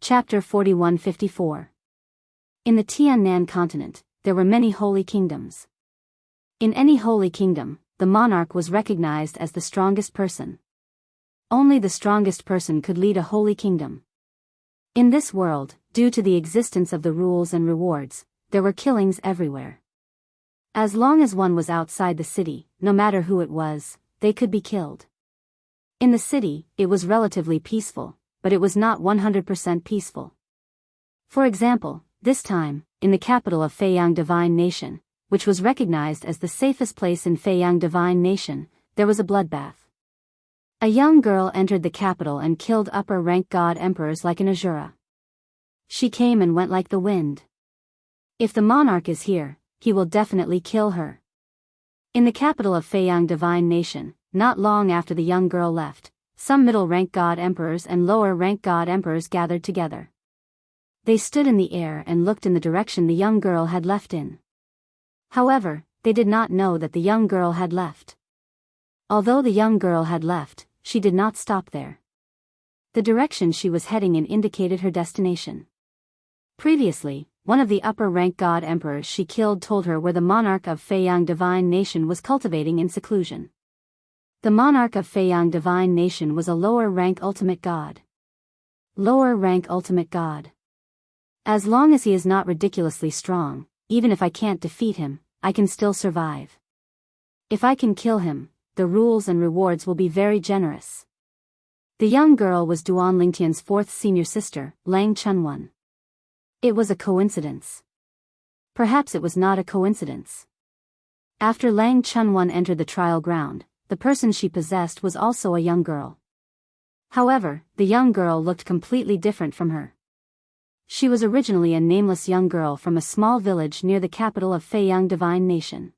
Chapter 4154. In the Tiannan continent, there were many holy kingdoms. In any holy kingdom, the monarch was recognized as the strongest person. Only the strongest person could lead a holy kingdom. In this world, due to the existence of the rules and rewards, there were killings everywhere. As long as one was outside the city, no matter who it was, they could be killed. In the city, it was relatively peaceful, but it was not 100% peaceful. For example, this time, in the capital of Feiyang Divine Nation, which was recognized as the safest place in Feiyang Divine Nation, there was a bloodbath. A young girl entered the capital and killed upper-rank god emperors like an Azura. She came and went like the wind. If the monarch is here, he will definitely kill her. In the capital of Feiyang Divine Nation, not long after the young girl left, some middle-rank god emperors and lower-rank god emperors gathered together. They stood in the air and looked in the direction the young girl had left in. However, they did not know that the young girl had left. Although the young girl had left, she did not stop there. The direction she was heading in indicated her destination. Previously, one of the upper-rank god emperors she killed told her where the monarch of Feiyang Divine Nation was cultivating in seclusion. The monarch of Feiyang Divine Nation was a lower-rank ultimate god. Lower-rank ultimate god. As long as he is not ridiculously strong, even if I can't defeat him, I can still survive. If I can kill him, the rules and rewards will be very generous. The young girl was Duan Lingtian's fourth senior sister, Lang Chunwan. It was a coincidence. Perhaps it was not a coincidence. After Lang Chunwan entered the trial ground, the person she possessed was also a young girl. However, the young girl looked completely different from her. She was originally a nameless young girl from a small village near the capital of Feiyang Divine Nation.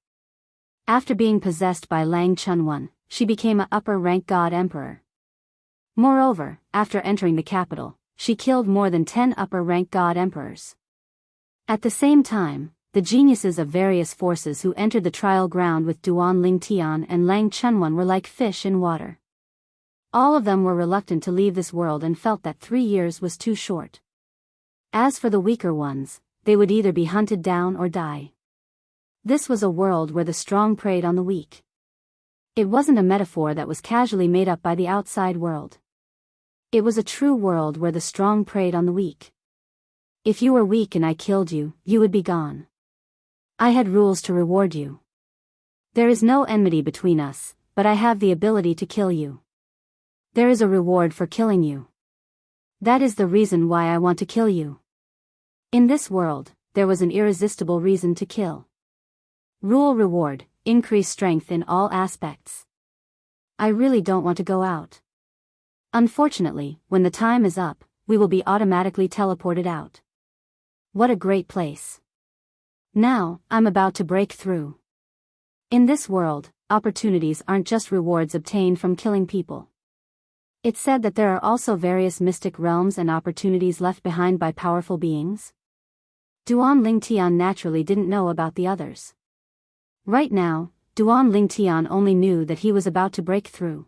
After being possessed by Lang Chunwan, she became an upper-rank god emperor. Moreover, after entering the capital, she killed more than 10 upper-rank god emperors. At the same time, the geniuses of various forces who entered the trial ground with Duan Lingtian and Lang Chunwan were like fish in water. All of them were reluctant to leave this world and felt that 3 years was too short. As for the weaker ones, they would either be hunted down or die. This was a world where the strong preyed on the weak. It wasn't a metaphor that was casually made up by the outside world. It was a true world where the strong preyed on the weak. If you were weak and I killed you, you would be gone. I had rules to reward you. There is no enmity between us, but I have the ability to kill you. There is a reward for killing you. That is the reason why I want to kill you. In this world, there was an irresistible reason to kill. Reward, increase strength in all aspects. I really don't want to go out. Unfortunately, when the time is up, we will be automatically teleported out. What a great place. Now, I'm about to break through. In this world, opportunities aren't just rewards obtained from killing people. It's said that there are also various mystic realms and opportunities left behind by powerful beings. Duan Lingtian naturally didn't know about the others. Right now, Duan Lingtian only knew that he was about to break through.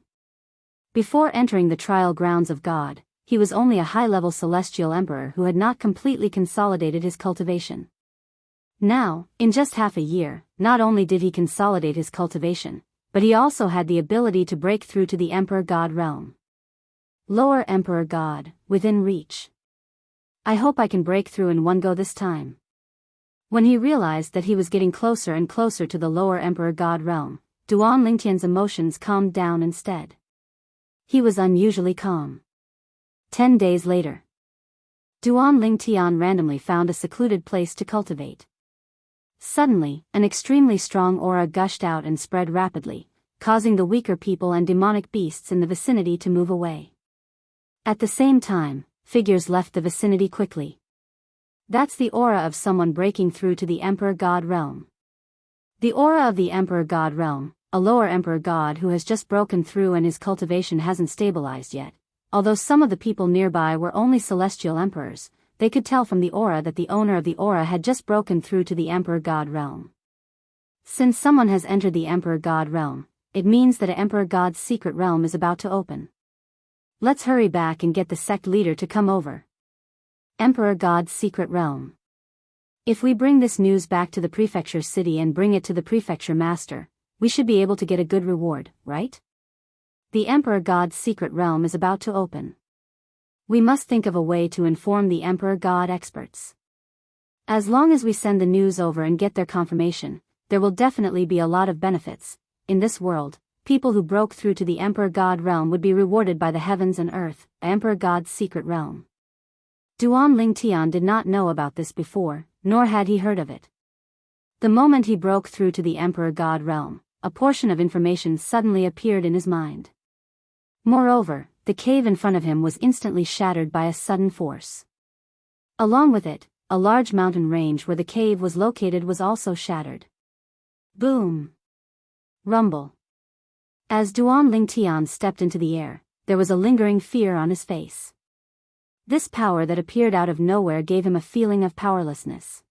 Before entering the trial grounds of God, he was only a high-level celestial emperor who had not completely consolidated his cultivation. Now, in just half a year, not only did he consolidate his cultivation, but he also had the ability to break through to the Emperor God realm. Lower Emperor God, within reach. I hope I can break through in one go this time. When he realized that he was getting closer and closer to the Lower Emperor God realm, Duan Lingtian's emotions calmed down instead. He was unusually calm. 10 days later, Duan Lingtian randomly found a secluded place to cultivate. Suddenly, an extremely strong aura gushed out and spread rapidly, causing the weaker people and demonic beasts in the vicinity to move away. At the same time, figures left the vicinity quickly. That's the aura of someone breaking through to the Emperor God realm. The aura of the Emperor God realm, a lower Emperor God who has just broken through and his cultivation hasn't stabilized yet. Although some of the people nearby were only celestial emperors, they could tell from the aura that the owner of the aura had just broken through to the Emperor God realm. Since someone has entered the Emperor God realm, it means that an Emperor God's secret realm is about to open. Let's hurry back and get the sect leader to come over. Emperor God's secret realm. If we bring this news back to the prefecture city and bring it to the prefecture master, we should be able to get a good reward, right? The Emperor God's secret realm is about to open. We must think of a way to inform the Emperor God experts. As long as we send the news over and get their confirmation, there will definitely be a lot of benefits. In this world, people who broke through to the Emperor God realm would be rewarded by the heavens and earth, Emperor God's secret realm. Duan Lingtian did not know about this before, nor had he heard of it. The moment he broke through to the Emperor God realm, a portion of information suddenly appeared in his mind. Moreover, the cave in front of him was instantly shattered by a sudden force. Along with it, a large mountain range where the cave was located was also shattered. Boom! Rumble. As Duan Lingtian stepped into the air, there was a lingering fear on his face. This power that appeared out of nowhere gave him a feeling of powerlessness.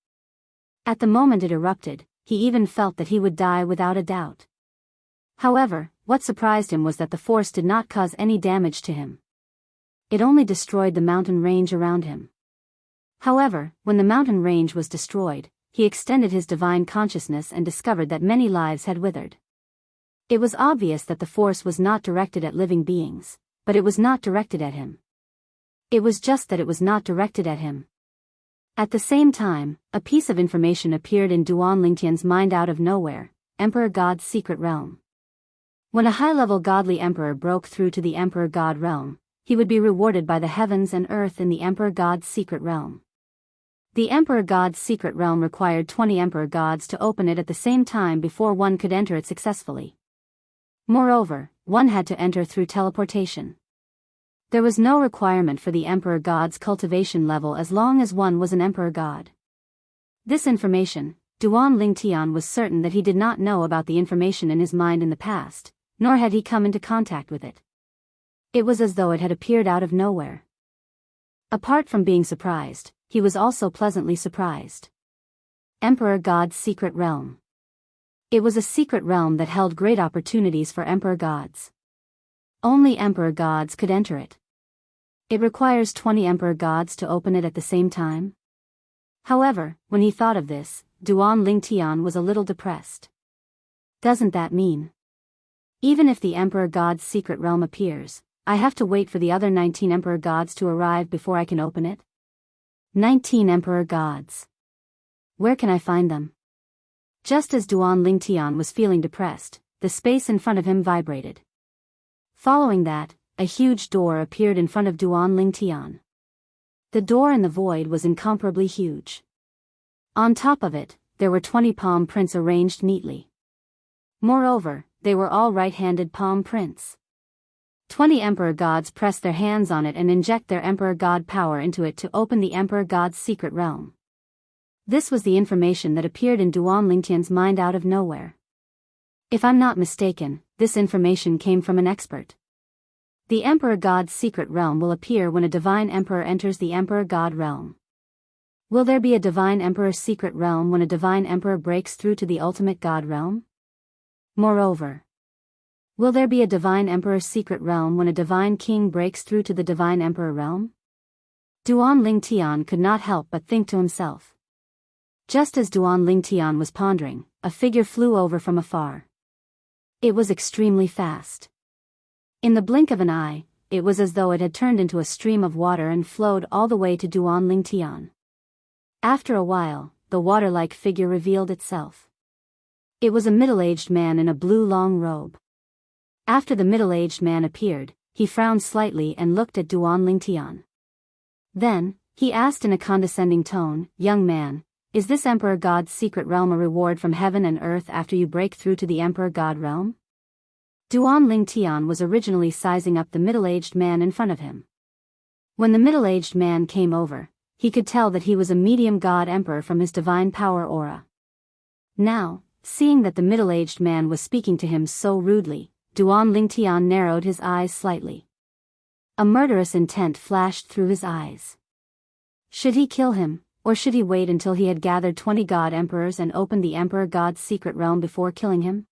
At the moment it erupted, he even felt that he would die without a doubt. However, what surprised him was that the force did not cause any damage to him. It only destroyed the mountain range around him. However, when the mountain range was destroyed, he extended his divine consciousness and discovered that many lives had withered. It was obvious that the force was not directed at living beings, but it was not directed at him. It was just that it was not directed at him. At the same time, a piece of information appeared in Duan Lingtian's mind out of nowhere, Emperor God's secret realm. When a high-level godly emperor broke through to the Emperor God realm, he would be rewarded by the heavens and earth in the Emperor God's secret realm. The Emperor God's secret realm required 20 Emperor Gods to open it at the same time before one could enter it successfully. Moreover, one had to enter through teleportation. There was no requirement for the Emperor God's cultivation level as long as one was an Emperor God. This information, Duan Lingtian was certain that he did not know about the information in his mind in the past, nor had he come into contact with it. It was as though it had appeared out of nowhere. Apart from being surprised, he was also pleasantly surprised. Emperor God's secret realm. It was a secret realm that held great opportunities for Emperor Gods. Only Emperor Gods could enter it. It requires 20 Emperor Gods to open it at the same time. However, when he thought of this, Duan Lingtian was a little depressed. Doesn't that mean? Even if the Emperor God's secret realm appears, I have to wait for the other 19 Emperor Gods to arrive before I can open it? 19 Emperor Gods. Where can I find them? Just as Duan Lingtian was feeling depressed, the space in front of him vibrated. Following that, a huge door appeared in front of Duan Lingtian. The door in the void was incomparably huge. On top of it, there were 20 palm prints arranged neatly. Moreover, they were all right-handed palm prints. 20 Emperor Gods press their hands on it and inject their Emperor God power into it to open the Emperor God's secret realm. This was the information that appeared in Duan Lingtian's mind out of nowhere. If I'm not mistaken, this information came from an expert. The Emperor God's secret realm will appear when a divine emperor enters the Emperor God realm. Will there be a divine emperor's secret realm when a divine emperor breaks through to the ultimate God realm? Moreover, will there be a divine emperor's secret realm when a divine king breaks through to the divine emperor realm? Duan Lingtian could not help but think to himself. Just as Duan Lingtian was pondering, a figure flew over from afar. It was extremely fast. In the blink of an eye, it was as though it had turned into a stream of water and flowed all the way to Duan Lingtian. After a while, the water-like figure revealed itself. It was a middle-aged man in a blue long robe. After the middle-aged man appeared, he frowned slightly and looked at Duan Lingtian. Then, he asked in a condescending tone, "Young man, is this Emperor God's secret realm a reward from heaven and earth after you break through to the Emperor God realm?" Duan Lingtian was originally sizing up the middle-aged man in front of him. When the middle-aged man came over, he could tell that he was a medium God Emperor from his divine power aura. Now, seeing that the middle-aged man was speaking to him so rudely, Duan Lingtian narrowed his eyes slightly. A murderous intent flashed through his eyes. Should he kill him, or should he wait until he had gathered 20 God Emperors and opened the Emperor God's secret realm before killing him?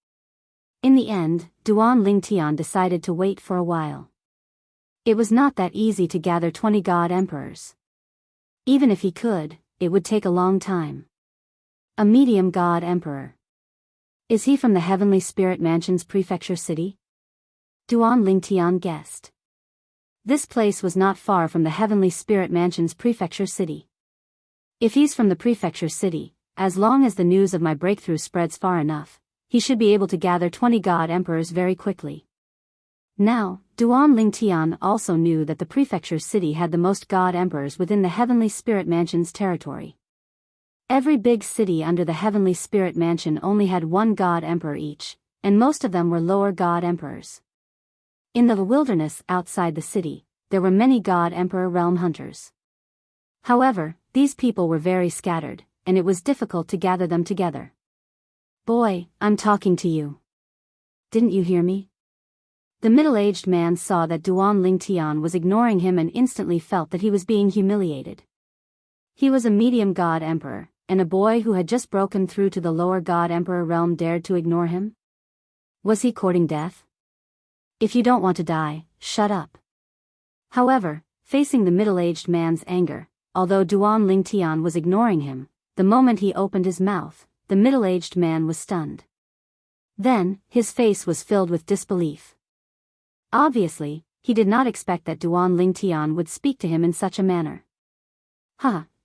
In the end, Duan Lingtian decided to wait for a while. It was not that easy to gather 20 God Emperors. Even if he could, it would take a long time. A medium god emperor. Is he from the Heavenly Spirit Mansion's prefecture city? Duan Lingtian guessed. This place was not far from the Heavenly Spirit Mansion's prefecture city. If he's from the prefecture city, as long as the news of my breakthrough spreads far enough, he should be able to gather 20 god emperors very quickly. Now, Duan Lingtian also knew that the prefecture city had the most god emperors within the Heavenly Spirit Mansion's territory. Every big city under the Heavenly Spirit Mansion only had one god emperor each, and most of them were lower god emperors. In the wilderness outside the city, there were many god emperor realm hunters. However, these people were very scattered, and it was difficult to gather them together. Boy, I'm talking to you. Didn't you hear me? The middle-aged man saw that Duan Lingtian was ignoring him and instantly felt that he was being humiliated. He was a medium god emperor, and a boy who had just broken through to the lower god emperor realm dared to ignore him? Was he courting death? If you don't want to die, shut up. However, facing the middle-aged man's anger, although Duan Lingtian was ignoring him, the moment he opened his mouth, the middle-aged man was stunned. Then, his face was filled with disbelief. Obviously, he did not expect that Duan Lingtian would speak to him in such a manner.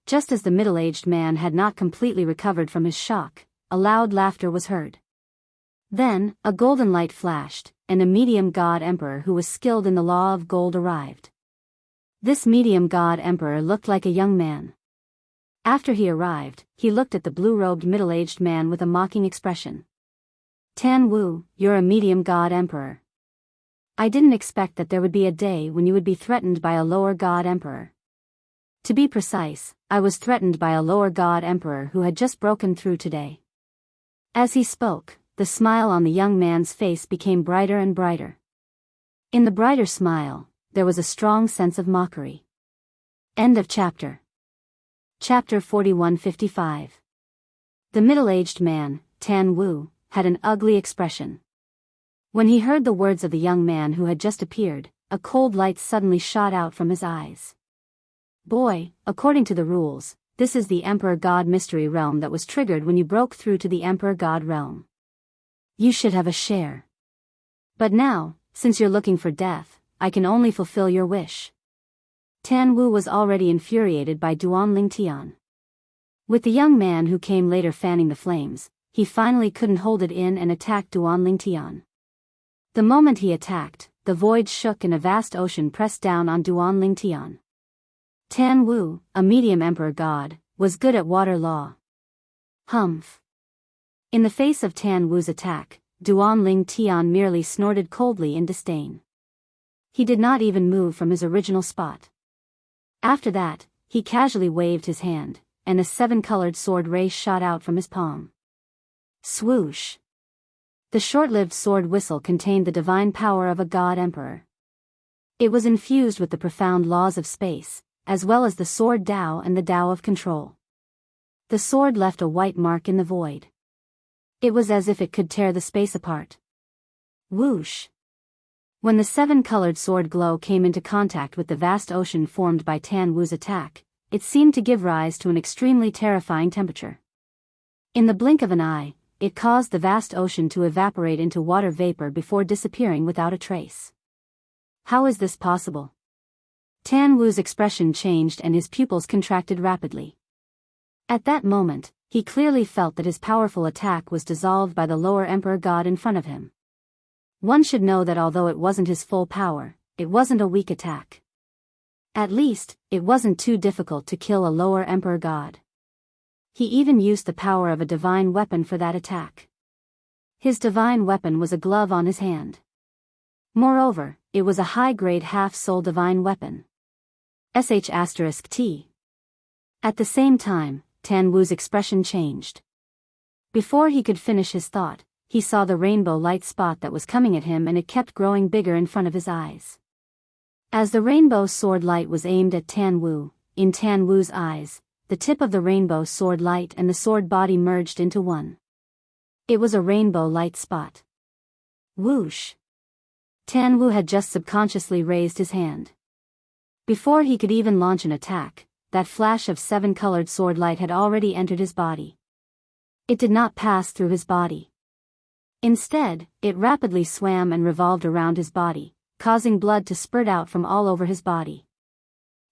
Just as the middle-aged man had not completely recovered from his shock, a loud laughter was heard. Then, a golden light flashed, and a medium god emperor who was skilled in the law of gold arrived. This medium god emperor looked like a young man. After he arrived, he looked at the blue-robed middle-aged man with a mocking expression. Tan Wu, you're a medium god emperor. I didn't expect that there would be a day when you would be threatened by a lower god emperor. To be precise, I was threatened by a lower god emperor who had just broken through today. As he spoke, the smile on the young man's face became brighter and brighter. In the brighter smile, there was a strong sense of mockery. End of chapter. Chapter 4155. The middle-aged man, Tan Wu, had an ugly expression. When he heard the words of the young man who had just appeared, a cold light suddenly shot out from his eyes. Boy, according to the rules, this is the Emperor God Mystery Realm that was triggered when you broke through to the Emperor God Realm. You should have a share. But now, since you're looking for death, I can only fulfill your wish. Tan Wu was already infuriated by Duan Lingtian. With the young man who came later fanning the flames, he finally couldn't hold it in and attacked Duan Lingtian. The moment he attacked, the void shook and a vast ocean pressed down on Duan Lingtian. Tan Wu, a medium emperor god, was good at water law. Humph. In the face of Tan Wu's attack, Duan Lingtian merely snorted coldly in disdain. He did not even move from his original spot. After that, he casually waved his hand, and a seven-colored sword ray shot out from his palm. Swoosh. The short-lived sword whistle contained the divine power of a god emperor. It was infused with the profound laws of space, as well as the sword Dao and the Dao of control. The sword left a white mark in the void. It was as if it could tear the space apart. Whoosh! When the seven-colored sword glow came into contact with the vast ocean formed by Tan Wu's attack, it seemed to give rise to an extremely terrifying temperature. In the blink of an eye, it caused the vast ocean to evaporate into water vapor before disappearing without a trace. How is this possible? Tan Wu's expression changed and his pupils contracted rapidly. At that moment, he clearly felt that his powerful attack was dissolved by the lower emperor god in front of him. One should know that although it wasn't his full power, it wasn't a weak attack. At least, it wasn't too difficult to kill a lower emperor god. He even used the power of a divine weapon for that attack. His divine weapon was a glove on his hand. Moreover, it was a high-grade half-soul divine weapon. *T. At the same time, Tan Wu's expression changed. Before he could finish his thought, he saw the rainbow light spot that was coming at him and it kept growing bigger in front of his eyes. As the rainbow sword light was aimed at Tan Wu, in Tan Wu's eyes, the tip of the rainbow sword light and the sword body merged into one. It was a rainbow light spot. Whoosh! Tan Wu had just subconsciously raised his hand. Before he could even launch an attack, that flash of 7-colored sword light had already entered his body. It did not pass through his body. Instead, it rapidly swam and revolved around his body, causing blood to spurt out from all over his body.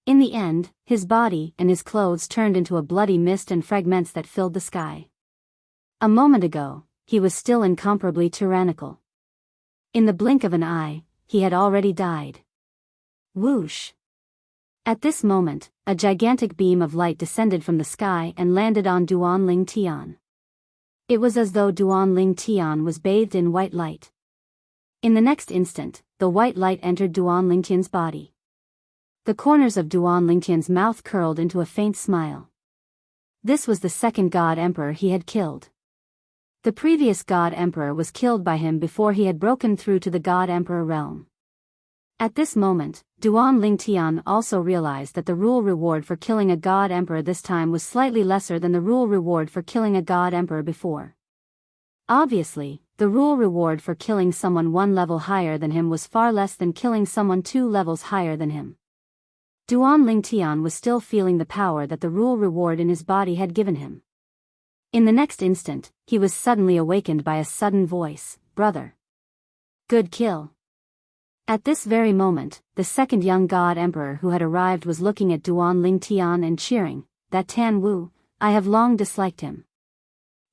In the end, his body and his clothes turned into a bloody mist and fragments that filled the sky. A moment ago, he was still incomparably tyrannical. In the blink of an eye, he had already died. Whoosh! At this moment, a gigantic beam of light descended from the sky and landed on Duan Ling Tian. It was as though Duan Ling Tian was bathed in white light. In the next instant, the white light entered Duan Ling Tian's body. The corners of Duan Ling Tian's mouth curled into a faint smile. This was the second God Emperor he had killed. The previous God Emperor was killed by him before he had broken through to the God Emperor realm. At this moment, Duan Ling Tian also realized that the rule reward for killing a God Emperor this time was slightly lesser than the rule reward for killing a God Emperor before. Obviously, the rule reward for killing someone 1 level higher than him was far less than killing someone 2 levels higher than him. Duan Ling Tian was still feeling the power that the rule reward in his body had given him. In the next instant, he was suddenly awakened by a sudden voice, "Brother. Good kill." At this very moment, the second young God Emperor who had arrived was looking at Duan Ling Tian and cheering, "That Tan Wu, I have long disliked him.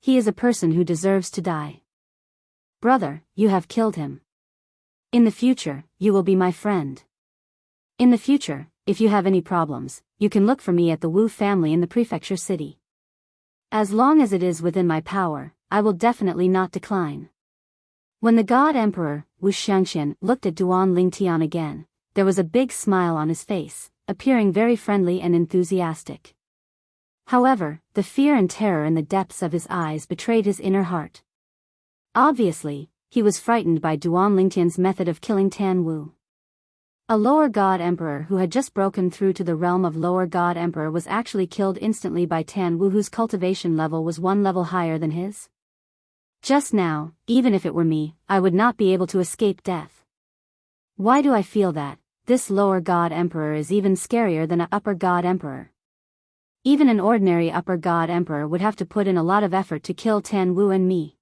He is a person who deserves to die. Brother, you have killed him. In the future, you will be my friend. In the future, if you have any problems, you can look for me at the Wu family in the prefecture city. As long as it is within my power, I will definitely not decline." When the God Emperor, Wuxia Xianxia, looked at Duan Ling Tian again, there was a big smile on his face, appearing very friendly and enthusiastic. However, the fear and terror in the depths of his eyes betrayed his inner heart. Obviously, he was frightened by Duan Ling Tian's method of killing Tan Wu. A lower God Emperor who had just broken through to the realm of lower God Emperor was actually killed instantly by Tan Wu, whose cultivation level was 1 level higher than his. Just now, even if it were me, I would not be able to escape death. Why do I feel that this lower God Emperor is even scarier than an upper God Emperor? Even an ordinary upper God Emperor would have to put in a lot of effort to kill Tan Wu and me.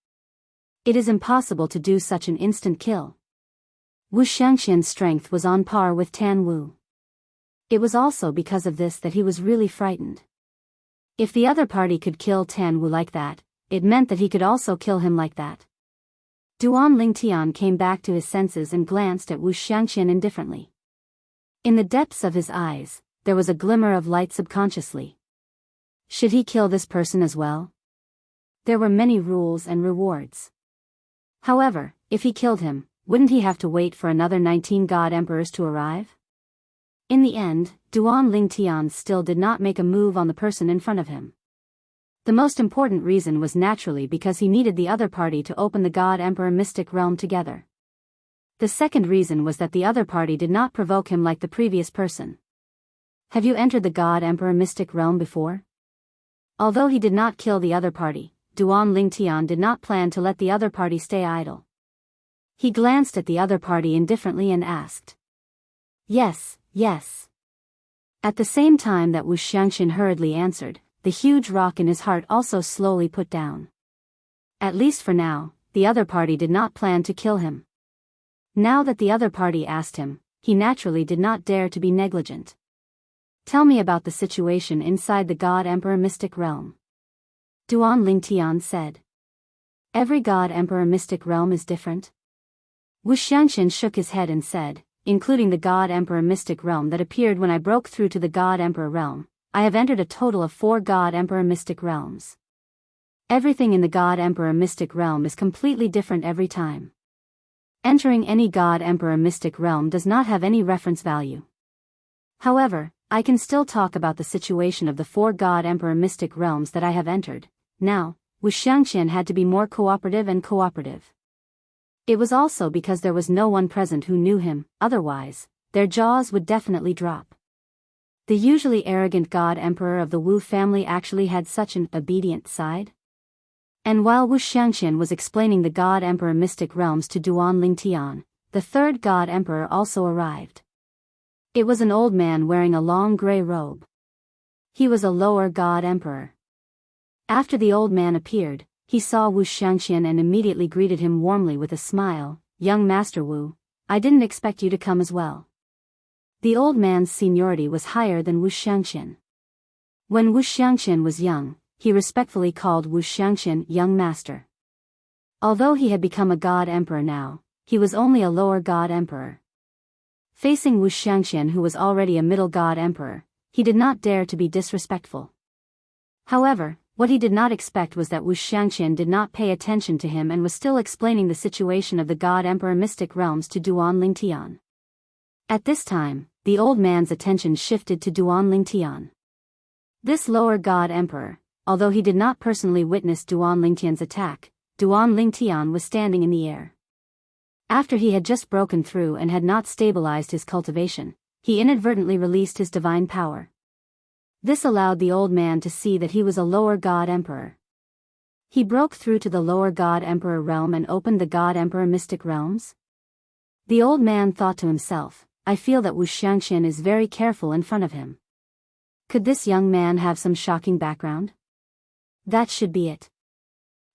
It is impossible to do such an instant kill. Wu Xianxian's strength was on par with Tan Wu. It was also because of this that he was really frightened. If the other party could kill Tan Wu like that, it meant that he could also kill him like that. Duan Ling Tian came back to his senses and glanced at Wu Xianxia indifferently. In the depths of his eyes, there was a glimmer of light subconsciously. Should he kill this person as well? There were many rules and rewards. However, if he killed him, wouldn't he have to wait for another 19 God Emperors to arrive? In the end, Duan Ling Tian still did not make a move on the person in front of him. The most important reason was naturally because he needed the other party to open the God Emperor mystic realm together. The second reason was that the other party did not provoke him like the previous person. Have you entered the God Emperor mystic realm before? Although he did not kill the other party, Duan Ling Tian did not plan to let the other party stay idle. He glanced at the other party indifferently and asked. "Yes, yes." At the same time that Wu Xianxia hurriedly answered, the huge rock in his heart also slowly put down. At least for now, the other party did not plan to kill him. Now that the other party asked him, he naturally did not dare to be negligent. "Tell me about the situation inside the God Emperor mystic realm," Duan Ling Tian said. "Every God Emperor mystic realm is different?" Wu Xianxia shook his head and said, "Including the God Emperor mystic realm that appeared when I broke through to the God Emperor realm, I have entered a total of 4 God Emperor mystic realms. Everything in the God Emperor mystic realm is completely different every time. Entering any God Emperor mystic realm does not have any reference value. However, I can still talk about the situation of the 4 God Emperor mystic realms that I have entered. Now, Wu Xianxia had to be more cooperative and cooperative. It was also because there was no one present who knew him, otherwise, their jaws would definitely drop. The usually arrogant God Emperor of the Wu family actually had such an obedient side. And while Wu Xianxia was explaining the God Emperor mystic realms to Duan Ling Tian, the third God Emperor also arrived. It was an old man wearing a long gray robe. He was a lower god emperor. After the old man appeared, he saw Wuxia Xianxia and immediately greeted him warmly with a smile. "Young Master Wu, I didn't expect you to come as well." The old man's seniority was higher than Wuxia Xianxia. When Wuxia Xianxia was young, he respectfully called Wuxia Xianxia young master. Although he had become a god emperor now, he was only a lower god emperor. Facing Wuxia Xianxia, who was already a middle god emperor, he did not dare to be disrespectful. However, what he did not expect was that Wuxia Xianxia did not pay attention to him and was still explaining the situation of the god emperor mystic realms to Duan Lingtian. At this time, the old man's attention shifted to Duan Lingtian. This lower god emperor, although he did not personally witness Duan Lingtian's attack, Duan Lingtian was standing in the air. After he had just broken through and had not stabilized his cultivation, he inadvertently released his divine power. This allowed the old man to see that he was a lower god emperor. He broke through to the lower god emperor realm and opened the god emperor mystic realms. The old man thought to himself, "I feel that Wuxia Xianxia is very careful in front of him. Could this young man have some shocking background? That should be it."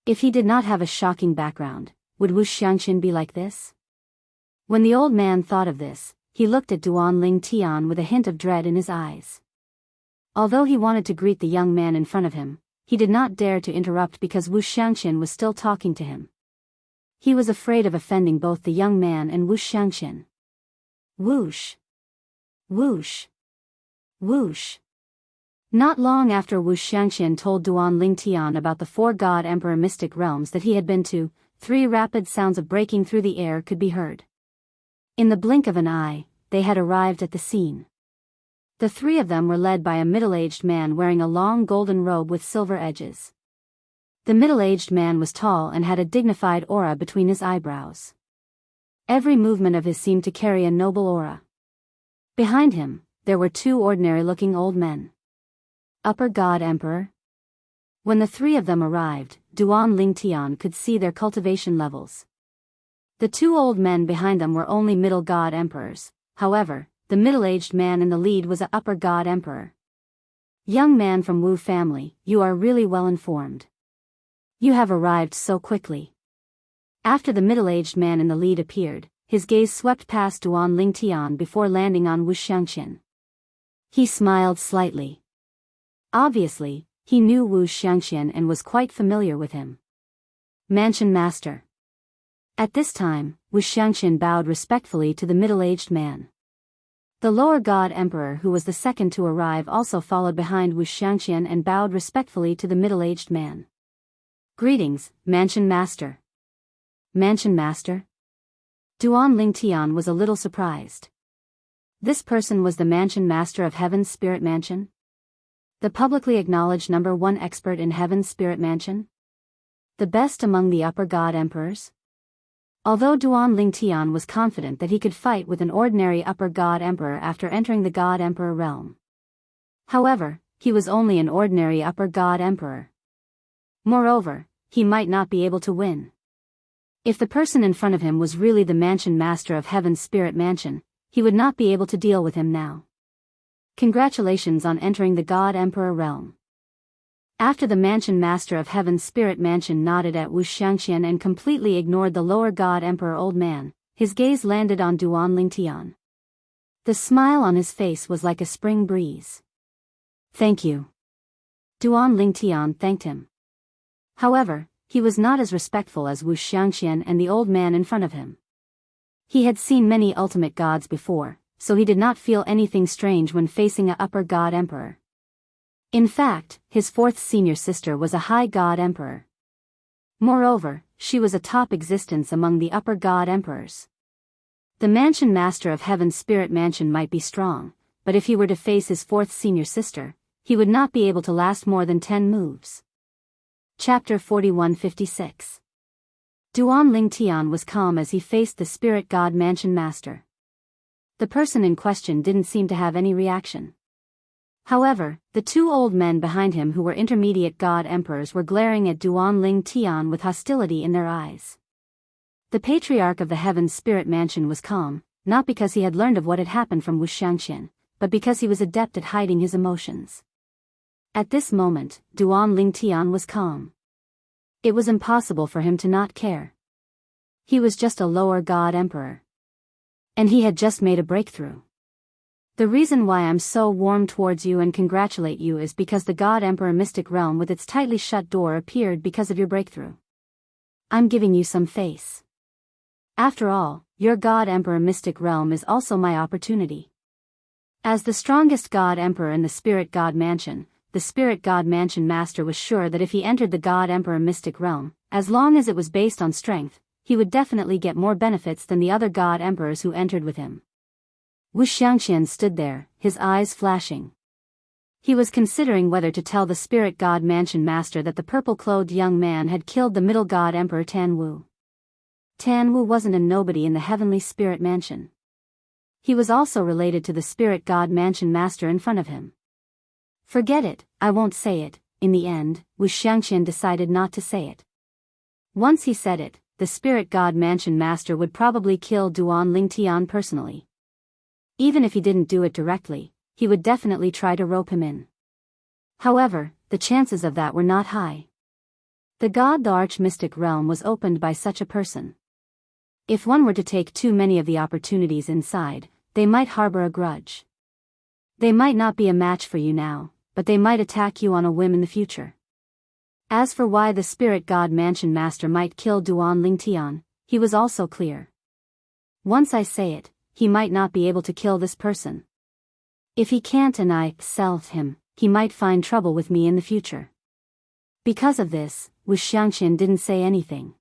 If he did not have a shocking background, would Wuxia Xianxia be like this? When the old man thought of this, he looked at Duan Lingtian with a hint of dread in his eyes. Although he wanted to greet the young man in front of him, he did not dare to interrupt because Wuxia Xianxia was still talking to him. He was afraid of offending both the young man and Wuxia Xianxia. Whoosh! Whoosh! Whoosh! Not long after Wuxia Xianxia told Duan Lingtian about the 4 god emperor mystic realms that he had been to, 3 rapid sounds of breaking through the air could be heard. In the blink of an eye, they had arrived at the scene. The 3 of them were led by a middle-aged man wearing a long golden robe with silver edges. The middle-aged man was tall and had a dignified aura between his eyebrows. Every movement of his seemed to carry a noble aura. Behind him, there were 2 ordinary-looking old men. Upper God Emperor. When the 3 of them arrived, Duan Lingtian could see their cultivation levels. The 2 old men behind them were only middle god emperors. However, the middle-aged man in the lead was an upper god emperor. "Young man from Wu family, you are really well informed. You have arrived so quickly." After the middle-aged man in the lead appeared, his gaze swept past Duan Lingtian before landing on Wuxia Xianxia. He smiled slightly. Obviously, he knew Wuxia Xianxia and was quite familiar with him. "Mansion Master." At this time, Wuxia Xianxia bowed respectfully to the middle-aged man. The lower god emperor, who was the second to arrive, also followed behind Wuxia Xianxia and bowed respectfully to the middle-aged man. "Greetings, Mansion Master." "Mansion Master?" Duan Lingtian was a little surprised. This person was the Mansion Master of Heaven's Spirit Mansion? The publicly acknowledged #1 expert in Heaven's Spirit Mansion? The best among the upper god emperors? Although Duan Lingtian was confident that he could fight with an ordinary upper god emperor after entering the god emperor realm. However, he was only an ordinary upper god emperor. Moreover, he might not be able to win. If the person in front of him was really the Mansion Master of Heaven's Spirit Mansion, he would not be able to deal with him now. Congratulations on entering the God Emperor realm. After the Mansion Master of Heaven's Spirit Mansion nodded at Wuxia Xianxia and completely ignored the lower God Emperor old man, his gaze landed on Duan Lingtian. The smile on his face was like a spring breeze. "Thank you." Duan Lingtian thanked him. However, he was not as respectful as Wuxia Xianxia and the old man in front of him. He had seen many ultimate gods before, so he did not feel anything strange when facing a upper god emperor. In fact, his 4th senior sister was a high god emperor. Moreover, she was a top existence among the upper god emperors. The Mansion Master of Heaven's Spirit Mansion might be strong, but if he were to face his 4th senior sister, he would not be able to last more than 10 moves. Chapter 4156. Duan Lingtian was calm as he faced the Spirit God Mansion Master. The person in question didn't seem to have any reaction. However, the 2 old men behind him who were intermediate god emperors were glaring at Duan Lingtian with hostility in their eyes. The patriarch of the Heaven's Spirit Mansion was calm, not because he had learned of what had happened from Wuxia Xianxia, but because he was adept at hiding his emotions. At this moment, Duan Lingtian was calm. It was impossible for him to not care. He was just a lower god emperor. And he had just made a breakthrough. The reason why I'm so warm towards you and congratulate you is because the God Emperor Mystic Realm with its tightly shut door appeared because of your breakthrough. I'm giving you some face. After all, your God Emperor Mystic Realm is also my opportunity. As the strongest God Emperor in the Spirit God Mansion, the Spirit God Mansion Master was sure that if he entered the God Emperor Mystic Realm, as long as it was based on strength, he would definitely get more benefits than the other God Emperors who entered with him. Wuxia Xianxia stood there, his eyes flashing. He was considering whether to tell the Spirit God Mansion Master that the purple-clothed young man had killed the middle God Emperor Tan Wu. Tan Wu wasn't a nobody in the Heavenly Spirit Mansion. He was also related to the Spirit God Mansion Master in front of him. Forget it, I won't say it. In the end, Wuxia Xianxia decided not to say it. Once he said it, the Spirit God Mansion Master would probably kill Duan Lingtian personally. Even if he didn't do it directly, he would definitely try to rope him in. However, the chances of that were not high. The Arch-Mystic Realm was opened by such a person. If one were to take too many of the opportunities inside, they might harbor a grudge. They might not be a match for you now, but they might attack you on a whim in the future. As for why the Spirit God Mansion Master might kill Duan Lingtian, he was also clear. Once I say it, he might not be able to kill this person. If he can't and I self him, he might find trouble with me in the future. Because of this, Wuxia Xianxia didn't say anything.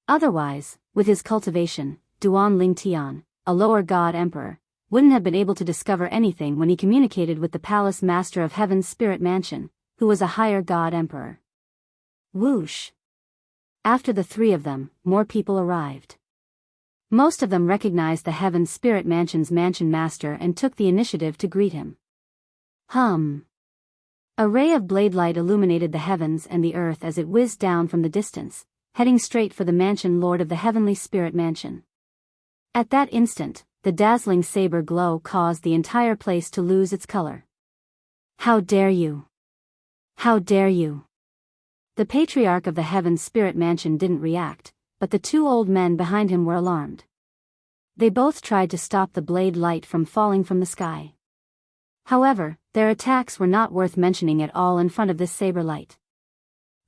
Otherwise, with his cultivation, Duan Lingtian, a lower god emperor, wouldn't have been able to discover anything when he communicated with the palace master of Heaven's Spirit Mansion, who was a higher god emperor. Whoosh! After the three of them, more people arrived. Most of them recognized the Heaven's Spirit Mansion's mansion master and took the initiative to greet him. A ray of blade light illuminated the heavens and the earth as it whizzed down from the distance, heading straight for the mansion lord of the Heavenly Spirit Mansion. At that instant, the dazzling saber glow caused the entire place to lose its color. How dare you! How dare you! The patriarch of the Heaven's Spirit Mansion didn't react, but the two old men behind him were alarmed. They both tried to stop the blade light from falling from the sky. However, their attacks were not worth mentioning at all in front of this saber light.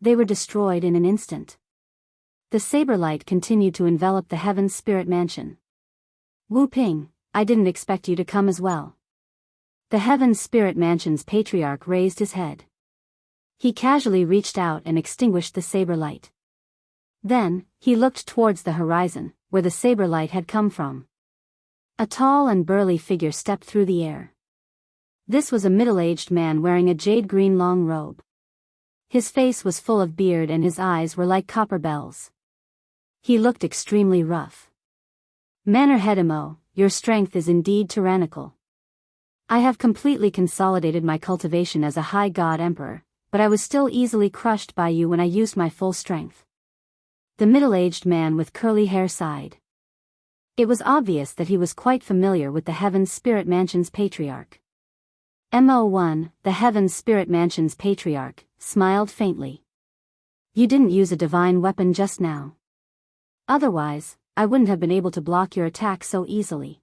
They were destroyed in an instant. The saber light continued to envelop the Heaven's Spirit Mansion. Wu Ping, I didn't expect you to come as well. The Heaven's Spirit Mansion's patriarch raised his head. He casually reached out and extinguished the saber light. Then, he looked towards the horizon, where the saber light had come from. A tall and burly figure stepped through the air. This was a middle-aged man wearing a jade-green long robe. His face was full of beard and his eyes were like copper bells. He looked extremely rough. Mannerhead, your strength is indeed tyrannical. I have completely consolidated my cultivation as a high god emperor, but I was still easily crushed by you when I used my full strength. The middle-aged man with curly hair sighed. It was obvious that he was quite familiar with the Heaven's Spirit Mansion's patriarch. Mo1, the Heaven's Spirit Mansion's patriarch, smiled faintly. You didn't use a divine weapon just now. Otherwise, I wouldn't have been able to block your attack so easily.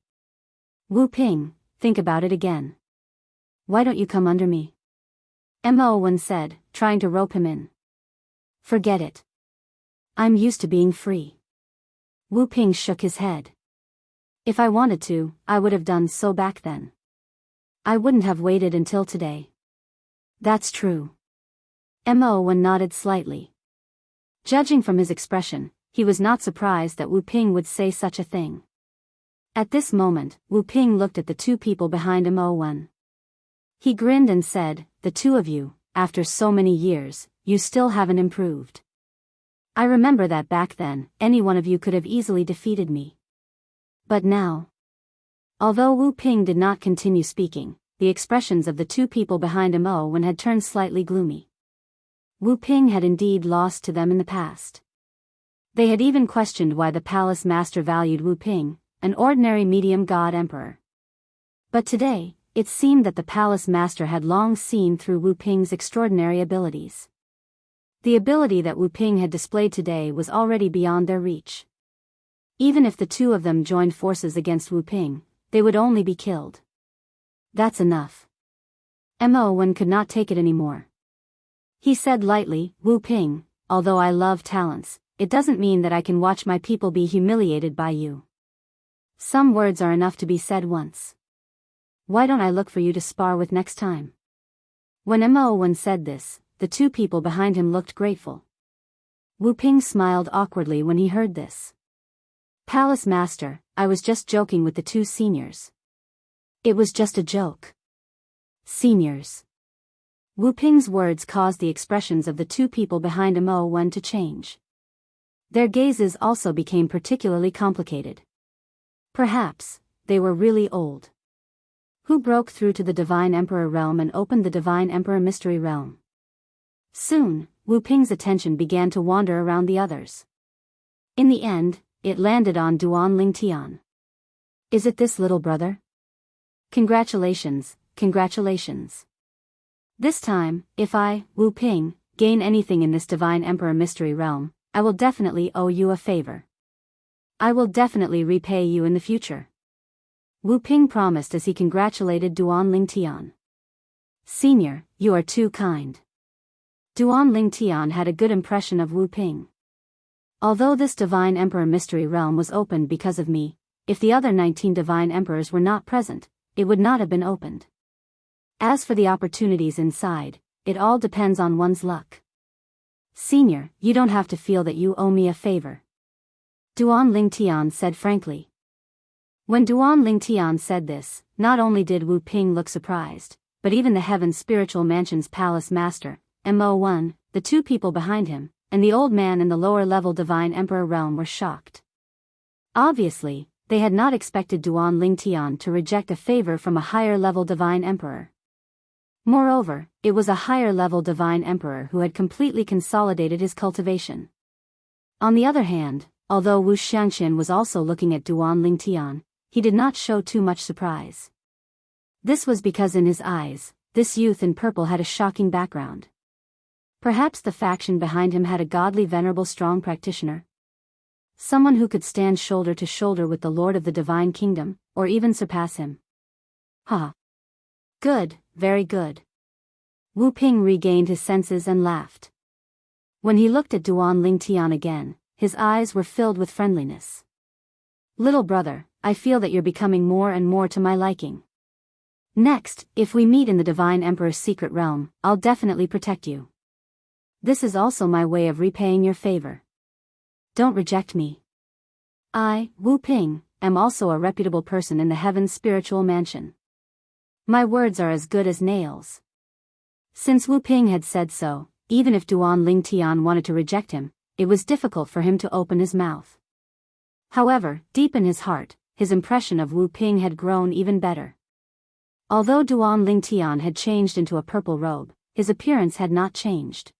Wu Ping, think about it again. Why don't you come under me? Mo1 said, trying to rope him in. Forget it. I'm used to being free. Wu Ping shook his head. If I wanted to, I would have done so back then. I wouldn't have waited until today. That's true. Mo1 nodded slightly. Judging from his expression, he was not surprised that Wu Ping would say such a thing. At this moment, Wu Ping looked at the two people behind Mo1. He grinned and said, the two of you, after so many years, you still haven't improved. I remember that back then, any one of you could have easily defeated me. But now... Although Wu Ping did not continue speaking, the expressions of the two people behind Mo1 had turned slightly gloomy. Wu Ping had indeed lost to them in the past. They had even questioned why the palace master valued Wu Ping, an ordinary medium god emperor. But today, It seemed that the palace master had long seen through Wu Ping's extraordinary abilities. The ability that Wu Ping had displayed today was already beyond their reach. Even if the two of them joined forces against Wu Ping, they would only be killed. That's enough. Mo1 could not take it anymore. He said lightly, Wu Ping, although I love talents, it doesn't mean that I can watch my people be humiliated by you. Some words are enough to be said once. Why don't I look for you to spar with next time? When Mo1 said this, the two people behind him looked grateful. Wu Ping smiled awkwardly when he heard this. Palace Master, I was just joking with the two seniors. It was just a joke. Seniors. Wu Ping's words caused the expressions of the two people behind Mo1 to change. Their gazes also became particularly complicated. Perhaps, they were really old. Who broke through to the Divine Emperor realm and opened the Divine Emperor Mystery Realm? Soon, Wu Ping's attention began to wander around the others. In the end, it landed on Duan Lingtian. Is it this little brother? Congratulations, congratulations. This time, if I, Wu Ping, gain anything in this Divine Emperor Mystery Realm, I will definitely owe you a favor. I will definitely repay you in the future. Wu Ping promised as he congratulated Duan Lingtian. Senior, you are too kind. Duan Lingtian had a good impression of Wu Ping. Although this Divine Emperor Mystery Realm was opened because of me, if the other 19 Divine Emperors were not present, it would not have been opened. As for the opportunities inside, it all depends on one's luck. Senior, you don't have to feel that you owe me a favor. Duan Lingtian said frankly. When Duan Lingtian said this, not only did Wu Ping look surprised, but even the Heaven Spiritual Mansion's palace master, Mo1, the two people behind him, and the old man in the lower-level Divine Emperor realm were shocked. Obviously, they had not expected Duan Lingtian to reject a favor from a higher-level Divine Emperor. Moreover, it was a higher-level Divine Emperor who had completely consolidated his cultivation. On the other hand, although Wuxia Xianxia was also looking at Duan Lingtian, he did not show too much surprise. This was because in his eyes, this youth in purple had a shocking background. Perhaps the faction behind him had a godly venerable strong practitioner. Someone who could stand shoulder to shoulder with the Lord of the Divine Kingdom, or even surpass him. Ha! Good, very good. Wu Ping regained his senses and laughed. When he looked at Duan Lingtian again, his eyes were filled with friendliness. Little brother, I feel that you're becoming more and more to my liking. Next, if we meet in the Divine Emperor's secret realm, I'll definitely protect you. This is also my way of repaying your favor. Don't reject me. I, Wu Ping, am also a reputable person in the Heaven's Spiritual Mansion. My words are as good as nails. Since Wu Ping had said so, even if Duan Lingtian wanted to reject him, it was difficult for him to open his mouth. However, deep in his heart, his impression of Wu Ping had grown even better. Although Duan Lingtian had changed into a purple robe, his appearance had not changed.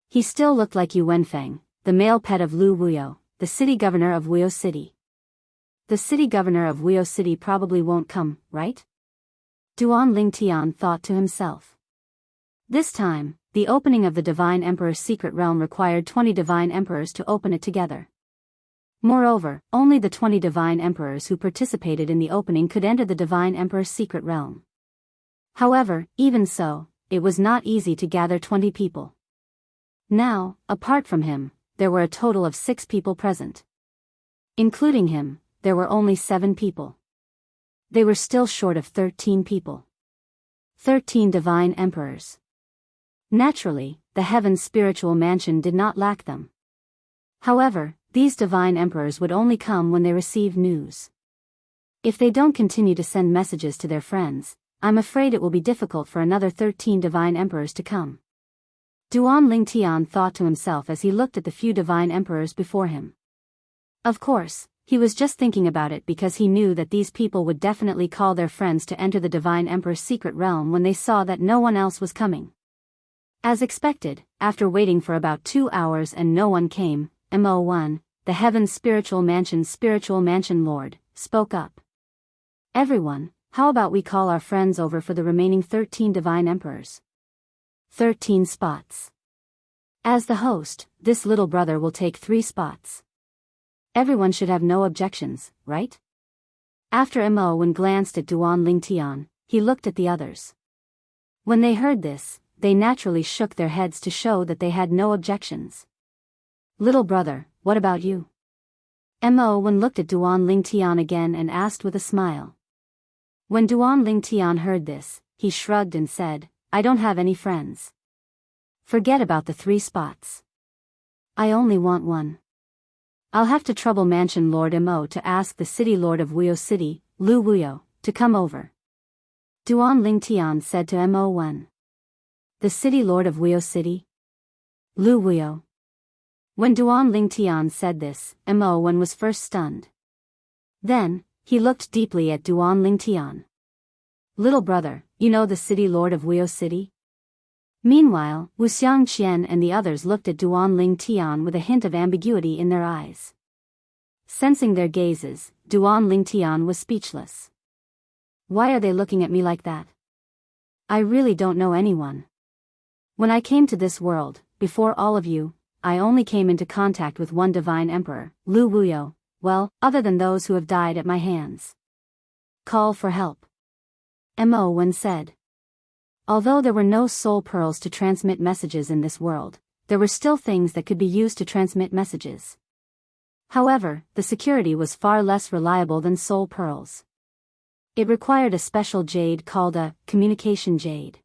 He still looked like Yu Wenfeng, the male pet of Lu Wuyo, the city governor of Wuyo City. The city governor of Wuyo City probably won't come, right? Duan Lingtian thought to himself. This time, the opening of the Divine Emperor's secret realm required 20 Divine Emperors to open it together. Moreover, only the 20 Divine Emperors who participated in the opening could enter the Divine Emperor's secret realm. However, even so, it was not easy to gather 20 people. Now, apart from him, there were a total of 6 people present. Including him, there were only 7 people. They were still short of 13 people. 13 Divine Emperors. Naturally, the Heaven's Spiritual Mansion did not lack them. However, these Divine Emperors would only come when they received news. If they don't continue to send messages to their friends, I'm afraid it will be difficult for another 13 Divine Emperors to come. Duan Lingtian thought to himself as he looked at the few Divine Emperors before him. Of course, he was just thinking about it because he knew that these people would definitely call their friends to enter the Divine Emperor's secret realm when they saw that no one else was coming. As expected, after waiting for about 2 hours and no one came, Mo1, the Heaven's Spiritual Mansion Lord, spoke up. Everyone, How about we call our friends over for the remaining 13 divine emperors? 13 spots. As the host, this little brother will take 3 spots. Everyone should have no objections, right? After Mo Wen glanced at Duan Lingtian, he looked at the others. When they heard this, they naturally shook their heads to show that they had no objections. Little brother, what about you? Mo Wen looked at Duan Lingtian again and asked with a smile. When Duan Lingtian heard this, he shrugged and said, I don't have any friends. Forget about the 3 spots. I only want 1. I'll have to trouble Mansion Lord Mo to ask the city lord of Wuyo City, Lu Wuyo, to come over. Duan Lingtian said to Mo Wen. The city lord of Wuyo City? Lu Wuyo. When Duan Lingtian said this, Mo Wen was first stunned. Then, he looked deeply at Duan Lingtian. Little brother, you know the city lord of Wuyo City? Meanwhile, Wuxia Xianxia and the others looked at Duan Lingtian with a hint of ambiguity in their eyes. Sensing their gazes, Duan Lingtian was speechless. Why are they looking at me like that? I really don't know anyone. When I came to this world, before all of you, I only came into contact with one divine emperor, Lu Wuyo, well, other than those who have died at my hands. Call for help. Mo Wen said. Although there were no soul pearls to transmit messages in this world, there were still things that could be used to transmit messages. However, the security was far less reliable than soul pearls. It required a special jade called a communication jade.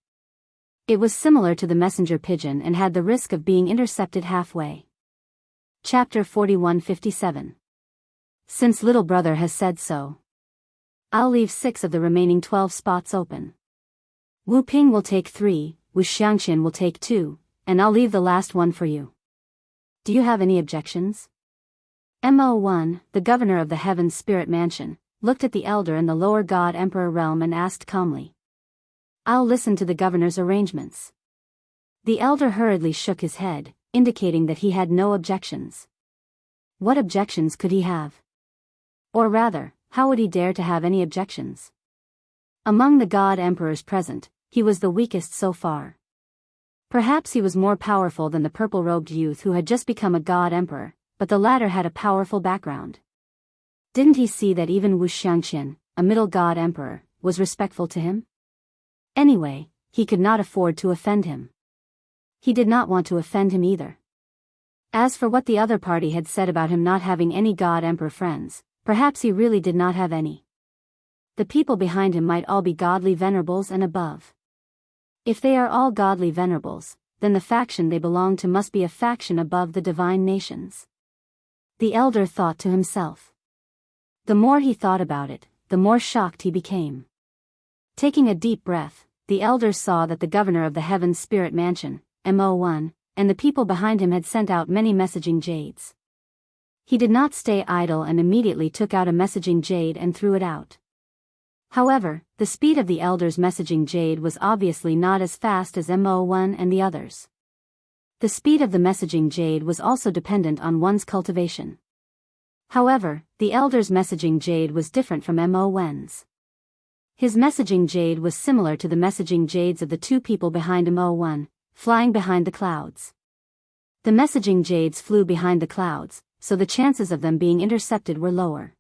It was similar to the messenger pigeon and had the risk of being intercepted halfway. Chapter 4157. Since little brother has said so, I'll leave 6 of the remaining 12 spots open. Wu Ping will take 3, Wu Xianxia will take 2, and I'll leave the last one for you. Do you have any objections? Mo Wen, the governor of the Heaven's Spirit Mansion, looked at the elder in the lower God Emperor realm and asked calmly. I'll listen to the governor's arrangements. The elder hurriedly shook his head, indicating that he had no objections. What objections could he have? Or rather, how would he dare to have any objections? Among the God Emperors present, he was the weakest so far. Perhaps he was more powerful than the purple-robed youth who had just become a God Emperor, but the latter had a powerful background. Didn't he see that even Wu Xianxia, a middle God Emperor, was respectful to him? Anyway, he could not afford to offend him. He did not want to offend him either. As for what the other party had said about him not having any God Emperor friends, perhaps he really did not have any. The people behind him might all be godly venerables and above. If they are all godly venerables, then the faction they belong to must be a faction above the divine nations. The elder thought to himself. The more he thought about it, the more shocked he became. Taking a deep breath, the elder saw that the governor of the Heaven's Spirit Mansion, Mo Wen, and the people behind him had sent out many messaging jades. He did not stay idle and immediately took out a messaging jade and threw it out. However, the speed of the elder's messaging jade was obviously not as fast as Mo Wen and the others. The speed of the messaging jade was also dependent on one's cultivation. However, the elder's messaging jade was different from Mo Wen's. His messaging jade was similar to the messaging jades of the 2 people behind Mo Wen, flying behind the clouds. The messaging jades flew behind the clouds, so the chances of them being intercepted were lower.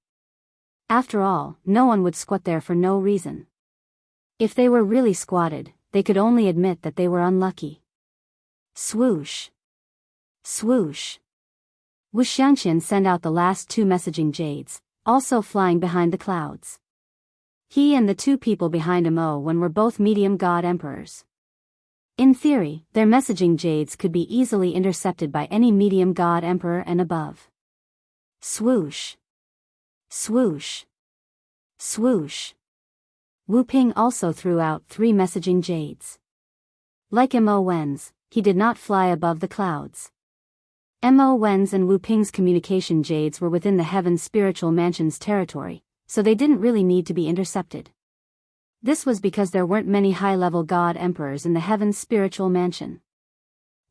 After all, no one would squat there for no reason. If they were really squatted, they could only admit that they were unlucky. Swoosh! Swoosh! Wu Xianxia sent out the last 2 messaging jades, also flying behind the clouds. He and the 2 people behind Mo Wen were both medium God Emperors. In theory, their messaging jades could be easily intercepted by any medium God Emperor and above. Swoosh! Swoosh! Swoosh! Wu Ping also threw out 3 messaging jades. Like Mo Wen's, he did not fly above the clouds. Mo Wen's and Wu Ping's communication jades were within the Heaven's Spiritual Mansion's territory, so they didn't really need to be intercepted. This was because there weren't many high-level God Emperors in the Heaven's Spiritual Mansion.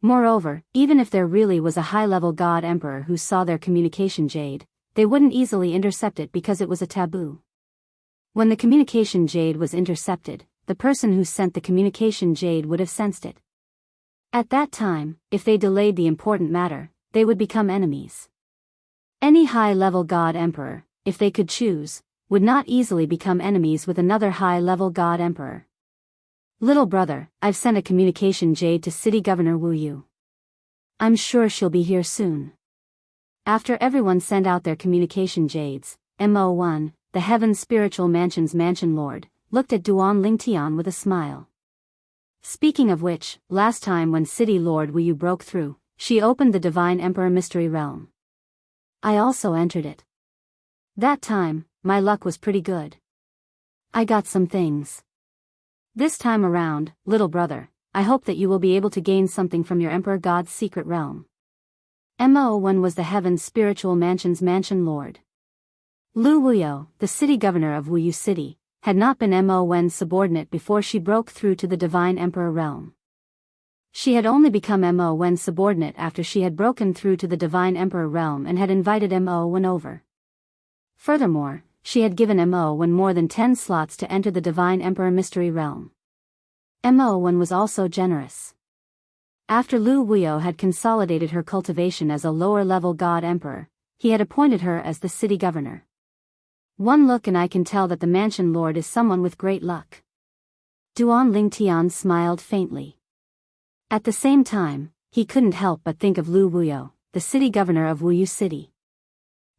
Moreover, even if there really was a high-level God Emperor who saw their communication jade, they wouldn't easily intercept it because it was a taboo. When the communication jade was intercepted, the person who sent the communication jade would have sensed it. At that time, if they delayed the important matter, they would become enemies. Any high-level god emperor, if they could choose, would not easily become enemies with another high-level god emperor. Little brother, I've sent a communication jade to City Governor Wu Yu. I'm sure she'll be here soon. After everyone sent out their communication jades, Mo1, the Heaven Spiritual Mansion's Mansion Lord, looked at Duan Lingtian with a smile. Speaking of which, last time when City Lord Wu Yu broke through, she opened the Divine Emperor Mystery Realm. I also entered it. That time, my luck was pretty good. I got some things. This time around, little brother, I hope that you will be able to gain something from your Emperor God's secret realm. Mo1 was the Heaven's Spiritual Mansion's Mansion Lord. Lu Wuyo, the city governor of Wuyu City, had not been Mo1's subordinate before she broke through to the Divine Emperor realm. She had only become Mo1's subordinate after she had broken through to the Divine Emperor realm and had invited Mo1 over. Furthermore, she had given Mo1 more than 10 slots to enter the Divine Emperor Mystery Realm. Mo1 was also generous. After Lu Wuyo had consolidated her cultivation as a lower-level god emperor, he had appointed her as the city governor. One look and I can tell that the mansion lord is someone with great luck. Duan Lingtian smiled faintly. At the same time, he couldn't help but think of Lu Wuyo, the city governor of Wuyu City.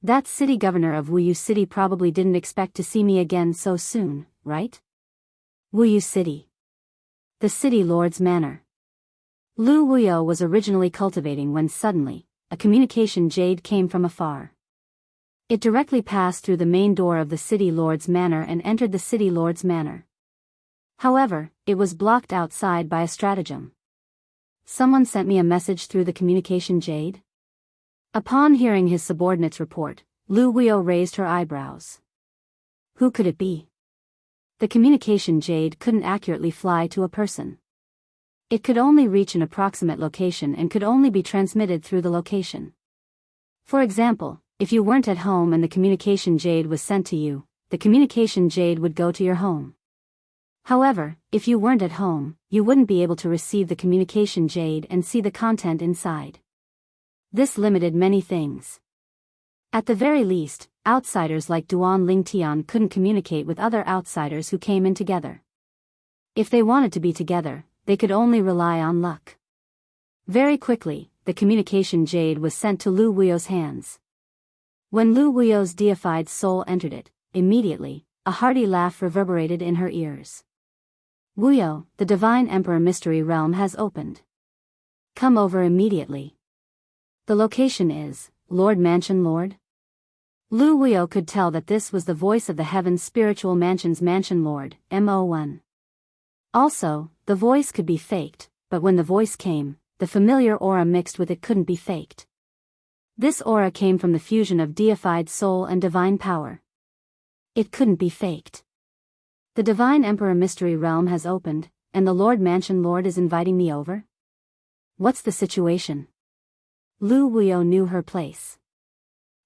That city governor of Wuyu City probably didn't expect to see me again so soon, right? Wuyu City. The city lord's manor. Lu Wuyo was originally cultivating when suddenly, a communication jade came from afar. It directly passed through the main door of the city lord's manor and entered the city lord's manor. However, it was blocked outside by a stratagem. Someone sent me a message through the communication jade? Upon hearing his subordinate's report, Lu Wuyo raised her eyebrows. Who could it be? The communication jade couldn't accurately fly to a person. It could only reach an approximate location and could only be transmitted through the location. For example, if you weren't at home and the communication jade was sent to you, the communication jade would go to your home. However, if you weren't at home, you wouldn't be able to receive the communication jade and see the content inside. This limited many things. At the very least, outsiders like Duan Lingtian couldn't communicate with other outsiders who came in together. If they wanted to be together, they could only rely on luck. Very quickly, the communication jade was sent to Lu Wuyo's hands. When Lu Wuyo's deified soul entered it, immediately, a hearty laugh reverberated in her ears. Wuyo, the Divine Emperor Mystery Realm has opened. Come over immediately. The location is, Lord Mansion Lord? Lu Wuyo could tell that this was the voice of the Heaven's Spiritual Mansion's Mansion Lord, Mo1. Also, the voice could be faked, but when the voice came, the familiar aura mixed with it couldn't be faked. This aura came from the fusion of deified soul and divine power. It couldn't be faked. The Divine Emperor Mystery Realm has opened, and the Lord Mansion Lord is inviting me over? What's the situation? Lu Wuyo knew her place.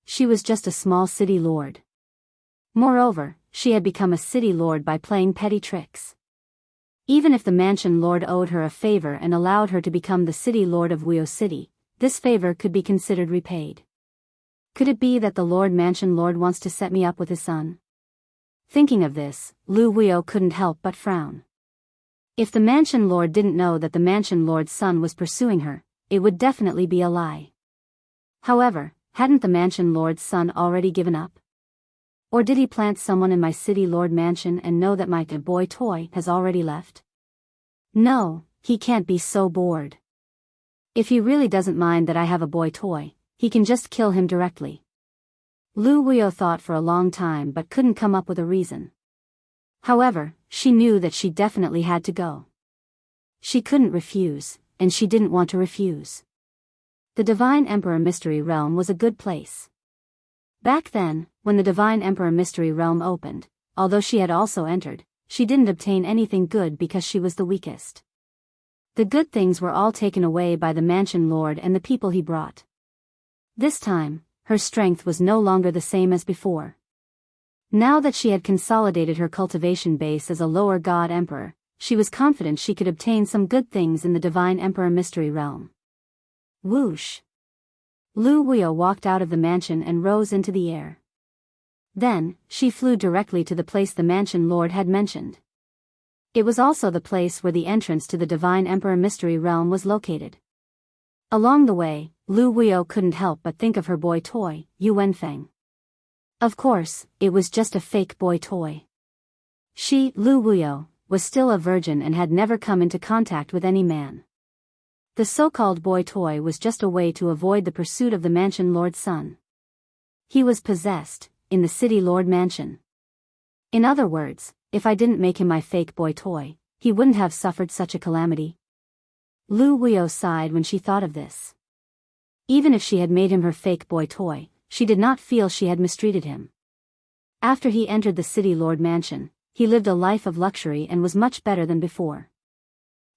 She was just a small city lord. Moreover, she had become a city lord by playing petty tricks. Even if the mansion lord owed her a favor and allowed her to become the city lord of Wuyo City, this favor could be considered repaid. Could it be that the Lord Mansion Lord wants to set me up with his son? Thinking of this, Lu Wuyo couldn't help but frown. If the Mansion Lord didn't know that the Mansion Lord's son was pursuing her, it would definitely be a lie. However, hadn't the Mansion Lord's son already given up? Or did he plant someone in my city lord mansion and know that my boy toy has already left? No, he can't be so bored. If he really doesn't mind that I have a boy toy, he can just kill him directly. Lu Wuyo thought for a long time but couldn't come up with a reason. However, she knew that she definitely had to go. She couldn't refuse, and she didn't want to refuse. The Divine Emperor Mystery Realm was a good place. Back then, when the Divine Emperor Mystery Realm opened, although she had also entered, she didn't obtain anything good because she was the weakest. The good things were all taken away by the Mansion Lord and the people he brought. This time, her strength was no longer the same as before. Now that she had consolidated her cultivation base as a lower god emperor, she was confident she could obtain some good things in the divine emperor mystery realm. Whoosh! Lu Wuyo walked out of the mansion and rose into the air. Then, she flew directly to the place the mansion lord had mentioned. It was also the place where the entrance to the divine emperor mystery realm was located. Along the way, Lu Wuyo couldn't help but think of her boy toy, Yu Wenfeng. Of course, it was just a fake boy toy. She, Lu Wuyo, was still a virgin and had never come into contact with any man. The so-called boy toy was just a way to avoid the pursuit of the mansion lord's son. He was possessed, in the city lord mansion. In other words, if I didn't make him my fake boy toy, he wouldn't have suffered such a calamity. Lu Wuyo sighed when she thought of this. Even if she had made him her fake boy toy, she did not feel she had mistreated him. After he entered the city lord mansion, he lived a life of luxury and was much better than before.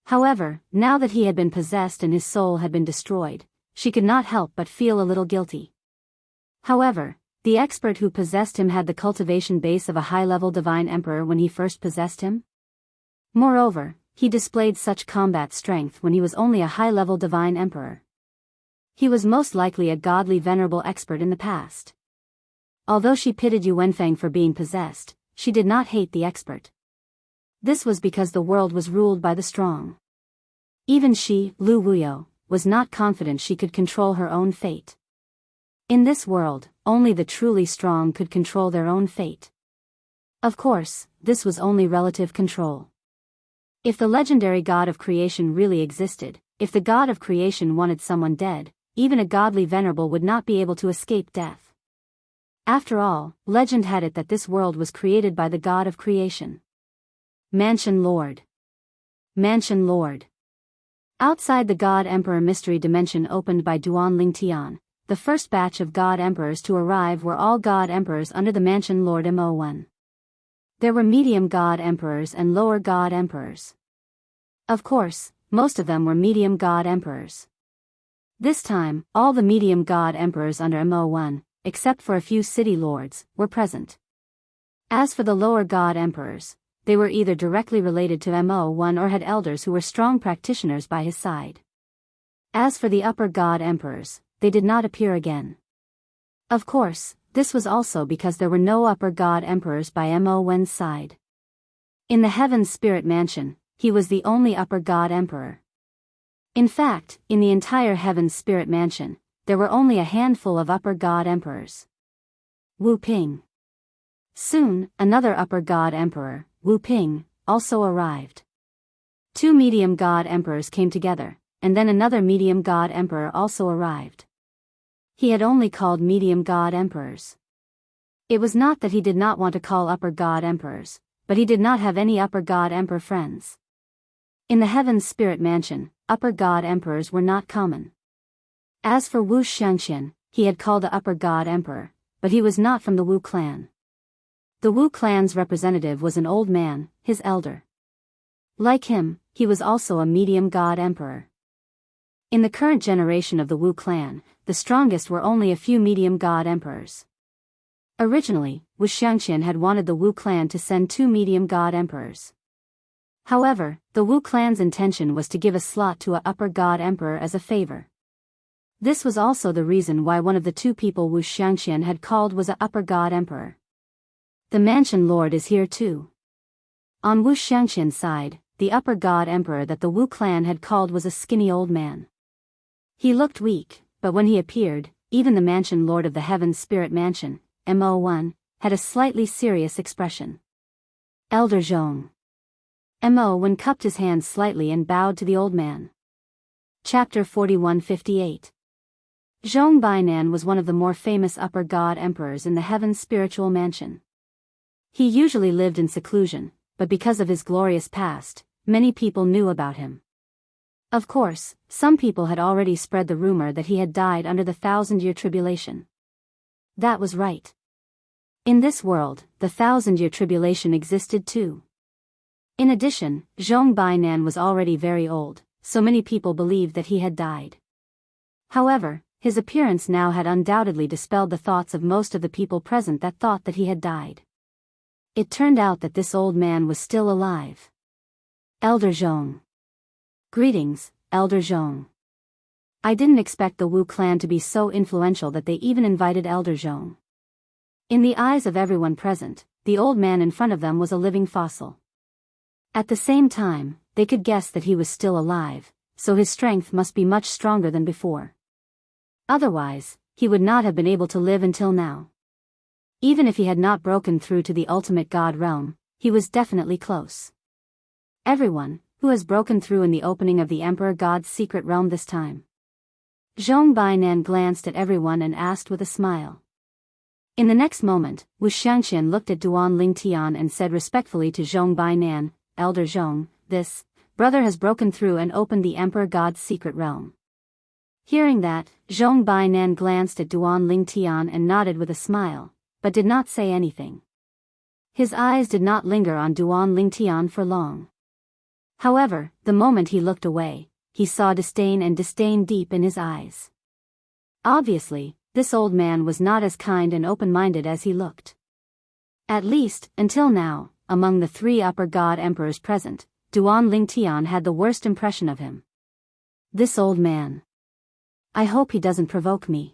However, now that he had been possessed and his soul had been destroyed, she could not help but feel a little guilty. However, the expert who possessed him had the cultivation base of a high-level divine emperor when he first possessed him. Moreover, he displayed such combat strength when he was only a high-level divine emperor. He was most likely a godly venerable expert in the past. Although she pitied Yu Wenfeng for being possessed, she did not hate the expert. This was because the world was ruled by the strong. Even she, Lu Wuyo, was not confident she could control her own fate. In this world, only the truly strong could control their own fate. Of course, this was only relative control. If the legendary god of creation really existed, if the god of creation wanted someone dead, even a godly venerable would not be able to escape death. After all, legend had it that this world was created by the god of creation. Mansion Lord. Mansion Lord. Outside the God Emperor Mystery Dimension opened by Duan Lingtian, the first batch of God Emperors to arrive were all God Emperors under the Mansion Lord Mo1. There were medium God Emperors and lower God Emperors. Of course, most of them were medium God Emperors. This time, all the medium God Emperors under Mo1, except for a few city lords, were present. As for the lower God Emperors, they were either directly related to Mo1 or had elders who were strong practitioners by his side. As for the upper God Emperors, they did not appear again. Of course, this was also because there were no upper God Emperors by Mo1's side. In the Heaven's Spirit Mansion, he was the only upper God Emperor. In fact, in the entire Heaven's Spirit Mansion, there were only a handful of upper God Emperors. Wu Ping. Soon, another upper God Emperor, Wu Ping, also arrived. Two medium God Emperors came together, and then another medium God Emperor also arrived. He had only called medium God Emperors. It was not that he did not want to call upper God Emperors, but he did not have any upper God Emperor friends. In the Heaven's Spirit Mansion, upper God Emperors were not common. As for Wuxia Xianxia, he had called a upper God Emperor, but he was not from the Wu clan. The Wu clan's representative was an old man, his elder. Like him, he was also a medium God Emperor. In the current generation of the Wu clan, the strongest were only a few medium God Emperors. Originally, Wuxia Xianxia had wanted the Wu clan to send 2 medium God Emperors. However, the Wu clan's intention was to give a slot to a upper God Emperor as a favor. This was also the reason why one of the 2 people Wuxia Xianxia had called was a upper God Emperor. The Mansion Lord is here too. On Wuxia Xianxia's side, the upper God Emperor that the Wu clan had called was a skinny old man. He looked weak, but when he appeared, even the Mansion Lord of the Heaven's Spirit Mansion, Mo1, had a slightly serious expression. Elder Zhong. Mo1 cupped his hands slightly and bowed to the old man. Chapter 4158. Zhong Bainan was one of the more famous upper God Emperors in the Heaven's Spiritual Mansion. He usually lived in seclusion, but because of his glorious past, many people knew about him. Of course, some people had already spread the rumor that he had died under the 1,000-year tribulation. That was right. In this world, the 1,000-year tribulation existed too. In addition, Zhong Bainan was already very old, so many people believed that he had died. However, his appearance now had undoubtedly dispelled the thoughts of most of the people present that thought that he had died. It turned out that this old man was still alive. Elder Zhong. Greetings, Elder Zhong. I didn't expect the Wu clan to be so influential that they even invited Elder Zhong. In the eyes of everyone present, the old man in front of them was a living fossil. At the same time, they could guess that he was still alive, so his strength must be much stronger than before. Otherwise, he would not have been able to live until now. Even if he had not broken through to the ultimate god realm, he was definitely close. Everyone, who has broken through in the opening of the Emperor God's secret realm this time? Zhong Bainan glanced at everyone and asked with a smile. In the next moment, Wuxia Xianxia looked at Duan Lingtian and said respectfully to Zhong Bainan, Elder Zhong, this brother has broken through and opened the Emperor God's secret realm. Hearing that, Zhong Bainan glanced at Duan Lingtian and nodded with a smile, but did not say anything. His eyes did not linger on Duan Lingtian for long. However, the moment he looked away, he saw disdain deep in his eyes. Obviously, this old man was not as kind and open-minded as he looked. At least, until now, among the 3 upper god emperors present, Duan Lingtian had the worst impression of him. This old man. I hope he doesn't provoke me.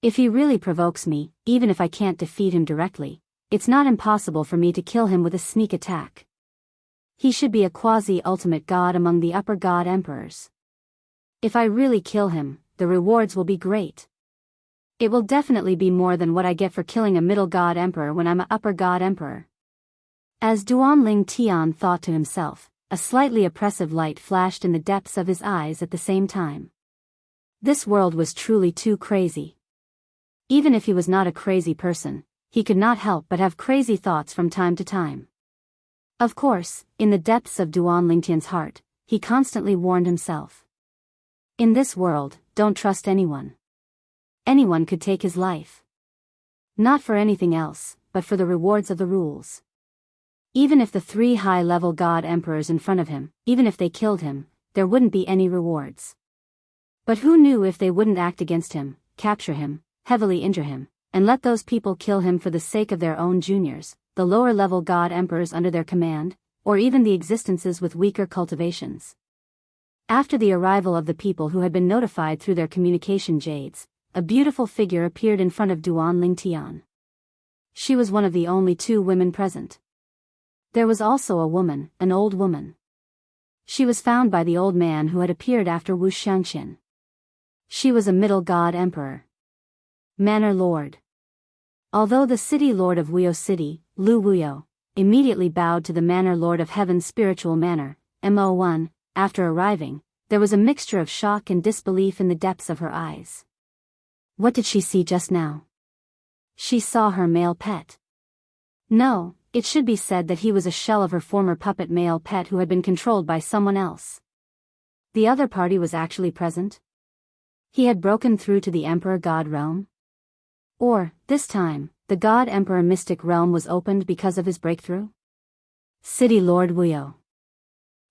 If he really provokes me, even if I can't defeat him directly, it's not impossible for me to kill him with a sneak attack. He should be a quasi-ultimate god among the upper god emperors. If I really kill him, the rewards will be great. It will definitely be more than what I get for killing a middle god emperor when I'm an upper god emperor. As Duan Lingtian thought to himself, a slightly oppressive light flashed in the depths of his eyes at the same time. This world was truly too crazy. Even if he was not a crazy person, he could not help but have crazy thoughts from time to time. Of course, in the depths of Duan Lingtian's heart, he constantly warned himself. In this world, don't trust anyone. Anyone could take his life. Not for anything else, but for the rewards of the rules. Even if the 3 high-level god emperors in front of him, even if they killed him, there wouldn't be any rewards. But who knew if they wouldn't act against him, capture him, heavily injure him, and let those people kill him for the sake of their own juniors, the lower-level god emperors under their command, or even the existences with weaker cultivations. After the arrival of the people who had been notified through their communication jades, a beautiful figure appeared in front of Duan Lingtian. She was one of the only 2 women present. There was also a woman, an old woman. She was found by the old man who had appeared after Wuxia Xianxia. She was a middle god emperor. Manor Lord. Although the city lord of Wuyo City, Lu Wuyo, immediately bowed to the Manor Lord of Heaven's spiritual manor, Mo1, after arriving, there was a mixture of shock and disbelief in the depths of her eyes. What did she see just now? She saw her male pet. No, it should be said that he was a shell of her former puppet male pet who had been controlled by someone else. The other party was actually present? He had broken through to the Emperor God realm? Or, this time, the God Emperor mystic realm was opened because of his breakthrough? City Lord Wuyo.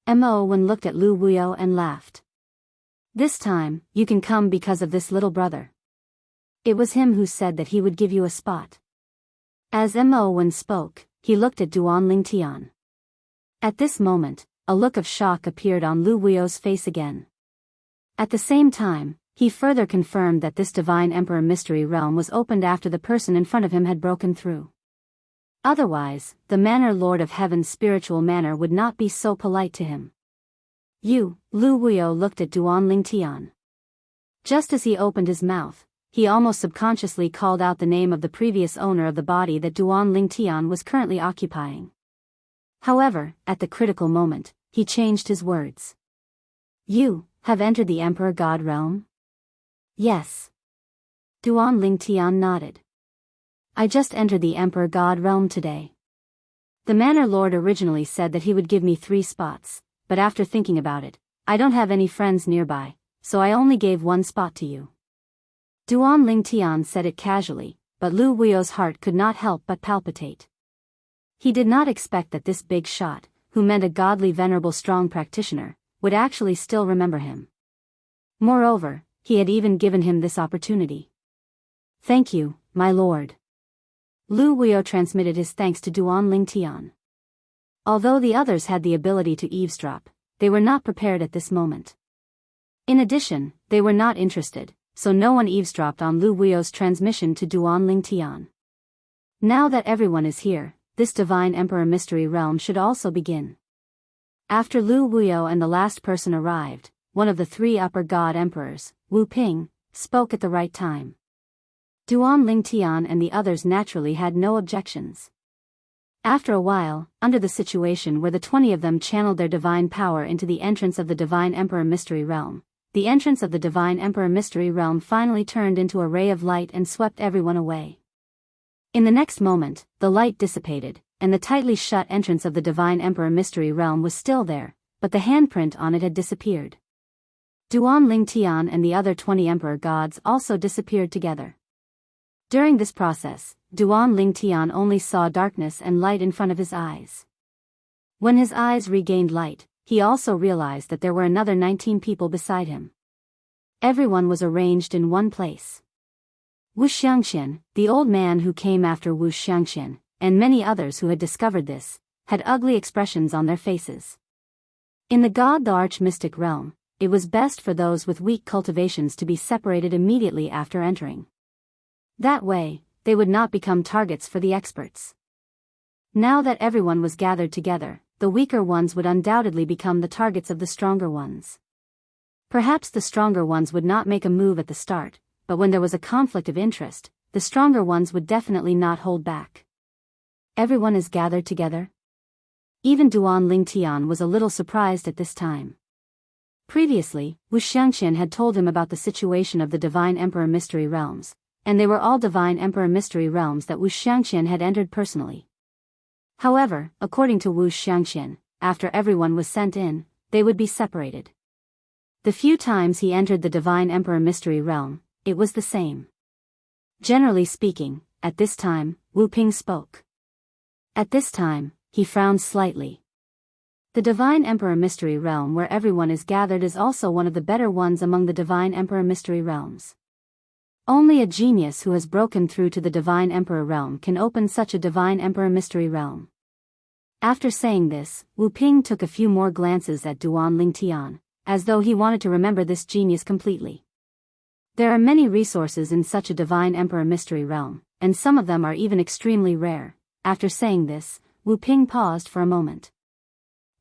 Mo1 looked at Lu Wuyo and laughed. This time, you can come because of this little brother. It was him who said that he would give you a spot. As Mo1 spoke, he looked at Duan Lingtian. At this moment, a look of shock appeared on Lu Wuyo's face again. At the same time, he further confirmed that this divine emperor mystery realm was opened after the person in front of him had broken through. Otherwise, the Manor Lord of Heaven's spiritual manor would not be so polite to him. Lu Wuyo looked at Duan Lingtian. Just as he opened his mouth, he almost subconsciously called out the name of the previous owner of the body that Duan Lingtian was currently occupying. However, at the critical moment, he changed his words. You have entered the Emperor God realm? Yes. Duan Lingtian nodded. I just entered the Emperor God realm today. The Manor Lord originally said that he would give me 3 spots, but after thinking about it, I don't have any friends nearby, so I only gave 1 spot to you. Duan Lingtian said it casually, but Lu Wuyo's heart could not help but palpitate. He did not expect that this big shot, who meant a godly venerable strong practitioner, would actually still remember him. Moreover, he had even given him this opportunity. Thank you, my lord. Lu Wuyo transmitted his thanks to Duan Lingtian. Although the others had the ability to eavesdrop, they were not prepared at this moment. In addition, they were not interested, so no one eavesdropped on Lu Wuyo's transmission to Duan Lingtian. Now that everyone is here, this Divine Emperor Mystery Realm should also begin. After Lu Wuyo and the last person arrived, one of the three upper god emperors, Wu Ping, spoke at the right time. Duan Lingtian and the others naturally had no objections. After a while, under the situation where the 20 of them channeled their divine power into the entrance of the Divine Emperor Mystery Realm, the entrance of the Divine Emperor Mystery Realm finally turned into a ray of light and swept everyone away. In the next moment, the light dissipated, and the tightly shut entrance of the Divine Emperor Mystery Realm was still there, but the handprint on it had disappeared. Duan Lingtian and the other 20 Emperor gods also disappeared together. During this process, Duan Lingtian only saw darkness and light in front of his eyes. When his eyes regained light, he also realized that there were another 19 people beside him. Everyone was arranged in one place. Wuxia Xianxia, the old man who came after Wuxia Xianxia, and many others who had discovered this, had ugly expressions on their faces. In the arch-mystic realm, it was best for those with weak cultivations to be separated immediately after entering. That way, they would not become targets for the experts. Now that everyone was gathered together, the weaker ones would undoubtedly become the targets of the stronger ones. Perhaps the stronger ones would not make a move at the start, but when there was a conflict of interest, the stronger ones would definitely not hold back. Everyone is gathered together? Even Duan Lingtian was a little surprised at this time. Previously, Wuxia Xianxia had told him about the situation of the Divine Emperor Mystery Realms, and they were all Divine Emperor Mystery Realms that Wuxia Xianxia had entered personally. However, according to Wuxia Xianxia, after everyone was sent in, they would be separated. The few times he entered the Divine Emperor Mystery Realm, it was the same. Generally speaking, at this time, Wu Ping spoke. At this time, he frowned slightly. The Divine Emperor Mystery Realm where everyone is gathered is also one of the better ones among the Divine Emperor Mystery Realms. Only a genius who has broken through to the Divine Emperor Realm can open such a Divine Emperor Mystery Realm. After saying this, Wu Ping took a few more glances at Duan Lingtian, as though he wanted to remember this genius completely. There are many resources in such a Divine Emperor Mystery Realm, and some of them are even extremely rare. After saying this, Wu Ping paused for a moment.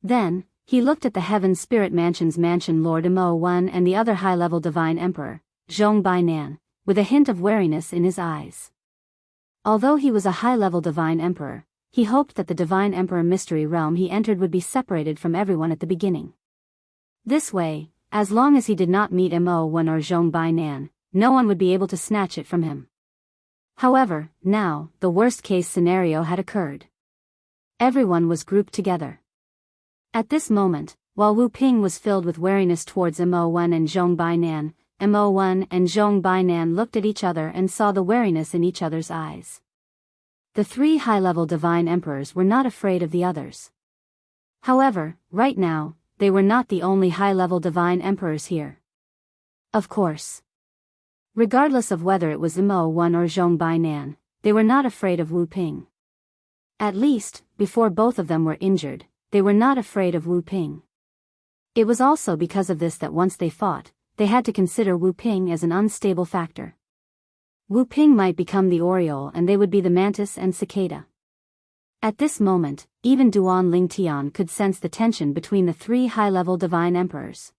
Then, he looked at the Heaven Spirit Mansion's Mansion Lord Mo1 and the other high-level Divine Emperor, Zhong Bainan, with a hint of wariness in his eyes. Although he was a high-level Divine Emperor, he hoped that the Divine Emperor Mystery Realm he entered would be separated from everyone at the beginning. This way, as long as he did not meet Mo1 or Zhong Bainan, no one would be able to snatch it from him. However, now, the worst-case scenario had occurred. Everyone was grouped together. At this moment, while Wu Ping was filled with wariness towards Mo1 and Zhong Bainan, Mo1 and Zhong Bainan looked at each other and saw the wariness in each other's eyes. The three high-level Divine Emperors were not afraid of the others. However, right now, they were not the only high-level Divine Emperors here. Of course. Regardless of whether it was Mo1 or Zhong Bainan, they were not afraid of Wu Ping. At least, before both of them were injured, they were not afraid of Wu Ping. It was also because of this that once they fought, they had to consider Wu Ping as an unstable factor. Wu Ping might become the Oriole and they would be the Mantis and Cicada. At this moment, even Duan Lingtian could sense the tension between the three high-level Divine Emperors.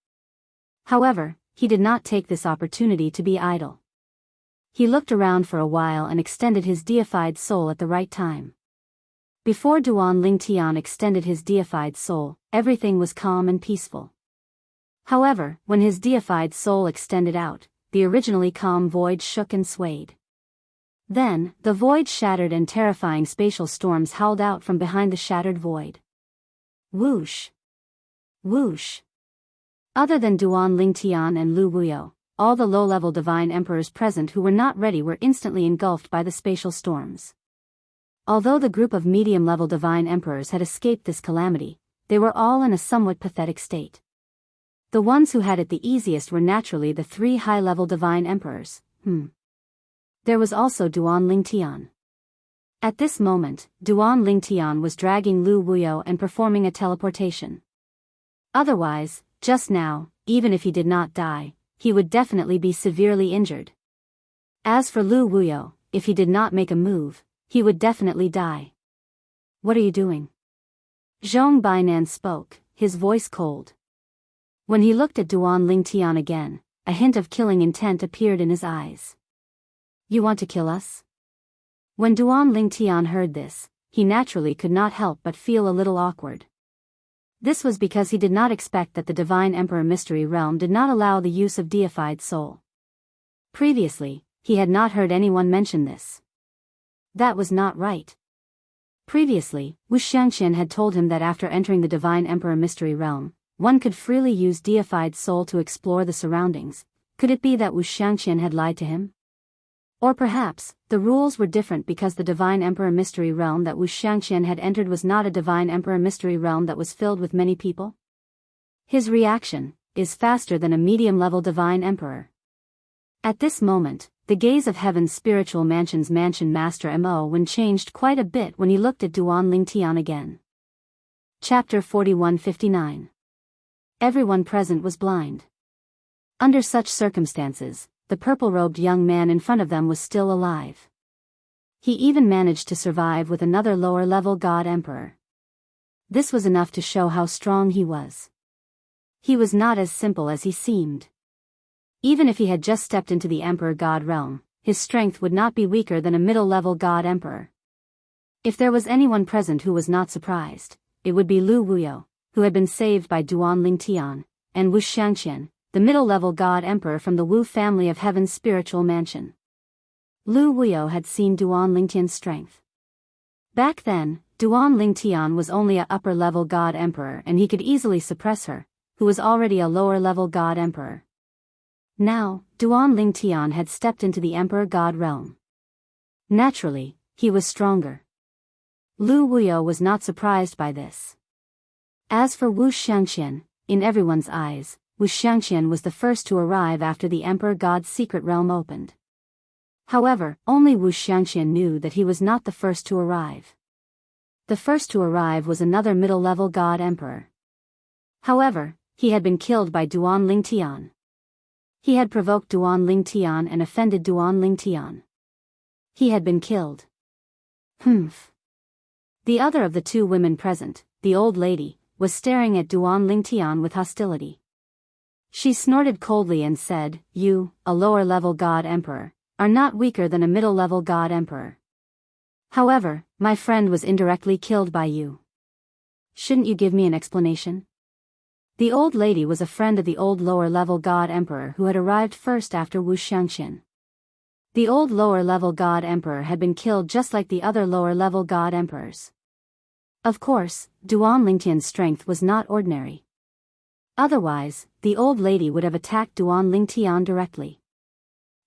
However, he did not take this opportunity to be idle. He looked around for a while and extended his deified soul at the right time. Before Duan Lingtian extended his deified soul, everything was calm and peaceful. However, when his deified soul extended out, the originally calm void shook and swayed. Then, the void shattered and terrifying spatial storms howled out from behind the shattered void. Whoosh! Whoosh! Other than Duan Lingtian and Lu Wuyo, all the low-level Divine Emperors present who were not ready were instantly engulfed by the spatial storms. Although the group of medium-level Divine Emperors had escaped this calamity, they were all in a somewhat pathetic state. The ones who had it the easiest were naturally the three high-level Divine Emperors. There was also Duan Lingtian. At this moment, Duan Lingtian was dragging Lu Wuyo and performing a teleportation. Otherwise, just now, even if he did not die, he would definitely be severely injured. As for Lu Wuyo, if he did not make a move, he would definitely die. What are you doing? Zhong Bainan spoke, his voice cold. When he looked at Duan Lingtian again, a hint of killing intent appeared in his eyes. You want to kill us? When Duan Lingtian heard this, he naturally could not help but feel a little awkward. This was because he did not expect that the Divine Emperor Mystery Realm did not allow the use of deified soul. Previously, he had not heard anyone mention this. That was not right. Previously, Wuxia Xianxia had told him that after entering the Divine Emperor Mystery Realm, one could freely use deified soul to explore the surroundings. Could it be that Wuxia Xianxia had lied to him? Or perhaps, the rules were different because the Divine Emperor Mystery Realm that Wuxia Xianxia had entered was not a Divine Emperor Mystery Realm that was filled with many people? His reaction is faster than a medium-level Divine Emperor. At this moment, the gaze of Heaven's Spiritual Mansion's Mansion Master Mo Wen changed quite a bit when he looked at Duan Lingtian again. Chapter 4159. Everyone present was blind. Under such circumstances, the purple-robed young man in front of them was still alive. He even managed to survive with another lower-level God Emperor. This was enough to show how strong he was. He was not as simple as he seemed. Even if he had just stepped into the Emperor God realm, his strength would not be weaker than a middle-level God Emperor. If there was anyone present who was not surprised, it would be Lu Wuyo, who had been saved by Duan Lingtian, and Wuxia Xianxia, the middle-level God Emperor from the Wu family of Heaven's Spiritual Mansion. Lu Wuyo had seen Duan Lingtian's strength. Back then, Duan Lingtian was only a upper-level God Emperor and he could easily suppress her, who was already a lower-level God Emperor. Now, Duan Lingtian had stepped into the Emperor God realm. Naturally, he was stronger. Lu Wuyo was not surprised by this. As for Wuxia Xianxia, in everyone's eyes, Wuxia Xianxia was the first to arrive after the Emperor God's secret realm opened. However, only Wuxia Xianxia knew that he was not the first to arrive. The first to arrive was another middle-level God Emperor. However, he had been killed by Duan Lingtian. He had provoked Duan Lingtian and offended Duan Lingtian. He had been killed. Humph. The other of the two women present, the old lady, was staring at Duan Lingtian with hostility. She snorted coldly and said, "You, a lower-level God Emperor, are not weaker than a middle-level God Emperor. However, my friend was indirectly killed by you. Shouldn't you give me an explanation?" The old lady was a friend of the old lower-level God Emperor who had arrived first after Wuxia Xianxia. The old lower-level God Emperor had been killed just like the other lower-level God Emperors. Of course, Duan Lingtian's strength was not ordinary. Otherwise, the old lady would have attacked Duan Lingtian directly.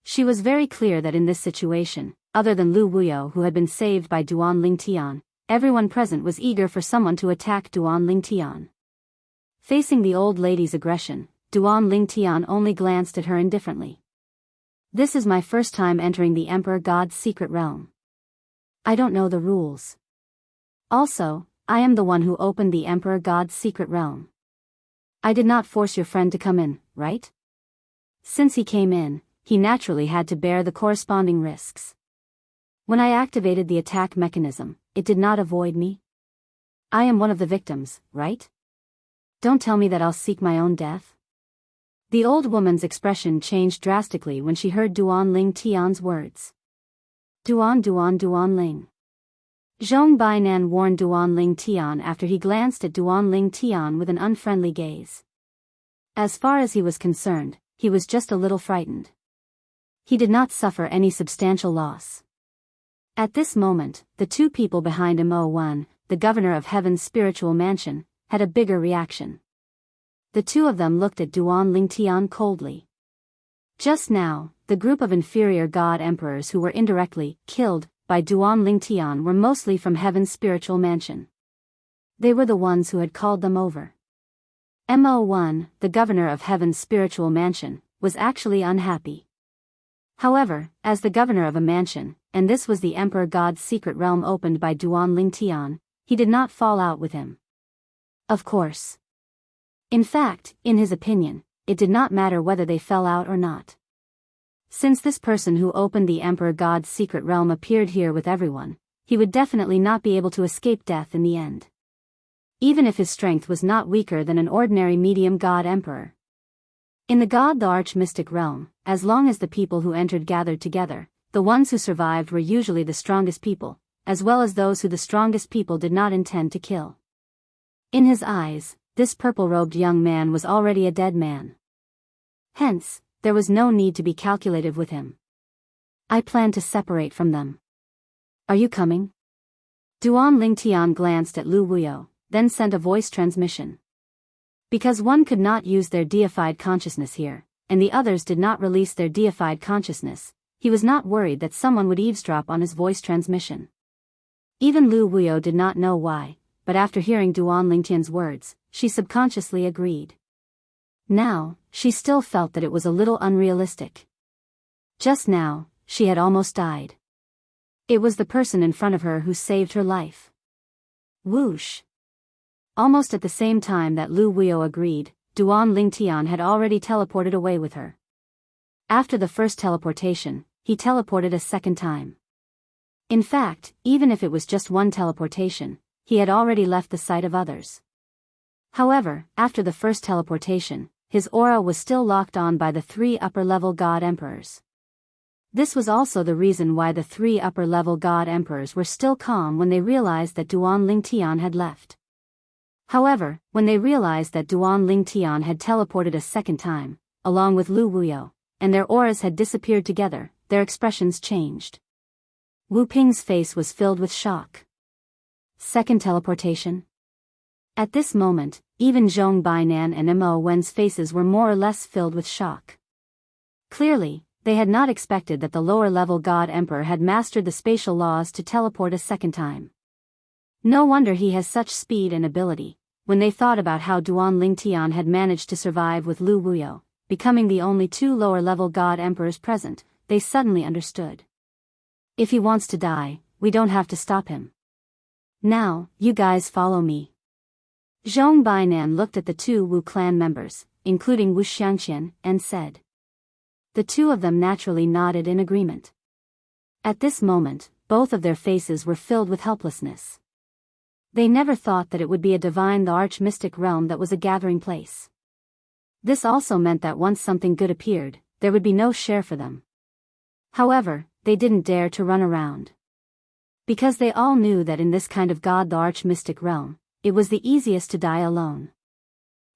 She was very clear that in this situation, other than Lu Wuyo who had been saved by Duan Lingtian, everyone present was eager for someone to attack Duan Lingtian. Facing the old lady's aggression, Duan Lingtian only glanced at her indifferently. This is my first time entering the Emperor God's secret realm. I don't know the rules. Also, I am the one who opened the Emperor God's secret realm. I did not force your friend to come in, right? Since he came in, he naturally had to bear the corresponding risks. When I activated the attack mechanism, it did not avoid me. I am one of the victims, right? Don't tell me that I'll seek my own death. The old woman's expression changed drastically when she heard Duan Lingtian's words. Duan Ling. Zhong Bainan warned Duan Lingtian after he glanced at Duan Lingtian with an unfriendly gaze. As far as he was concerned, he was just a little frightened. He did not suffer any substantial loss. At this moment, the two people behind Mo Wen, the governor of Heaven's Spiritual Mansion, had a bigger reaction. The two of them looked at Duan Lingtian coldly. Just now, the group of inferior God Emperors who were indirectly killed by Duan Lingtian were mostly from Heaven's Spiritual Mansion. They were the ones who had called them over. Mo Wen, the governor of Heaven's Spiritual Mansion, was actually unhappy. However, as the governor of a mansion, and this was the Emperor God's secret realm opened by Duan Lingtian, he did not fall out with him. Of course. In fact, in his opinion, it did not matter whether they fell out or not. Since this person who opened the Emperor God's secret realm appeared here with everyone, he would definitely not be able to escape death in the end. Even if his strength was not weaker than an ordinary medium god emperor. In the arch-mystic realm, as long as the people who entered gathered together, the ones who survived were usually the strongest people, as well as those who the strongest people did not intend to kill. In his eyes, this purple-robed young man was already a dead man. Hence, there was no need to be calculative with him. I plan to separate from them. Are you coming? Duan Lingtian glanced at Lu Wuyo, then sent a voice transmission. Because one could not use their deified consciousness here, and the others did not release their deified consciousness, he was not worried that someone would eavesdrop on his voice transmission. Even Lu Wuyo did not know why, but after hearing Duan Lingtian's words, she subconsciously agreed. Now, she still felt that it was a little unrealistic. Just now, she had almost died. It was the person in front of her who saved her life. Whoosh! Almost at the same time that Lu Wuyo agreed, Duan Lingtian had already teleported away with her. After the first teleportation, he teleported a second time. In fact, even if it was just one teleportation, he had already left the sight of others. However, after the first teleportation, his aura was still locked on by the 3 upper-level god emperors. This was also the reason why the 3 upper-level god emperors were still calm when they realized that Duan Lingtian had left. However, when they realized that Duan Lingtian had teleported a second time, along with Lu Wuyo, and their auras had disappeared together, their expressions changed. Wu Ping's face was filled with shock. Second teleportation? At this moment, even Zhong Bainan and Mo Wen's faces were more or less filled with shock. Clearly, they had not expected that the lower-level god emperor had mastered the spatial laws to teleport a second time. No wonder he has such speed and ability. When they thought about how Duan Lingtian had managed to survive with Lu Wuyo, becoming the only 2 lower-level god emperors present, they suddenly understood. If he wants to die, we don't have to stop him. Now, you guys follow me. Zhong Bainan looked at the 2 Wu clan members, including Wuxia Xianxia, and said. The 2 of them naturally nodded in agreement. At this moment, both of their faces were filled with helplessness. They never thought that it would be a divine arch-mystic realm that was a gathering place. This also meant that once something good appeared, there would be no share for them. However, they didn't dare to run around. Because they all knew that in this kind of god the arch-mystic realm, it was the easiest to die alone.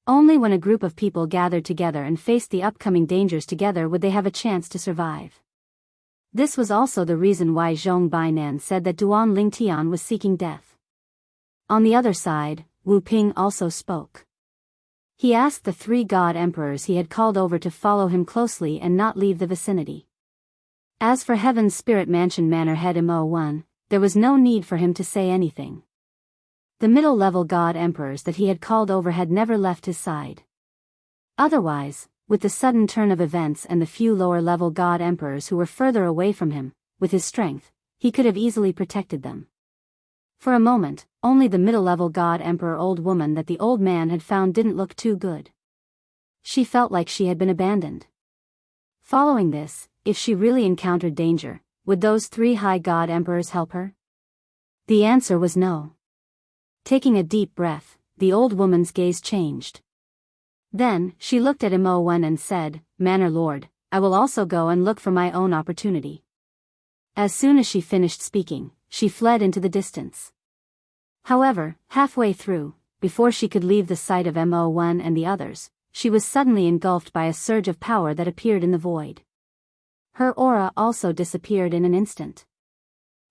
Only when a group of people gathered together and faced the upcoming dangers together would they have a chance to survive. This was also the reason why Zhong Bainan said that Duan Lingtian was seeking death. On the other side, Wu Ping also spoke. He asked the 3 god emperors he had called over to follow him closely and not leave the vicinity. As for Heaven's Spirit Mansion Manor head Mo1, there was no need for him to say anything. The middle-level god emperors that he had called over had never left his side. Otherwise, with the sudden turn of events and the few lower-level god emperors who were further away from him, with his strength, he could have easily protected them. For a moment, only the middle-level god emperor old woman that the old man had found didn't look too good. She felt like she had been abandoned. Following this, if she really encountered danger, would those 3 high god emperors help her? The answer was no. Taking a deep breath, the old woman's gaze changed. Then, she looked at Mo Wen and said, Manor Lord, I will also go and look for my own opportunity. As soon as she finished speaking, she fled into the distance. However, halfway through, before she could leave the sight of Mo Wen and the others, she was suddenly engulfed by a surge of power that appeared in the void. Her aura also disappeared in an instant.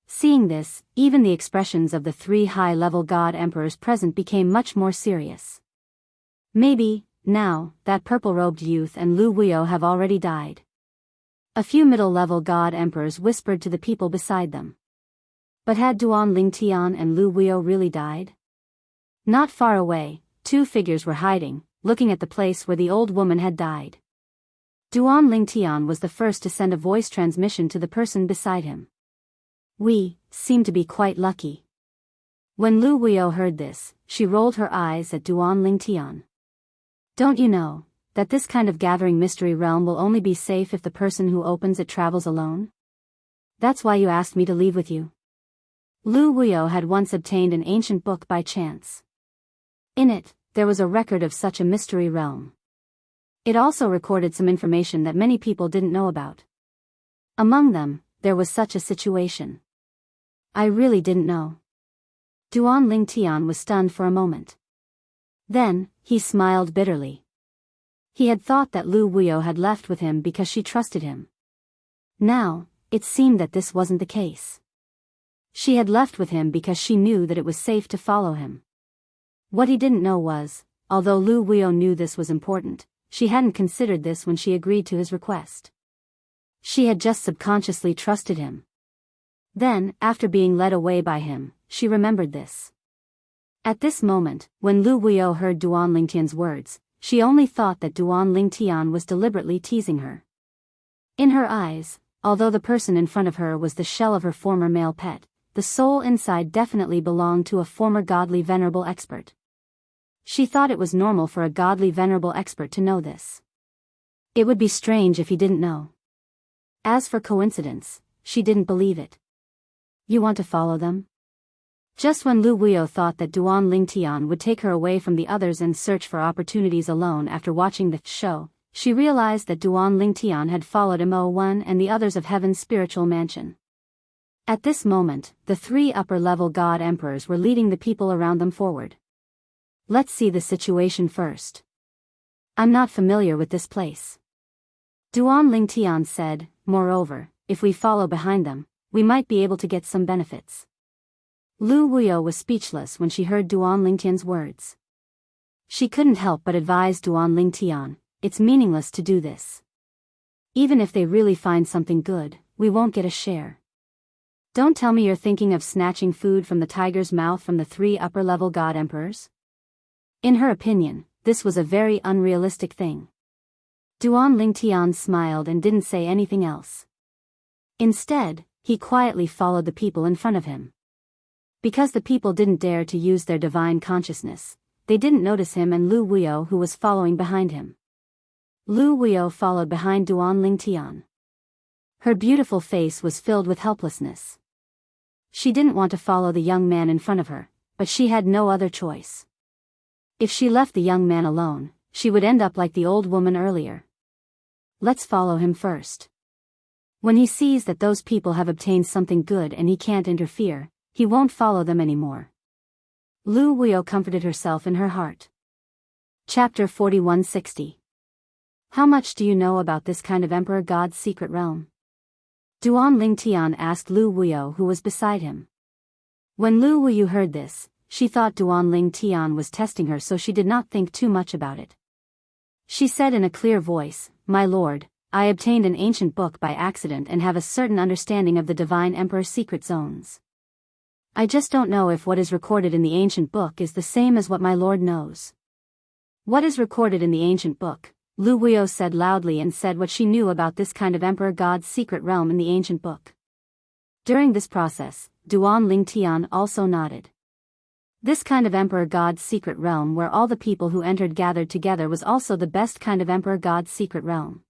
Seeing this, even the expressions of the 3 high-level god emperors present became much more serious. Maybe, now, that purple-robed youth and Lu Wuyo have already died. A few middle-level god emperors whispered to the people beside them. But had Duan Lingtian and Lu Wuyo really died? Not far away, 2 figures were hiding, looking at the place where the old woman had died. Duan Lingtian was the first to send a voice transmission to the person beside him. We seem to be quite lucky. When Lu Wuyo heard this, she rolled her eyes at Duan Lingtian. Don't you know that this kind of gathering mystery realm will only be safe if the person who opens it travels alone? That's why you asked me to leave with you. Lu Wuyo had once obtained an ancient book by chance. In it, there was a record of such a mystery realm. It also recorded some information that many people didn't know about. Among them, there was such a situation. I really didn't know. Duan Lingtian was stunned for a moment. Then, he smiled bitterly. He had thought that Lu Wuyo had left with him because she trusted him. Now, it seemed that this wasn't the case. She had left with him because she knew that it was safe to follow him. What he didn't know was, although Lu Wuyo knew this was important, she hadn't considered this when she agreed to his request. She had just subconsciously trusted him. Then, after being led away by him, she remembered this. At this moment, when Lu Wuyo heard Duan Lingtian's words, she only thought that Duan Lingtian was deliberately teasing her. In her eyes, although the person in front of her was the shell of her former male pet, the soul inside definitely belonged to a former godly venerable expert. She thought it was normal for a godly venerable expert to know this. It would be strange if he didn't know. As for coincidence, she didn't believe it. You want to follow them? Just when Lu Wuyo thought that Duan Lingtian would take her away from the others and search for opportunities alone after watching the show, she realized that Duan Lingtian had followed Mo1 and the others of Heaven's spiritual mansion. At this moment, the 3 upper-level god emperors were leading the people around them forward. Let's see the situation first. I'm not familiar with this place. Duan Lingtian said, moreover, if we follow behind them, we might be able to get some benefits. Lu Wuyo was speechless when she heard Duan Lingtian's words. She couldn't help but advise Duan Lingtian, it's meaningless to do this. Even if they really find something good, we won't get a share. Don't tell me you're thinking of snatching food from the tiger's mouth from the 3 upper-level god emperors? In her opinion, this was a very unrealistic thing. Duan Lingtian smiled and didn't say anything else. Instead, he quietly followed the people in front of him. Because the people didn't dare to use their divine consciousness, they didn't notice him and Lu Wuyo who was following behind him. Lu Wuyo followed behind Duan Lingtian. Her beautiful face was filled with helplessness. She didn't want to follow the young man in front of her, but she had no other choice. If she left the young man alone, she would end up like the old woman earlier. Let's follow him first. When he sees that those people have obtained something good and he can't interfere, he won't follow them anymore. Lu Wuyo comforted herself in her heart. Chapter 4160. How much do you know about this kind of Emperor God's secret realm? Duan Lingtian asked Lu Wuyo who was beside him. When Lu Wuyo heard this, she thought Duan Lingtian was testing her, so she did not think too much about it. She said in a clear voice, My lord, I obtained an ancient book by accident and have a certain understanding of the Divine Emperor's secret zones. I just don't know if what is recorded in the ancient book is the same as what my lord knows. What is recorded in the ancient book? Lu Wuyo said loudly and said what she knew about this kind of Emperor God's secret realm in the ancient book. During this process, Duan Lingtian also nodded. This kind of Emperor God's secret realm where all the people who entered gathered together was also the best kind of Emperor God's secret realm.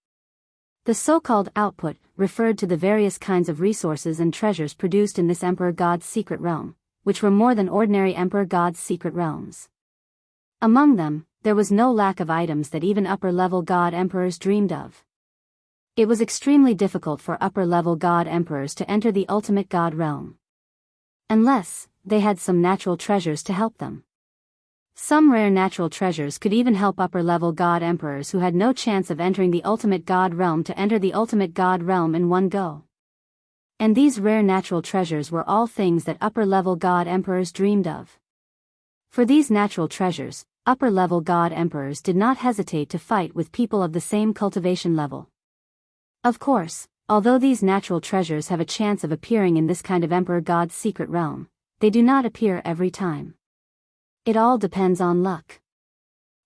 The so-called output referred to the various kinds of resources and treasures produced in this Emperor God's secret realm, which were more than ordinary Emperor God's secret realms. Among them, there was no lack of items that even upper-level god emperors dreamed of. It was extremely difficult for upper-level god emperors to enter the ultimate god realm. Unless they had some natural treasures to help them. Some rare natural treasures could even help upper-level god emperors who had no chance of entering the ultimate god realm to enter the ultimate god realm in one go. And these rare natural treasures were all things that upper-level god emperors dreamed of. For these natural treasures, upper-level god emperors did not hesitate to fight with people of the same cultivation level. Of course, although these natural treasures have a chance of appearing in this kind of Emperor God's secret realm, they do not appear every time. It all depends on luck.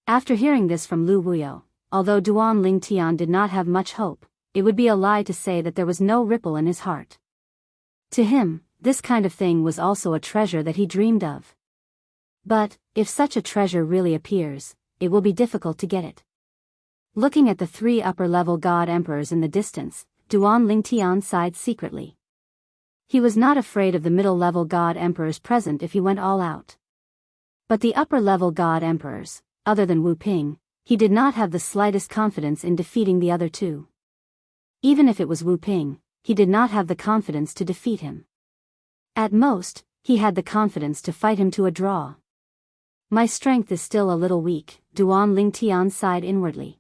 After hearing this from Lu Wuyo, although Duan Lingtian did not have much hope, it would be a lie to say that there was no ripple in his heart. To him, this kind of thing was also a treasure that he dreamed of. But, if such a treasure really appears, it will be difficult to get it. Looking at the 3 upper-level god emperors in the distance, Duan Lingtian sighed secretly. He was not afraid of the middle-level god emperors present if he went all out. But the upper-level god emperors, other than Wu Ping, he did not have the slightest confidence in defeating the other 2. Even if it was Wu Ping, he did not have the confidence to defeat him. At most, he had the confidence to fight him to a draw. My strength is still a little weak, Duan Lingtian sighed inwardly.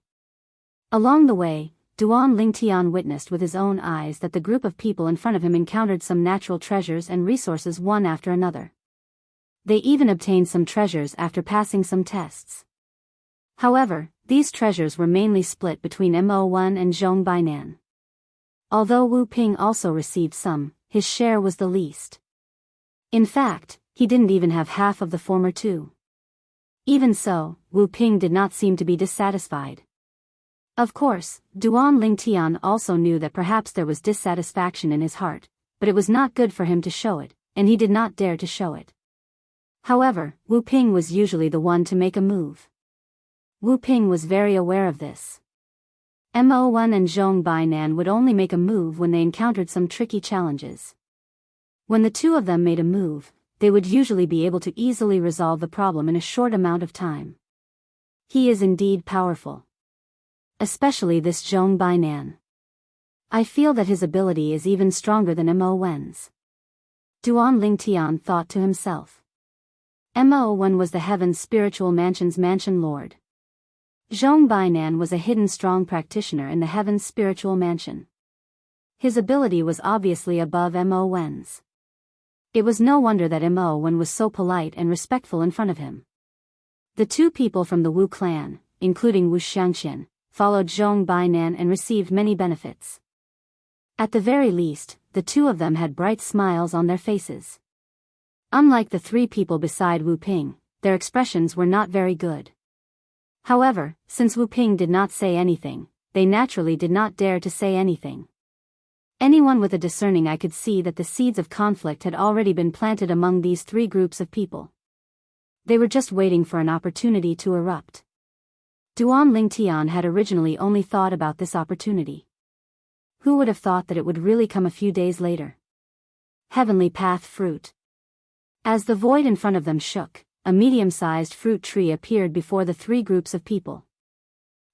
Along the way, Duan Lingtian witnessed with his own eyes that the group of people in front of him encountered some natural treasures and resources one after another. They even obtained some treasures after passing some tests. However, these treasures were mainly split between Mo1 and Zhong Bainan. Although Wu Ping also received some, his share was the least. In fact, he didn't even have half of the former 2. Even so, Wu Ping did not seem to be dissatisfied. Of course, Duan Lingtian also knew that perhaps there was dissatisfaction in his heart, but it was not good for him to show it, and he did not dare to show it. However, Wu Ping was usually the one to make a move. Wu Ping was very aware of this. Mo1 and Zhong Bainan would only make a move when they encountered some tricky challenges. When the 2 of them made a move, they would usually be able to easily resolve the problem in a short amount of time. He is indeed powerful. Especially this Zhong Bainan. I feel that his ability is even stronger than Mo1's. Duan Lingtian thought to himself. Mo1 was the Heaven's Spiritual Mansion's mansion lord. Zhong Bainan was a hidden strong practitioner in the Heaven's Spiritual Mansion. His ability was obviously above Mo1's. It was no wonder that Mo1 was so polite and respectful in front of him. The 2 people from the Wu clan, including Wuxia Xianxia, followed Zhong Bainan and received many benefits. At the very least, the 2 of them had bright smiles on their faces. Unlike the 3 people beside Wu Ping, their expressions were not very good. However, since Wu Ping did not say anything, they naturally did not dare to say anything. Anyone with a discerning eye could see that the seeds of conflict had already been planted among these 3 groups of people. They were just waiting for an opportunity to erupt. Duan Lingtian had originally only thought about this opportunity. Who would have thought that it would really come a few days later? Heavenly Path Fruit. As the void in front of them shook, a medium-sized fruit tree appeared before the 3 groups of people.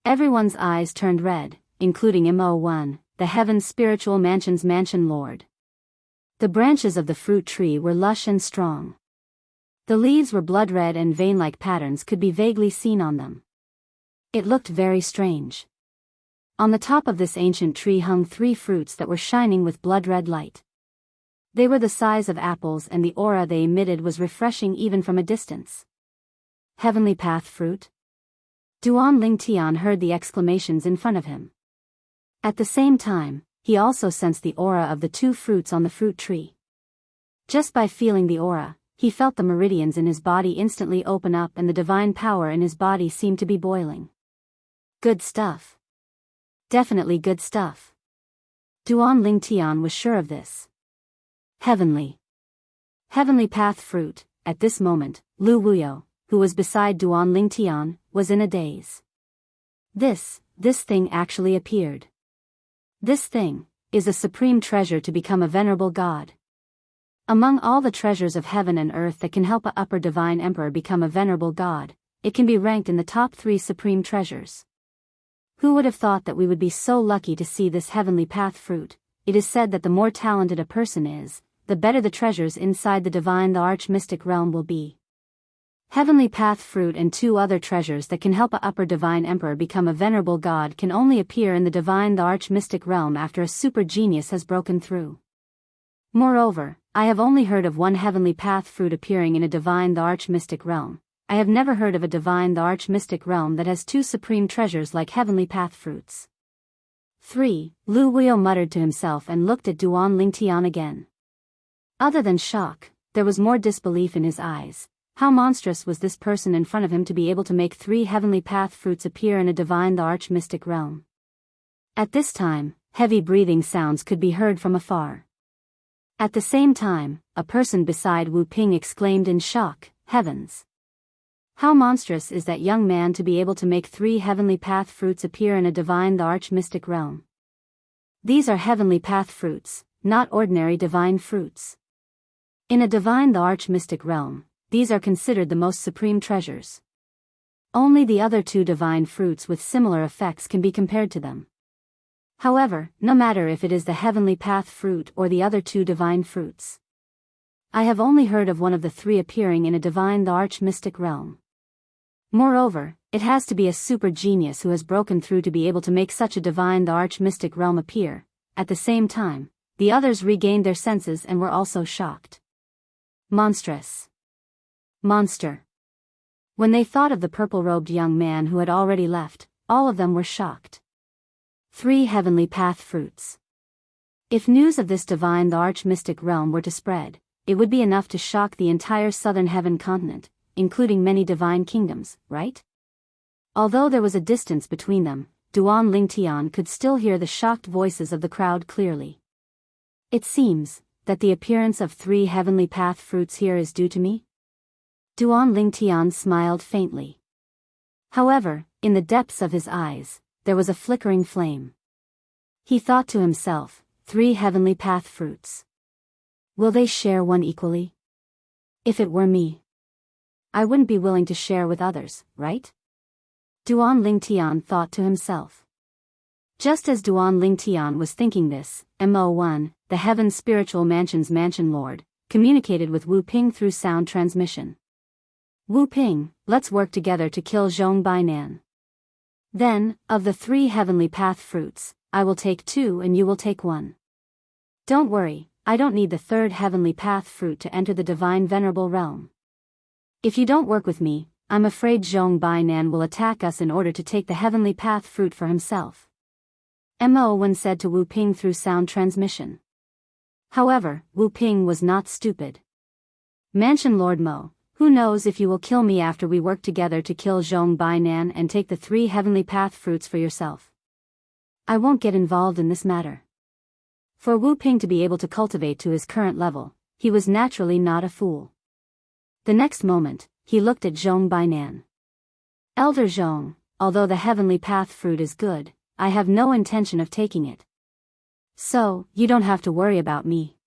Everyone's eyes turned red, including Mo1, the Heaven's Spiritual Mansion's mansion lord. The branches of the fruit tree were lush and strong. The leaves were blood-red and vein-like patterns could be vaguely seen on them. It looked very strange. On the top of this ancient tree hung 3 fruits that were shining with blood-red light. They were the size of apples and the aura they emitted was refreshing even from a distance. Heavenly Path Fruit? Duan Lingtian heard the exclamations in front of him. At the same time, he also sensed the aura of the 2 fruits on the fruit tree. Just by feeling the aura, he felt the meridians in his body instantly open up and the divine power in his body seemed to be boiling. Good stuff. Definitely good stuff. Duan Lingtian was sure of this. Heavenly Path Fruit. At this moment, Lu Wuyo, who was beside Duan Lingtian, was in a daze. This thing actually appeared. This thing is a supreme treasure to become a venerable god. Among all the treasures of heaven and earth that can help a upper divine emperor become a venerable god, it can be ranked in the top 3 supreme treasures. Who would have thought that we would be so lucky to see this Heavenly Path Fruit? It is said that the more talented a person is, the better the treasures inside the divine the arch-mystic realm will be. Heavenly Path Fruit and 2 other treasures that can help a upper divine emperor become a venerable god can only appear in the divine the arch-mystic realm after a super genius has broken through. Moreover, I have only heard of one Heavenly Path Fruit appearing in a divine the arch-mystic realm. I have never heard of a divine the arch-mystic realm that has 2 supreme treasures like Heavenly Path Fruits. 3. Lu Wuyo muttered to himself and looked at Duan Lingtian again. Other than shock, there was more disbelief in his eyes. How monstrous was this person in front of him to be able to make 3 Heavenly Path Fruits appear in a divine the arch-mystic realm? At this time, heavy breathing sounds could be heard from afar. At the same time, a person beside Wu Ping exclaimed in shock, "Heavens! How monstrous is that young man to be able to make 3 heavenly path fruits appear in a divine the arch-mystic realm. These are heavenly path fruits, not ordinary divine fruits. In a divine the arch-mystic realm, these are considered the most supreme treasures. Only the other 2 divine fruits with similar effects can be compared to them. However, no matter if it is the heavenly path fruit or the other 2 divine fruits, I have only heard of one of the 3 appearing in a divine the arch-mystic realm. Moreover, it has to be a super genius who has broken through to be able to make such a divine the arch-mystic realm appear." At the same time, the others regained their senses and were also shocked. Monstrous. Monster. When they thought of the purple-robed young man who had already left, all of them were shocked. 3 heavenly path fruits. If news of this divine the arch-mystic realm were to spread, it would be enough to shock the entire southern heaven continent, including many divine kingdoms, right? Although there was a distance between them, Duan Lingtian could still hear the shocked voices of the crowd clearly. "It seems that the appearance of 3 heavenly path fruits here is due to me?" Duan Lingtian smiled faintly. However, in the depths of his eyes, there was a flickering flame. He thought to himself, 3 heavenly path fruits. Will they share one equally? If it were me, I wouldn't be willing to share with others, right? Duan Lingtian thought to himself. Just as Duan Lingtian was thinking this, Mo1, the Heaven Spiritual Mansion's mansion lord, communicated with Wu Ping through sound transmission. "Wu Ping, let's work together to kill Zhong Bainan. Then, of the 3 heavenly path fruits, I will take 2 and you will take 1. Don't worry, I don't need the 3rd heavenly path fruit to enter the divine venerable realm. If you don't work with me, I'm afraid Zhong Bainan will attack us in order to take the heavenly path fruit for himself." Mo1 said to Wu Ping through sound transmission. However, Wu Ping was not stupid. "Mansion Lord Mo, who knows if you will kill me after we work together to kill Zhong Bainan and take the 3 heavenly path fruits for yourself? I won't get involved in this matter." For Wu Ping to be able to cultivate to his current level, he was naturally not a fool. The next moment, he looked at Zhong Bainan. "Elder Zhong, although the heavenly path fruit is good, I have no intention of taking it. So, you don't have to worry about me."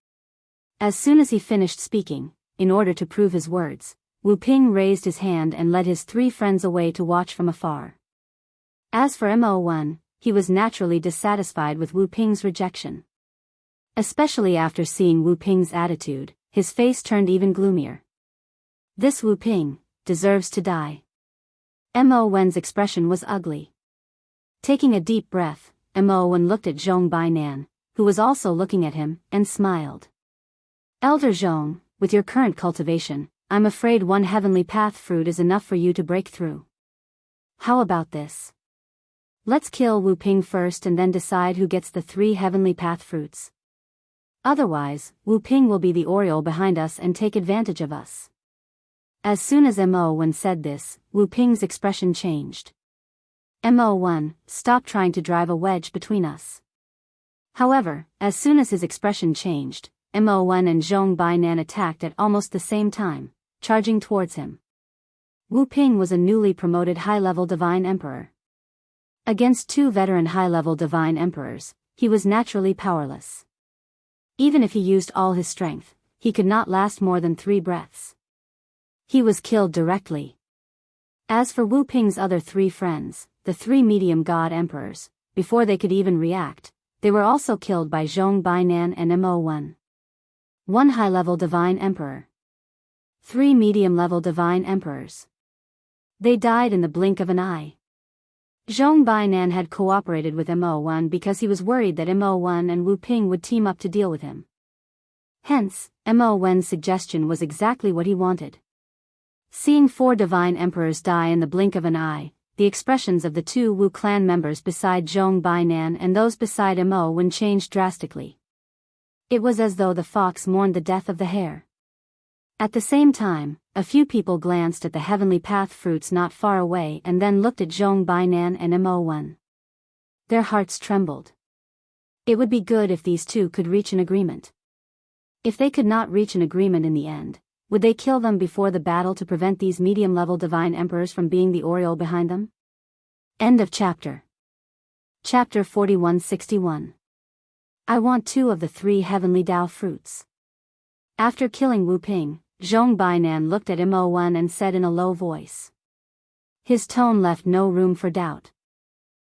As soon as he finished speaking, in order to prove his words, Wu Ping raised his hand and led his 3 friends away to watch from afar. As for Mo1, he was naturally dissatisfied with Wu Ping's rejection. Especially after seeing Wu Ping's attitude, his face turned even gloomier. This Wu Ping deserves to die. Mo1's expression was ugly. Taking a deep breath, Mo1 looked at Zhong Bainan, who was also looking at him, and smiled. "Elder Zhong, with your current cultivation, I'm afraid 1 heavenly path fruit is enough for you to break through. How about this? Let's kill Wu Ping first and then decide who gets the 3 heavenly path fruits. Otherwise, Wu Ping will be the Oriole behind us and take advantage of us." As soon as Mo1 said this, Wu Ping's expression changed. "Mo1, stop trying to drive a wedge between us." However, as soon as his expression changed, Mo1 and Zhong Bainan attacked at almost the same time, charging towards him. Wu Ping was a newly promoted high-level divine emperor. Against 2 veteran high-level divine emperors, he was naturally powerless. Even if he used all his strength, he could not last more than 3 breaths. He was killed directly. As for Wu Ping's other 3 friends, the 3 medium god emperors, before they could even react, they were also killed by Zhong Bainan and Mo1. 1 high-level divine emperor. 3 medium-level divine emperors. They died in the blink of an eye. Zhong Bainan had cooperated with Mo1 because he was worried that Mo1 and Wu Ping would team up to deal with him. Hence, Mo1's suggestion was exactly what he wanted. Seeing 4 divine emperors die in the blink of an eye, the expressions of the 2 Wu clan members beside Zhong Bainan and those beside Mo1 changed drastically. It was as though the fox mourned the death of the hare. At the same time, a few people glanced at the heavenly path fruits not far away and then looked at Zhong Bainan and Mo1. Their hearts trembled. It would be good if these 2 could reach an agreement. If they could not reach an agreement in the end, would they kill them before the battle to prevent these medium-level divine emperors from being the aureole behind them? End of chapter. Chapter 4161. I want 2 of the 3 heavenly Dao fruits. After killing Wu Ping, Zhong Bainan looked at Mo1 and said in a low voice. His tone left no room for doubt.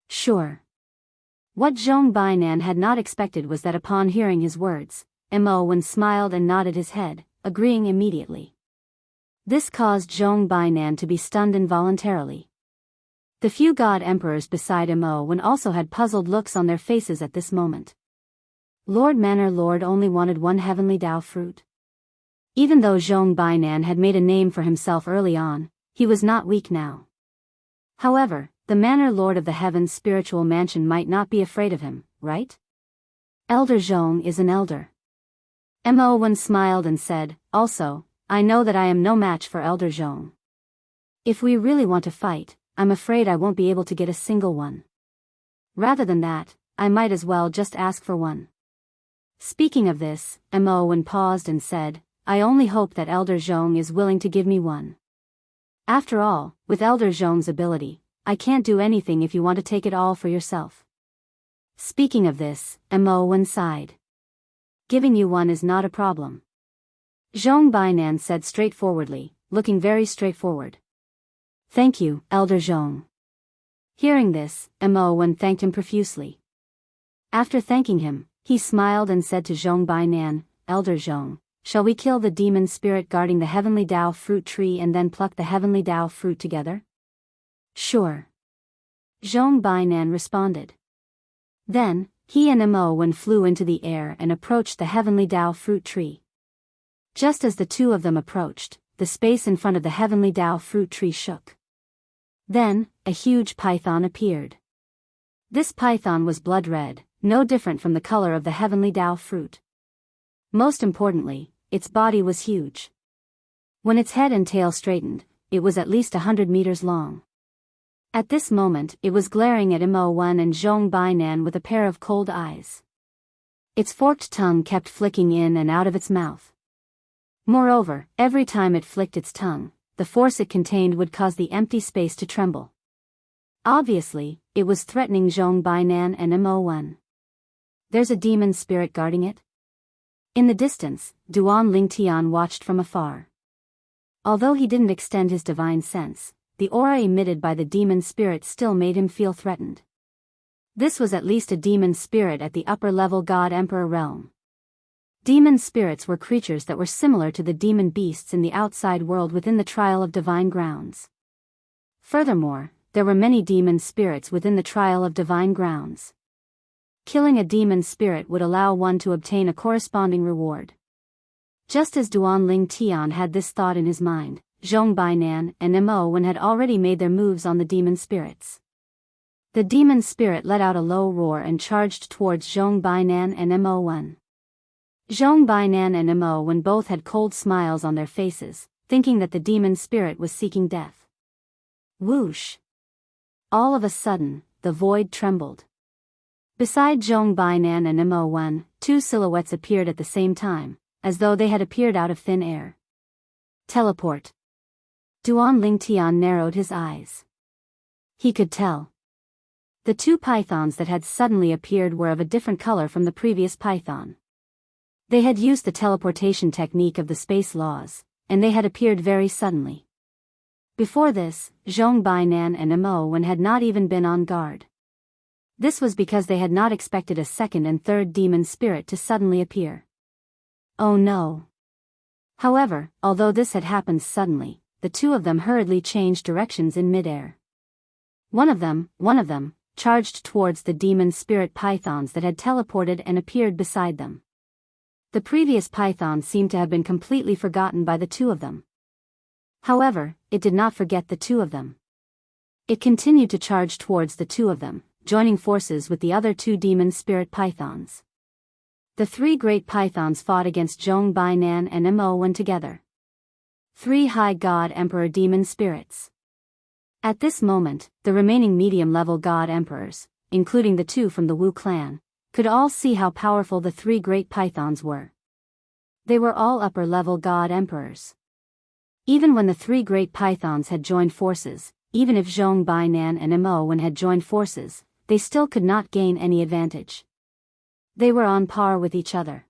Sure. What Zhong Bainan had not expected was that upon hearing his words, Mo1 smiled and nodded his head, agreeing immediately. This caused Zhong Bainan to be stunned involuntarily. The few god emperors beside Mo1 also had puzzled looks on their faces at this moment. Lord Manor Lord only wanted 1 heavenly Dao fruit. Even though Zhong Bainan had made a name for himself early on, he was not weak now. However, the Manor Lord of the Heaven's spiritual mansion might not be afraid of him, right? Elder Zhong is an elder. Mo1 smiled and said, also, I know that I am no match for Elder Zhong. If we really want to fight, I'm afraid I won't be able to get a single one. Rather than that, I might as well just ask for one. Speaking of this, Mo1 paused and said, I only hope that Elder Zhong is willing to give me one. After all, with Elder Zhong's ability, I can't do anything if you want to take it all for yourself. Speaking of this, Mo1 sighed. Giving you one is not a problem. Zhong Bainan said straightforwardly, looking very straightforward. Thank you, Elder Zhong. Hearing this, Mo1 thanked him profusely. After thanking him, he smiled and said to Zhong Bainan, Elder Zhong, shall we kill the demon spirit guarding the heavenly Dao fruit tree and then pluck the heavenly Dao fruit together? Sure. Zhong Bainan responded. Then, he and Mo1 flew into the air and approached the heavenly Dao fruit tree. Just as the 2 of them approached, the space in front of the heavenly Dao fruit tree shook. Then, a huge python appeared. This python was blood red, no different from the color of the heavenly Dao fruit. Most importantly, its body was huge. When its head and tail straightened, it was at least 100 meters long. At this moment, it was glaring at Mo1 and Zhong Bainan with a pair of cold eyes. Its forked tongue kept flicking in and out of its mouth. Moreover, every time it flicked its tongue, the force it contained would cause the empty space to tremble. Obviously, it was threatening Zhong Bainan and Mo1. There's a demon spirit guarding it? In the distance, Duan Lingtian watched from afar. Although he didn't extend his divine sense, the aura emitted by the demon spirit still made him feel threatened. This was at least a demon spirit at the upper-level God Emperor realm. Demon spirits were creatures that were similar to the demon beasts in the outside world within the Trial of Divine Grounds. Furthermore, there were many demon spirits within the Trial of Divine Grounds. Killing a demon spirit would allow one to obtain a corresponding reward. Just as Duan Lingtian had this thought in his mind, Zhong Bainan and Mo1 had already made their moves on the demon spirits. The demon spirit let out a low roar and charged towards Zhong Bainan and Mo1. Zhong Bainan and Mo1 both had cold smiles on their faces, thinking that the demon spirit was seeking death. Whoosh! All of a sudden, the void trembled. Beside Zhong Bainan and Mo1, 2 silhouettes appeared at the same time, as though they had appeared out of thin air. Teleport. Duan Lingtian narrowed his eyes. He could tell. The 2 pythons that had suddenly appeared were of a different color from the previous python. They had used the teleportation technique of the space laws, and they had appeared very suddenly. Before this, Zhong Bainan and Mo1 had not even been on guard. This was because they had not expected a second and third demon spirit to suddenly appear. Oh no. However, although this had happened suddenly, the 2 of them hurriedly changed directions in midair. One of them, charged towards the demon spirit pythons that had teleported and appeared beside them. The previous python seemed to have been completely forgotten by the 2 of them. However, it did not forget the 2 of them. It continued to charge towards the 2 of them, joining forces with the other 2 demon spirit pythons. The 3 great pythons fought against Zhong Bainan and Mo1 together. 3 high god emperor demon spirits. At this moment, the remaining medium-level god emperors, including the 2 from the Wu clan, could all see how powerful the 3 great pythons were. They were all upper-level god emperors. Even when the three great pythons had joined forces, even if Zhong Bainan and Mo Wen had joined forces, they still could not gain any advantage. They were on par with each other.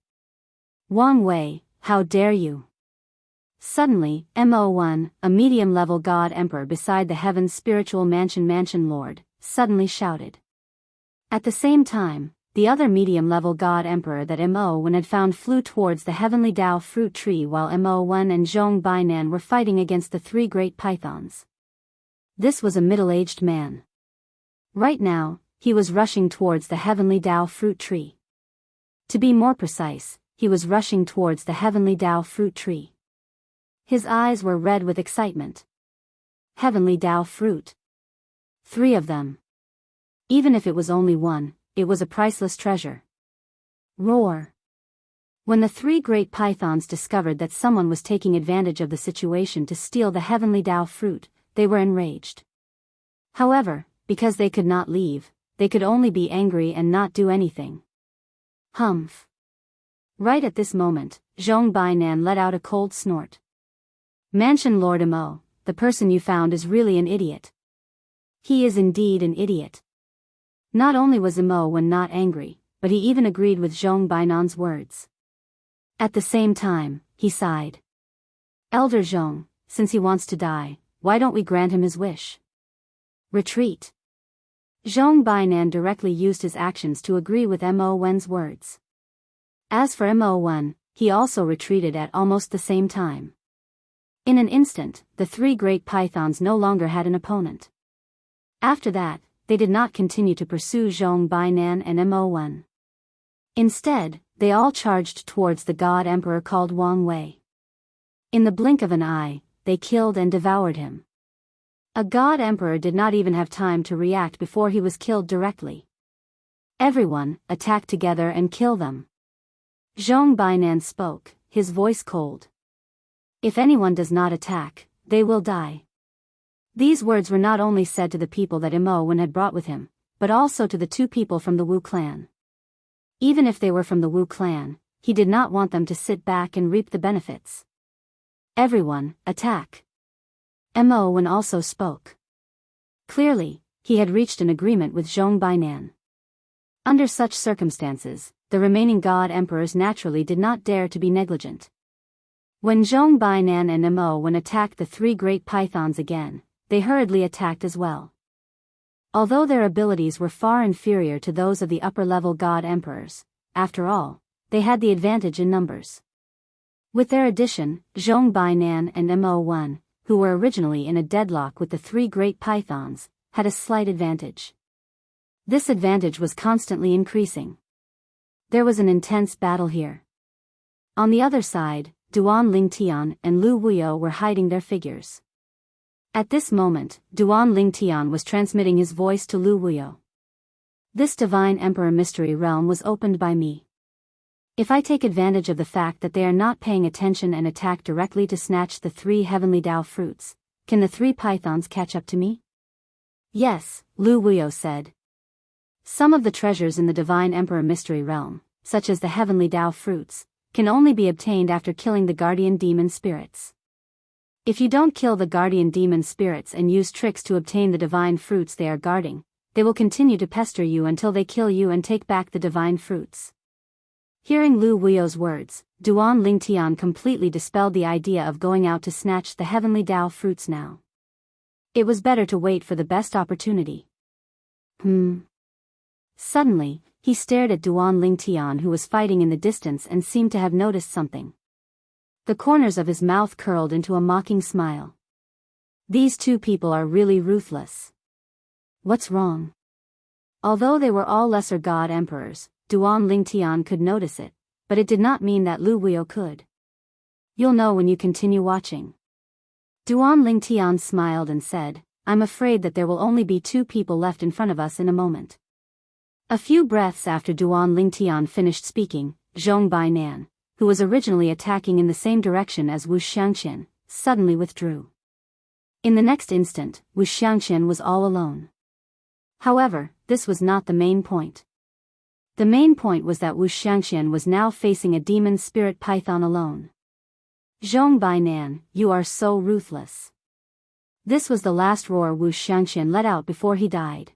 Wang Wei, how dare you? Suddenly, Mo1, a medium-level god emperor beside the heaven's spiritual mansion lord, suddenly shouted. At the same time, the other medium-level god emperor that Mo1 had found flew towards the heavenly Dao fruit tree while Mo1 and Zhong Bainan were fighting against the three great pythons. This was a middle-aged man. Right now, he was rushing towards the heavenly Dao fruit tree. To be more precise, he was rushing towards the heavenly Dao fruit tree. His eyes were red with excitement. Heavenly Dao fruit. 3 of them. Even if it was only one, it was a priceless treasure. Roar. When the three great pythons discovered that someone was taking advantage of the situation to steal the heavenly Dao fruit, they were enraged. However, because they could not leave, they could only be angry and not do anything. Humph. Right at this moment, Zhong Bainan let out a cold snort. Mansion Lord Mo, the person you found is really an idiot. He is indeed an idiot. Not only was Mo Wen not angry, but he even agreed with Zhong Bainan's words. At the same time, he sighed. Elder Zhong, since he wants to die, why don't we grant him his wish? Retreat. Zhong Bainan directly used his actions to agree with Mo Wen's words. As for Mo Wen, he also retreated at almost the same time. In an instant, the three great pythons no longer had an opponent. After that, they did not continue to pursue Zhong Bainan and Mo Wen. Instead, they all charged towards the god emperor called Wang Wei. In the blink of an eye, they killed and devoured him. A god emperor did not even have time to react before he was killed directly. Everyone, attack together and kill them. Zhong Bainan spoke, his voice cold. If anyone does not attack, they will die. These words were not only said to the people that Mo Wen had brought with him, but also to the 2 people from the Wu clan. Even if they were from the Wu clan, he did not want them to sit back and reap the benefits. Everyone, attack. Mo Wen also spoke. Clearly, he had reached an agreement with Zhong Bainan. Under such circumstances, the remaining god emperors naturally did not dare to be negligent. When Zhong Bainan and Mo Wen attacked the 3 great pythons again, they hurriedly attacked as well. Although their abilities were far inferior to those of the upper-level god emperors, after all, they had the advantage in numbers. With their addition, Zhong Bainan and Mo Wen, who were originally in a deadlock with the 3 great pythons, had a slight advantage. This advantage was constantly increasing. There was an intense battle here. On the other side, Duan Lingtian and Lu Wuyo were hiding their figures. At this moment, Duan Lingtian was transmitting his voice to Lu Wuyo. This divine emperor mystery realm was opened by me. If I take advantage of the fact that they are not paying attention and attack directly to snatch the 3 heavenly Dao fruits, can the 3 pythons catch up to me? Yes, Lu Wuyo said. Some of the treasures in the divine emperor mystery realm, such as the heavenly Dao fruits, can only be obtained after killing the guardian demon spirits. If you don't kill the guardian demon spirits and use tricks to obtain the divine fruits they are guarding, they will continue to pester you until they kill you and take back the divine fruits. Hearing Lu Wuyo's words, Duan Lingtian completely dispelled the idea of going out to snatch the heavenly Dao fruits now. It was better to wait for the best opportunity. Suddenly, he stared at Duan Lingtian who was fighting in the distance and seemed to have noticed something. The corners of his mouth curled into a mocking smile. These 2 people are really ruthless. What's wrong? Although they were all lesser god emperors, Duan Lingtian could notice it, but it did not mean that Lu Wuyo could. You'll know when you continue watching. Duan Lingtian smiled and said, I'm afraid that there will only be 2 people left in front of us in a moment. A few breaths after Duan Lingtian finished speaking, Zhong Bainan, who was originally attacking in the same direction as Wuxia Xianxia, suddenly withdrew. In the next instant, Wuxia Xianxia was all alone. However, this was not the main point. The main point was that Wuxia Xianxia was now facing a demon spirit python alone. Zhong Bainan, you are so ruthless. This was the last roar Wuxia Xianxia let out before he died.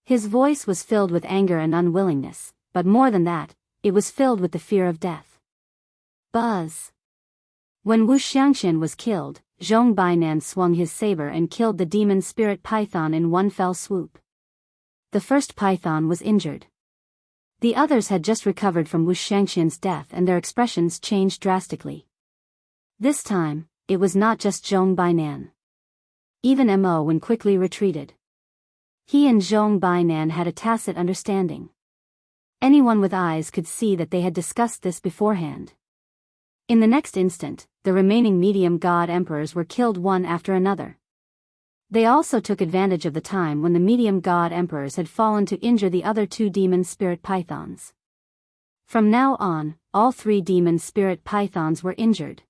His voice was filled with anger and unwillingness, but more than that, it was filled with the fear of death. Buzz. When Wuxia Xianxia was killed, Zhong Bainan swung his saber and killed the demon spirit python in one fell swoop. The first python was injured. The others had just recovered from Wuxia Xianxia's death and their expressions changed drastically. This time, it was not just Zhong Bainan. Even Mo Wen quickly retreated. He and Zhong Bainan had a tacit understanding. Anyone with eyes could see that they had discussed this beforehand. In the next instant, the remaining medium god emperors were killed one after another. They also took advantage of the time when the medium god emperors had fallen to injure the other two demon spirit pythons. From now on, all three demon spirit pythons were injured.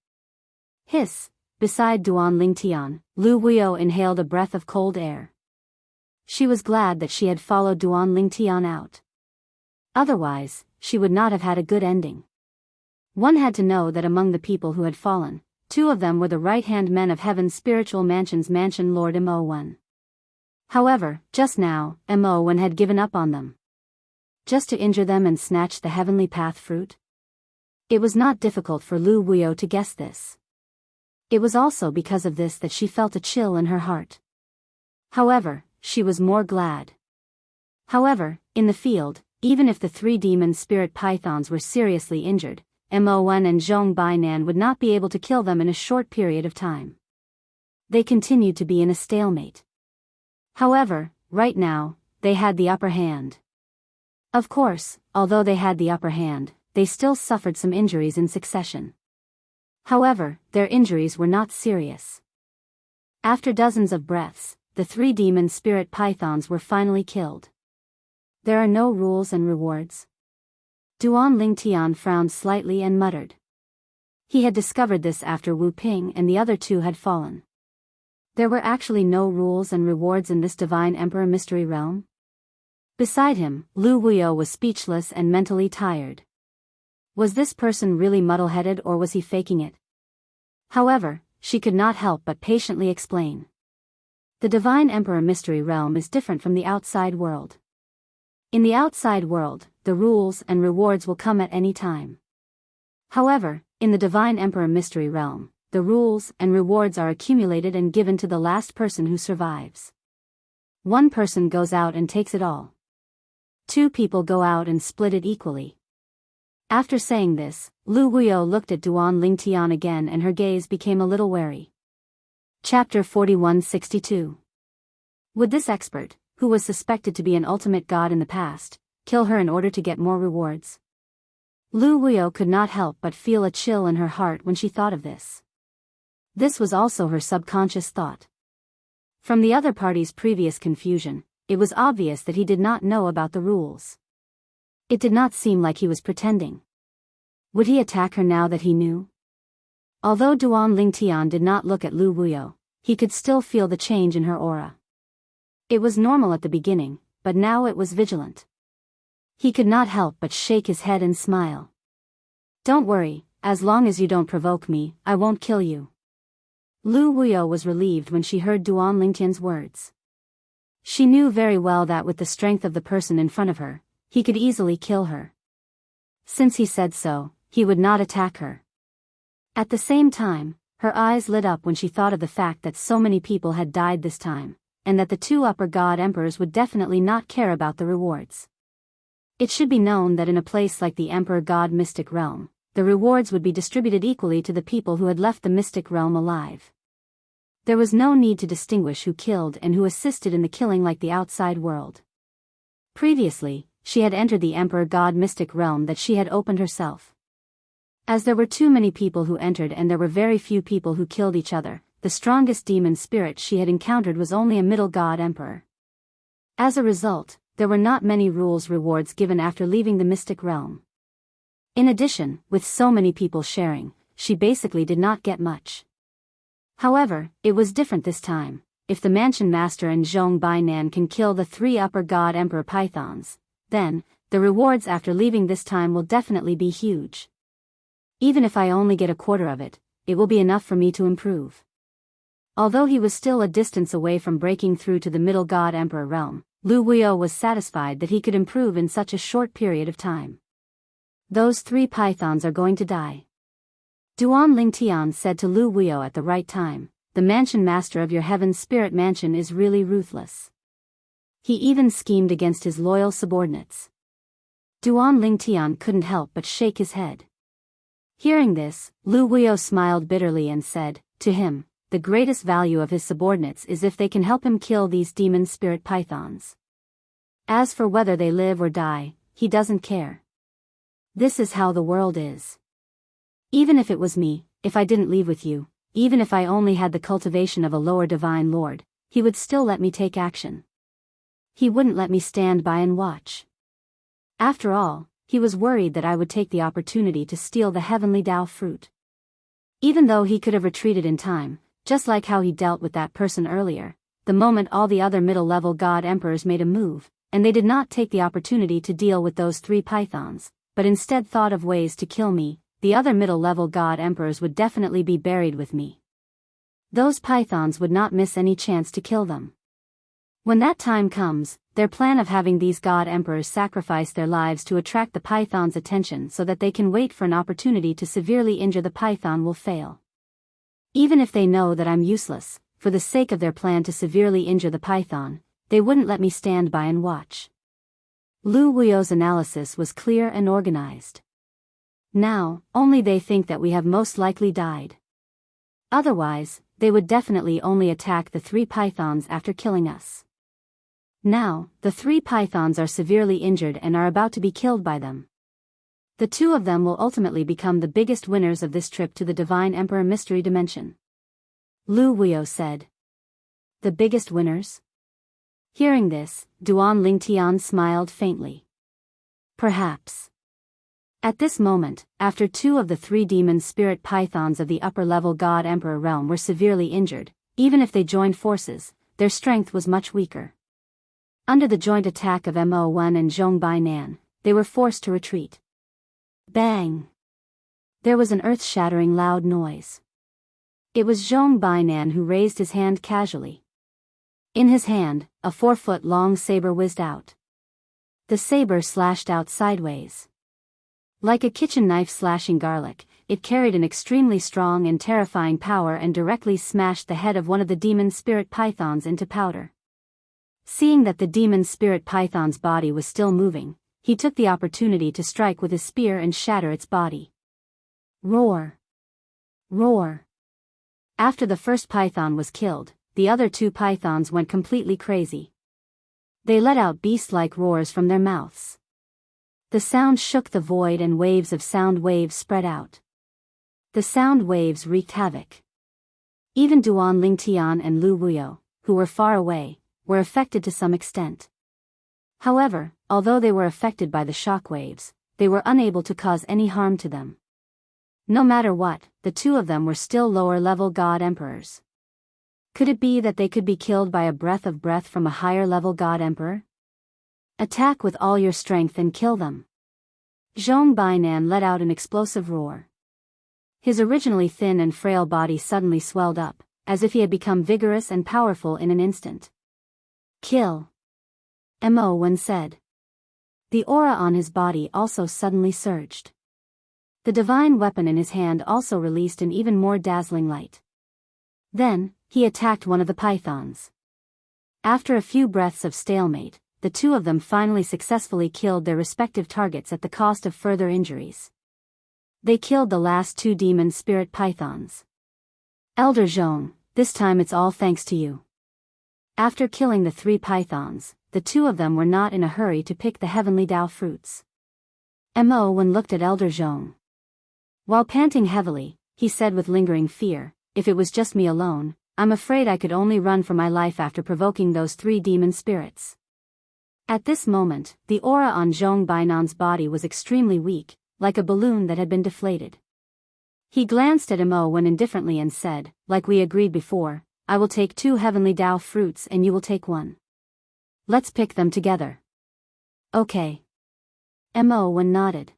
Hiss! Beside Duan Lingtian, Lu Wuyo inhaled a breath of cold air. She was glad that she had followed Duan Lingtian out. Otherwise, she would not have had a good ending. One had to know that among the people who had fallen, two of them were the right-hand men of Heaven's spiritual mansion's mansion Lord Mo Wen. However, just now, Mo Wen had given up on them. Just to injure them and snatch the heavenly path fruit? It was not difficult for Lu Wuyo to guess this. It was also because of this that she felt a chill in her heart. However, she was more glad. However, in the field, even if the three demon spirit pythons were seriously injured, Mo Wen and Zhong Bainan would not be able to kill them in a short period of time. They continued to be in a stalemate. However, right now, they had the upper hand. Of course, although they had the upper hand, they still suffered some injuries in succession. However, their injuries were not serious. After dozens of breaths, the three demon spirit pythons were finally killed. There are no rules and rewards. Duan Lingtian frowned slightly and muttered. He had discovered this after Wu Ping and the other two had fallen. There were actually no rules and rewards in this divine emperor mystery realm. Beside him, Lu Wuyo was speechless and mentally tired. Was this person really muddle-headed or was he faking it? However, she could not help but patiently explain. The divine emperor mystery realm is different from the outside world. In the outside world, the rules and rewards will come at any time. However, in the divine emperor mystery realm, the rules and rewards are accumulated and given to the last person who survives. One person goes out and takes it all. Two people go out and split it equally. After saying this, Lu Wuyo looked at Duan Lingtian again and her gaze became a little wary. Chapter 4162. Would this expert, who was suspected to be an ultimate god in the past, kill her in order to get more rewards? Lu Wuyo could not help but feel a chill in her heart when she thought of this. This was also her subconscious thought. From the other party's previous confusion, it was obvious that he did not know about the rules. It did not seem like he was pretending. Would he attack her now that he knew? Although Duan Lingtian did not look at Lu Wuyo, he could still feel the change in her aura. It was normal at the beginning, but now it was vigilant. He could not help but shake his head and smile. Don't worry, as long as you don't provoke me, I won't kill you. Lu Wuyo was relieved when she heard Duan Lingtian's words. She knew very well that with the strength of the person in front of her, he could easily kill her. Since he said so, he would not attack her. At the same time, her eyes lit up when she thought of the fact that so many people had died this time, and that the two upper god emperors would definitely not care about the rewards. It should be known that in a place like the emperor god mystic realm, the rewards would be distributed equally to the people who had left the mystic realm alive. There was no need to distinguish who killed and who assisted in the killing like the outside world. Previously, she had entered the emperor god mystic realm that she had opened herself. As there were too many people who entered and there were very few people who killed each other, the strongest demon spirit she had encountered was only a middle god emperor. As a result, there were not many rules rewards given after leaving the mystic realm. In addition, with so many people sharing, she basically did not get much. However, it was different this time. If the mansion master and Zhong Bainan can kill the three upper god emperor pythons, then, the rewards after leaving this time will definitely be huge. Even if I only get a quarter of it, it will be enough for me to improve. Although he was still a distance away from breaking through to the Middle God Emperor realm, Lu Wuyo was satisfied that he could improve in such a short period of time. Those 3 pythons are going to die. Duan Lingtian said to Lu Wuyo at the right time, the mansion master of your heaven's spirit mansion is really ruthless. He even schemed against his loyal subordinates. Duan Lingtian couldn't help but shake his head. Hearing this, Lu Wuyo smiled bitterly and said, to him, the greatest value of his subordinates is if they can help him kill these demon spirit pythons. As for whether they live or die, he doesn't care. This is how the world is. Even if it was me, if I didn't leave with you, even if I only had the cultivation of a lower divine lord, he would still let me take action. He wouldn't let me stand by and watch. After all, he was worried that I would take the opportunity to steal the heavenly Dao fruit. Even though he could have retreated in time, just like how he dealt with that person earlier, the moment all the other middle-level god emperors made a move, and they did not take the opportunity to deal with those 3 pythons, but instead thought of ways to kill me, the other middle-level god emperors would definitely be buried with me. Those pythons would not miss any chance to kill them. When that time comes, their plan of having these god emperors sacrifice their lives to attract the python's attention so that they can wait for an opportunity to severely injure the python will fail. Even if they know that I'm useless, for the sake of their plan to severely injure the python, they wouldn't let me stand by and watch. Lu Wuyo's analysis was clear and organized. Now, only they think that we have most likely died. Otherwise, they would definitely only attack the 3 pythons after killing us. Now, the 3 pythons are severely injured and are about to be killed by them. The 2 of them will ultimately become the biggest winners of this trip to the Divine Emperor Mystery Dimension. Lu Wuyo said. The biggest winners? Hearing this, Duan Lingtian smiled faintly. Perhaps. At this moment, after 2 of the 3 demon spirit pythons of the upper-level God Emperor realm were severely injured, even if they joined forces, their strength was much weaker. Under the joint attack of Mo1 and Zhong Bainan, they were forced to retreat. Bang! There was an earth-shattering loud noise. It was Zhong Bainan who raised his hand casually. In his hand, a 4-foot-long saber whizzed out. The saber slashed out sideways. Like a kitchen knife slashing garlic, it carried an extremely strong and terrifying power and directly smashed the head of one of the demon spirit pythons into powder. Seeing that the demon spirit python's body was still moving, he took the opportunity to strike with his spear and shatter its body. Roar! Roar! After the first python was killed, the other 2 pythons went completely crazy. They let out beast-like roars from their mouths. The sound shook the void and waves of sound waves spread out. The sound waves wreaked havoc. Even Duan Lingtian and Lu Wuyo, who were far away, were affected to some extent. However, although they were affected by the shock waves, they were unable to cause any harm to them. No matter what, the 2 of them were still lower-level god emperors. Could it be that they could be killed by a breath from a higher-level god emperor? Attack with all your strength and kill them. Zhong Bainan let out an explosive roar. His originally thin and frail body suddenly swelled up, as if he had become vigorous and powerful in an instant. Kill! Mo1 said. The aura on his body also suddenly surged. The divine weapon in his hand also released an even more dazzling light. Then, he attacked one of the pythons. After a few breaths of stalemate, the 2 of them finally successfully killed their respective targets at the cost of further injuries. They killed the last 2 demon spirit pythons. Elder Zhong, this time it's all thanks to you. After killing the 3 pythons, the 2 of them were not in a hurry to pick the heavenly Dao fruits. Mo1 looked at Elder Zhong. While panting heavily, he said with lingering fear, if it was just me alone, I'm afraid I could only run for my life after provoking those 3 demon spirits. At this moment, the aura on Zhong Bainan's body was extremely weak, like a balloon that had been deflated. He glanced at Mo1 indifferently and said, like we agreed before, I will take 2 heavenly Dao fruits and you will take 1. Let's pick them together. Okay. Mo1 nodded.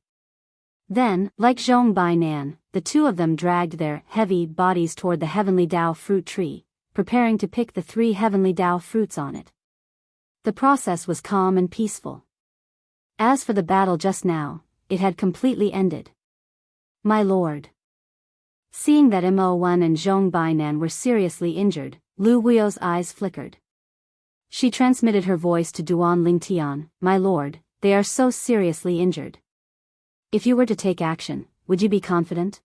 Then, like Zhong Bainan, the two of them dragged their heavy bodies toward the heavenly Dao fruit tree, preparing to pick the 3 heavenly Dao fruits on it. The process was calm and peaceful. As for the battle just now, it had completely ended. My lord. Seeing that Mo1 and Zhong Bainan were seriously injured, Lu Wuyo's eyes flickered. She transmitted her voice to Duan Lingtian, my lord, they are so seriously injured. If you were to take action, would you be confident?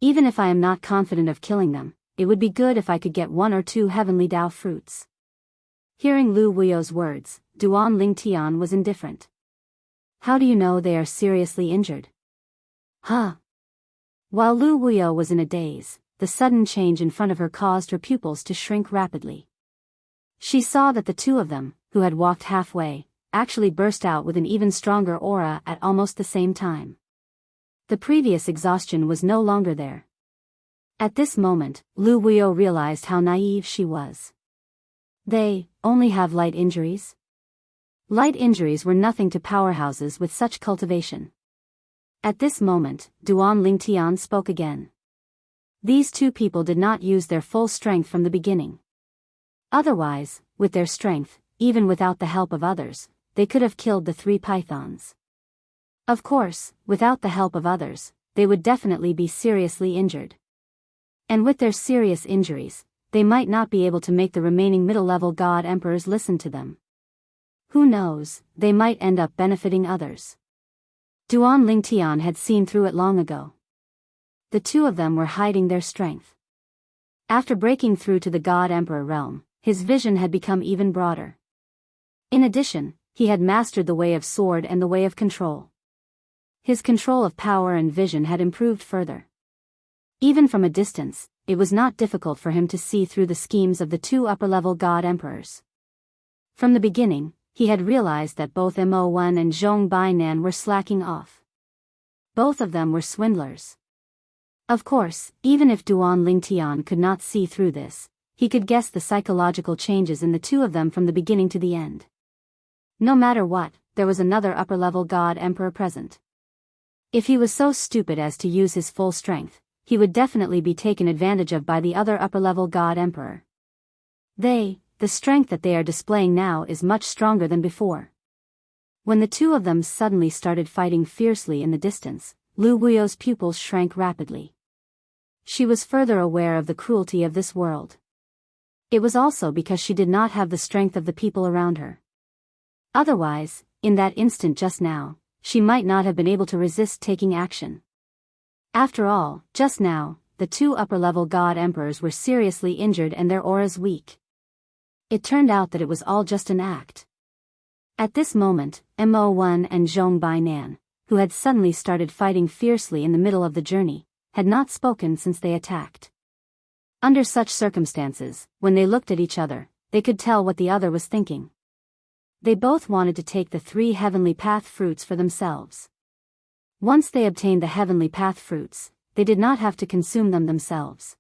Even if I am not confident of killing them, it would be good if I could get 1 or 2 heavenly Dao fruits. Hearing Lu Wuyo's words, Duan Lingtian was indifferent. How do you know they are seriously injured? Huh? While Lu Wuyo was in a daze, the sudden change in front of her caused her pupils to shrink rapidly. She saw that the two of them, who had walked halfway, actually burst out with an even stronger aura at almost the same time. The previous exhaustion was no longer there. At this moment, Lu Wuyo realized how naive she was. They only have light injuries? Light injuries were nothing to powerhouses with such cultivation. At this moment, Duan Lingtian spoke again. These two people did not use their full strength from the beginning. Otherwise, with their strength, even without the help of others, they could have killed the 3 pythons. Of course, without the help of others, they would definitely be seriously injured. And with their serious injuries, they might not be able to make the remaining middle-level god emperors listen to them. Who knows, they might end up benefiting others. Duan Lingtian had seen through it long ago. The two of them were hiding their strength. After breaking through to the god emperor realm, his vision had become even broader. In addition, he had mastered the way of sword and the way of control. His control of power and vision had improved further. Even from a distance, it was not difficult for him to see through the schemes of the 2 upper-level god emperors. From the beginning, he had realized that both Mo1 and Zhong Bainan were slacking off. Both of them were swindlers. Of course, even if Duan Lingtian could not see through this, he could guess the psychological changes in the two of them from the beginning to the end. No matter what, there was another upper-level god emperor present. If he was so stupid as to use his full strength, he would definitely be taken advantage of by the other upper-level god emperor. The strength that they are displaying now is much stronger than before. When the two of them suddenly started fighting fiercely in the distance, Lu Wuyo's pupils shrank rapidly. She was further aware of the cruelty of this world. It was also because she did not have the strength of the people around her. Otherwise, in that instant just now, she might not have been able to resist taking action. After all, just now, the 2 upper-level god emperors were seriously injured and their auras weak. It turned out that it was all just an act. At this moment, Mo1 and Zhong Bainan, who had suddenly started fighting fiercely in the middle of the journey, had not spoken since they attacked. Under such circumstances, when they looked at each other, they could tell what the other was thinking. They both wanted to take the 3 heavenly path fruits for themselves. Once they obtained the heavenly path fruits, they did not have to consume them themselves.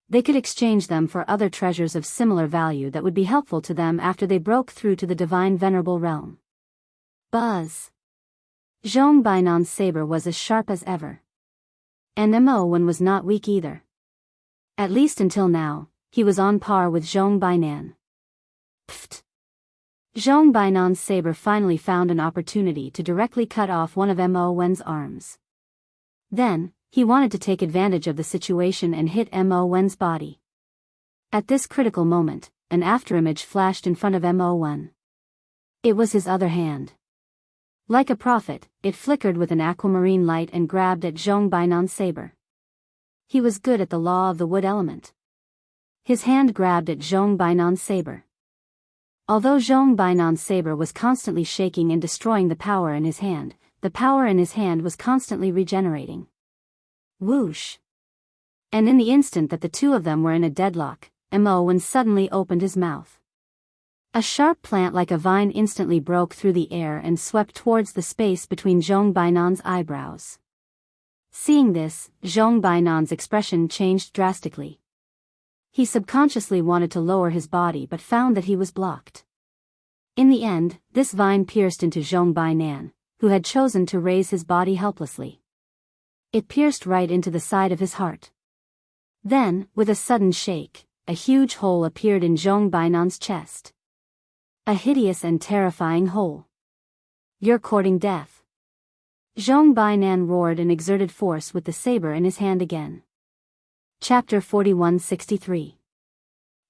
They could exchange them for other treasures of similar value that would be helpful to them after they broke through to the divine venerable realm. Buzz! Zhong Bainan's saber was as sharp as ever. And Mo1 was not weak either. At least until now, he was on par with Zhong Bainan. Pfft! Zhong Bainan's saber finally found an opportunity to directly cut off one of Mo1's arms. Then, he wanted to take advantage of the situation and hit Mo1's body. At this critical moment, an afterimage flashed in front of Mo1. It was his other hand. Like a prophet, it flickered with an aquamarine light and grabbed at Zhong Bainan's saber. He was good at the law of the wood element. His hand grabbed at Zhong Bainan's saber. Although Zhong Bainan's saber was constantly shaking and destroying the power in his hand, the power in his hand was constantly regenerating. Whoosh! And in the instant that the two of them were in a deadlock, Mo1 suddenly opened his mouth. A sharp plant like a vine instantly broke through the air and swept towards the space between Zhong Bainan's eyebrows. Seeing this, Zhong Bainan's expression changed drastically. He subconsciously wanted to lower his body but found that he was blocked. In the end, this vine pierced into Zhong Bainan, who had chosen to raise his body helplessly. It pierced right into the side of his heart. Then, with a sudden shake, a huge hole appeared in Zhong Bainan's chest. A hideous and terrifying hole. "You're courting death." Zhong Bainan roared and exerted force with the saber in his hand again. Chapter 4163.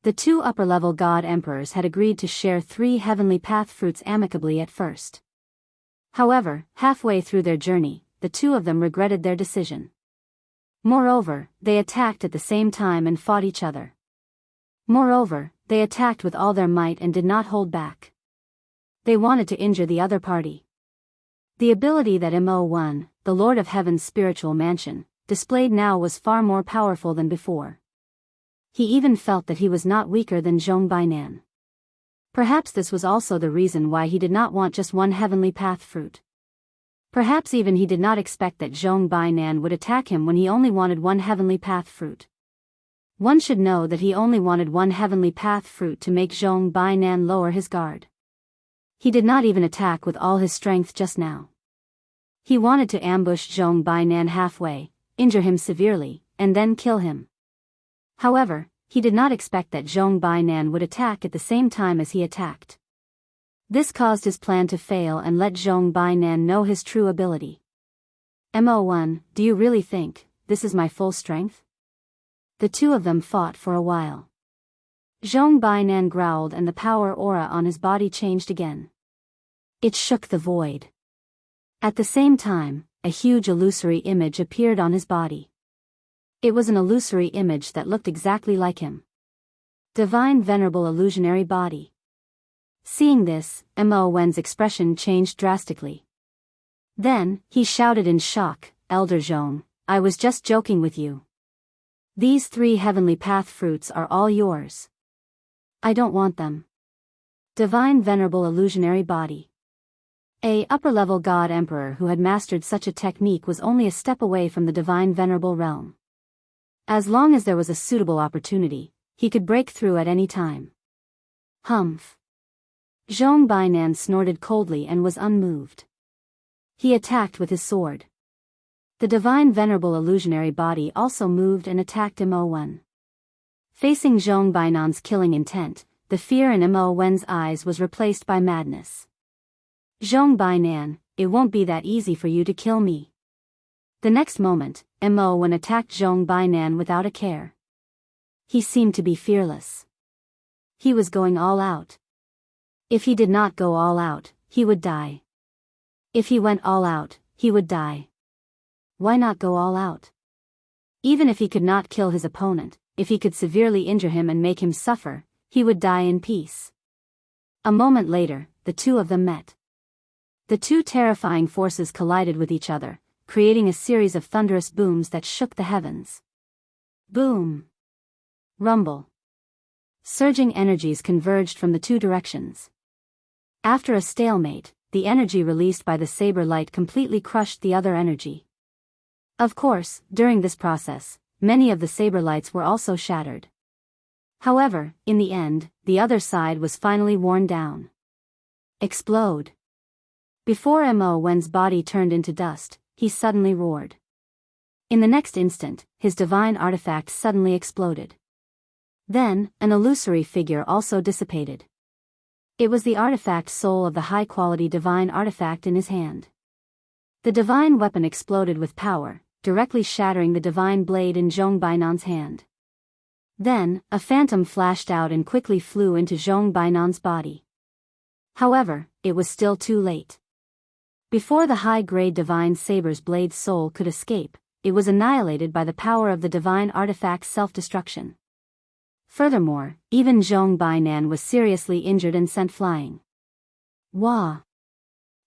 The two upper-level god emperors had agreed to share 3 heavenly path fruits amicably at first. However, halfway through their journey, the two of them regretted their decision. Moreover, they attacked at the same time and fought each other. Moreover, they attacked with all their might and did not hold back. They wanted to injure the other party. The ability that Mo1, the Lord of Heaven's spiritual mansion, displayed now was far more powerful than before. He even felt that he was not weaker than Zhong Bainan. Perhaps this was also the reason why he did not want just one heavenly path fruit. Perhaps even he did not expect that Zhong Bainan would attack him when he only wanted one heavenly path fruit. One should know that he only wanted one heavenly path fruit to make Zhong Bainan lower his guard. He did not even attack with all his strength just now. He wanted to ambush Zhong Bainan halfway, injure him severely, and then kill him. However, he did not expect that Zhong Bainan would attack at the same time as he attacked. This caused his plan to fail and let Zhong Bainan know his true ability. "Mo1, do you really think this is my full strength?" The two of them fought for a while. Zhong Bainan growled and the power aura on his body changed again. It shook the void. At the same time, a huge illusory image appeared on his body. It was an illusory image that looked exactly like him. Divine Venerable Illusionary Body. Seeing this, Mo1's expression changed drastically. Then, he shouted in shock, "Elder Zhong, I was just joking with you. These 3 heavenly path fruits are all yours. I don't want them." Divine Venerable Illusionary Body. A upper-level god emperor who had mastered such a technique was only a step away from the Divine Venerable realm. As long as there was a suitable opportunity, he could break through at any time. Humph. Zhong Bainan snorted coldly and was unmoved. He attacked with his sword. The Divine Venerable Illusionary Body also moved and attacked Mo1. Facing Zhong Bainan's killing intent, the fear in Mo1's eyes was replaced by madness. "Zhong Bainan, it won't be that easy for you to kill me." The next moment, Mo1 attacked Zhong Bainan without a care. He seemed to be fearless. He was going all out. If he did not go all out, he would die. If he went all out, he would die. Why not go all out? Even if he could not kill his opponent, if he could severely injure him and make him suffer, he would die in peace. A moment later, the two of them met. The two terrifying forces collided with each other, creating a series of thunderous booms that shook the heavens. Boom. Rumble. Surging energies converged from the two directions. After a stalemate, the energy released by the saber light completely crushed the other energy. Of course, during this process, many of the saber lights were also shattered. However, in the end, the other side was finally worn down. Explode. Before Mo1's body turned into dust, he suddenly roared. In the next instant, his divine artifact suddenly exploded. Then, an illusory figure also dissipated. It was the artifact soul of the high-quality divine artifact in his hand. The divine weapon exploded with power, directly shattering the divine blade in Zhong Bainan's hand. Then, a phantom flashed out and quickly flew into Zhong Bainan's body. However, it was still too late. Before the high-grade divine saber's blade soul could escape, it was annihilated by the power of the divine artifact's self-destruction. Furthermore, even Zhong Bainan was seriously injured and sent flying. Wah!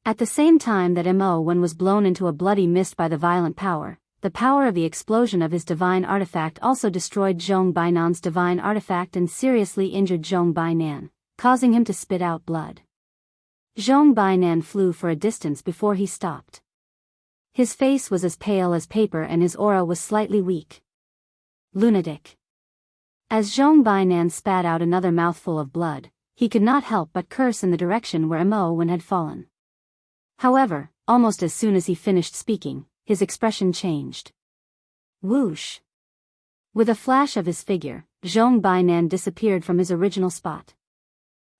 At the same time that Mo1 was blown into a bloody mist by the violent power, the power of the explosion of his divine artifact also destroyed Zhong Bainan's divine artifact and seriously injured Zhong Bainan, causing him to spit out blood. Zhong Bainan flew for a distance before he stopped. His face was as pale as paper and his aura was slightly weak. Lunatic. As Zhong Bainan spat out another mouthful of blood, he could not help but curse in the direction where Mo1 had fallen. However, almost as soon as he finished speaking, his expression changed. Whoosh! With a flash of his figure, Zhong Bainan disappeared from his original spot.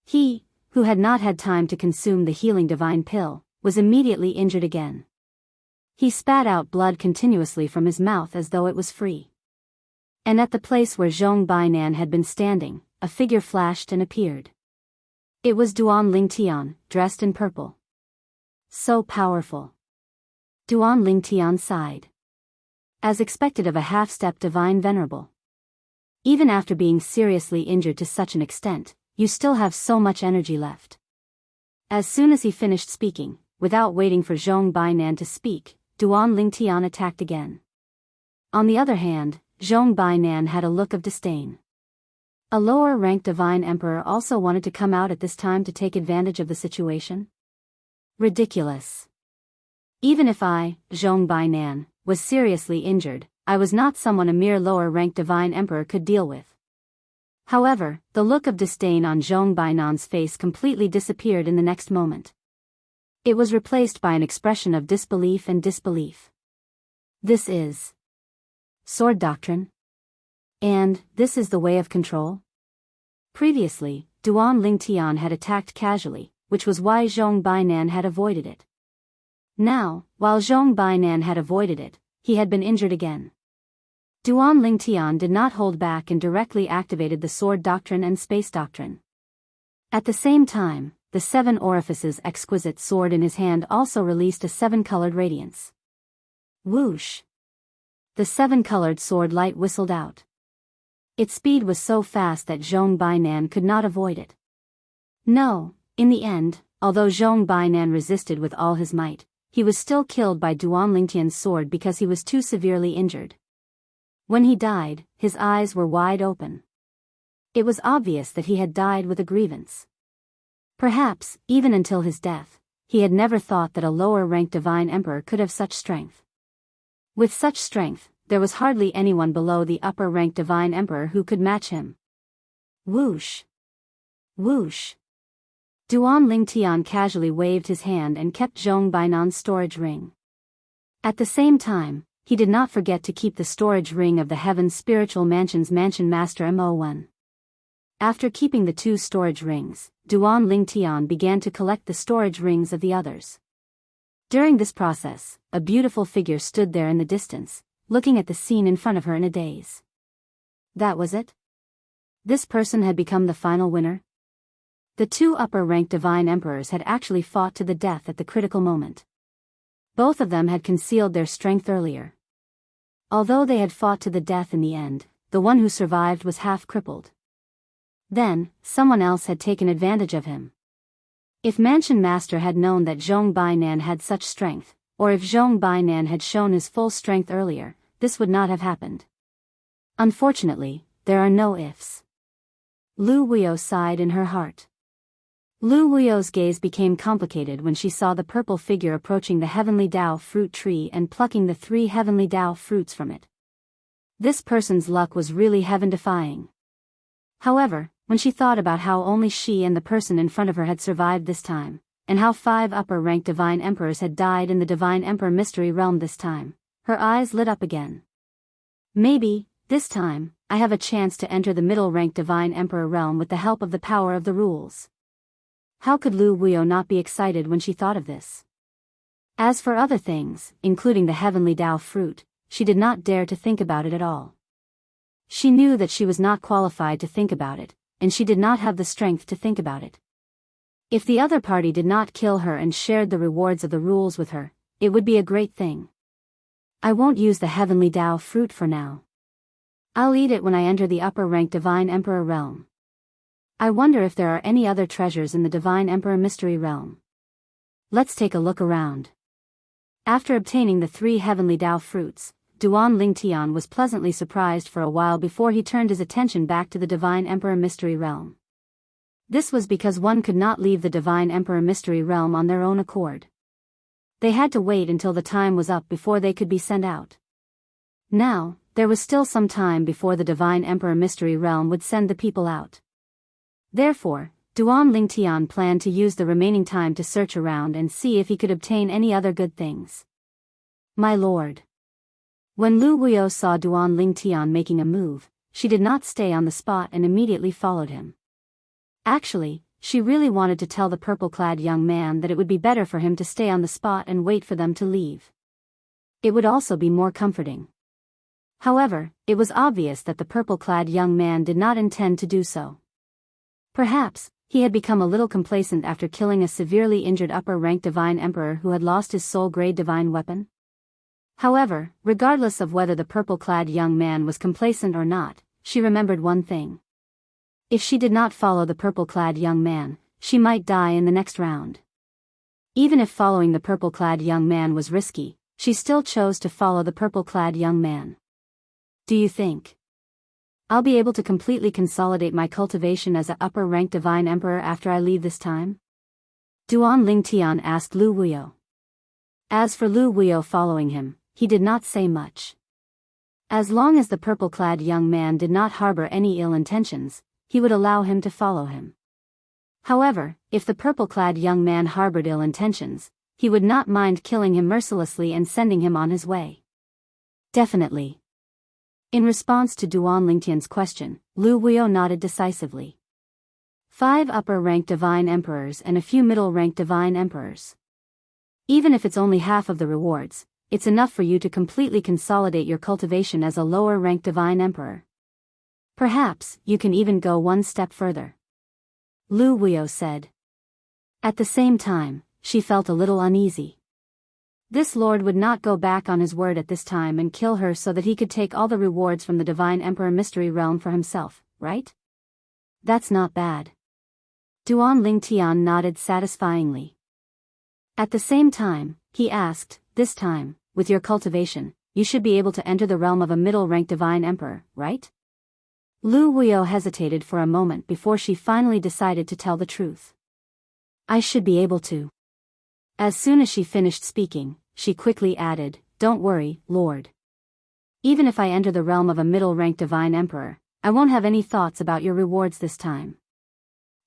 He, who had not had time to consume the healing divine pill, was immediately injured again. He spat out blood continuously from his mouth as though it was free. And at the place where Zhong Bainan had been standing, a figure flashed and appeared. It was Duan Lingtian, dressed in purple. So powerful. Duan Lingtian sighed. As expected of a half-step divine venerable. Even after being seriously injured to such an extent, you still have so much energy left. As soon as he finished speaking, without waiting for Zhong Bainan to speak, Duan Lingtian attacked again. On the other hand, Zhong Bainan had a look of disdain. A lower-ranked divine emperor also wanted to come out at this time to take advantage of the situation? Ridiculous. Even if I, Zhong Bainan, was seriously injured, I was not someone a mere lower-ranked divine emperor could deal with. However, the look of disdain on Zhong Bainan's face completely disappeared in the next moment. It was replaced by an expression of disbelief and disbelief. This is sword doctrine? And this is the way of control? Previously, Duan Lingtian had attacked casually, which was why Zhong Bainan had avoided it. Now, while Zhong Bainan had avoided it, he had been injured again. Duan Lingtian did not hold back and directly activated the sword doctrine and space doctrine. At the same time, the 7 orifices exquisite sword in his hand also released a 7-colored radiance. Whoosh! The 7-colored sword light whistled out. Its speed was so fast that Zhong Bainan could not avoid it. No, in the end, although Zhong Bainan resisted with all his might, he was still killed by Duan Lingtian's sword because he was too severely injured. When he died, his eyes were wide open. It was obvious that he had died with a grievance. Perhaps, even until his death, he had never thought that a lower-ranked divine emperor could have such strength. With such strength, there was hardly anyone below the upper-ranked divine emperor who could match him. Whoosh! Whoosh! Duan Lingtian casually waved his hand and kept Zhong Bainan's storage ring. At the same time, he did not forget to keep the storage ring of the Heaven's Spiritual Mansion's Mansion Master Mo1. After keeping the 2 storage rings, Duan Lingtian began to collect the storage rings of the others. During this process, a beautiful figure stood there in the distance, looking at the scene in front of her in a daze. That was it? This person had become the final winner? The 2 upper-ranked divine emperors had actually fought to the death at the critical moment. Both of them had concealed their strength earlier. Although they had fought to the death in the end, the one who survived was half crippled. Then, someone else had taken advantage of him. If Mansion Master had known that Zhong Bainan had such strength, or if Zhong Bainan had shown his full strength earlier, this would not have happened. Unfortunately, there are no ifs. Lu Wuyo sighed in her heart. Lu Wuyo's gaze became complicated when she saw the purple figure approaching the heavenly Dao fruit tree and plucking the 3 heavenly Dao fruits from it. This person's luck was really heaven-defying. However, when she thought about how only she and the person in front of her had survived this time, and how 5 upper-ranked divine emperors had died in the divine emperor mystery realm this time, her eyes lit up again. Maybe, this time, I have a chance to enter the middle-ranked divine emperor realm with the help of the power of the rules. How could Lu Wuyo not be excited when she thought of this? As for other things, including the heavenly Dao fruit, she did not dare to think about it at all. She knew that she was not qualified to think about it, and she did not have the strength to think about it. If the other party did not kill her and shared the rewards of the rules with her, it would be a great thing. I won't use the heavenly Dao fruit for now. I'll eat it when I enter the upper-ranked divine emperor realm. I wonder if there are any other treasures in the divine emperor mystery realm. Let's take a look around. After obtaining the 3 heavenly Dao fruits, Duan Lingtian was pleasantly surprised for a while before he turned his attention back to the divine emperor mystery realm. This was because one could not leave the divine emperor mystery realm on their own accord. They had to wait until the time was up before they could be sent out. Now, there was still some time before the divine emperor mystery realm would send the people out. Therefore, Duan Lingtian planned to use the remaining time to search around and see if he could obtain any other good things. My lord. When Lu Wuyo saw Duan Lingtian making a move, she did not stay on the spot and immediately followed him. Actually, she really wanted to tell the purple-clad young man that it would be better for him to stay on the spot and wait for them to leave. It would also be more comforting. However, it was obvious that the purple-clad young man did not intend to do so. Perhaps, he had become a little complacent after killing a severely injured upper-rank divine emperor who had lost his soul-grade divine weapon. However, regardless of whether the purple-clad young man was complacent or not, she remembered one thing. If she did not follow the purple-clad young man, she might die in the next round. Even if following the purple-clad young man was risky, she still chose to follow the purple-clad young man. Do you think I'll be able to completely consolidate my cultivation as an upper-rank divine emperor after I leave this time? Duan Lingtian asked Lu Wuyo. As for Lu Wuyo following him, he did not say much. As long as the purple-clad young man did not harbor any ill intentions, he would allow him to follow him. However, if the purple-clad young man harbored ill intentions, he would not mind killing him mercilessly and sending him on his way. Definitely. In response to Duan Lingtian's question, Lu Wuyo nodded decisively. 5 upper-ranked divine emperors and a few middle-ranked divine emperors. Even if it's only half of the rewards, it's enough for you to completely consolidate your cultivation as a lower-ranked divine emperor. Perhaps, you can even go one step further. Lu Wuyo said. At the same time, she felt a little uneasy. This lord would not go back on his word at this time and kill her so that he could take all the rewards from the Divine Emperor Mystery Realm for himself, right? That's not bad. Duan Lingtian nodded satisfyingly. At the same time, he asked, this time, with your cultivation, you should be able to enter the realm of a middle-ranked divine emperor, right? Lu Wuyo hesitated for a moment before she finally decided to tell the truth. I should be able to. As soon as she finished speaking, she quickly added, don't worry, Lord. Even if I enter the realm of a middle-ranked divine emperor, I won't have any thoughts about your rewards this time.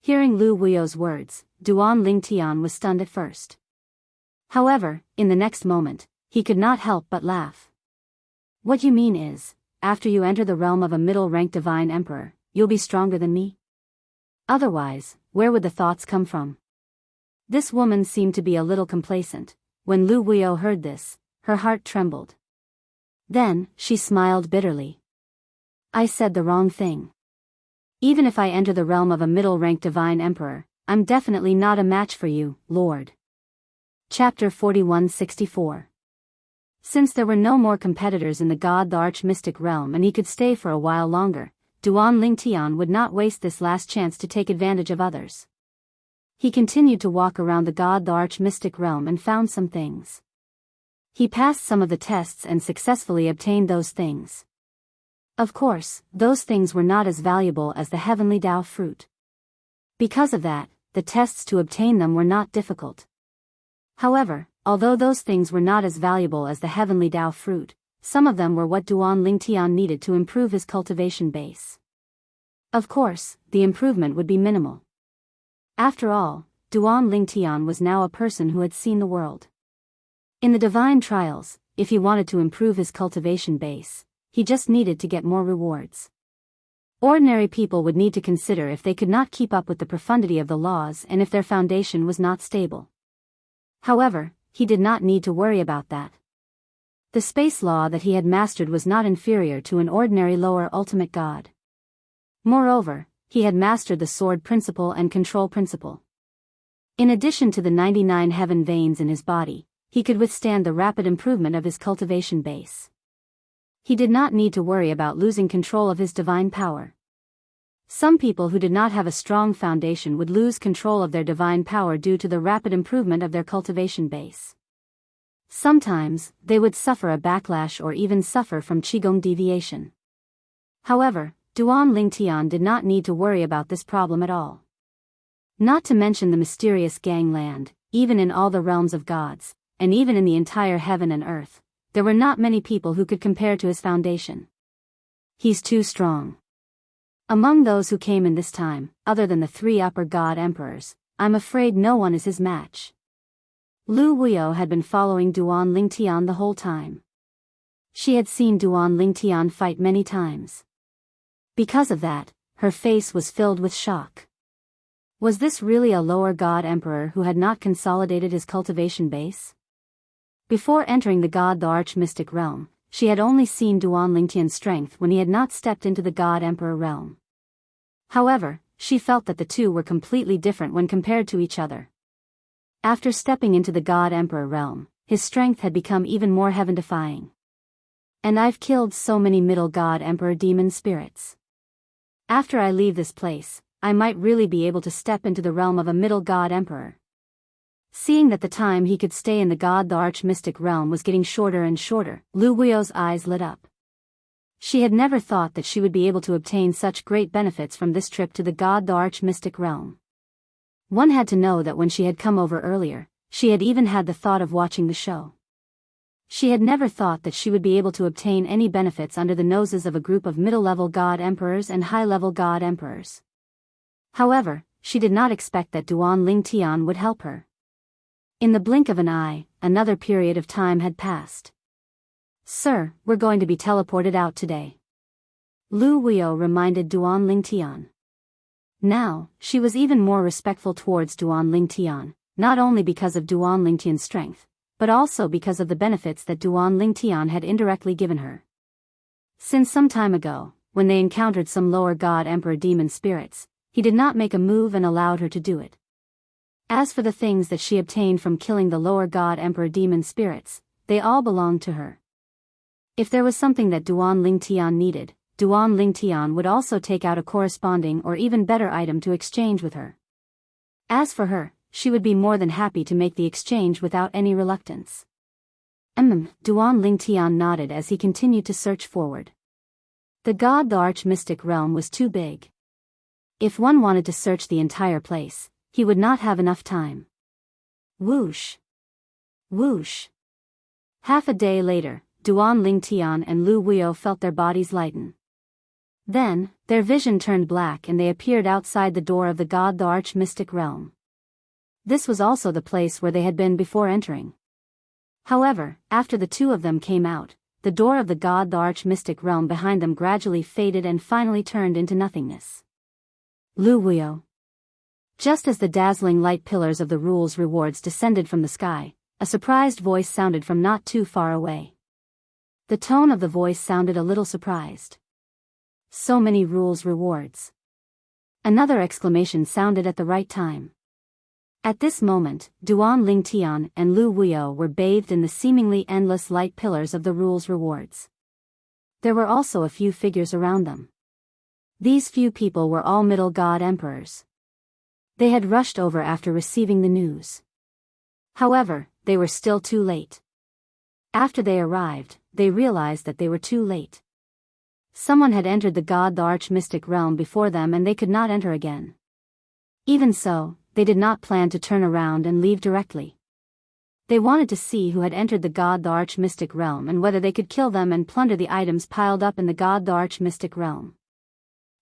Hearing Lu Wuyo's words, Duan Lingtian was stunned at first. However, in the next moment, he could not help but laugh. What you mean is, after you enter the realm of a middle-ranked divine emperor, you'll be stronger than me? Otherwise, where would the thoughts come from? This woman seemed to be a little complacent. When Lu Wuyo heard this, her heart trembled. Then, she smiled bitterly. I said the wrong thing. Even if I enter the realm of a middle-ranked divine emperor, I'm definitely not a match for you, Lord. Chapter 4164. Since there were no more competitors in the God the Arch-Mystic realm and he could stay for a while longer, Duan Lingtian would not waste this last chance to take advantage of others. He continued to walk around the God the Arch-Mystic realm and found some things. He passed some of the tests and successfully obtained those things. Of course, those things were not as valuable as the heavenly Dao fruit. Because of that, the tests to obtain them were not difficult. However, although those things were not as valuable as the heavenly Dao fruit, some of them were what Duan Lingtian needed to improve his cultivation base. Of course, the improvement would be minimal. After all, Duan Lingtian was now a person who had seen the world. In the divine trials, if he wanted to improve his cultivation base, he just needed to get more rewards. Ordinary people would need to consider if they could not keep up with the profundity of the laws and if their foundation was not stable. However, he did not need to worry about that. The space law that he had mastered was not inferior to an ordinary lower ultimate god. Moreover, he had mastered the sword principle and control principle. In addition to the 99 heaven veins in his body, he could withstand the rapid improvement of his cultivation base. He did not need to worry about losing control of his divine power. Some people who did not have a strong foundation would lose control of their divine power due to the rapid improvement of their cultivation base. Sometimes, they would suffer a backlash or even suffer from Qigong deviation. However, Duan Lingtian did not need to worry about this problem at all. Not to mention the mysterious gangland, even in all the realms of gods, and even in the entire heaven and earth, there were not many people who could compare to his foundation. He's too strong. Among those who came in this time, other than the 3 upper god emperors, I'm afraid no one is his match. Lu Wuyo had been following Duan Lingtian the whole time. She had seen Duan Lingtian fight many times. Because of that, her face was filled with shock. Was this really a lower god emperor who had not consolidated his cultivation base? Before entering the arch-mystic realm, she had only seen Duan Lingtian's strength when he had not stepped into the god emperor realm. However, she felt that the two were completely different when compared to each other. After stepping into the god emperor realm, his strength had become even more heaven-defying. And I've killed so many middle god emperor demon spirits. After I leave this place, I might really be able to step into the realm of a middle god emperor. Seeing that the time he could stay in the arch-mystic realm was getting shorter and shorter, Lu Wuyo's eyes lit up. She had never thought that she would be able to obtain such great benefits from this trip to the arch-mystic realm. One had to know that when she had come over earlier, she had even had the thought of watching the show. She had never thought that she would be able to obtain any benefits under the noses of a group of middle-level god emperors and high-level god emperors. However, she did not expect that Duan Lingtian would help her. In the blink of an eye, another period of time had passed. "Sir, we're going to be teleported out today," Lu Wuyo reminded Duan Lingtian. Now, she was even more respectful towards Duan Lingtian, not only because of Duan Lingtian's strength, but also because of the benefits that Duan Lingtian had indirectly given her. Since some time ago, when they encountered some lower god emperor demon spirits, he did not make a move and allowed her to do it. As for the things that she obtained from killing the lower god emperor demon spirits, they all belonged to her. If there was something that Duan Lingtian needed, Duan Lingtian would also take out a corresponding or even better item to exchange with her. As for her, she would be more than happy to make the exchange without any reluctance. Duan Lingtian nodded as he continued to search forward. The arch-mystic realm was too big. If one wanted to search the entire place, he would not have enough time. Whoosh! Whoosh! Half a day later, Duan Lingtian and Lu Wuyo felt their bodies lighten. Then, their vision turned black and they appeared outside the door of the arch-mystic realm. This was also the place where they had been before entering. However, after the two of them came out, the door of the arch-mystic realm behind them gradually faded and finally turned into nothingness. Lu Wuyo. Just as the dazzling light pillars of the rules rewards descended from the sky, a surprised voice sounded from not too far away. The tone of the voice sounded a little surprised. So many rules rewards. Another exclamation sounded at the right time. At this moment, Duan Lingtian and Lu Wuyo were bathed in the seemingly endless light pillars of the rules rewards. There were also a few figures around them. These few people were all middle god emperors. They had rushed over after receiving the news. However, they were still too late. After they arrived, they realized that they were too late. Someone had entered the arch-mystic realm before them and they could not enter again. Even so, they did not plan to turn around and leave directly. They wanted to see who had entered the arch-mystic realm and whether they could kill them and plunder the items piled up in the arch-mystic realm.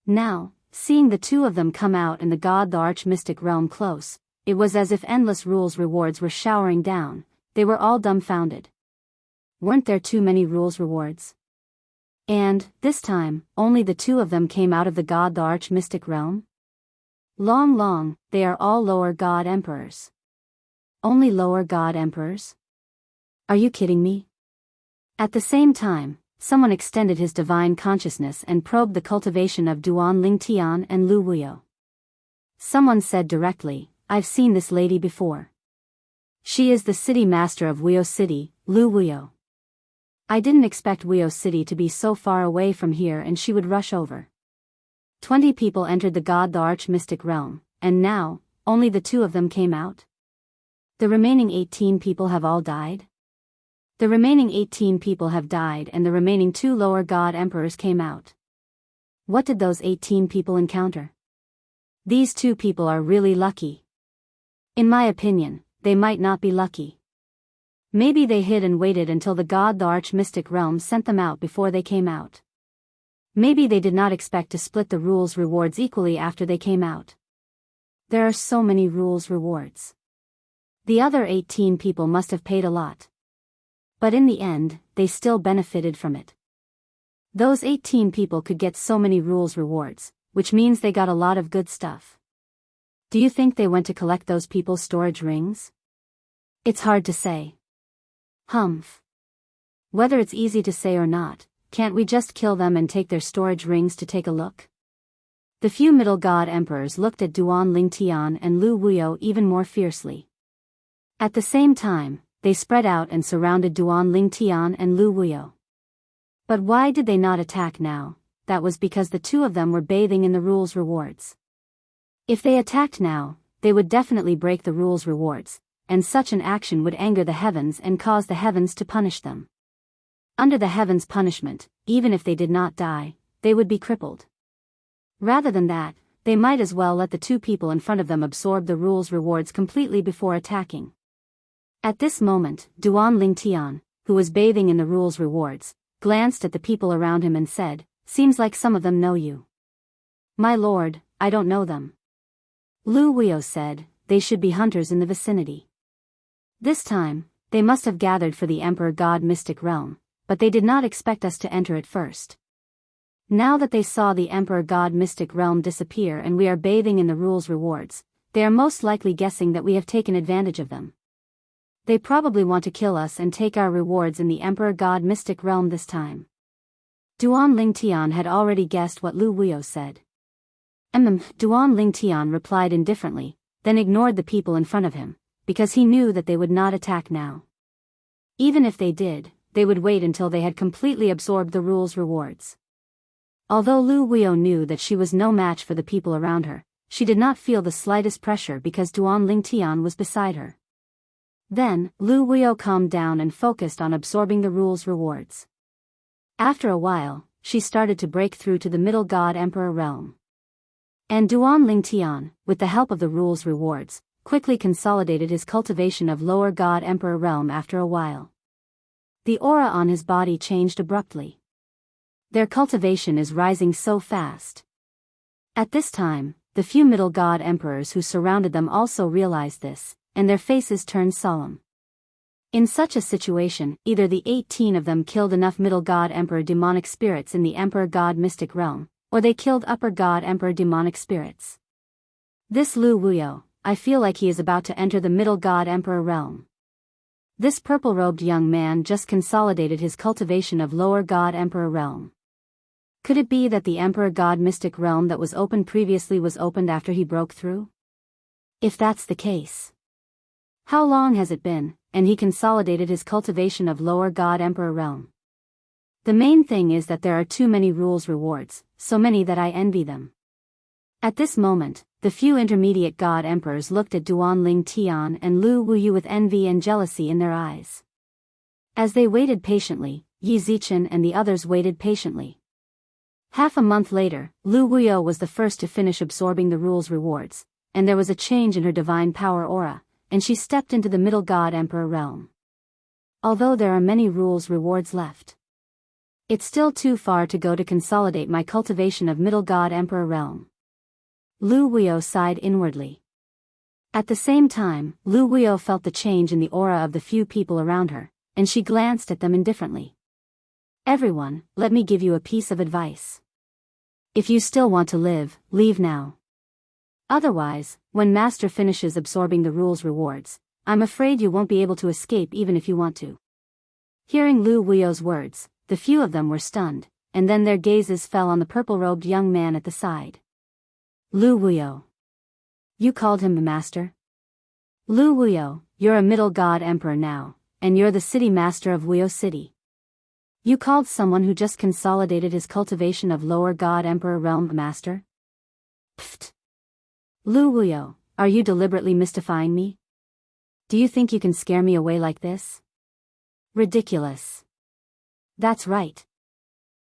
Now, seeing the two of them come out in the arch-mystic realm close, it was as if endless rules rewards were showering down. They were all dumbfounded. Weren't there too many rules rewards? And, this time, only the two of them came out of the arch-mystic realm? Long, they are all lower god emperors. Only lower god emperors? Are you kidding me? At the same time, someone extended his divine consciousness and probed the cultivation of Duan Lingtian and Lu Wuyo. Someone said directly, "I've seen this lady before. She is the city master of Wuyo City, Lu Wuyo. I didn't expect Wuyo City to be so far away from here and she would rush over." 20 people entered the arch-mystic realm, and now, only the two of them came out? The remaining 18 people have all died? The remaining 18 people have died and the remaining 2 lower god emperors came out. What did those 18 people encounter? These 2 people are really lucky. In my opinion, they might not be lucky. Maybe they hid and waited until the arch-mystic realm sent them out before they came out. Maybe they did not expect to split the rules rewards equally after they came out. There are so many rules rewards. The other 18 people must have paid a lot. But in the end, they still benefited from it. Those 18 people could get so many rules rewards, which means they got a lot of good stuff. Do you think they went to collect those people's storage rings? It's hard to say. Humph. Whether it's easy to say or not, can't we just kill them and take their storage rings to take a look? The few middle god emperors looked at Duan Lingtian and Lu Wuyo even more fiercely. At the same time, they spread out and surrounded Duan Lingtian and Lu Wuyo. But why did they not attack now? That was because the two of them were bathing in the rules rewards. If they attacked now, they would definitely break the rules rewards, and such an action would anger the heavens and cause the heavens to punish them. Under the heavens' punishment, even if they did not die, they would be crippled. Rather than that, they might as well let the two people in front of them absorb the rules rewards completely before attacking. At this moment, Duan Lingtian, who was bathing in the rules rewards, glanced at the people around him and said, "Seems like some of them know you." "My lord, I don't know them." Lu Wuyo said, "They should be hunters in the vicinity." This time, they must have gathered for the Emperor God Mystic Realm, but they did not expect us to enter it first. Now that they saw the Emperor God Mystic Realm disappear and we are bathing in the rules rewards, they are most likely guessing that we have taken advantage of them. They probably want to kill us and take our rewards in the Emperor God Mystic Realm this time. Duan Lingtian had already guessed what Lu Wuyo said. Duan Lingtian replied indifferently, then ignored the people in front of him, because he knew that they would not attack now. Even if they did, they would wait until they had completely absorbed the rules rewards. Although Lu Wuyo knew that she was no match for the people around her, she did not feel the slightest pressure because Duan Lingtian was beside her. Then, Lu Wuyo calmed down and focused on absorbing the rules rewards. After a while, she started to break through to the Middle God Emperor realm. And Duan Lingtian, with the help of the rules rewards, quickly consolidated his cultivation of Lower God Emperor realm after a while. The aura on his body changed abruptly. Their cultivation is rising so fast. At this time, the few Middle God Emperors who surrounded them also realized this, and their faces turned solemn. In such a situation, either the 18 of them killed enough Middle God Emperor demonic spirits in the Emperor God Mystic Realm, or they killed Upper God Emperor demonic spirits. This Lu Wuyo, I feel like he is about to enter the Middle God Emperor realm. This purple-robed young man just consolidated his cultivation of Lower God Emperor realm. Could it be that the Emperor God Mystic Realm that was opened previously was opened after he broke through? If that's the case, how long has it been, and he consolidated his cultivation of Lower God Emperor realm? The main thing is that there are too many rules rewards, so many that I envy them. At this moment, the few intermediate God Emperors looked at Duan Lingtian and Lu Wuyo with envy and jealousy in their eyes. As they waited patiently, Yi Zichen and the others waited patiently. Half a month later, Lu Wuyo was the first to finish absorbing the rules rewards, and there was a change in her divine power aura, and she stepped into the Middle God Emperor realm. Although there are many rules rewards left, it's still too far to go to consolidate my cultivation of Middle God Emperor realm. Lu Wuyo sighed inwardly. At the same time, Lu Wuyo felt the change in the aura of the few people around her, and she glanced at them indifferently. Everyone, let me give you a piece of advice. If you still want to live, leave now. Otherwise, when Master finishes absorbing the rules rewards, I'm afraid you won't be able to escape even if you want to. Hearing Lu Wuyo's words, the few of them were stunned, and then their gazes fell on the purple-robed young man at the side. Lu Wuyo. You called him the master? Lu Wuyo, you're a Middle God Emperor now, and you're the city master of Wuyo City. You called someone who just consolidated his cultivation of Lower God Emperor realm master? Pfft. Lu Wuyo, are you deliberately mystifying me? Do you think you can scare me away like this? Ridiculous. That's right.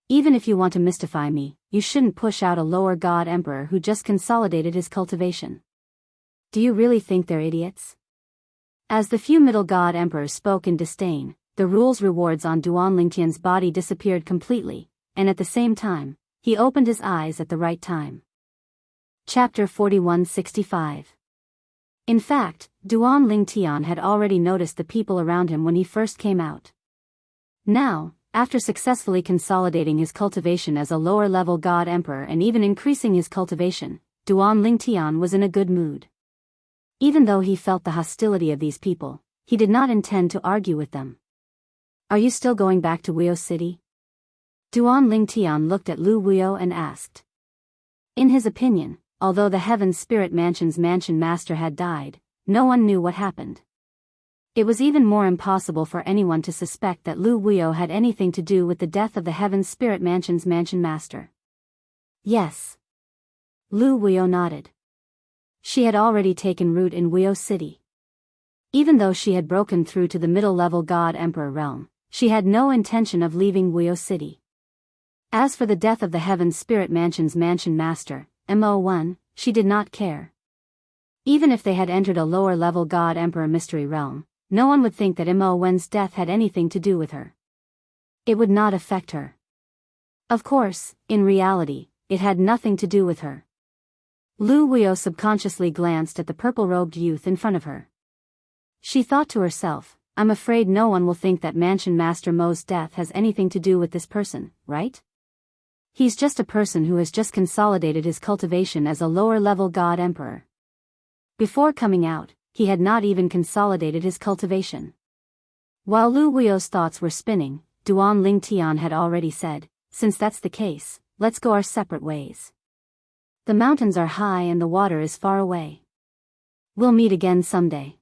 Even if you want to mystify me, you shouldn't push out a Lower God Emperor who just consolidated his cultivation. Do you really think they're idiots? As the few Middle God Emperors spoke in disdain, the rules rewards on Duan Lingtian's body disappeared completely, and at the same time, he opened his eyes at the right time. Chapter 4165. In fact, Duan Lingtian had already noticed the people around him when he first came out. Now, after successfully consolidating his cultivation as a lower-level god emperor and even increasing his cultivation, Duan Lingtian was in a good mood. Even though he felt the hostility of these people, he did not intend to argue with them. "Are you still going back to Wuyo City?" Duan Lingtian looked at Lu Wuyo and asked. In his opinion, although the Heaven Spirit Mansion's mansion master had died, no one knew what happened. It was even more impossible for anyone to suspect that Lu Wuyo had anything to do with the death of the Heaven Spirit Mansion's mansion master. Yes. Lu Wuyo nodded. She had already taken root in Wuyo City. Even though she had broken through to the middle-level God Emperor realm, she had no intention of leaving Wuyo City. As for the death of the Heaven Spirit Mansion's mansion master, Mo1, she did not care. Even if they had entered a lower-level God Emperor mystery realm, no one would think that Mo1's death had anything to do with her. It would not affect her. Of course, in reality, it had nothing to do with her. Lu Wuyo subconsciously glanced at the purple-robed youth in front of her. She thought to herself, "I'm afraid no one will think that Mansion Master Mo's death has anything to do with this person, right? He's just a person who has just consolidated his cultivation as a lower-level God Emperor." Before coming out, he had not even consolidated his cultivation. While Lu Wuyo's thoughts were spinning, Duan Lingtian had already said, "Since that's the case, let's go our separate ways. The mountains are high and the water is far away. We'll meet again someday."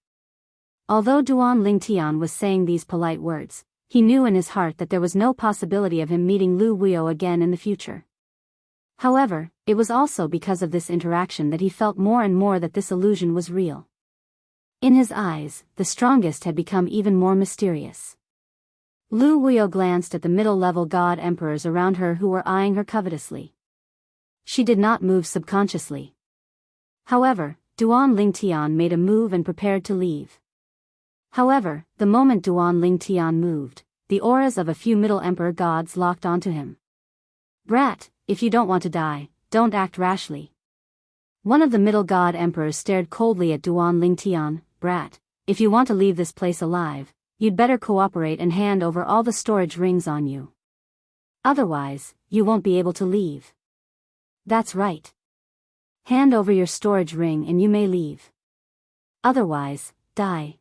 Although Duan Lingtian was saying these polite words, he knew in his heart that there was no possibility of him meeting Lu Wuyo again in the future. However, it was also because of this interaction that he felt more and more that this illusion was real. In his eyes, the strongest had become even more mysterious. Lu Wuyo glanced at the middle-level god emperors around her who were eyeing her covetously. She did not move subconsciously. However, Duan Lingtian made a move and prepared to leave. However, the moment Duan Lingtian moved, the auras of a few Middle Emperor gods locked onto him. "Brat, if you don't want to die, don't act rashly." One of the Middle God Emperors stared coldly at Duan Lingtian. "Brat, if you want to leave this place alive, you'd better cooperate and hand over all the storage rings on you. Otherwise, you won't be able to leave." "That's right. Hand over your storage ring and you may leave. Otherwise, die."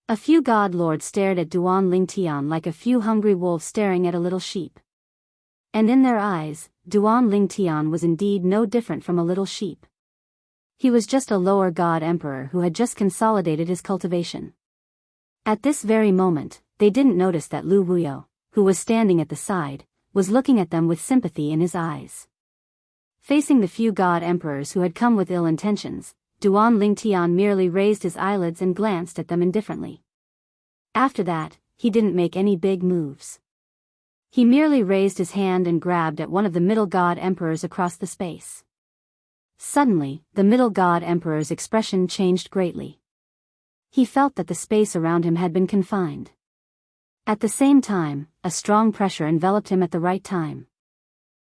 A few god lords stared at Duan Lingtian like a few hungry wolves staring at a little sheep. And in their eyes, Duan Lingtian was indeed no different from a little sheep. He was just a lower god emperor who had just consolidated his cultivation. At this very moment, they didn't notice that Lu Wuyo, who was standing at the side, was looking at them with sympathy in his eyes. Facing the few god emperors who had come with ill intentions, Duan Lingtian merely raised his eyelids and glanced at them indifferently. After that, he didn't make any big moves. He merely raised his hand and grabbed at one of the middle god emperors across the space. Suddenly, the middle god emperor's expression changed greatly. He felt that the space around him had been confined. At the same time, a strong pressure enveloped him at the right time.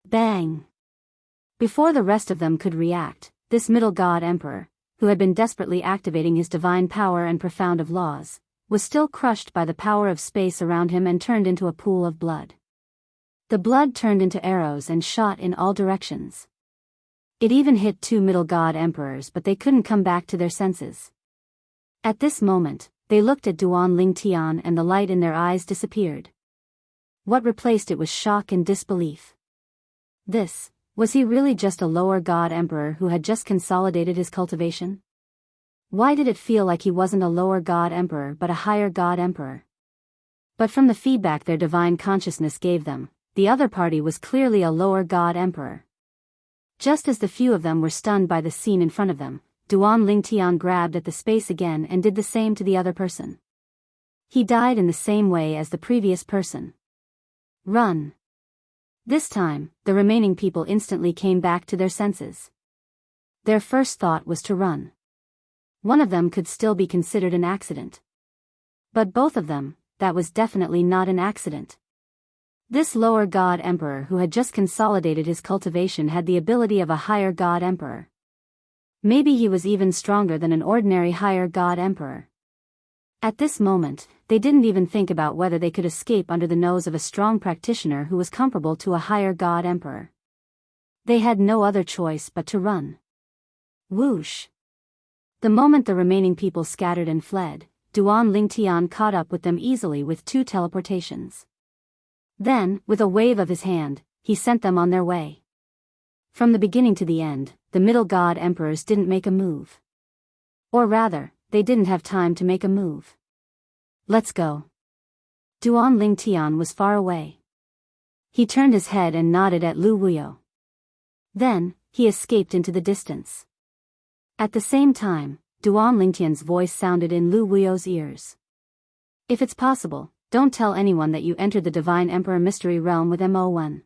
Bang! Before the rest of them could react, this middle god emperor, who had been desperately activating his divine power and profound of laws, was still crushed by the power of space around him and turned into a pool of blood. The blood turned into arrows and shot in all directions. It even hit two middle god emperors, but they couldn't come back to their senses. At this moment, they looked at Duan Lingtian and the light in their eyes disappeared. What replaced it was shock and disbelief. Was he really just a lower god emperor who had just consolidated his cultivation? Why did it feel like he wasn't a lower god emperor but a higher god emperor? But from the feedback their divine consciousness gave them, the other party was clearly a lower god emperor. Just as the few of them were stunned by the scene in front of them, Duan Lingtian grabbed at the space again and did the same to the other person. He died in the same way as the previous person. Run! This time, the remaining people instantly came back to their senses. Their first thought was to run. One of them could still be considered an accident. But both of them, that was definitely not an accident. This lower god emperor who had just consolidated his cultivation had the ability of a higher god emperor. Maybe he was even stronger than an ordinary higher god emperor. At this moment, they didn't even think about whether they could escape under the nose of a strong practitioner who was comparable to a higher god emperor. They had no other choice but to run. Whoosh! The moment the remaining people scattered and fled, Duan Lingtian caught up with them easily with 2 teleportations. Then, with a wave of his hand, he sent them on their way. From the beginning to the end, the middle god emperors didn't make a move. Or rather, they didn't have time to make a move. Let's go. Duan Lingtian was far away. He turned his head and nodded at Lu Wuyo. Then, he escaped into the distance. At the same time, Duan Lingtian's voice sounded in Lu Wuyo's ears. If it's possible, don't tell anyone that you entered the Divine Emperor Mystery Realm with Mo Wen.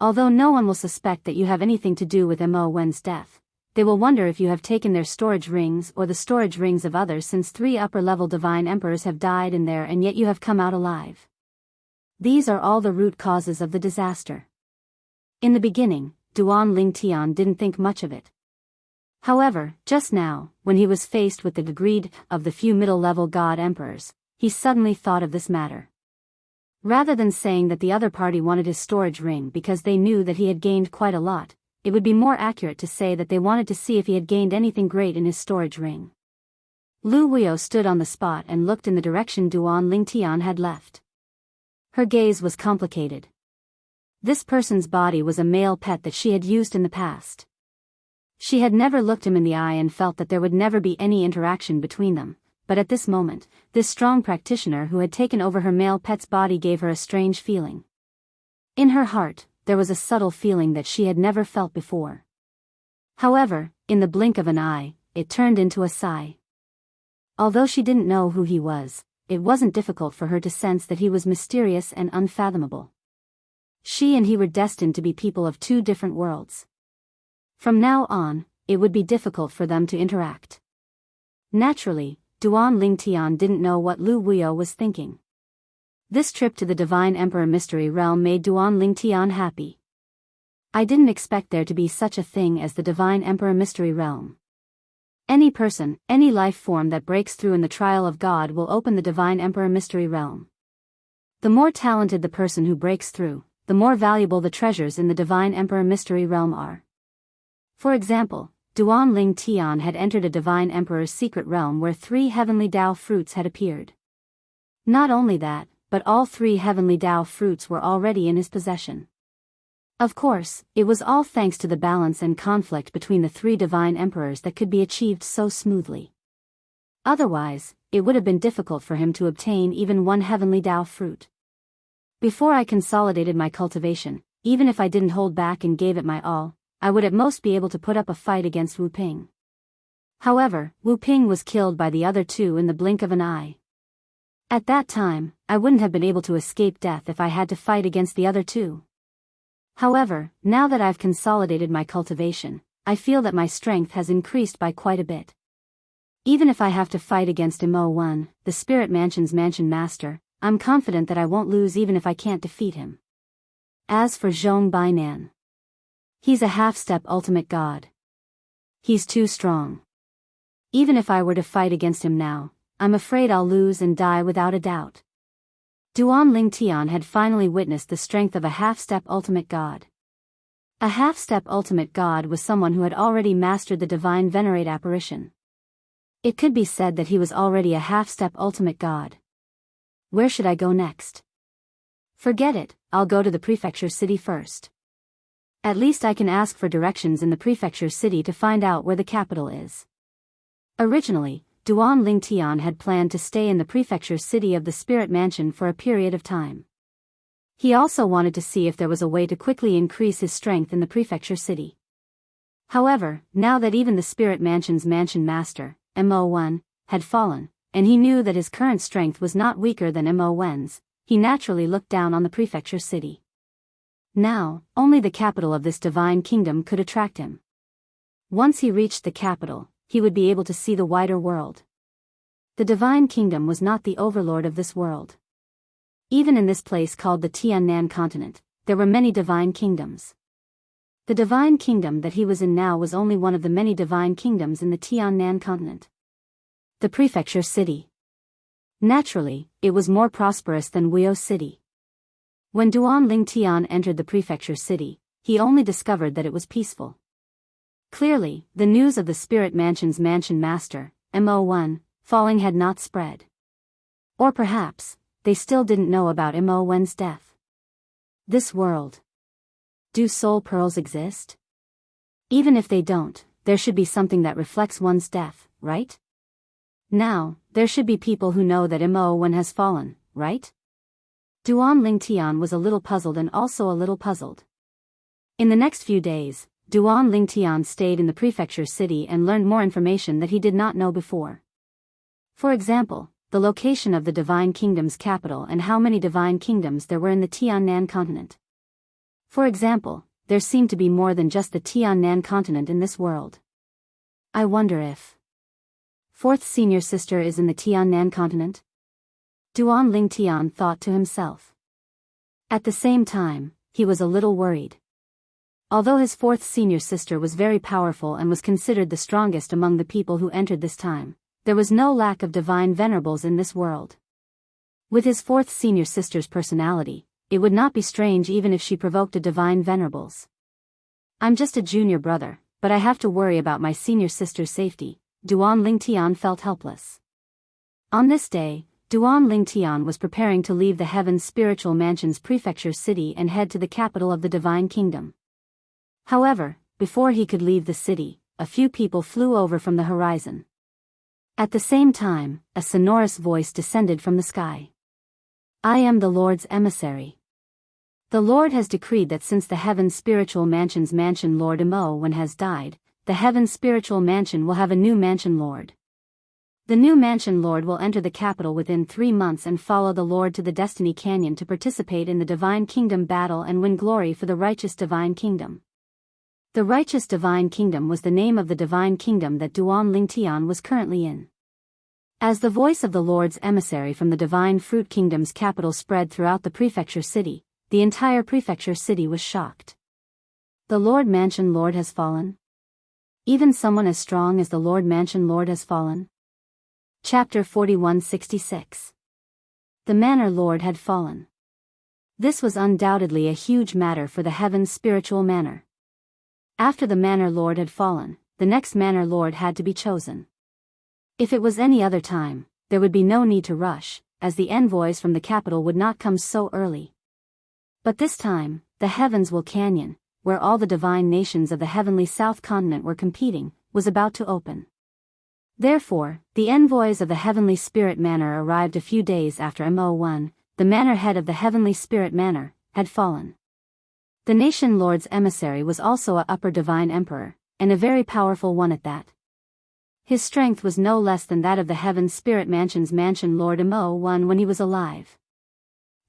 Although no one will suspect that you have anything to do with Mo Wen's death, they will wonder if you have taken their storage rings or the storage rings of others, since 3 upper-level Divine Emperors have died in there and yet you have come out alive. These are all the root causes of the disaster. In the beginning, Duan Lingtian didn't think much of it. However, just now, when he was faced with the greed of the few middle-level god emperors, he suddenly thought of this matter. Rather than saying that the other party wanted his storage ring because they knew that he had gained quite a lot, it would be more accurate to say that they wanted to see if he had gained anything great in his storage ring. Lu Wuyo stood on the spot and looked in the direction Duan Lingtian had left. Her gaze was complicated. This person's body was a male pet that she had used in the past. She had never looked him in the eye and felt that there would never be any interaction between them, but at this moment, this strong practitioner who had taken over her male pet's body gave her a strange feeling. In her heart, there was a subtle feeling that she had never felt before. However, in the blink of an eye, it turned into a sigh. Although she didn't know who he was, it wasn't difficult for her to sense that he was mysterious and unfathomable. She and he were destined to be people of 2 different worlds. From now on, it would be difficult for them to interact. Naturally, Duan Lingtian didn't know what Lu Wuyo was thinking. This trip to the Divine Emperor Mystery Realm made Duan Lingtian happy. I didn't expect there to be such a thing as the Divine Emperor Mystery Realm. Any person, any life form that breaks through in the trial of God will open the Divine Emperor Mystery Realm. The more talented the person who breaks through, the more valuable the treasures in the Divine Emperor Mystery Realm are. For example, Duan Lingtian had entered a Divine Emperor's secret realm where 3 heavenly Dao fruits had appeared. Not only that, but all 3 heavenly Dao fruits were already in his possession. Of course, it was all thanks to the balance and conflict between the 3 Divine Emperors that could be achieved so smoothly. Otherwise, it would have been difficult for him to obtain even 1 heavenly Dao fruit. Before I consolidated my cultivation, even if I didn't hold back and gave it my all, I would at most be able to put up a fight against Wu Ping. However, Wu Ping was killed by the other 2 in the blink of an eye. At that time, I wouldn't have been able to escape death if I had to fight against the other 2. However, now that I've consolidated my cultivation, I feel that my strength has increased by quite a bit. Even if I have to fight against Mo Wen, the Spirit Mansion's Mansion Master, I'm confident that I won't lose even if I can't defeat him. As for Zhong Bainan, he's a half-step ultimate god. He's too strong. Even if I were to fight against him now, I'm afraid I'll lose and die without a doubt. Duan Lingtian had finally witnessed the strength of a half-step ultimate god. A half-step ultimate god was someone who had already mastered the divine venerate apparition. It could be said that he was already a half-step ultimate god. Where should I go next? Forget it, I'll go to the prefecture city first. At least I can ask for directions in the prefecture city to find out where the capital is. Originally, Duan Lingtian had planned to stay in the prefecture city of the Spirit Mansion for a period of time. He also wanted to see if there was a way to quickly increase his strength in the prefecture city. However, now that even the Spirit Mansion's Mansion Master, Mo Wen, had fallen, and he knew that his current strength was not weaker than Mo Wen's, he naturally looked down on the prefecture city. Now, only the capital of this divine kingdom could attract him. Once he reached the capital, he would be able to see the wider world. The divine kingdom was not the overlord of this world. Even in this place called the Tiannan continent, there were many divine kingdoms. The divine kingdom that he was in now was only one of the many divine kingdoms in the Tiannan continent. The prefecture city. Naturally, it was more prosperous than Wuxia city. When Duan Lingtian entered the prefecture city, he only discovered that it was peaceful. Clearly, the news of the Spirit Mansion's mansion master, Mo1, falling had not spread. Or perhaps, they still didn't know about Mo1's death. This world. Do soul pearls exist? Even if they don't, there should be something that reflects one's death, right? Now, there should be people who know that Mo1 has fallen, right? Duan Lingtian was a little puzzled and also a little puzzled. In the next few days, Duan Lingtian stayed in the prefecture city and learned more information that he did not know before. For example, the location of the Divine Kingdom's capital and how many Divine Kingdoms there were in the Tiannan continent. For example, there seemed to be more than just the Tiannan continent in this world. I wonder if fourth senior sister is in the Tiannan continent? Duan Lingtian thought to himself. At the same time, he was a little worried. Although his fourth senior sister was very powerful and was considered the strongest among the people who entered this time, there was no lack of divine venerables in this world. With his fourth senior sister's personality, it would not be strange even if she provoked a divine venerables. I'm just a junior brother, but I have to worry about my senior sister's safety. Duan Lingtian felt helpless. On this day, Duan Lingtian was preparing to leave the Heaven's Spiritual Mansion's prefecture city and head to the capital of the Divine Kingdom. However, before he could leave the city, a few people flew over from the horizon. At the same time, a sonorous voice descended from the sky. I am the Lord's emissary. The Lord has decreed that since the Heaven's Spiritual Mansion's mansion Lord Mo1 has died, the Heaven's Spiritual Mansion will have a new mansion lord. The new mansion lord will enter the capital within 3 months and follow the Lord to the Destiny Canyon to participate in the Divine Kingdom battle and win glory for the righteous Divine Kingdom. The righteous Divine Kingdom was the name of the Divine Kingdom that Duan Lingtian was currently in. As the voice of the Lord's emissary from the Divine Fruit Kingdom's capital spread throughout the prefecture city, the entire prefecture city was shocked. The Lord Mansion Lord has fallen? Even someone as strong as the Lord Mansion Lord has fallen? Chapter 4166. The Manor Lord had fallen. This was undoubtedly a huge matter for the Heaven's Spiritual Manor. After the Manor Lord had fallen, the next Manor Lord had to be chosen. If it was any other time, there would be no need to rush, as the envoys from the capital would not come so early. But this time, the Heavens Will Canyon, where all the divine nations of the heavenly South Continent were competing, was about to open. Therefore, the envoys of the Heavenly Spirit Manor arrived a few days after Mo1, the manor head of the Heavenly Spirit Manor, had fallen. The nation lord's emissary was also a upper divine emperor, and a very powerful one at that. His strength was no less than that of the Heaven's Spirit Mansion's mansion lord Mo1 when he was alive.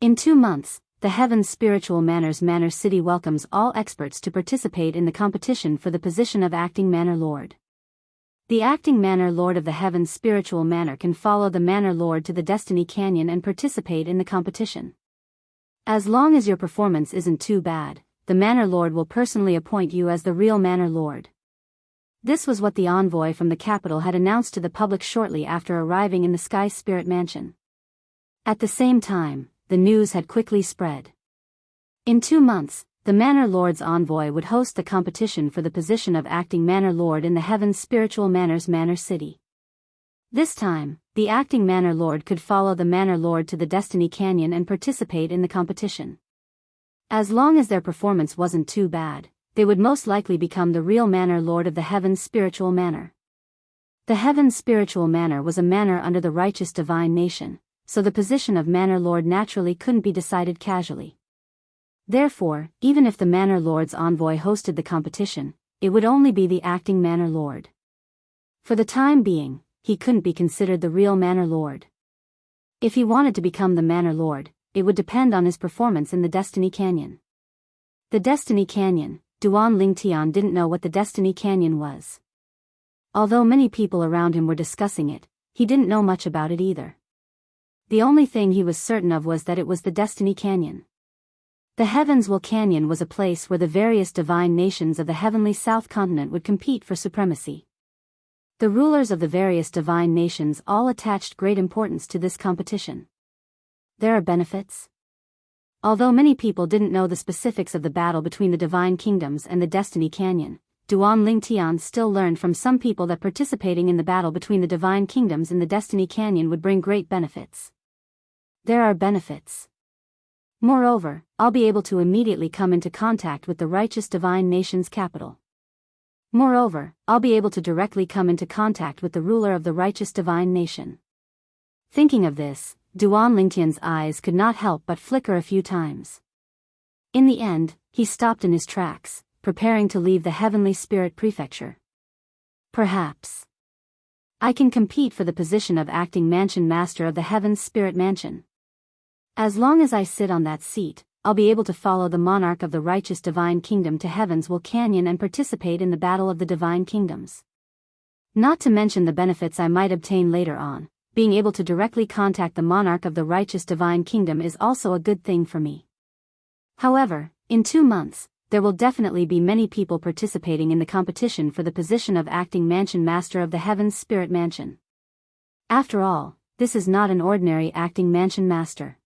In 2 months, the Heaven's Spiritual Manor's Manor City welcomes all experts to participate in the competition for the position of acting Manor Lord. The acting Manor Lord of the Heaven's Spiritual Manor can follow the Manor Lord to the Destiny Canyon and participate in the competition. As long as your performance isn't too bad, the Manor Lord will personally appoint you as the real Manor Lord. This was what the envoy from the capital had announced to the public shortly after arriving in the Sky Spirit Mansion. At the same time, the news had quickly spread. In 2 months, the Manor Lord's envoy would host the competition for the position of acting Manor Lord in the Heaven's Spiritual Manor's Manor City. This time, the acting Manor Lord could follow the Manor Lord to the Destiny Canyon and participate in the competition. As long as their performance wasn't too bad, they would most likely become the real Manor Lord of the Heaven's Spiritual Manor. The Heaven's Spiritual Manor was a manor under the righteous divine nation, so the position of Manor Lord naturally couldn't be decided casually. Therefore, even if the Manor Lord's envoy hosted the competition, it would only be the acting Manor Lord. For the time being, he couldn't be considered the real Manor Lord. If he wanted to become the Manor Lord, it would depend on his performance in the Destiny Canyon. The Destiny Canyon, Duan Lingtian didn't know what the Destiny Canyon was. Although many people around him were discussing it, he didn't know much about it either. The only thing he was certain of was that it was the Destiny Canyon. The Heavenswell Canyon was a place where the various divine nations of the heavenly South Continent would compete for supremacy. The rulers of the various divine nations all attached great importance to this competition. There are benefits. Although many people didn't know the specifics of the battle between the divine kingdoms and the Destiny Canyon, Duan Lingtian still learned from some people that participating in the battle between the divine kingdoms and the Destiny Canyon would bring great benefits. There are benefits. Moreover, I'll be able to immediately come into contact with the righteous divine nation's capital. Moreover, I'll be able to directly come into contact with the ruler of the righteous divine nation. Thinking of this, Duan Lingtian's eyes could not help but flicker a few times. In the end, he stopped in his tracks, preparing to leave the Heavenly Spirit Prefecture. Perhaps I can compete for the position of acting mansion master of the Heaven's Spirit Mansion. As long as I sit on that seat, I'll be able to follow the monarch of the righteous divine kingdom to Heavenswell Canyon and participate in the battle of the divine kingdoms. Not to mention the benefits I might obtain later on, being able to directly contact the monarch of the righteous divine kingdom is also a good thing for me. However, in 2 months, there will definitely be many people participating in the competition for the position of acting mansion master of the Heaven's Spirit Mansion. After all, this is not an ordinary acting mansion master.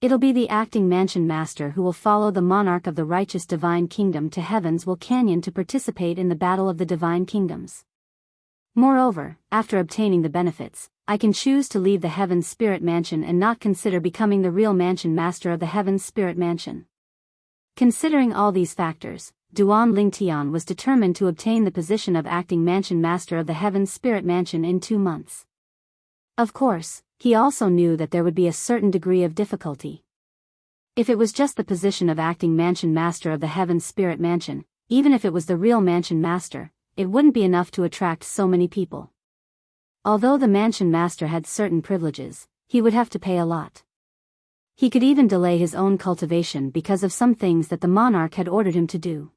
It'll be the acting mansion master who will follow the monarch of the righteous divine kingdom to Heavenswell Canyon to participate in the battle of the divine kingdoms. Moreover, after obtaining the benefits, I can choose to leave the Heaven's Spirit Mansion and not consider becoming the real mansion master of the Heaven's Spirit Mansion. Considering all these factors, Duan Lingtian was determined to obtain the position of acting mansion master of the Heaven's Spirit Mansion in 2 months. Of course, he also knew that there would be a certain degree of difficulty. If it was just the position of acting mansion master of the Heaven's Spirit Mansion, even if it was the real mansion master, it wouldn't be enough to attract so many people. Although the mansion master had certain privileges, he would have to pay a lot. He could even delay his own cultivation because of some things that the monarch had ordered him to do.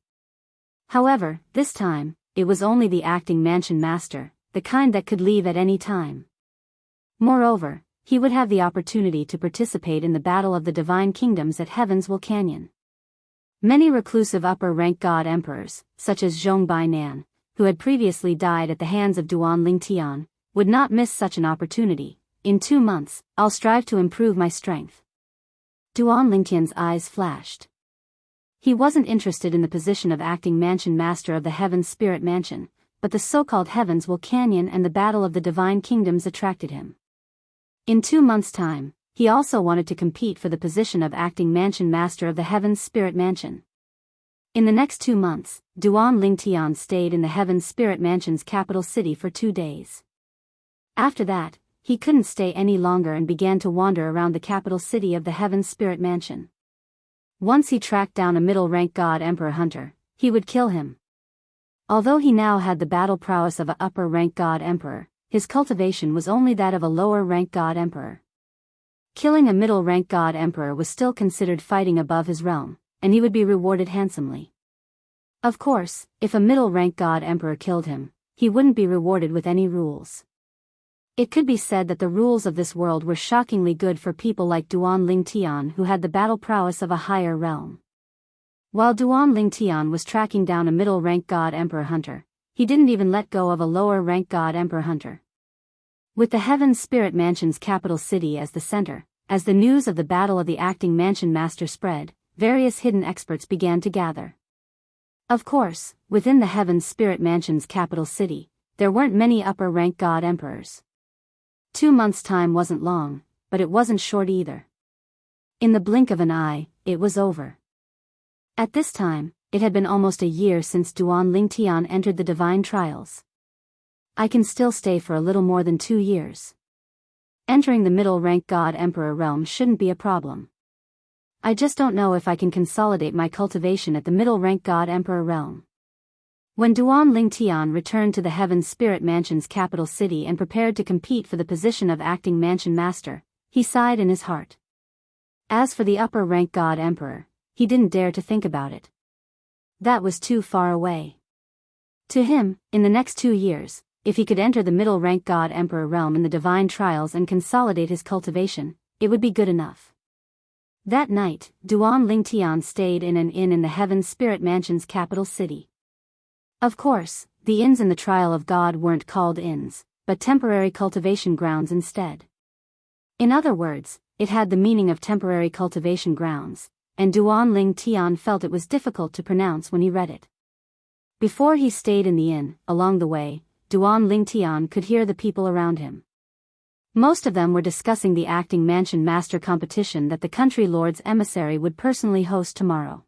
However, this time, it was only the acting mansion master, the kind that could leave at any time. Moreover, he would have the opportunity to participate in the battle of the divine kingdoms at Heavenswell Canyon. Many reclusive upper-rank god emperors, such as Zhong Bainan, who had previously died at the hands of Duan Lingtian, would not miss such an opportunity. In 2 months, I'll strive to improve my strength. Duan Lingtian's eyes flashed. He wasn't interested in the position of acting mansion master of the Heaven's Spirit Mansion, but the so-called Heavenswell Canyon and the battle of the divine kingdoms attracted him. In 2 months' time, he also wanted to compete for the position of acting mansion master of the Heaven's Spirit Mansion. In the next 2 months, Duan Lingtian stayed in the Heaven's Spirit Mansion's capital city for 2 days. After that, he couldn't stay any longer and began to wander around the capital city of the Heaven's Spirit Mansion. Once he tracked down a middle-rank god emperor hunter, he would kill him. Although he now had the battle prowess of an upper-rank god emperor, his cultivation was only that of a lower-rank god emperor. Killing a middle-rank god emperor was still considered fighting above his realm, and he would be rewarded handsomely. Of course, if a middle-rank god emperor killed him, he wouldn't be rewarded with any rules. It could be said that the rules of this world were shockingly good for people like Duan Lingtian who had the battle prowess of a higher realm. While Duan Lingtian was tracking down a middle-rank god emperor hunter, he didn't even let go of a lower-rank god emperor hunter. With the Heaven's Spirit Mansion's capital city as the center, as the news of the battle of the acting mansion master spread, various hidden experts began to gather. Of course, within the Heaven's Spirit Mansion's capital city, there weren't many upper-rank god emperors. 2 months' time wasn't long, but it wasn't short either. In the blink of an eye, it was over. At this time, it had been almost a year since Duan Lingtian entered the divine trials. I can still stay for a little more than 2 years. Entering the middle-rank god emperor realm shouldn't be a problem. I just don't know if I can consolidate my cultivation at the middle-rank god emperor realm. When Duan Lingtian returned to the Heaven's Spirit Mansion's capital city and prepared to compete for the position of acting mansion master, he sighed in his heart. As for the upper-rank god emperor, he didn't dare to think about it. That was too far away. To him, in the next 2 years, if he could enter the middle-rank God Emperor realm in the divine trials and consolidate his cultivation, it would be good enough. That night, Duan Lingtian stayed in an inn in the Heaven Spirit Mansion's capital city. Of course, the inns in the Trial of God weren't called inns, but temporary cultivation grounds instead. In other words, it had the meaning of temporary cultivation grounds, and Duan Lingtian felt it was difficult to pronounce when he read it. Before he stayed in the inn, along the way, Duan Lingtian could hear the people around him. Most of them were discussing the acting mansion master competition that the country lord's emissary would personally host tomorrow.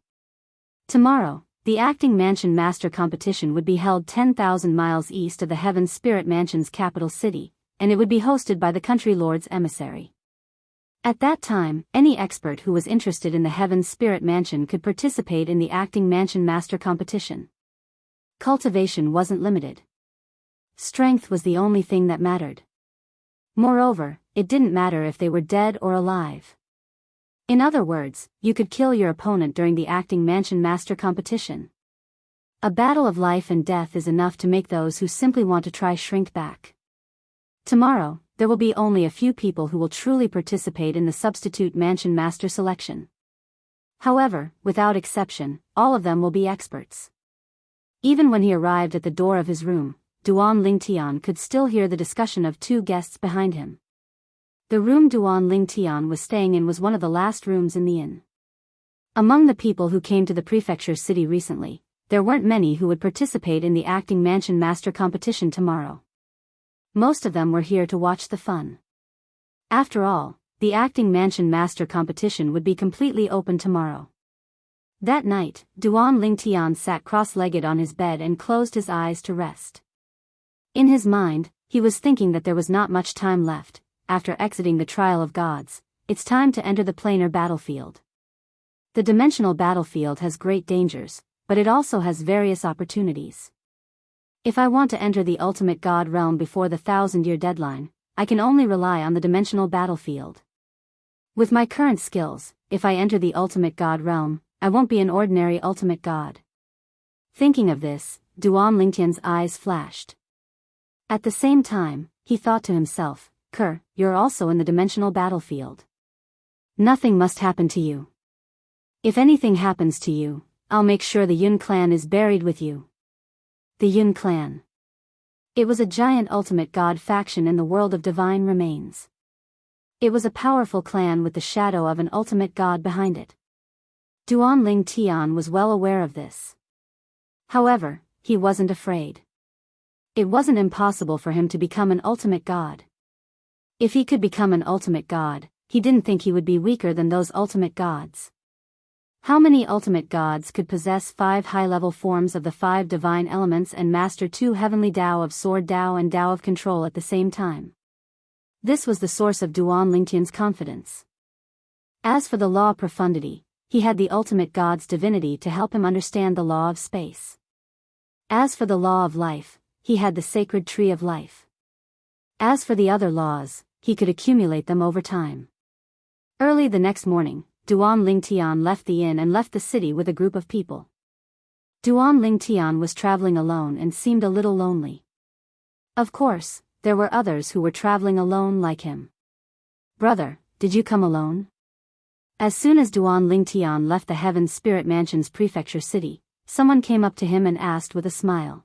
Tomorrow, the acting mansion master competition would be held 10,000 miles east of the Heaven Spirit Mansion's capital city, and it would be hosted by the country lord's emissary. At that time, any expert who was interested in the Heaven Spirit Mansion could participate in the acting mansion master competition. Cultivation wasn't limited. Strength was the only thing that mattered. Moreover, it didn't matter if they were dead or alive. In other words, you could kill your opponent during the acting mansion master competition. A battle of life and death is enough to make those who simply want to try shrink back. Tomorrow, there will be only a few people who will truly participate in the substitute mansion master selection. However, without exception, all of them will be experts. Even when he arrived at the door of his room, Duan Lingtian could still hear the discussion of two guests behind him. The room Duan Lingtian was staying in was one of the last rooms in the inn. Among the people who came to the prefecture city recently, there weren't many who would participate in the acting mansion master competition tomorrow. Most of them were here to watch the fun. After all, the acting mansion master competition would be completely open tomorrow. That night, Duan Lingtian sat cross-legged on his bed and closed his eyes to rest. In his mind, he was thinking that there was not much time left. After exiting the Trial of Gods, it's time to enter the planar battlefield. The dimensional battlefield has great dangers, but it also has various opportunities. If I want to enter the ultimate God realm before the 1,000-year deadline, I can only rely on the dimensional battlefield. With my current skills, if I enter the ultimate God realm, I won't be an ordinary ultimate God. Thinking of this, Duan Lingtian's eyes flashed. At the same time, he thought to himself, Kerr, you're also in the dimensional battlefield. Nothing must happen to you. If anything happens to you, I'll make sure the Yun clan is buried with you. The Yun clan. It was a giant ultimate god faction in the world of divine remains. It was a powerful clan with the shadow of an ultimate god behind it. Duan Lingtian was well aware of this. However, he wasn't afraid. It wasn't impossible for him to become an ultimate god. If he could become an ultimate god, he didn't think he would be weaker than those ultimate gods. How many ultimate gods could possess 5 high-level forms of the 5 divine elements and master 2 heavenly Tao of Sword Tao and Tao of Control at the same time? This was the source of Duan Lingtian's confidence. As for the law of profundity, he had the ultimate god's divinity to help him understand the law of space. As for the law of life, he had the sacred tree of life. As for the other laws, he could accumulate them over time. Early the next morning, Duan Lingtian left the inn and left the city with a group of people. Duan Lingtian was traveling alone and seemed a little lonely. Of course, there were others who were traveling alone like him. Brother, did you come alone? As soon as Duan Lingtian left the Heaven Spirit Mansion's prefecture city, someone came up to him and asked with a smile.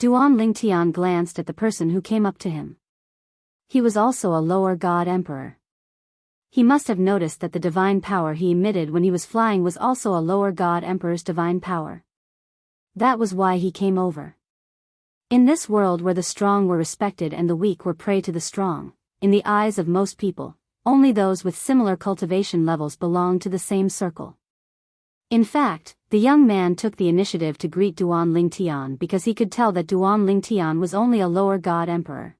Duan Lingtian glanced at the person who came up to him. He was also a lower god emperor. He must have noticed that the divine power he emitted when he was flying was also a lower god emperor's divine power. That was why he came over. In this world where the strong were respected and the weak were prey to the strong, in the eyes of most people, only those with similar cultivation levels belonged to the same circle. In fact, the young man took the initiative to greet Duan Lingtian because he could tell that Duan Lingtian was only a lower god emperor.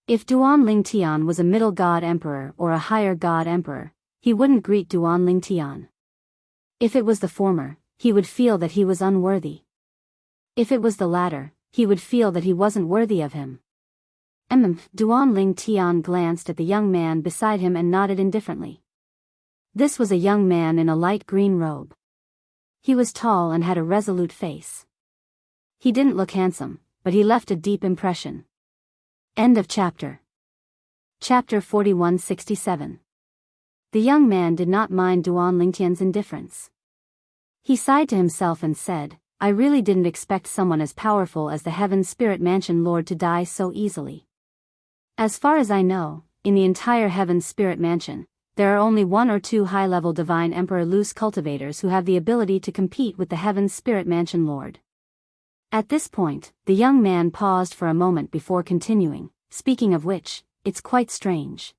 If Duan Lingtian was a middle god emperor or a higher god emperor, he wouldn't greet Duan Lingtian. If it was the former, he would feel that he was unworthy. If it was the latter, he would feel that he wasn't worthy of him. Duan Lingtian glanced at the young man beside him and nodded indifferently. This was a young man in a light green robe. He was tall and had a resolute face. He didn't look handsome, but he left a deep impression. End of chapter. Chapter 4167. The young man did not mind Duan Lingtian's indifference. He sighed to himself and said, I really didn't expect someone as powerful as the Heaven Spirit Mansion Lord to die so easily. As far as I know, in the entire Heaven Spirit Mansion, there are only 1 or 2 high-level Divine Emperor loose cultivators who have the ability to compete with the Heaven Spirit Mansion Lord. At this point, the young man paused for a moment before continuing, speaking of which, it's quite strange.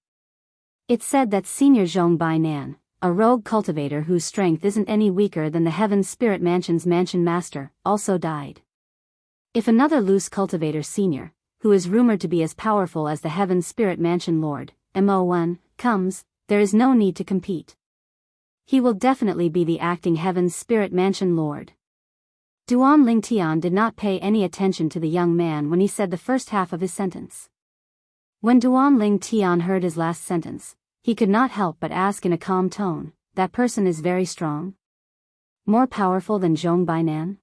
It's said that Senior Zhong Bainan, a rogue cultivator whose strength isn't any weaker than the Heaven Spirit Mansion's mansion master, also died. If another loose cultivator senior, who is rumored to be as powerful as the Heaven Spirit Mansion Lord, Mo1, comes, there is no need to compete. He will definitely be the acting Heaven Spirit Mansion Lord. Duan Lingtian did not pay any attention to the young man when he said the first half of his sentence. When Duan Lingtian heard his last sentence, he could not help but ask in a calm tone, that person is very strong? More powerful than Zhong Bainan?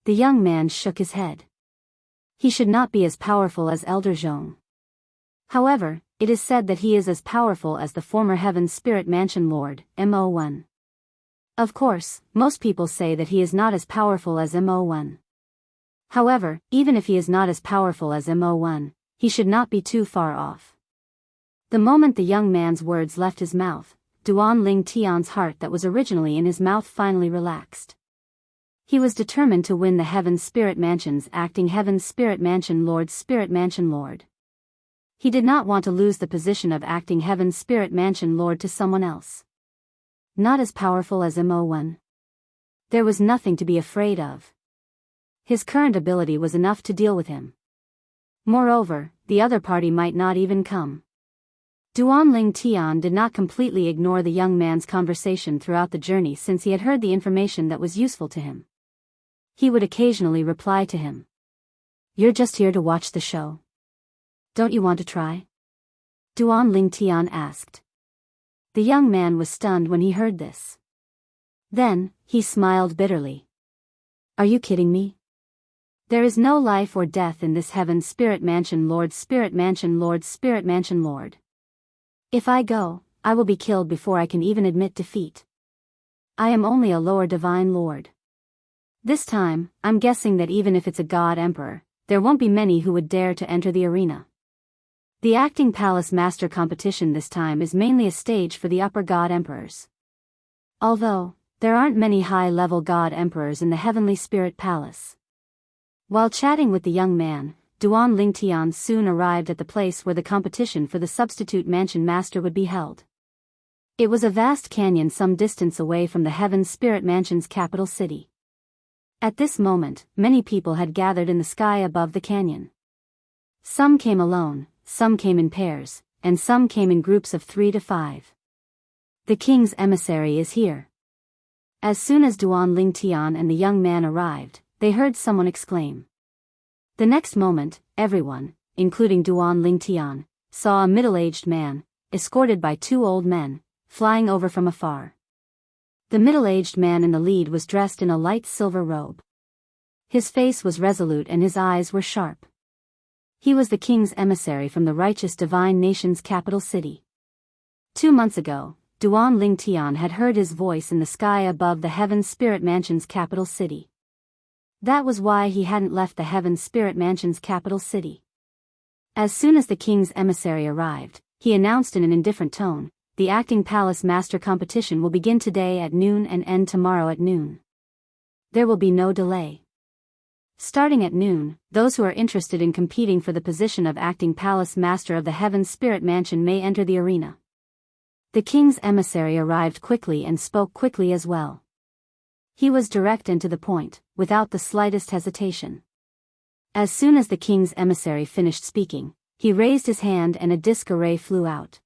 The young man shook his head. He should not be as powerful as Elder Zhong. However, it is said that he is as powerful as the former Heaven Spirit Mansion Lord, Mo1. Of course, most people say that he is not as powerful as Mo1. However, even if he is not as powerful as Mo1, he should not be too far off. The moment the young man's words left his mouth, Duan Lingtian's heart that was originally in his mouth finally relaxed. He was determined to win the Heaven Spirit Mansion's acting Heaven Spirit Mansion Lord's Spirit Mansion Lord. He did not want to lose the position of acting Heaven Spirit Mansion Lord to someone else. Not as powerful as Mo1. There was nothing to be afraid of. His current ability was enough to deal with him. Moreover, the other party might not even come. Duan Lingtian did not completely ignore the young man's conversation throughout the journey since he had heard the information that was useful to him. He would occasionally reply to him. You're just here to watch the show. Don't you want to try? Duan Lingtian asked. The young man was stunned when he heard this. Then, he smiled bitterly. Are you kidding me? There is no life or death in this Heaven Spirit Mansion Lord Spirit Mansion Lord Spirit Mansion Lord. If I go, I will be killed before I can even admit defeat. I am only a lower divine lord. This time, I'm guessing that even if it's a god emperor, there won't be many who would dare to enter the arena. The acting palace master competition this time is mainly a stage for the upper god emperors. Although, there aren't many high-level god emperors in the heavenly spirit palace. While chatting with the young man, Duan Lingtian soon arrived at the place where the competition for the substitute mansion master would be held. It was a vast canyon some distance away from the Heaven Spirit Mansion's capital city. At this moment, many people had gathered in the sky above the canyon. Some came alone, some came in pairs, and some came in groups of 3 to 5. The king's emissary is here. As soon as Duan Lingtian and the young man arrived, they heard someone exclaim. The next moment, everyone, including Duan Lingtian, saw a middle-aged man, escorted by 2 old men, flying over from afar. The middle-aged man in the lead was dressed in a light silver robe. His face was resolute and his eyes were sharp. He was the king's emissary from the righteous divine nation's capital city. 2 months ago, Duan Lingtian had heard his voice in the sky above the Heaven Spirit Mansion's capital city. That was why he hadn't left the Heaven Spirit Mansion's capital city. As soon as the king's emissary arrived, he announced in an indifferent tone, the acting palace master competition will begin today at noon and end tomorrow at noon. There will be no delay. Starting at noon, those who are interested in competing for the position of acting palace master of the Heaven Spirit Mansion may enter the arena. The king's emissary arrived quickly and spoke quickly as well. He was direct and to the point, without the slightest hesitation. As soon as the king's emissary finished speaking, he raised his hand and a disc array flew out.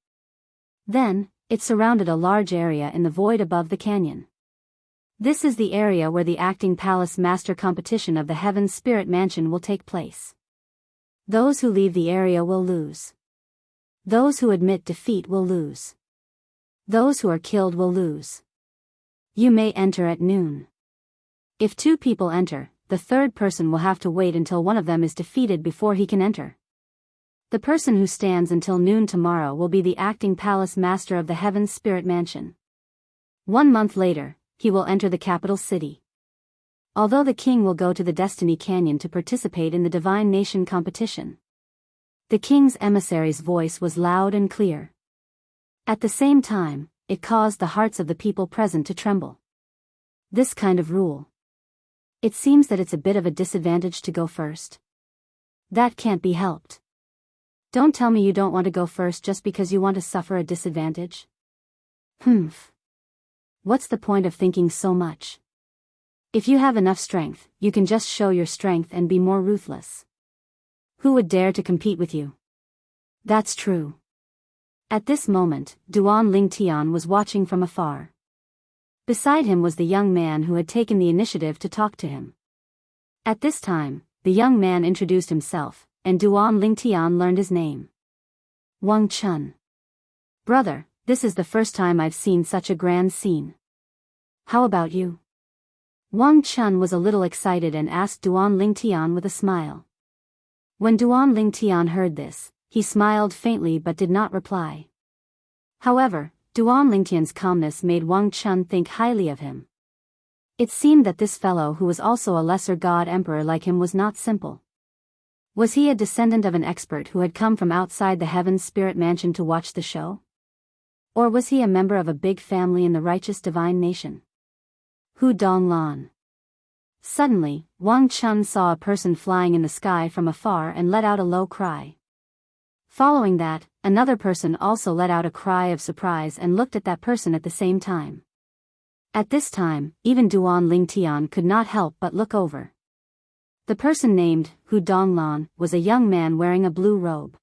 Then, it surrounded a large area in the void above the canyon. This is the area where the acting palace master competition of the Heaven Spirit Mansion will take place. Those who leave the area will lose. Those who admit defeat will lose. Those who are killed will lose. You may enter at noon. If 2 people enter, the third person will have to wait until one of them is defeated before he can enter. The person who stands until noon tomorrow will be the acting palace master of the Heaven's Spirit Mansion. 1 month later, he will enter the capital city. Although the king will go to the Destiny Canyon to participate in the Divine Nation competition. The king's emissary's voice was loud and clear. At the same time, it caused the hearts of the people present to tremble. This kind of rule. It seems that it's a bit of a disadvantage to go first. That can't be helped. Don't tell me you don't want to go first just because you want to suffer a disadvantage. What's the point of thinking so much? If you have enough strength, you can just show your strength and be more ruthless. Who would dare to compete with you? That's true. At this moment, Duan Lingtian was watching from afar. Beside him was the young man who had taken the initiative to talk to him. At this time, the young man introduced himself, and Duan Lingtian learned his name. Wang Chun. Brother, this is the first time I've seen such a grand scene. How about you? Wang Chun was a little excited and asked Duan Lingtian with a smile. When Duan Lingtian heard this, he smiled faintly but did not reply. However, Duan Lingtian's calmness made Wang Chun think highly of him. It seemed that this fellow who was also a lesser god emperor like him was not simple. Was he a descendant of an expert who had come from outside the Heaven's Spirit Mansion to watch the show? Or was he a member of a big family in the righteous divine nation? Hu Donglan. Suddenly, Wang Chun saw a person flying in the sky from afar and let out a low cry. Following that, another person also let out a cry of surprise and looked at that person at the same time. At this time, even Duan Lingtian could not help but look over. The person named Hu Donglan was a young man wearing a blue robe.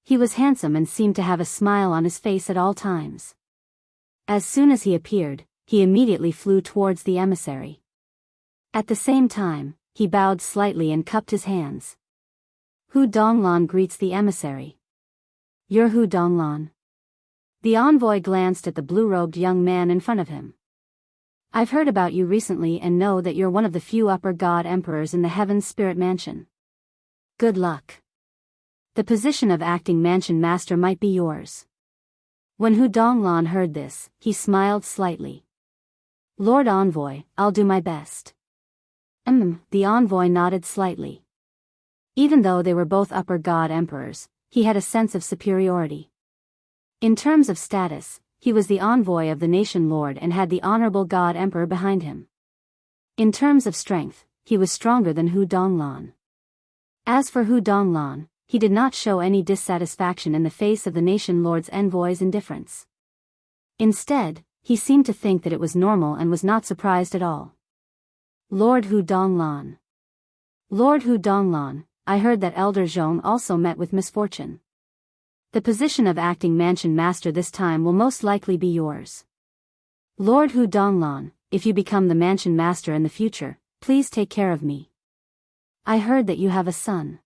He was handsome and seemed to have a smile on his face at all times. As soon as he appeared, he immediately flew towards the emissary. At the same time, he bowed slightly and cupped his hands. Hu Donglan greets the emissary. You're Hu Donglan. The envoy glanced at the blue-robed young man in front of him. I've heard about you recently and know that you're one of the few upper god emperors in the Heaven's Spirit Mansion. Good luck. The position of acting mansion master might be yours. When Hu Donglan heard this, he smiled slightly. Lord Envoy, I'll do my best. The envoy nodded slightly. Even though they were both upper god emperors, he had a sense of superiority. In terms of status, he was the envoy of the nation lord and had the honorable god emperor behind him. In terms of strength, he was stronger than Hu Donglan. As for Hu Donglan, he did not show any dissatisfaction in the face of the nation lord's envoy's indifference. Instead, he seemed to think that it was normal and was not surprised at all. Lord Hu Donglan. Lord Hu Donglan, I heard that Elder Zhong also met with misfortune. The position of acting mansion master this time will most likely be yours. Lord Hu Donglan, if you become the mansion master in the future, please take care of me. I heard that you have a son.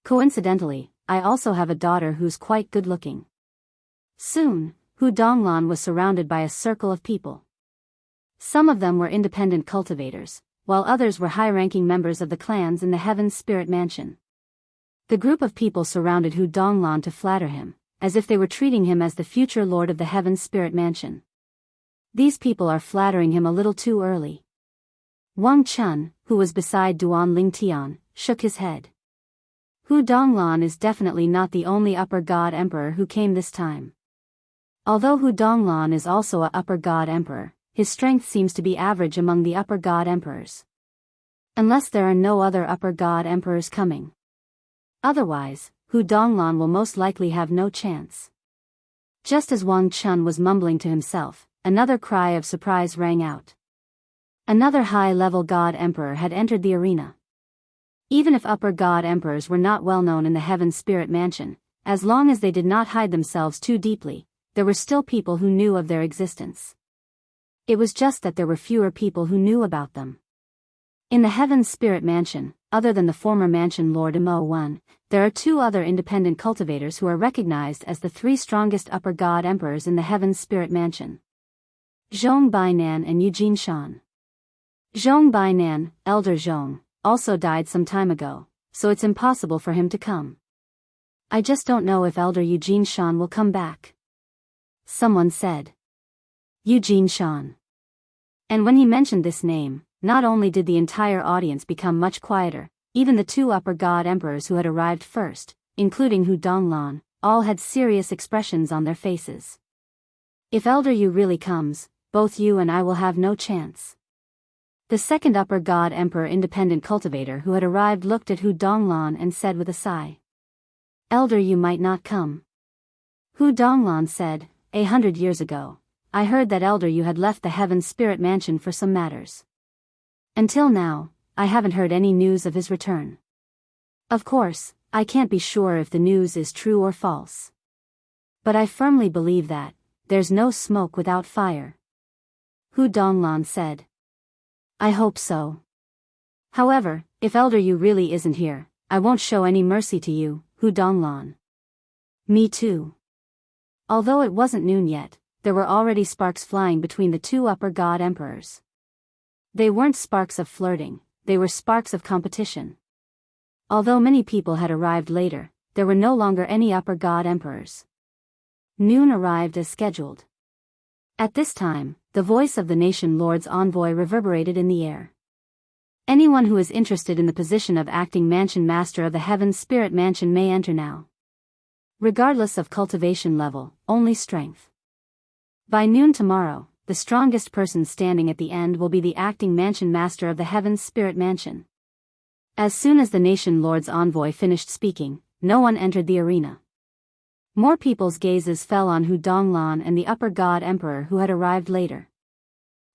Coincidentally, I also have a daughter who's quite good-looking. Soon, Hu Donglan was surrounded by a circle of people. Some of them were independent cultivators, while others were high-ranking members of the clans in the Heaven's Spirit Mansion. The group of people surrounded Hu Donglan to flatter him, as if they were treating him as the future lord of the Heaven's Spirit Mansion. These people are flattering him a little too early. Wang Chun, who was beside Duan Lingtian, shook his head. Hu Donglan is definitely not the only upper god emperor who came this time. Although Hu Donglan is also a upper god emperor, his strength seems to be average among the upper god emperors. Unless there are no other upper god emperors coming. Otherwise, Hu Donglan will most likely have no chance. Just as Wang Chun was mumbling to himself, another cry of surprise rang out. Another high-level god emperor had entered the arena. Even if upper god emperors were not well known in the Heaven Spirit Mansion, as long as they did not hide themselves too deeply, there were still people who knew of their existence. It was just that there were fewer people who knew about them. In the Heaven Spirit Mansion, other than the former mansion Lord Mo One, there are two other independent cultivators who are recognized as the three strongest upper god emperors in the Heaven Spirit Mansion. Zhong Bainan and Eugene Shan. Zhong Bainan, Elder Zhong, also died some time ago, so it's impossible for him to come. I just don't know if Elder Eugene Shan will come back. Someone said. Eugene Shan. And when he mentioned this name, not only did the entire audience become much quieter, even the two upper god emperors who had arrived first, including Hu Donglan, all had serious expressions on their faces. If Elder Yu really comes, both you and I will have no chance. The second upper god emperor independent cultivator who had arrived looked at Hu Donglan and said with a sigh. Elder Yu might not come. Hu Donglan said, 100 years ago, I heard that Elder Yu had left the Heaven Spirit Mansion for some matters. Until now, I haven't heard any news of his return. Of course, I can't be sure if the news is true or false. But I firmly believe that, there's no smoke without fire. Hu Donglan said. I hope so. However, if Elder Yu really isn't here, I won't show any mercy to you, Hu Donglan. Me too. Although it wasn't noon yet, there were already sparks flying between the two upper god emperors. They weren't sparks of flirting, they were sparks of competition. Although many people had arrived later, there were no longer any upper god emperors. Noon arrived as scheduled. At this time, the voice of the nation lord's envoy reverberated in the air. Anyone who is interested in the position of acting mansion master of the Heaven Spirit Mansion may enter now. Regardless of cultivation level, only strength. By noon tomorrow, the strongest person standing at the end will be the acting mansion master of the Heaven Spirit Mansion. As soon as the nation lord's envoy finished speaking, no one entered the arena. More people's gazes fell on Hu Donglan and the upper god emperor who had arrived later.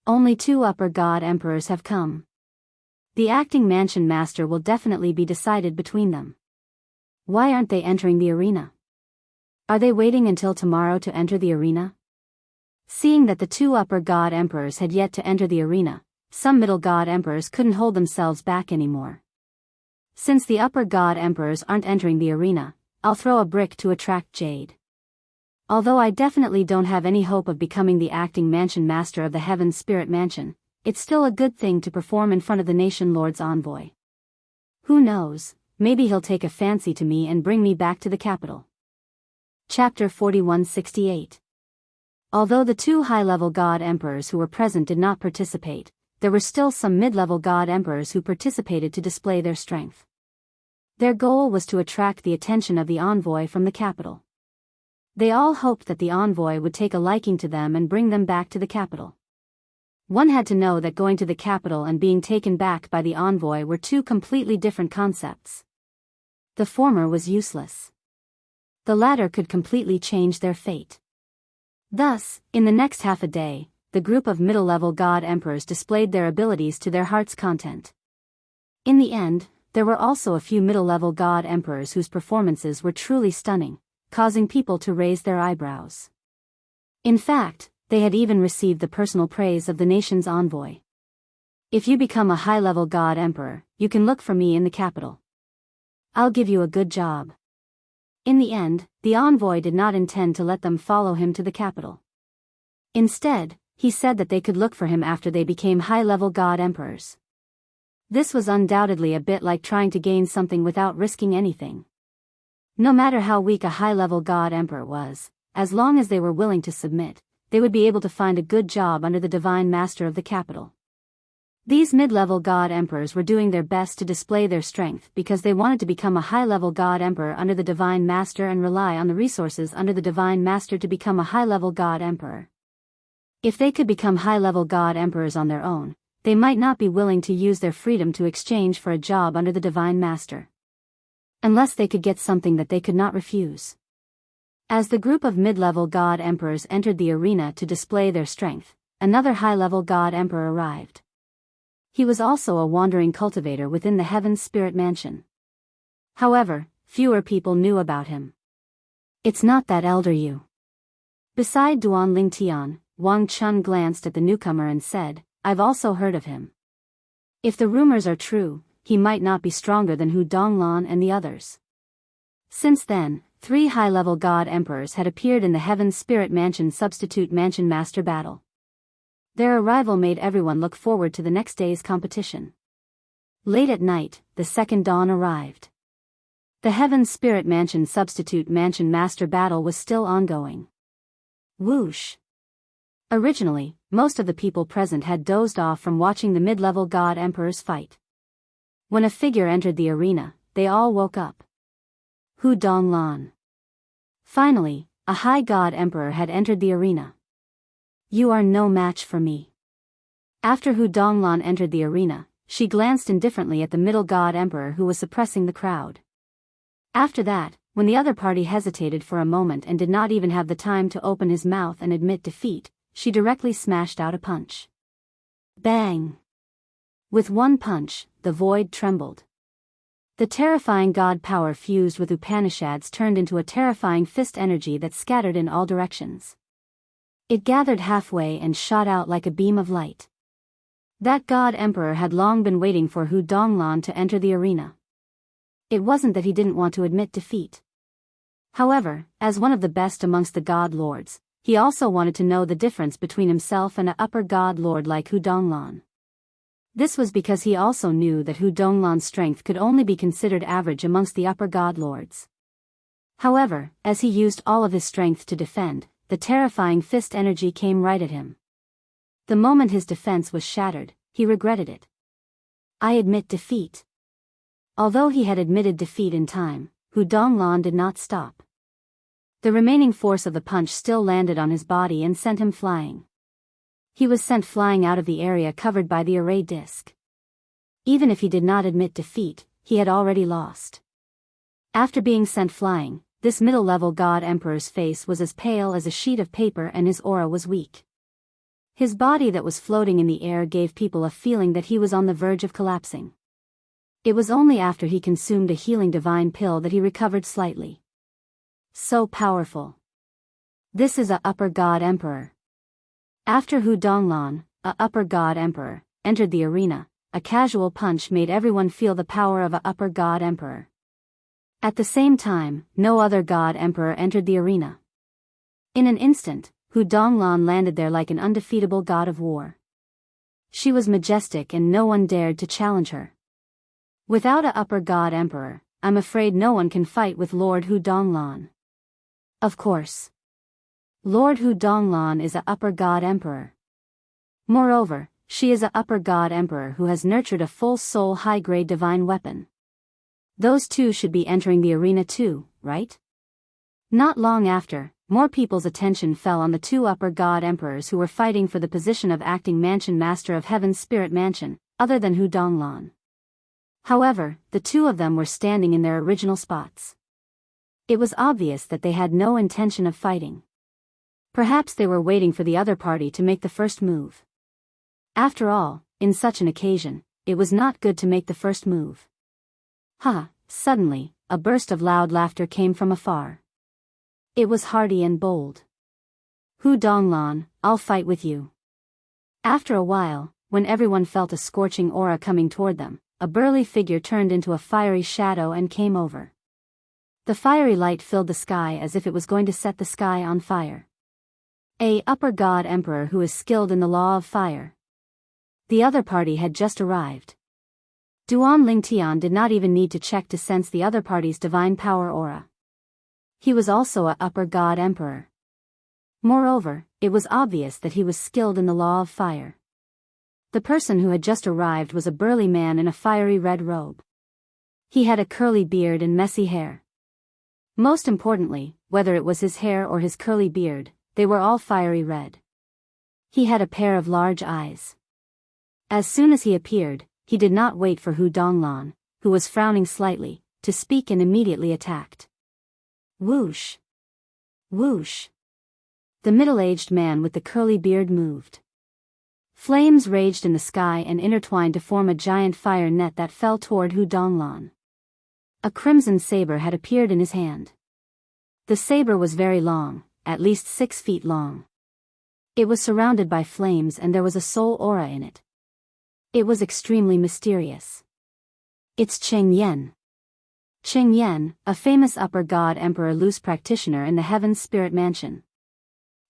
Only two upper god emperors have come. The acting mansion master will definitely be decided between them. Why aren't they entering the arena? Are they waiting until tomorrow to enter the arena? Seeing that the two upper god emperors had yet to enter the arena, some middle god emperors couldn't hold themselves back anymore. Since the upper god emperors aren't entering the arena, I'll throw a brick to attract Jade. Although I definitely don't have any hope of becoming the acting mansion master of the Heaven Spirit Mansion, it's still a good thing to perform in front of the nation lord's envoy. Who knows, maybe he'll take a fancy to me and bring me back to the capital. Chapter 4168. Although the two high-level god emperors who were present did not participate, there were still some mid-level god emperors who participated to display their strength. Their goal was to attract the attention of the envoy from the capital. They all hoped that the envoy would take a liking to them and bring them back to the capital. One had to know that going to the capital and being taken back by the envoy were two completely different concepts. The former was useless. The latter could completely change their fate. Thus, in the next half a day, the group of middle-level god emperors displayed their abilities to their heart's content. In the end, there were also a few middle-level god emperors whose performances were truly stunning, causing people to raise their eyebrows. In fact, they had even received the personal praise of the nation's envoy. If you become a high-level god emperor, you can look for me in the capital. I'll give you a good job. In the end, the envoy did not intend to let them follow him to the capital. Instead, he said that they could look for him after they became high-level god emperors. This was undoubtedly a bit like trying to gain something without risking anything. No matter how weak a high-level god emperor was, as long as they were willing to submit, they would be able to find a good job under the divine master of the capital. These mid-level god emperors were doing their best to display their strength because they wanted to become a high-level god emperor under the divine master and rely on the resources under the divine master to become a high-level god emperor. If they could become high-level god emperors on their own, they might not be willing to use their freedom to exchange for a job under the divine master. Unless they could get something that they could not refuse. As the group of mid-level god emperors entered the arena to display their strength, another high-level god emperor arrived. He was also a wandering cultivator within the Heaven Spirit Mansion. However, fewer people knew about him. It's not that Elder Yu. Beside Duan Lingtian, Wang Chun glanced at the newcomer and said, I've also heard of him. If the rumors are true, he might not be stronger than Hu Donglan and the others. Since then, 3 high-level god emperors had appeared in the Heaven Spirit Mansion substitute mansion master battle. Their arrival made everyone look forward to the next day's competition. Late at night, the second dawn arrived. The Heaven Spirit Mansion Substitute Mansion Master battle was still ongoing. Whoosh! Originally, most of the people present had dozed off from watching the mid-level God Emperors fight. When a figure entered the arena, they all woke up. Hu Donglan. Finally, a high God Emperor had entered the arena. You are no match for me. After Hu Donglan entered the arena, she glanced indifferently at the middle God Emperor who was suppressing the crowd. After that, when the other party hesitated for a moment and did not even have the time to open his mouth and admit defeat, she directly smashed out a punch. Bang! With one punch, the void trembled. The terrifying god power fused with Upanishads turned into a terrifying fist energy that scattered in all directions. It gathered halfway and shot out like a beam of light. That god emperor had long been waiting for Hu Donglan to enter the arena. It wasn't that he didn't want to admit defeat. However, as one of the best amongst the god lords, he also wanted to know the difference between himself and an upper god lord like Hu Donglan. This was because he also knew that Hu Donglan's strength could only be considered average amongst the upper god lords. However, as he used all of his strength to defend, the terrifying fist energy came right at him. The moment his defense was shattered, he regretted it. I admit defeat. Although he had admitted defeat in time, Hu Donglan did not stop. The remaining force of the punch still landed on his body and sent him flying. He was sent flying out of the area covered by the array disc. Even if he did not admit defeat, he had already lost. After being sent flying, this middle-level god emperor's face was as pale as a sheet of paper and his aura was weak. His body that was floating in the air gave people a feeling that he was on the verge of collapsing. It was only after he consumed a healing divine pill that he recovered slightly. So powerful. This is a upper god emperor. After Hu Donglan, a upper god emperor, entered the arena, a casual punch made everyone feel the power of a upper god emperor. At the same time, no other god emperor entered the arena. In an instant, Hu Donglan landed there like an undefeatable god of war. She was majestic and no one dared to challenge her. Without a upper god emperor, I'm afraid no one can fight with Lord Hu Donglan. Of course. Lord Hu Donglan is a upper god emperor. Moreover, she is a upper god emperor who has nurtured a full soul high-grade divine weapon. Those two should be entering the arena too, right? Not long after, more people's attention fell on the two upper god emperors who were fighting for the position of acting mansion master of Heaven's Spirit Mansion, other than Hu Donglan. However, the two of them were standing in their original spots. It was obvious that they had no intention of fighting. Perhaps they were waiting for the other party to make the first move. After all, in such an occasion, it was not good to make the first move. Suddenly, a burst of loud laughter came from afar. It was hearty and bold. Hu Donglan, I'll fight with you. After a while, when everyone felt a scorching aura coming toward them, a burly figure turned into a fiery shadow and came over. The fiery light filled the sky as if it was going to set the sky on fire. A upper god emperor who is skilled in the law of fire. The other party had just arrived. Duan Lingtian did not even need to check to sense the other party's divine power aura. He was also a upper god emperor. Moreover, it was obvious that he was skilled in the law of fire. The person who had just arrived was a burly man in a fiery red robe. He had a curly beard and messy hair. Most importantly, whether it was his hair or his curly beard, they were all fiery red. He had a pair of large eyes. As soon as he appeared, he did not wait for Hu Donglan, who was frowning slightly, to speak and immediately attacked. Whoosh! Whoosh! The middle-aged man with the curly beard moved. Flames raged in the sky and intertwined to form a giant fire net that fell toward Hu Donglan. A crimson saber had appeared in his hand. The saber was very long, at least 6 feet long. It was surrounded by flames and there was a soul aura in it. It was extremely mysterious. It's Cheng Yen. Cheng Yen, a famous upper god emperor loose practitioner in the Heaven's Spirit Mansion.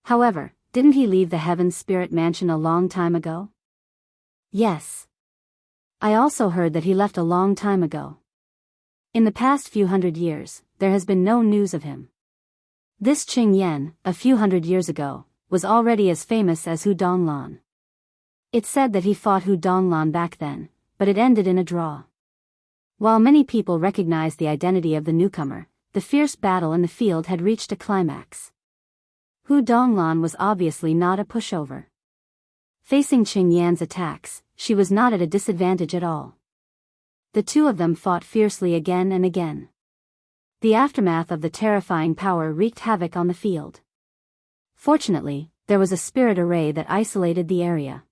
However, Didn't he leave the Heaven's Spirit Mansion a long time ago? Yes. I also heard that he left a long time ago. In the past few hundred years, there has been no news of him. This Qing Yan, a few hundred years ago, was already as famous as Hu Donglan. It said that he fought Hu Donglan back then, but it ended in a draw. While many people recognized the identity of the newcomer, the fierce battle in the field had reached a climax. Hu Donglan was obviously not a pushover. Facing Qing Yan's attacks, she was not at a disadvantage at all. The two of them fought fiercely again and again. The aftermath of the terrifying power wreaked havoc on the field. Fortunately, there was a spirit array that isolated the area.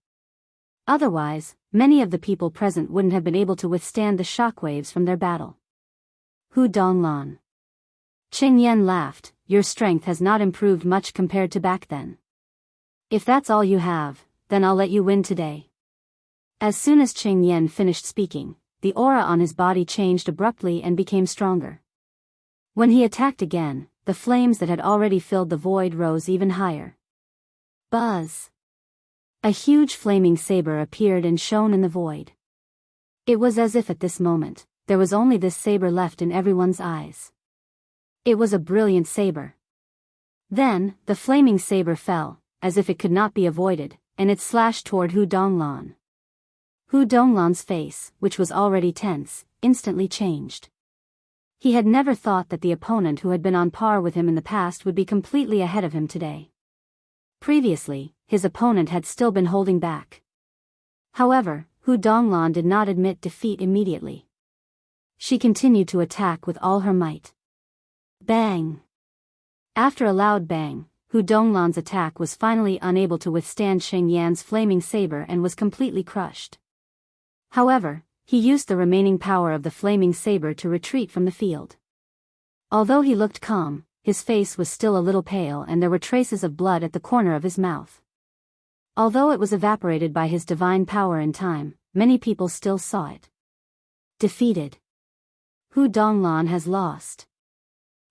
Otherwise, many of the people present wouldn't have been able to withstand the shockwaves from their battle. Hu Donglan. Qing Yan laughed, your strength has not improved much compared to back then. If that's all you have, then I'll let you win today. As soon as Qing Yan finished speaking, the aura on his body changed abruptly and became stronger. When he attacked again, the flames that had already filled the void rose even higher. Buzz! A huge flaming saber appeared and shone in the void. It was as if at this moment, there was only this saber left in everyone's eyes. It was a brilliant saber. Then, the flaming saber fell, as if it could not be avoided, and it slashed toward Hu Donglan. Hu Donglan's face, which was already tense, instantly changed. He had never thought that the opponent who had been on par with him in the past would be completely ahead of him today. Previously, his opponent had still been holding back. However, Hu Donglan did not admit defeat immediately. She continued to attack with all her might. Bang! After a loud bang, Hu Donglan's attack was finally unable to withstand Qing Yan's flaming saber and was completely crushed. However, he used the remaining power of the flaming saber to retreat from the field. Although he looked calm, his face was still a little pale and there were traces of blood at the corner of his mouth. Although it was evaporated by his divine power in time, many people still saw it. Defeated. Hu Donglan has lost.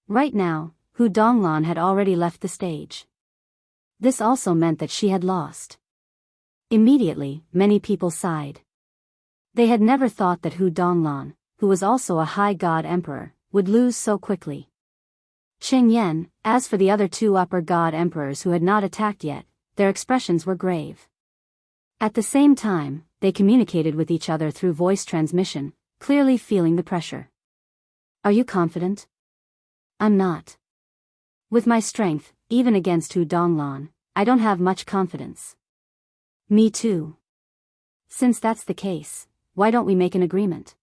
Right now, Hu Donglan had already left the stage. This also meant that she had lost. Immediately, many people sighed. They had never thought that Hu Donglan, who was also a high god emperor, would lose so quickly. Qing Yan, as for the other two upper god emperors who had not attacked yet, their expressions were grave. At the same time, they communicated with each other through voice transmission, clearly feeling the pressure. Are you confident? I'm not. With my strength, even against Hu Donglan, I don't have much confidence. Me too. Since that's the case, why don't we make an agreement?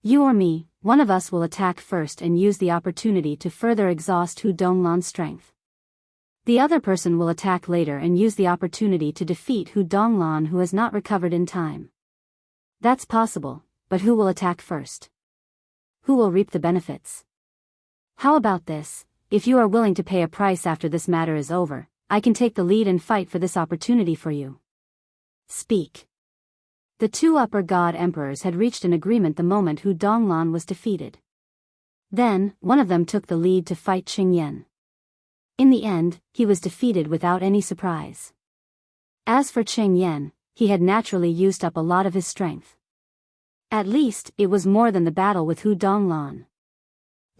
You or me, one of us will attack first and use the opportunity to further exhaust Hu Donglan's strength. The other person will attack later and use the opportunity to defeat Hu Donglan who has not recovered in time. That's possible, but who will attack first? Who will reap the benefits? How about this? If you are willing to pay a price after this matter is over, I can take the lead and fight for this opportunity for you. Speak. The two upper god emperors had reached an agreement the moment Hu Donglan was defeated. Then, one of them took the lead to fight Qing Yan. In the end, he was defeated without any surprise. As for Qing Yan, he had naturally used up a lot of his strength. At least, it was more than the battle with Hu Donglan.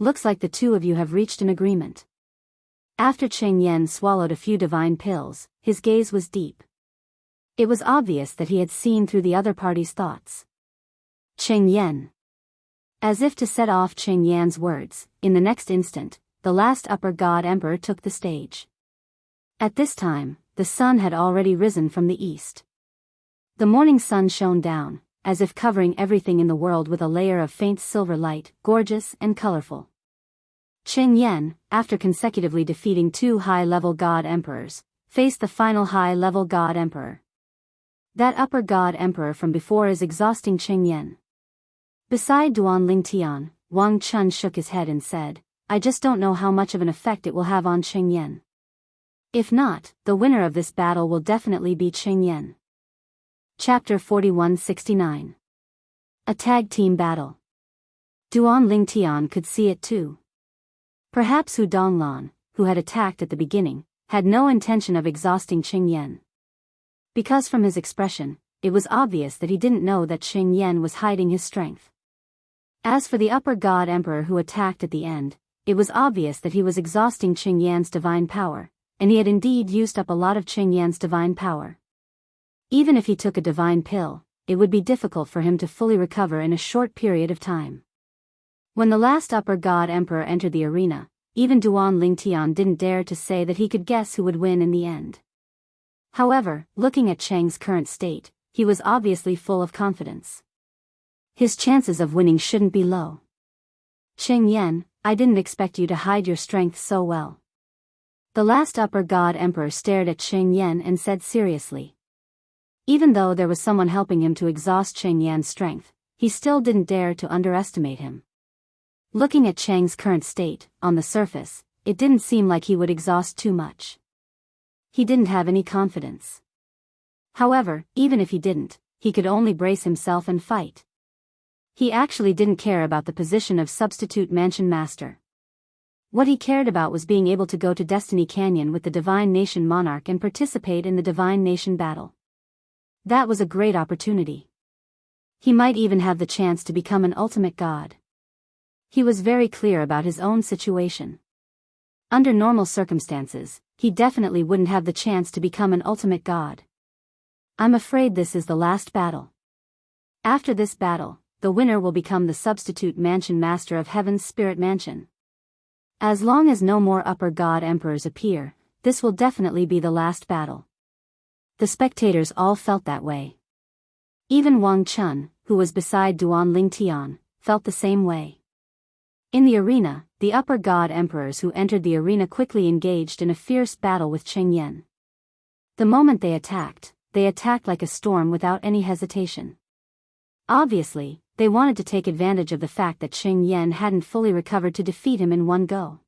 Looks like the two of you have reached an agreement. After Qing Yan swallowed a few divine pills, his gaze was deep. It was obvious that he had seen through the other party's thoughts. Qing Yan. As if to set off Qing Yan's words, in the next instant, the last upper god emperor took the stage. At this time, the sun had already risen from the east. The morning sun shone down, as if covering everything in the world with a layer of faint silver light, gorgeous and colorful. Qing Yan, after consecutively defeating two high-level god emperors, faced the final high-level god emperor. That upper god emperor from before is exhausting Qing Yan. Beside Duan Lingtian, Wang Chun shook his head and said, I just don't know how much of an effect it will have on Qing Yan. If not, the winner of this battle will definitely be Qing Yan. Chapter 4169. A tag team battle. Duan Lingtian could see it too. Perhaps Hu Donglan, who had attacked at the beginning, had no intention of exhausting Qing Yan. Because from his expression, it was obvious that he didn't know that Qing Yan was hiding his strength. As for the upper god emperor who attacked at the end, it was obvious that he was exhausting Qing Yan's divine power, and he had indeed used up a lot of Qing Yan's divine power. Even if he took a divine pill, it would be difficult for him to fully recover in a short period of time. When the last upper god emperor entered the arena, even Duan Lingtian didn't dare to say that he could guess who would win in the end. However, looking at Cheng's current state, he was obviously full of confidence. His chances of winning shouldn't be low. Qing Yan, I didn't expect you to hide your strength so well. The last upper god emperor stared at Qing Yan and said seriously. Even though there was someone helping him to exhaust Qing Yan's strength, he still didn't dare to underestimate him. Looking at Cheng's current state, on the surface, it didn't seem like he would exhaust too much. He didn't have any confidence. However, even if he didn't, he could only brace himself and fight. He actually didn't care about the position of substitute mansion master. What he cared about was being able to go to Destiny Canyon with the Divine Nation monarch and participate in the Divine Nation battle. That was a great opportunity. He might even have the chance to become an ultimate god. He was very clear about his own situation. Under normal circumstances, he definitely wouldn't have the chance to become an ultimate god. I'm afraid this is the last battle. After this battle, the winner will become the substitute mansion master of Heaven's Spirit Mansion. As long as no more upper god emperors appear, this will definitely be the last battle. The spectators all felt that way. Even Wang Chun, who was beside Duan Lingtian, felt the same way. In the arena, the upper god emperors who entered the arena quickly engaged in a fierce battle with Qing Yan. The moment they attacked like a storm without any hesitation. Obviously, they wanted to take advantage of the fact that Qing Yan hadn't fully recovered to defeat him in one go.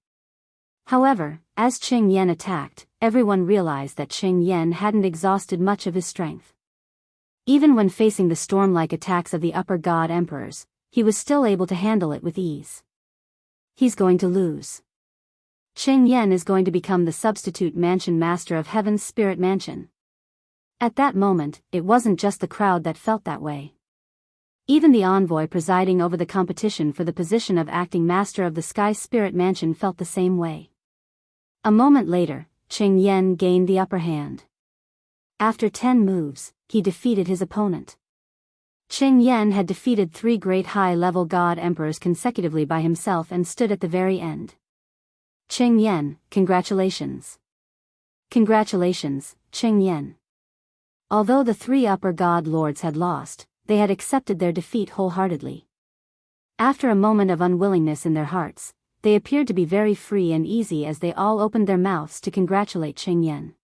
However, as Qing Yan attacked, everyone realized that Qing Yan hadn't exhausted much of his strength. Even when facing the storm-like attacks of the upper god emperors, he was still able to handle it with ease. He's going to lose. Qing Yan is going to become the substitute mansion master of Heaven's Spirit Mansion. At that moment, it wasn't just the crowd that felt that way. Even the envoy presiding over the competition for the position of acting master of the Sky Spirit Mansion felt the same way. A moment later, Qing Yan gained the upper hand. After 10 moves, he defeated his opponent. Qing Yan had defeated 3 great high-level god emperors consecutively by himself and stood at the very end. Qing Yan, congratulations. Congratulations, Qing Yan. Although the 3 upper god lords had lost, they had accepted their defeat wholeheartedly. After a moment of unwillingness in their hearts, they appeared to be very free and easy as they all opened their mouths to congratulate Qing Yan.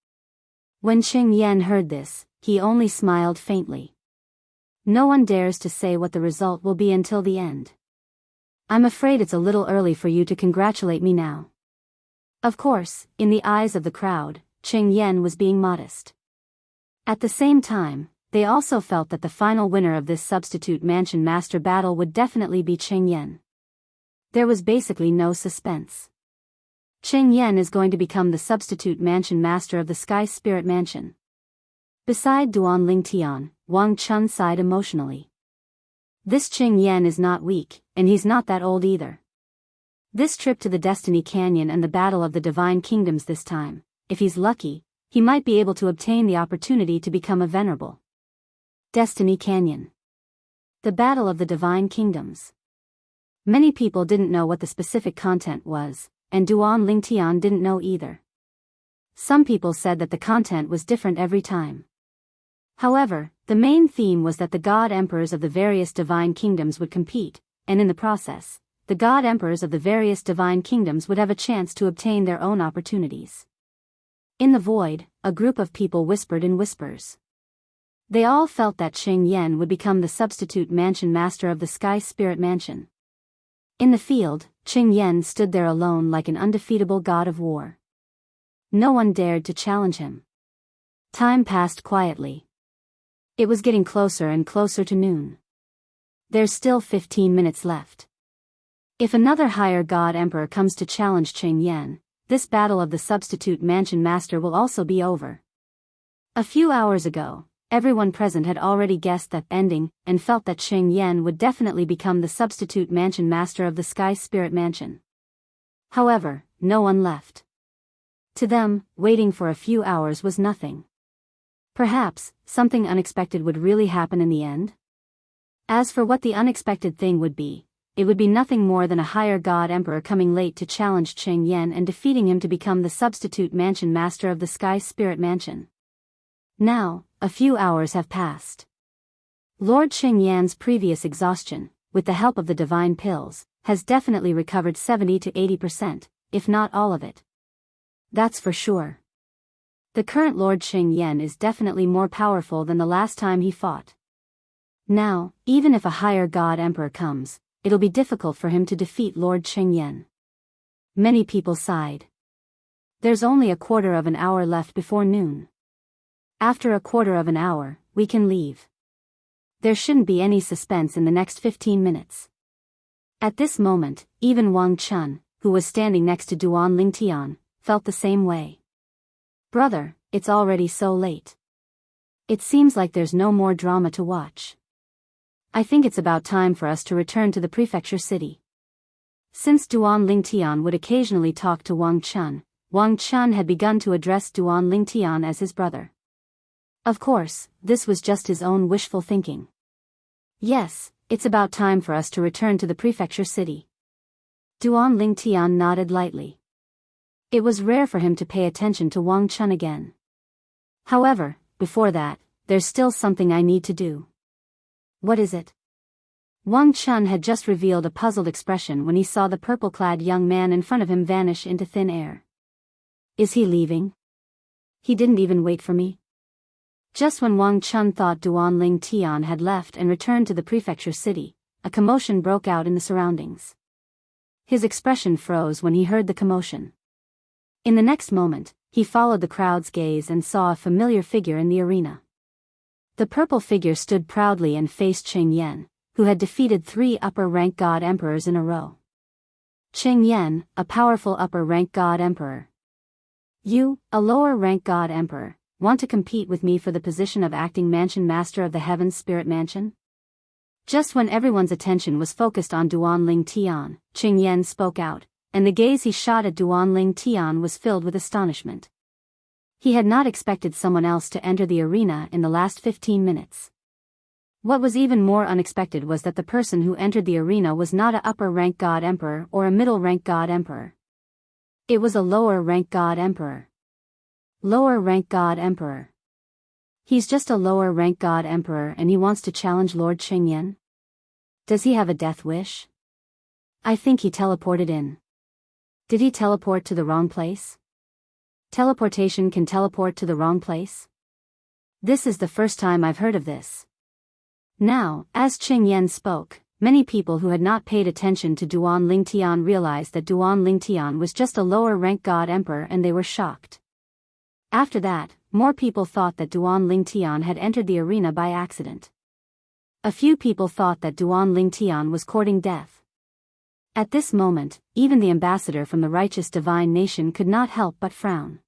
When Qing Yan heard this, he only smiled faintly. No one dares to say what the result will be until the end. I'm afraid it's a little early for you to congratulate me now. Of course, in the eyes of the crowd, Qing Yan was being modest. At the same time, they also felt that the final winner of this substitute mansion master battle would definitely be Qing Yan. There was basically no suspense. Qing Yan is going to become the substitute mansion master of the Sky Spirit Mansion. Beside Duan Lingtian, Wang Chun sighed emotionally. This Qing Yan is not weak, and he's not that old either. This trip to the Destiny Canyon and the Battle of the Divine Kingdoms this time, if he's lucky, he might be able to obtain the opportunity to become a venerable. Destiny Canyon. The Battle of the Divine Kingdoms. Many people didn't know what the specific content was, and Duan Lingtian didn't know either. Some people said that the content was different every time. However, the main theme was that the god emperors of the various divine kingdoms would compete, and in the process, the god emperors of the various divine kingdoms would have a chance to obtain their own opportunities. In the void, a group of people whispered in whispers. They all felt that Qing Yan would become the substitute mansion master of the Sky Spirit Mansion. In the field, Qing Yan stood there alone like an undefeatable god of war. No one dared to challenge him. Time passed quietly. It was getting closer and closer to noon. There's still 15 minutes left. If another higher god emperor comes to challenge Qing Yan, this battle of the substitute mansion master will also be over. A few hours ago, everyone present had already guessed that ending, and felt that Cheng Yan would definitely become the substitute mansion master of the Sky Spirit Mansion. However, no one left. To them, waiting for a few hours was nothing. Perhaps, something unexpected would really happen in the end? As for what the unexpected thing would be, it would be nothing more than a higher god emperor coming late to challenge Cheng Yan and defeating him to become the substitute mansion master of the Sky Spirit Mansion. Now, a few hours have passed. Lord Cheng Yan's previous exhaustion, with the help of the divine pills, has definitely recovered 70 to 80%, if not all of it. That's for sure. The current Lord Cheng Yan is definitely more powerful than the last time he fought. Now, even if a higher god emperor comes, it'll be difficult for him to defeat Lord Cheng Yan. Many people sighed. There's only a quarter of an hour left before noon. After a quarter of an hour, we can leave. There shouldn't be any suspense in the next 15 minutes. At this moment, even Wang Chun, who was standing next to Duan Lingtian, felt the same way. Brother, it's already so late. It seems like there's no more drama to watch. I think it's about time for us to return to the prefecture city. Since Duan Lingtian would occasionally talk to Wang Chun had begun to address Duan Lingtian as his brother. Of course, this was just his own wishful thinking. Yes, it's about time for us to return to the prefecture city. Duan Lingtian nodded lightly. It was rare for him to pay attention to Wang Chun again. However, before that, there's still something I need to do. What is it? Wang Chun had just revealed a puzzled expression when he saw the purple-clad young man in front of him vanish into thin air. Is he leaving? He didn't even wait for me. Just when Wang Chun thought Duan Lingtian had left and returned to the prefecture city, a commotion broke out in the surroundings. His expression froze when he heard the commotion. In the next moment, he followed the crowd's gaze and saw a familiar figure in the arena. The purple figure stood proudly and faced Cheng Yan, who had defeated 3 upper-rank god emperors in a row. Cheng Yan, a powerful upper-rank god emperor. You, a lower-rank god emperor, want to compete with me for the position of acting mansion master of the Heaven's Spirit Mansion? Just when everyone's attention was focused on Duan Lingtian, Cheng Yan spoke out, and the gaze he shot at Duan Lingtian was filled with astonishment. He had not expected someone else to enter the arena in the last 15 minutes. What was even more unexpected was that the person who entered the arena was not a upper-rank god emperor or a middle-rank god emperor. It was a lower-rank god emperor. Lower-rank god emperor. He's just a lower-rank god emperor and he wants to challenge Lord Cheng Yan? Does he have a death wish? I think he teleported in. Did he teleport to the wrong place? Teleportation can teleport to the wrong place? This is the first time I've heard of this. Now, as Cheng Yan spoke, many people who had not paid attention to Duan Lingtian realized that Duan Lingtian was just a lower-rank god emperor and they were shocked. After that, more people thought that Duan Lingtian had entered the arena by accident. A few people thought that Duan Lingtian was courting death. At this moment, even the ambassador from the righteous divine nation could not help but frown.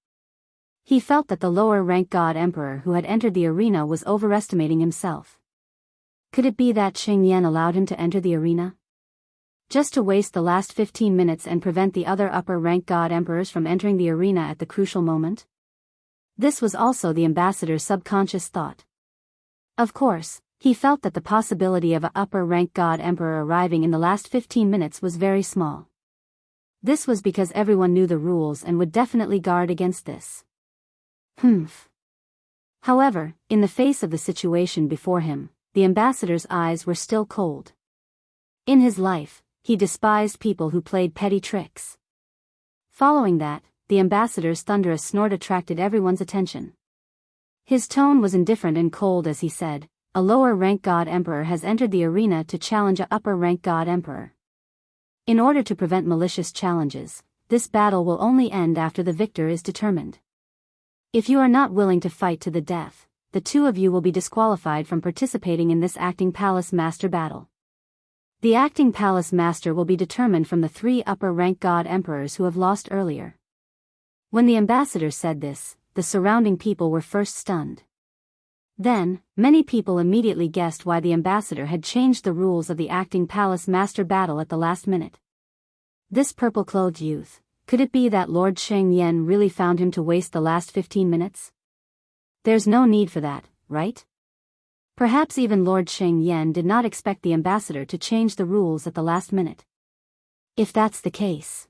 He felt that the lower-rank god emperor who had entered the arena was overestimating himself. Could it be that Cheng Yan allowed him to enter the arena? Just to waste the last 15 minutes and prevent the other upper-rank god emperors from entering the arena at the crucial moment? This was also the ambassador's subconscious thought. Of course, he felt that the possibility of an upper-rank god emperor arriving in the last 15 minutes was very small. This was because everyone knew the rules and would definitely guard against this. However, in the face of the situation before him, the ambassador's eyes were still cold. In his life, he despised people who played petty tricks. Following that, the ambassador's thunderous snort attracted everyone's attention. His tone was indifferent and cold as he said, "A lower-rank god emperor has entered the arena to challenge a upper-rank god emperor. In order to prevent malicious challenges, this battle will only end after the victor is determined. If you are not willing to fight to the death, the two of you will be disqualified from participating in this acting palace master battle. The acting palace master will be determined from the 3 upper-rank god emperors who have lost earlier. When the ambassador said this, the surrounding people were first stunned. Then, many people immediately guessed why the ambassador had changed the rules of the acting palace master battle at the last minute. This purple-clothed youth, could it be that Lord Xianxia really found him to waste the last 15 minutes? There's no need for that, right? Perhaps even Lord Xianxia did not expect the ambassador to change the rules at the last minute. If that's the case,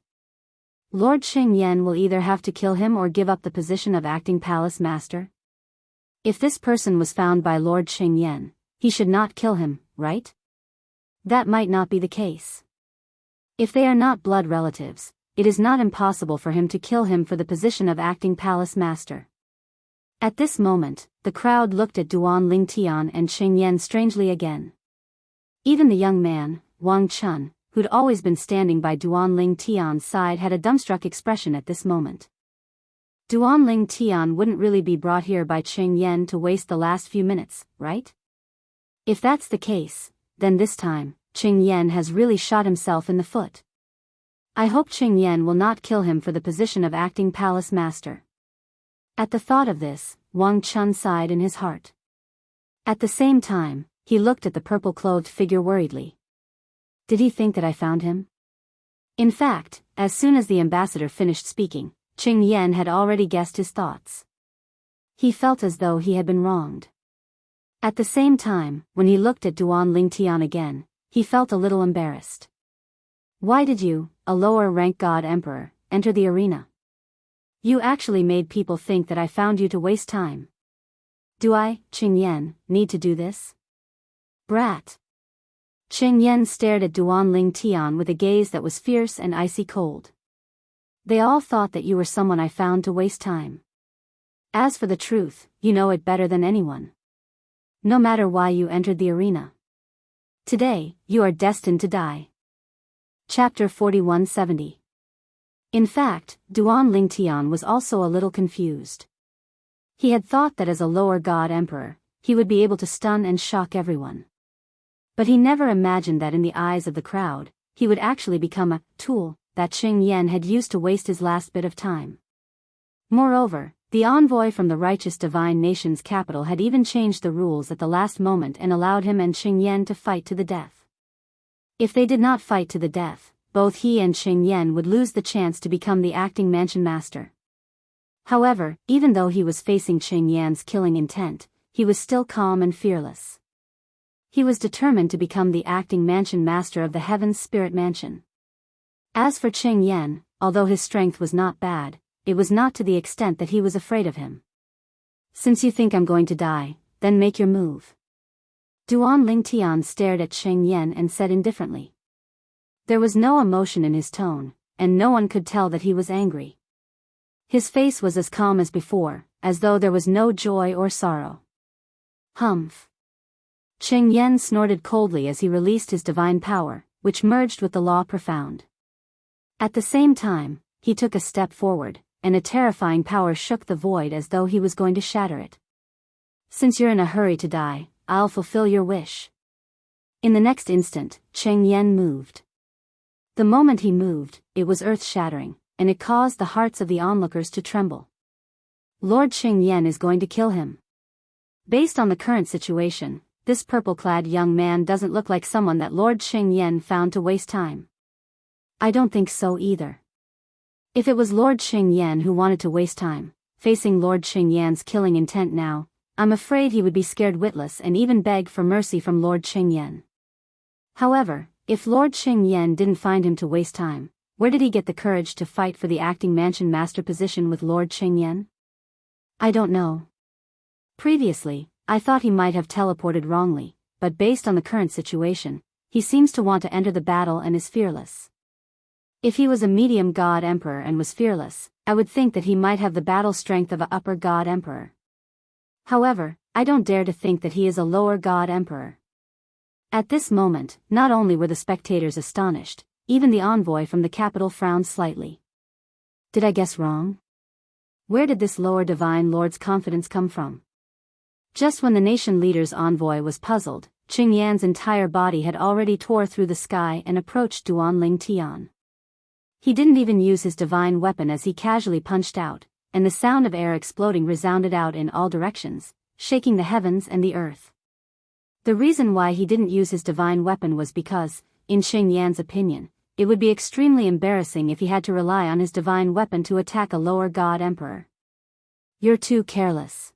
Lord Xianxia will either have to kill him or give up the position of acting palace master. If this person was found by Lord Xianxia, he should not kill him, right? That might not be the case. If they are not blood relatives, it is not impossible for him to kill him for the position of acting palace master. At this moment, the crowd looked at Duan Lingtian and Xianxia strangely again. Even the young man, Wang Chun, who'd always been standing by Duan Lingtian's side, had a dumbstruck expression at this moment. Duan Lingtian wouldn't really be brought here by Xianxia to waste the last few minutes, right? If that's the case, then this time, Xianxia has really shot himself in the foot. I hope Xianxia will not kill him for the position of acting palace master. At the thought of this, Wang Chun sighed in his heart. At the same time, he looked at the purple-clothed figure worriedly. Did he think that I found him? In fact, as soon as the ambassador finished speaking, Xianxia had already guessed his thoughts. He felt as though he had been wronged. At the same time, when he looked at Duan Lingtian again, he felt a little embarrassed. Why did you, a lower-rank god emperor, enter the arena? You actually made people think that I found you to waste time. Do I, Xianxia, need to do this? Brat. Xianxia stared at Duan Lingtian with a gaze that was fierce and icy cold. They all thought that you were someone I found to waste time. As for the truth, you know it better than anyone. No matter why you entered the arena. Today, you are destined to die. Chapter 4170. In fact, Duan Lingtian was also a little confused. He had thought that as a lower god emperor, he would be able to stun and shock everyone. But he never imagined that in the eyes of the crowd, he would actually become a tool that Xianxia had used to waste his last bit of time. Moreover, the envoy from the righteous divine nation's capital had even changed the rules at the last moment and allowed him and Xianxia to fight to the death. If they did not fight to the death, both he and Xianxia would lose the chance to become the acting mansion master. However, even though he was facing Xianxia's killing intent, he was still calm and fearless. He was determined to become the acting mansion master of the Heaven's Spirit Mansion. As for Xianxia, although his strength was not bad, it was not to the extent that he was afraid of him. Since you think I'm going to die, then make your move. Duan Lingtian stared at Xianxia and said indifferently. There was no emotion in his tone, and no one could tell that he was angry. His face was as calm as before, as though there was no joy or sorrow. Humph. Xianxia snorted coldly as he released his divine power, which merged with the law profound. At the same time, he took a step forward, and a terrifying power shook the void as though he was going to shatter it. Since you're in a hurry to die, I'll fulfill your wish. In the next instant, Xianxia moved. The moment he moved, it was earth-shattering, and it caused the hearts of the onlookers to tremble. Lord Xianxia is going to kill him. Based on the current situation, this purple-clad young man doesn't look like someone that Lord Xianxia found to waste time. I don't think so either. If it was Lord Xianxia who wanted to waste time, facing Lord Xianxia's killing intent now, I'm afraid he would be scared witless and even beg for mercy from Lord Xianxia. However, if Lord Xianxia didn't find him to waste time, where did he get the courage to fight for the acting mansion master position with Lord Xianxia? I don't know. Previously, I thought he might have teleported wrongly, but based on the current situation, he seems to want to enter the battle and is fearless. If he was a medium god emperor and was fearless, I would think that he might have the battle strength of an upper god emperor. However, I don't dare to think that he is a lower god emperor. At this moment, not only were the spectators astonished, even the envoy from the capital frowned slightly. Did I guess wrong? Where did this lower divine lord's confidence come from? Just when the nation leader's envoy was puzzled, Xianxia's entire body had already tore through the sky and approached Duan Lingtian. He didn't even use his divine weapon as he casually punched out, and the sound of air exploding resounded out in all directions, shaking the heavens and the earth. The reason why he didn't use his divine weapon was because, in Xing Yan's opinion, it would be extremely embarrassing if he had to rely on his divine weapon to attack a lower god emperor. You're too careless.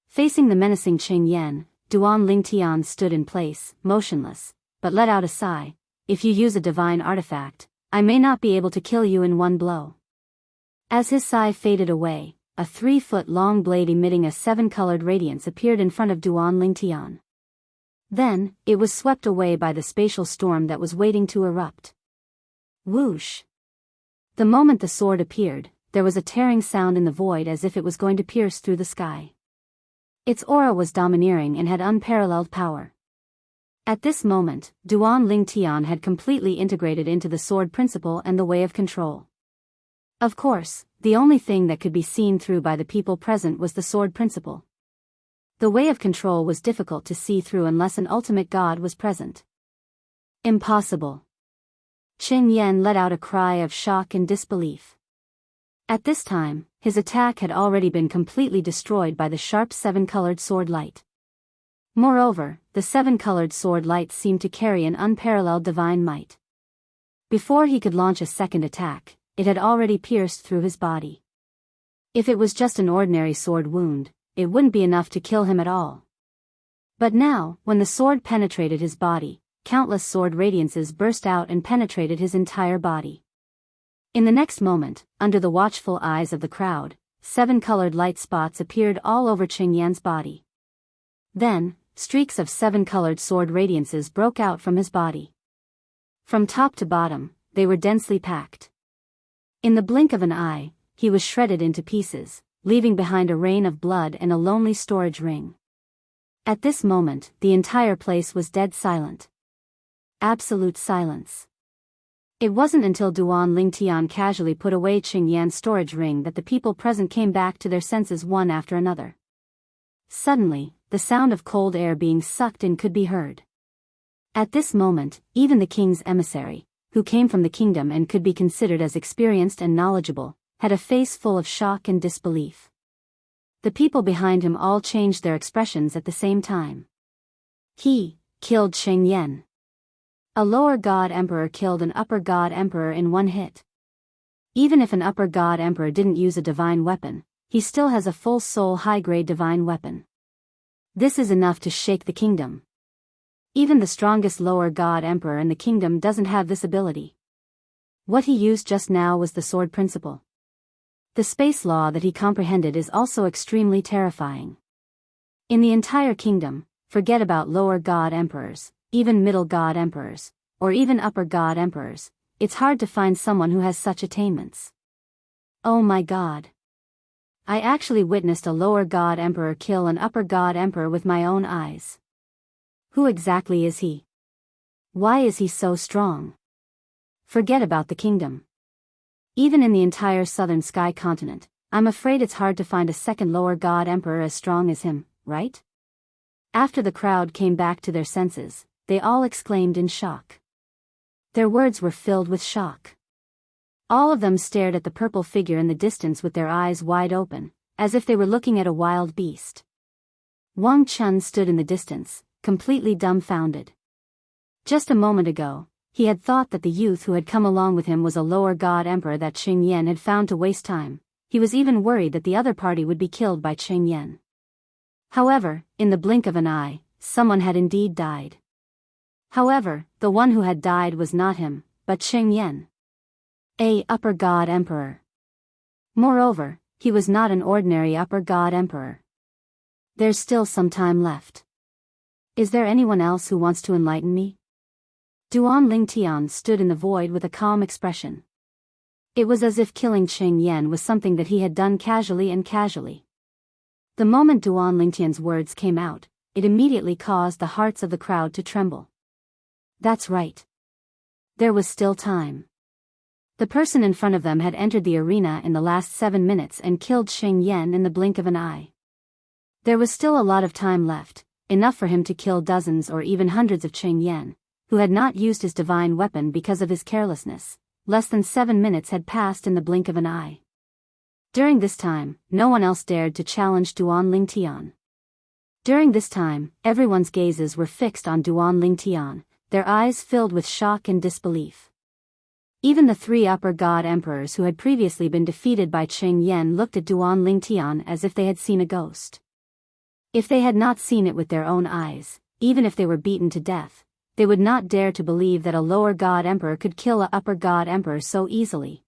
Facing the menacing Xing Yan, Duan Lingtian stood in place, motionless, but let out a sigh. If you use a divine artifact, I may not be able to kill you in one blow. As his sigh faded away, a 3-foot-long blade emitting a 7-colored radiance appeared in front of Duan Lingtian. Then, it was swept away by the spatial storm that was waiting to erupt. Whoosh! The moment the sword appeared, there was a tearing sound in the void as if it was going to pierce through the sky. Its aura was domineering and had unparalleled power. At this moment, Duan Lingtian had completely integrated into the sword principle and the way of control. Of course, the only thing that could be seen through by the people present was the sword principle. The way of control was difficult to see through unless an ultimate god was present. Impossible. Xing Yan let out a cry of shock and disbelief. At this time, his attack had already been completely destroyed by the sharp 7-colored sword light. Moreover, the 7-colored sword light seemed to carry an unparalleled divine might. Before he could launch a second attack, it had already pierced through his body. If it was just an ordinary sword wound, it wouldn't be enough to kill him at all. But now, when the sword penetrated his body, countless sword radiances burst out and penetrated his entire body. In the next moment, under the watchful eyes of the crowd, 7-colored light spots appeared all over Xing Yan's body. Then, streaks of 7-colored sword radiances broke out from his body. From top to bottom, they were densely packed. In the blink of an eye, he was shredded into pieces, leaving behind a rain of blood and a lonely storage ring. At this moment, the entire place was dead silent. Absolute silence. It wasn't until Duan Lingtian casually put away Xing Yan's storage ring that the people present came back to their senses one after another. Suddenly, the sound of cold air being sucked in could be heard. At this moment, even the king's emissary, who came from the kingdom and could be considered as experienced and knowledgeable, had a face full of shock and disbelief. The people behind him all changed their expressions at the same time. He killed Xing Yan. A lower god emperor killed an upper god emperor in one hit. Even if an upper god emperor didn't use a divine weapon, he still has a full soul high-grade divine weapon. This is enough to shake the kingdom. Even the strongest lower god emperor in the kingdom doesn't have this ability. What he used just now was the sword principle. The space law that he comprehended is also extremely terrifying. In the entire kingdom, forget about lower god emperors, even middle god emperors, or even upper god emperors, it's hard to find someone who has such attainments. Oh my god. I actually witnessed a lower god emperor kill an upper god emperor with my own eyes. Who exactly is he? Why is he so strong? Forget about the kingdom. Even in the entire southern sky continent, I'm afraid it's hard to find a second lower god emperor as strong as him, right? After the crowd came back to their senses, they all exclaimed in shock. Their words were filled with shock. All of them stared at the purple figure in the distance with their eyes wide open, as if they were looking at a wild beast. Wang Chun stood in the distance, completely dumbfounded. Just a moment ago, he had thought that the youth who had come along with him was a lower god emperor that Xing Yan had found to waste time. He was even worried that the other party would be killed by Xing Yan. However, in the blink of an eye, someone had indeed died. However, the one who had died was not him, but Xing Yan. A upper god emperor. Moreover, he was not an ordinary upper god emperor. There's still some time left. Is there anyone else who wants to enlighten me? Duan Lingtian stood in the void with a calm expression. It was as if killing Xing Yan was something that he had done casually. The moment Duan Lingtian's words came out, it immediately caused the hearts of the crowd to tremble. That's right. There was still time. The person in front of them had entered the arena in the last 7 minutes and killed Xing Yan in the blink of an eye. There was still a lot of time left, enough for him to kill dozens or even hundreds of Xing Yan, who had not used his divine weapon because of his carelessness, less than 7 minutes had passed in the blink of an eye. During this time, no one else dared to challenge Duan Lingtian. During this time, everyone's gazes were fixed on Duan Lingtian, their eyes filled with shock and disbelief. Even the 3 upper god emperors who had previously been defeated by Cheng Yen looked at Duan Lingtian as if they had seen a ghost. If they had not seen it with their own eyes, even if they were beaten to death, they would not dare to believe that a lower god emperor could kill a upper god emperor so easily.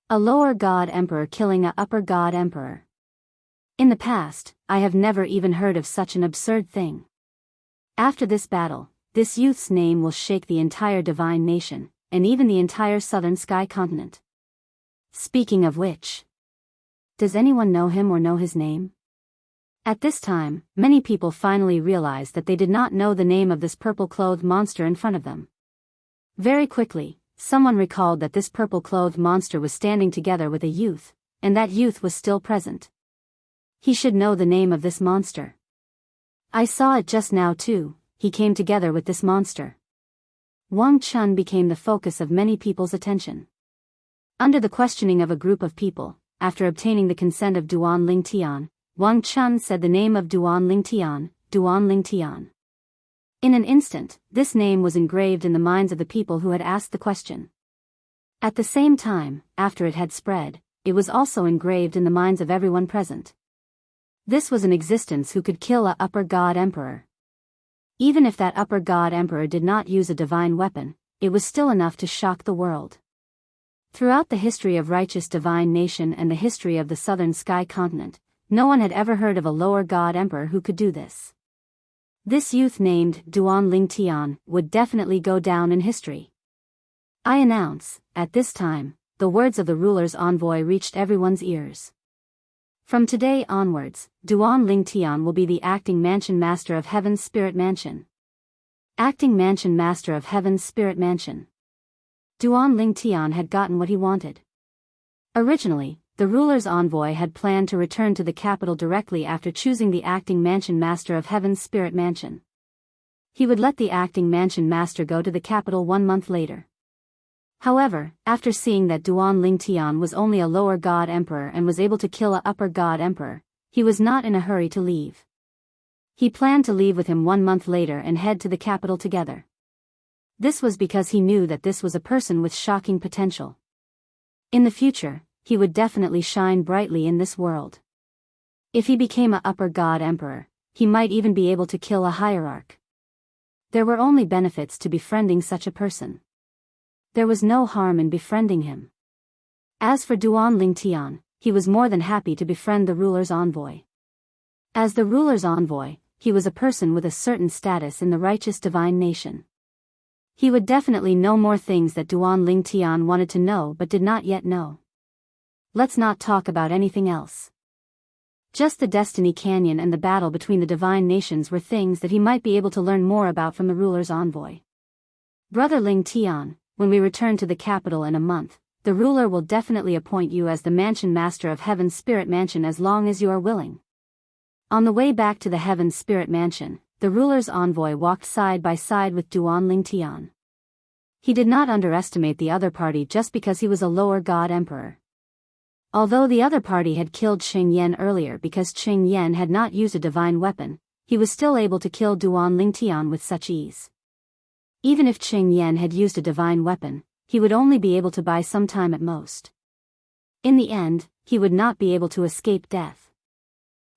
A lower god emperor killing a upper god emperor. In the past, I have never even heard of such an absurd thing. After this battle, this youth's name will shake the entire divine nation, and even the entire southern sky continent. Speaking of which, does anyone know him or know his name? At this time, many people finally realized that they did not know the name of this purple-clothed monster in front of them. Very quickly, someone recalled that this purple-clothed monster was standing together with a youth, and that youth was still present. He should know the name of this monster. I saw it just now too, he came together with this monster. Wang Chun became the focus of many people's attention. Under the questioning of a group of people, after obtaining the consent of Duan Lingtian, Wang Chun said the name of Duan Lingtian, Duan Lingtian. In an instant, this name was engraved in the minds of the people who had asked the question. At the same time, after it had spread, it was also engraved in the minds of everyone present. This was an existence who could kill a upper god emperor. Even if that upper god emperor did not use a divine weapon, it was still enough to shock the world. Throughout the history of righteous divine nation and the history of the southern sky continent, no one had ever heard of a lower god emperor who could do this. This youth named Duan Lingtian would definitely go down in history. I announce, at this time, the words of the ruler's envoy reached everyone's ears. From today onwards, Duan Lingtian will be the acting mansion master of Heaven's Spirit Mansion. Acting mansion master of Heaven's Spirit Mansion. Duan Lingtian had gotten what he wanted. Originally, the ruler's envoy had planned to return to the capital directly after choosing the acting mansion master of Heaven's Spirit Mansion. He would let the acting mansion master go to the capital 1 month later. However, after seeing that Duan Lingtian was only a lower god emperor and was able to kill a upper god emperor, he was not in a hurry to leave. He planned to leave with him 1 month later and head to the capital together. This was because he knew that this was a person with shocking potential. In the future, he would definitely shine brightly in this world. If he became a upper god emperor, he might even be able to kill a hierarch. There were only benefits to befriending such a person. There was no harm in befriending him. As for Duan Lingtian, he was more than happy to befriend the ruler's envoy. As the ruler's envoy, he was a person with a certain status in the righteous divine nation. He would definitely know more things that Duan Lingtian wanted to know but did not yet know. Let's not talk about anything else. Just the Destiny Canyon and the battle between the divine nations were things that he might be able to learn more about from the ruler's envoy. Brother Lingtian, when we return to the capital in a month, the ruler will definitely appoint you as the mansion master of Heaven's Spirit Mansion as long as you are willing. On the way back to the Heaven's Spirit Mansion, the ruler's envoy walked side by side with Duan Lingtian. He did not underestimate the other party just because he was a lower god emperor. Although the other party had killed Cheng Yen earlier because Cheng Yen had not used a divine weapon, he was still able to kill Duan Lingtian with such ease. Even if Cheng Yen had used a divine weapon, he would only be able to buy some time at most. In the end, he would not be able to escape death.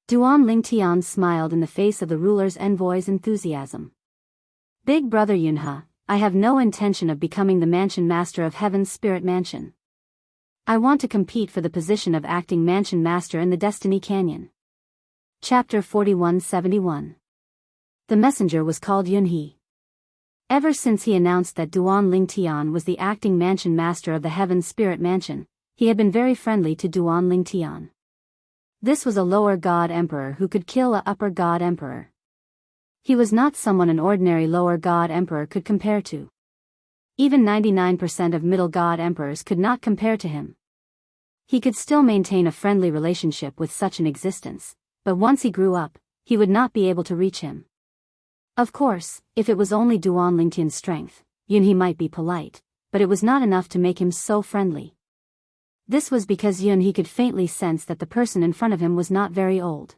Duan Lingtian smiled in the face of the ruler's envoy's enthusiasm. Big brother Yunhe, I have no intention of becoming the mansion master of Heaven's Spirit Mansion. I want to compete for the position of acting mansion master in the Destiny Canyon. Chapter 4171. The messenger was called Yunhe. Ever since he announced that Duan Lingtian was the acting mansion master of the Heaven Spirit Mansion, he had been very friendly to Duan Lingtian. This was a lower god emperor who could kill a upper god emperor. He was not someone an ordinary lower god emperor could compare to. Even 99% of middle god emperors could not compare to him. He could still maintain a friendly relationship with such an existence, but once he grew up, he would not be able to reach him. Of course, if it was only Duan Lingtian's strength, Yunhe might be polite, but it was not enough to make him so friendly. This was because he could faintly sense that the person in front of him was not very old.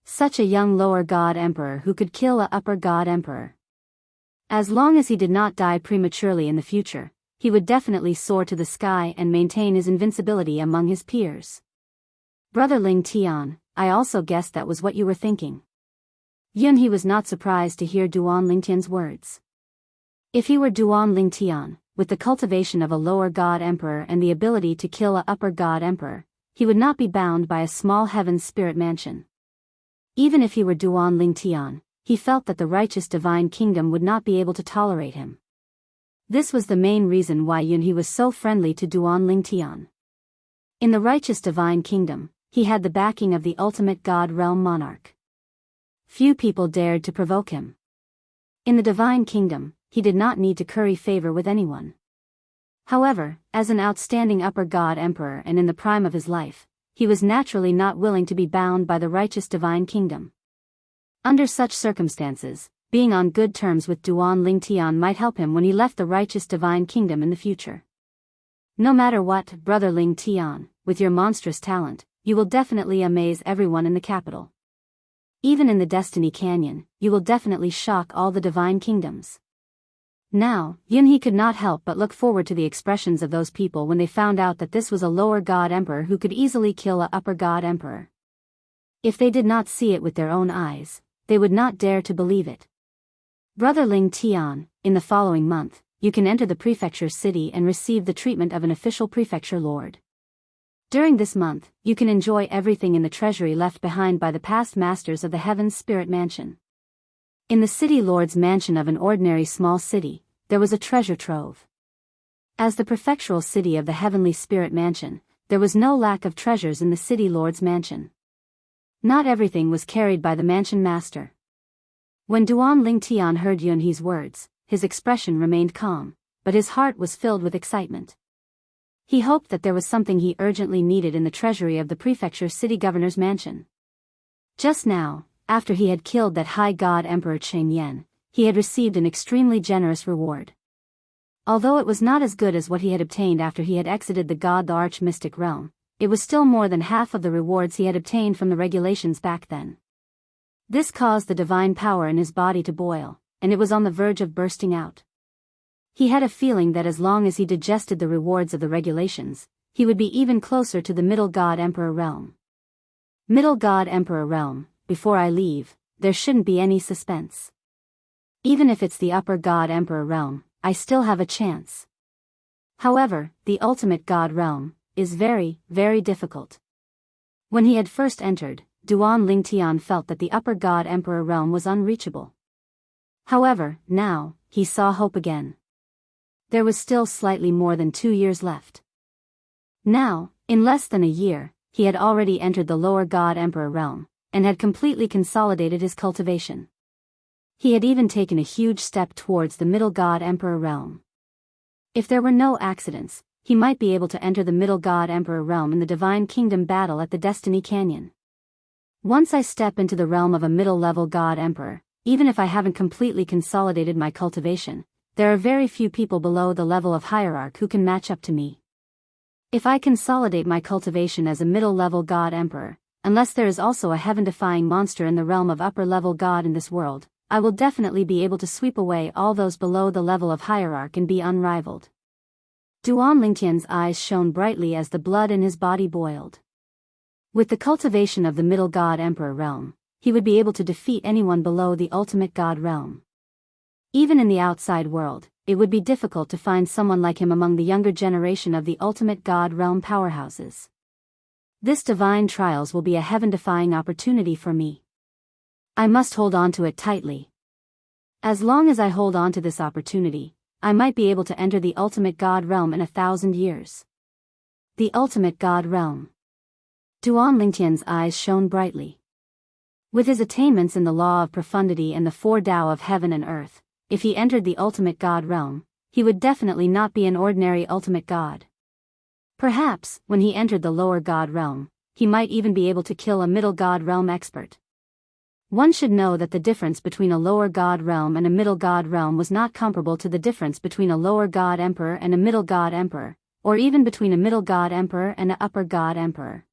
Such a young lower god emperor who could kill a upper god emperor. As long as he did not die prematurely in the future, he would definitely soar to the sky and maintain his invincibility among his peers. Brother Ling Tian, I also guessed that was what you were thinking. He was not surprised to hear Duan Lingtian's words. If he were Duan Lingtian, with the cultivation of a lower god emperor and the ability to kill a upper god emperor, he would not be bound by a small heaven spirit mansion. Even if he were Duan Lingtian, he felt that the righteous divine kingdom would not be able to tolerate him. This was the main reason why he was so friendly to Duan Lingtian. In the righteous divine kingdom, he had the backing of the ultimate god realm monarch. Few people dared to provoke him. In the divine kingdom, he did not need to curry favor with anyone. However, as an outstanding upper god emperor and in the prime of his life, he was naturally not willing to be bound by the righteous divine kingdom. Under such circumstances, being on good terms with Duan Lingtian might help him when he left the righteous divine kingdom in the future. No matter what, Brother Lingtian, with your monstrous talent, you will definitely amaze everyone in the capital. Even in the Destiny Canyon, you will definitely shock all the divine kingdoms. Now, He could not help but look forward to the expressions of those people when they found out that this was a lower god emperor who could easily kill a upper god emperor. If they did not see it with their own eyes, they would not dare to believe it. Brother Ling Tian, in the following month, you can enter the prefecture city and receive the treatment of an official prefecture lord. During this month, you can enjoy everything in the treasury left behind by the past masters of the Heaven's Spirit Mansion. In the city lord's mansion of an ordinary small city, there was a treasure trove. As the prefectural city of the Heavenly Spirit Mansion, there was no lack of treasures in the city lord's mansion. Not everything was carried by the mansion master. When Duan Lingtian heard Yunhe's words, his expression remained calm, but his heart was filled with excitement. He hoped that there was something he urgently needed in the treasury of the prefecture city governor's mansion. Just now, after he had killed that high god Emperor Cheng Yen, he had received an extremely generous reward. Although it was not as good as what he had obtained after he had exited the arch-mystic realm, it was still more than half of the rewards he had obtained from the regulations back then. This caused the divine power in his body to boil, and it was on the verge of bursting out. He had a feeling that as long as he digested the rewards of the regulations, he would be even closer to the Middle God Emperor realm. Middle God Emperor realm, before I leave, there shouldn't be any suspense. Even if it's the Upper God Emperor realm, I still have a chance. However, the ultimate God realm is very, very difficult. When he had first entered, Duan Lingtian felt that the Upper God Emperor realm was unreachable. However, now, he saw hope again. There was still slightly more than 2 years left. Now, in less than a year, he had already entered the Lower God Emperor realm, and had completely consolidated his cultivation. He had even taken a huge step towards the Middle God Emperor realm. If there were no accidents, he might be able to enter the Middle God Emperor realm in the Divine Kingdom battle at the Destiny Canyon. Once I step into the realm of a middle-level God Emperor, even if I haven't completely consolidated my cultivation, there are very few people below the level of hierarch who can match up to me. If I consolidate my cultivation as a middle-level God Emperor, unless there is also a heaven-defying monster in the realm of upper-level God in this world, I will definitely be able to sweep away all those below the level of hierarch and be unrivaled. Duan Lingtian's eyes shone brightly as the blood in his body boiled. With the cultivation of the Middle God Emperor realm, he would be able to defeat anyone below the ultimate God realm. Even in the outside world, it would be difficult to find someone like him among the younger generation of the ultimate God realm powerhouses. This divine trials will be a heaven-defying opportunity for me. I must hold on to it tightly. As long as I hold on to this opportunity, I might be able to enter the ultimate God realm in 1,000 years. The ultimate God realm. Duan Lingtian's eyes shone brightly. With his attainments in the law of profundity and the 4 Tao of heaven and earth, if he entered the ultimate God realm, he would definitely not be an ordinary ultimate God. Perhaps, when he entered the lower God realm, he might even be able to kill a middle God realm expert. One should know that the difference between a lower god realm and a middle god realm was not comparable to the difference between a lower god emperor and a middle god emperor, or even between a middle god emperor and an upper god emperor.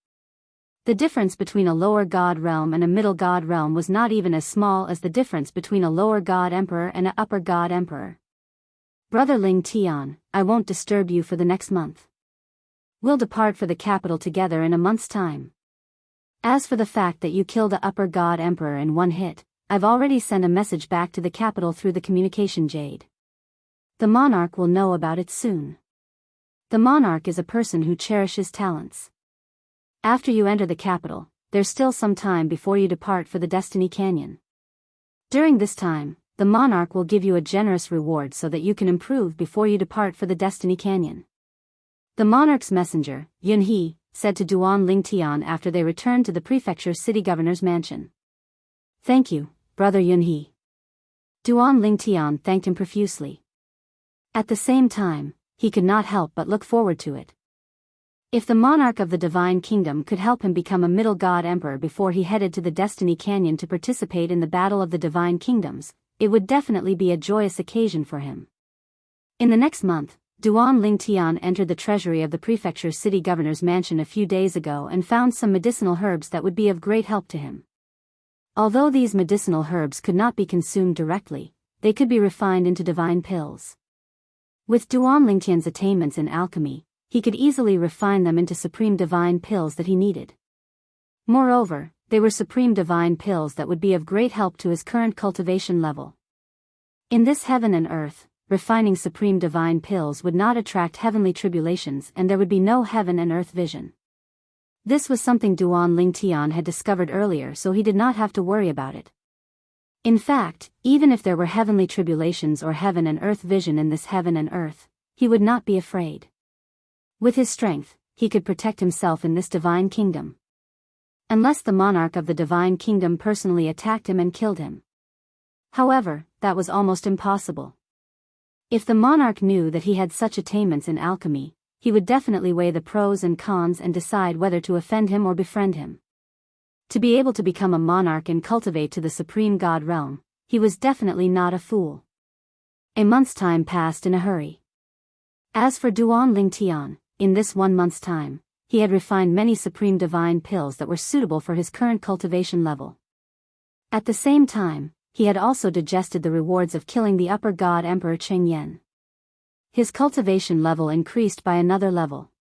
The difference between a lower god realm and a middle god realm was not even as small as the difference between a lower god emperor and an upper god emperor. Brother Ling Tian, I won't disturb you for the next month. We'll depart for the capital together in a month's time. As for the fact that you killed the upper god emperor in one hit, I've already sent a message back to the capital through the communication jade. The monarch will know about it soon. The monarch is a person who cherishes talents. After you enter the capital, there's still some time before you depart for the Destiny Canyon. During this time, the monarch will give you a generous reward so that you can improve before you depart for the Destiny Canyon. The monarch's messenger, Yunhe, said to Duan Lingtian after they returned to the prefecture city governor's mansion. Thank you, brother Yunhe. Duan Lingtian thanked him profusely. At the same time, he could not help but look forward to it. If the monarch of the Divine Kingdom could help him become a middle god emperor before he headed to the Destiny Canyon to participate in the Battle of the Divine Kingdoms, it would definitely be a joyous occasion for him. In the next month, Duan Lingtian entered the treasury of the prefecture city governor's mansion a few days ago and found some medicinal herbs that would be of great help to him. Although these medicinal herbs could not be consumed directly, they could be refined into divine pills. With Duan Lingtian's attainments in alchemy, he could easily refine them into supreme divine pills that he needed. Moreover, they were supreme divine pills that would be of great help to his current cultivation level. In this heaven and earth, refining supreme divine pills would not attract heavenly tribulations and there would be no heaven and earth vision. This was something Duan Lingtian had discovered earlier, so he did not have to worry about it. In fact, even if there were heavenly tribulations or heaven and earth vision in this heaven and earth, he would not be afraid. With his strength, he could protect himself in this divine kingdom. Unless the monarch of the divine kingdom personally attacked him and killed him. However, that was almost impossible. If the monarch knew that he had such attainments in alchemy, he would definitely weigh the pros and cons and decide whether to offend him or befriend him. To be able to become a monarch and cultivate to the supreme god realm, he was definitely not a fool. A month's time passed in a hurry. As for Duan Lingtian, in this 1 month's time, he had refined many supreme divine pills that were suitable for his current cultivation level. At the same time, he had also digested the rewards of killing the upper god emperor Cheng Yen. His cultivation level increased by another level.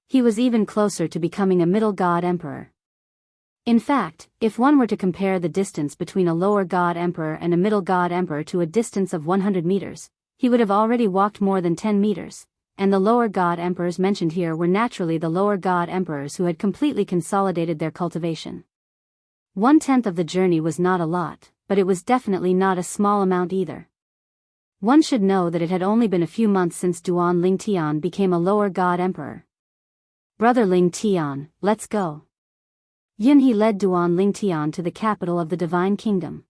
He was even closer to becoming a middle god emperor. In fact, if one were to compare the distance between a lower god emperor and a middle god emperor to a distance of 100 meters, he would have already walked more than 10 meters, and the lower god emperors mentioned here were naturally the lower god emperors who had completely consolidated their cultivation. 1/10 of the journey was not a lot, but it was definitely not a small amount either. One should know that it had only been a few months since Duan Lingtian became a lower god emperor. Brother Lingtian, let's go. Yunhe led Duan Lingtian to the capital of the Divine Kingdom.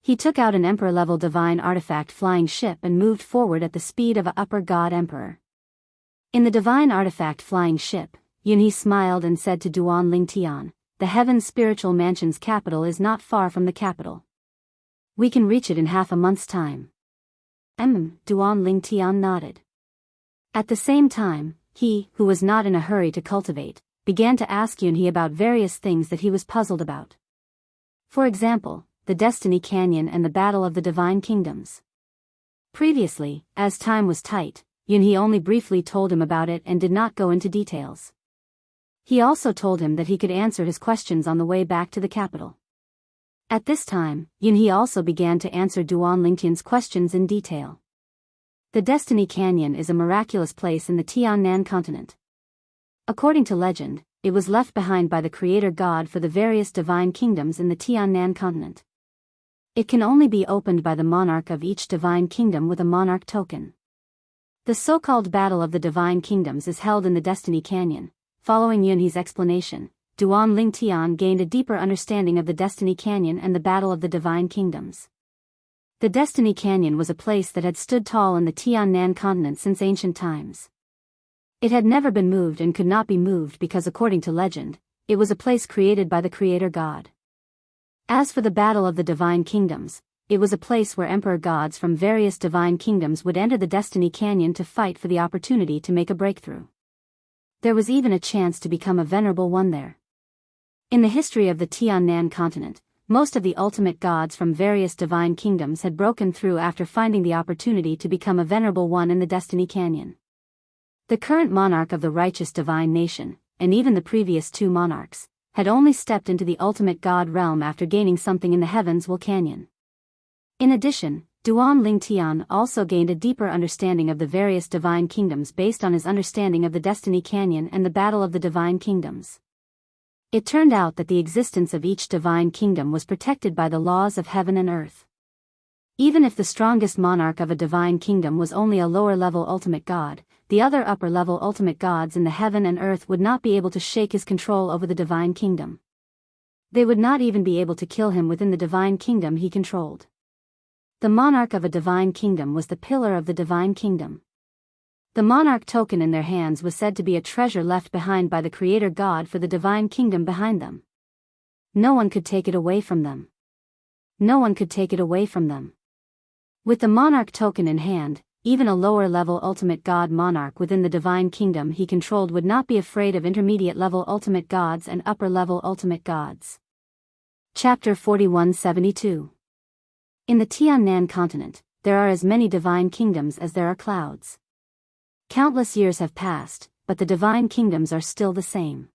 He took out an emperor-level divine artifact flying ship and moved forward at the speed of an upper god emperor. In the divine artifact flying ship, Yunhe smiled and said to Duan Lingtian, "The Heaven Spiritual Mansion's capital is not far from the capital. We can reach it in half a month's time." Duan Lingtian nodded. At the same time, he, who was not in a hurry to cultivate, began to ask Yunhe about various things that he was puzzled about. For example, the Destiny Canyon and the Battle of the Divine Kingdoms. Previously, as time was tight, Yunhe only briefly told him about it and did not go into details. He also told him that he could answer his questions on the way back to the capital. At this time, Yunhe also began to answer Duan Lingtian's questions in detail. The Destiny Canyon is a miraculous place in the Tiannan continent. According to legend, it was left behind by the creator god for the various divine kingdoms in the Tiannan continent. It can only be opened by the monarch of each divine kingdom with a monarch token. The so-called Battle of the Divine Kingdoms is held in the Destiny Canyon. Following Yunhe's explanation, Duan Lingtian gained a deeper understanding of the Destiny Canyon and the Battle of the Divine Kingdoms. The Destiny Canyon was a place that had stood tall in the Tiannan continent since ancient times. It had never been moved and could not be moved because, according to legend, it was a place created by the creator god. As for the Battle of the Divine Kingdoms, it was a place where emperor gods from various divine kingdoms would enter the Destiny Canyon to fight for the opportunity to make a breakthrough. There was even a chance to become a venerable one there. In the history of the Tiannan continent, most of the ultimate gods from various divine kingdoms had broken through after finding the opportunity to become a venerable one in the Destiny Canyon. The current monarch of the righteous divine nation, and even the previous two monarchs, had only stepped into the ultimate god realm after gaining something in the heavens Will Canyon. In addition, Duan Lingtian also gained a deeper understanding of the various divine kingdoms based on his understanding of the Destiny Canyon and the Battle of the Divine Kingdoms. It turned out that the existence of each divine kingdom was protected by the laws of heaven and earth. Even if the strongest monarch of a divine kingdom was only a lower-level ultimate god, the other upper-level ultimate gods in the heaven and earth would not be able to shake his control over the divine kingdom. They would not even be able to kill him within the divine kingdom he controlled. The monarch of a divine kingdom was the pillar of the divine kingdom. The monarch token in their hands was said to be a treasure left behind by the creator god for the divine kingdom behind them. No one could take it away from them. No one could take it away from them. With the monarch token in hand, even a lower-level ultimate god monarch within the divine kingdom he controlled would not be afraid of intermediate-level ultimate gods and upper-level ultimate gods. Chapter 4172. In the Tiannan continent, there are as many divine kingdoms as there are clouds. Countless years have passed, but the divine kingdoms are still the same.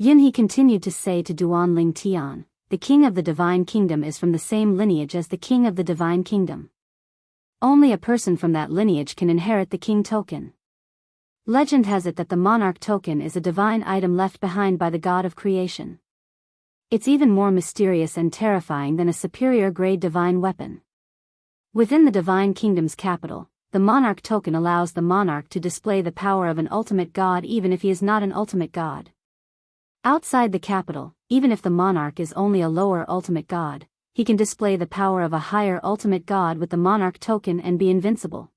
Yunhe continued to say to Duan Lingtian, the king of the divine kingdom is from the same lineage as the king of the divine kingdom. Only a person from that lineage can inherit the king token. Legend has it that the monarch token is a divine item left behind by the god of creation. It's even more mysterious and terrifying than a superior-grade divine weapon. Within the divine kingdom's capital, the monarch token allows the monarch to display the power of an ultimate god even if he is not an ultimate god. Outside the capital, even if the monarch is only a lower ultimate god, he can display the power of a higher ultimate god with the monarch token and be invincible.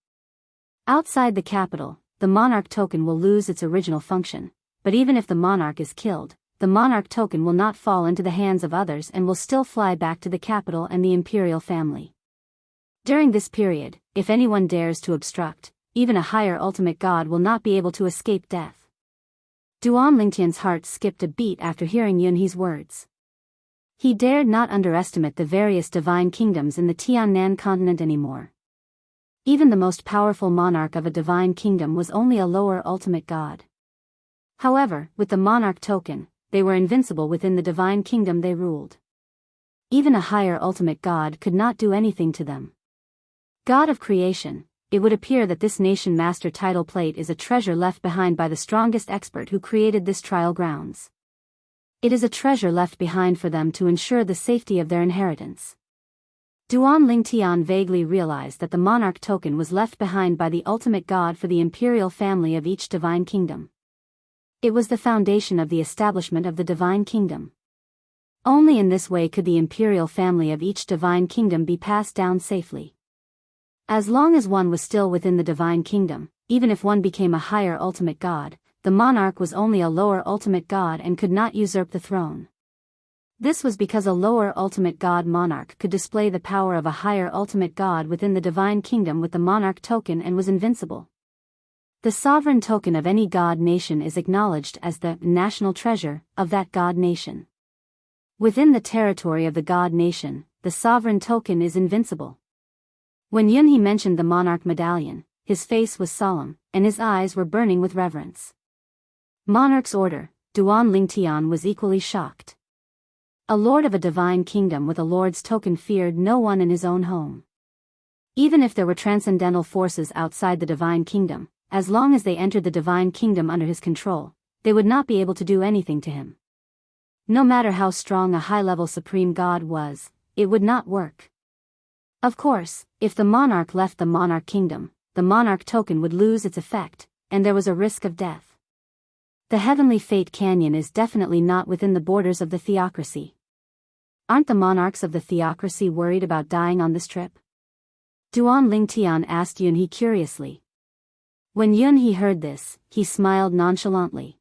Outside the capital, the monarch token will lose its original function, but even if the monarch is killed, the monarch token will not fall into the hands of others and will still fly back to the capital and the imperial family. During this period, if anyone dares to obstruct, even a higher ultimate god will not be able to escape death. Duan Lingtian's heart skipped a beat after hearing Yunhe's words. He dared not underestimate the various divine kingdoms in the Tiannan continent anymore. Even the most powerful monarch of a divine kingdom was only a lower ultimate god. However, with the monarch token, they were invincible within the divine kingdom they ruled. Even a higher ultimate god could not do anything to them. God of creation, it would appear that this nation master title plate is a treasure left behind by the strongest expert who created this trial grounds. It is a treasure left behind for them to ensure the safety of their inheritance. Duan Lingtian vaguely realized that the monarch token was left behind by the ultimate god for the imperial family of each divine kingdom. It was the foundation of the establishment of the divine kingdom. Only in this way could the imperial family of each divine kingdom be passed down safely. As long as one was still within the divine kingdom, even if one became a higher ultimate god, the monarch was only a lower ultimate god and could not usurp the throne. This was because a lower ultimate god monarch could display the power of a higher ultimate god within the divine kingdom with the monarch token and was invincible. The sovereign token of any god nation is acknowledged as the national treasure of that god nation. Within the territory of the god nation, the sovereign token is invincible. When Yunhe mentioned the monarch medallion, his face was solemn, and his eyes were burning with reverence. Monarch's order, Duan Lingtian was equally shocked. A lord of a divine kingdom with a lord's token feared no one in his own home. Even if there were transcendental forces outside the divine kingdom, as long as they entered the divine kingdom under his control, they would not be able to do anything to him. No matter how strong a high-level supreme god was, it would not work. Of course, if the monarch left the monarch kingdom, the monarch token would lose its effect, and there was a risk of death. The Heavenly Fate Canyon is definitely not within the borders of the theocracy. Aren't the monarchs of the theocracy worried about dying on this trip? Duan Lingtian asked Yunhe curiously. When Yunhe heard this, he smiled nonchalantly.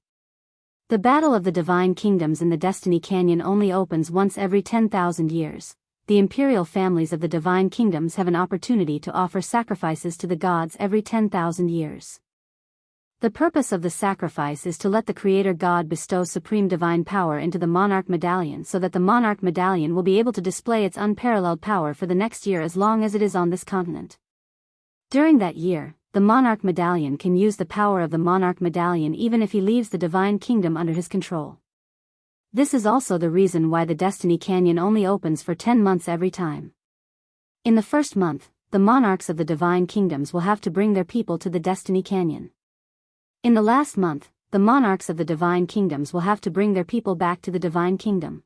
The Battle of the Divine Kingdoms in the Destiny Canyon only opens once every 10,000 years. The imperial families of the Divine Kingdoms have an opportunity to offer sacrifices to the gods every 10,000 years. The purpose of the sacrifice is to let the Creator God bestow supreme divine power into the Monarch Medallion so that the Monarch Medallion will be able to display its unparalleled power for the next year as long as it is on this continent. During that year, the Monarch Medallion can use the power of the Monarch Medallion even if he leaves the Divine Kingdom under his control. This is also the reason why the Destiny Canyon only opens for 10 months every time. In the first month, the monarchs of the Divine Kingdoms will have to bring their people to the Destiny Canyon. In the last month, the monarchs of the Divine Kingdoms will have to bring their people back to the Divine Kingdom.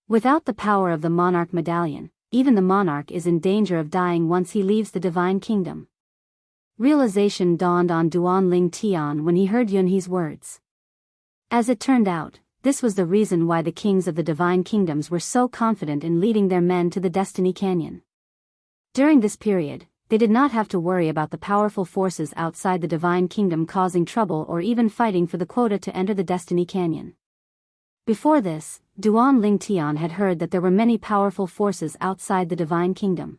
Without the power of the Monarch Medallion, even the monarch is in danger of dying once he leaves the Divine Kingdom. Realization dawned on Duan Ling Tian when he heard Yunhe's words. As it turned out, this was the reason why the kings of the Divine Kingdoms were so confident in leading their men to the Destiny Canyon. During this period, they did not have to worry about the powerful forces outside the Divine Kingdom causing trouble or even fighting for the quota to enter the Destiny Canyon. Before this, Duan Ling Tian had heard that there were many powerful forces outside the Divine Kingdom.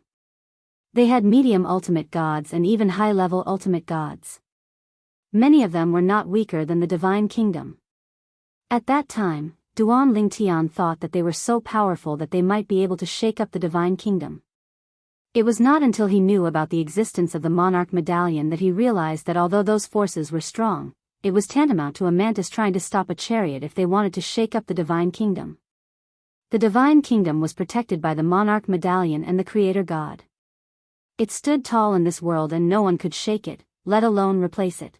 They had medium ultimate gods and even high-level ultimate gods. Many of them were not weaker than the Divine Kingdom. At that time, Duan Ling Tian thought that they were so powerful that they might be able to shake up the Divine Kingdom. It was not until he knew about the existence of the Monarch Medallion that he realized that although those forces were strong, it was tantamount to a mantis trying to stop a chariot if they wanted to shake up the Divine Kingdom. The Divine Kingdom was protected by the Monarch Medallion and the Creator God. It stood tall in this world and no one could shake it, let alone replace it.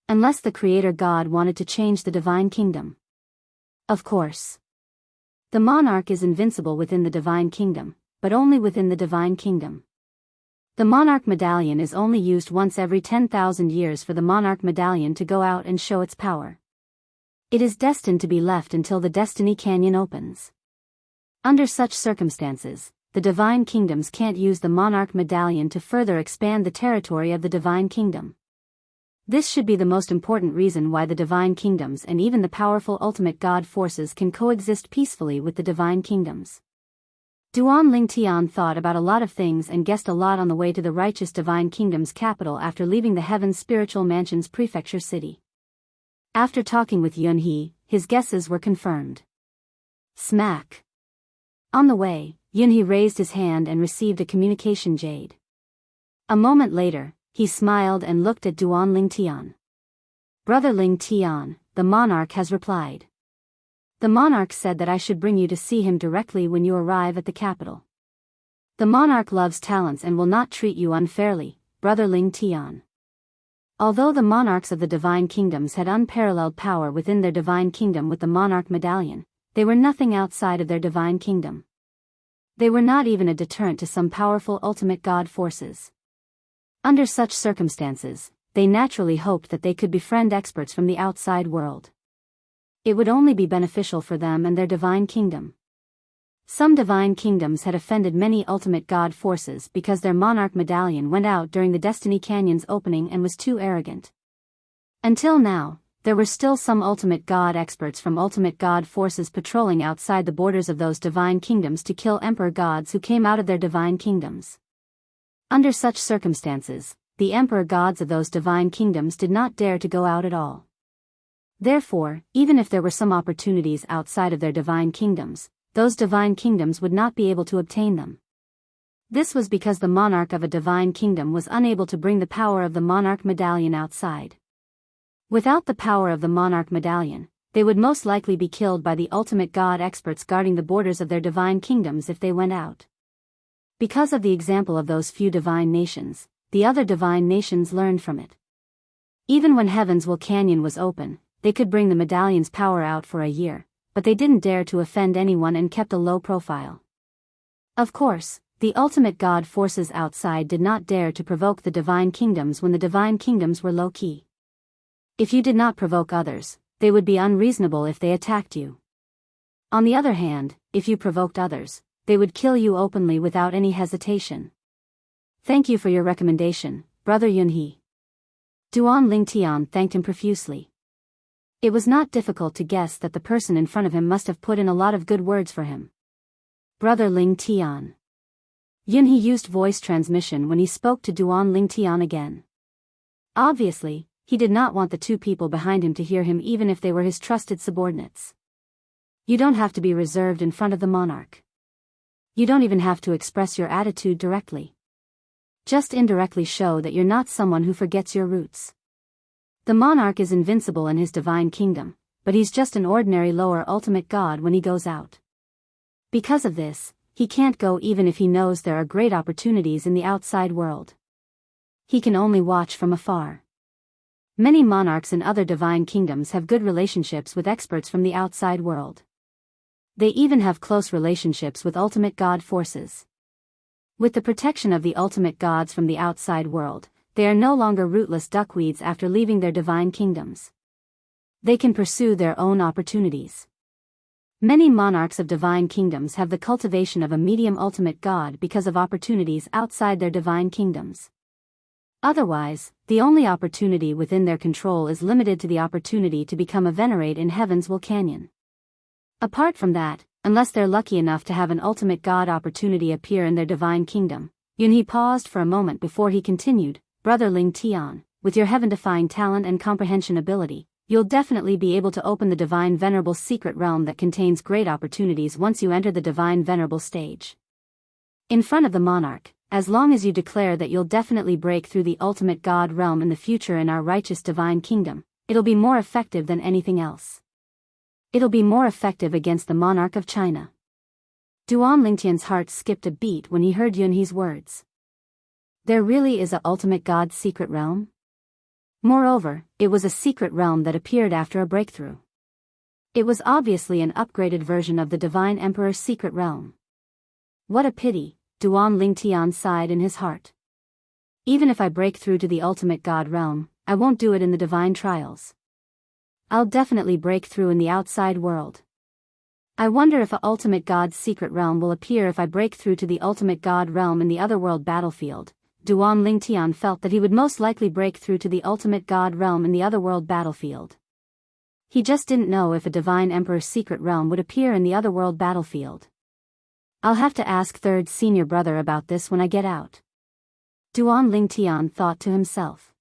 Unless the Creator God wanted to change the Divine Kingdom. Of course. The monarch is invincible within the Divine Kingdom, but only within the Divine Kingdom. The Monarch Medallion is only used once every 10,000 years for the Monarch Medallion to go out and show its power. It is destined to be left until the Destiny Canyon opens. Under such circumstances, the Divine Kingdoms can't use the Monarch Medallion to further expand the territory of the Divine Kingdom. This should be the most important reason why the Divine Kingdoms and even the powerful ultimate God forces can coexist peacefully with the Divine Kingdoms. Duan Ling Tian thought about a lot of things and guessed a lot on the way to the righteous Divine Kingdom's capital after leaving the Heaven's Spiritual Mansion's prefecture city. After talking with Yunhe, his guesses were confirmed. Smack. On the way, Yunhe raised his hand and received a communication jade. A moment later, he smiled and looked at Duan Ling Tian. Brother Ling Tian, the monarch has replied. The monarch said that I should bring you to see him directly when you arrive at the capital. The monarch loves talents and will not treat you unfairly, Brother Ling Tian. Although the monarchs of the Divine Kingdoms had unparalleled power within their Divine Kingdom with the Monarch Medallion, they were nothing outside of their Divine Kingdom. They were not even a deterrent to some powerful ultimate God forces. Under such circumstances, they naturally hoped that they could befriend experts from the outside world. It would only be beneficial for them and their Divine Kingdom. Some Divine Kingdoms had offended many ultimate God forces because their Monarch Medallion went out during the Destiny Canyon's opening and was too arrogant. Until now, there were still some ultimate God experts from ultimate God forces patrolling outside the borders of those Divine Kingdoms to kill Emperor gods who came out of their Divine Kingdoms. Under such circumstances, the Emperor gods of those Divine Kingdoms did not dare to go out at all. Therefore, even if there were some opportunities outside of their Divine Kingdoms, those Divine Kingdoms would not be able to obtain them. This was because the monarch of a Divine Kingdom was unable to bring the power of the Monarch Medallion outside. Without the power of the Monarch Medallion, they would most likely be killed by the ultimate God experts guarding the borders of their Divine Kingdoms if they went out. Because of the example of those few Divine nations, the other Divine nations learned from it. Even when Heaven's Will Canyon was open, they could bring the medallion's power out for a year, but they didn't dare to offend anyone and kept a low profile. Of course, the ultimate God forces outside did not dare to provoke the Divine Kingdoms when the Divine Kingdoms were low-key. If you did not provoke others, they would be unreasonable if they attacked you. On the other hand, if you provoked others, they would kill you openly without any hesitation. Thank you for your recommendation, Brother Yunhe. Duan Ling Tian thanked him profusely. It was not difficult to guess that the person in front of him must have put in a lot of good words for him. Brother Ling Tian. Yunhe used voice transmission when he spoke to Duan Ling Tian again. Obviously, he did not want the two people behind him to hear him even if they were his trusted subordinates. You don't have to be reserved in front of the monarch. You don't even have to express your attitude directly. Just indirectly show that you're not someone who forgets your roots. The monarch is invincible in his divine kingdom, but he's just an ordinary lower ultimate god when he goes out. Because of this, he can't go even if he knows there are great opportunities in the outside world. He can only watch from afar. Many monarchs in other divine kingdoms have good relationships with experts from the outside world. They even have close relationships with ultimate god forces. With the protection of the ultimate gods from the outside world, they are no longer rootless duckweeds after leaving their divine kingdoms. They can pursue their own opportunities. Many monarchs of divine kingdoms have the cultivation of a medium ultimate god because of opportunities outside their divine kingdoms. Otherwise, the only opportunity within their control is limited to the opportunity to become a venerate in Heaven's Will Canyon. Apart from that, unless they're lucky enough to have an ultimate god opportunity appear in their divine kingdom, Yunhe paused for a moment before he continued, Brother Ling Tian, with your heaven-defying talent and comprehension ability, you'll definitely be able to open the divine venerable secret realm that contains great opportunities once you enter the divine venerable stage. In front of the monarch, as long as you declare that you'll definitely break through the ultimate god realm in the future in our righteous divine kingdom, it'll be more effective than anything else. It'll be more effective against the monarch of China. Duan Lingtian's heart skipped a beat when he heard Yunhe's words. There really is a ultimate god secret realm? Moreover, it was a secret realm that appeared after a breakthrough. It was obviously an upgraded version of the Divine Emperor's secret realm. What a pity, Duan Lingtian sighed in his heart. Even if I break through to the ultimate god realm, I won't do it in the divine trials. I'll definitely break through in the outside world. I wonder if a ultimate god's secret realm will appear if I break through to the ultimate god realm in the otherworld battlefield. Duan Lingtian felt that he would most likely break through to the ultimate god realm in the otherworld battlefield. He just didn't know if a divine emperor's secret realm would appear in the otherworld battlefield. I'll have to ask third senior brother about this when I get out. Duan Lingtian thought to himself.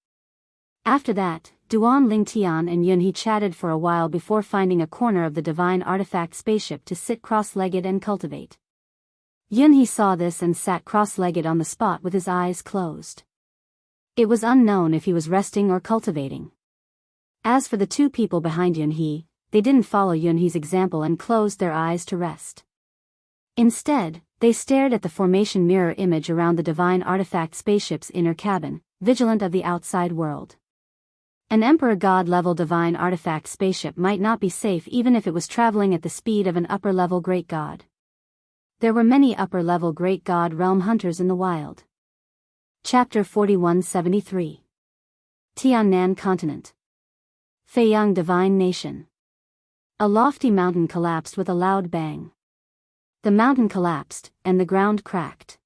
After that, Duan Lingtian and Yunhe chatted for a while before finding a corner of the divine artifact spaceship to sit cross-legged and cultivate. Yunhe saw this and sat cross-legged on the spot with his eyes closed. It was unknown if he was resting or cultivating. As for the two people behind Yunhe, they didn't follow Yunhe's example and closed their eyes to rest. Instead, they stared at the formation mirror image around the divine artifact spaceship's inner cabin, vigilant of the outside world. An Emperor God-level divine artifact spaceship might not be safe even if it was traveling at the speed of an upper-level great god. There were many upper-level great god realm hunters in the wild. Chapter 4173. Tiannan Continent. Feiyang Divine Nation. A lofty mountain collapsed with a loud bang. The mountain collapsed, and the ground cracked.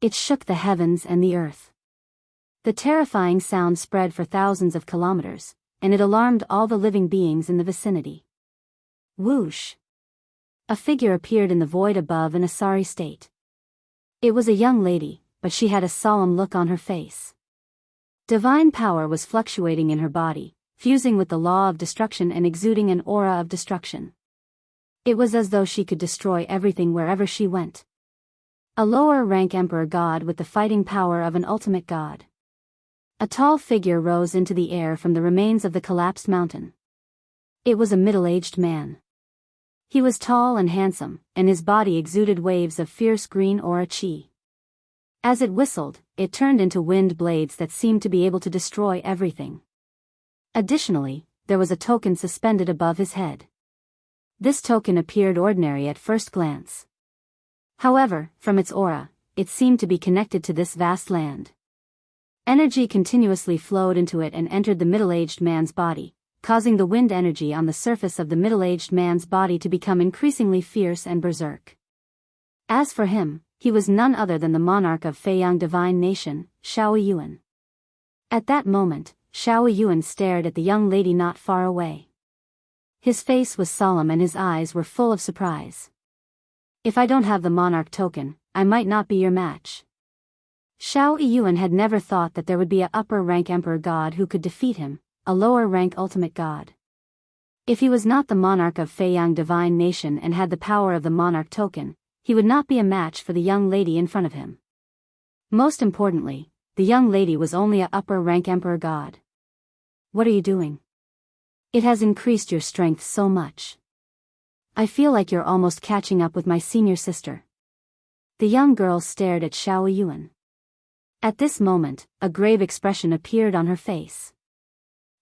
It shook the heavens and the earth. The terrifying sound spread for thousands of kilometers, and it alarmed all the living beings in the vicinity. Whoosh! A figure appeared in the void above in a sorry state. It was a young lady, but she had a solemn look on her face. Divine power was fluctuating in her body, fusing with the law of destruction and exuding an aura of destruction. It was as though she could destroy everything wherever she went. A lower-rank emperor god with the fighting power of an ultimate god. A tall figure rose into the air from the remains of the collapsed mountain. It was a middle-aged man. He was tall and handsome, and his body exuded waves of fierce green aura chi. As it whistled, it turned into wind blades that seemed to be able to destroy everything. Additionally, there was a token suspended above his head. This token appeared ordinary at first glance. However, from its aura, it seemed to be connected to this vast land. Energy continuously flowed into it and entered the middle-aged man's body, causing the wind energy on the surface of the middle-aged man's body to become increasingly fierce and berserk. As for him, he was none other than the monarch of Feiyang Divine Nation, Xiao Yuan. At that moment, Xiao Yuan stared at the young lady not far away. His face was solemn and his eyes were full of surprise. If I don't have the monarch token, I might not be your match. Xiao Yiyuan had never thought that there would be a upper-rank emperor god who could defeat him, a lower-rank ultimate god. If he was not the monarch of Feiyang divine nation and had the power of the monarch token, he would not be a match for the young lady in front of him. Most importantly, the young lady was only a upper-rank emperor god. What are you doing? It has increased your strength so much. I feel like you're almost catching up with my senior sister. The young girl stared at Xiao Yiyuan. At this moment, a grave expression appeared on her face.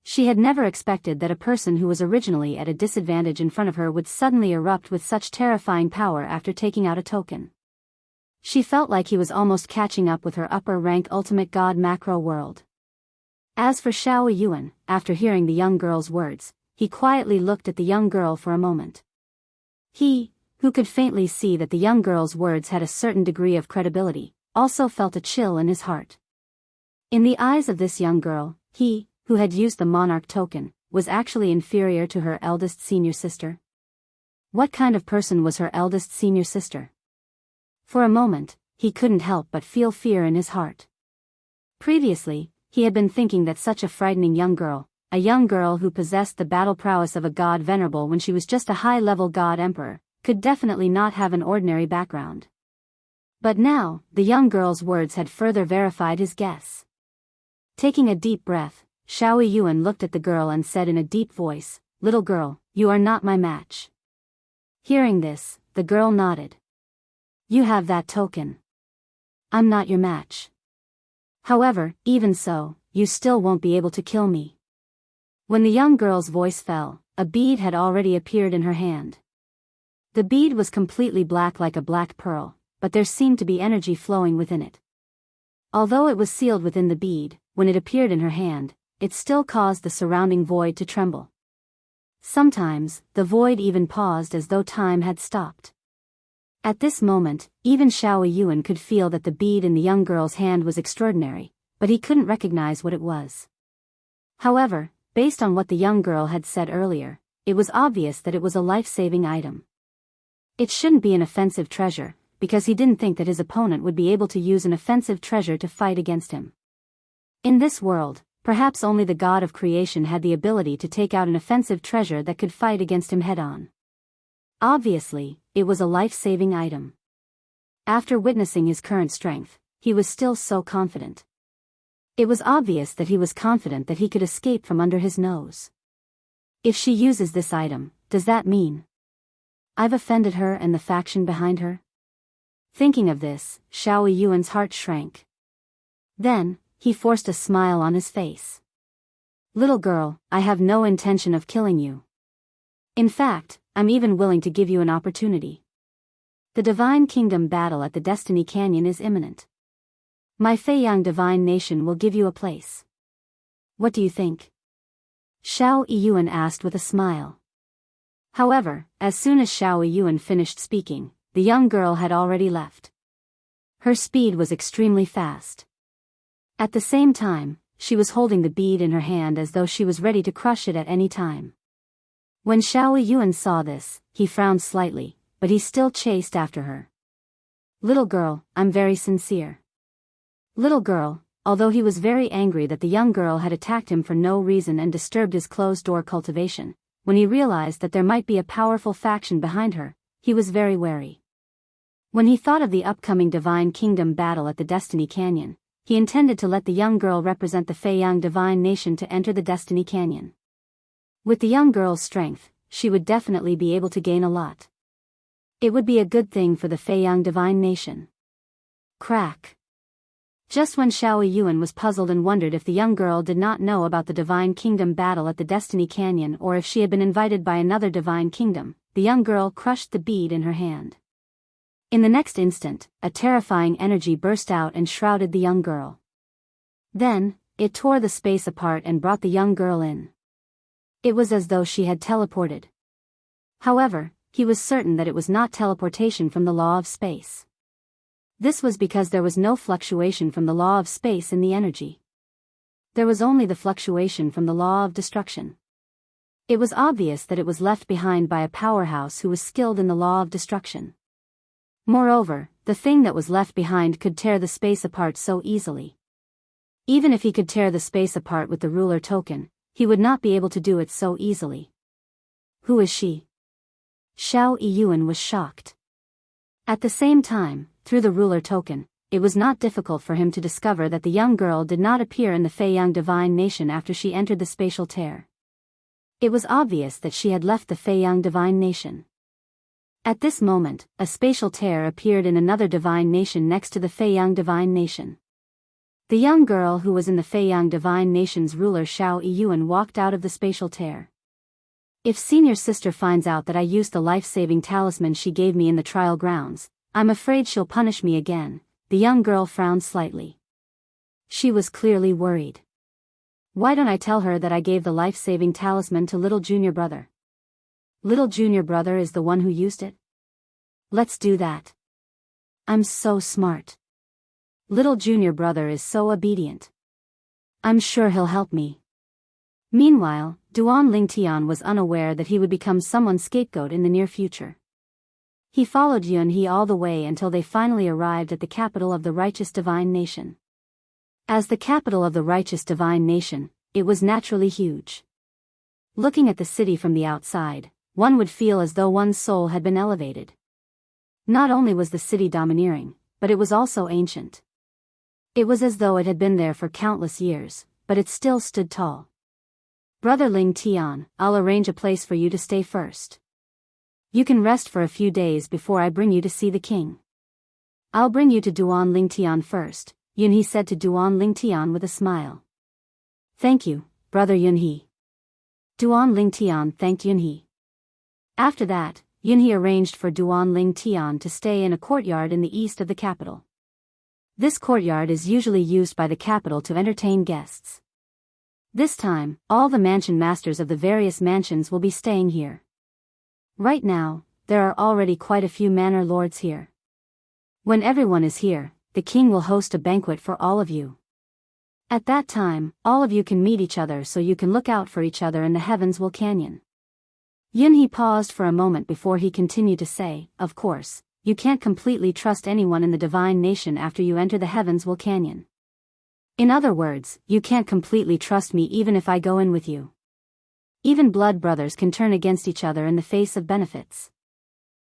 She had never expected that a person who was originally at a disadvantage in front of her would suddenly erupt with such terrifying power after taking out a token. She felt like he was almost catching up with her upper-rank ultimate god macro world. As for Xiao Yiyuan, after hearing the young girl's words, he quietly looked at the young girl for a moment. He, who could faintly see that the young girl's words had a certain degree of credibility, also felt a chill in his heart. In the eyes of this young girl, he, who had used the monarch token, was actually inferior to her eldest senior sister. What kind of person was her eldest senior sister? For a moment, he couldn't help but feel fear in his heart. Previously, he had been thinking that such a frightening young girl, a young girl who possessed the battle prowess of a god venerable when she was just a high-level god emperor, could definitely not have an ordinary background. But now, the young girl's words had further verified his guess. Taking a deep breath, Xiao Yiyuan looked at the girl and said in a deep voice, "Little girl, you are not my match." Hearing this, the girl nodded. "You have that token. I'm not your match. However, even so, you still won't be able to kill me." When the young girl's voice fell, a bead had already appeared in her hand. The bead was completely black like a black pearl, but there seemed to be energy flowing within it. Although it was sealed within the bead, when it appeared in her hand, it still caused the surrounding void to tremble. Sometimes, the void even paused as though time had stopped. At this moment, even Xiao Yiyuan could feel that the bead in the young girl's hand was extraordinary, but he couldn't recognize what it was. However, based on what the young girl had said earlier, it was obvious that it was a life-saving item. It shouldn't be an offensive treasure, because he didn't think that his opponent would be able to use an offensive treasure to fight against him. In this world, perhaps only the god of creation had the ability to take out an offensive treasure that could fight against him head-on. Obviously, it was a life-saving item. After witnessing his current strength, he was still so confident. It was obvious that he was confident that he could escape from under his nose. If she uses this item, does that mean I've offended her and the faction behind her? Thinking of this, Xiao Yiyuan's heart shrank. Then, he forced a smile on his face. "Little girl, I have no intention of killing you. In fact, I'm even willing to give you an opportunity. The Divine Kingdom battle at the Destiny Canyon is imminent. My Feiyang Divine Nation will give you a place. What do you think?" Xiao Yiyuan asked with a smile. However, as soon as Xiao Yiyuan finished speaking, the young girl had already left. Her speed was extremely fast. At the same time, she was holding the bead in her hand as though she was ready to crush it at any time. When Xiao Yiyuan saw this, he frowned slightly, but he still chased after her. "Little girl, I'm very sincere." Little girl, although he was very angry that the young girl had attacked him for no reason and disturbed his closed-door cultivation, when he realized that there might be a powerful faction behind her, he was very wary. When he thought of the upcoming Divine Kingdom battle at the Destiny Canyon, he intended to let the young girl represent the Feiyang Divine Nation to enter the Destiny Canyon. With the young girl's strength, she would definitely be able to gain a lot. It would be a good thing for the Feiyang Divine Nation. Crack. Just when Xiao Yiyuan was puzzled and wondered if the young girl did not know about the Divine Kingdom battle at the Destiny Canyon or if she had been invited by another Divine Kingdom, the young girl crushed the bead in her hand. In the next instant, a terrifying energy burst out and shrouded the young girl. Then, it tore the space apart and brought the young girl in. It was as though she had teleported. However, he was certain that it was not teleportation from the law of space. This was because there was no fluctuation from the law of space in the energy. There was only the fluctuation from the law of destruction. It was obvious that it was left behind by a powerhouse who was skilled in the law of destruction. Moreover, the thing that was left behind could tear the space apart so easily. Even if he could tear the space apart with the ruler token, he would not be able to do it so easily. Who is she? Xiao Yiyuan was shocked. At the same time, through the ruler token, it was not difficult for him to discover that the young girl did not appear in the Feiyang divine nation after she entered the spatial tear. It was obvious that she had left the Feiyang divine nation. At this moment, a spatial tear appeared in another divine nation next to the Feiyang divine nation. The young girl who was in the Feiyang divine nation's ruler Xiao Yiyuan walked out of the spatial tear. If senior sister finds out that I used the life-saving talisman she gave me in the trial grounds, I'm afraid she'll punish me again. The young girl frowned slightly. She was clearly worried. Why don't I tell her that I gave the life-saving talisman to little junior brother? Little junior brother is the one who used it? Let's do that. I'm so smart. Little junior brother is so obedient. I'm sure he'll help me. Meanwhile, Duan Lingtian was unaware that he would become someone's scapegoat in the near future. He followed Yunhe all the way until they finally arrived at the capital of the righteous divine nation. As the capital of the righteous divine nation, it was naturally huge. Looking at the city from the outside, one would feel as though one's soul had been elevated. Not only was the city domineering, but it was also ancient. It was as though it had been there for countless years, but it still stood tall. Brother Ling Tian, I'll arrange a place for you to stay first. You can rest for a few days before I bring you to see the king. I'll bring you to Duan Lingtian first, Yunhe said to Duan Lingtian with a smile. Thank you, brother Yunhe. Duan Lingtian thanked Yunhe. After that, Yunhe arranged for Duan Lingtian to stay in a courtyard in the east of the capital. This courtyard is usually used by the capital to entertain guests. This time, all the mansion masters of the various mansions will be staying here. Right now, there are already quite a few manor lords here. When everyone is here, the king will host a banquet for all of you. At that time, all of you can meet each other so you can look out for each other in the Heavens Will Canyon. Yunhe paused for a moment before he continued to say, of course, you can't completely trust anyone in the divine nation after you enter the Heavens Will Canyon. In other words, you can't completely trust me even if I go in with you. Even blood brothers can turn against each other in the face of benefits.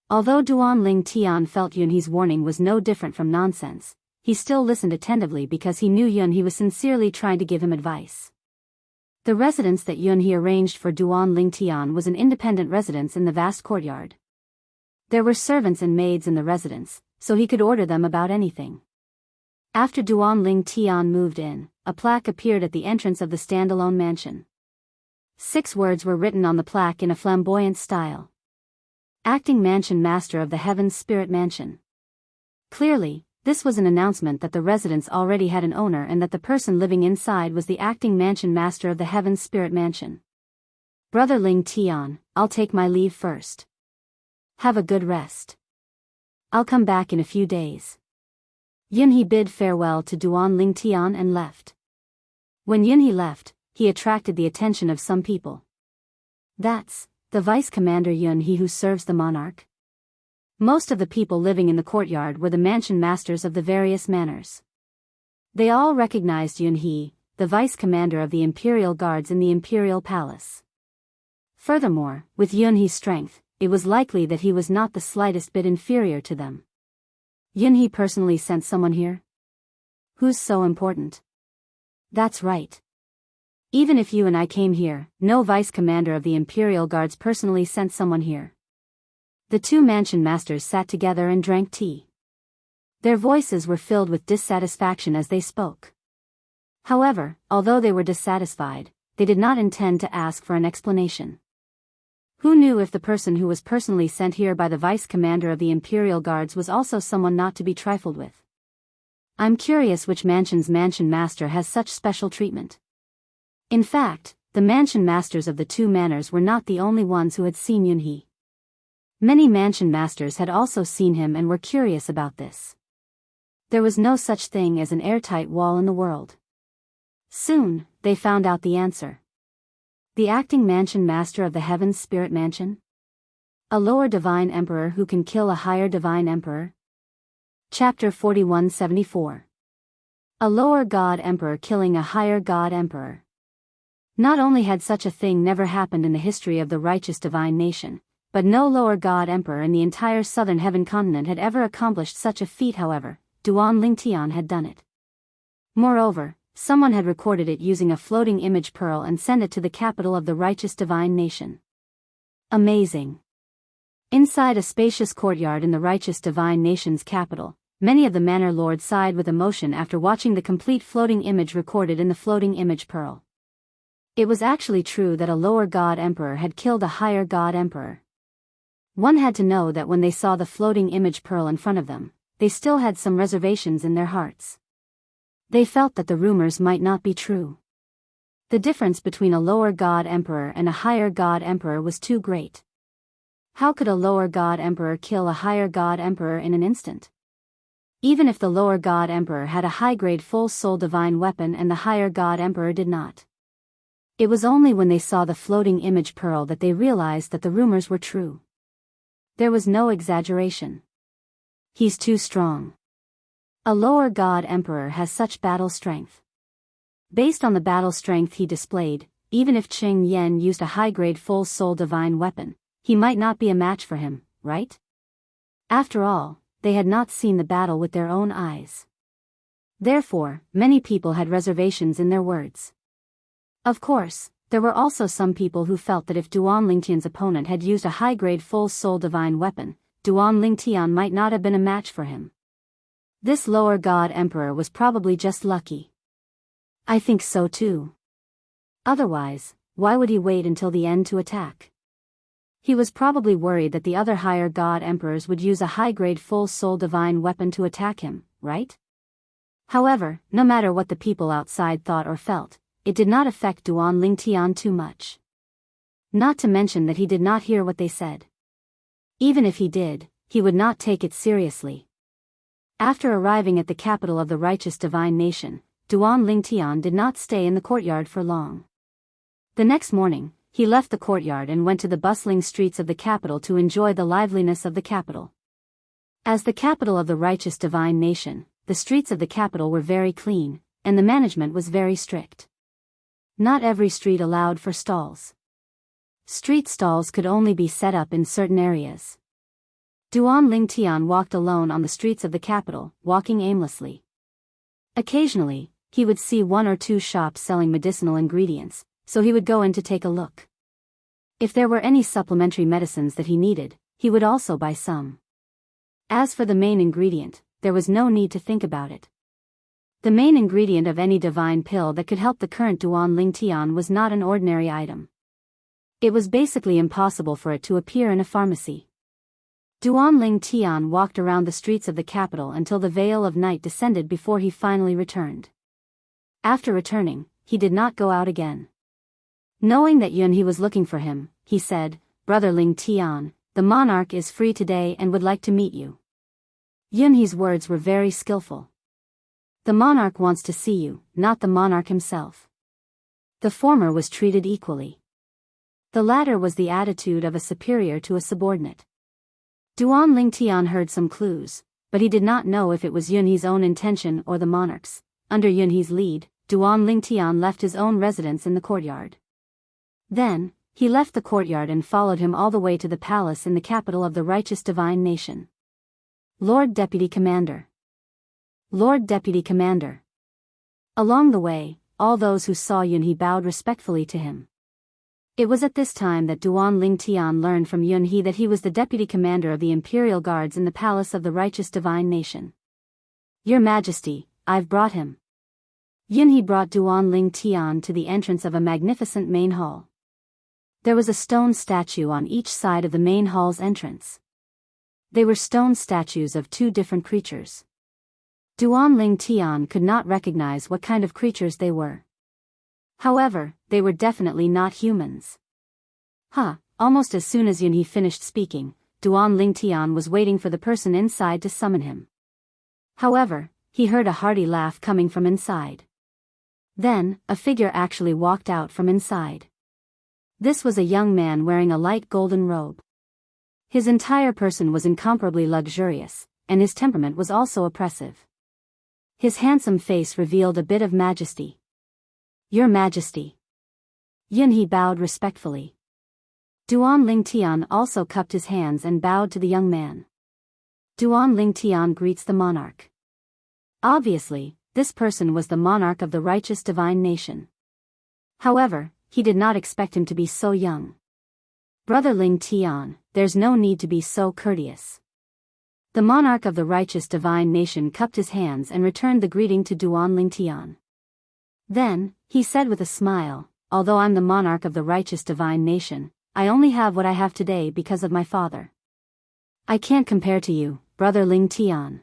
Although Duan Lingtian felt Yunhe's warning was no different from nonsense, he still listened attentively because he knew Yunhe was sincerely trying to give him advice. The residence that Yunhe arranged for Duan Lingtian was an independent residence in the vast courtyard. There were servants and maids in the residence, so he could order them about anything. After Duan Lingtian moved in, a plaque appeared at the entrance of the standalone mansion. 6 words were written on the plaque in a flamboyant style. Acting Mansion Master of the Heaven's Spirit Mansion. Clearly, this was an announcement that the residence already had an owner and that the person living inside was the acting Mansion Master of the Heaven's Spirit Mansion. Brother Ling Tian, I'll take my leave first. Have a good rest. I'll come back in a few days. Yunhe bid farewell to Duan Lingtian and left. When Yunhe left, he attracted the attention of some people. That's the Vice Commander Yunhe who serves the monarch. Most of the people living in the courtyard were the mansion masters of the various manors. They all recognized Yunhe, the Vice Commander of the Imperial Guards in the Imperial Palace. Furthermore, with Yunhe's strength, it was likely that he was not the slightest bit inferior to them. Yunhe personally sent someone here? Who's so important? That's right. Even if you and I came here, no vice commander of the Imperial Guards personally sent someone here. The 2 mansion masters sat together and drank tea. Their voices were filled with dissatisfaction as they spoke. However, although they were dissatisfied, they did not intend to ask for an explanation. Who knew if the person who was personally sent here by the vice commander of the Imperial Guards was also someone not to be trifled with? I'm curious which mansion's mansion master has such special treatment. In fact, the mansion masters of the 2 manors were not the only ones who had seen Yunhe. Many mansion masters had also seen him and were curious about this. There was no such thing as an airtight wall in the world. Soon, they found out the answer. The acting mansion master of the heavens spirit mansion? A lower divine emperor who can kill a higher divine emperor? Chapter 4174. A lower god emperor killing a higher god emperor. Not only had such a thing never happened in the history of the righteous divine nation, but no lower god emperor in the entire southern heaven continent had ever accomplished such a feat. However, Duan Lingtian had done it. Moreover, someone had recorded it using a floating image pearl and sent it to the capital of the righteous divine nation. Amazing. Inside a spacious courtyard in the righteous divine nation's capital, many of the manor lords sighed with emotion after watching the complete floating image recorded in the floating image pearl. It was actually true that a lower god emperor had killed a higher god emperor. One had to know that when they saw the floating image pearl in front of them, they still had some reservations in their hearts. They felt that the rumors might not be true. The difference between a lower god emperor and a higher god emperor was too great. How could a lower god emperor kill a higher god emperor in an instant? Even if the lower god emperor had a high-grade full-soul divine weapon and the higher god emperor did not. It was only when they saw the floating image pearl that they realized that the rumors were true. There was no exaggeration. He's too strong. A lower god emperor has such battle strength. Based on the battle strength he displayed, even if Qing Yan used a high-grade full-soul divine weapon, he might not be a match for him, right? After all, they had not seen the battle with their own eyes. Therefore, many people had reservations in their words. Of course, there were also some people who felt that if Duan Lingtian's opponent had used a high-grade full-soul divine weapon, Duan Lingtian might not have been a match for him. This lower god emperor was probably just lucky. I think so too. Otherwise, why would he wait until the end to attack? He was probably worried that the other higher god emperors would use a high-grade full-soul divine weapon to attack him, right? However, no matter what the people outside thought or felt, it did not affect Duan Lingtian too much. Not to mention that he did not hear what they said. Even if he did, he would not take it seriously. After arriving at the capital of the righteous divine nation, Duan Lingtian did not stay in the courtyard for long. The next morning, he left the courtyard and went to the bustling streets of the capital to enjoy the liveliness of the capital. As the capital of the righteous divine nation, the streets of the capital were very clean, and the management was very strict. Not every street allowed for stalls. Street stalls could only be set up in certain areas. Duan Lingtian walked alone on the streets of the capital, walking aimlessly. Occasionally, he would see one or two shops selling medicinal ingredients, so he would go in to take a look. If there were any supplementary medicines that he needed, he would also buy some. As for the main ingredient, there was no need to think about it. The main ingredient of any divine pill that could help the current Duan Lingtian was not an ordinary item. It was basically impossible for it to appear in a pharmacy. Duan Lingtian walked around the streets of the capital until the veil of night descended before he finally returned. After returning, he did not go out again. Knowing that Yunhe was looking for him, he said, "Brother Lingtian, the monarch is free today and would like to meet you." Yunhe's words were very skillful. The monarch wants to see you, not the monarch himself. The former was treated equally. The latter was the attitude of a superior to a subordinate. Duan Lingtian heard some clues, but he did not know if it was Yunhe's own intention or the monarch's. Under Yunhe's lead, Duan Lingtian left his own residence in the courtyard. Then, he left the courtyard and followed him all the way to the palace in the capital of the righteous divine nation. Lord Deputy Commander. Lord Deputy Commander. Along the way, all those who saw Yunhe bowed respectfully to him. It was at this time that Duan Lingtian learned from Yunhe that he was the deputy commander of the imperial guards in the palace of the righteous divine nation. Your Majesty, I've brought him. Yunhe brought Duan Lingtian to the entrance of a magnificent main hall. There was a stone statue on each side of the main hall's entrance. They were stone statues of two different creatures. Duan Lingtian could not recognize what kind of creatures they were. However, they were definitely not humans. Almost as soon as Yunhe finished speaking, Duan Lingtian was waiting for the person inside to summon him. However, he heard a hearty laugh coming from inside. Then, a figure actually walked out from inside. This was a young man wearing a light golden robe. His entire person was incomparably luxurious, and his temperament was also oppressive. His handsome face revealed a bit of majesty. Your Majesty. Yunhe bowed respectfully. Duan Lingtian also cupped his hands and bowed to the young man. Duan Lingtian greets the monarch. Obviously, this person was the monarch of the righteous divine nation. However, he did not expect him to be so young. Brother Lingtian, there's no need to be so courteous. The monarch of the righteous divine nation cupped his hands and returned the greeting to Duan Lingtian. Then, he said with a smile, although I'm the monarch of the righteous divine nation, I only have what I have today because of my father. I can't compare to you, Brother Lingtian.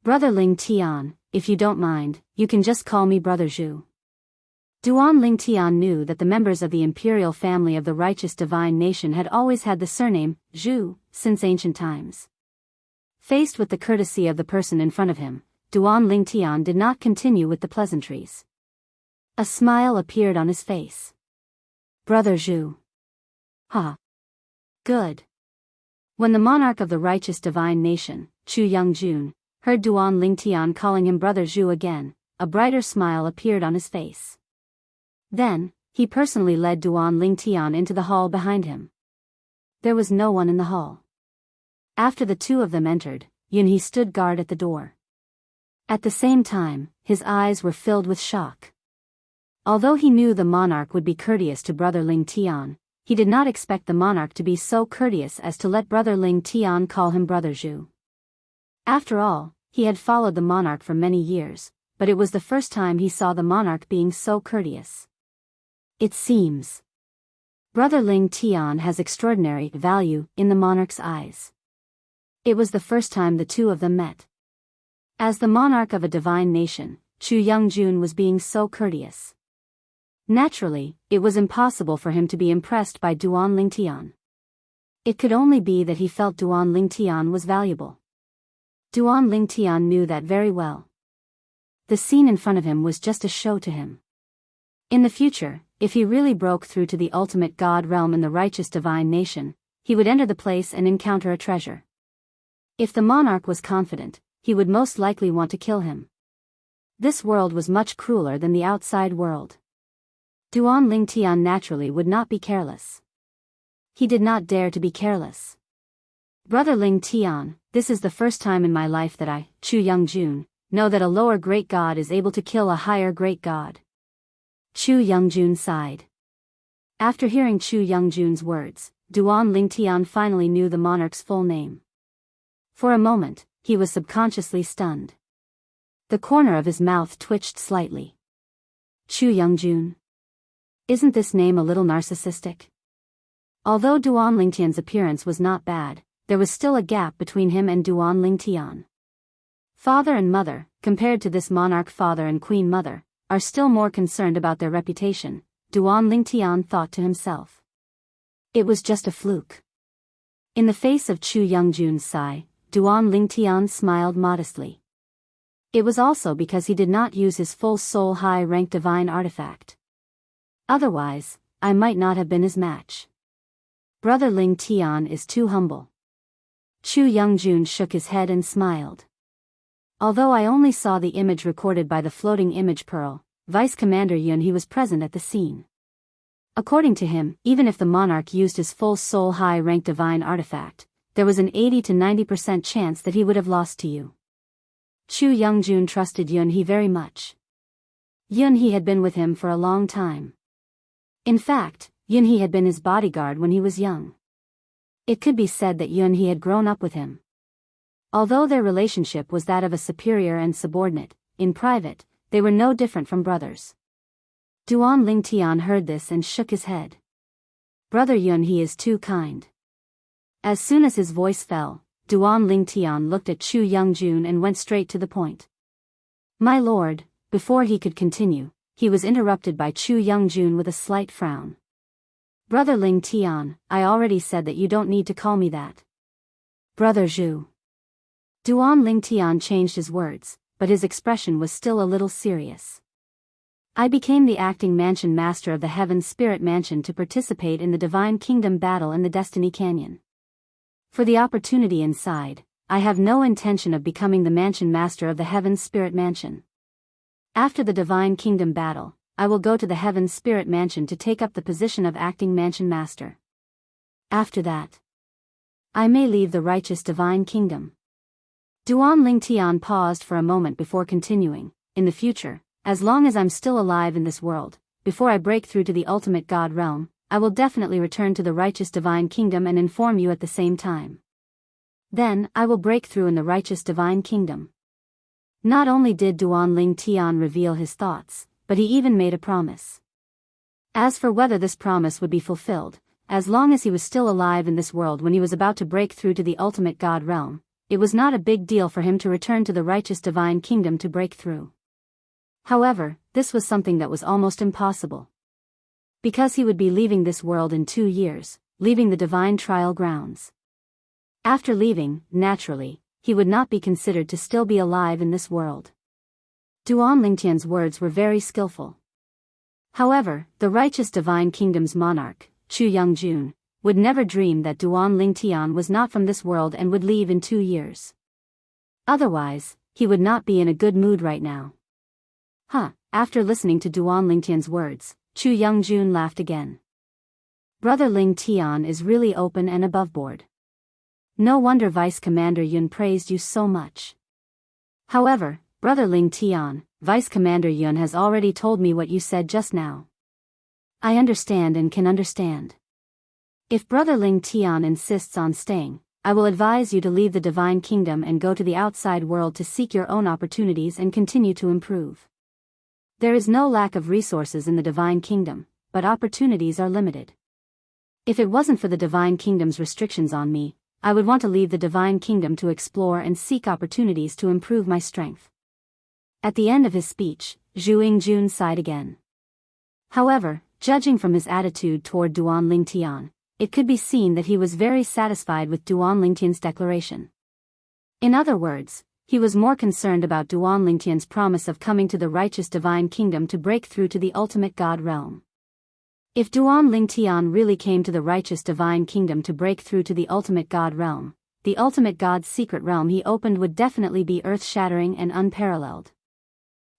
Brother Lingtian, if you don't mind, you can just call me Brother Zhu. Duan Lingtian knew that the members of the imperial family of the righteous divine nation had always had the surname, Zhu, since ancient times. Faced with the courtesy of the person in front of him, Duan Lingtian did not continue with the pleasantries. A smile appeared on his face. Brother Zhu. Ha. Good. When the monarch of the righteous divine nation, Chu Yongjun, heard Duan Lingtian calling him Brother Zhu again, a brighter smile appeared on his face. Then, he personally led Duan Lingtian into the hall behind him. There was no one in the hall. After the two of them entered, Yunhe stood guard at the door. At the same time, his eyes were filled with shock. Although he knew the monarch would be courteous to Brother Lingtian, he did not expect the monarch to be so courteous as to let Brother Lingtian call him Brother Zhu. After all, he had followed the monarch for many years, but it was the first time he saw the monarch being so courteous. It seems Brother Lingtian has extraordinary value in the monarch's eyes. It was the first time the two of them met. As the monarch of a divine nation, Chu Yongjun was being so courteous. Naturally, it was impossible for him to be impressed by Duan Lingtian. It could only be that he felt Duan Lingtian was valuable. Duan Lingtian knew that very well. The scene in front of him was just a show to him. In the future, if he really broke through to the ultimate god realm in the righteous divine nation, he would enter the place and encounter a treasure. If the monarch was confident, he would most likely want to kill him. This world was much crueler than the outside world. Duan Lingtian naturally would not be careless. He did not dare to be careless. Brother Lingtian, this is the first time in my life that I, Chu Yongjun, know that a lower great god is able to kill a higher great god. Chu Yongjun sighed. After hearing Chu Yongjun's words, Duan Lingtian finally knew the monarch's full name. For a moment, he was subconsciously stunned. The corner of his mouth twitched slightly. Chu Yongjun. Isn't this name a little narcissistic? Although Duan Lingtian's appearance was not bad, there was still a gap between him and Duan Lingtian. Father and mother, compared to this monarch father and queen mother, are still more concerned about their reputation, Duan Lingtian thought to himself. It was just a fluke. In the face of Chu Yongjun's sigh, Duan Lingtian smiled modestly. It was also because he did not use his full soul high-rank divine artifact. Otherwise, I might not have been his match. Brother Lingtian is too humble. Chu Yongjun shook his head and smiled. Although I only saw the image recorded by the floating image pearl, Vice Commander Yunhe was present at the scene. According to him, even if the monarch used his full soul high-rank divine artifact, there was an 80 to 90% chance that he would have lost to you. Chu Yongjun trusted Yunhe very much. Yunhe had been with him for a long time. In fact, Yunhe had been his bodyguard when he was young. It could be said that Yunhe had grown up with him. Although their relationship was that of a superior and subordinate, in private, they were no different from brothers. Duan Lingtian heard this and shook his head. Brother Yunhe is too kind. As soon as his voice fell, Duan Lingtian looked at Chu Yongjun and went straight to the point. My lord, before he could continue, he was interrupted by Chu Yongjun with a slight frown. Brother Lingtian, I already said that you don't need to call me that. Brother Zhu. Duan Lingtian changed his words, but his expression was still a little serious. I became the acting mansion master of the Heaven's Spirit Mansion to participate in the Divine Kingdom battle in the Destiny Canyon. For the opportunity inside, I have no intention of becoming the mansion master of the Heaven's Spirit Mansion. After the Divine Kingdom battle, I will go to the Heaven's Spirit Mansion to take up the position of acting mansion master. After that, I may leave the righteous Divine Kingdom. Duan Lingtian paused for a moment before continuing. In the future, as long as I'm still alive in this world, before I break through to the ultimate God realm, I will definitely return to the righteous Divine Kingdom and inform you at the same time. Then, I will break through in the righteous Divine Kingdom. Not only did Duan Lingtian reveal his thoughts, but he even made a promise. As for whether this promise would be fulfilled, as long as he was still alive in this world when he was about to break through to the ultimate God realm, it was not a big deal for him to return to the righteous Divine Kingdom to break through. However, this was something that was almost impossible. Because he would be leaving this world in 2 years, leaving the divine trial grounds. After leaving, naturally, he would not be considered to still be alive in this world. Duan Lingtian's words were very skillful. However, the righteous Divine Kingdom's monarch, Chu Yongjun, would never dream that Duan Lingtian was not from this world and would leave in 2 years. Otherwise, he would not be in a good mood right now. After listening to Duan Lingtian's words, Chu Yongjun laughed again. Brother Lingtian is really open and aboveboard. No wonder Vice Commander Yun praised you so much. However, Brother Lingtian, Vice Commander Yun has already told me what you said just now. I understand and can understand. If Brother Lingtian insists on staying, I will advise you to leave the Divine Kingdom and go to the outside world to seek your own opportunities and continue to improve. There is no lack of resources in the Divine Kingdom, but opportunities are limited. If it wasn't for the Divine Kingdom's restrictions on me, I would want to leave the Divine Kingdom to explore and seek opportunities to improve my strength. At the end of his speech, Zhu Yingjun sighed again. However, judging from his attitude toward Duan Lingtian, it could be seen that he was very satisfied with Duan Lingtian's declaration. In other words, he was more concerned about Duan Lingtian's promise of coming to the righteous Divine Kingdom to break through to the ultimate God realm. If Duan Lingtian really came to the righteous Divine Kingdom to break through to the ultimate God realm, the ultimate God's secret realm he opened would definitely be earth-shattering and unparalleled.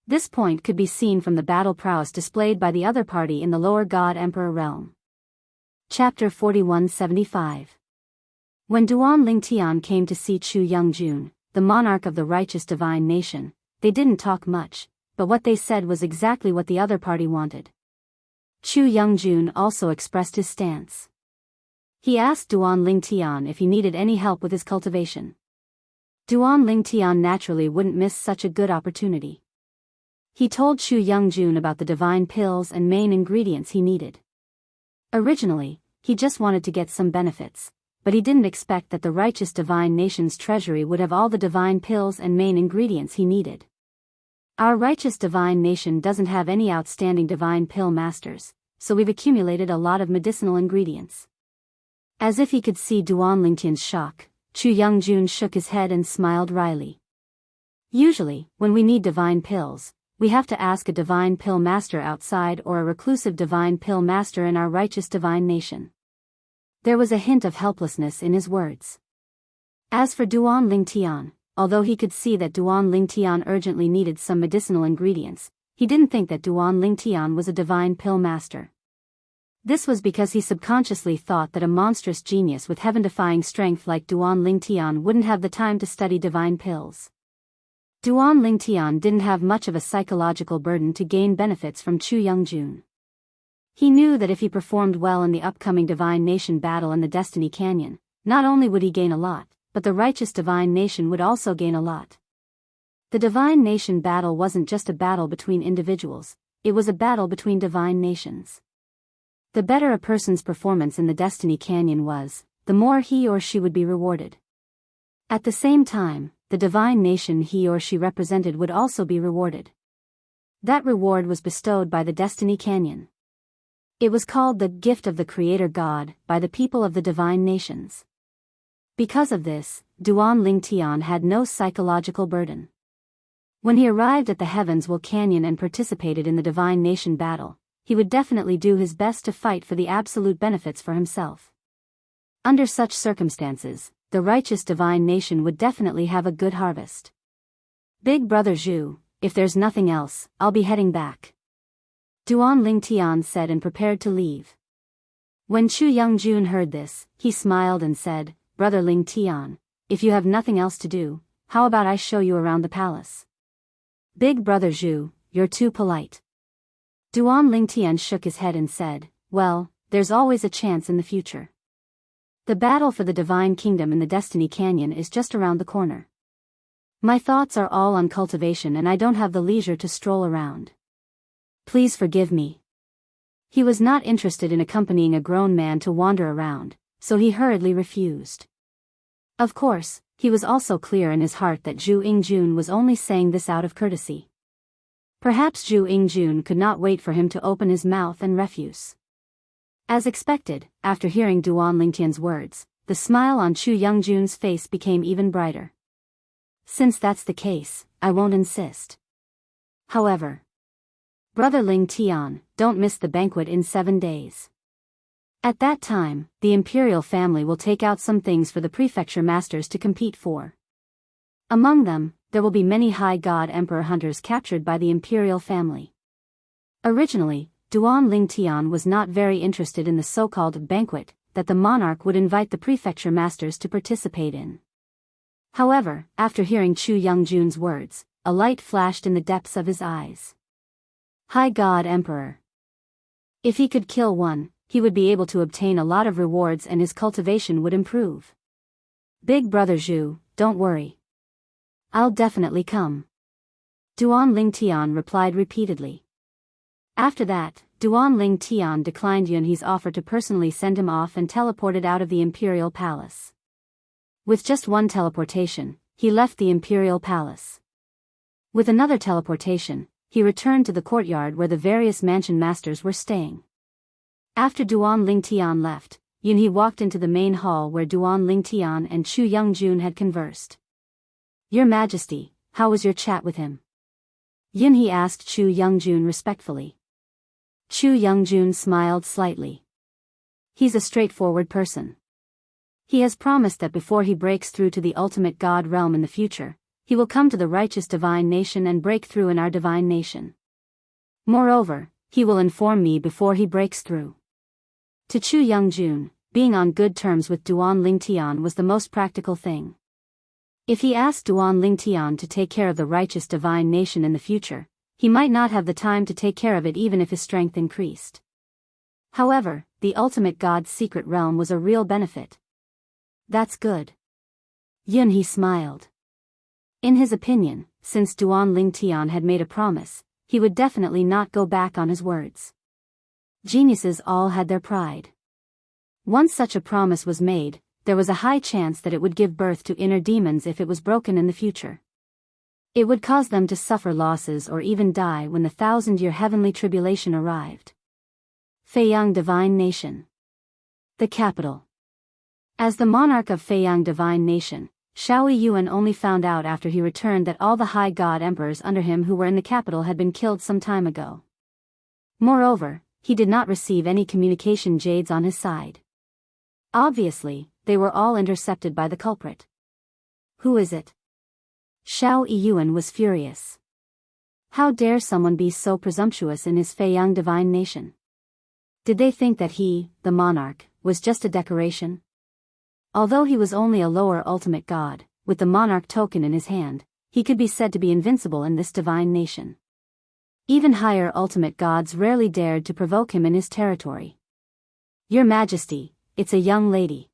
This point could be seen from the battle prowess displayed by the other party in the lower God Emperor realm. Chapter 4175. When Duan Lingtian came to see Chu Yongjun, the monarch of the righteous divine nation, they didn't talk much, but what they said was exactly what the other party wanted. Chu Yongjun also expressed his stance. He asked Duan Lingtian if he needed any help with his cultivation. Duan Lingtian naturally wouldn't miss such a good opportunity. He told Chu Yongjun about the divine pills and main ingredients he needed. Originally, he just wanted to get some benefits, but he didn't expect that the righteous divine nation's treasury would have all the divine pills and main ingredients he needed. Our righteous divine nation doesn't have any outstanding divine pill masters, so we've accumulated a lot of medicinal ingredients. As if he could see Duan Lingtian's shock, Chu Yongjun shook his head and smiled wryly. Usually, when we need divine pills, we have to ask a divine pill master outside or a reclusive divine pill master in our righteous divine nation. There was a hint of helplessness in his words. As for Duan Lingtian, although he could see that Duan Lingtian urgently needed some medicinal ingredients, he didn't think that Duan Lingtian was a divine pill master. This was because he subconsciously thought that a monstrous genius with heaven-defying strength like Duan Lingtian wouldn't have the time to study divine pills. Duan Lingtian didn't have much of a psychological burden to gain benefits from Chu Yongjun. He knew that if he performed well in the upcoming Divine Nation battle in the Destiny Canyon, not only would he gain a lot, but the righteous Divine Nation would also gain a lot. The Divine Nation battle wasn't just a battle between individuals, it was a battle between divine nations. The better a person's performance in the Destiny Canyon was, the more he or she would be rewarded. At the same time, the divine nation he or she represented would also be rewarded. That reward was bestowed by the Destiny Canyon. It was called the gift of the Creator God by the people of the divine nations. Because of this, Duan Lingtian had no psychological burden. When he arrived at the Heavens Will Canyon and participated in the Divine Nation battle, he would definitely do his best to fight for the absolute benefits for himself. Under such circumstances, the righteous Divine Nation would definitely have a good harvest. Big Brother Zhu, if there's nothing else, I'll be heading back. Duan Lingtian said and prepared to leave. When Chu Youngjun heard this, he smiled and said, Brother Lingtian, if you have nothing else to do, how about I show you around the palace? Big Brother Zhu, you're too polite. Duan Lingtian shook his head and said, well, there's always a chance in the future. The battle for the Divine Kingdom in the Destiny Canyon is just around the corner. My thoughts are all on cultivation and I don't have the leisure to stroll around. Please forgive me. He was not interested in accompanying a grown man to wander around, so he hurriedly refused. Of course, he was also clear in his heart that Zhu Yingjun was only saying this out of courtesy. Perhaps Zhu Yingjun could not wait for him to open his mouth and refuse. As expected, after hearing Duan Lingtian's words, the smile on Chu Youngjun's face became even brighter. Since that's the case, I won't insist. However, Brother Lingtian, don't miss the banquet in 7 days. At that time, the imperial family will take out some things for the prefecture masters to compete for. Among them, there will be many high god emperor hunters captured by the imperial family. Originally, Duan Lingtian was not very interested in the so-called banquet that the monarch would invite the prefecture masters to participate in. However, after hearing Chu Youngjun's words, a light flashed in the depths of his eyes. High God Emperor. If he could kill one, he would be able to obtain a lot of rewards and his cultivation would improve. Big Brother Zhu, don't worry. I'll definitely come. Duan Lingtian replied repeatedly. After that, Duan Lingtian declined Yunhe's offer to personally send him off and teleported out of the imperial palace. With just one teleportation, he left the imperial palace. With another teleportation, he returned to the courtyard where the various mansion masters were staying. After Duan Lingtian left, Yunhe walked into the main hall where Duan Lingtian and Chu Youngjun had conversed. Your Majesty, how was your chat with him? Yunhe asked Chu Youngjun respectfully. Chu Youngjun smiled slightly. He's a straightforward person. He has promised that before he breaks through to the ultimate god realm in the future, he will come to the righteous divine nation and break through in our divine nation. Moreover, he will inform me before he breaks through. To Chu Youngjun, being on good terms with Duan Lingtian was the most practical thing. If he asked Duan Lingtian to take care of the righteous divine nation in the future, he might not have the time to take care of it even if his strength increased. However, the ultimate god's secret realm was a real benefit. That's good. Yunhe smiled. In his opinion, since Duan Lingtian had made a promise, he would definitely not go back on his words. Geniuses all had their pride. Once such a promise was made, there was a high chance that it would give birth to inner demons if it was broken in the future. It would cause them to suffer losses or even die when the 1,000-year heavenly tribulation arrived. Feiyang Divine Nation. The capital. As the monarch of Feiyang Divine Nation, Xiao Yuan only found out after he returned that all the high god emperors under him who were in the capital had been killed some time ago. Moreover, he did not receive any communication jades on his side. Obviously, they were all intercepted by the culprit. Who is it? Xiao Yuan was furious. How dare someone be so presumptuous in his Feiyang Divine Nation? Did they think that he, the monarch, was just a decoration? Although he was only a lower ultimate god, with the monarch token in his hand, he could be said to be invincible in this divine nation. Even higher ultimate gods rarely dared to provoke him in his territory. Your Majesty, it's a young lady.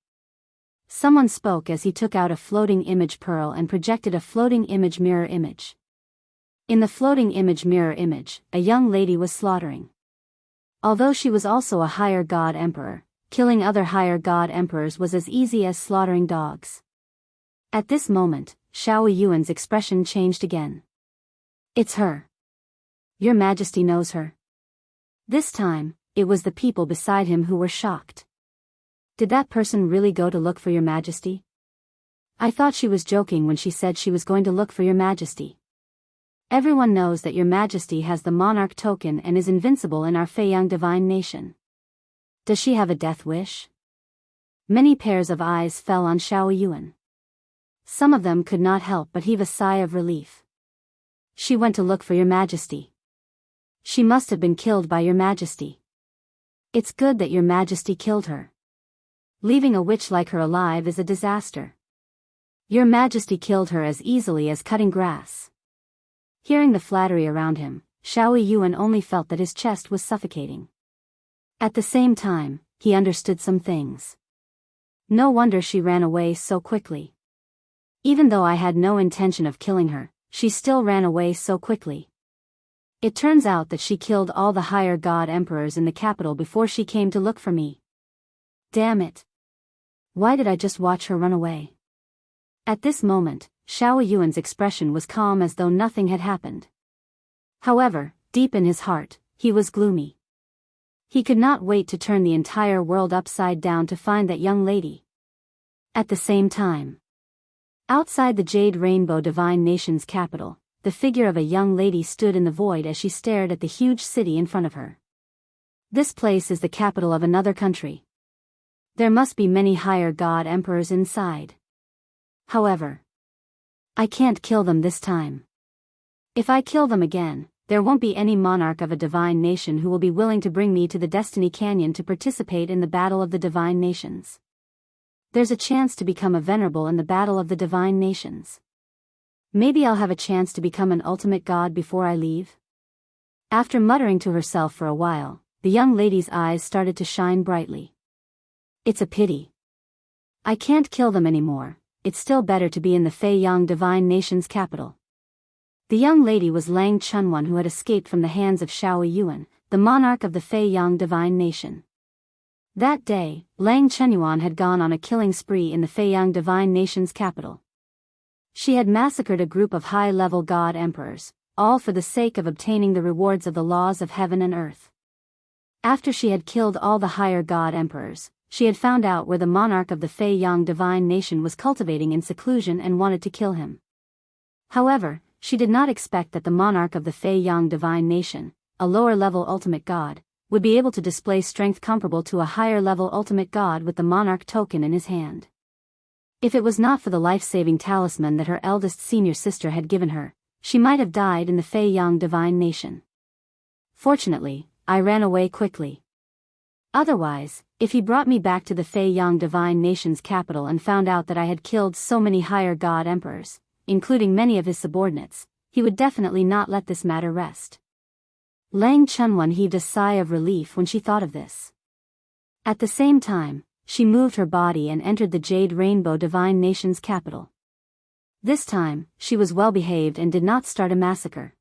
Someone spoke as he took out a floating image pearl and projected a floating image mirror image. In the floating image mirror image, a young lady was slaughtering. Although she was also a higher god emperor, killing other higher god emperors was as easy as slaughtering dogs. At this moment, Xiao Yuan's expression changed again. It's her. Your Majesty knows her. This time, it was the people beside him who were shocked. Did that person really go to look for your Majesty? I thought she was joking when she said she was going to look for your Majesty. Everyone knows that your majesty has the monarch token and is invincible in our Feiyang divine nation. Does she have a death wish? Many pairs of eyes fell on Xiao Yuan. Some of them could not help but heave a sigh of relief. She went to look for your majesty. She must have been killed by your majesty. It's good that your majesty killed her. Leaving a witch like her alive is a disaster. Your majesty killed her as easily as cutting grass. Hearing the flattery around him, Xiao Yuan only felt that his chest was suffocating. At the same time, he understood some things. No wonder she ran away so quickly. Even though I had no intention of killing her, she still ran away so quickly. It turns out that she killed all the higher god emperors in the capital before she came to look for me. Damn it. Why did I just watch her run away? At this moment, Xiao Yuan's expression was calm as though nothing had happened. However, deep in his heart, he was gloomy. He could not wait to turn the entire world upside down to find that young lady. At the same time, outside the Jade Rainbow Divine Nation's capital, the figure of a young lady stood in the void as she stared at the huge city in front of her. This place is the capital of another country. There must be many higher god emperors inside. However, I can't kill them this time. If I kill them again, there won't be any monarch of a divine nation who will be willing to bring me to the Destiny Canyon to participate in the Battle of the Divine Nations. There's a chance to become a venerable in the Battle of the Divine Nations. Maybe I'll have a chance to become an ultimate god before I leave. After muttering to herself for a while, the young lady's eyes started to shine brightly. It's a pity. I can't kill them anymore. It's still better to be in the Feiyang Divine Nation's capital. The young lady was Lang Chunwan, who had escaped from the hands of Xiao Yuan, the monarch of the Feiyang Divine Nation. That day, Lang Chenyuan had gone on a killing spree in the Feiyang Divine Nation's capital. She had massacred a group of high-level god emperors, all for the sake of obtaining the rewards of the laws of heaven and earth. After she had killed all the higher god emperors, she had found out where the monarch of the Feiyang Divine Nation was cultivating in seclusion and wanted to kill him. However, she did not expect that the monarch of the Feiyang Divine Nation, a lower-level ultimate god, would be able to display strength comparable to a higher-level ultimate god with the monarch token in his hand. If it was not for the life-saving talisman that her eldest senior sister had given her, she might have died in the Feiyang Divine Nation. Fortunately, I ran away quickly. Otherwise, if he brought me back to the Feiyang Divine Nation's capital and found out that I had killed so many higher god emperors, including many of his subordinates, he would definitely not let this matter rest. Lang Chunwan heaved a sigh of relief when she thought of this. At the same time, she moved her body and entered the Jade Rainbow Divine Nation's capital. This time, she was well behaved and did not start a massacre.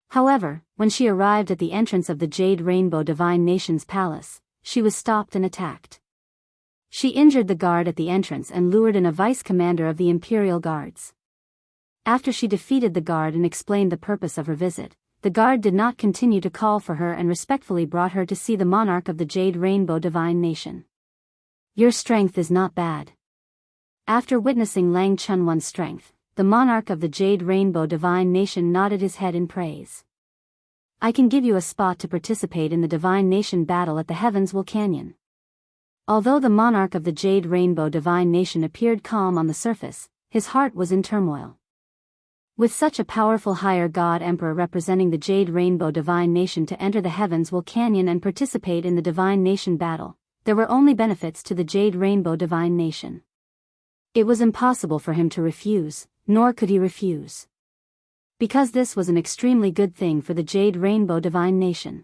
However, when she arrived at the entrance of the Jade Rainbow Divine Nation's palace, she was stopped and attacked. She injured the guard at the entrance and lured in a vice-commander of the Imperial Guards. After she defeated the guard and explained the purpose of her visit, the guard did not continue to call for her and respectfully brought her to see the monarch of the Jade Rainbow Divine Nation. Your strength is not bad. After witnessing Lang Chunwan's strength, the monarch of the Jade Rainbow Divine Nation nodded his head in praise. I can give you a spot to participate in the Divine Nation battle at the Heavenswell Canyon. Although the monarch of the Jade Rainbow Divine Nation appeared calm on the surface, his heart was in turmoil. With such a powerful higher god emperor representing the Jade Rainbow Divine Nation to enter the Heavenswell Canyon and participate in the Divine Nation battle, there were only benefits to the Jade Rainbow Divine Nation. It was impossible for him to refuse, nor could he refuse. Because this was an extremely good thing for the Jade Rainbow Divine Nation.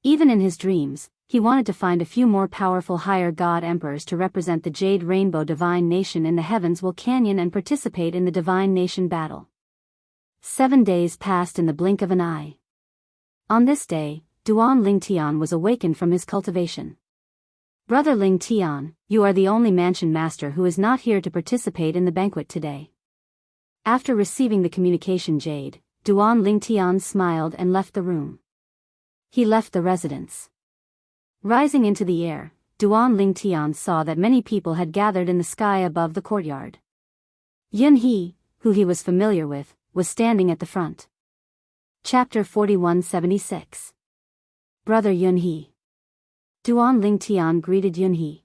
Even in his dreams, he wanted to find a few more powerful higher god emperors to represent the Jade Rainbow Divine Nation in the Heavenswell Canyon and participate in the Divine Nation battle. 7 days passed in the blink of an eye. On this day, Duan Lingtian was awakened from his cultivation. Brother Lingtian, you are the only mansion master who is not here to participate in the banquet today. After receiving the communication jade, Duan Lingtian smiled and left the room. He left the residence. Rising into the air, Duan Lingtian saw that many people had gathered in the sky above the courtyard. Yun He, who he was familiar with, was standing at the front. Chapter 4176. Brother Yunhe. Duan Lingtian greeted Yunhe.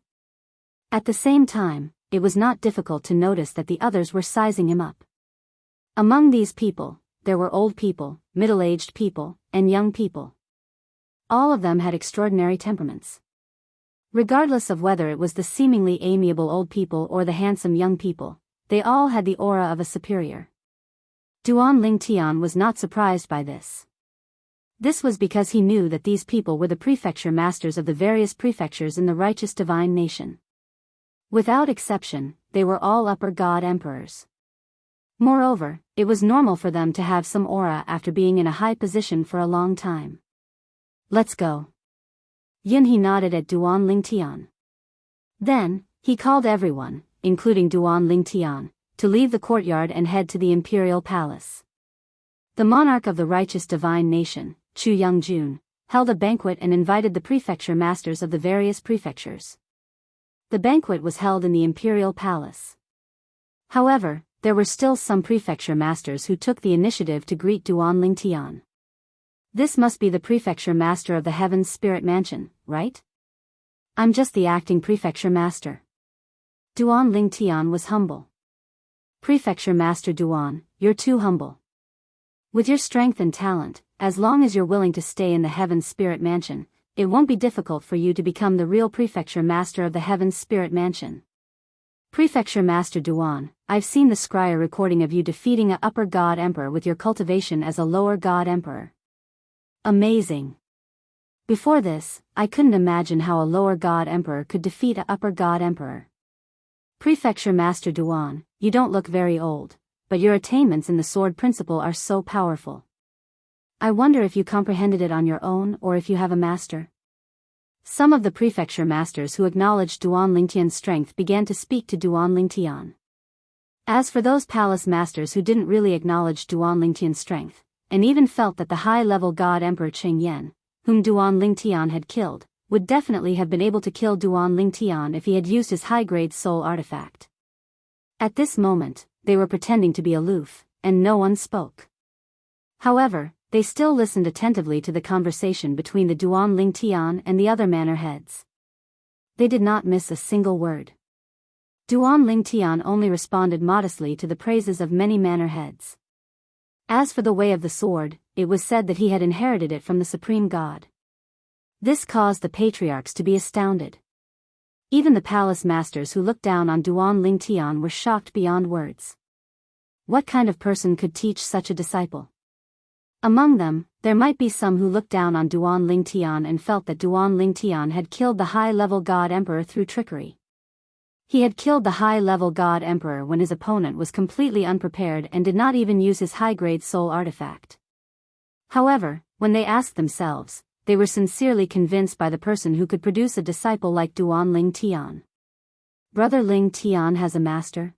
At the same time, it was not difficult to notice that the others were sizing him up. Among these people, there were old people, middle-aged people, and young people. All of them had extraordinary temperaments. Regardless of whether it was the seemingly amiable old people or the handsome young people, they all had the aura of a superior. Duan Lingtian was not surprised by this. This was because he knew that these people were the prefecture masters of the various prefectures in the righteous divine nation. Without exception, they were all upper god emperors. Moreover, it was normal for them to have some aura after being in a high position for a long time. Let's go. Yunhe nodded at Duan Lingtian. Then, he called everyone, including Duan Lingtian, to leave the courtyard and head to the imperial palace. The monarch of the righteous divine nation, Chu Yongjun, held a banquet and invited the prefecture masters of the various prefectures. The banquet was held in the imperial palace. However, there were still some prefecture masters who took the initiative to greet Duan Lingtian. This must be the prefecture master of the Heaven's Spirit Mansion, right? I'm just the acting prefecture master. Duan Lingtian was humble. Prefecture Master Duan, you're too humble. With your strength and talent, as long as you're willing to stay in the Heaven's Spirit Mansion, it won't be difficult for you to become the real prefecture master of the Heaven's Spirit Mansion. Prefecture Master Duan, I've seen the scryer recording of you defeating a upper god emperor with your cultivation as a lower god emperor. Amazing. Before this, I couldn't imagine how a lower god emperor could defeat a upper god emperor. Prefecture Master Duan, you don't look very old, but your attainments in the sword principle are so powerful. I wonder if you comprehended it on your own or if you have a master. Some of the prefecture masters who acknowledged Duan Lingtian's strength began to speak to Duan Lingtian. As for those palace masters who didn't really acknowledge Duan Lingtian's strength, and even felt that the high-level god emperor Qing Yan, whom Duan Lingtian had killed, would definitely have been able to kill Duan Lingtian if he had used his high-grade soul artifact. At this moment, they were pretending to be aloof, and no one spoke. However, they still listened attentively to the conversation between the Duan Lingtian and the other manor heads. They did not miss a single word. Duan Lingtian only responded modestly to the praises of many manor heads. As for the way of the sword, it was said that he had inherited it from the supreme god. This caused the patriarchs to be astounded. Even the palace masters who looked down on Duan Lingtian were shocked beyond words. What kind of person could teach such a disciple? Among them, there might be some who looked down on Duan Lingtian and felt that Duan Lingtian had killed the high-level god emperor through trickery. He had killed the high-level god emperor when his opponent was completely unprepared and did not even use his high-grade soul artifact. However, when they asked themselves, they were sincerely convinced by the person who could produce a disciple like Duan Lingtian. Brother Lingtian has a master?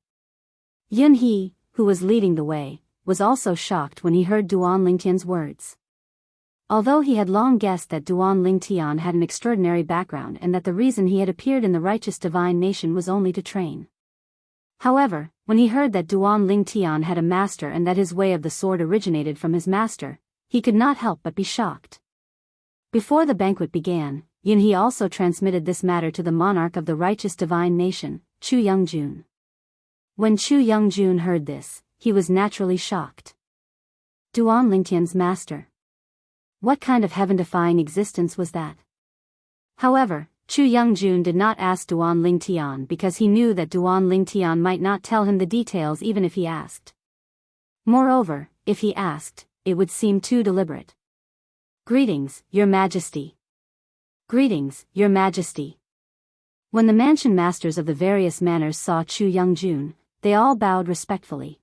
Yunhe, who was leading the way, was also shocked when he heard Duan Lingtian's words. Although he had long guessed that Duan Lingtian had an extraordinary background and that the reason he had appeared in the righteous divine nation was only to train. However, when he heard that Duan Lingtian had a master and that his way of the sword originated from his master, he could not help but be shocked. Before the banquet began, Yunhe also transmitted this matter to the monarch of the righteous divine nation, Chu Yongjun. When Chu Yongjun heard this, he was naturally shocked. Duan Lingtian's master. What kind of heaven-defying existence was that? However, Chu Yongjun did not ask Duan Lingtian because he knew that Duan Lingtian might not tell him the details even if he asked. Moreover, if he asked, it would seem too deliberate. Greetings, Your Majesty. Greetings, Your Majesty. When the mansion masters of the various manors saw Chu Yongjun, they all bowed respectfully.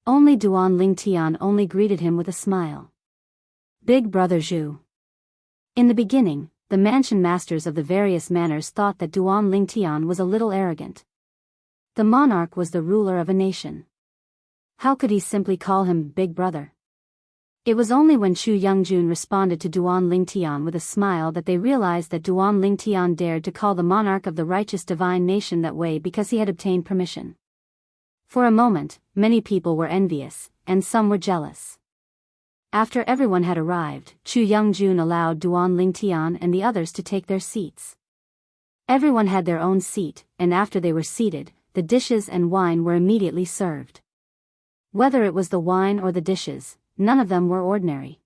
Only Duan Lingtian only greeted him with a smile. Big Brother Zhu. In the beginning, the mansion masters of the various manors thought that Duan Lingtian was a little arrogant. The monarch was the ruler of a nation. How could he simply call him Big Brother? It was only when Chu Yongjun responded to Duan Lingtian with a smile that they realized that Duan Lingtian dared to call the monarch of the righteous divine nation that way because he had obtained permission. For a moment, many people were envious, and some were jealous. After everyone had arrived, Chu Youngjun allowed Duan Lingtian and the others to take their seats. Everyone had their own seat, and after they were seated, the dishes and wine were immediately served. Whether it was the wine or the dishes, none of them were ordinary.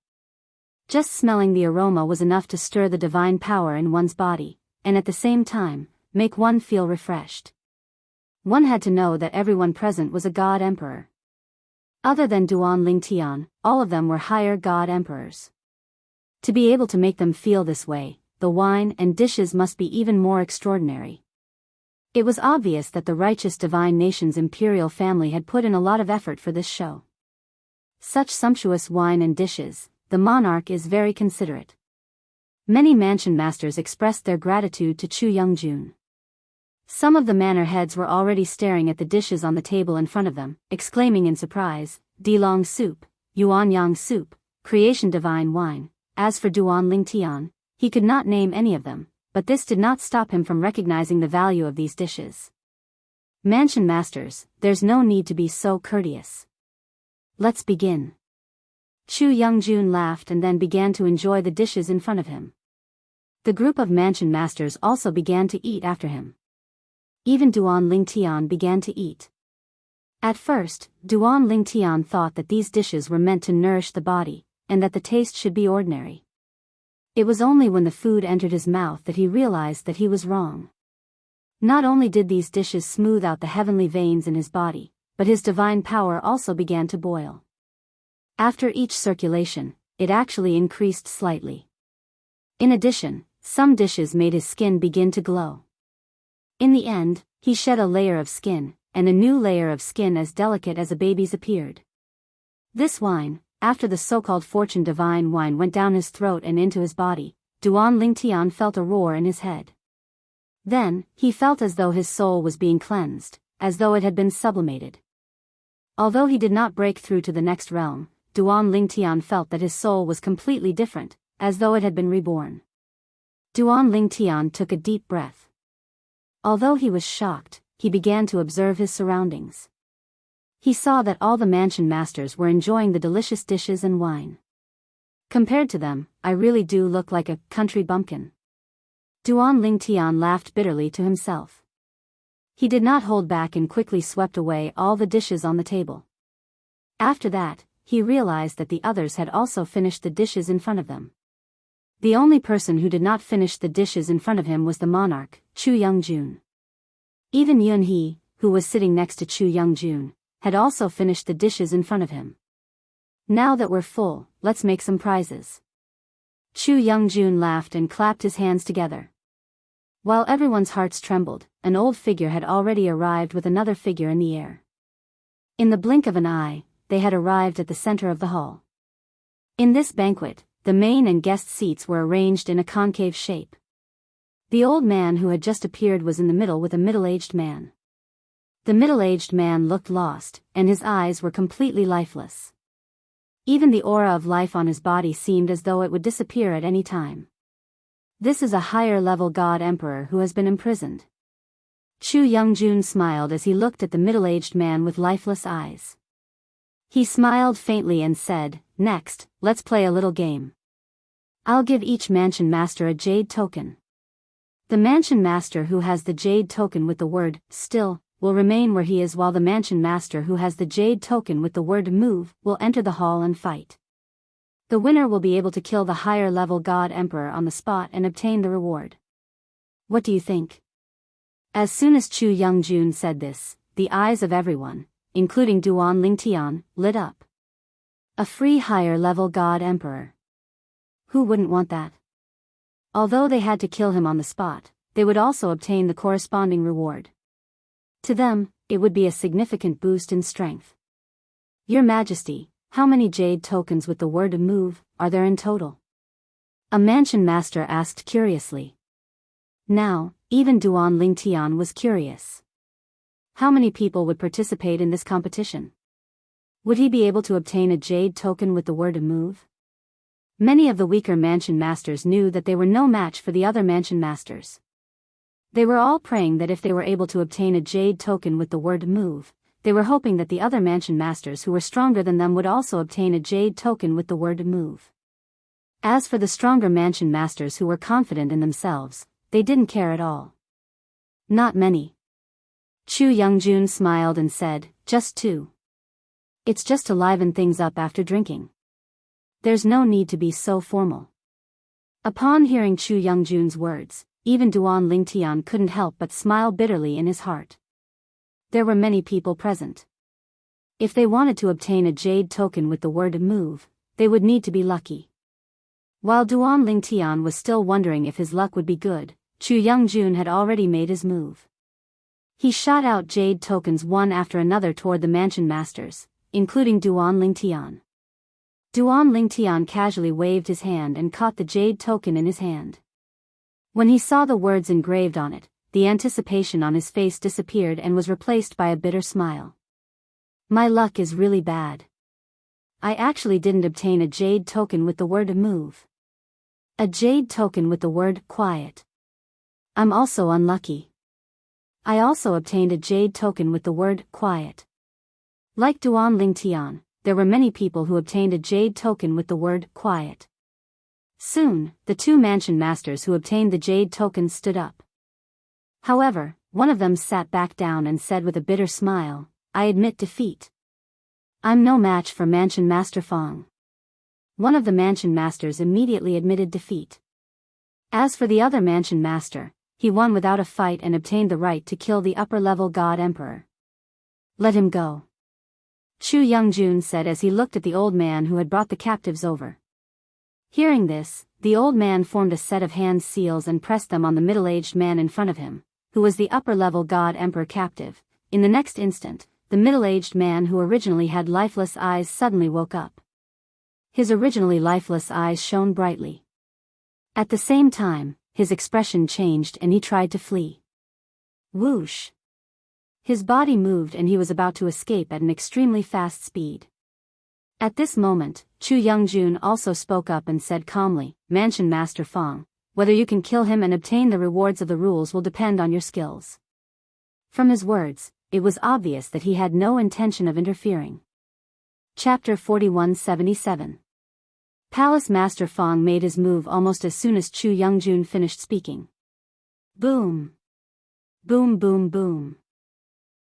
Just smelling the aroma was enough to stir the divine power in one's body, and at the same time, make one feel refreshed. One had to know that everyone present was a god emperor. Other than Duan Lingtian, all of them were higher god emperors. To be able to make them feel this way, the wine and dishes must be even more extraordinary. It was obvious that the righteous divine nation's imperial family had put in a lot of effort for this show. Such sumptuous wine and dishes, the monarch is very considerate. Many mansion masters expressed their gratitude to Chu Youngjun. Some of the manor heads were already staring at the dishes on the table in front of them, exclaiming in surprise, Dilong soup, Yuanyang soup, creation divine wine. As for Duan Lingtian, he could not name any of them, but this did not stop him from recognizing the value of these dishes. Mansion masters, there's no need to be so courteous. Let's begin. Chu Youngjun laughed and then began to enjoy the dishes in front of him. The group of mansion masters also began to eat after him. Even Duan Lingtian began to eat. At first, Duan Lingtian thought that these dishes were meant to nourish the body, and that the taste should be ordinary. It was only when the food entered his mouth that he realized that he was wrong. Not only did these dishes smooth out the heavenly veins in his body, but his divine power also began to boil. After each circulation, it actually increased slightly. In addition, some dishes made his skin begin to glow. In the end, he shed a layer of skin, and a new layer of skin as delicate as a baby's appeared. This wine, after the so-called fortune divine wine went down his throat and into his body, Duan Lingtian felt a roar in his head. Then, he felt as though his soul was being cleansed, as though it had been sublimated. Although he did not break through to the next realm, Duan Lingtian felt that his soul was completely different, as though it had been reborn. Duan Lingtian took a deep breath. Although he was shocked, he began to observe his surroundings. He saw that all the mansion masters were enjoying the delicious dishes and wine. Compared to them, I really do look like a country bumpkin. Duan Lingtian laughed bitterly to himself. He did not hold back and quickly swept away all the dishes on the table. After that, he realized that the others had also finished the dishes in front of them. The only person who did not finish the dishes in front of him was the monarch, Chu Youngjun. Even Yunhe, who was sitting next to Chu Youngjun, had also finished the dishes in front of him. Now that we're full, let's make some prizes. Chu Youngjun laughed and clapped his hands together. While everyone's hearts trembled, an old figure had already arrived with another figure in the air. In the blink of an eye, they had arrived at the center of the hall. In this banquet, the main and guest seats were arranged in a concave shape. The old man who had just appeared was in the middle with a middle-aged man. The middle-aged man looked lost, and his eyes were completely lifeless. Even the aura of life on his body seemed as though it would disappear at any time. This is a higher-level god emperor who has been imprisoned. Chu Youngjun smiled as he looked at the middle-aged man with lifeless eyes. He smiled faintly and said, "Next, let's play a little game. I'll give each mansion master a jade token. The mansion master who has the jade token with the word, still, will remain where he is, while the mansion master who has the jade token with the word move will enter the hall and fight. The winner will be able to kill the higher level god emperor on the spot and obtain the reward. What do you think?" As soon as Chu Youngjun said this, the eyes of everyone, including Duan Lingtian, lit up. A free higher level god emperor. Who wouldn't want that? Although they had to kill him on the spot, they would also obtain the corresponding reward. To them, it would be a significant boost in strength. "Your Majesty, how many jade tokens with the word move are there in total?" A mansion master asked curiously. Now, even Duan Lingtian was curious. How many people would participate in this competition? Would he be able to obtain a jade token with the word move? Many of the weaker mansion masters knew that they were no match for the other mansion masters. They were all praying that if they were able to obtain a jade token with the word move, they were hoping that the other mansion masters who were stronger than them would also obtain a jade token with the word move. As for the stronger mansion masters who were confident in themselves, they didn't care at all. Not many. Chu Youngjun smiled and said, just 2. It's just to liven things up after drinking. There's no need to be so formal. Upon hearing Chu Youngjun's words, even Duan Lingtian couldn't help but smile bitterly in his heart. There were many people present. If they wanted to obtain a jade token with the word move, they would need to be lucky. While Duan Lingtian was still wondering if his luck would be good, Chu Youngjun had already made his move. He shot out jade tokens one after another toward the mansion masters, including Duan Lingtian. Duan Lingtian casually waved his hand and caught the jade token in his hand. When he saw the words engraved on it, the anticipation on his face disappeared and was replaced by a bitter smile. My luck is really bad. I actually didn't obtain a jade token with the word move. A jade token with the word quiet. I'm also unlucky. I also obtained a jade token with the word quiet. Like Duan Lingtian, there were many people who obtained a jade token with the word quiet. Soon, the 2 mansion masters who obtained the jade token stood up. However, one of them sat back down and said with a bitter smile, I admit defeat. I'm no match for Mansion Master Fong. One of the mansion masters immediately admitted defeat. As for the other mansion master, he won without a fight and obtained the right to kill the upper-level god emperor. Let him go. Chu Youngjun said as he looked at the old man who had brought the captives over. Hearing this, the old man formed a set of hand seals and pressed them on the middle-aged man in front of him, who was the upper-level god emperor captive. In the next instant, the middle-aged man who originally had lifeless eyes suddenly woke up. His originally lifeless eyes shone brightly. At the same time, his expression changed and he tried to flee. Whoosh! His body moved and he was about to escape at an extremely fast speed. At this moment, Chu Youngjun also spoke up and said calmly, Mansion Master Fong, whether you can kill him and obtain the rewards of the rules will depend on your skills. From his words, it was obvious that he had no intention of interfering. Chapter 4177. Palace Master Fong made his move almost as soon as Chu Youngjun finished speaking. Boom! Boom boom boom!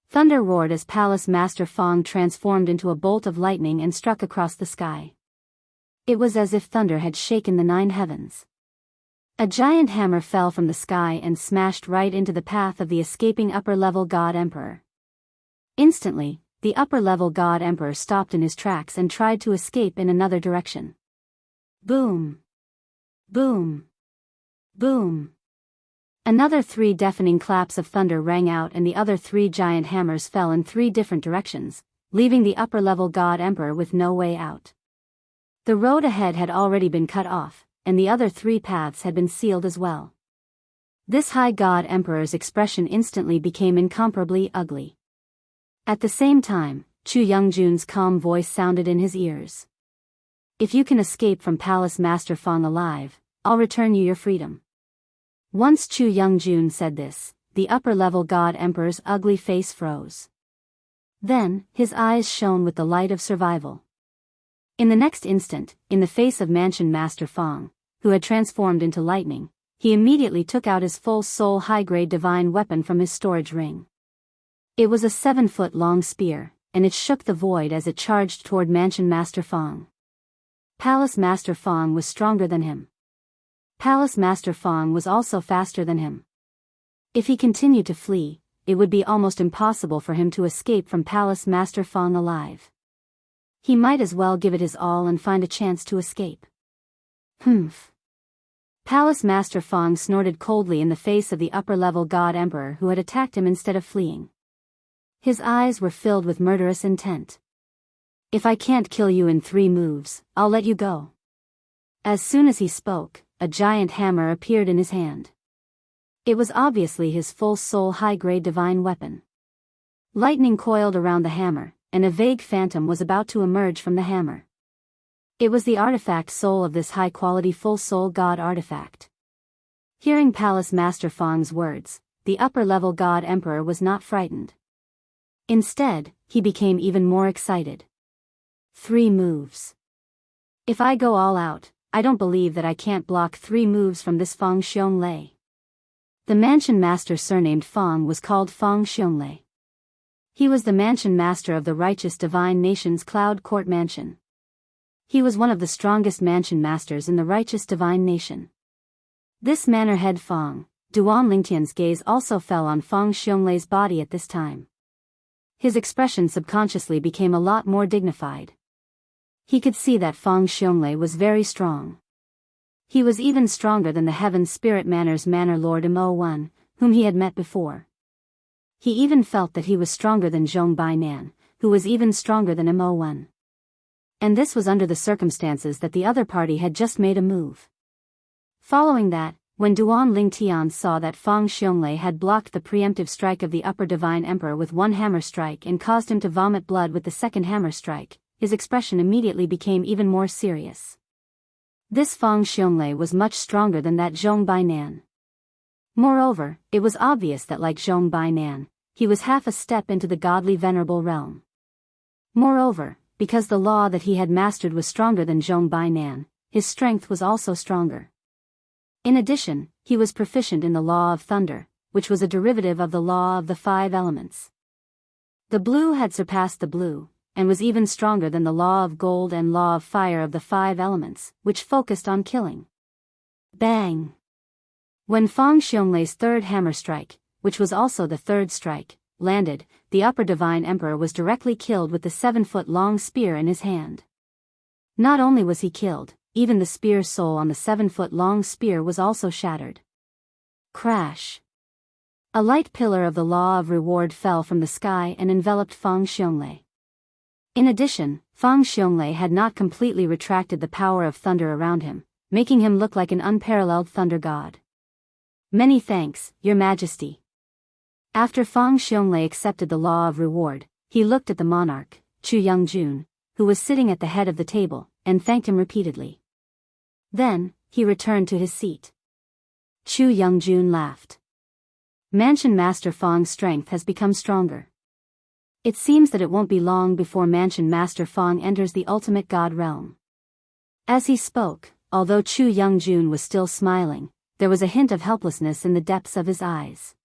Thunder roared as Palace Master Fong transformed into a bolt of lightning and struck across the sky. It was as if thunder had shaken the 9 heavens. A giant hammer fell from the sky and smashed right into the path of the escaping upper-level god emperor. Instantly, the upper-level god emperor stopped in his tracks and tried to escape in another direction. Boom! Boom! Boom! Another 3 deafening claps of thunder rang out and the other 3 giant hammers fell in 3 different directions, leaving the upper-level god emperor with no way out. The road ahead had already been cut off, and the other 3 paths had been sealed as well. This high god emperor's expression instantly became incomparably ugly. At the same time, Chu Youngjun's calm voice sounded in his ears. If you can escape from Palace Master Fong alive, I'll return you your freedom. Once Chu Youngjun said this, the upper-level god emperor's ugly face froze. Then, his eyes shone with the light of survival. In the next instant, in the face of Mansion Master Fong, who had transformed into lightning, he immediately took out his full soul high-grade divine weapon from his storage ring. It was a 7-foot-long spear, and it shook the void as it charged toward Mansion Master Fong. Palace Master Fong was stronger than him. Palace Master Fong was also faster than him. If he continued to flee, it would be almost impossible for him to escape from Palace Master Fong alive. He might as well give it his all and find a chance to escape. Humph. Palace Master Fong snorted coldly in the face of the upper-level god emperor who had attacked him instead of fleeing. His eyes were filled with murderous intent. If I can't kill you in 3 moves, I'll let you go. As soon as he spoke, a giant hammer appeared in his hand. It was obviously his full soul high-grade divine weapon. Lightning coiled around the hammer, and a vague phantom was about to emerge from the hammer. It was the artifact soul of this high-quality full soul god artifact. Hearing Palace Master Fong's words, the upper-level god emperor was not frightened. Instead, he became even more excited. 3 moves. If I go all out, I don't believe that I can't block 3 moves from this Feng Xiongli. The mansion master surnamed Feng was called Feng Xiongli. He was the mansion master of the righteous divine nation's cloud court mansion. He was one of the strongest mansion masters in the righteous divine nation. This manor head Feng, Duan Lingtian's gaze also fell on Feng Xionglei's body at this time. His expression subconsciously became a lot more dignified. He could see that Feng Xiongli was very strong. He was even stronger than the Heaven Spirit Manor's Manor Lord Mo1, whom he had met before. He even felt that he was stronger than Zhong Bainan, who was even stronger than Mo1. And this was under the circumstances that the other party had just made a move. Following that, when Duan Lingtian saw that Feng Xiongli had blocked the preemptive strike of the Upper Divine Emperor with 1 hammer strike and caused him to vomit blood with the 2nd hammer strike, his expression immediately became even more serious. This Feng Xiongli was much stronger than that Zhong Bainan. Moreover, it was obvious that like Zhong Bainan, he was half a step into the godly venerable realm. Moreover, because the law that he had mastered was stronger than Zhong Bainan, his strength was also stronger. In addition, he was proficient in the law of thunder, which was a derivative of the law of the 5 elements. The blue had surpassed the blue, and was even stronger than the law of gold and law of fire of the 5 elements, which focused on killing. Bang! When Feng Xionglei's 3rd hammer strike, which was also the 3rd strike, landed, the Upper Divine Emperor was directly killed with the 7-foot-long spear in his hand. Not only was he killed, even the spear sole on the 7-foot-long spear was also shattered. Crash! A light pillar of the law of reward fell from the sky and enveloped Feng Xiongli. In addition, Feng Xiongli had not completely retracted the power of thunder around him, making him look like an unparalleled thunder god. Many thanks, Your Majesty. After Feng Xiongli accepted the law of reward, he looked at the monarch, Chu Yongjun, who was sitting at the head of the table, and thanked him repeatedly. Then, he returned to his seat. Chu Yongjun laughed. Mansion Master Feng's strength has become stronger. It seems that it won't be long before Mansion Master Feng enters the ultimate god realm. As he spoke, although Chu Yongjun was still smiling, there was a hint of helplessness in the depths of his eyes.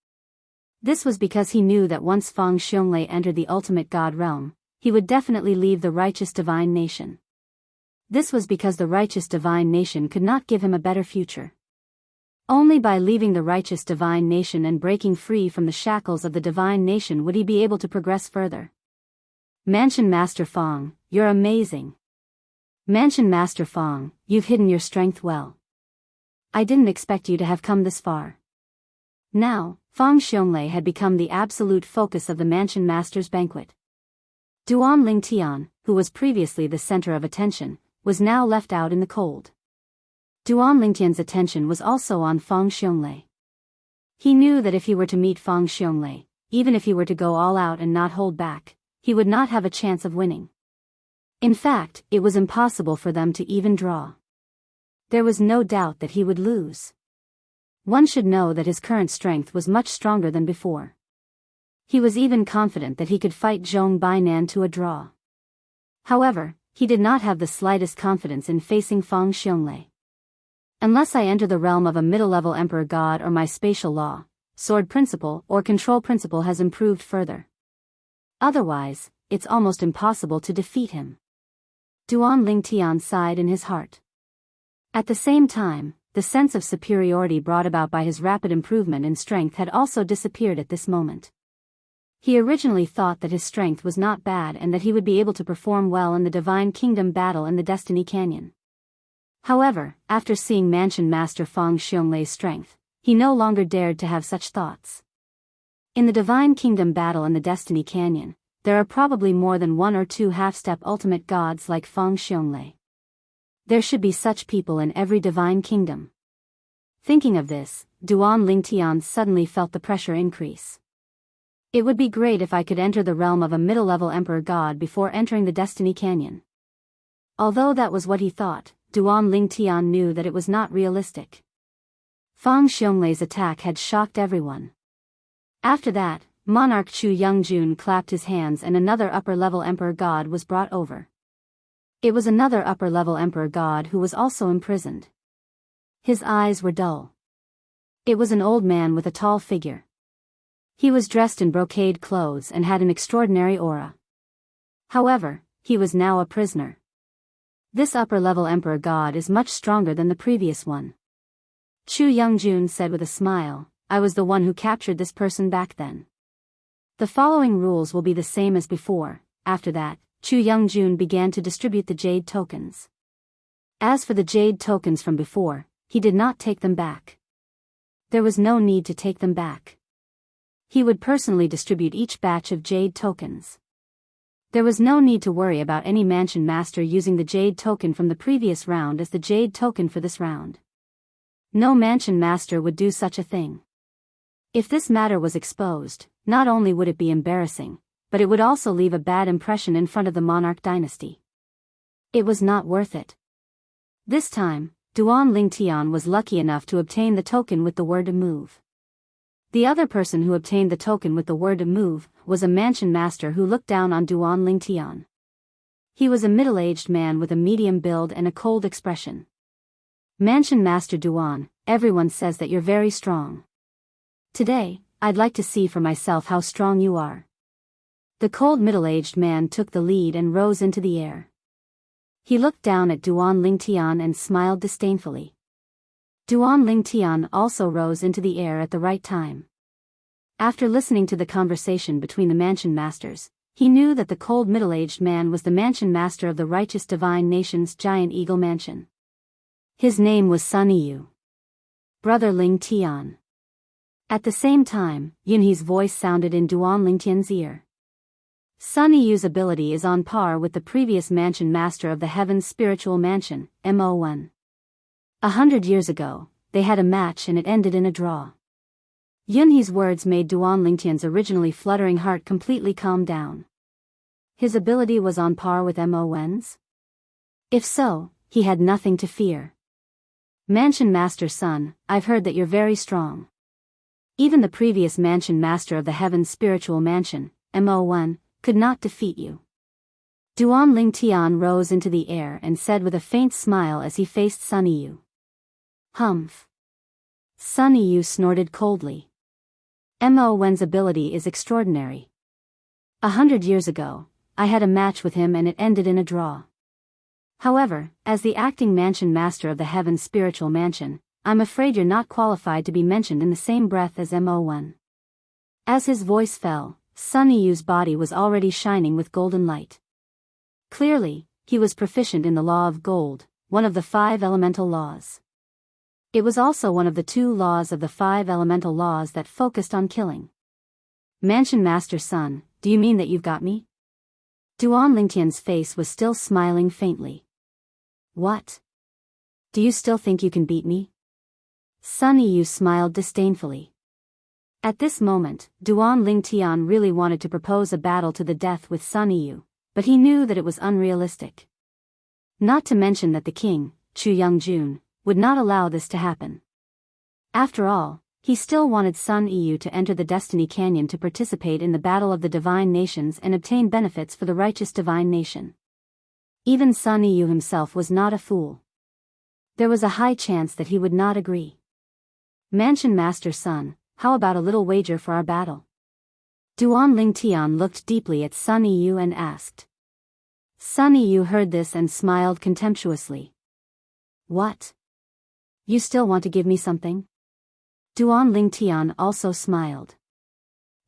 This was because he knew that once Feng Xiongli entered the ultimate god realm, he would definitely leave the righteous divine nation. This was because the righteous divine nation could not give him a better future. Only by leaving the righteous divine nation and breaking free from the shackles of the divine nation would he be able to progress further. Mansion Master Feng, you're amazing. Mansion Master Feng, you've hidden your strength well. I didn't expect you to have come this far. Now, Feng Xiongli had become the absolute focus of the Mansion Master's banquet. Duan Lingtian, who was previously the center of attention, was now left out in the cold. Duan Lingtian's attention was also on Feng Xiongli. He knew that if he were to meet Feng Xiongli, even if he were to go all out and not hold back, he would not have a chance of winning. In fact, it was impossible for them to even draw. There was no doubt that he would lose. One should know that his current strength was much stronger than before. He was even confident that he could fight Zhong Bainan to a draw. However, he did not have the slightest confidence in facing Feng Xiongli. Unless I enter the realm of a middle-level emperor god or my spatial law, sword principle or control principle has improved further. Otherwise, it's almost impossible to defeat him. Duan Lingtian sighed in his heart. At the same time, the sense of superiority brought about by his rapid improvement in strength had also disappeared at this moment. He originally thought that his strength was not bad and that he would be able to perform well in the Divine Kingdom battle in the Destiny Canyon. However, after seeing Mansion Master Feng Xionglei's strength, he no longer dared to have such thoughts. In the Divine Kingdom battle in the Destiny Canyon, there are probably more than 1 or 2 half-step ultimate gods like Feng Xiongli. There should be such people in every Divine Kingdom. Thinking of this, Duan Lingtian suddenly felt the pressure increase. It would be great if I could enter the realm of a middle-level emperor god before entering the Destiny Canyon. Although that was what he thought, Duan Lingtian knew that it was not realistic. Feng Xionglei's attack had shocked everyone. After that, Monarch Chu Youngjun clapped his hands and another upper-level emperor god was brought over. It was another upper-level emperor god who was also imprisoned. His eyes were dull. It was an old man with a tall figure. He was dressed in brocade clothes and had an extraordinary aura. However, he was now a prisoner. This upper-level emperor god is much stronger than the previous one. Chu Youngjun said with a smile, I was the one who captured this person back then. The following rules will be the same as before. After that, Chu Youngjun began to distribute the jade tokens. As for the jade tokens from before, he did not take them back. There was no need to take them back. He would personally distribute each batch of jade tokens. There was no need to worry about any mansion master using the jade token from the previous round as the jade token for this round. No mansion master would do such a thing. If this matter was exposed, not only would it be embarrassing, but it would also leave a bad impression in front of the monarch dynasty. It was not worth it. This time, Duan Lingtian was lucky enough to obtain the token with the word to move. The other person who obtained the token with the word to move was a mansion master who looked down on Duan Lingtian. He was a middle-aged man with a medium build and a cold expression. Mansion Master Duan, everyone says that you're very strong. Today, I'd like to see for myself how strong you are. The cold middle-aged man took the lead and rose into the air. He looked down at Duan Lingtian and smiled disdainfully. Duan Lingtian also rose into the air at the right time. After listening to the conversation between the mansion masters, he knew that the cold middle-aged man was the mansion master of the righteous divine nation's giant eagle mansion. His name was Sun Yu. Brother Lingtian. At the same time, Yunhe's voice sounded in Duan Lingtian's ear. Sun Yu's ability is on par with the previous mansion master of the Heaven's spiritual mansion, Mo1. 100 years ago, they had a match and it ended in a draw. Yunhe's words made Duan Lingtian's originally fluttering heart completely calm down. His ability was on par with Mo1's? If so, he had nothing to fear. Mansion Master Sun, I've heard that you're very strong. Even the previous mansion master of the Heaven's spiritual mansion, Mo1, could not defeat you. Duan Lingtian rose into the air and said with a faint smile as he faced Sun Yu. Humph. Sun Yu snorted coldly. Mo1's ability is extraordinary. 100 years ago, I had a match with him and it ended in a draw. However, as the acting mansion master of the Heaven's spiritual mansion, I'm afraid you're not qualified to be mentioned in the same breath as Mo1. As his voice fell, Sun Yu's body was already shining with golden light. Clearly, he was proficient in the law of gold, one of the 5 elemental laws. It was also one of the 2 laws of the 5 elemental laws that focused on killing. Mansion Master Sun, do you mean that you've got me? Duan Lingtian's face was still smiling faintly. What? Do you still think you can beat me? Sun Yu smiled disdainfully. At this moment, Duan Lingtian really wanted to propose a battle to the death with Sun Yu, but he knew that it was unrealistic. Not to mention that the king, Chu Youngjun, would not allow this to happen. After all, he still wanted Sun Yu to enter the Destiny Canyon to participate in the battle of the divine nations and obtain benefits for the righteous divine nation. Even Sun Yu himself was not a fool. There was a high chance that he would not agree. Mansion Master Sun, how about a little wager for our battle? Duan Lingtian looked deeply at Sun Yu and asked. Sun Yu heard this and smiled contemptuously. What? You still want to give me something? Duan Lingtian also smiled.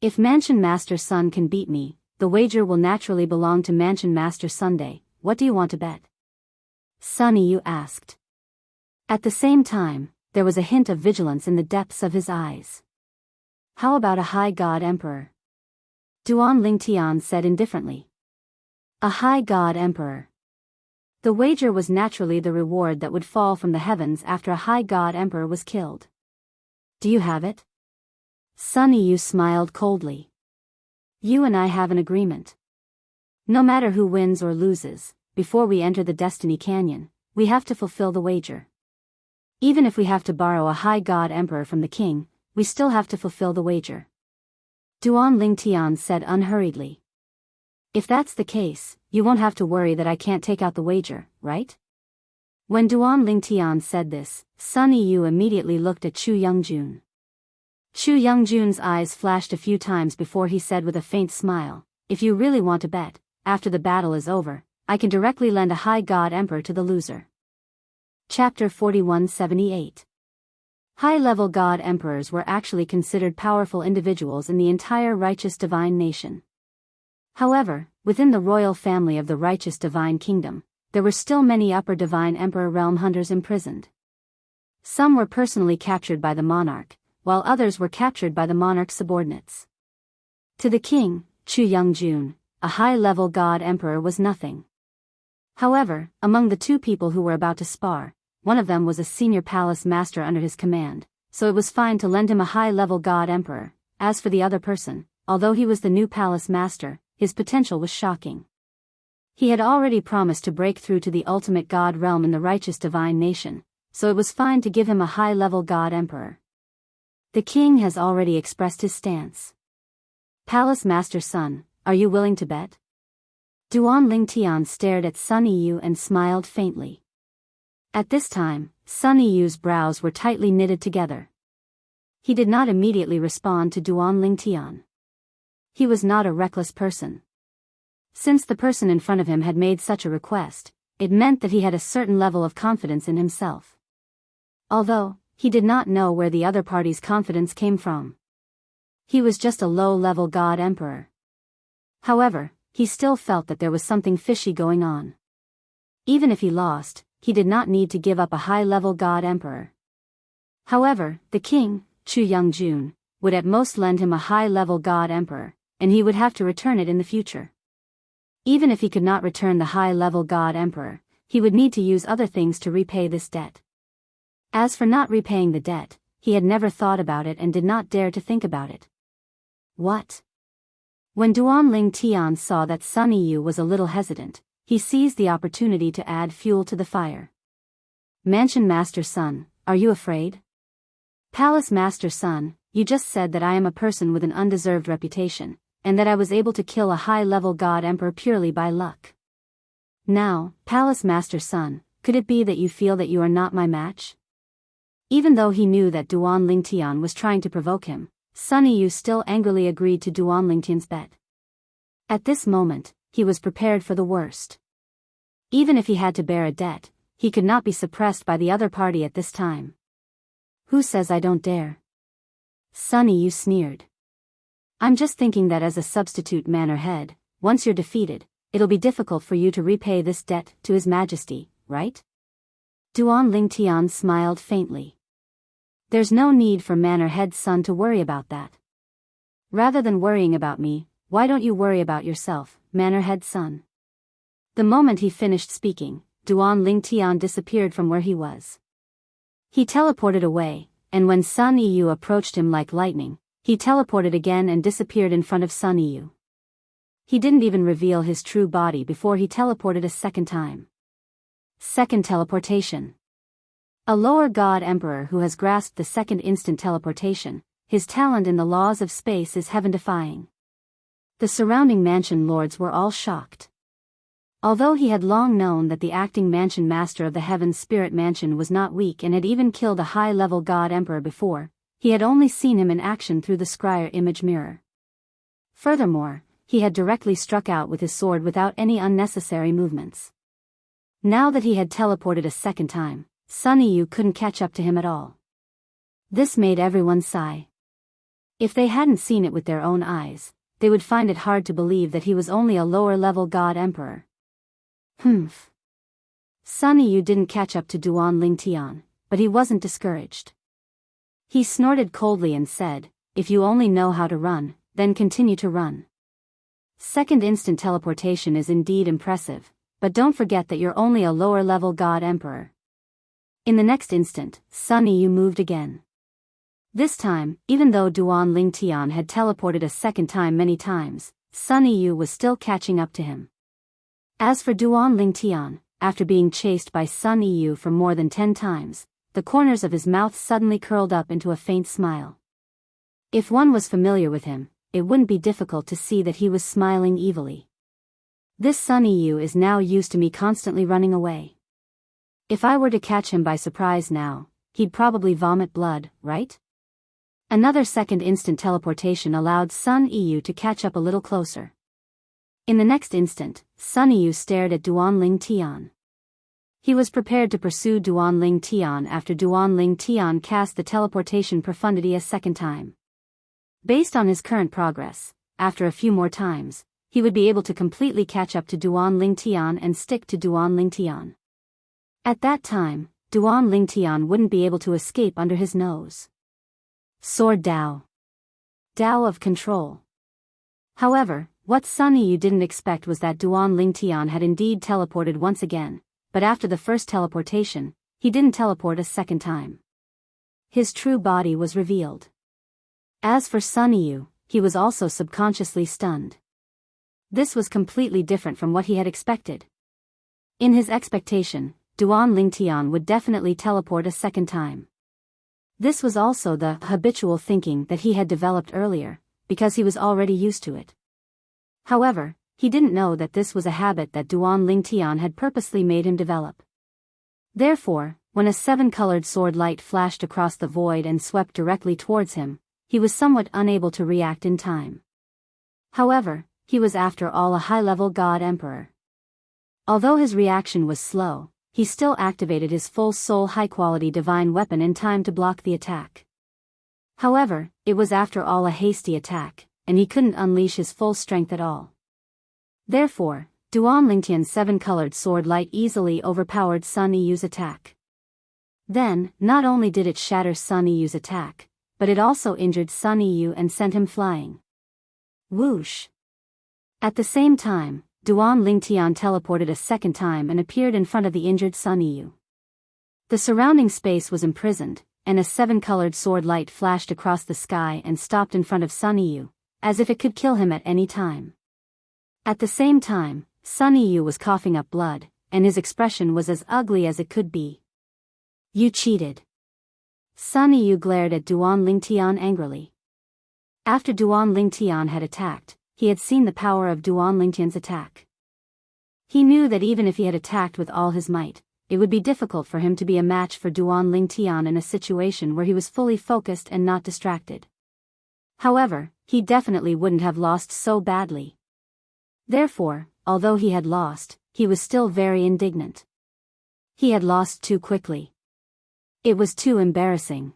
If Mansion Master Sun can beat me, the wager will naturally belong to Mansion Master Sunday. What do you want to bet? Sun Yu asked. At the same time, there was a hint of vigilance in the depths of his eyes. How about a High God Emperor? Duan Lingtian said indifferently. A High God Emperor. The wager was naturally the reward that would fall from the heavens after a High God Emperor was killed. Do you have it? Sun Yu smiled coldly. You and I have an agreement. No matter who wins or loses, before we enter the Destiny Canyon, we have to fulfill the wager. Even if we have to borrow a High God Emperor from the king, we still have to fulfill the wager. Duan Lingtian said unhurriedly. If that's the case, you won't have to worry that I can't take out the wager, right? When Duan Lingtian said this, Sun Yu immediately looked at Chu Youngjun. Chu Youngjun's eyes flashed a few times before he said with a faint smile, if you really want to bet, after the battle is over, I can directly lend a high god emperor to the loser. Chapter 4178. High-level god emperors were actually considered powerful individuals in the entire righteous divine nation. However, within the royal family of the righteous divine kingdom, there were still many upper divine emperor realm hunters imprisoned. Some were personally captured by the monarch, while others were captured by the monarch's subordinates. To the king, Chu Youngjun, a high-level god emperor was nothing. However, among the two people who were about to spar, one of them was a senior palace master under his command, so it was fine to lend him a high-level god emperor. As for the other person, although he was the new palace master, his potential was shocking. He had already promised to break through to the ultimate god realm in the righteous divine nation, so it was fine to give him a high-level god emperor. The king has already expressed his stance. Palace master's son, are you willing to bet? Duan Lingtian stared at Sun Yu and smiled faintly. At this time, Sun Yu's brows were tightly knitted together. He did not immediately respond to Duan Lingtian. He was not a reckless person. Since the person in front of him had made such a request, it meant that he had a certain level of confidence in himself. Although, he did not know where the other party's confidence came from. He was just a low-level god emperor. However, he still felt that there was something fishy going on. Even if he lost, he did not need to give up a high-level god emperor. However, the king, Chu Youngjun, would at most lend him a high-level god emperor, and he would have to return it in the future. Even if he could not return the high-level god emperor, he would need to use other things to repay this debt. As for not repaying the debt, he had never thought about it and did not dare to think about it. What? When Duan Lingtian saw that Sun Yu was a little hesitant, he seized the opportunity to add fuel to the fire. Mansion Master Son, are you afraid? Palace Master Son, you just said that I am a person with an undeserved reputation, and that I was able to kill a high-level god emperor purely by luck. Now, Palace Master Son, could it be that you feel that you are not my match? Even though he knew that Duan Lingtian was trying to provoke him, Sun Yu still angrily agreed to Duan Lingtian's bet. At this moment, he was prepared for the worst. Even if he had to bear a debt, he could not be suppressed by the other party at this time. Who says I don't dare? Sun Yu sneered. I'm just thinking that as a substitute manor head, once you're defeated, it'll be difficult for you to repay this debt to His Majesty, right? Duan Lingtian smiled faintly. There's no need for manor head's son to worry about that. Rather than worrying about me, why don't you worry about yourself, manor head's son? The moment he finished speaking, Duan Lingtian disappeared from where he was. He teleported away, and when Sun Yu approached him like lightning, he teleported again and disappeared in front of Sun Yu. He didn't even reveal his true body before he teleported a second time. Second teleportation. A lower god emperor who has grasped the second instant teleportation, his talent in the laws of space is heaven-defying. The surrounding mansion lords were all shocked. Although he had long known that the acting mansion master of the Heaven Spirit Mansion was not weak and had even killed a high-level god emperor before, he had only seen him in action through the scryer image mirror. Furthermore, he had directly struck out with his sword without any unnecessary movements. Now that he had teleported a second time, Sun Yu couldn't catch up to him at all. This made everyone sigh. If they hadn't seen it with their own eyes, they would find it hard to believe that he was only a lower-level god emperor. Humph. Sun Yu didn't catch up to Duan Lingtian, but he wasn't discouraged. He snorted coldly and said, if you only know how to run, then continue to run. Second instant teleportation is indeed impressive, but don't forget that you're only a lower-level god emperor. In the next instant, Sun Yu moved again. This time, even though Duan Lingtian had teleported a second time many times, Sun Yu was still catching up to him. As for Duan Lingtian, after being chased by Sun Yu for more than 10 times, the corners of his mouth suddenly curled up into a faint smile. If one was familiar with him, it wouldn't be difficult to see that he was smiling evilly. This Sun Yu is now used to me constantly running away. If I were to catch him by surprise now, he'd probably vomit blood, right? Another second instant teleportation allowed Sun Yu to catch up a little closer. In the next instant, Sun Yu stared at Duanling Tian. He was prepared to pursue Duanling Tian after Duanling Tian cast the teleportation profundity a second time. Based on his current progress, after a few more times, he would be able to completely catch up to Duanling Tian and stick to Duanling Tian. At that time, Duanling Tian wouldn't be able to escape under his nose. Sword Dao. Dao of control. However, what Sun Yu didn't expect was that Duanling Tian had indeed teleported once again, but after the first teleportation, he didn't teleport a second time. His true body was revealed. As for Sun Yu, he was also subconsciously stunned. This was completely different from what he had expected. In his expectation, Duanling Tian would definitely teleport a second time. This was also the habitual thinking that he had developed earlier, because he was already used to it. However, he didn't know that this was a habit that Duanling Tian had purposely made him develop. Therefore, when a seven-colored sword light flashed across the void and swept directly towards him, he was somewhat unable to react in time. However, he was after all a high-level God Emperor. Although his reaction was slow, he still activated his full soul high-quality divine weapon in time to block the attack. However, it was after all a hasty attack, and he couldn't unleash his full strength at all. Therefore, Duanling Tian's seven-colored sword light easily overpowered Sun Yu's attack. Then, not only did it shatter Sun Yu's attack, but it also injured Sun Yu and sent him flying. Whoosh! At the same time, Duanling Tian teleported a second time and appeared in front of the injured Sun Yu. The surrounding space was imprisoned, and a seven-colored sword light flashed across the sky and stopped in front of Sun Yu, as if it could kill him at any time. At the same time, Sun Yu was coughing up blood, and his expression was as ugly as it could be. You cheated. Sun Yu glared at Duanling Tian angrily. After Duanling Tian had attacked, he had seen the power of Duanling Tian's attack. He knew that even if he had attacked with all his might, it would be difficult for him to be a match for Duanling Tian in a situation where he was fully focused and not distracted. However, he definitely wouldn't have lost so badly. Therefore, although he had lost, he was still very indignant. He had lost too quickly. It was too embarrassing.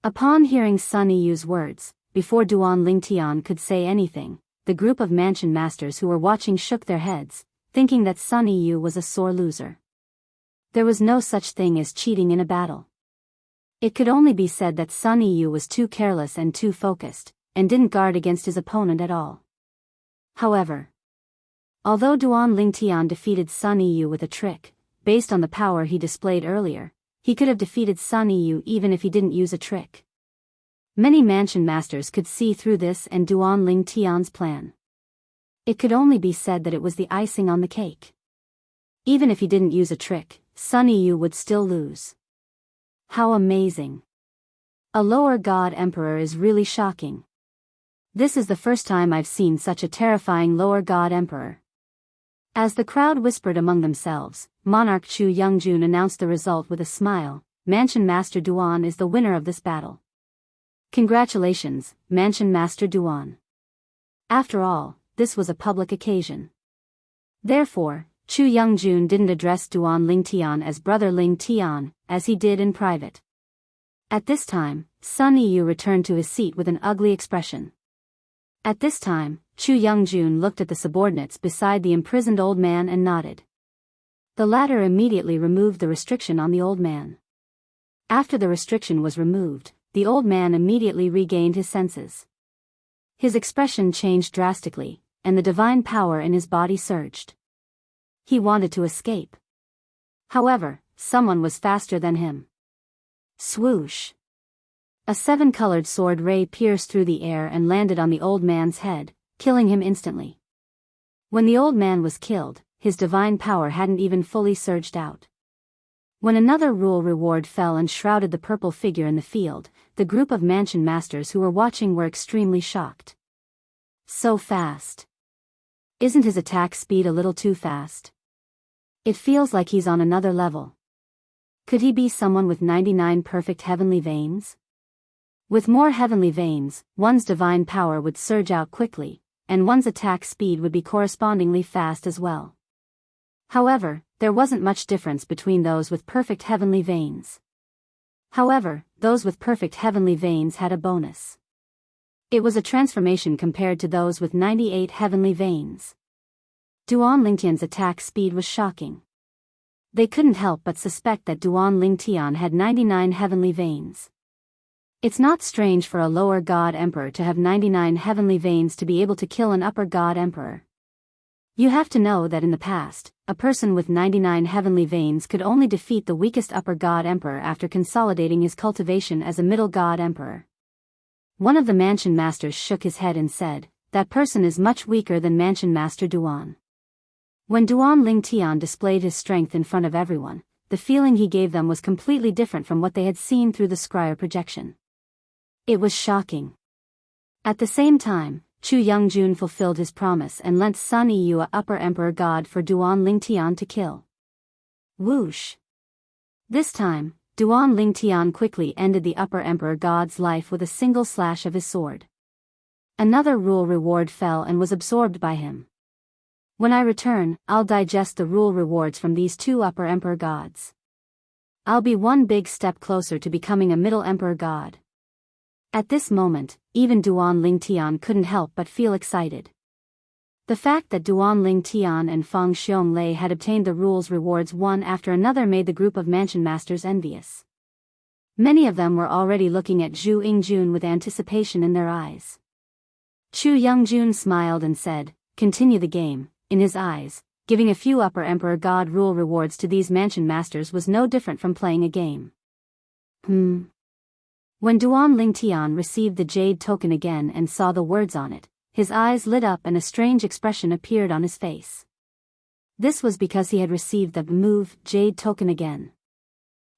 Upon hearing Sun Yu's words, before Duanling Tian could say anything, the group of mansion masters who were watching shook their heads, thinking that Sun Yu was a sore loser. There was no such thing as cheating in a battle. It could only be said that Sun Yu was too careless and too focused, and didn't guard against his opponent at all. However, although Duanling Tian defeated Sun Yu with a trick, based on the power he displayed earlier, he could have defeated Sun Yu even if he didn't use a trick. Many mansion masters could see through this and Duanling Tian's plan. It could only be said that it was the icing on the cake. Even if he didn't use a trick, Sun Yu would still lose. How amazing! A lower god emperor is really shocking. This is the first time I've seen such a terrifying lower god emperor. As the crowd whispered among themselves, Monarch Chu Youngjun announced the result with a smile. Mansion Master Duan is the winner of this battle. Congratulations, Mansion Master Duan. After all, this was a public occasion. Therefore, Chu Youngjun didn't address Duanling Tian as Brother Ling Tian, as he did in private. At this time, Sun Yu returned to his seat with an ugly expression. At this time, Chu Youngjun looked at the subordinates beside the imprisoned old man and nodded. The latter immediately removed the restriction on the old man. After the restriction was removed, the old man immediately regained his senses. His expression changed drastically, and the divine power in his body surged. He wanted to escape. However, someone was faster than him. Swoosh! A seven-colored sword ray pierced through the air and landed on the old man's head, killing him instantly. When the old man was killed, his divine power hadn't even fully surged out. When another rule reward fell and shrouded the purple figure in the field, the group of mansion masters who were watching were extremely shocked. So fast. Isn't his attack speed a little too fast? It feels like he's on another level. Could he be someone with 99 perfect heavenly veins? With more heavenly veins, one's divine power would surge out quickly, and one's attack speed would be correspondingly fast as well. However, there wasn't much difference between those with perfect heavenly veins. However, those with perfect heavenly veins had a bonus. It was a transformation compared to those with 98 heavenly veins. Duan Lingtian's attack speed was shocking. They couldn't help but suspect that Duan Lingtian had 99 heavenly veins. It's not strange for a lower god emperor to have 99 heavenly veins to be able to kill an upper god emperor. You have to know that in the past, a person with 99 heavenly veins could only defeat the weakest upper god emperor after consolidating his cultivation as a middle god emperor. One of the mansion masters shook his head and said, "That person is much weaker than mansion master Duan." When Duan Lingtian displayed his strength in front of everyone, the feeling he gave them was completely different from what they had seen through the scryer projection. It was shocking. At the same time, Chu Youngjun fulfilled his promise and lent Sun Yu a upper emperor god for Duan Lingtian to kill. Whoosh! This time, Duan Lingtian quickly ended the upper emperor god's life with a single slash of his sword. Another rule reward fell and was absorbed by him. When I return, I'll digest the rule rewards from these two upper emperor gods. I'll be one big step closer to becoming a middle emperor god. At this moment, even Duan Lingtian couldn't help but feel excited. The fact that Duan Lingtian and Feng Xionglei had obtained the rules rewards one after another made the group of mansion masters envious. Many of them were already looking at Zhu Yingjun with anticipation in their eyes. Chu Youngjun smiled and said, "Continue the game." In his eyes, giving a few upper emperor god rule rewards to these mansion masters was no different from playing a game. When Duan Lingtian received the jade token again and saw the words on it, his eyes lit up and a strange expression appeared on his face. This was because he had received the move jade token again.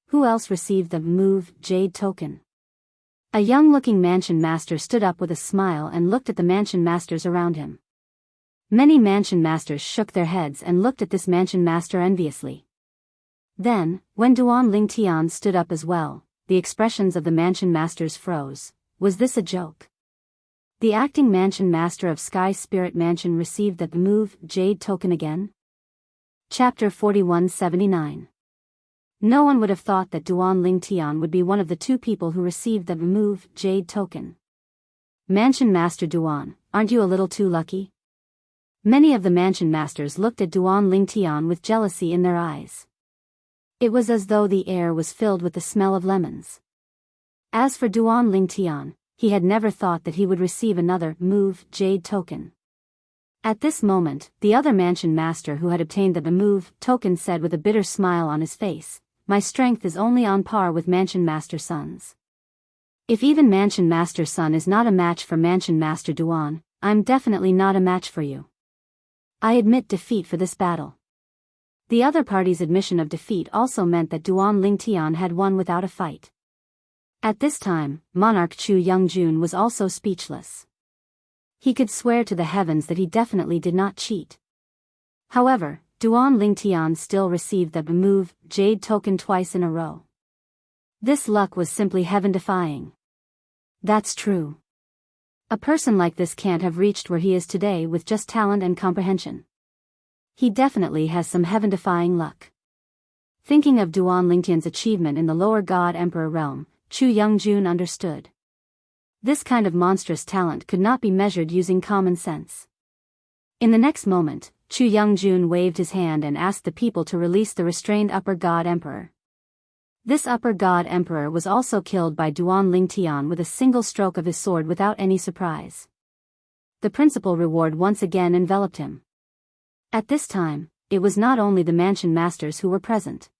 Who else received the move jade token? A young-looking mansion master stood up with a smile and looked at the mansion masters around him. Many mansion masters shook their heads and looked at this mansion master enviously. Then, when Duan Lingtian stood up as well, the expressions of the mansion masters froze. Was this a joke? The acting mansion master of Sky Spirit Mansion received the move jade token again? Chapter 4179. No one would have thought that Duan Lingtian would be one of the two people who received the move jade token. Mansion Master Duan, aren't you a little too lucky? Many of the mansion masters looked at Duan Lingtian with jealousy in their eyes. It was as though the air was filled with the smell of lemons. As for Duan Lingtian, he had never thought that he would receive another move jade token. At this moment, the other mansion master who had obtained the move token said with a bitter smile on his face, "My strength is only on par with Mansion Master Sun's. If even Mansion Master Sun is not a match for Mansion Master Duan, I'm definitely not a match for you. I admit defeat for this battle." The other party's admission of defeat also meant that Duan Lingtian had won without a fight. At this time, Monarch Chu Youngjun was also speechless. He could swear to the heavens that he definitely did not cheat. However, Duan Lingtian still received the move jade token twice in a row. This luck was simply heaven-defying. That's true. A person like this can't have reached where he is today with just talent and comprehension. He definitely has some heaven-defying luck. Thinking of Duan Lingtian's achievement in the lower God Emperor realm, Chu Youngjun understood. This kind of monstrous talent could not be measured using common sense. In the next moment, Chu Youngjun waved his hand and asked the people to release the restrained upper God Emperor. This upper God Emperor was also killed by Duan Lingtian with a single stroke of his sword without any surprise. The principal reward once again enveloped him. At this time, it was not only the mansion masters who were present.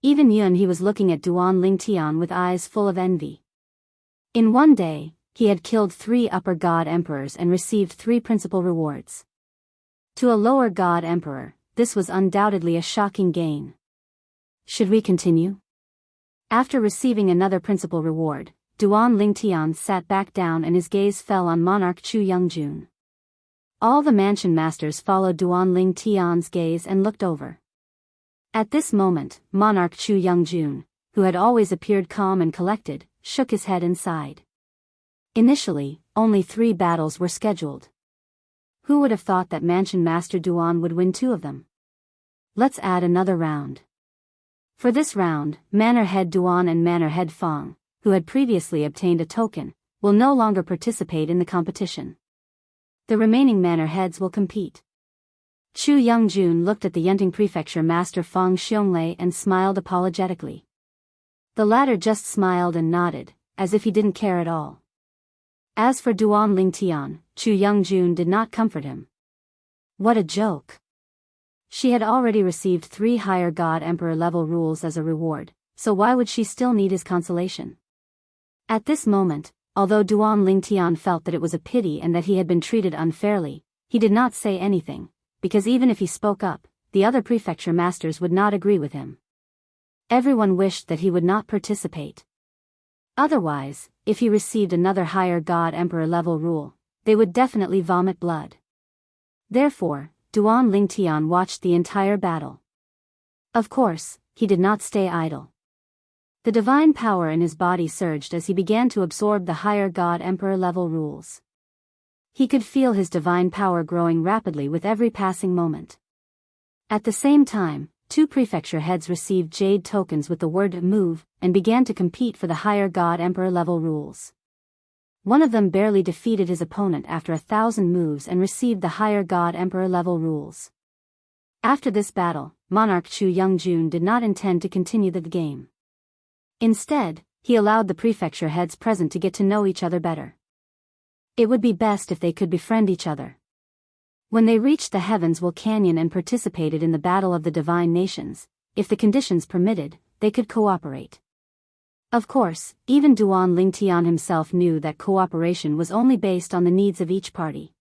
Even Yun he was looking at Duan Lingtian with eyes full of envy. In one day, he had killed 3 upper God Emperors and received 3 principal rewards. To a lower God Emperor, this was undoubtedly a shocking gain. Should we continue? After receiving another principal reward, Duan Lingtian sat back down and his gaze fell on Monarch Chu Youngjun. All the mansion masters followed Duan Ling Tian's gaze and looked over. At this moment, monarch Chu Youngjun, who had always appeared calm and collected, shook his head and sighed. Initially, only 3 battles were scheduled. Who would have thought that mansion master Duan would win 2 of them? Let's add another round. For this round, manor head Duan and manor head Fang, who had previously obtained a token, will no longer participate in the competition. The remaining manor heads will compete. Chu Youngjun looked at the Yunting Prefecture Master Fang Xiongli and smiled apologetically. The latter just smiled and nodded, as if he didn't care at all. As for Duan Ling Tian, Chu Youngjun did not comfort him. What a joke! She had already received 3 higher God Emperor level rules as a reward, so why would she still need his consolation? At this moment, although Duan Ling Tian felt that it was a pity and that he had been treated unfairly, he did not say anything, because even if he spoke up, the other prefecture masters would not agree with him. Everyone wished that he would not participate. Otherwise, if he received another higher God Emperor level rule, they would definitely vomit blood. Therefore, Duan Ling Tian watched the entire battle. Of course, he did not stay idle. The divine power in his body surged as he began to absorb the higher God Emperor level rules. He could feel his divine power growing rapidly with every passing moment. At the same time, 2 prefecture heads received jade tokens with the word move and began to compete for the higher God Emperor level rules. One of them barely defeated his opponent after 1,000 moves and received the higher God Emperor level rules. After this battle, monarch Chu Youngjun did not intend to continue the game. Instead, he allowed the prefecture heads present to get to know each other better. It would be best if they could befriend each other. When they reached the Heavens Will Canyon and participated in the Battle of the Divine Nations, if the conditions permitted, they could cooperate. Of course, even Duan Ling Tian himself knew that cooperation was only based on the needs of each party.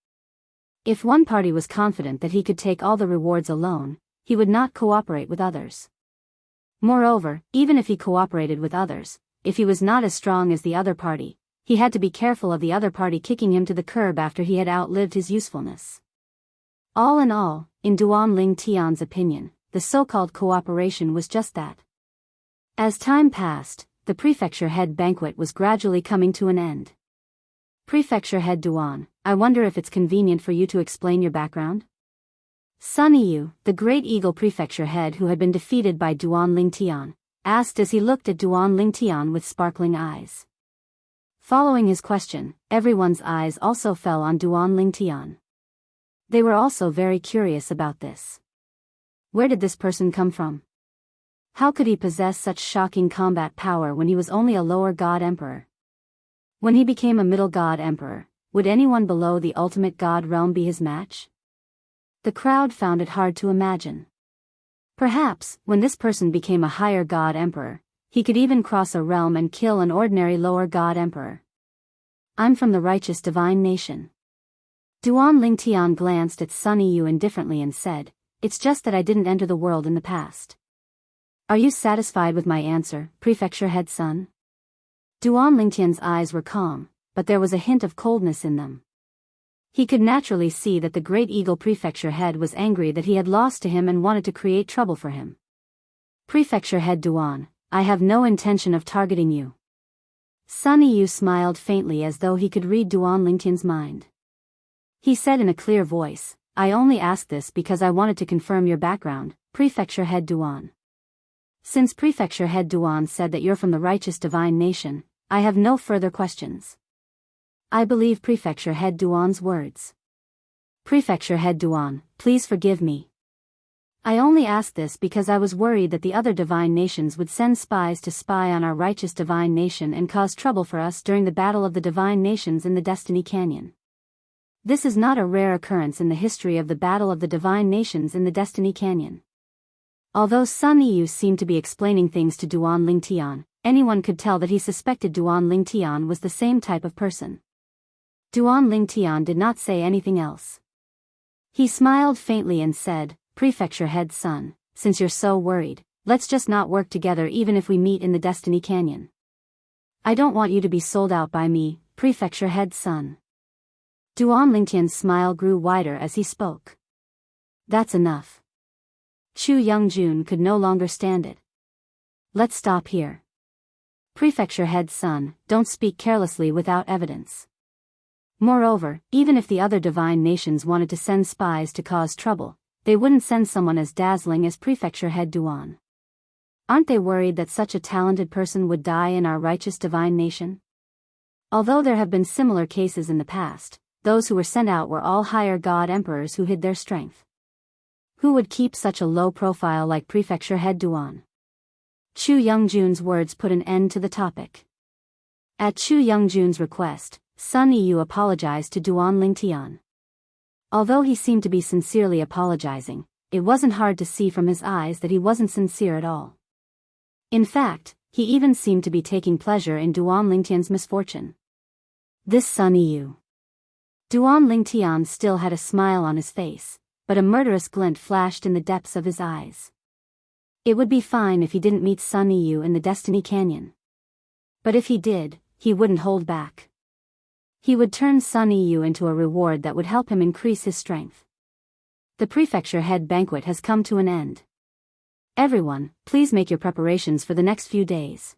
If one party was confident that he could take all the rewards alone, he would not cooperate with others. Moreover, even if he cooperated with others, if he was not as strong as the other party, he had to be careful of the other party kicking him to the curb after he had outlived his usefulness. All in all, in Duan Ling Tian's opinion, the so-called cooperation was just that. As time passed, the prefecture head banquet was gradually coming to an end. Prefecture head Duan, I wonder if it's convenient for you to explain your background? Sun Yu, the great eagle prefecture head who had been defeated by Duan Ling Tian, asked as he looked at Duan Ling Tian with sparkling eyes. Following his question, everyone's eyes also fell on Duan Ling Tian. They were also very curious about this. Where did this person come from? How could he possess such shocking combat power when he was only a lower god emperor? When he became a middle god emperor, would anyone below the ultimate god realm be his match? The crowd found it hard to imagine. Perhaps, when this person became a higher god emperor, he could even cross a realm and kill an ordinary lower god emperor. I'm from the righteous divine nation. Duan Ling Tian glanced at Sun Yu indifferently and said, It's just that I didn't enter the world in the past. Are you satisfied with my answer, prefecture head son? Duan Ling Tian's eyes were calm, but there was a hint of coldness in them. He could naturally see that the great eagle prefecture head was angry that he had lost to him and wanted to create trouble for him. Prefecture head Duan, I have no intention of targeting you. Sun Yu smiled faintly as though he could read Duan Ling Tian's mind. He said in a clear voice, I only asked this because I wanted to confirm your background, prefecture head Duan. Since prefecture head Duan said that you're from the righteous divine nation, I have no further questions. I believe prefecture head Duan's words. Prefecture head Duan, please forgive me. I only asked this because I was worried that the other divine nations would send spies to spy on our righteous divine nation and cause trouble for us during the battle of the divine nations in the Destiny Canyon. This is not a rare occurrence in the history of the battle of the divine nations in the Destiny Canyon. Although Sun Yu seemed to be explaining things to Duan Ling Tian, anyone could tell that he suspected Duan Ling Tian was the same type of person. Duan Ling Tian did not say anything else. He smiled faintly and said, Prefecture head son, since you're so worried, let's just not work together even if we meet in the Destiny Canyon. I don't want you to be sold out by me, prefecture head son. Duan Lingtian's smile grew wider as he spoke. That's enough. Chu Youngjun could no longer stand it. Let's stop here. Prefecture head's son, don't speak carelessly without evidence. Moreover, even if the other divine nations wanted to send spies to cause trouble, they wouldn't send someone as dazzling as Prefecture head Duan. Aren't they worried that such a talented person would die in our righteous divine nation? Although there have been similar cases in the past, those who were sent out were all higher god emperors who hid their strength. Who would keep such a low profile like Prefecture head Duan? Chu Youngjun's words put an end to the topic. At Chu Youngjun's request, Sun Yu apologized to Duan Lingtian. Although he seemed to be sincerely apologizing, it wasn't hard to see from his eyes that he wasn't sincere at all. In fact, he even seemed to be taking pleasure in Duan Lingtian's misfortune. This Sun Yu. Duan Lingtian still had a smile on his face, but a murderous glint flashed in the depths of his eyes. It would be fine if he didn't meet Sun Yu in the Destiny Canyon. But if he did, he wouldn't hold back. He would turn Sun Yu into a reward that would help him increase his strength. The prefecture head banquet has come to an end. Everyone, please make your preparations for the next few days.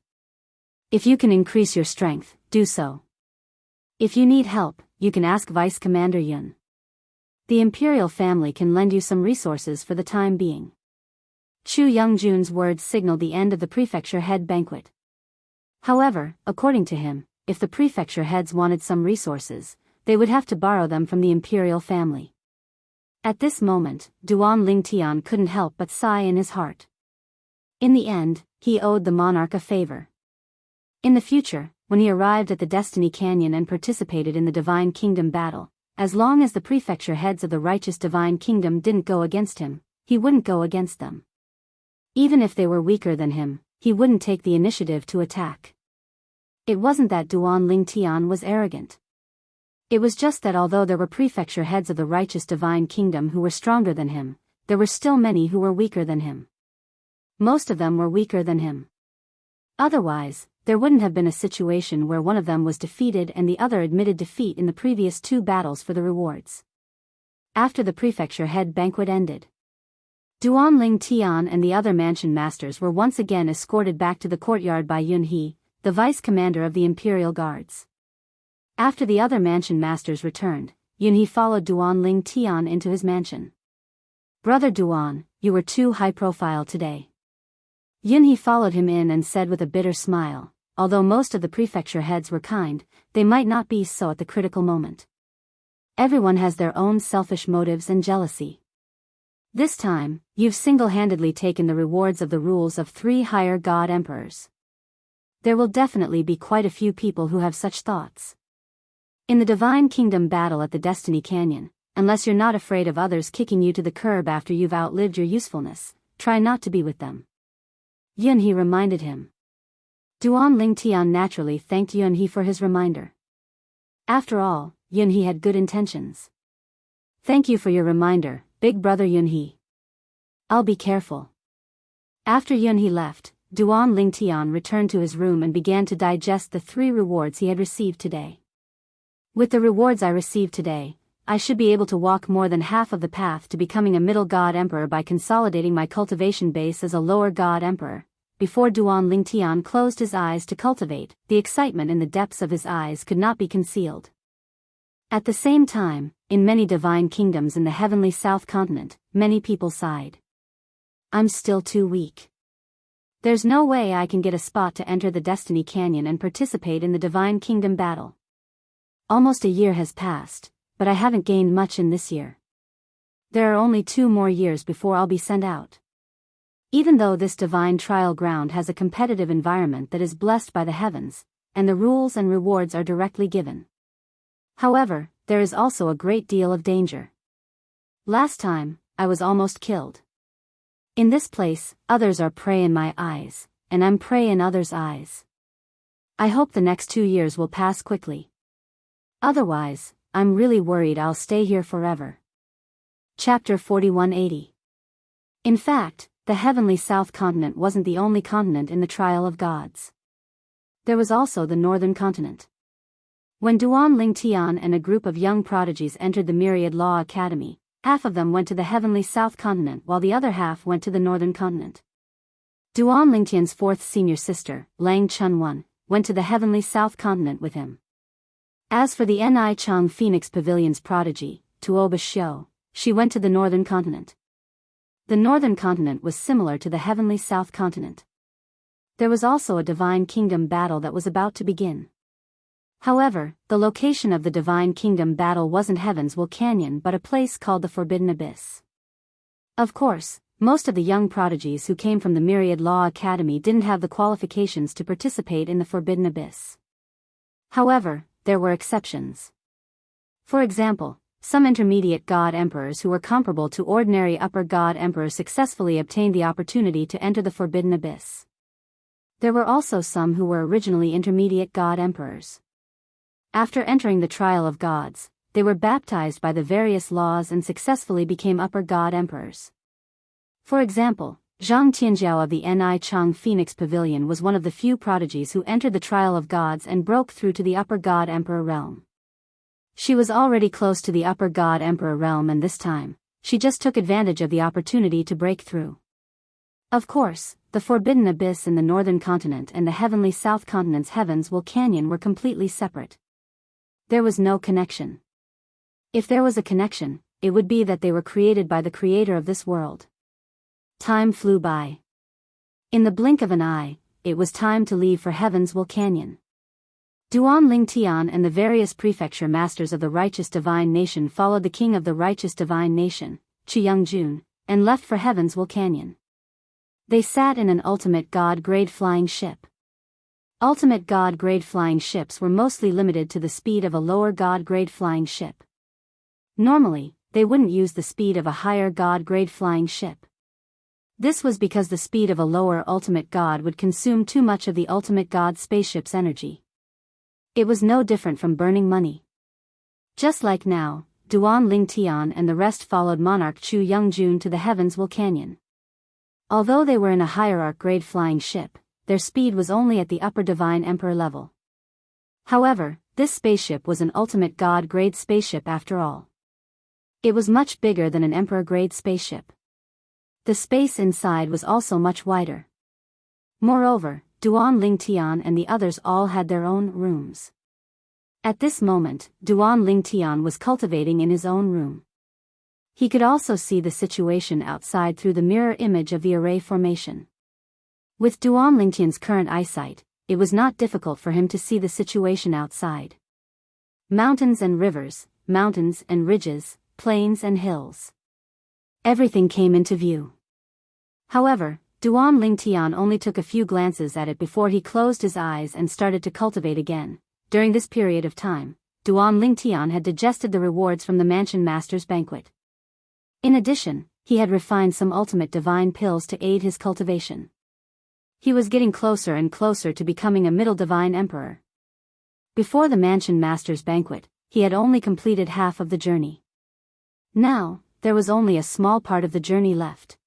If you can increase your strength, do so. If you need help, you can ask Vice Commander Yun. The Imperial family can lend you some resources for the time being. Chu Youngjun's words signaled the end of the prefecture head banquet. However, according to him, if the prefecture heads wanted some resources, they would have to borrow them from the Imperial family. At this moment, Duan Lingtian couldn't help but sigh in his heart. In the end, he owed the monarch a favor. In the future, when he arrived at the Destiny Canyon and participated in the Divine Kingdom battle, as long as the prefecture heads of the righteous Divine Kingdom didn't go against him, he wouldn't go against them. Even if they were weaker than him, he wouldn't take the initiative to attack. It wasn't that Duan Lingtian was arrogant. It was just that although there were prefecture heads of the righteous Divine Kingdom who were stronger than him, there were still many who were weaker than him. Most of them were weaker than him. Otherwise, there wouldn't have been a situation where one of them was defeated and the other admitted defeat in the previous 2 battles for the rewards. After the prefecture head banquet ended, Duan Lingtian and the other mansion masters were once again escorted back to the courtyard by Yun He, the vice commander of the Imperial Guards. After the other mansion masters returned, Yun He followed Duan Lingtian into his mansion. Brother Duan, you were too high profile today. Yun He followed him in and said with a bitter smile, although most of the prefecture heads were kind, they might not be so at the critical moment. Everyone has their own selfish motives and jealousy. This time, you've single-handedly taken the rewards of the rules of 3 higher god emperors. There will definitely be quite a few people who have such thoughts. In the Divine Kingdom battle at the Destiny Canyon, unless you're not afraid of others kicking you to the curb after you've outlived your usefulness, try not to be with them. Yun He reminded him. Duan Lingtian naturally thanked Yun He for his reminder. After all, Yun He had good intentions. Thank you for your reminder, big brother Yun He. I'll be careful. After Yun He left, Duan Lingtian returned to his room and began to digest the 3 rewards he had received today. With the rewards I received today, I should be able to walk more than half of the path to becoming a middle god emperor by consolidating my cultivation base as a lower god emperor. Before Duan Lingtian closed his eyes to cultivate, the excitement in the depths of his eyes could not be concealed. At the same time, in many divine kingdoms in the heavenly south continent, many people sighed. I'm still too weak. There's no way I can get a spot to enter the Destiny Canyon and participate in the Divine Kingdom battle. Almost a year has passed, but I haven't gained much in this year. There are only 2 more years before I'll be sent out. Even though this divine trial ground has a competitive environment that is blessed by the heavens, and the rules and rewards are directly given. However, there is also a great deal of danger. Last time, I was almost killed. In this place, others are prey in my eyes, and I'm prey in others' eyes. I hope the next 2 years will pass quickly. Otherwise, I'm really worried I'll stay here forever. Chapter 4180. In fact, the heavenly south continent wasn't the only continent in the trial of gods. There was also the northern continent. When Duan Lingtian and a group of young prodigies entered the Myriad Law Academy, half of them went to the heavenly south continent while the other half went to the northern continent. Duan Lingtian's fourth senior sister, Lang Chunwan, went to the heavenly south continent with him. As for the Ni Chang Phoenix Pavilion's prodigy, Tuoba Xiu, she went to the northern continent. The northern continent was similar to the heavenly south continent. There was also a divine kingdom battle that was about to begin. However, the location of the divine kingdom battle wasn't Heaven's Will Canyon but a place called the Forbidden Abyss. Of course, most of the young prodigies who came from the Myriad Law Academy didn't have the qualifications to participate in the Forbidden Abyss. However, there were exceptions. For example, some intermediate god emperors who were comparable to ordinary upper god emperors successfully obtained the opportunity to enter the Forbidden Abyss. There were also some who were originally intermediate god emperors. After entering the trial of gods, they were baptized by the various laws and successfully became upper god emperors. For example, Zhang Tianjiao of the Ni Chang Phoenix Pavilion was one of the few prodigies who entered the trial of gods and broke through to the upper god emperor realm. She was already close to the upper god emperor realm and this time, she just took advantage of the opportunity to break through. Of course, the Forbidden Abyss in the northern continent and the heavenly south continent's Heaven's Will Canyon were completely separate. There was no connection. If there was a connection, it would be that they were created by the creator of this world. Time flew by. In the blink of an eye, it was time to leave for Heaven's Will Canyon. Duan Lingtian and the various prefecture masters of the righteous divine nation followed the king of the righteous divine nation, Jianghu, and left for Heaven's Will Canyon. They sat in an ultimate god-grade flying ship. Ultimate god-grade flying ships were mostly limited to the speed of a lower god-grade flying ship. Normally, they wouldn't use the speed of a higher god-grade flying ship. This was because the speed of a lower ultimate god would consume too much of the ultimate god spaceship's energy. It was no different from burning money. Just like now, Duan Lingtian and the rest followed monarch Chu Yongjun to the Heaven's Will Canyon. Although they were in a hierarch-grade flying ship, their speed was only at the upper divine emperor level. However, this spaceship was an ultimate god-grade spaceship after all. It was much bigger than an emperor-grade spaceship. The space inside was also much wider. Moreover, Duan Lingtian and the others all had their own rooms. At this moment, Duan Lingtian was cultivating in his own room. He could also see the situation outside through the mirror image of the array formation. With Duan Lingtian's current eyesight, it was not difficult for him to see the situation outside. Mountains and rivers, mountains and ridges, plains and hills. Everything came into view. However, Duan Lingtian only took a few glances at it before he closed his eyes and started to cultivate again. During this period of time, Duan Lingtian had digested the rewards from the Mansion Master's banquet. In addition, he had refined some ultimate divine pills to aid his cultivation. He was getting closer and closer to becoming a middle divine emperor. Before the Mansion Master's banquet, he had only completed half of the journey. Now, there was only a small part of the journey left.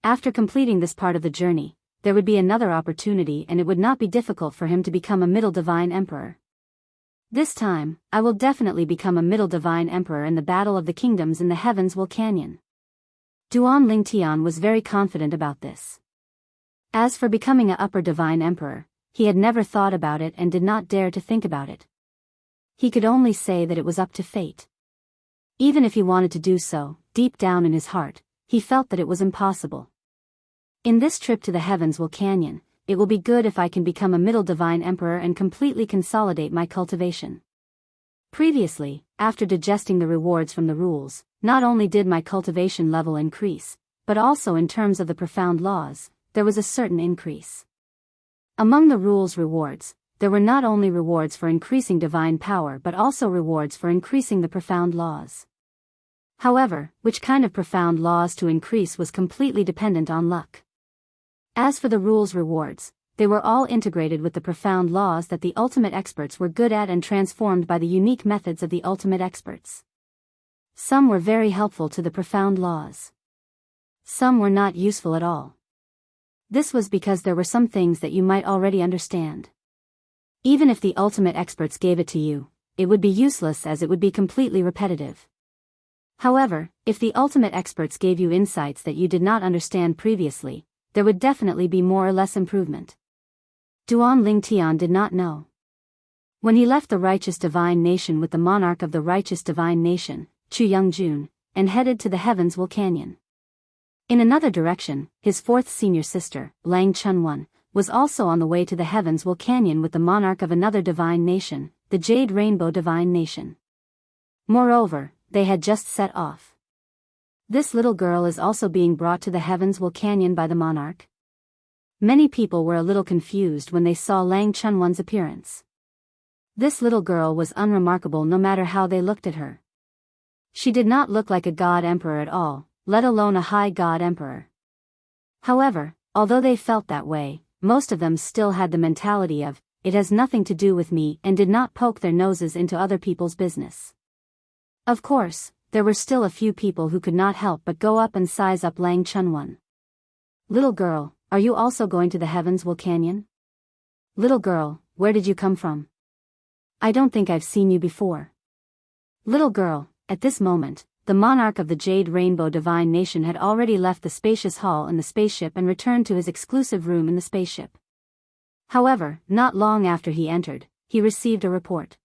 After completing this part of the journey, there would be another opportunity and it would not be difficult for him to become a middle divine emperor. This time, I will definitely become a middle divine emperor in the Battle of the Kingdoms in the Heaven's Will Canyon. Duan Lingtian was very confident about this. As for becoming an upper divine emperor, he had never thought about it and did not dare to think about it. He could only say that it was up to fate. Even if he wanted to do so, deep down in his heart, he felt that it was impossible. In this trip to the Heaven's Will Canyon, it will be good if I can become a middle divine emperor and completely consolidate my cultivation. Previously, after digesting the rewards from the rules, not only did my cultivation level increase, but also in terms of the profound laws, there was a certain increase. Among the rules rewards, there were not only rewards for increasing divine power but also rewards for increasing the profound laws. However, which kind of profound laws to increase was completely dependent on luck. As for the rules rewards, they were all integrated with the profound laws that the ultimate experts were good at and transformed by the unique methods of the ultimate experts. Some were very helpful to the profound laws. Some were not useful at all. This was because there were some things that you might already understand. Even if the ultimate experts gave it to you, it would be useless as it would be completely repetitive. However, if the ultimate experts gave you insights that you did not understand previously, there would definitely be more or less improvement. Duan Lingtian did not know. When he left the righteous divine nation with the monarch of the righteous divine nation, Chu Youngjun, and headed to the Heavenswell Canyon. In another direction, his fourth senior sister, Lang Chunwan, was also on the way to the Heavenswell Canyon with the monarch of another divine nation, the Jade Rainbow Divine Nation. Moreover, they had just set off. This little girl is also being brought to the Heavenswell Canyon by the monarch. Many people were a little confused when they saw Lang Chunwan's appearance. This little girl was unremarkable no matter how they looked at her. She did not look like a god emperor at all, let alone a high god emperor. However, although they felt that way, most of them still had the mentality of, it has nothing to do with me, and did not poke their noses into other people's business. Of course, there were still a few people who could not help but go up and size up Lang Chunwan. Little girl, are you also going to the Heavenswell Canyon? Little girl, where did you come from? I don't think I've seen you before. Little girl, at this moment, the monarch of the Jade Rainbow Divine Nation had already left the spacious hall in the spaceship and returned to his exclusive room in the spaceship. However, not long after he entered, he received a report.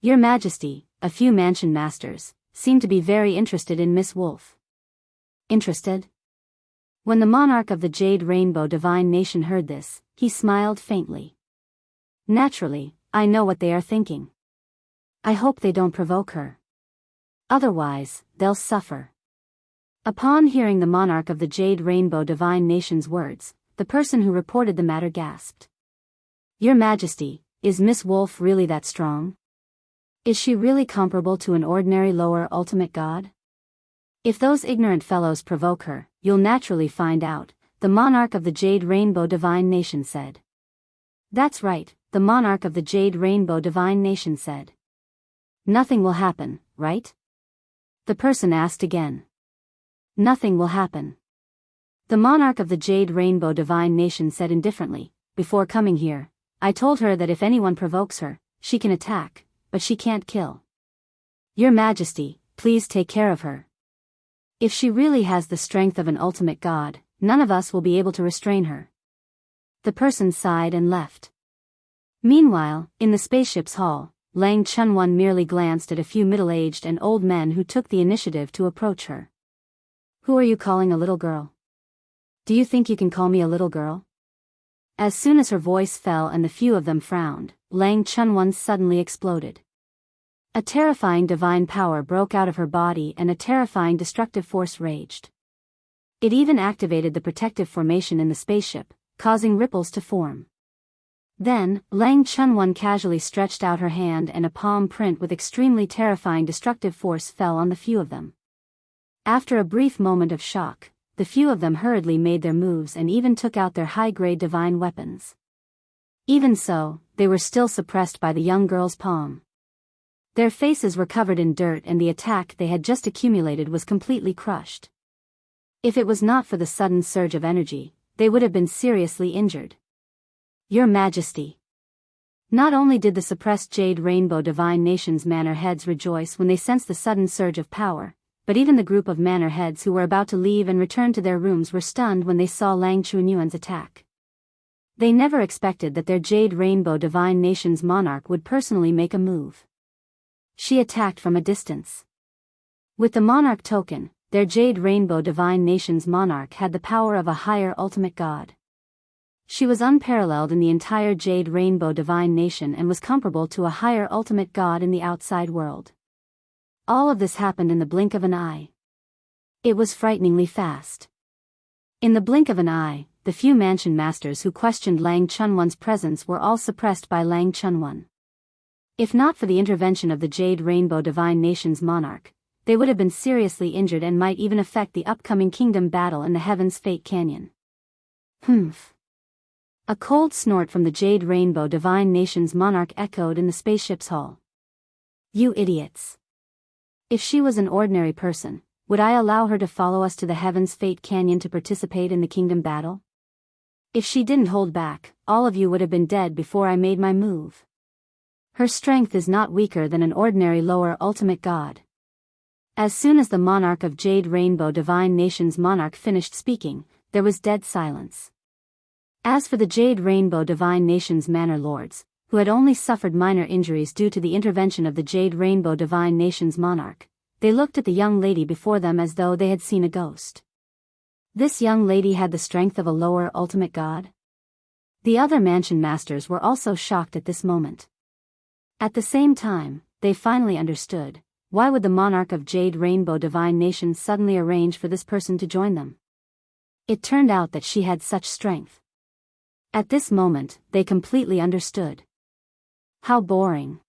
Your Majesty, a few mansion masters, seem to be very interested in Miss Wolf. Interested? When the monarch of the Jade Rainbow Divine Nation heard this, he smiled faintly. Naturally, I know what they are thinking. I hope they don't provoke her. Otherwise, they'll suffer. Upon hearing the monarch of the Jade Rainbow Divine Nation's words, the person who reported the matter gasped. Your Majesty, is Miss Wolf really that strong? Is she really comparable to an ordinary lower ultimate god? If those ignorant fellows provoke her, you'll naturally find out, the monarch of the Jade Rainbow Divine Nation said. That's right, the monarch of the Jade Rainbow Divine Nation said. Nothing will happen, right? The person asked again. Nothing will happen. The monarch of the Jade Rainbow Divine Nation said indifferently, before coming here, I told her that if anyone provokes her, she can attack, but she can't kill. Your Majesty, please take care of her. If she really has the strength of an ultimate god, none of us will be able to restrain her. The person sighed and left. Meanwhile, in the spaceship's hall, Lang Chunwan merely glanced at a few middle-aged and old men who took the initiative to approach her. Who are you calling a little girl? Do you think you can call me a little girl? As soon as her voice fell and the few of them frowned, Lang Chunwan suddenly exploded. A terrifying divine power broke out of her body and a terrifying destructive force raged. It even activated the protective formation in the spaceship, causing ripples to form. Then, Lang Chunwan casually stretched out her hand and a palm print with extremely terrifying destructive force fell on the few of them. After a brief moment of shock, the few of them hurriedly made their moves and even took out their high-grade divine weapons. Even so, they were still suppressed by the young girl's palm. Their faces were covered in dirt and the attack they had just accumulated was completely crushed. If it was not for the sudden surge of energy, they would have been seriously injured. Your Majesty. Not only did the suppressed Jade Rainbow Divine Nation's manor heads rejoice when they sensed the sudden surge of power, but even the group of manor heads who were about to leave and return to their rooms were stunned when they saw Lang Chunyuan's attack. They never expected that their Jade Rainbow Divine Nation's monarch would personally make a move. She attacked from a distance. With the monarch token, their Jade Rainbow Divine Nation's monarch had the power of a higher ultimate god. She was unparalleled in the entire Jade Rainbow Divine Nation and was comparable to a higher ultimate god in the outside world. All of this happened in the blink of an eye. It was frighteningly fast. In the blink of an eye, the few mansion masters who questioned Lang Chunwan's presence were all suppressed by Lang Chunwan. If not for the intervention of the Jade Rainbow Divine Nation's monarch, they would have been seriously injured and might even affect the upcoming kingdom battle in the Heaven's Fate Canyon. Humph. A cold snort from the Jade Rainbow Divine Nation's monarch echoed in the spaceship's hull. You idiots. If she was an ordinary person, would I allow her to follow us to the Heaven's Fate Canyon to participate in the kingdom battle? If she didn't hold back, all of you would have been dead before I made my move. Her strength is not weaker than an ordinary lower ultimate god. As soon as the monarch of Jade Rainbow Divine Nation's monarch finished speaking, there was dead silence. As for the Jade Rainbow Divine Nation's manor lords, who had only suffered minor injuries due to the intervention of the Jade Rainbow Divine Nation's monarch, they looked at the young lady before them as though they had seen a ghost. This young lady had the strength of a lower ultimate god? The other mansion masters were also shocked at this moment. At the same time, they finally understood, why would the monarch of Jade Rainbow Divine Nation suddenly arrange for this person to join them? It turned out that she had such strength. At this moment, they completely understood. How boring.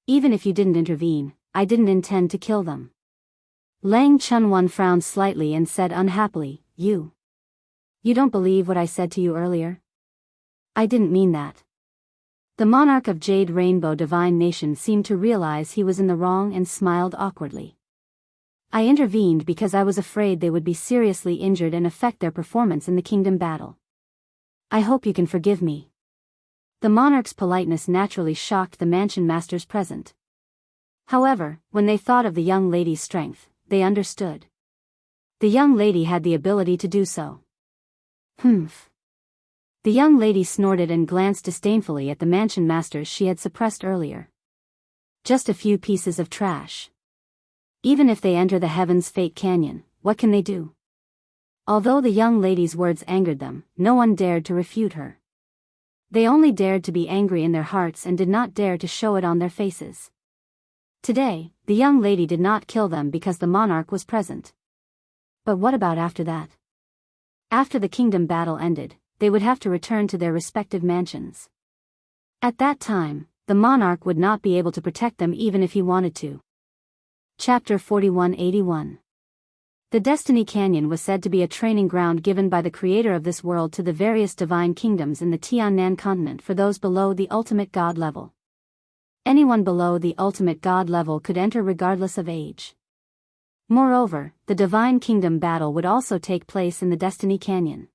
Even if you didn't intervene, I didn't intend to kill them. Lang Chunwan frowned slightly and said unhappily, You don't believe what I said to you earlier? I didn't mean that. The monarch of Jade Rainbow Divine Nation seemed to realize he was in the wrong and smiled awkwardly. I intervened because I was afraid they would be seriously injured and affect their performance in the kingdom battle. I hope you can forgive me. The monarch's politeness naturally shocked the mansion masters present. However, when they thought of the young lady's strength, they understood. The young lady had the ability to do so. Humph. The young lady snorted and glanced disdainfully at the mansion masters she had suppressed earlier. Just a few pieces of trash. Even if they enter the Heaven's Fate Canyon, what can they do? Although the young lady's words angered them, no one dared to refute her. They only dared to be angry in their hearts and did not dare to show it on their faces. Today, the young lady did not kill them because the monarch was present. But what about after that? After the kingdom battle ended, they would have to return to their respective mansions. At that time, the monarch would not be able to protect them even if he wanted to. Chapter 4181. The Destiny Canyon was said to be a training ground given by the creator of this world to the various divine kingdoms in the Tiannan continent for those below the ultimate god level. Anyone below the ultimate god level could enter regardless of age. Moreover, the divine kingdom battle would also take place in the Destiny Canyon.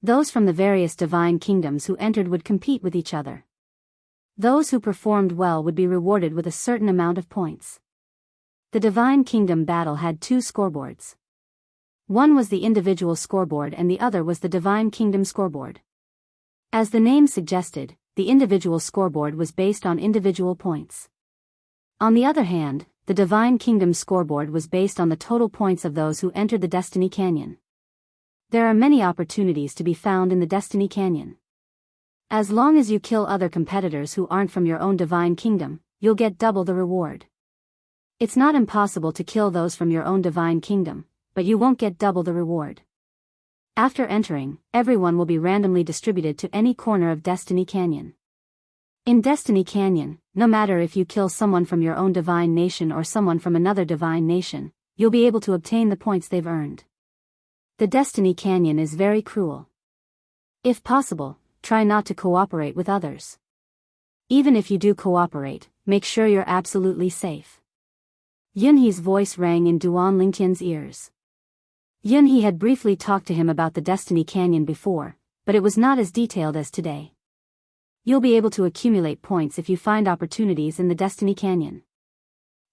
Those from the various divine kingdoms who entered would compete with each other. Those who performed well would be rewarded with a certain amount of points. The divine kingdom battle had two scoreboards. One was the individual scoreboard and the other was the divine kingdom scoreboard. As the name suggested, the individual scoreboard was based on individual points. On the other hand, the divine kingdom scoreboard was based on the total points of those who entered the Destiny Canyon. There are many opportunities to be found in the Destiny Canyon. As long as you kill other competitors who aren't from your own divine kingdom, you'll get double the reward. It's not impossible to kill those from your own divine kingdom, but you won't get double the reward. After entering, everyone will be randomly distributed to any corner of Destiny Canyon. In Destiny Canyon, no matter if you kill someone from your own divine nation or someone from another divine nation, you'll be able to obtain the points they've earned. The Destiny Canyon is very cruel. If possible, try not to cooperate with others. Even if you do cooperate, make sure you're absolutely safe. Yunhe's voice rang in Duan Lingtian's ears. Yunhe had briefly talked to him about the Destiny Canyon before, but it was not as detailed as today. You'll be able to accumulate points if you find opportunities in the Destiny Canyon.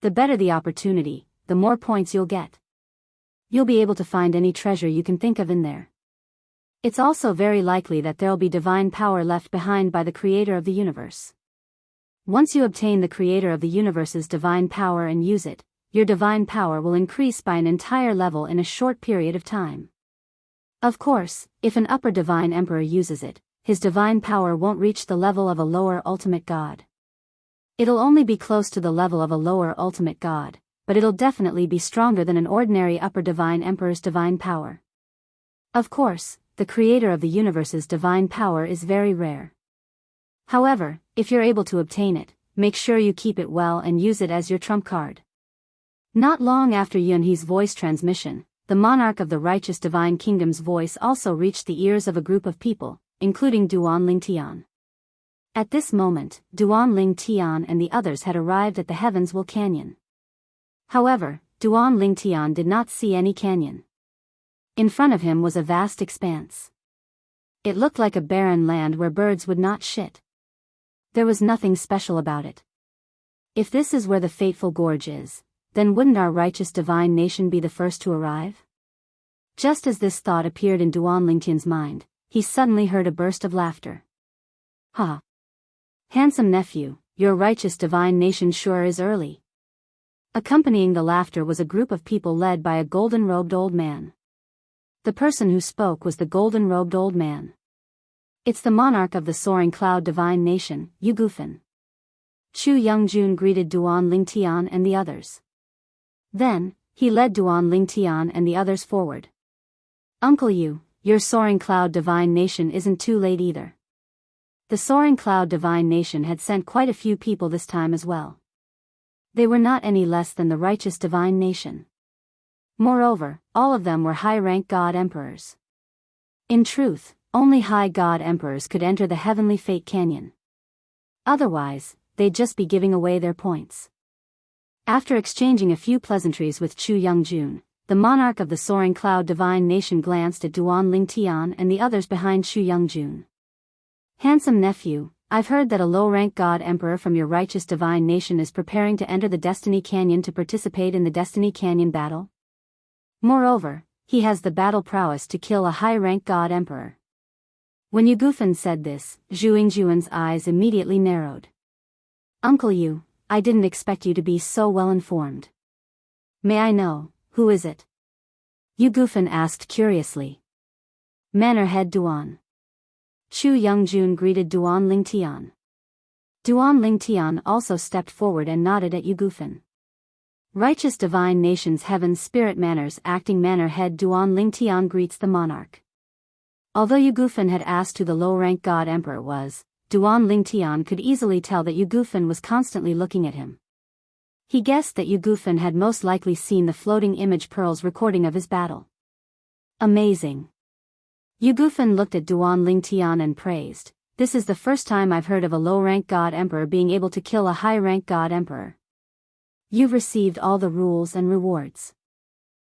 The better the opportunity, the more points you'll get. You'll be able to find any treasure you can think of in there. It's also very likely that there'll be divine power left behind by the creator of the universe. Once you obtain the creator of the universe's divine power and use it, your divine power will increase by an entire level in a short period of time. Of course, if an upper divine emperor uses it, his divine power won't reach the level of a lower ultimate god. It'll only be close to the level of a lower ultimate god, but it'll definitely be stronger than an ordinary upper divine emperor's divine power. Of course, the creator of the universe's divine power is very rare. However, if you're able to obtain it, make sure you keep it well and use it as your trump card. Not long after Yunhe's voice transmission, the monarch of the righteous divine kingdom's voice also reached the ears of a group of people, including Duan Lingtian. At this moment, Duan Lingtian and the others had arrived at the Heavens Will Canyon. However, Duan Lingtian did not see any canyon. In front of him was a vast expanse. It looked like a barren land where birds would not shit. There was nothing special about it. If this is where the fateful gorge is, then wouldn't our righteous divine nation be the first to arrive? Just as this thought appeared in Duan Lingtian's mind, he suddenly heard a burst of laughter. Ha! Handsome nephew, your righteous divine nation sure is early. Accompanying the laughter was a group of people led by a golden-robed old man. The person who spoke was the golden-robed old man. It's the monarch of the soaring cloud divine nation, Yu Gufan. Chu Youngjun greeted Duan Lingtian and the others. Then, he led Duan Lingtian and the others forward. Uncle Yu, your soaring cloud divine nation isn't too late either. The soaring cloud divine nation had sent quite a few people this time as well. They were not any less than the righteous divine nation. Moreover, all of them were high-rank god emperors. In truth, only high god emperors could enter the heavenly fate canyon. Otherwise, they'd just be giving away their points. After exchanging a few pleasantries with Chu Youngjun, the monarch of the soaring cloud divine nation glanced at Duan Lingtian and the others behind Chu Youngjun. Handsome nephew, I've heard that a low-rank god emperor from your righteous divine nation is preparing to enter the Destiny Canyon to participate in the Destiny Canyon battle. Moreover, he has the battle prowess to kill a high-rank god emperor. When Yu Gufan said this, Zhu Yingjuan's eyes immediately narrowed. Uncle Yu, I didn't expect you to be so well informed. May I know, who is it? Yu Gufan asked curiously. Manor head Duan. Chu Youngjun greeted Duan Lingtian. Duan Lingtian also stepped forward and nodded at Yu Gufan. Righteous divine nation's heaven's spirit manners acting manor head Duan Lingtian greets the monarch. Although Yu Gufan had asked who the low-rank god emperor was, Duan Lingtian could easily tell that Yu Gufan was constantly looking at him. He guessed that Yu Gufan had most likely seen the floating image pearls recording of his battle. Amazing. Yu Gufan looked at Duan Lingtian and praised, this is the first time I've heard of a low-rank god emperor being able to kill a high-rank god emperor. You've received all the rules and rewards.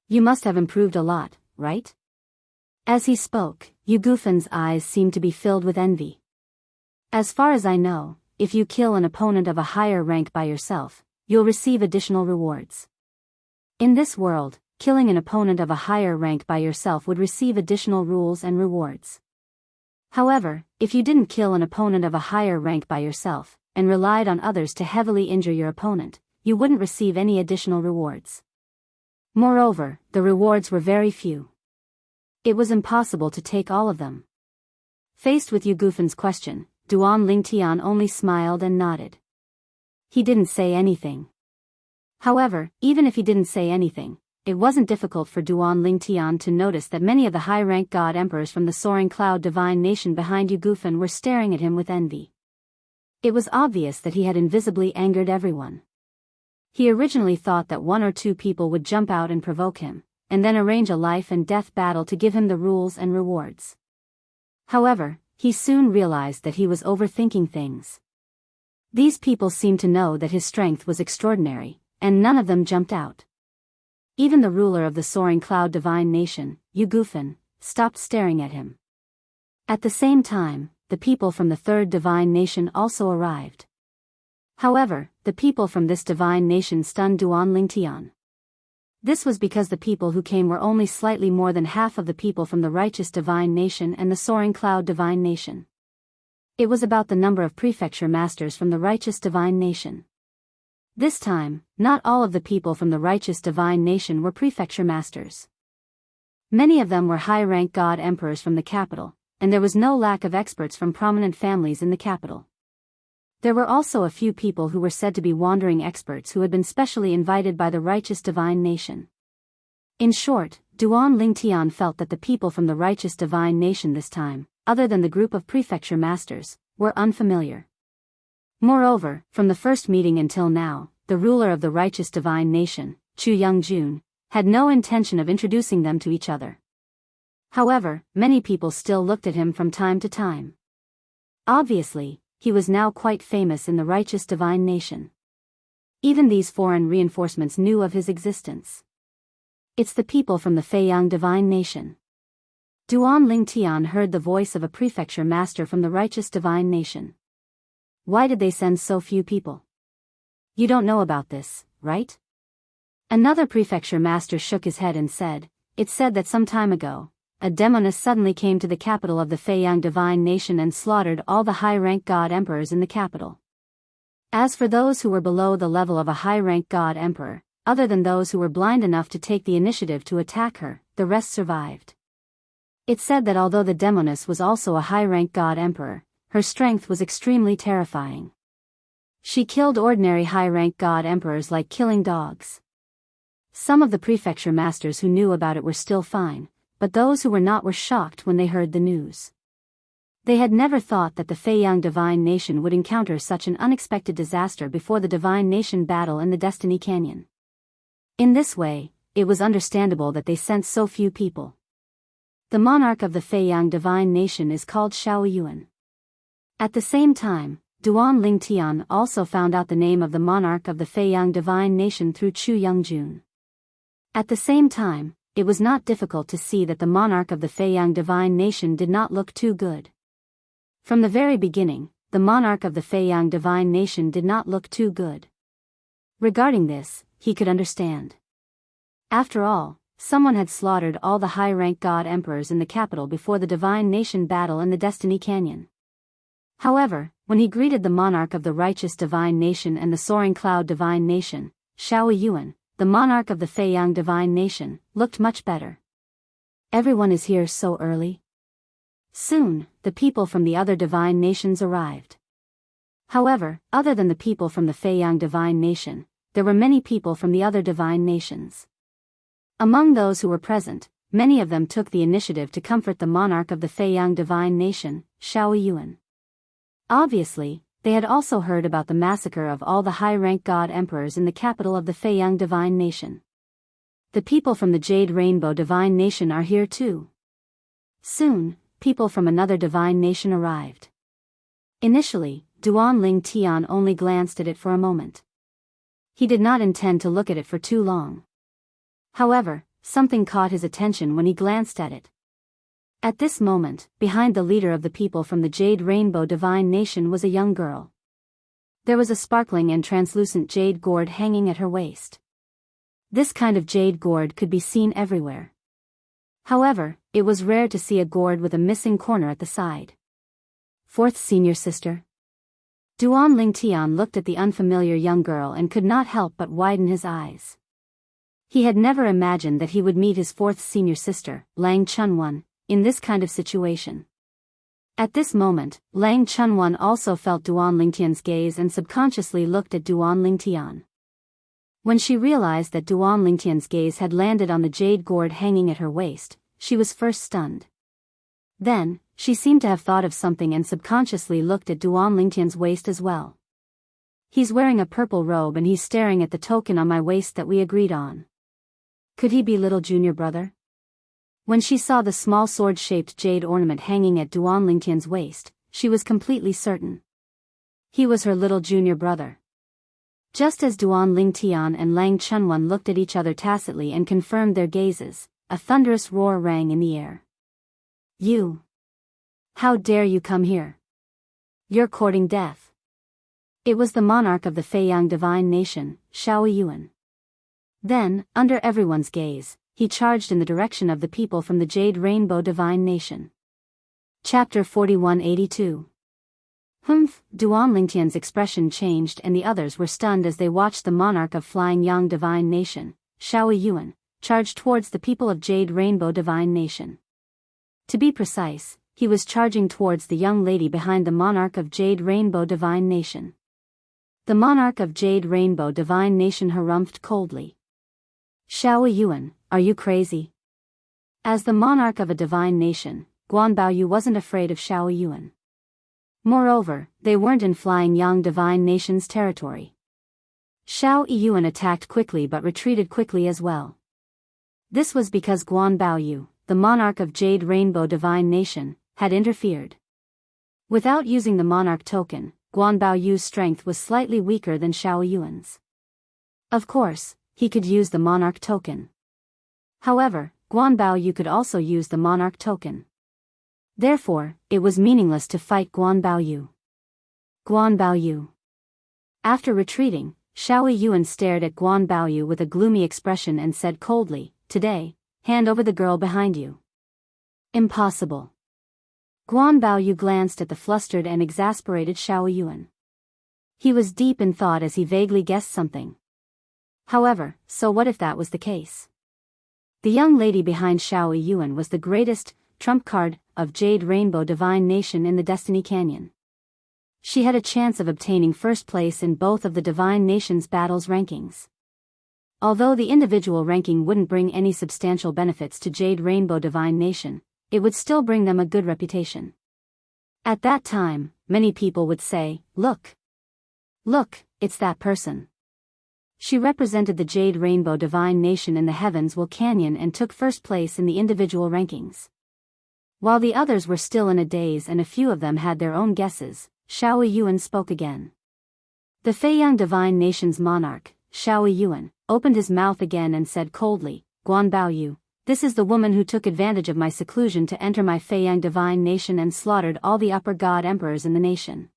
You must have improved a lot, right? As he spoke, Yu Gufan's eyes seemed to be filled with envy. As far as I know, if you kill an opponent of a higher rank by yourself, you'll receive additional rewards. In this world, killing an opponent of a higher rank by yourself would receive additional rules and rewards. However, if you didn't kill an opponent of a higher rank by yourself, and relied on others to heavily injure your opponent, you wouldn't receive any additional rewards. Moreover, the rewards were very few. It was impossible to take all of them. Faced with Yu Gufan's question, Duan Lingtian only smiled and nodded. He didn't say anything. However, even if he didn't say anything, it wasn't difficult for Duan Lingtian to notice that many of the high-rank god emperors from the soaring cloud divine nation behind Yu Gufan were staring at him with envy. It was obvious that he had invisibly angered everyone. He originally thought that one or two people would jump out and provoke him, and then arrange a life and death battle to give him the rules and rewards. However, he soon realized that he was overthinking things. These people seemed to know that his strength was extraordinary, and none of them jumped out. Even the ruler of the soaring cloud divine nation, Yu Gufan, stopped staring at him. At the same time, the people from the third divine nation also arrived. However, the people from this divine nation stunned Duan Lingtian. This was because the people who came were only slightly more than half of the people from the righteous divine nation and the soaring cloud divine nation. It was about the number of prefecture masters from the righteous divine nation. This time, not all of the people from the righteous divine nation were prefecture masters. Many of them were high-rank god emperors from the capital, and there was no lack of experts from prominent families in the capital. There were also a few people who were said to be wandering experts who had been specially invited by the righteous divine nation. In short, Duan Lingtian felt that the people from the righteous divine nation this time, other than the group of prefecture masters, were unfamiliar. Moreover, from the first meeting until now, the ruler of the righteous divine nation, Chu Youngjun, had no intention of introducing them to each other. However, many people still looked at him from time to time. Obviously, he was now quite famous in the righteous divine nation. Even these foreign reinforcements knew of his existence. It's the people from the Feiyang divine nation. Duan Lingtian heard the voice of a prefecture master from the righteous divine nation. Why did they send so few people? You don't know about this, right? Another prefecture master shook his head and said, it's said that some time ago, a demoness suddenly came to the capital of the Feiyang divine nation and slaughtered all the high-rank god emperors in the capital. As for those who were below the level of a high-rank god emperor, other than those who were blind enough to take the initiative to attack her, the rest survived. It said that although the demoness was also a high-rank god emperor, her strength was extremely terrifying. She killed ordinary high-rank god emperors like killing dogs. Some of the prefecture masters who knew about it were still fine, but those who were not were shocked when they heard the news. They had never thought that the Feiyang divine nation would encounter such an unexpected disaster before the divine nation battle in the Destiny Canyon. In this way, it was understandable that they sent so few people. The monarch of the Feiyang divine nation is called Shaoyuan. At the same time, Duan Lingtian also found out the name of the monarch of the Feiyang divine nation through Chu Yongjun. At the same time, it was not difficult to see that the monarch of the Feiyang divine nation did not look too good. From the very beginning, the monarch of the Feiyang divine nation did not look too good. Regarding this, he could understand. After all, someone had slaughtered all the high-rank god emperors in the capital before the divine nation battle in the Destiny Canyon. However, when he greeted the monarch of the righteous divine nation and the soaring cloud divine nation, Shaoyuan, the monarch of the Feiyang divine nation, looked much better. Everyone is here so early. Soon, the people from the other divine nations arrived. However, other than the people from the Feiyang divine nation, there were many people from the other divine nations. Among those who were present, many of them took the initiative to comfort the monarch of the Feiyang divine nation, Shaoyuan. Obviously, they had also heard about the massacre of all the high-rank god emperors in the capital of the Feiyang divine nation. The people from the Jade Rainbow divine nation are here too. Soon, people from another divine nation arrived. Initially, Duan Lingtian only glanced at it for a moment. He did not intend to look at it for too long. However, something caught his attention when he glanced at it. At this moment, behind the leader of the people from the Jade Rainbow divine nation was a young girl. There was a sparkling and translucent jade gourd hanging at her waist. This kind of jade gourd could be seen everywhere. However, it was rare to see a gourd with a missing corner at the side. Fourth senior sister. Duan Lingtian looked at the unfamiliar young girl and could not help but widen his eyes. He had never imagined that he would meet his fourth senior sister, Lang Chunwan, in this kind of situation. At this moment, Lang Chunwan also felt Duan Lingtian's gaze and subconsciously looked at Duan Lingtian. When she realized that Duan Lingtian's gaze had landed on the jade gourd hanging at her waist, she was first stunned. Then, she seemed to have thought of something and subconsciously looked at Duan Lingtian's waist as well. He's wearing a purple robe and he's staring at the token on my waist that we agreed on. Could he be little junior brother? When she saw the small sword-shaped jade ornament hanging at Duan Lingtian's waist, she was completely certain. He was her little junior brother. Just as Duan Lingtian and Lang Chunwan looked at each other tacitly and confirmed their gazes, a thunderous roar rang in the air. You! How dare you come here? You're courting death. It was the monarch of the Feiyang divine nation, Shaoyuan. Then, under everyone's gaze, he charged in the direction of the people from the Jade Rainbow divine nation. Chapter 4182. Humph! Duan Lingtian's expression changed and the others were stunned as they watched the monarch of Flying Yang divine nation, Shaoyuan, charge towards the people of Jade Rainbow divine nation. To be precise, he was charging towards the young lady behind the monarch of Jade Rainbow divine nation. The monarch of Jade Rainbow divine nation harumphed coldly. Shaoyuan, are you crazy? As the monarch of a divine nation, Guan Baoyu wasn't afraid of Shaoyuan. Moreover, they weren't in Flying Yang divine nation's territory. Shaoyuan attacked quickly but retreated quickly as well. This was because Guan Baoyu, the monarch of Jade Rainbow divine nation, had interfered. Without using the monarch token, Guan Baoyu's strength was slightly weaker than Shaoyuan's. Of course, he could use the monarch token. However, Guan Baoyu could also use the monarch token. Therefore, it was meaningless to fight Guan Baoyu. Guan Baoyu. After retreating, Xiao Yuan stared at Guan Baoyu with a gloomy expression and said coldly, "Today, hand over the girl behind you." Impossible. Guan Baoyu glanced at the flustered and exasperated Xiao Yuan. He was deep in thought as he vaguely guessed something. However, so what if that was the case? The young lady behind Xiao Yuan was the greatest trump card of Jade Rainbow Divine Nation in the Destiny Canyon. She had a chance of obtaining first place in both of the Divine Nation's battles rankings. Although the individual ranking wouldn't bring any substantial benefits to Jade Rainbow Divine Nation, it would still bring them a good reputation. At that time, many people would say, "Look! Look, it's that person. She represented the Jade Rainbow Divine Nation in the Heavens-Will Canyon and took first place in the individual rankings." While the others were still in a daze and a few of them had their own guesses, Xiao Yuan spoke again. The Feiyang Divine Nation's monarch, Xiao Yuan, opened his mouth again and said coldly, "Guan Baoyu, this is the woman who took advantage of my seclusion to enter my Feiyang Divine Nation and slaughtered all the upper god emperors in the nation.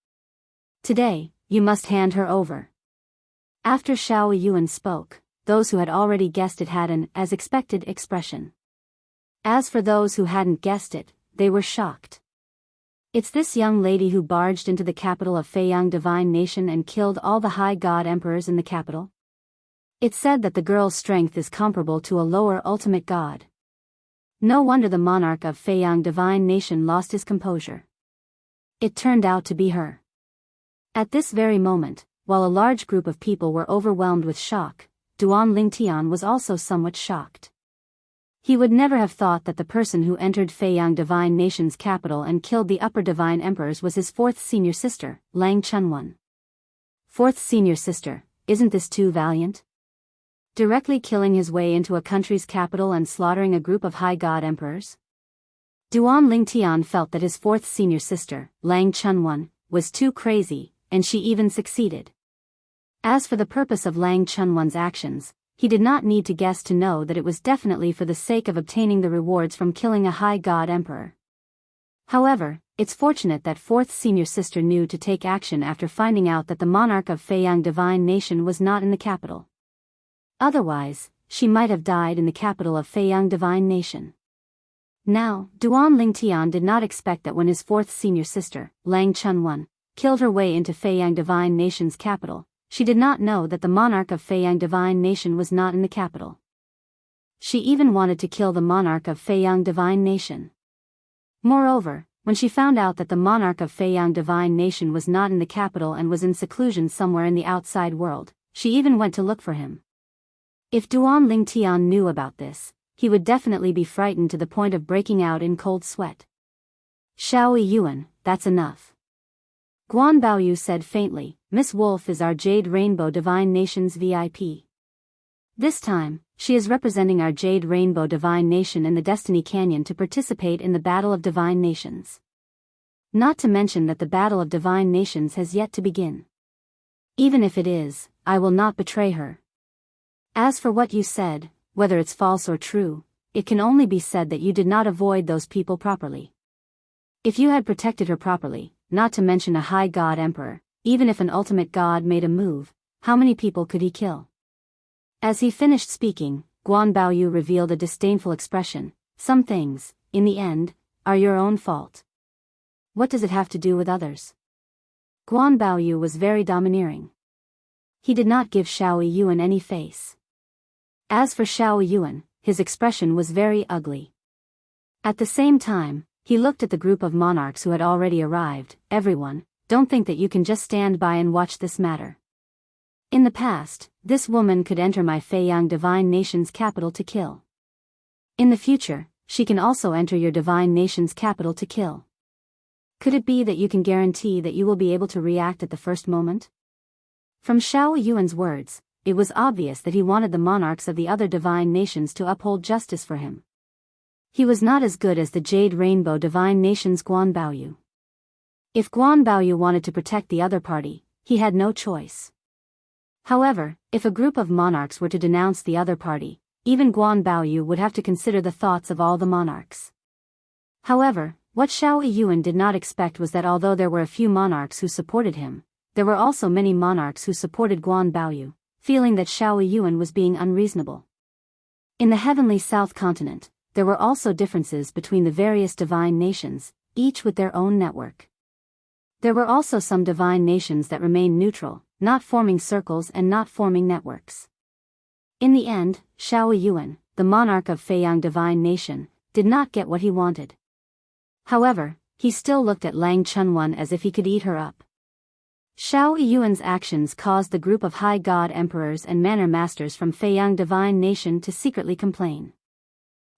Today, you must hand her over." After Xiao Yuan spoke, those who had already guessed it had an as expected expression. As for those who hadn't guessed it, they were shocked. "It's this young lady who barged into the capital of Feiyang Divine Nation and killed all the high god emperors in the capital? It's said that the girl's strength is comparable to a lower ultimate god. No wonder the monarch of Feiyang Divine Nation lost his composure. It turned out to be her." At this very moment, while a large group of people were overwhelmed with shock, Duan Lingtian was also somewhat shocked. He would never have thought that the person who entered Feiyang Divine Nation's capital and killed the upper divine emperors was his fourth senior sister, Lang Chunwan. Fourth senior sister, isn't this too valiant? Directly killing his way into a country's capital and slaughtering a group of high god emperors? Duan Lingtian felt that his fourth senior sister, Lang Chunwan, was too crazy, and she even succeeded. As for the purpose of Lang Chunwan's actions, he did not need to guess to know that it was definitely for the sake of obtaining the rewards from killing a high god emperor. However, it's fortunate that fourth senior sister knew to take action after finding out that the monarch of Feiyang Divine Nation was not in the capital. Otherwise, she might have died in the capital of Feiyang Divine Nation. Now, Duan Lingtian did not expect that when his fourth senior sister, Lang Chunwan, killed her way into Feiyang Divine Nation's capital, she did not know that the monarch of Feiyang Divine Nation was not in the capital. She even wanted to kill the monarch of Feiyang Divine Nation. Moreover, when she found out that the monarch of Feiyang Divine Nation was not in the capital and was in seclusion somewhere in the outside world, she even went to look for him. If Duan Lingtian knew about this, he would definitely be frightened to the point of breaking out in cold sweat. "Xiao Yuan, that's enough." Guan Baoyu said faintly, "Miss Wolf is our Jade Rainbow Divine Nation's VIP. This time, she is representing our Jade Rainbow Divine Nation in the Destiny Canyon to participate in the Battle of Divine Nations. Not to mention that the Battle of Divine Nations has yet to begin. Even if it is, I will not betray her. As for what you said, whether it's false or true, it can only be said that you did not avoid those people properly. If you had protected her properly, not to mention a high god emperor, even if an ultimate god made a move, how many people could he kill?" As he finished speaking, Guan Baoyu revealed a disdainful expression. "Some things, in the end, are your own fault. What does it have to do with others?" Guan Baoyu was very domineering. He did not give Xiao Yuan any face. As for Xiao Yuan, his expression was very ugly. At the same time, he looked at the group of monarchs who had already arrived. "Everyone, don't think that you can just stand by and watch this matter. In the past, this woman could enter my Feiyang Divine Nation's capital to kill. In the future, she can also enter your Divine Nation's capital to kill. Could it be that you can guarantee that you will be able to react at the first moment?" From Xiao Yuan's words, it was obvious that he wanted the monarchs of the other divine nations to uphold justice for him. He was not as good as the Jade Rainbow Divine Nation's Guan Baoyu. If Guan Baoyu wanted to protect the other party, he had no choice. However, if a group of monarchs were to denounce the other party, even Guan Baoyu would have to consider the thoughts of all the monarchs. However, what Xiao Yuan did not expect was that although there were a few monarchs who supported him, there were also many monarchs who supported Guan Baoyu, feeling that Xiao Yuan was being unreasonable. In the heavenly South Continent, there were also differences between the various divine nations, each with their own network. There were also some divine nations that remained neutral, not forming circles and not forming networks. In the end, Xiao Yuan, the monarch of Feiyang Divine Nation, did not get what he wanted. However, he still looked at Lang Chunwan as if he could eat her up. Xiao Yuan's actions caused the group of high god emperors and manor masters from Feiyang Divine Nation to secretly complain.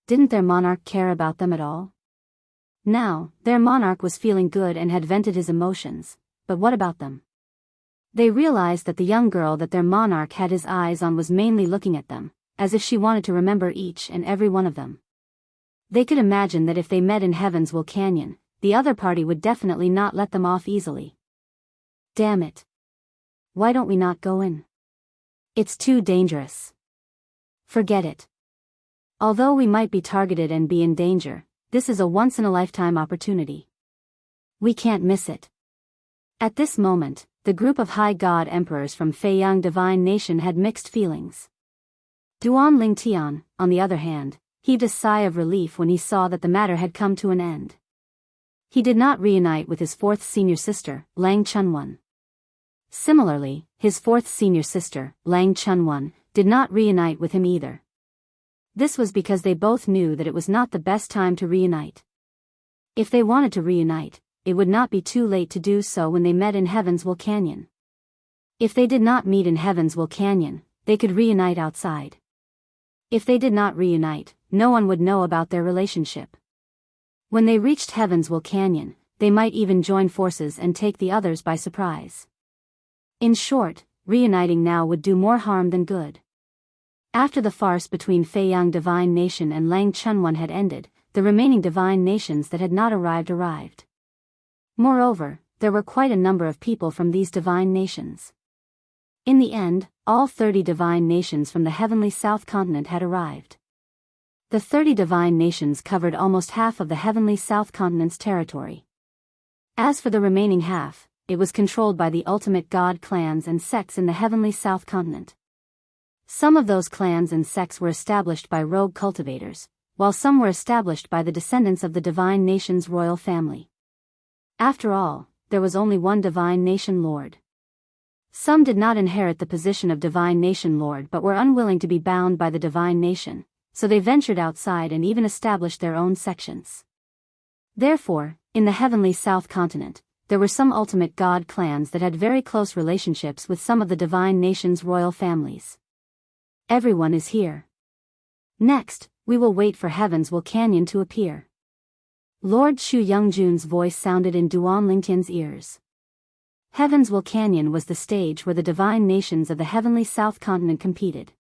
Didn't their monarch care about them at all? Now, their monarch was feeling good and had vented his emotions, but what about them? They realized that the young girl that their monarch had his eyes on was mainly looking at them, as if she wanted to remember each and every one of them. They could imagine that if they met in Heaven's Will Canyon, the other party would definitely not let them off easily. Damn it. Why don't we not go in? It's too dangerous. Forget it. Although we might be targeted and be in danger, this is a once-in-a-lifetime opportunity. We can't miss it. At this moment, the group of high god emperors from Feiyang Divine Nation had mixed feelings. Duan Lingtian, on the other hand, heaved a sigh of relief when he saw that the matter had come to an end. He did not reunite with his fourth senior sister, Lang Chunwan. Similarly, his fourth senior sister, Lang Chunwan, did not reunite with him either. This was because they both knew that it was not the best time to reunite. If they wanted to reunite, it would not be too late to do so when they met in Heaven's Will Canyon. If they did not meet in Heaven's Will Canyon, they could reunite outside. If they did not reunite, no one would know about their relationship. When they reached Heaven's Will Canyon, they might even join forces and take the others by surprise. In short, reuniting now would do more harm than good. After the farce between Feiyang Divine Nation and Lang Chunwan had ended, the remaining divine nations that had not arrived. Moreover, there were quite a number of people from these divine nations. In the end, all 30 divine nations from the heavenly South Continent had arrived. The 30 divine nations covered almost half of the heavenly South Continent's territory. As for the remaining half, it was controlled by the ultimate god clans and sects in the heavenly South Continent. Some of those clans and sects were established by rogue cultivators, while some were established by the descendants of the divine nation's royal family. After all, there was only one divine nation lord. Some did not inherit the position of divine nation lord but were unwilling to be bound by the divine nation, so they ventured outside and even established their own sections. Therefore, in the heavenly South Continent, there were some ultimate god clans that had very close relationships with some of the divine nation's royal families. Everyone is here. Next, we will wait for Heaven's Will Canyon to appear. Lord Shu Youngjun's voice sounded in Duan Lingtian's ears. Heaven's Will Canyon was the stage where the divine nations of the heavenly South Continent competed.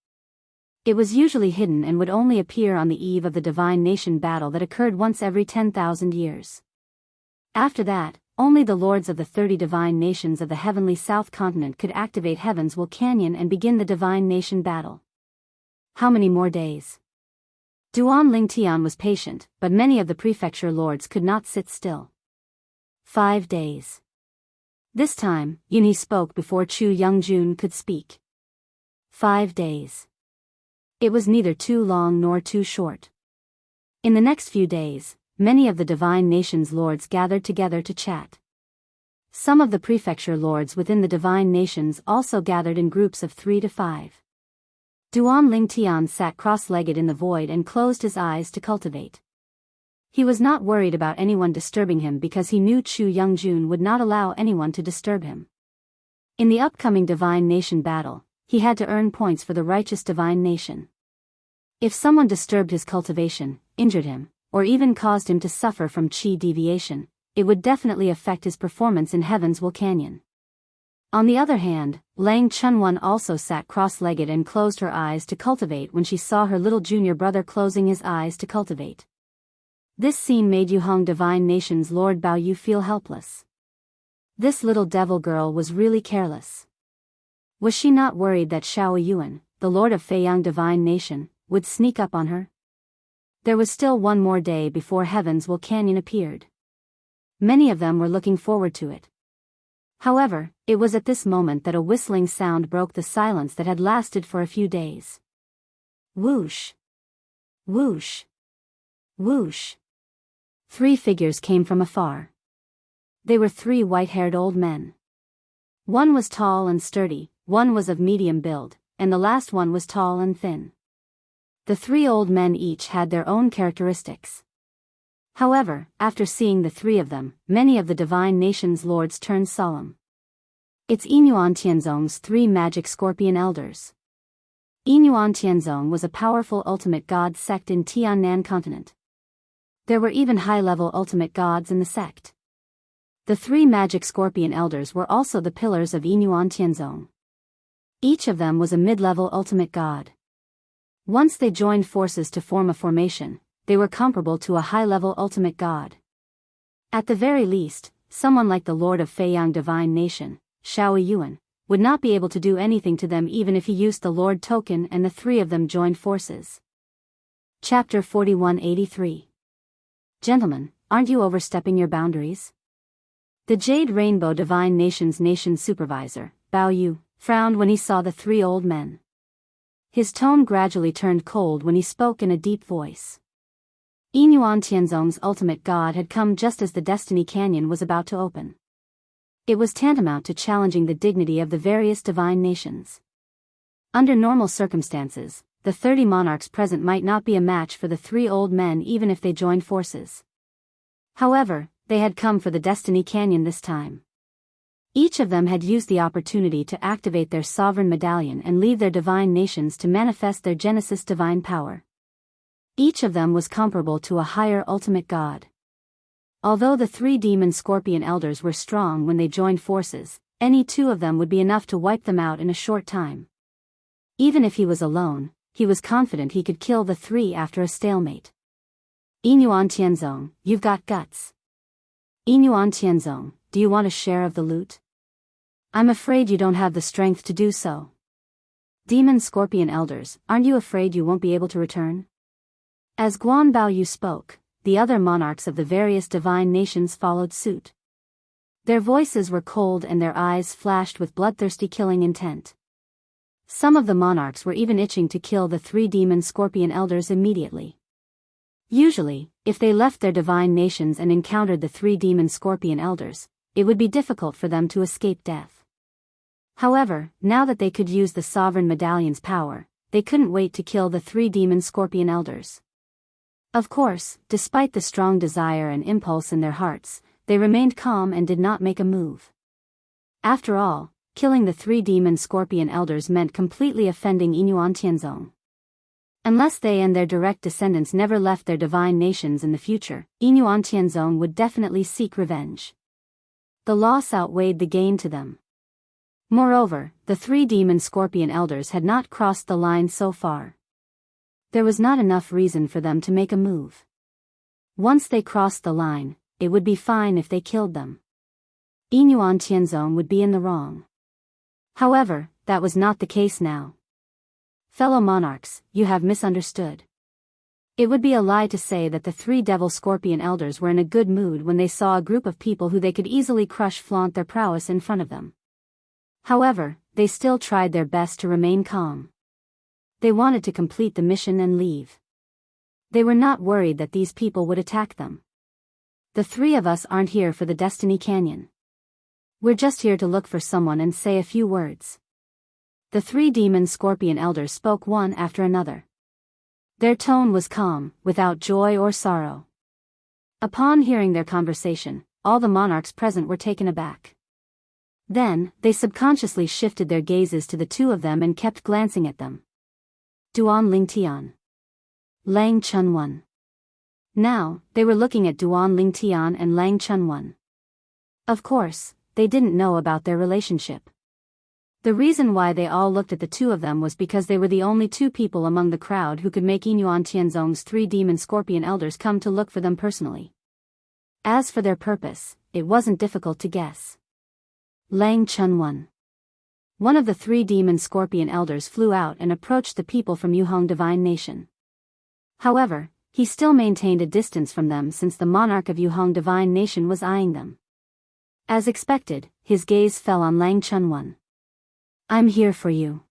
It was usually hidden and would only appear on the eve of the divine nation battle that occurred once every 10,000 years. After that, only the lords of the 30 divine nations of the heavenly South Continent could activate Heaven's Will Canyon and begin the divine nation battle. How many more days? Duan Lingtian was patient, but many of the prefecture lords could not sit still. 5 days. This time, Yunhe spoke before Chu Youngjun could speak. 5 days. It was neither too long nor too short. In the next few days, many of the divine nations' lords gathered together to chat. Some of the prefecture lords within the divine nations also gathered in groups of 3 to 5. Duan Lingtian sat cross-legged in the void and closed his eyes to cultivate. He was not worried about anyone disturbing him because he knew Chu Youngjun would not allow anyone to disturb him. In the upcoming divine nation battle, he had to earn points for the righteous divine nation. If someone disturbed his cultivation, injured him, or even caused him to suffer from chi deviation, it would definitely affect his performance in Heaven's Will Canyon. On the other hand, Lang Chunwan also sat cross-legged and closed her eyes to cultivate when she saw her little junior brother closing his eyes to cultivate. This scene made Yuhong Divine Nation's Lord Baoyu feel helpless. This little devil girl was really careless. Was she not worried that Xiao Yuan, the Lord of Feiyang Divine Nation, would sneak up on her? There was still one more day before Heaven's Will Canyon appeared. Many of them were looking forward to it. However, it was at this moment that a whistling sound broke the silence that had lasted for a few days. Whoosh! Whoosh! Whoosh! 3 figures came from afar. They were 3 white-haired old men. One was tall and sturdy, one was of medium build, and the last one was tall and thin. The 3 old men each had their own characteristics. However, after seeing the 3 of them, many of the divine nation's lords turned solemn. It's Yinyuan Tianzong's 3 magic scorpion elders. Yinyuan Tianzong was a powerful ultimate god sect in Tiannan continent. There were even high-level ultimate gods in the sect. The 3 magic scorpion elders were also the pillars of Yinyuan Tianzong. Each of them was a mid-level ultimate god. Once they joined forces to form a formation, they were comparable to a high-level ultimate god. At the very least, someone like the Lord of Feiyang Divine Nation, Shao Yuan, would not be able to do anything to them even if he used the Lord token and the 3 of them joined forces. Chapter 4183. Gentlemen, aren't you overstepping your boundaries? The Jade Rainbow Divine Nation's nation supervisor, Bao Yu, frowned when he saw the 3 old men. His tone gradually turned cold when he spoke in a deep voice. Yinyuan Tianzong's ultimate god had come just as the Destiny Canyon was about to open. It was tantamount to challenging the dignity of the various divine nations. Under normal circumstances, the 30 monarchs present might not be a match for the 3 old men even if they joined forces. However, they had come for the Destiny Canyon this time. Each of them had used the opportunity to activate their sovereign medallion and leave their divine nations to manifest their Genesis divine power. Each of them was comparable to a higher ultimate god. Although the 3 demon scorpion elders were strong when they joined forces, any 2 of them would be enough to wipe them out in a short time. Even if he was alone, he was confident he could kill the 3 after a stalemate. Yinyuan Tianzong, you've got guts. Yinyuan Tianzong, do you want a share of the loot? I'm afraid you don't have the strength to do so. Demon scorpion elders, aren't you afraid you won't be able to return? As Guan Baoyu spoke, the other monarchs of the various divine nations followed suit. Their voices were cold and their eyes flashed with bloodthirsty killing intent. Some of the monarchs were even itching to kill the 3 demon scorpion elders immediately. Usually, if they left their divine nations and encountered the 3 demon scorpion elders, it would be difficult for them to escape death. However, now that they could use the sovereign medallion's power, they couldn't wait to kill the 3 demon scorpion elders. Of course, despite the strong desire and impulse in their hearts, they remained calm and did not make a move. After all, killing the 3 demon scorpion elders meant completely offending Yinyuan Tianzong. Unless they and their direct descendants never left their divine nations in the future, Yinyuan Tianzong would definitely seek revenge. The loss outweighed the gain to them. Moreover, the 3 demon scorpion elders had not crossed the line so far. There was not enough reason for them to make a move. Once they crossed the line, it would be fine if they killed them. Yinyuan Tianzong would be in the wrong. However, that was not the case now. Fellow monarchs, you have misunderstood. It would be a lie to say that the 3 devil scorpion elders were in a good mood when they saw a group of people who they could easily crush flaunt their prowess in front of them. However, they still tried their best to remain calm. They wanted to complete the mission and leave. They were not worried that these people would attack them. The 3 of us aren't here for the Destiny Canyon. We're just here to look for someone and say a few words. The 3 demon scorpion elders spoke one after another. Their tone was calm, without joy or sorrow. Upon hearing their conversation, all the monarchs present were taken aback. Then, they subconsciously shifted their gazes to the 2 of them and kept glancing at them. Duan Lingtian. Lang Chunwan. Now, they were looking at Duan Lingtian and Lang Chunwan. Of course, they didn't know about their relationship. The reason why they all looked at the 2 of them was because they were the only 2 people among the crowd who could make Yinyuan Tianzong's 3 demon scorpion elders come to look for them personally. As for their purpose, it wasn't difficult to guess. Lang Chunwan. one of the 3 demon scorpion elders flew out and approached the people from Yuhong Divine Nation. However, he still maintained a distance from them since the monarch of Yuhong Divine Nation was eyeing them. As expected, his gaze fell on Lang Chunwan. I'm here for you.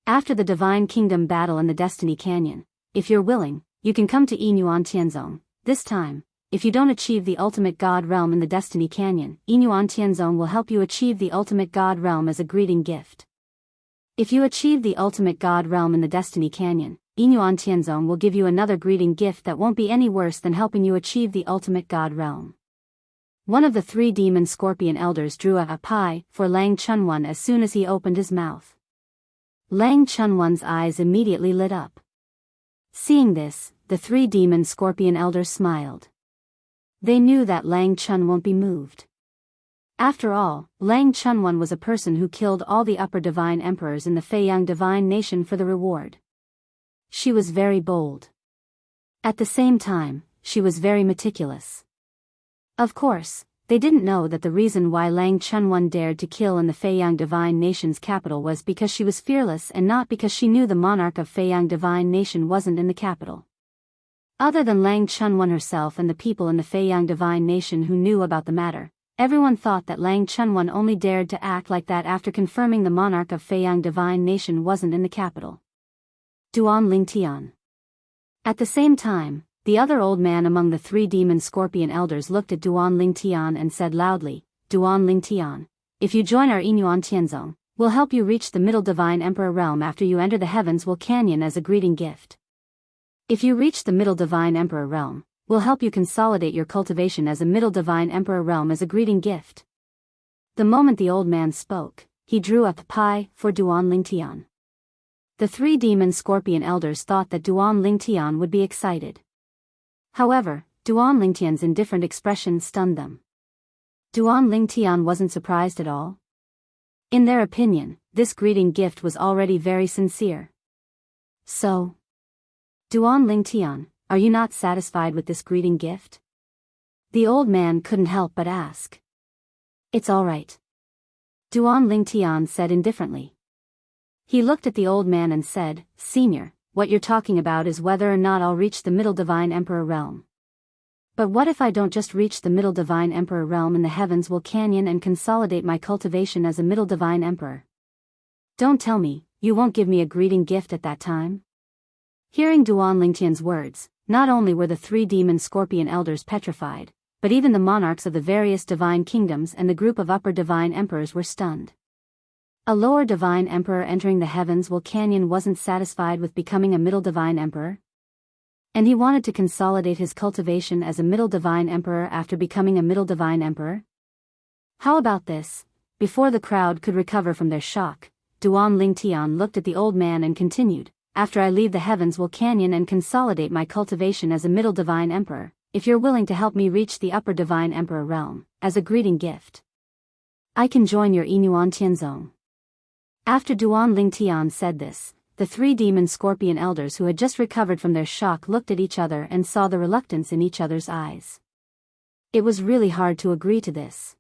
After the Divine Kingdom battle in the Destiny Canyon, if you're willing, you can come to Yinuan Tianzong. This time, if you don't achieve the ultimate God realm in the Destiny Canyon, Yinuan Tianzong will help you achieve the ultimate God realm as a greeting gift. If you achieve the ultimate God realm in the Destiny Canyon, Yinuan Tianzong will give you another greeting gift that won't be any worse than helping you achieve the ultimate God realm. One of the 3 demon scorpion elders drew a pie for Lang Chunwan as soon as he opened his mouth. Lang Chunwan's eyes immediately lit up. Seeing this, the 3 demon scorpion elders smiled. They knew that Lang Chun won't be moved. After all, Lang Chunwan was a person who killed all the upper divine emperors in the Feiyang Divine Nation for the reward. She was very bold. At the same time, she was very meticulous. Of course, they didn't know that the reason why Lang Chunwan dared to kill in the Feiyang Divine Nation's capital was because she was fearless and not because she knew the monarch of Feiyang Divine Nation wasn't in the capital. Other than Lang Chunwan herself and the people in the Feiyang Divine Nation who knew about the matter, everyone thought that Lang Chunwan only dared to act like that after confirming the monarch of Feiyang Divine Nation wasn't in the capital. Duan Lingtian. At the same time, the other old man among the 3 demon scorpion elders looked at Duan Lingtian and said loudly, Duan Lingtian, if you join our Yinuan Tianzong, we'll help you reach the middle divine emperor realm after you enter the Heavens Will Canyon as a greeting gift. If you reach the middle divine emperor realm, we'll help you consolidate your cultivation as a middle divine emperor realm as a greeting gift. The moment the old man spoke, he drew up a pie for Duan Lingtian. The 3 demon scorpion elders thought that Duan Lingtian would be excited. However, Duan Lingtian's indifferent expression stunned them. Duan Lingtian wasn't surprised at all. In their opinion, this greeting gift was already very sincere. So, Duan Lingtian, are you not satisfied with this greeting gift? The old man couldn't help but ask. It's all right. Duan Lingtian said indifferently. He looked at the old man and said, Senior, what you're talking about is whether or not I'll reach the middle divine emperor realm. But what if I don't just reach the middle divine emperor realm in the Heavens Will Canyon and consolidate my cultivation as a middle divine emperor? Don't tell me, you won't give me a greeting gift at that time? Hearing Duan Lingtian's words, not only were the 3 demon scorpion elders petrified, but even the monarchs of the various divine kingdoms and the group of upper divine emperors were stunned. A lower divine emperor entering the Heavens Will Canyon wasn't satisfied with becoming a middle divine emperor? And he wanted to consolidate his cultivation as a middle divine emperor after becoming a middle divine emperor? How about this? Before the crowd could recover from their shock, Duan Lingtian looked at the old man and continued, After I leave the Heavens Will Canyon and consolidate my cultivation as a middle divine emperor, if you're willing to help me reach the upper divine emperor realm, as a greeting gift, I can join your Yinuan Tianzong. After Duan Lingtian said this, the 3 demon scorpion elders who had just recovered from their shock looked at each other and saw the reluctance in each other's eyes. It was really hard to agree to this.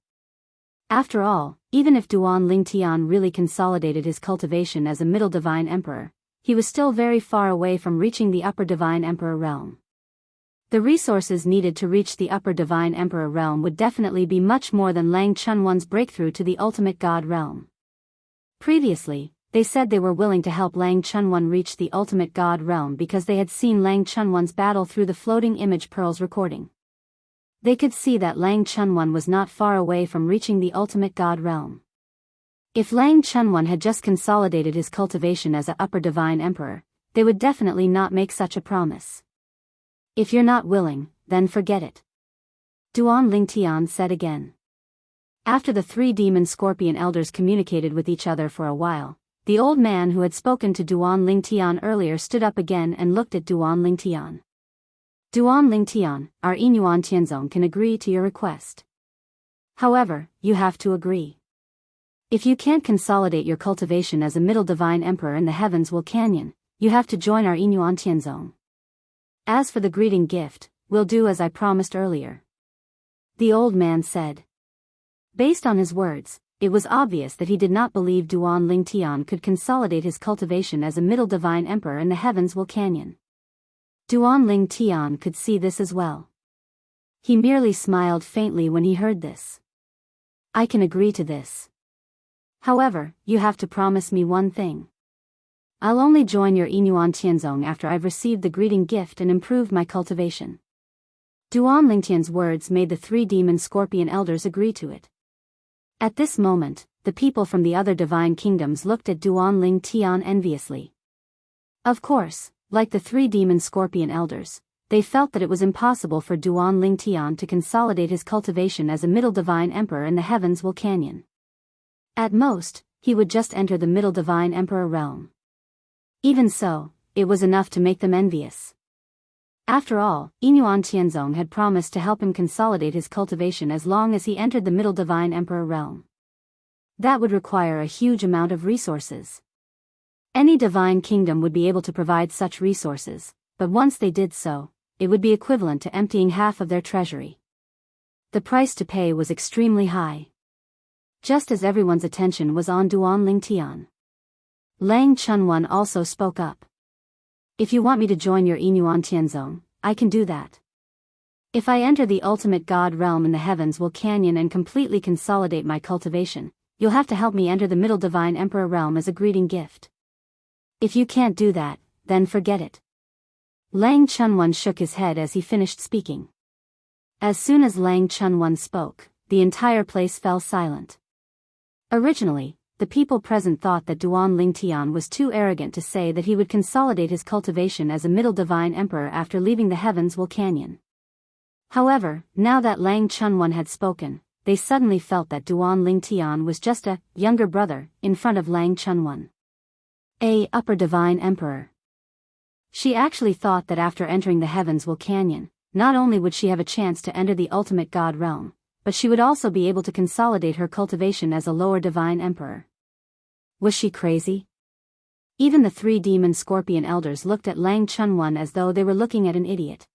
After all, even if Duan Lingtian really consolidated his cultivation as a middle divine emperor, he was still very far away from reaching the upper divine emperor realm. The resources needed to reach the upper divine emperor realm would definitely be much more than Lang Chunwan's breakthrough to the ultimate god realm. Previously, they said they were willing to help Lang Chunwan reach the ultimate god realm because they had seen Lang Chunwan's battle through the floating image pearls recording. They could see that Lang Chunwan was not far away from reaching the ultimate god realm. If Lang Chunwan had just consolidated his cultivation as an upper divine emperor, they would definitely not make such a promise. If you're not willing, then forget it. Duan Lingtian said again. After the 3 demon scorpion elders communicated with each other for a while, the old man who had spoken to Duan Lingtian earlier stood up again and looked at Duan Lingtian. Duan Lingtian, our Yinuan Tianzong can agree to your request. However, you have to agree. If you can't consolidate your cultivation as a middle divine emperor in the Heavens Will Canyon, you have to join our Yinuan Tianzong. As for the greeting gift, we'll do as I promised earlier. The old man said. Based on his words, it was obvious that he did not believe Duan Lingtian could consolidate his cultivation as a middle divine emperor in the heavens will canyon. Duan Lingtian could see this as well. He merely smiled faintly when he heard this. I can agree to this. However, you have to promise me one thing. I'll only join your Inuan Tianzong after I've received the greeting gift and improved my cultivation. Duan Lingtian's words made the 3 demon scorpion elders agree to it. At this moment, the people from the other divine kingdoms looked at Duan Lingtian enviously. Of course, like the 3 demon scorpion elders, they felt that it was impossible for Duan Lingtian to consolidate his cultivation as a middle divine emperor in the heavens will canyon. At most, he would just enter the middle divine emperor realm. Even so, it was enough to make them envious. After all, Inuan Tianzong had promised to help him consolidate his cultivation as long as he entered the middle divine emperor realm. That would require a huge amount of resources. Any divine kingdom would be able to provide such resources, but once they did so, it would be equivalent to emptying half of their treasury. The price to pay was extremely high. Just as everyone's attention was on Duan Lingtian, Lang Chunwan also spoke up. If you want me to join your Inuan Tianzong, I can do that. If I enter the ultimate god realm in the heavens will canyon and completely consolidate my cultivation, you'll have to help me enter the middle divine emperor realm as a greeting gift. If you can't do that, then forget it. Lang Chunwan shook his head as he finished speaking. As soon as Lang Chunwan spoke, the entire place fell silent. Originally, the people present thought that Duan Lingtian was too arrogant to say that he would consolidate his cultivation as a middle divine emperor after leaving the heavens will canyon. However, now that Lang Chunwan had spoken, they suddenly felt that Duan Lingtian was just a younger brother in front of Lang Chunwan. A upper divine emperor. She actually thought that after entering the heavens will canyon, not only would she have a chance to enter the ultimate god realm, but she would also be able to consolidate her cultivation as a lower divine emperor. Was she crazy? Even the 3 demon scorpion elders looked at Lang Chunwan as though they were looking at an idiot.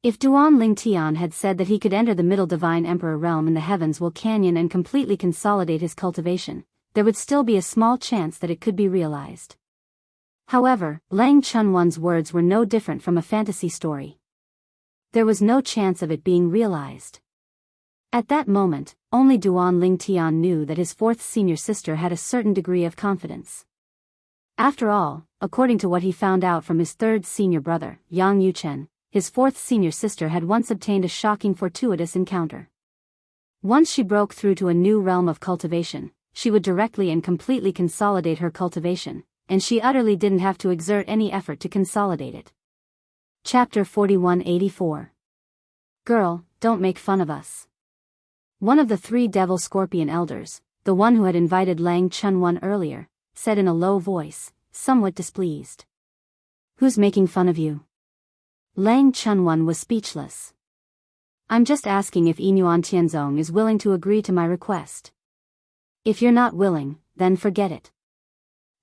If Duan Lingtian had said that he could enter the middle divine emperor realm in the heavens will canyon and completely consolidate his cultivation, there would still be a small chance that it could be realized. However, Lang Chunwan's words were no different from a fantasy story. There was no chance of it being realized. At that moment, only Duan Lingtian knew that his 4th senior sister had a certain degree of confidence. After all, according to what he found out from his 3rd senior brother, Yang Yuchen, his 4th senior sister had once obtained a shocking fortuitous encounter. Once she broke through to a new realm of cultivation, she would directly and completely consolidate her cultivation, and she utterly didn't have to exert any effort to consolidate it. Chapter 4184. Girl, don't make fun of us. One of the 3 devil scorpion elders, the one who had invited Lang Chunwan earlier, said in a low voice, somewhat displeased. Who's making fun of you? Lang Chunwan was speechless. I'm just asking if Inuan Tianzong is willing to agree to my request. If you're not willing, then forget it.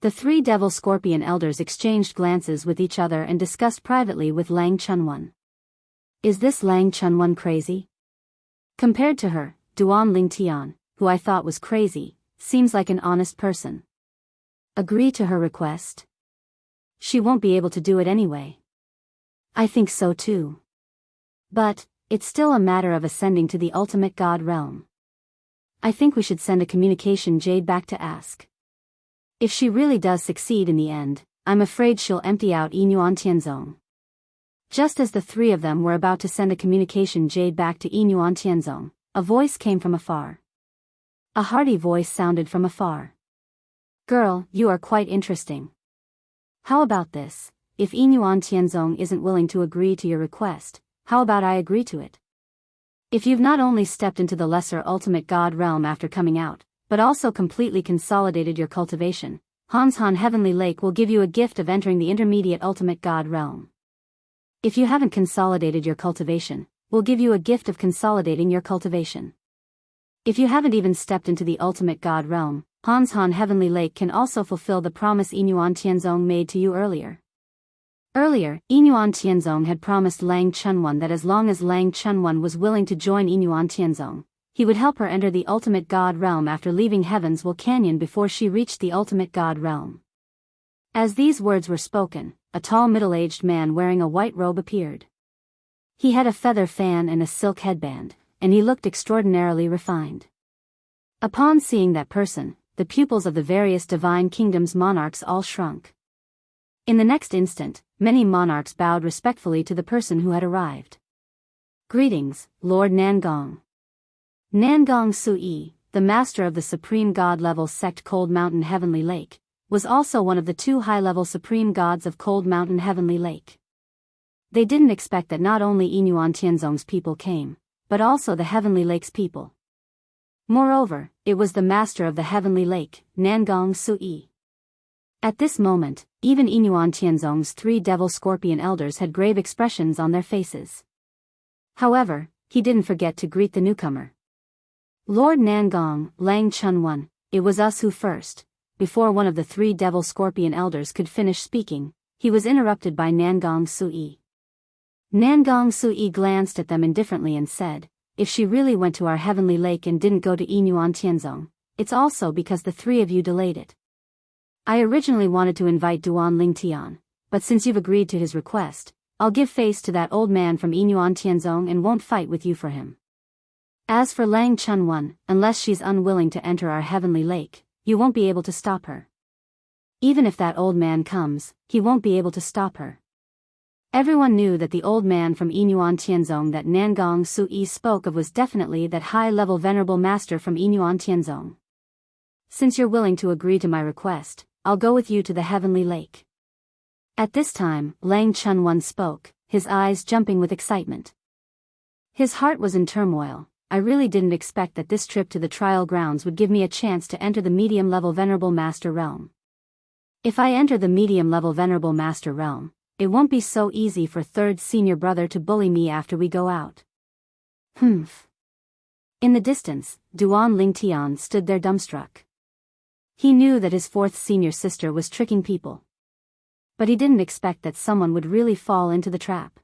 The 3 devil scorpion elders exchanged glances with each other and discussed privately with Lang Chunwan. Is this Lang Chunwan crazy? Compared to her, Duan Lingtian, who I thought was crazy, seems like an honest person. Agree to her request? She won't be able to do it anyway. I think so too. But, it's still a matter of ascending to the ultimate god realm. I think we should send a communication jade back to ask. If she really does succeed in the end, I'm afraid she'll empty out Inuan Tianzong. Just as the 3 of them were about to send a communication jade back to Inuan Tianzong, a voice came from afar. A hearty voice sounded from afar. Girl, you are quite interesting. How about this? If Inuan Tianzong isn't willing to agree to your request, how about I agree to it? If you've not only stepped into the lesser ultimate god realm after coming out, but also completely consolidated your cultivation, Hanshan Heavenly Lake will give you a gift of entering the intermediate ultimate god realm. If you haven't consolidated your cultivation, we'll give you a gift of consolidating your cultivation. If you haven't even stepped into the ultimate god realm, Hanshan Heavenly Lake can also fulfill the promise Inuan Tianzong made to you earlier. Earlier, Inuan Tianzong had promised Lang Chunwan that as long as Lang Chunwan was willing to join Inuan Tianzong, he would help her enter the ultimate god realm after leaving Heaven's Will Canyon before she reached the ultimate god realm. As these words were spoken, a tall middle-aged man wearing a white robe appeared. He had a feather fan and a silk headband, and he looked extraordinarily refined. Upon seeing that person, the pupils of the various divine kingdoms' monarchs all shrunk. In the next instant, many monarchs bowed respectfully to the person who had arrived. Greetings, Lord Nangong. Nangong Sui, the master of the supreme god-level sect Cold Mountain Heavenly Lake, was also one of the 2 high-level supreme gods of Cold Mountain Heavenly Lake. They didn't expect that not only Yinuan Tianzong's people came, but also the Heavenly Lake's people. Moreover, it was the master of the Heavenly Lake, Nangong Sui. At this moment, even Yinuan Tianzong's 3 devil scorpion elders had grave expressions on their faces. However, he didn't forget to greet the newcomer. Lord Nangong, Lang Chunwan, it was us who first. Before one of the 3 devil scorpion elders could finish speaking, he was interrupted by Nangong Sui. Nangong Sui glanced at them indifferently and said, if she really went to our Heavenly Lake and didn't go to Yinuan Tianzong, it's also because the 3 of you delayed it. I originally wanted to invite Duan Lingtian, but since you've agreed to his request, I'll give face to that old man from Yinuan Tianzong and won't fight with you for him. As for Lang Chunwan, unless she's unwilling to enter our Heavenly Lake, you won't be able to stop her. Even if that old man comes, he won't be able to stop her. Everyone knew that the old man from Yinuan Tianzong that Nangong Sui spoke of was definitely that high-level venerable master from Yinuan Tianzong. Since you're willing to agree to my request, I'll go with you to the Heavenly Lake. At this time, Lang Chunwan spoke, his eyes jumping with excitement. His heart was in turmoil. I really didn't expect that this trip to the trial grounds would give me a chance to enter the medium-level Venerable Master realm. If I enter the medium-level Venerable Master realm, it won't be so easy for third senior brother to bully me after we go out. Humph. In the distance, Duan Lingtian stood there dumbstruck. He knew that his 4th senior sister was tricking people. But he didn't expect that someone would really fall into the trap.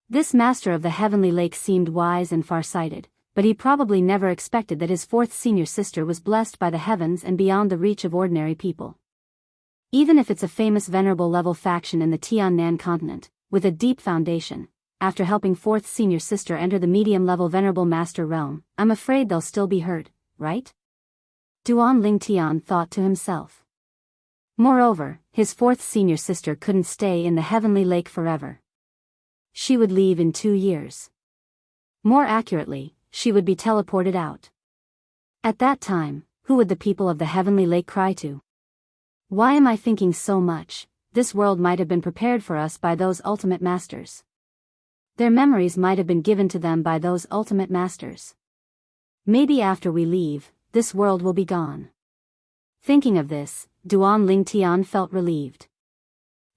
This master of the Heavenly Lake seemed wise and far-sighted, but he probably never expected that his 4th senior sister was blessed by the heavens and beyond the reach of ordinary people. Even if it's a famous venerable level faction in the Tiannan continent, with a deep foundation, after helping 4th senior sister enter the medium-level venerable master realm, I'm afraid they'll still be hurt, right? Duan Lingtian thought to himself. Moreover, his 4th senior sister couldn't stay in the Heavenly Lake forever. She would leave in 2 years. More accurately, she would be teleported out. At that time, who would the people of the Heavenly Lake cry to? Why am I thinking so much? This world might have been prepared for us by those ultimate masters. Their memories might have been given to them by those ultimate masters. Maybe after we leave, this world will be gone. Thinking of this, Duan Lingtian felt relieved.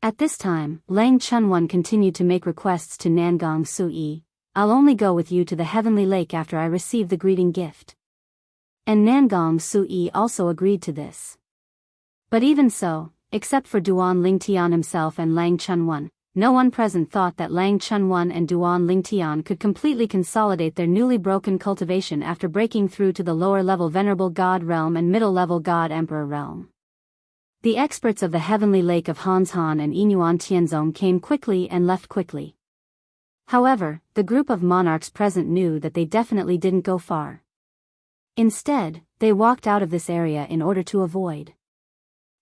At this time, Lang Chunwan continued to make requests to Nangong Sui. I'll only go with you to the Heavenly Lake after I receive the greeting gift. And Nangong Sui also agreed to this. But even so, except for Duan Lingtian himself and Lang Chunwan, no one present thought that Lang Chunwan and Duan Lingtian could completely consolidate their newly broken cultivation after breaking through to the lower-level Venerable God realm and middle-level God Emperor realm. The experts of the Heavenly Lake of Hanshan and Yinuan Tianzong came quickly and left quickly. However, the group of monarchs present knew that they definitely didn't go far. Instead, they walked out of this area in order to avoid.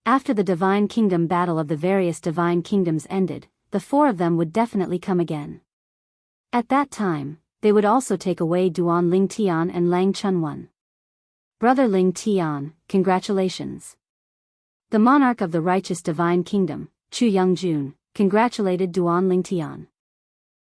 After the Divine Kingdom battle of the various Divine Kingdoms ended, the 4 of them would definitely come again. At that time, they would also take away Duan Lingtian and Lang Chunwan. Brother Lingtian, congratulations. The monarch of the righteous Divine Kingdom, Chu Yongjun, congratulated Duan Lingtian.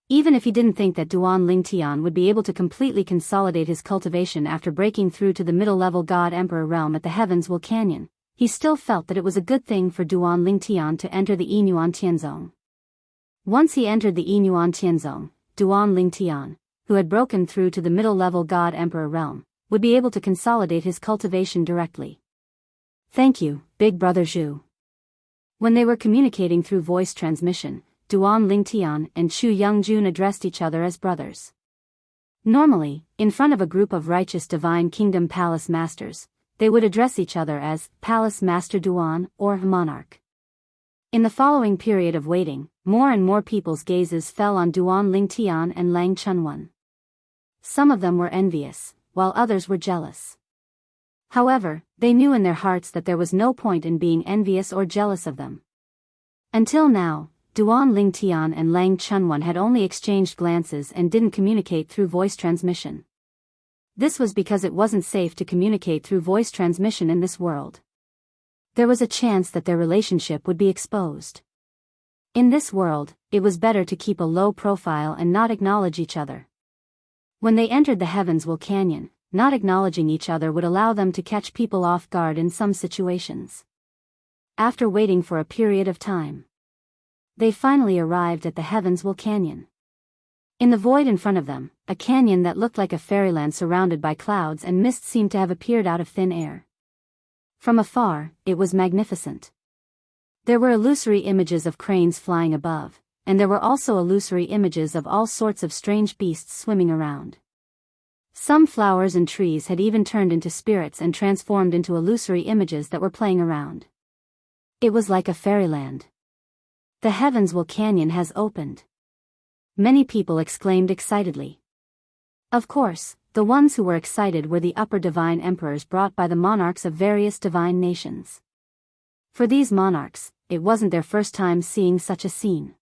Even if he didn't think that Duan Lingtian would be able to completely consolidate his cultivation after breaking through to the middle-level God Emperor realm at the Heaven's Will Canyon, he still felt that it was a good thing for Duan Lingtian to enter the Yinuan Tianzong. Once he entered the Yinuan Tianzong, Duan Lingtian, who had broken through to the middle-level God Emperor realm, would be able to consolidate his cultivation directly. Thank you, Big Brother Zhu. When they were communicating through voice transmission, Duan Lingtian and Chu Yongjun addressed each other as brothers. Normally, in front of a group of righteous Divine Kingdom Palace Masters, they would address each other as Palace Master Duan or Monarch. In the following period of waiting, more and more people's gazes fell on Duan Lingtian and Lang Chunwan. Some of them were envious, while others were jealous. However, they knew in their hearts that there was no point in being envious or jealous of them. Until now, Duan Lingtian and Lang Chunwan had only exchanged glances and didn't communicate through voice transmission. This was because it wasn't safe to communicate through voice transmission in this world. There was a chance that their relationship would be exposed. In this world, it was better to keep a low profile and not acknowledge each other. When they entered the Heavenswell Canyon, not acknowledging each other would allow them to catch people off guard in some situations. After waiting for a period of time, they finally arrived at the Heavenswell Canyon. In the void in front of them, a canyon that looked like a fairyland surrounded by clouds and mist seemed to have appeared out of thin air. From afar, it was magnificent. There were illusory images of cranes flying above, and there were also illusory images of all sorts of strange beasts swimming around. Some flowers and trees had even turned into spirits and transformed into illusory images that were playing around. It was like a fairyland. The Heavenswell Canyon has opened. Many people exclaimed excitedly. Of course, the ones who were excited were the upper divine emperors brought by the monarchs of various divine nations. For these monarchs, it wasn't their first time seeing such a scene.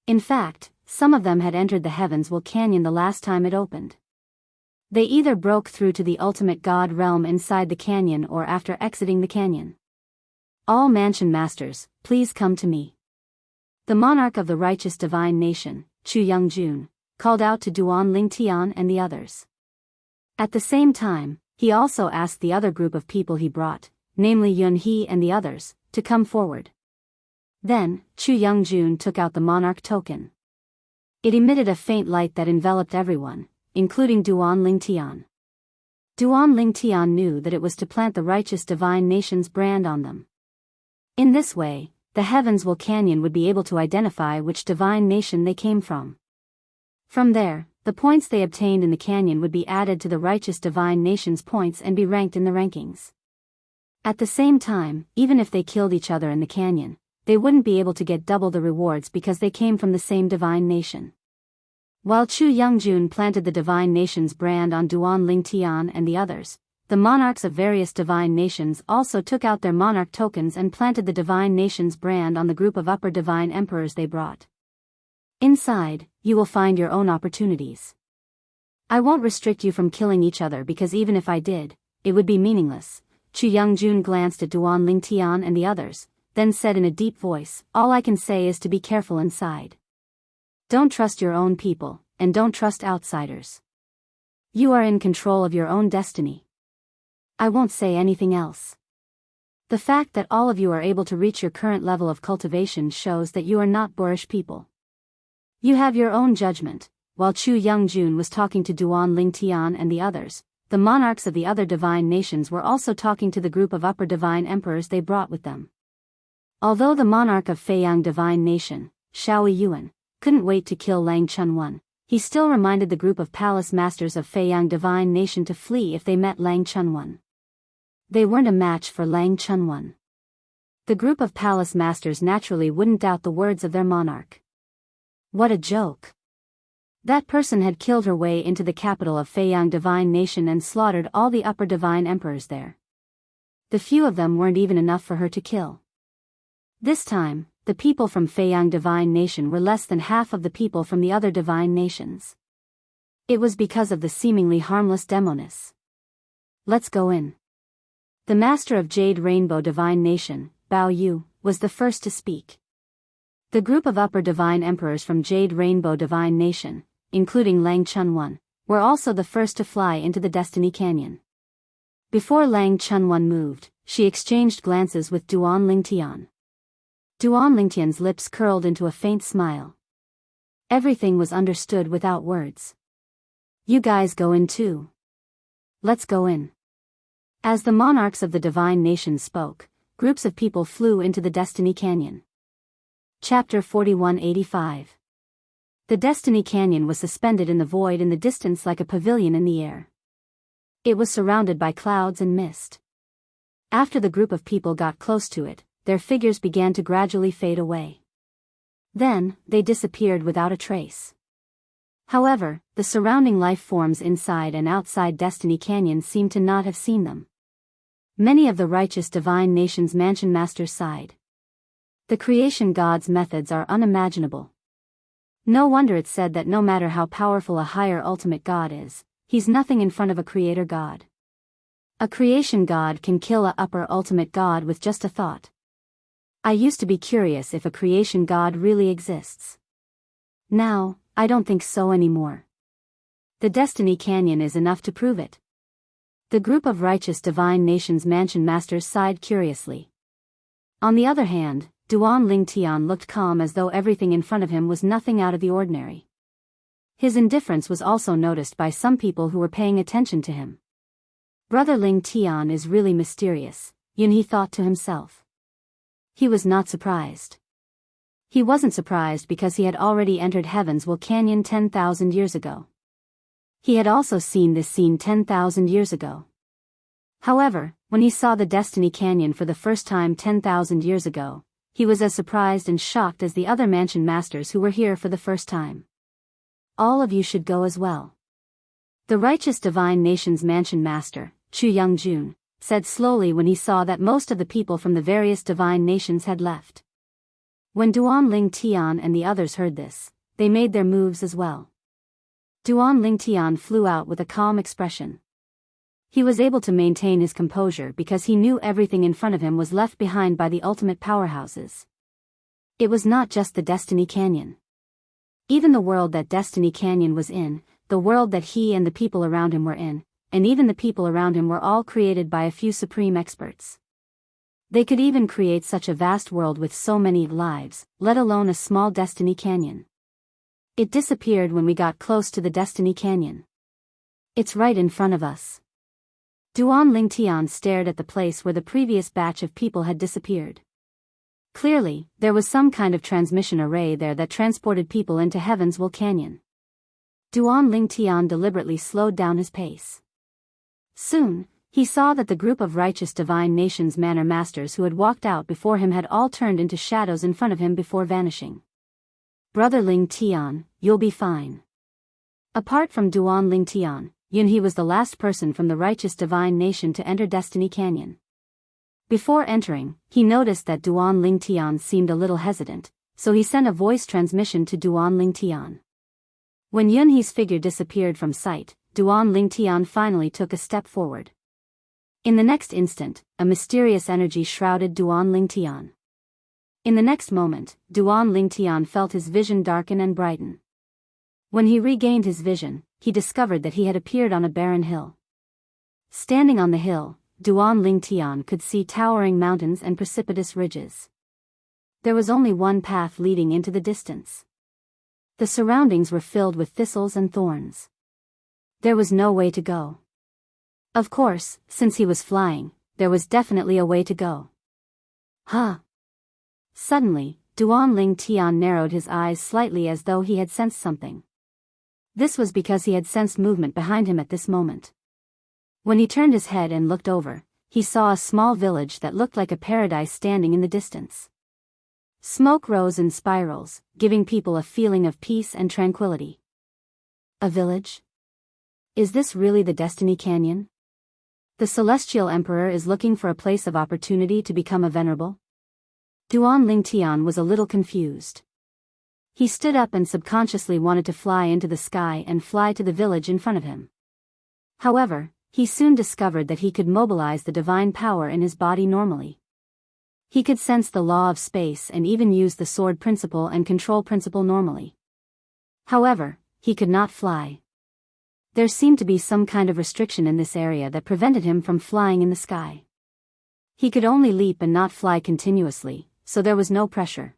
In fact, some of them had entered the Heavenswell Canyon the last time it opened. They either broke through to the ultimate god realm inside the canyon or after exiting the canyon. All mansion masters, please come to me. The monarch of the righteous divine nation, Chu Youngjun, called out to Duan Lingtian and the others. At the same time, he also asked the other group of people he brought, namely Yun He and the others, to come forward. Then, Chu Youngjun took out the monarch token. It emitted a faint light that enveloped everyone, including Duan Lingtian. Duan Lingtian knew that it was to plant the righteous divine nation's brand on them. In this way, the Heavenswell Canyon would be able to identify which divine nation they came from. From there, the points they obtained in the canyon would be added to the righteous divine nation's points and be ranked in the rankings. At the same time, even if they killed each other in the canyon, they wouldn't be able to get double the rewards because they came from the same divine nation. While Chu Youngjun planted the divine nation's brand on Duan Lingtian and the others, the monarchs of various divine nations also took out their monarch tokens and planted the divine nation's brand on the group of upper divine emperors they brought. Inside, you will find your own opportunities. I won't restrict you from killing each other because even if I did, it would be meaningless. Chu Youngjun glanced at Duan Lingtian and the others, then said in a deep voice, all I can say is to be careful inside. Don't trust your own people, and don't trust outsiders. You are in control of your own destiny. I won't say anything else. The fact that all of you are able to reach your current level of cultivation shows that you are not boorish people. You have your own judgment. While Chu Youngjun was talking to Duan Lingtian and the others, the monarchs of the other divine nations were also talking to the group of upper divine emperors they brought with them. Although the monarch of Feiyang divine nation, Shaoi Yuan, couldn't wait to kill Lang Chunwan, he still reminded the group of palace masters of Feiyang divine nation to flee if they met Lang Chunwan. They weren't a match for Lang Chunwan. The group of palace masters naturally wouldn't doubt the words of their monarch. What a joke. That person had killed her way into the capital of Feiyang divine nation and slaughtered all the upper divine emperors there. The few of them weren't even enough for her to kill. This time, the people from Feiyang divine nation were less than half of the people from the other divine nations. It was because of the seemingly harmless demoness. Let's go in. The master of Jade Rainbow divine nation, Bao Yu, was the first to speak. The group of upper divine emperors from Jade Rainbow divine nation, including Lang Chunwan, were also the first to fly into the Destiny Canyon. Before Lang Chunwan moved, she exchanged glances with Duan Lingtian. Duan Lingtian's lips curled into a faint smile. Everything was understood without words. You guys go in too. Let's go in. As the monarchs of the divine nation spoke, groups of people flew into the Destiny Canyon. Chapter 4185. The Destiny Canyon was suspended in the void in the distance like a pavilion in the air. It was surrounded by clouds and mist. After the group of people got close to it, their figures began to gradually fade away. Then, they disappeared without a trace. However, the surrounding life forms inside and outside Destiny Canyon seemed to not have seen them. Many of the righteous divine nations mansion masters sighed. The creation god's methods are unimaginable. No wonder it's said that no matter how powerful a higher ultimate god is, he's nothing in front of a creator god. A creation god can kill a upper ultimate god with just a thought. I used to be curious if a creation god really exists. Now, I don't think so anymore. The Destiny Canyon is enough to prove it. The group of righteous divine nations mansion masters sighed curiously. On the other hand, Duan Ling Tian looked calm as though everything in front of him was nothing out of the ordinary. His indifference was also noticed by some people who were paying attention to him. Brother Ling Tian is really mysterious, Yun thought to himself. He was not surprised. He wasn't surprised because he had already entered Heaven's Will Canyon 10,000 years ago. He had also seen this scene 10,000 years ago. However, when he saw the Destiny Canyon for the first time 10,000 years ago, he was as surprised and shocked as the other mansion masters who were here for the first time. All of you should go as well. The righteous divine nation's mansion master, Chu Youngjun, said slowly when he saw that most of the people from the various divine nations had left. When Duan Ling Tian and the others heard this, they made their moves as well. Duan Ling Tian flew out with a calm expression. He was able to maintain his composure because he knew everything in front of him was left behind by the ultimate powerhouses. It was not just the Destiny Canyon. Even the world that Destiny Canyon was in, the world that he and the people around him were in, and even the people around him were all created by a few supreme experts. They could even create such a vast world with so many lives, let alone a small Destiny Canyon. It disappeared when we got close to the Destiny Canyon. It's right in front of us. Duan Ling Tian stared at the place where the previous batch of people had disappeared. Clearly, there was some kind of transmission array there that transported people into Heaven's Will Canyon. Duan Ling Tian deliberately slowed down his pace. Soon, he saw that the group of righteous divine nations manor masters who had walked out before him had all turned into shadows in front of him before vanishing. Brother Ling Tian, you'll be fine. Apart from Duan Ling Tian, Yun was the last person from the righteous divine nation to enter Destiny Canyon. Before entering, he noticed that Duan Ling Tian seemed a little hesitant, so he sent a voice transmission to Duan Ling Tian. When Yunhe's figure disappeared from sight, Duan Ling Tian finally took a step forward. In the next instant, a mysterious energy shrouded Duan Ling Tian. In the next moment, Duan Ling Tian felt his vision darken and brighten. When he regained his vision, he discovered that he had appeared on a barren hill. Standing on the hill, Duan Ling Tian could see towering mountains and precipitous ridges. There was only one path leading into the distance. The surroundings were filled with thistles and thorns. There was no way to go. Of course, since he was flying, there was definitely a way to go. Huh. Suddenly, Duan Ling Tian narrowed his eyes slightly as though he had sensed something. This was because he had sensed movement behind him at this moment. When he turned his head and looked over, he saw a small village that looked like a paradise standing in the distance. Smoke rose in spirals, giving people a feeling of peace and tranquility. A village? Is this really the Destiny Canyon? The Celestial Emperor is looking for a place of opportunity to become a venerable? Duan Ling Tian was a little confused. He stood up and subconsciously wanted to fly into the sky and fly to the village in front of him. However, he soon discovered that he could mobilize the divine power in his body normally. He could sense the law of space and even use the sword principle and control principle normally. However, he could not fly. There seemed to be some kind of restriction in this area that prevented him from flying in the sky. He could only leap and not fly continuously, so there was no pressure.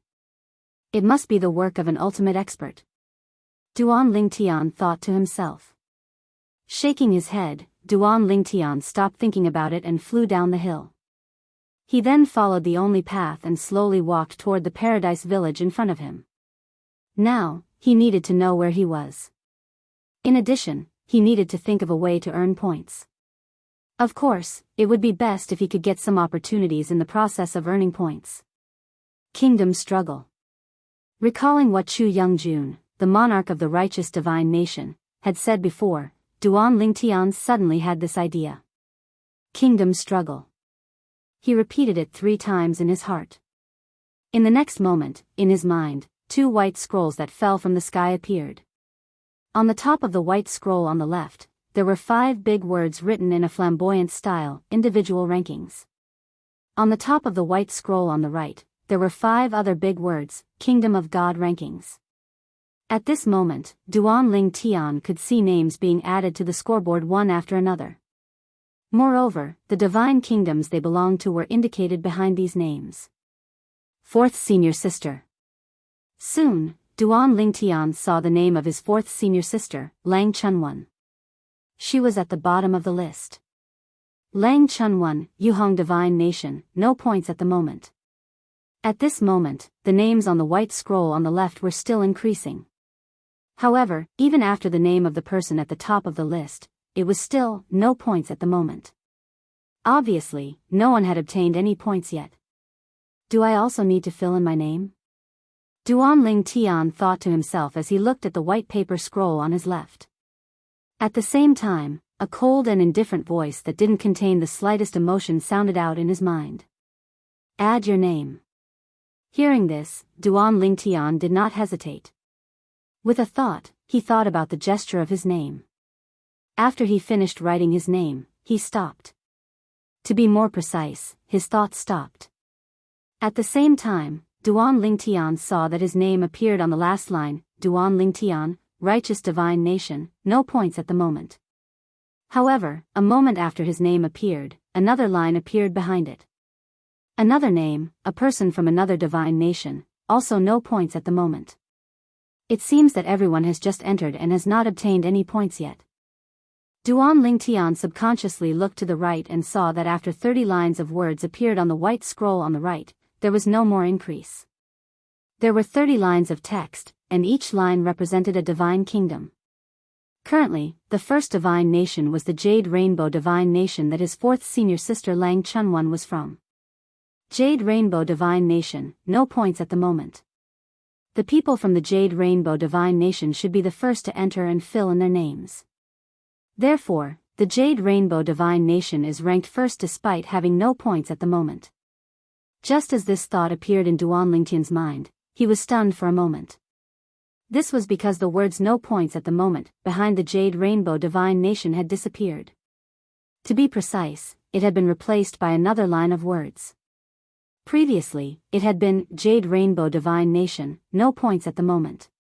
It must be the work of an ultimate expert. Duan Ling Tian thought to himself. Shaking his head, Duan Ling Tian stopped thinking about it and flew down the hill. He then followed the only path and slowly walked toward the paradise village in front of him. Now, he needed to know where he was. In addition, he needed to think of a way to earn points. Of course, it would be best if he could get some opportunities in the process of earning points. Kingdom struggle. Recalling what Chu Youngjun, the monarch of the righteous divine nation, had said before, Duan Lingtian suddenly had this idea. Kingdom struggle. He repeated it 3 times in his heart. In the next moment, in his mind, 2 white scrolls that fell from the sky appeared. On the top of the white scroll on the left, there were 5 big words written in a flamboyant style, individual rankings. On the top of the white scroll on the right, there were 5 other big words, Kingdom of God rankings. At this moment, Duan Ling Tian could see names being added to the scoreboard one after another. Moreover, the divine kingdoms they belonged to were indicated behind these names. 4th Senior Sister. Soon, Duan Ling Tian saw the name of his 4th senior sister, Lang Chunwan. She was at the bottom of the list. Lang Chunwan, Yuhong Divine Nation, no points at the moment. At this moment, the names on the white scroll on the left were still increasing. However, even after the name of the person at the top of the list, it was still no points at the moment. Obviously, no one had obtained any points yet. Do I also need to fill in my name? Duan Ling Tian thought to himself as he looked at the white paper scroll on his left. At the same time, a cold and indifferent voice that didn't contain the slightest emotion sounded out in his mind. Add your name. Hearing this, Duan Ling Tian did not hesitate. With a thought, he thought about the gesture of his name. After he finished writing his name, he stopped. To be more precise, his thought stopped. At the same time, Duan Ling Tian saw that his name appeared on the last line, Duan Ling Tian, Righteous Divine Nation, no points at the moment. However, a moment after his name appeared, another line appeared behind it. Another name, a person from another divine nation, also no points at the moment. It seems that everyone has just entered and has not obtained any points yet. Duan Ling Tian subconsciously looked to the right and saw that after 30 lines of words appeared on the white scroll on the right, there was no more increase. There were 30 lines of text, and each line represented a divine kingdom. Currently, the first divine nation was the Jade Rainbow Divine Nation that his 4th senior sister Lang Chunwan was from. Jade Rainbow Divine Nation, no points at the moment. The people from the Jade Rainbow Divine Nation should be the first to enter and fill in their names. Therefore, the Jade Rainbow Divine Nation is ranked first despite having no points at the moment. Just as this thought appeared in Duan Lingtian's mind, he was stunned for a moment. This was because the words no points at the moment behind the Jade Rainbow Divine Nation had disappeared. To be precise, it had been replaced by another line of words. Previously, it had been Jade Rainbow Divine Nation, no points at the moment.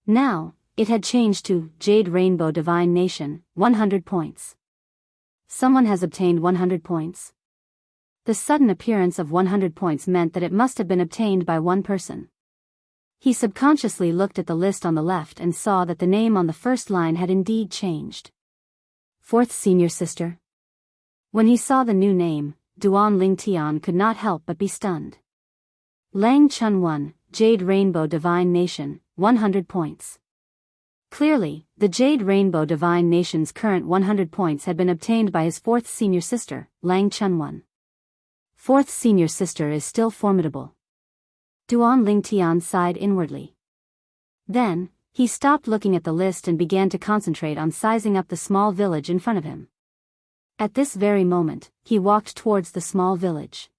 Now, it had changed to Jade Rainbow Divine Nation, 100 points. Someone has obtained 100 points. The sudden appearance of 100 points meant that it must have been obtained by one person. He subconsciously looked at the list on the left and saw that the name on the first line had indeed changed. 4th Senior Sister. When he saw the new name, Duan Ling Tian could not help but be stunned. Lang Chunwan, Jade Rainbow Divine Nation, 100 points. Clearly, the Jade Rainbow Divine Nation's current 100 points had been obtained by his 4th senior sister, Lang Chunwan. 4th senior sister is still formidable. Duan Ling Tian sighed inwardly. Then, he stopped looking at the list and began to concentrate on sizing up the small village in front of him. At this very moment, he walked towards the small village.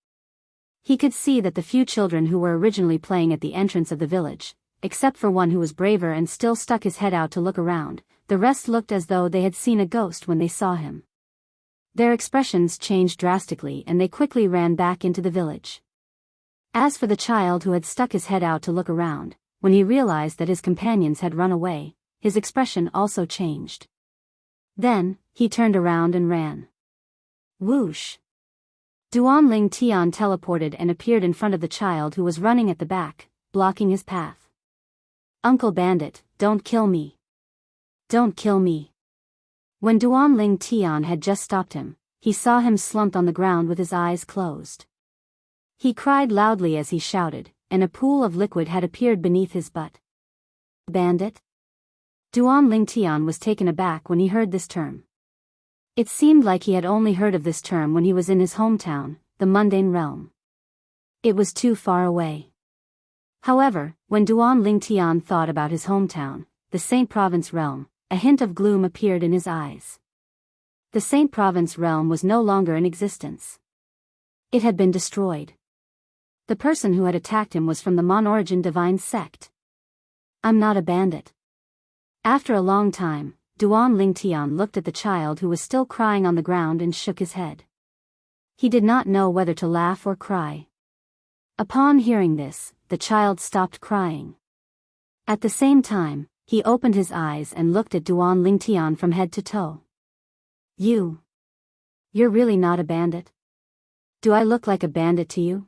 He could see that the few children who were originally playing at the entrance of the village, except for one who was braver and still stuck his head out to look around, the rest looked as though they had seen a ghost when they saw him. Their expressions changed drastically and they quickly ran back into the village. As for the child who had stuck his head out to look around, when he realized that his companions had run away, his expression also changed. Then, he turned around and ran. Whoosh! Duan Ling Tian teleported and appeared in front of the child who was running at the back, blocking his path. Uncle Bandit, don't kill me. Don't kill me. When Duan Ling Tian had just stopped him, he saw him slumped on the ground with his eyes closed. He cried loudly as he shouted, and a pool of liquid had appeared beneath his butt. Bandit? Duan Lingtian was taken aback when he heard this term. It seemed like he had only heard of this term when he was in his hometown, the mundane realm. It was too far away. However, when Duan Lingtian thought about his hometown, the Saint Province realm, a hint of gloom appeared in his eyes. The Saint Province realm was no longer in existence. It had been destroyed. The person who had attacked him was from the Mon-Origin divine sect. I'm not a bandit. After a long time, Duan Lingtian looked at the child who was still crying on the ground and shook his head. He did not know whether to laugh or cry. Upon hearing this, the child stopped crying. At the same time, he opened his eyes and looked at Duan Lingtian from head to toe. You're really not a bandit? Do I look like a bandit to you?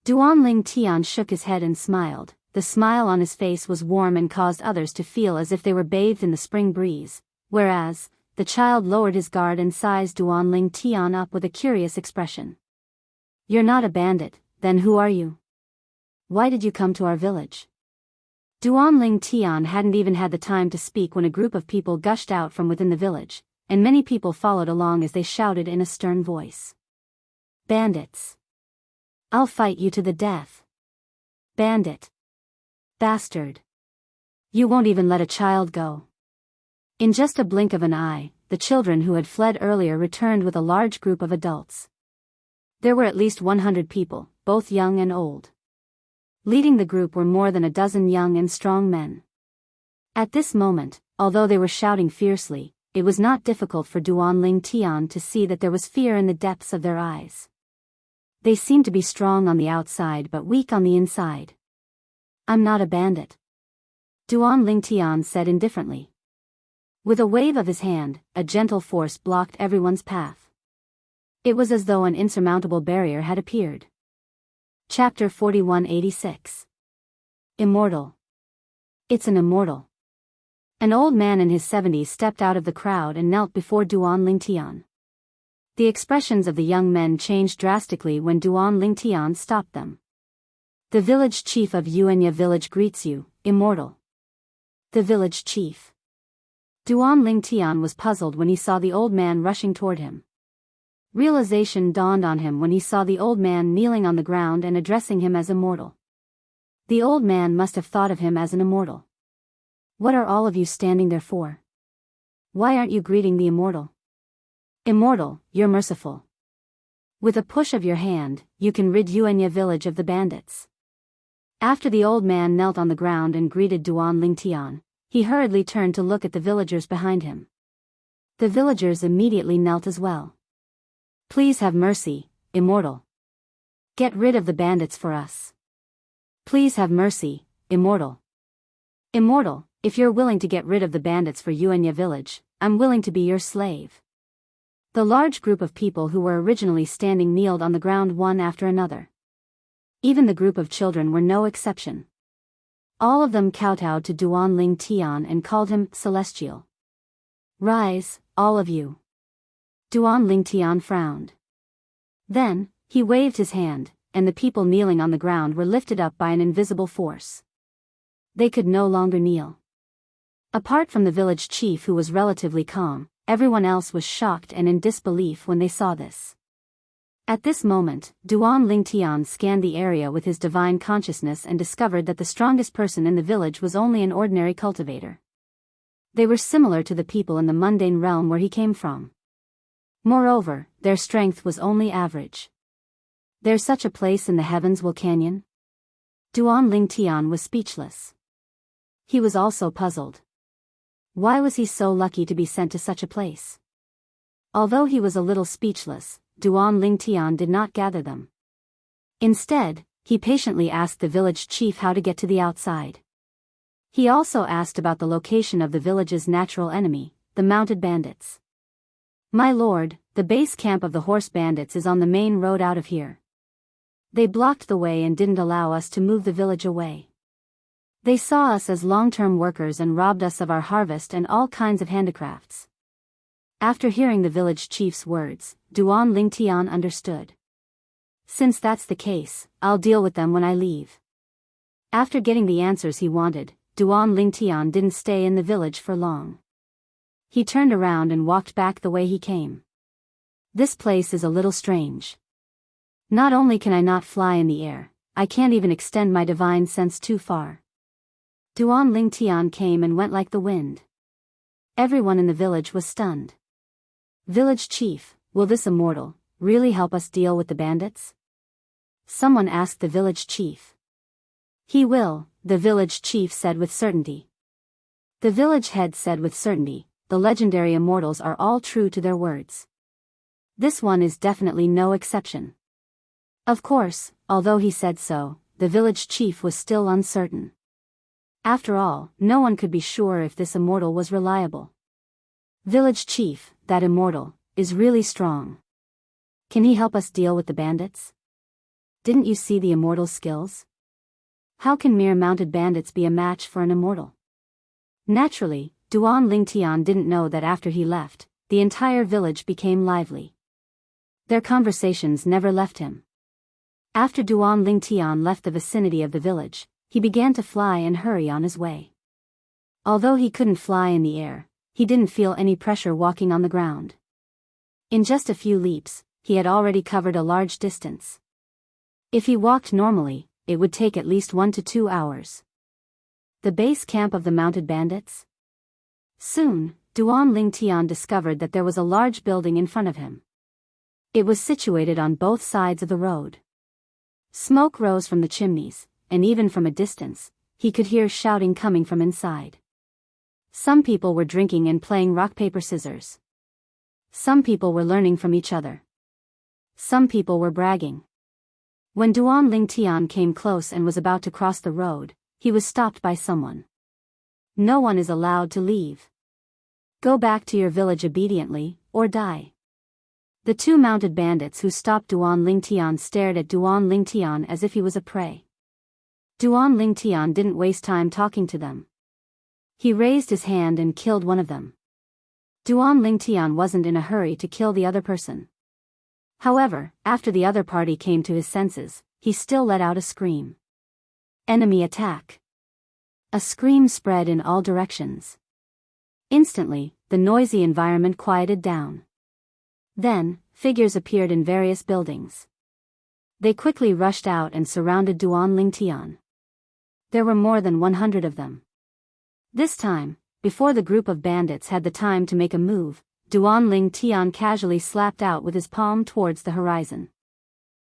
Duan Lingtian shook his head and smiled. The smile on his face was warm and caused others to feel as if they were bathed in the spring breeze, whereas, the child lowered his guard and sized Duan Lingtian up with a curious expression. You're not a bandit, then who are you? Why did you come to our village? Duan Lingtian hadn't even had the time to speak when a group of people gushed out from within the village, and many people followed along as they shouted in a stern voice. Bandits! I'll fight you to the death. Bandit! Bastard! You won't even let a child go. In just a blink of an eye, the children who had fled earlier returned with a large group of adults. There were at least 100 people, both young and old. Leading the group were more than a dozen young and strong men. At this moment, although they were shouting fiercely, it was not difficult for Duan Lingtian to see that there was fear in the depths of their eyes. They seemed to be strong on the outside but weak on the inside. I'm not a bandit. Duan Lingtian said indifferently. With a wave of his hand, a gentle force blocked everyone's path. It was as though an insurmountable barrier had appeared. Chapter 4186. Immortal. It's an immortal. An old man in his 70s stepped out of the crowd and knelt before Duan Lingtian. The expressions of the young men changed drastically when Duan Lingtian stopped them. The village chief of Yuanya village greets you, immortal. The village chief. Duan Lingtian was puzzled when he saw the old man rushing toward him. Realization dawned on him when he saw the old man kneeling on the ground and addressing him as immortal. The old man must have thought of him as an immortal. What are all of you standing there for? Why aren't you greeting the immortal? Immortal, you're merciful. With a push of your hand, you can rid Yuanya village of the bandits. After the old man knelt on the ground and greeted Duan Lingtian, he hurriedly turned to look at the villagers behind him. The villagers immediately knelt as well. Please have mercy, immortal. Get rid of the bandits for us. Please have mercy, immortal. Immortal, if you're willing to get rid of the bandits for Yuanya village, I'm willing to be your slave. The large group of people who were originally standing kneeled on the ground one after another. Even the group of children were no exception. All of them kowtowed to Duan Lingtian and called him Celestial. Rise, all of you. Duan Lingtian frowned. Then, he waved his hand, and the people kneeling on the ground were lifted up by an invisible force. They could no longer kneel. Apart from the village chief who was relatively calm, everyone else was shocked and in disbelief when they saw this. At this moment, Duan Lingtian scanned the area with his divine consciousness and discovered that the strongest person in the village was only an ordinary cultivator. They were similar to the people in the mundane realm where he came from. Moreover, their strength was only average. There's such a place in the heavens, Will Canyon? Duan Lingtian was speechless. He was also puzzled. Why was he so lucky to be sent to such a place? Although he was a little speechless, Duan Lingtian did not gather them. Instead, he patiently asked the village chief how to get to the outside. He also asked about the location of the village's natural enemy, the mounted bandits. My lord, the base camp of the horse bandits is on the main road out of here. They blocked the way and didn't allow us to move the village away. They saw us as long-term workers and robbed us of our harvest and all kinds of handicrafts. After hearing the village chief's words, Duan Lingtian understood. Since that's the case, I'll deal with them when I leave. After getting the answers he wanted, Duan Lingtian didn't stay in the village for long. He turned around and walked back the way he came. This place is a little strange. Not only can I not fly in the air, I can't even extend my divine sense too far. Duan Lingtian came and went like the wind. Everyone in the village was stunned. Village chief, will this immortal really help us deal with the bandits? Someone asked the village chief. He will, the village chief said with certainty. The village head said with certainty, the legendary immortals are all true to their words. This one is definitely no exception. Of course, although he said so, the village chief was still uncertain. After all, no one could be sure if this immortal was reliable. Village chief, that immortal, is really strong. Can he help us deal with the bandits? Didn't you see the immortal's skills? How can mere mounted bandits be a match for an immortal? Naturally, Duan Lingtian didn't know that after he left, the entire village became lively. Their conversations never left him. After Duan Lingtian left the vicinity of the village, he began to fly and hurry on his way. Although he couldn't fly in the air, he didn't feel any pressure walking on the ground. In just a few leaps, he had already covered a large distance. If he walked normally, it would take at least 1 to 2 hours. The base camp of the mounted bandits? Soon, Duan Lingtian discovered that there was a large building in front of him. It was situated on both sides of the road. Smoke rose from the chimneys, and even from a distance, he could hear shouting coming from inside. Some people were drinking and playing rock-paper-scissors. Some people were learning from each other. Some people were bragging. When Duan Lingtian came close and was about to cross the road, he was stopped by someone. No one is allowed to leave. Go back to your village obediently, or die. The two mounted bandits who stopped Duan Lingtian stared at Duan Lingtian as if he was a prey. Duan Lingtian didn't waste time talking to them. He raised his hand and killed one of them. Duan Lingtian wasn't in a hurry to kill the other person. However, after the other party came to his senses, he still let out a scream. Enemy attack! A scream spread in all directions. Instantly, the noisy environment quieted down. Then, figures appeared in various buildings. They quickly rushed out and surrounded Duan Lingtian. There were more than 100 of them. This time, before the group of bandits had the time to make a move, Duan Lingtian casually slapped out with his palm towards the horizon.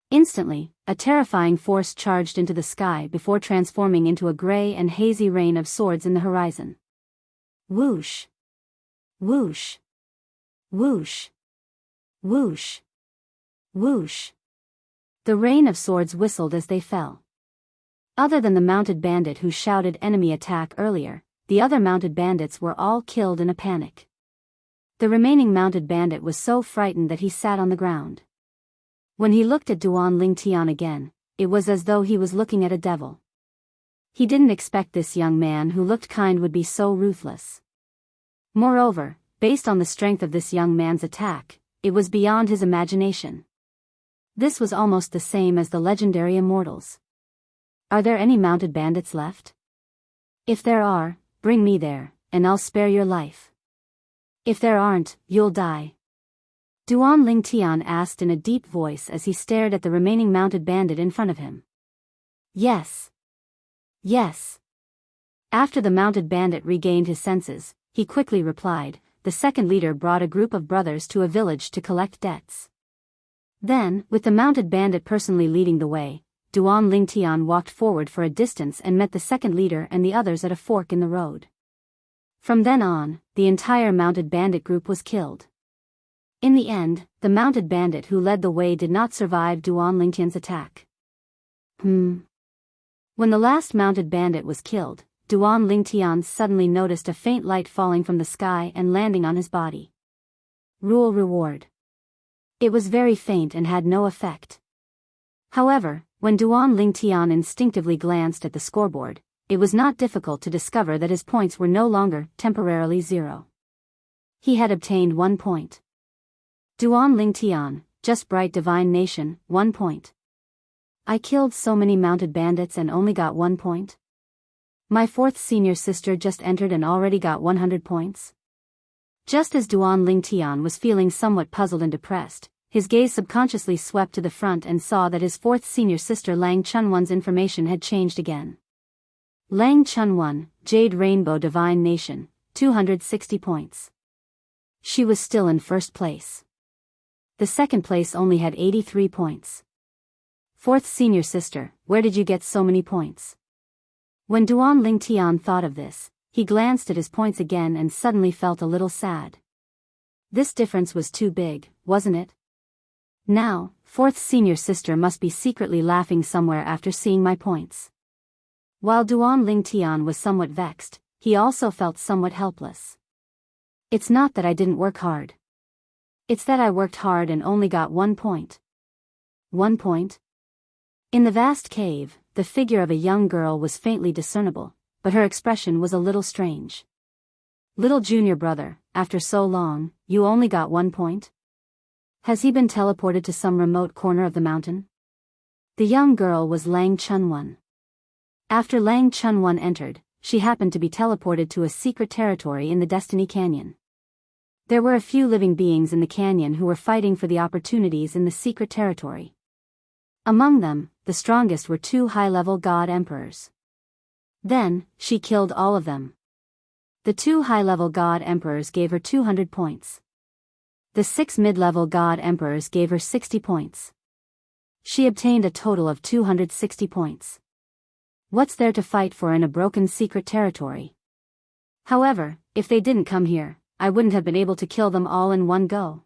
Instantly, a terrifying force charged into the sky before transforming into a gray and hazy rain of swords in the horizon. Whoosh! Whoosh! Whoosh! Whoosh! Whoosh! The rain of swords whistled as they fell. Other than the mounted bandit who shouted enemy attack earlier, the other mounted bandits were all killed in a panic. The remaining mounted bandit was so frightened that he sat on the ground. When he looked at Duan Lingtian again, it was as though he was looking at a devil. He didn't expect this young man who looked kind would be so ruthless. Moreover, based on the strength of this young man's attack, it was beyond his imagination. This was almost the same as the legendary immortals. Are there any mounted bandits left? If there are, bring me there, and I'll spare your life. If there aren't, you'll die. Duan Lingtian asked in a deep voice as he stared at the remaining mounted bandit in front of him. Yes. Yes. After the mounted bandit regained his senses, he quickly replied. The second leader brought a group of brothers to a village to collect debts. Then, with the mounted bandit personally leading the way, Duan Lingtian walked forward for a distance and met the second leader and the others at a fork in the road. From then on, the entire mounted bandit group was killed. In the end, the mounted bandit who led the way did not survive Duan Lingtian's attack. When the last mounted bandit was killed, Duan Lingtian suddenly noticed a faint light falling from the sky and landing on his body. Rule reward. It was very faint and had no effect. However, when Duan Lingtian instinctively glanced at the scoreboard, it was not difficult to discover that his points were no longer temporarily 0. He had obtained 1 point. Duan Lingtian, just bright divine nation, 1 point. I killed so many mounted bandits and only got 1 point? My fourth senior sister just entered and already got 100 points. Just as Duan Lingtian was feeling somewhat puzzled and depressed, his gaze subconsciously swept to the front and saw that his fourth senior sister Lang Chunwan's information had changed again. Lang Chunwan, Jade Rainbow Divine Nation, 260 points. She was still in first place. The second place only had 83 points. Fourth senior sister, where did you get so many points? When Duan Lingtian thought of this, he glanced at his points again and suddenly felt a little sad. This difference was too big, wasn't it? Now, fourth senior sister must be secretly laughing somewhere after seeing my points. While Duan Lingtian was somewhat vexed, he also felt somewhat helpless. It's not that I didn't work hard. It's that I worked hard and only got 1 point. 1 point? In the vast cave, the figure of a young girl was faintly discernible, but her expression was a little strange. Little junior brother, after so long, you only got 1 point? Has he been teleported to some remote corner of the mountain? The young girl was Lang Chunwan. After Lang Chunwan entered, she happened to be teleported to a secret territory in the Destiny Canyon. There were a few living beings in the canyon who were fighting for the opportunities in the secret territory. Among them, the strongest were 2 high-level god emperors. Then, she killed all of them. The 2 high-level god emperors gave her 200 points. The 6 mid-level god emperors gave her 60 points. She obtained a total of 260 points. What's there to fight for in a broken secret territory? However, if they didn't come here, I wouldn't have been able to kill them all in one go.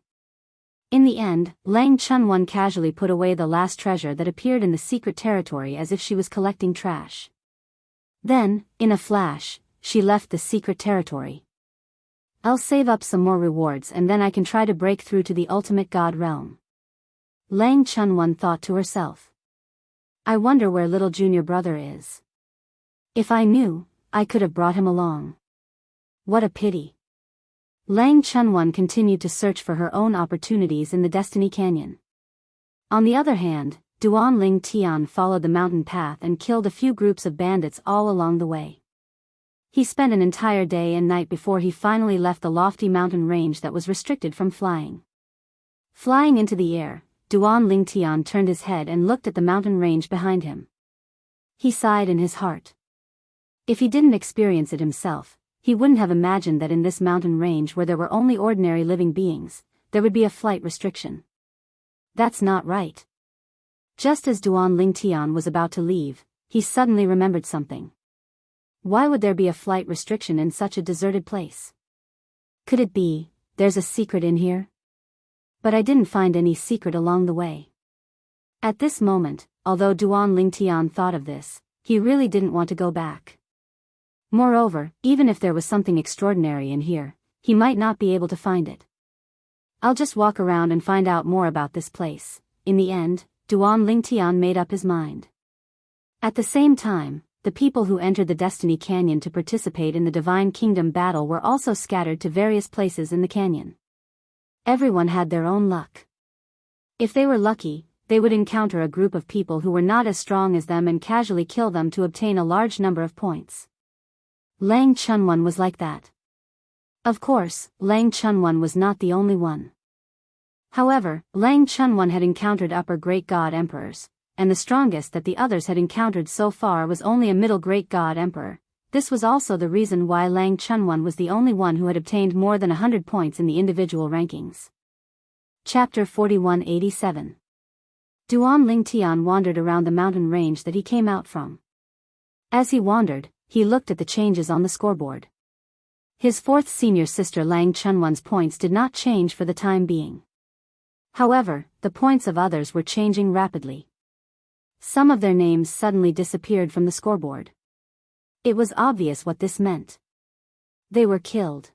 In the end, Lang Chunwan casually put away the last treasure that appeared in the secret territory as if she was collecting trash. Then, in a flash, she left the secret territory. I'll save up some more rewards and then I can try to break through to the ultimate god realm. Lang Chunwan thought to herself. I wonder where little junior brother is. If I knew, I could have brought him along. What a pity. Lang Chunwan continued to search for her own opportunities in the Destiny Canyon. On the other hand, Duan Lingtian followed the mountain path and killed a few groups of bandits all along the way. He spent an entire day and night before he finally left the lofty mountain range that was restricted from flying. Flying into the air, Duan Lingtian turned his head and looked at the mountain range behind him. He sighed in his heart. If he didn't experience it himself, he wouldn't have imagined that in this mountain range where there were only ordinary living beings, there would be a flight restriction. That's not right. Just as Duan Lingtian was about to leave, he suddenly remembered something. Why would there be a flight restriction in such a deserted place? Could it be, there's a secret in here? But I didn't find any secret along the way. At this moment, although Duan Lingtian thought of this, he really didn't want to go back. Moreover, even if there was something extraordinary in here, he might not be able to find it. I'll just walk around and find out more about this place. In the end, Duan Lingtian made up his mind. At the same time, the people who entered the Destiny Canyon to participate in the Divine Kingdom battle were also scattered to various places in the canyon. Everyone had their own luck. If they were lucky, they would encounter a group of people who were not as strong as them and casually kill them to obtain a large number of points. Lang Chunwan was like that. Of course, Lang Chunwan was not the only one. However, Lang Chunwan had encountered upper great god emperors, and the strongest that the others had encountered so far was only a middle great god emperor. This was also the reason why Lang Chunwan was the only one who had obtained more than 100 points in the individual rankings. Chapter 4187. Duan Lingtian wandered around the mountain range that he came out from. As he wandered, he looked at the changes on the scoreboard. His fourth senior sister Lang Chunwan's points did not change for the time being. However, the points of others were changing rapidly. Some of their names suddenly disappeared from the scoreboard. It was obvious what this meant. They were killed.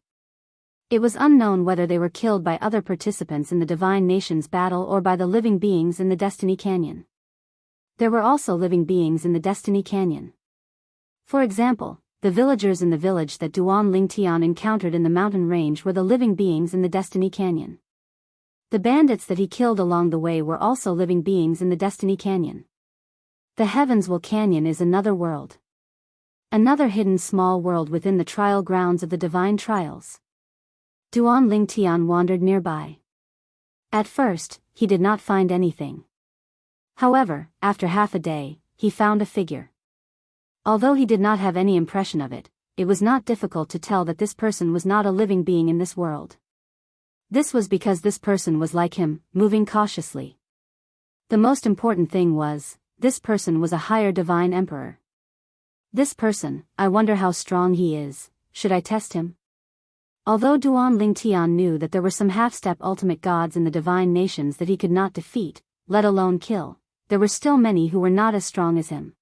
It was unknown whether they were killed by other participants in the Divine Nations battle or by the living beings in the Destiny Canyon. There were also living beings in the Destiny Canyon. For example, the villagers in the village that Duan Lingtian encountered in the mountain range were the living beings in the Destiny Canyon. The bandits that he killed along the way were also living beings in the Destiny Canyon. The Heavenswell Canyon is another world. Another hidden small world within the trial grounds of the divine trials. Duan Lingtian wandered nearby. At first, he did not find anything. However, after half a day, he found a figure. Although he did not have any impression of it, it was not difficult to tell that this person was not a living being in this world. This was because this person was like him, moving cautiously. The most important thing was, this person was a higher divine emperor. This person, I wonder how strong he is, should I test him? Although Duan Lingtian knew that there were some half-step ultimate gods in the divine nations that he could not defeat, let alone kill, there were still many who were not as strong as him.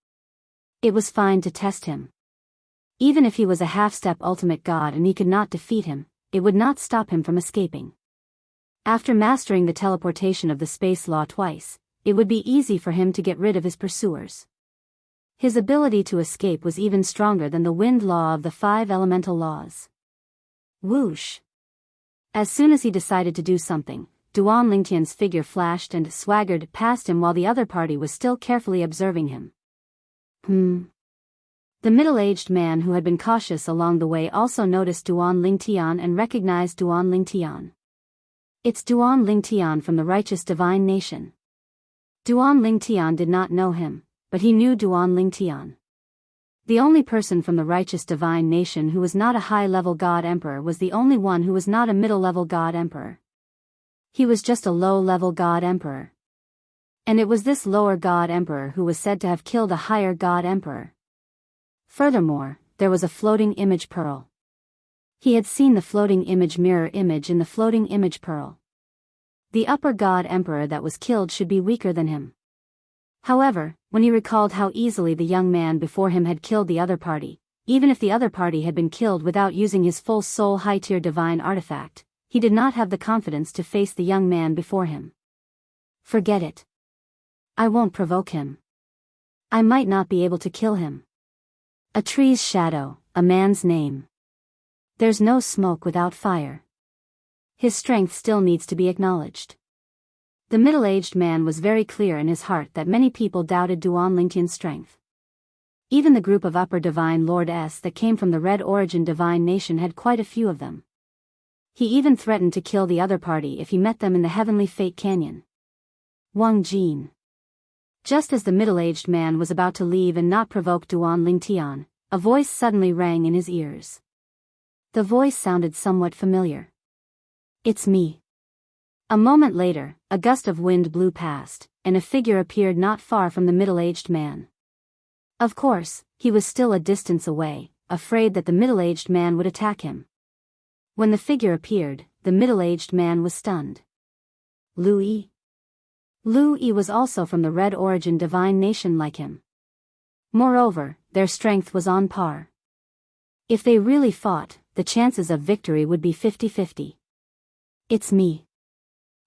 It was fine to test him. Even if he was a half-step ultimate god and he could not defeat him, it would not stop him from escaping. After mastering the teleportation of the space law twice, it would be easy for him to get rid of his pursuers. His ability to escape was even stronger than the wind law of the 5 elemental laws. Whoosh! As soon as he decided to do something, Duan Lingtian's figure flashed and swaggered past him while the other party was still carefully observing him. The middle-aged man who had been cautious along the way also noticed Duan Lingtian and recognized Duan Lingtian. It's Duan Lingtian from the righteous divine nation. Duan Lingtian did not know him, but he knew Duan Lingtian. The only person from the righteous divine nation who was not a high-level god emperor was the only one who was not a middle-level god emperor. He was just a low-level god emperor. And it was this lower god emperor who was said to have killed a higher god emperor. Furthermore, there was a floating image pearl. He had seen the floating image mirror image in the floating image pearl. The upper god emperor that was killed should be weaker than him. However, when he recalled how easily the young man before him had killed the other party, even if the other party had been killed without using his full soul high-tier divine artifact, he did not have the confidence to face the young man before him. Forget it. I won't provoke him. I might not be able to kill him. A tree's shadow, a man's name. There's no smoke without fire. His strength still needs to be acknowledged. The middle-aged man was very clear in his heart that many people doubted Duan Lingtian's strength. Even the group of upper divine lords that came from the Red Origin divine nation had quite a few of them. He even threatened to kill the other party if he met them in the Heavenly Fate Canyon. Wang Jin. Just as the middle-aged man was about to leave and not provoke Duan Lingtian, a voice suddenly rang in his ears. The voice sounded somewhat familiar. It's me. A moment later, a gust of wind blew past, and a figure appeared not far from the middle-aged man. Of course, he was still a distance away, afraid that the middle-aged man would attack him. When the figure appeared, the middle-aged man was stunned. Lu Yi. Lu Yi was also from the Red Origin divine nation like him. Moreover, their strength was on par. If they really fought, the chances of victory would be 50-50. It's me.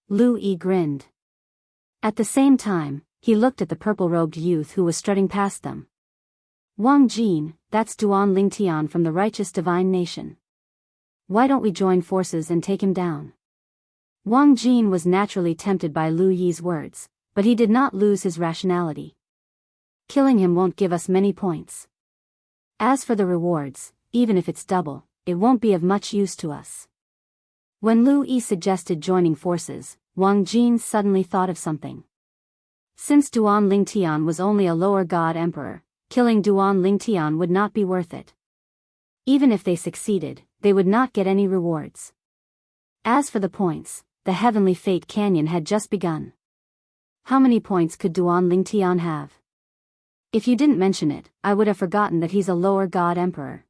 Lu Yi grinned. At the same time, he looked at the purple-robed youth who was strutting past them. Wang Jin, that's Duan Lingtian from the righteous divine nation. Why don't we join forces and take him down? Wang Jin was naturally tempted by Lu Yi's words, but he did not lose his rationality. Killing him won't give us many points. As for the rewards, even if it's double, it won't be of much use to us. When Lu Yi suggested joining forces, Wang Jin suddenly thought of something. Since Duan Lingtian was only a lower god emperor, killing Duan Lingtian would not be worth it. Even if they succeeded, they would not get any rewards. As for the points, the Heavenly Fate Canyon had just begun. How many points could Duan Lingtian have? If you didn't mention it, I would have forgotten that he's a lower god emperor.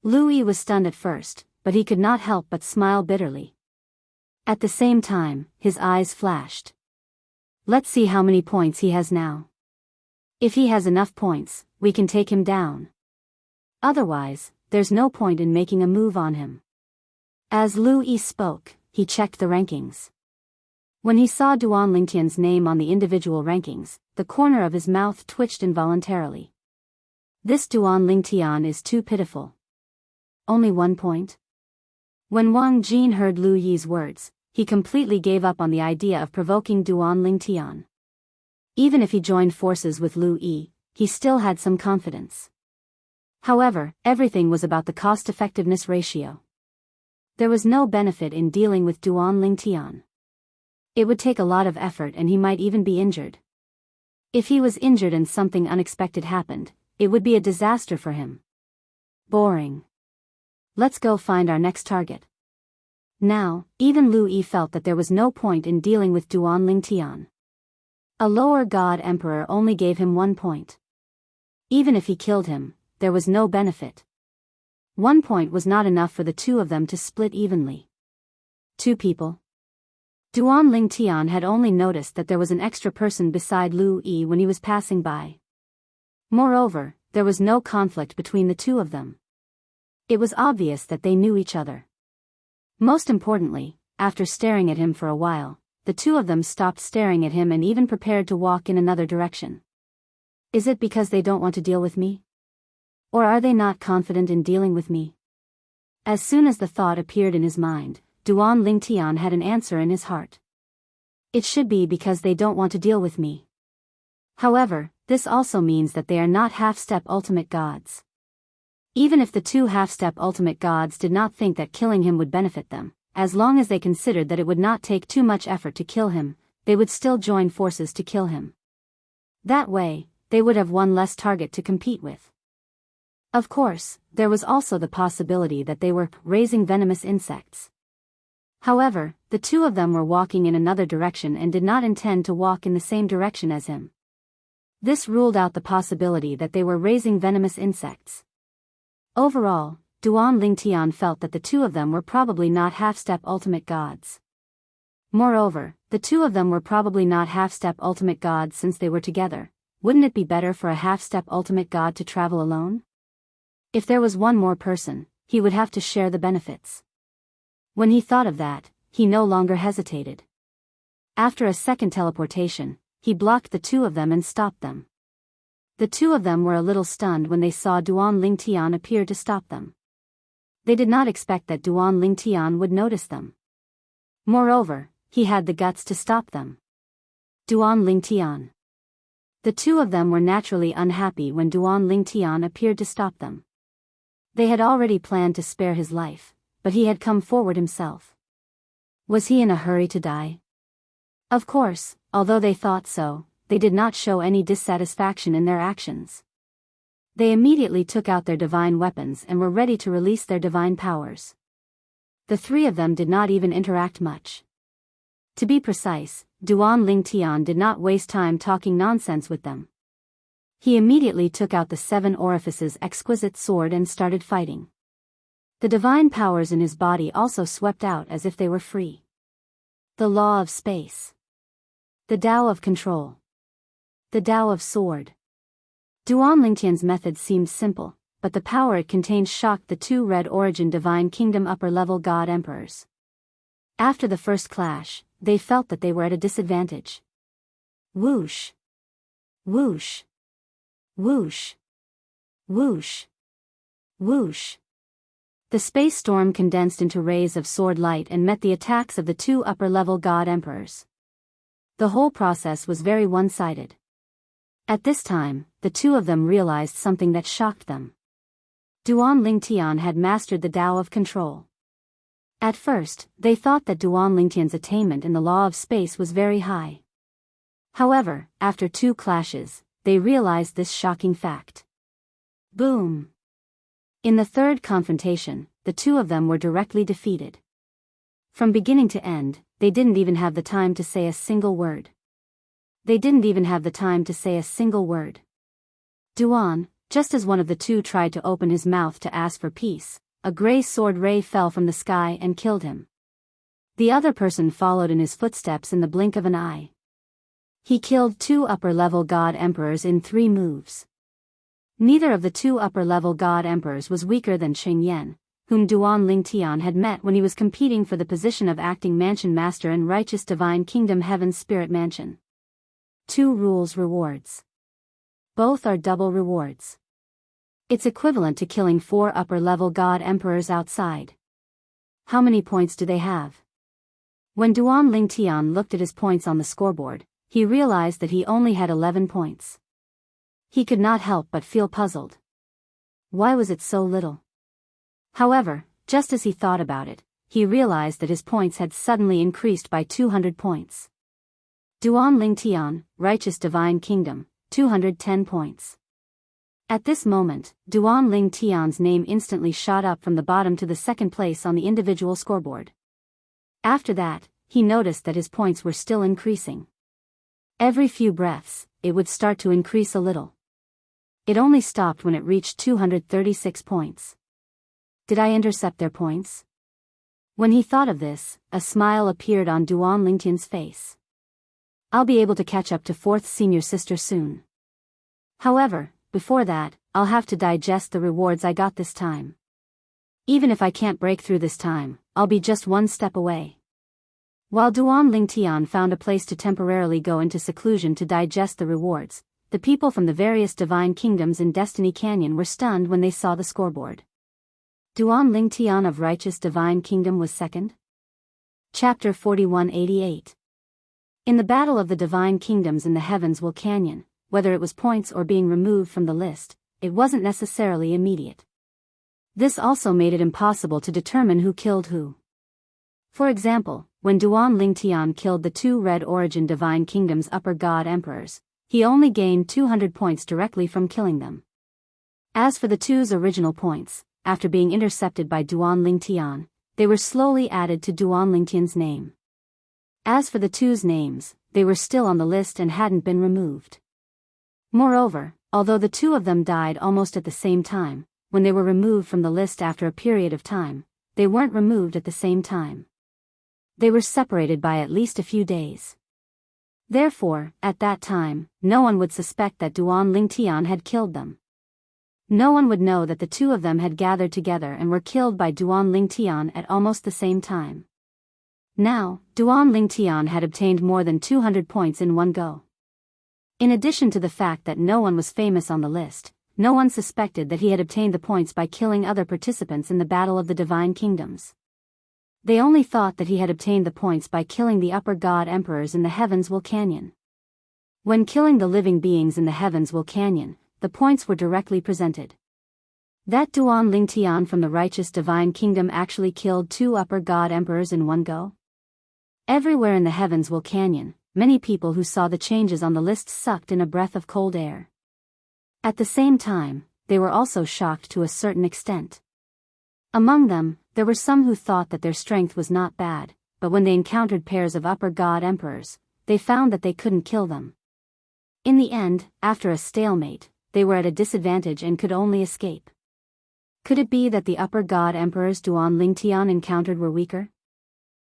Lu Yi was stunned at first, but he could not help but smile bitterly. At the same time, his eyes flashed. Let's see how many points he has now. If he has enough points, we can take him down. Otherwise, there's no point in making a move on him. As Lu Yi spoke, he checked the rankings. When he saw Duan Lingtian's name on the individual rankings, the corner of his mouth twitched involuntarily. This Duan Lingtian is too pitiful. Only 1 point? When Wang Jin heard Lu Yi's words, he completely gave up on the idea of provoking Duan Lingtian. Even if he joined forces with Lu Yi, he still had some confidence. However, everything was about the cost-effectiveness ratio. There was no benefit in dealing with Duan Lingtian. It would take a lot of effort and he might even be injured. If he was injured and something unexpected happened, it would be a disaster for him. Boring. Let's go find our next target. Now, even Lu Yi felt that there was no point in dealing with Duan Lingtian. A lower god emperor only gave him 1 point. Even if he killed him, there was no benefit. 1 point was not enough for the two of them to split evenly. 2 people. Duan Lingtian had only noticed that there was an extra person beside Lu Yi when he was passing by. Moreover, there was no conflict between the two of them. It was obvious that they knew each other. Most importantly, after staring at him for a while, the two of them stopped staring at him and even prepared to walk in another direction. Is it because they don't want to deal with me? Or are they not confident in dealing with me? As soon as the thought appeared in his mind, Duan Lingtian had an answer in his heart. It should be because they don't want to deal with me. However, this also means that they are not half-step ultimate gods. Even if the two half-step ultimate gods did not think that killing him would benefit them, as long as they considered that it would not take too much effort to kill him, they would still join forces to kill him. That way, they would have one less target to compete with. Of course, there was also the possibility that they were raising venomous insects. However, the two of them were walking in another direction and did not intend to walk in the same direction as him. This ruled out the possibility that they were raising venomous insects. Overall, Duan Lingtian felt that the two of them were probably not half-step ultimate gods. Moreover, the two of them were probably not half-step ultimate gods since they were together. Wouldn't it be better for a half-step ultimate god to travel alone? If there was one more person, he would have to share the benefits. When he thought of that, he no longer hesitated. After a second teleportation, he blocked the two of them and stopped them. The two of them were a little stunned when they saw Duan Lingtian appear to stop them. They did not expect that Duan Lingtian would notice them. Moreover, he had the guts to stop them. Duan Lingtian. The two of them were naturally unhappy when Duan Lingtian appeared to stop them. They had already planned to spare his life, but he had come forward himself. Was he in a hurry to die? Of course, although they thought so, they did not show any dissatisfaction in their actions. They immediately took out their divine weapons and were ready to release their divine powers. The three of them did not even interact much. To be precise, Duan Lingtian did not waste time talking nonsense with them. He immediately took out the 7 orifices exquisite sword and started fighting. The divine powers in his body also swept out as if they were free. The law of space. The Tao of control. The Tao of sword. Duan Lingtian's method seemed simple, but the power it contained shocked the 2 Red Origin Divine Kingdom upper-level god emperors. After the first clash, they felt that they were at a disadvantage. Whoosh. Whoosh. Whoosh. Whoosh. Whoosh. The space storm condensed into rays of sword light and met the attacks of the 2 upper-level god emperors. The whole process was very one-sided. At this time, the two of them realized something that shocked them. Duan Lingtian had mastered the Tao of control. At first, they thought that Duan Lingtian's attainment in the law of space was very high. However, after 2 clashes, they realized this shocking fact. Boom! In the third confrontation, the two of them were directly defeated. From beginning to end, they didn't even have the time to say a single word. They didn't even have the time to say a single word. Duan, just as one of the two tried to open his mouth to ask for peace, a gray sword ray fell from the sky and killed him. The other person followed in his footsteps in the blink of an eye. He killed 2 upper-level god emperors in 3 moves. Neither of the 2 upper-level god emperors was weaker than Cheng Yan, whom Duan Lingtian had met when he was competing for the position of acting mansion master in Righteous Divine Kingdom Heaven's Spirit Mansion. 2 rules rewards. Both are double rewards. It's equivalent to killing 4 upper-level god emperors outside. How many points do they have? When Duan Lingtian looked at his points on the scoreboard, he realized that he only had 11 points. He could not help but feel puzzled. Why was it so little? However, just as he thought about it, he realized that his points had suddenly increased by 200 points. Duan Ling Tian, Righteous Divine Kingdom, 210 points. At this moment, Duan Ling Tian's name instantly shot up from the bottom to the second place on the individual scoreboard. After that, he noticed that his points were still increasing. Every few breaths, it would start to increase a little. It only stopped when it reached 236 points. Did I intercept their points? When he thought of this, a smile appeared on Duan Lingtian's face. I'll be able to catch up to 4th senior sister soon. However, before that, I'll have to digest the rewards I got this time. Even if I can't break through this time, I'll be just one step away. While Duan Lingtian found a place to temporarily go into seclusion to digest the rewards, the people from the various divine kingdoms in Destiny Canyon were stunned when they saw the scoreboard. Duan Lingtian of Righteous Divine Kingdom was second. Chapter 4188. In the battle of the divine kingdoms in the Heavensville Canyon, whether it was points or being removed from the list, it wasn't necessarily immediate. This also made it impossible to determine who killed who. For example, when Duan Lingtian killed the 2 Red Origin Divine Kingdom's upper god emperors, he only gained 200 points directly from killing them. As for the 2's original points, after being intercepted by Duan Lingtian, they were slowly added to Duan Lingtian's name. As for the 2's names, they were still on the list and hadn't been removed. Moreover, although the 2 of them died almost at the same time, when they were removed from the list after a period of time, they weren't removed at the same time. They were separated by at least a few days. Therefore, at that time, no one would suspect that Duan Lingtian had killed them. No one would know that the 2 of them had gathered together and were killed by Duan Lingtian at almost the same time. Now, Duan Lingtian had obtained more than 200 points in one go. In addition to the fact that no one was famous on the list, no one suspected that he had obtained the points by killing other participants in the Battle of the Divine Kingdoms. They only thought that he had obtained the points by killing the upper god emperors in the Heavensville Canyon. When killing the living beings in the Heavensville Canyon, the points were directly presented. That Duan Lingtian from the Righteous Divine Kingdom actually killed 2 upper god emperors in one go? Everywhere in the Heavensville Canyon, many people who saw the changes on the list sucked in a breath of cold air. At the same time, they were also shocked to a certain extent. Among them, there were some who thought that their strength was not bad, but when they encountered pairs of upper god emperors, they found that they couldn't kill them. In the end, after a stalemate, they were at a disadvantage and could only escape. Could it be that the upper god emperors Duan Lingtian encountered were weaker?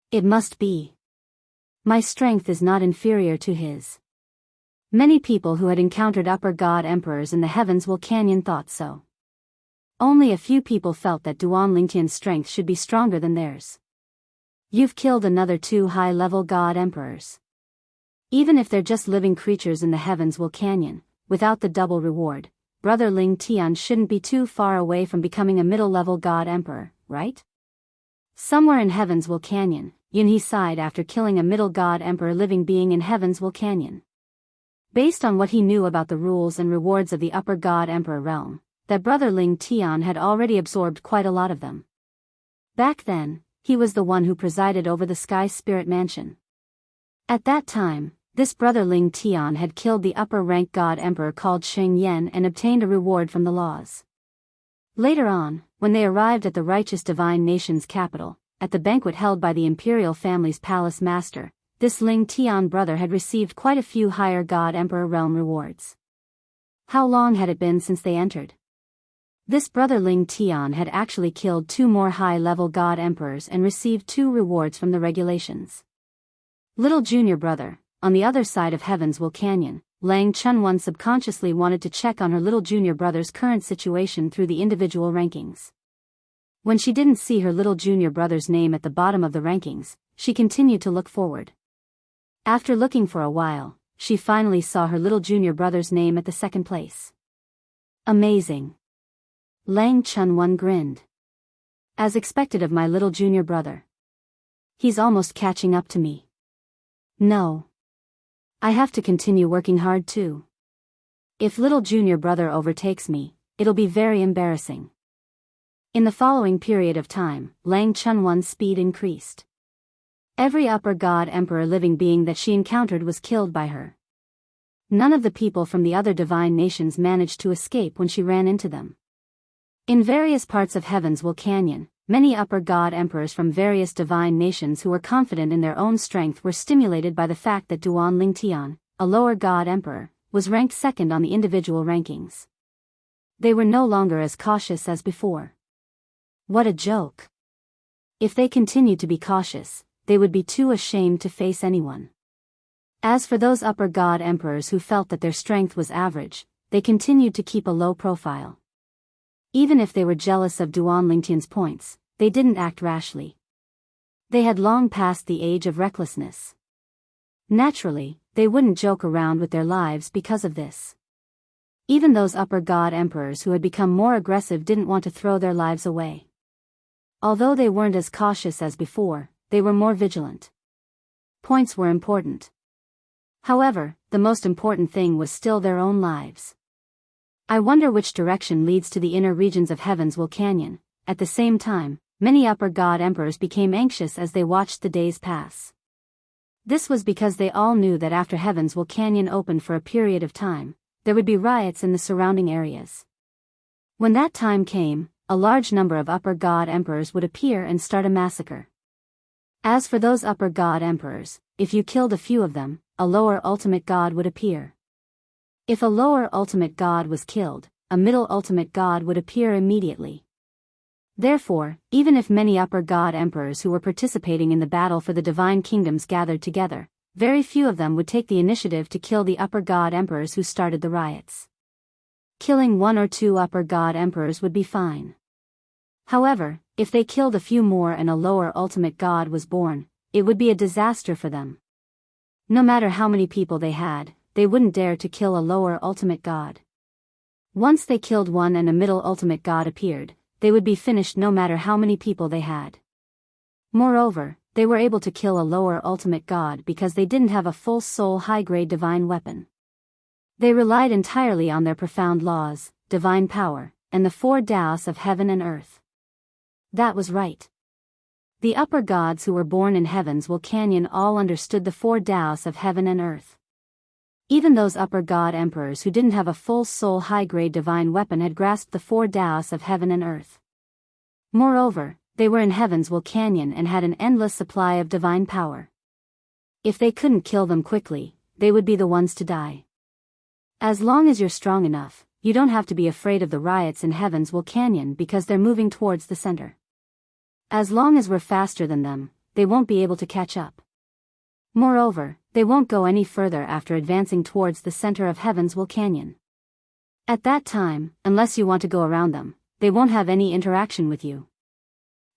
It must be. My strength is not inferior to his. Many people who had encountered upper god emperors in the Heavensville Canyon thought so. Only a few people felt that Duan Lingtian's strength should be stronger than theirs. You've killed another 2 high-level god emperors. Even if they're just living creatures in the Heavensville Canyon, without the double reward, Brother Ling Tian shouldn't be too far away from becoming a middle-level god emperor, right? Somewhere in Heavensville Canyon, Yunhe sighed after killing a middle god emperor living being in Heavensville Canyon. Based on what he knew about the rules and rewards of the upper god emperor realm, that Brother Ling Tian had already absorbed quite a lot of them. Back then, he was the one who presided over the Sky Spirit Mansion. At that time, this Brother Ling Tian had killed the upper-rank god emperor called Sheng Yan and obtained a reward from the laws. Later on, when they arrived at the Righteous Divine Nation's capital, at the banquet held by the imperial family's palace master, this Ling Tian brother had received quite a few higher god emperor realm rewards. How long had it been since they entered? This Brother Ling Tian had actually killed 2 more high-level god emperors and received 2 rewards from the regulations. Little junior brother, on the other side of Heavensville Canyon, Lang Chunwon subconsciously wanted to check on her little junior brother's current situation through the individual rankings. When she didn't see her little junior brother's name at the bottom of the rankings, she continued to look forward. After looking for a while, she finally saw her little junior brother's name at the 2nd place. Amazing. Lang Chunwon grinned. As expected of my little junior brother. He's almost catching up to me. No. I have to continue working hard too. If little junior brother overtakes me, it'll be very embarrassing. In the following period of time, Lang Chunwan's speed increased. Every upper god emperor living being that she encountered was killed by her. None of the people from the other divine nations managed to escape when she ran into them. In various parts of Heaven's Will Canyon, many upper god emperors from various divine nations who were confident in their own strength were stimulated by the fact that Duan Lingtian, a lower god emperor, was ranked second on the individual rankings. They were no longer as cautious as before. What a joke! If they continued to be cautious, they would be too ashamed to face anyone. As for those upper god emperors who felt that their strength was average, they continued to keep a low profile. Even if they were jealous of Duan Lingtian's points, they didn't act rashly. They had long passed the age of recklessness. Naturally, they wouldn't joke around with their lives because of this. Even those upper god emperors who had become more aggressive didn't want to throw their lives away. Although they weren't as cautious as before, they were more vigilant. Points were important. However, the most important thing was still their own lives. I wonder which direction leads to the inner regions of Heaven's Will Canyon. At the same time, many upper god emperors became anxious as they watched the days pass. This was because they all knew that after Heaven's Will Canyon opened for a period of time, there would be riots in the surrounding areas. When that time came, a large number of upper god emperors would appear and start a massacre. As for those upper god emperors, if you killed a few of them, a lower ultimate god would appear. If a lower ultimate god was killed, a middle ultimate god would appear immediately. Therefore, even if many upper god emperors who were participating in the battle for the divine kingdoms gathered together, very few of them would take the initiative to kill the upper god emperors who started the riots. Killing one or two upper god emperors would be fine. However, if they killed a few more and a lower ultimate god was born, it would be a disaster for them. No matter how many people they had, they wouldn't dare to kill a lower ultimate god. Once they killed one and a middle ultimate god appeared, they would be finished no matter how many people they had. Moreover, they were able to kill a lower ultimate god because they didn't have a full soul high-grade divine weapon. They relied entirely on their profound laws, divine power, and the four Daoists of heaven and earth. That was right. The upper gods who were born in Heaven's Will Canyon all understood the four Daoists of heaven and earth. Even those upper god emperors who didn't have a full soul high-grade divine weapon had grasped the four Daoists of heaven and earth. Moreover, they were in Heaven's Will Canyon and had an endless supply of divine power. If they couldn't kill them quickly, they would be the ones to die. As long as you're strong enough, you don't have to be afraid of the riots in Heaven's Will Canyon because they're moving towards the center. As long as we're faster than them, they won't be able to catch up. Moreover, they won't go any further after advancing towards the center of Heaven's Will Canyon. At that time, unless you want to go around them, they won't have any interaction with you.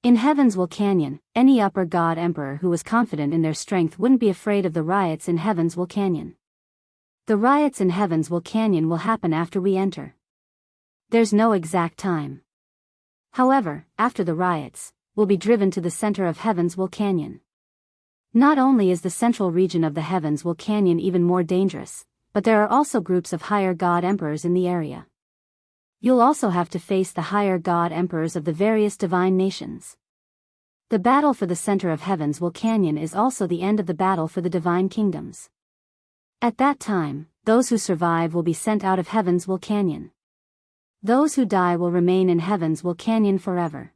In Heaven's Will Canyon, any upper god emperor who was confident in their strength wouldn't be afraid of the riots in Heaven's Will Canyon. The riots in Heaven's Will Canyon will happen after we enter. There's no exact time. However, after the riots, we'll be driven to the center of Heaven's Will Canyon. Not only is the central region of the Heaven's Will Canyon even more dangerous, but there are also groups of higher god emperors in the area. You'll also have to face the higher god emperors of the various divine nations. The battle for the center of Heaven's Will Canyon is also the end of the battle for the divine kingdoms. At that time, those who survive will be sent out of Heaven's Will Canyon. Those who die will remain in Heaven's Will Canyon forever.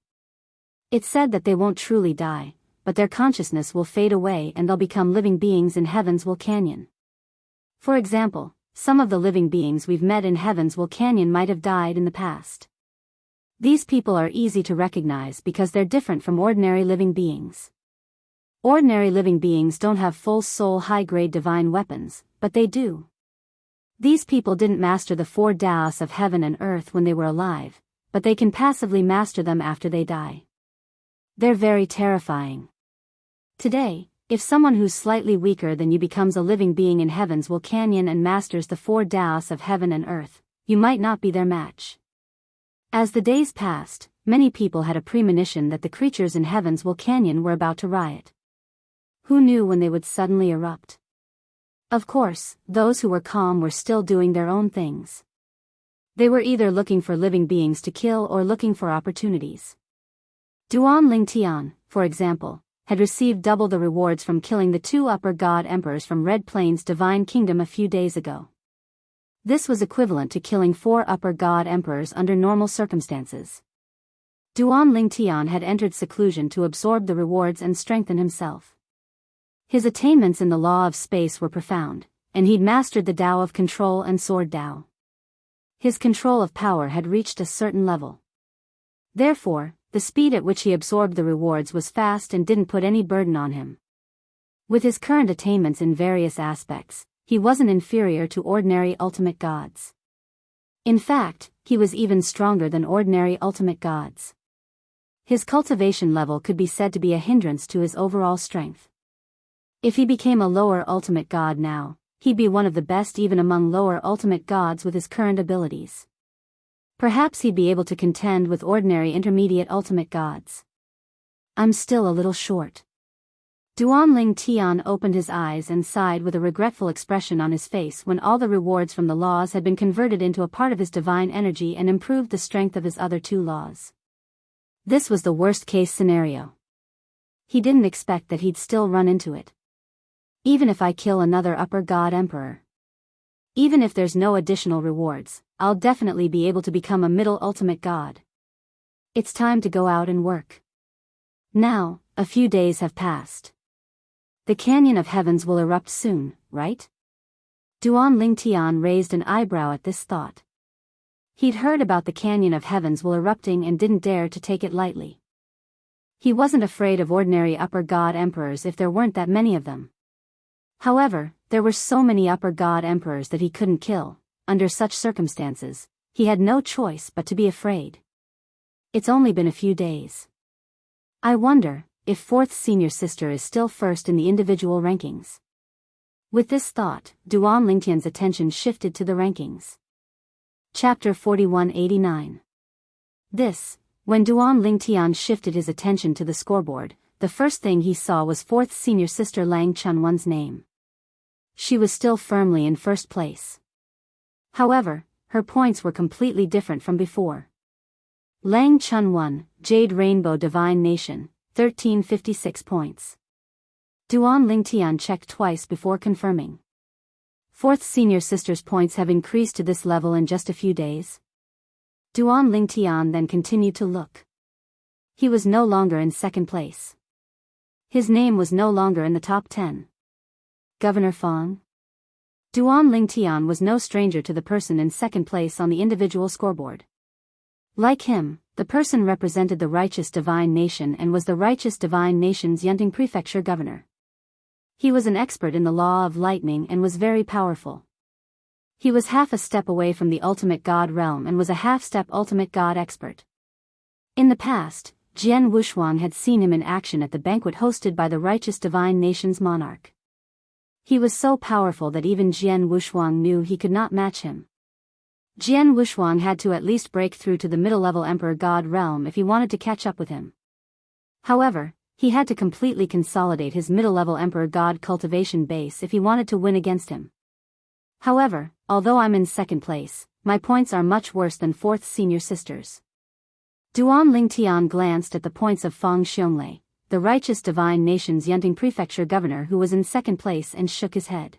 It's said that they won't truly die, but their consciousness will fade away and they'll become living beings in Heaven's Will Canyon. For example, some of the living beings we've met in Heaven's Will Canyon might have died in the past. These people are easy to recognize because they're different from ordinary living beings. Ordinary living beings don't have full soul high-grade divine weapons, but they do. These people didn't master the four Daoists of heaven and earth when they were alive, but they can passively master them after they die. They're very terrifying. Today, if someone who's slightly weaker than you becomes a living being in Heaven's Will Canyon and masters the four Daoists of heaven and earth, you might not be their match. As the days passed, many people had a premonition that the creatures in Heaven's Will Canyon were about to riot. Who knew when they would suddenly erupt? Of course, those who were calm were still doing their own things. They were either looking for living beings to kill or looking for opportunities. Duan Lingtian, for example, had received double the rewards from killing the 2 upper god emperors from Red Plains Divine Kingdom a few days ago. This was equivalent to killing 4 upper god emperors under normal circumstances. Duan Lingtian had entered seclusion to absorb the rewards and strengthen himself. His attainments in the law of space were profound, and he'd mastered the Tao of control and sword Tao. His control of power had reached a certain level. Therefore, the speed at which he absorbed the rewards was fast and didn't put any burden on him. With his current attainments in various aspects, he wasn't inferior to ordinary ultimate gods. In fact, he was even stronger than ordinary ultimate gods. His cultivation level could be said to be a hindrance to his overall strength. If he became a lower ultimate god now, he'd be one of the best even among lower ultimate gods with his current abilities. Perhaps he'd be able to contend with ordinary intermediate ultimate gods. I'm still a little short. Duan Lingtian opened his eyes and sighed with a regretful expression on his face when all the rewards from the laws had been converted into a part of his divine energy and improved the strength of his other 2 laws. This was the worst-case scenario. He didn't expect that he'd still run into it. Even if I kill another upper god emperor. Even if there's no additional rewards, I'll definitely be able to become a middle ultimate god. It's time to go out and work. Now, a few days have passed. The Canyon of Heavens will erupt soon, right? Duan Lingtian raised an eyebrow at this thought. He'd heard about the Canyon of Heavens will erupting and didn't dare to take it lightly. He wasn't afraid of ordinary upper god emperors if there weren't that many of them. However, there were so many upper god emperors that he couldn't kill. Under such circumstances, he had no choice but to be afraid. It's only been a few days. I wonder if 4th senior sister is still first in the individual rankings. With this thought, Duan Lingtian's attention shifted to the rankings. Chapter 4189. When Duan Lingtian shifted his attention to the scoreboard, the first thing he saw was 4th senior sister Lang Chunwan's name. She was still firmly in first place. However, her points were completely different from before. Lang Chunwan, Jade Rainbow Divine Nation, 1356 points. Duan Lingtian checked twice before confirming. 4th senior sister's points have increased to this level in just a few days. Duan Lingtian then continued to look. He was no longer in second place. His name was no longer in the top 10. Governor Fong? Duan Lingtian was no stranger to the person in second place on the individual scoreboard. Like him, the person represented the Righteous Divine Nation and was the Righteous Divine Nation's Yunting Prefecture governor. He was an expert in the law of lightning and was very powerful. He was half a step away from the ultimate god realm and was a half-step ultimate god expert. In the past, Jian Wushuang had seen him in action at the banquet hosted by the Righteous Divine Nation's monarch. He was so powerful that even Jian Wushuang knew he could not match him. Jian Wushuang had to at least break through to the middle-level Emperor God realm if he wanted to catch up with him. However, he had to completely consolidate his middle-level Emperor God cultivation base if he wanted to win against him. However, although I'm in second place, my points are much worse than 4th senior sisters. Duan Lingtian glanced at the points of Fang Xiongli, the Righteous Divine Nation's Yunting Prefecture governor who was in second place and shook his head.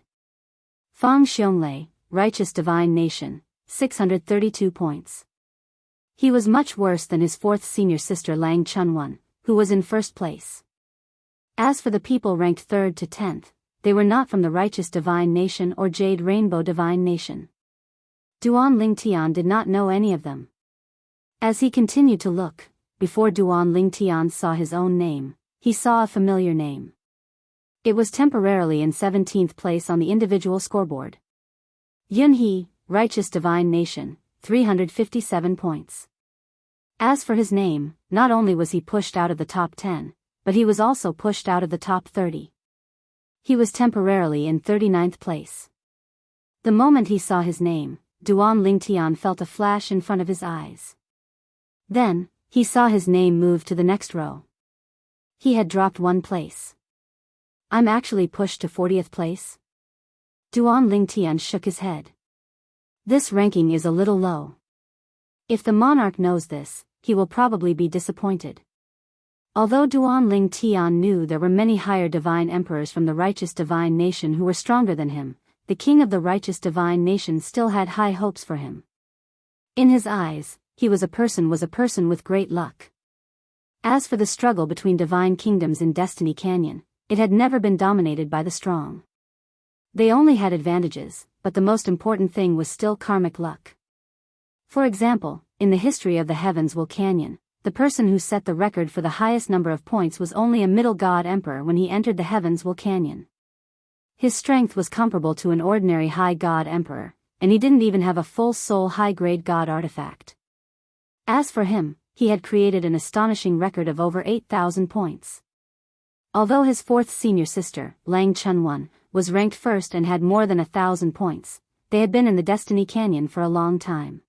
Fang Xiongli, Righteous Divine Nation, 632 points. He was much worse than his 4th senior sister Lang Chunwan, who was in first place. As for the people ranked 3rd to 10th, they were not from the Righteous Divine Nation or Jade Rainbow Divine Nation. Duan Lingtian did not know any of them. As he continued to look, before Duan Lingtian saw his own name, he saw a familiar name. It was temporarily in 17th place on the individual scoreboard. Yunhe, Righteous Divine Nation, 357 points. As for his name, not only was he pushed out of the top 10, but he was also pushed out of the top 30. He was temporarily in 39th place. The moment he saw his name, Duan Lingtian felt a flash in front of his eyes. Then, he saw his name move to the next row. He had dropped 1 place. I'm actually pushed to 40th place? Duan Lingtian shook his head. This ranking is a little low. If the monarch knows this, he will probably be disappointed. Although Duan Tian knew there were many higher divine emperors from the righteous divine nation who were stronger than him, the king of the righteous divine nation still had high hopes for him. In his eyes, he was a person with great luck. As for the struggle between divine kingdoms in Destiny Canyon, it had never been dominated by the strong. They only had advantages, but the most important thing was still karmic luck. For example, in the history of the Heavensville Canyon, the person who set the record for the highest number of points was only a middle god emperor when he entered the Heavensville Canyon. His strength was comparable to an ordinary high god emperor, and he didn't even have a full soul high-grade god artifact. As for him, he had created an astonishing record of over 8,000 points. Although his fourth senior sister, Lang Chunwan, was ranked first and had more than 1,000 points, they had been in the Destiny Canyon for a long time.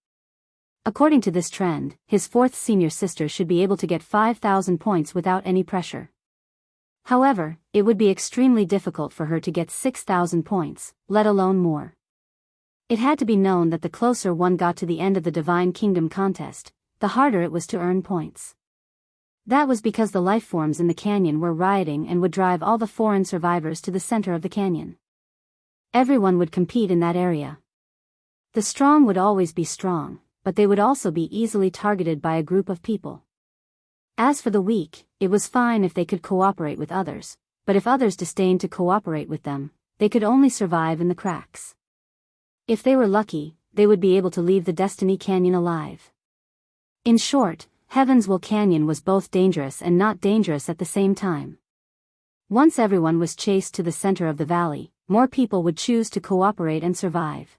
According to this trend, his fourth senior sister should be able to get 5,000 points without any pressure. However, it would be extremely difficult for her to get 6,000 points, let alone more. It had to be known that the closer one got to the end of the Divine Kingdom contest, the harder it was to earn points. That was because the life forms in the canyon were rioting and would drive all the foreign survivors to the center of the canyon. Everyone would compete in that area. The strong would always be strong, but they would also be easily targeted by a group of people. As for the weak, it was fine if they could cooperate with others, but if others disdained to cooperate with them, they could only survive in the cracks. If they were lucky, they would be able to leave the Destiny Canyon alive. In short, Heavensville Canyon was both dangerous and not dangerous at the same time. Once everyone was chased to the center of the valley, more people would choose to cooperate and survive.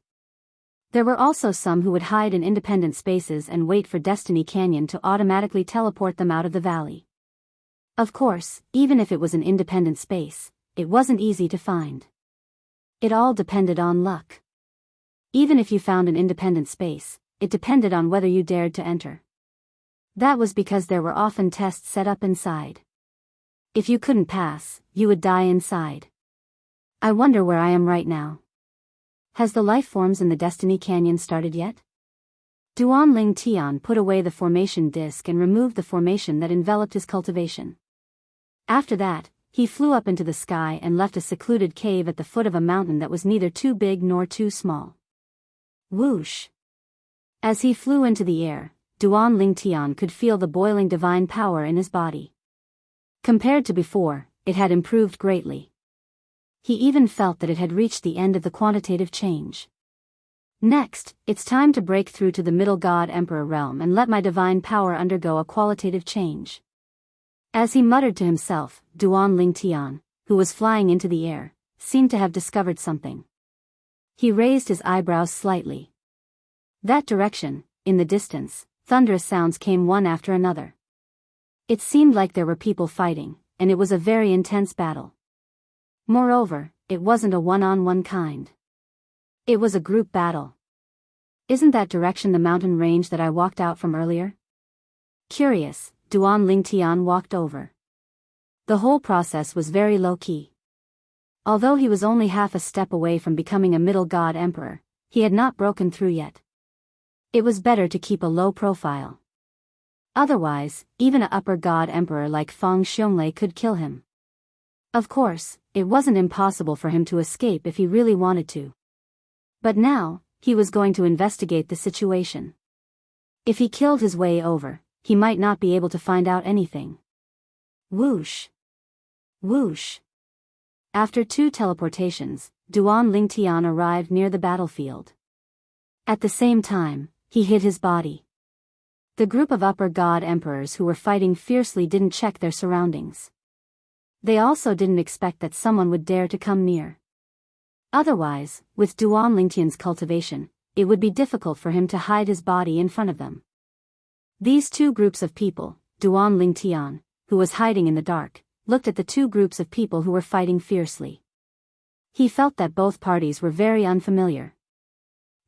There were also some who would hide in independent spaces and wait for Destiny Canyon to automatically teleport them out of the valley. Of course, even if it was an independent space, it wasn't easy to find. It all depended on luck. Even if you found an independent space, it depended on whether you dared to enter. That was because there were often tests set up inside. If you couldn't pass, you would die inside. I wonder where I am right now. Has the life forms in the Destiny Canyon started yet? Duan Tian put away the formation disc and removed the formation that enveloped his cultivation. After that, he flew up into the sky and left a secluded cave at the foot of a mountain that was neither too big nor too small. Whoosh! As he flew into the air, Duan Tian could feel the boiling divine power in his body. Compared to before, it had improved greatly. He even felt that it had reached the end of the quantitative change. Next, it's time to break through to the middle god emperor realm and let my divine power undergo a qualitative change. As he muttered to himself, Duan Tian, who was flying into the air, seemed to have discovered something. He raised his eyebrows slightly. That direction, in the distance, thunderous sounds came one after another. It seemed like there were people fighting, and it was a very intense battle. Moreover, it wasn't a one-on-one kind. It was a group battle. Isn't that direction the mountain range that I walked out from earlier? Curious, Duan Tian walked over. The whole process was very low-key. Although he was only half a step away from becoming a middle god emperor, he had not broken through yet. It was better to keep a low profile. Otherwise, even an upper god emperor like Feng Xiongli could kill him. Of course, it wasn't impossible for him to escape if he really wanted to. But now, he was going to investigate the situation. If he killed his way over, he might not be able to find out anything. Whoosh! Whoosh! After 2 teleportations, Duan Tian arrived near the battlefield. At the same time, he hid his body. The group of upper god emperors who were fighting fiercely didn't check their surroundings. They also didn't expect that someone would dare to come near. Otherwise, with Duan Tian's cultivation, it would be difficult for him to hide his body in front of them. These 2 groups of people, Duan Tian, who was hiding in the dark, looked at the 2 groups of people who were fighting fiercely. He felt that both parties were very unfamiliar.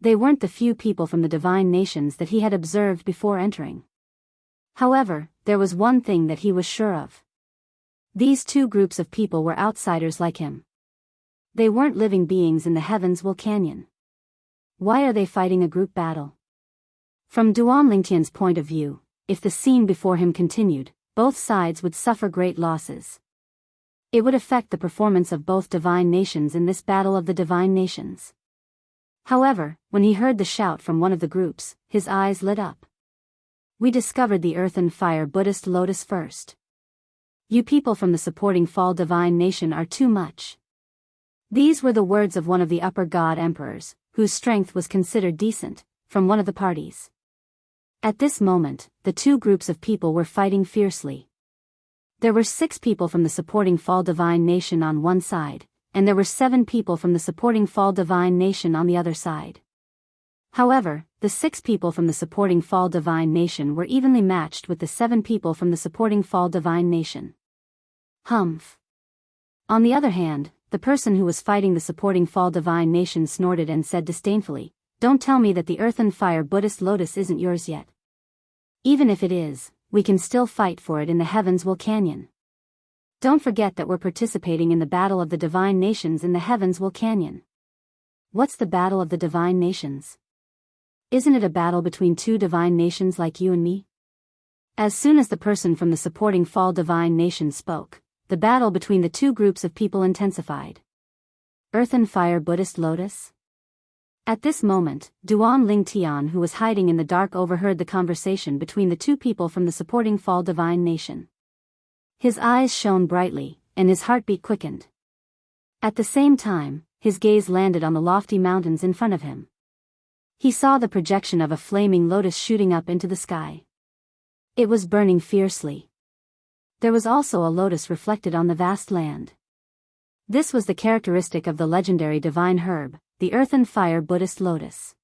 They weren't the few people from the divine nations that he had observed before entering. However, there was one thing that he was sure of. These 2 groups of people were outsiders like him. They weren't living beings in the Heavensville Canyon. Why are they fighting a group battle? From Duan Lingtian's point of view, if the scene before him continued, both sides would suffer great losses. It would affect the performance of both divine nations in this battle of the divine nations. However, when he heard the shout from one of the groups, his eyes lit up. We discovered the earth and fire Buddhist lotus first. You people from the supporting fall divine nation are too much. These were the words of one of the upper god emperors, whose strength was considered decent, from one of the parties. At this moment, the two groups of people were fighting fiercely. There were 6 people from the supporting fall divine nation on one side, and there were 7 people from the supporting fall divine nation on the other side. However, the 6 people from the supporting fall divine nation were evenly matched with the 7 people from the supporting fall divine nation. Humph. On the other hand, the person who was fighting the supporting fall divine nation snorted and said disdainfully, "Don't tell me that the earth and fire Buddhist lotus isn't yours yet. Even if it is, we can still fight for it in the heavens will canyon. Don't forget that we're participating in the battle of the divine nations in the heavens will canyon." What's the battle of the divine nations? Isn't it a battle between 2 divine nations like you and me? As soon as the person from the supporting fall divine nation spoke, the battle between the 2 groups of people intensified. Earth and fire Buddhist lotus? At this moment, Duan Lingtian, who was hiding in the dark, overheard the conversation between the 2 people from the supporting fall divine nation. His eyes shone brightly, and his heartbeat quickened. At the same time, his gaze landed on the lofty mountains in front of him. He saw the projection of a flaming lotus shooting up into the sky. It was burning fiercely. There was also a lotus reflected on the vast land. This was the characteristic of the legendary divine herb, the earth and fire Buddhist lotus.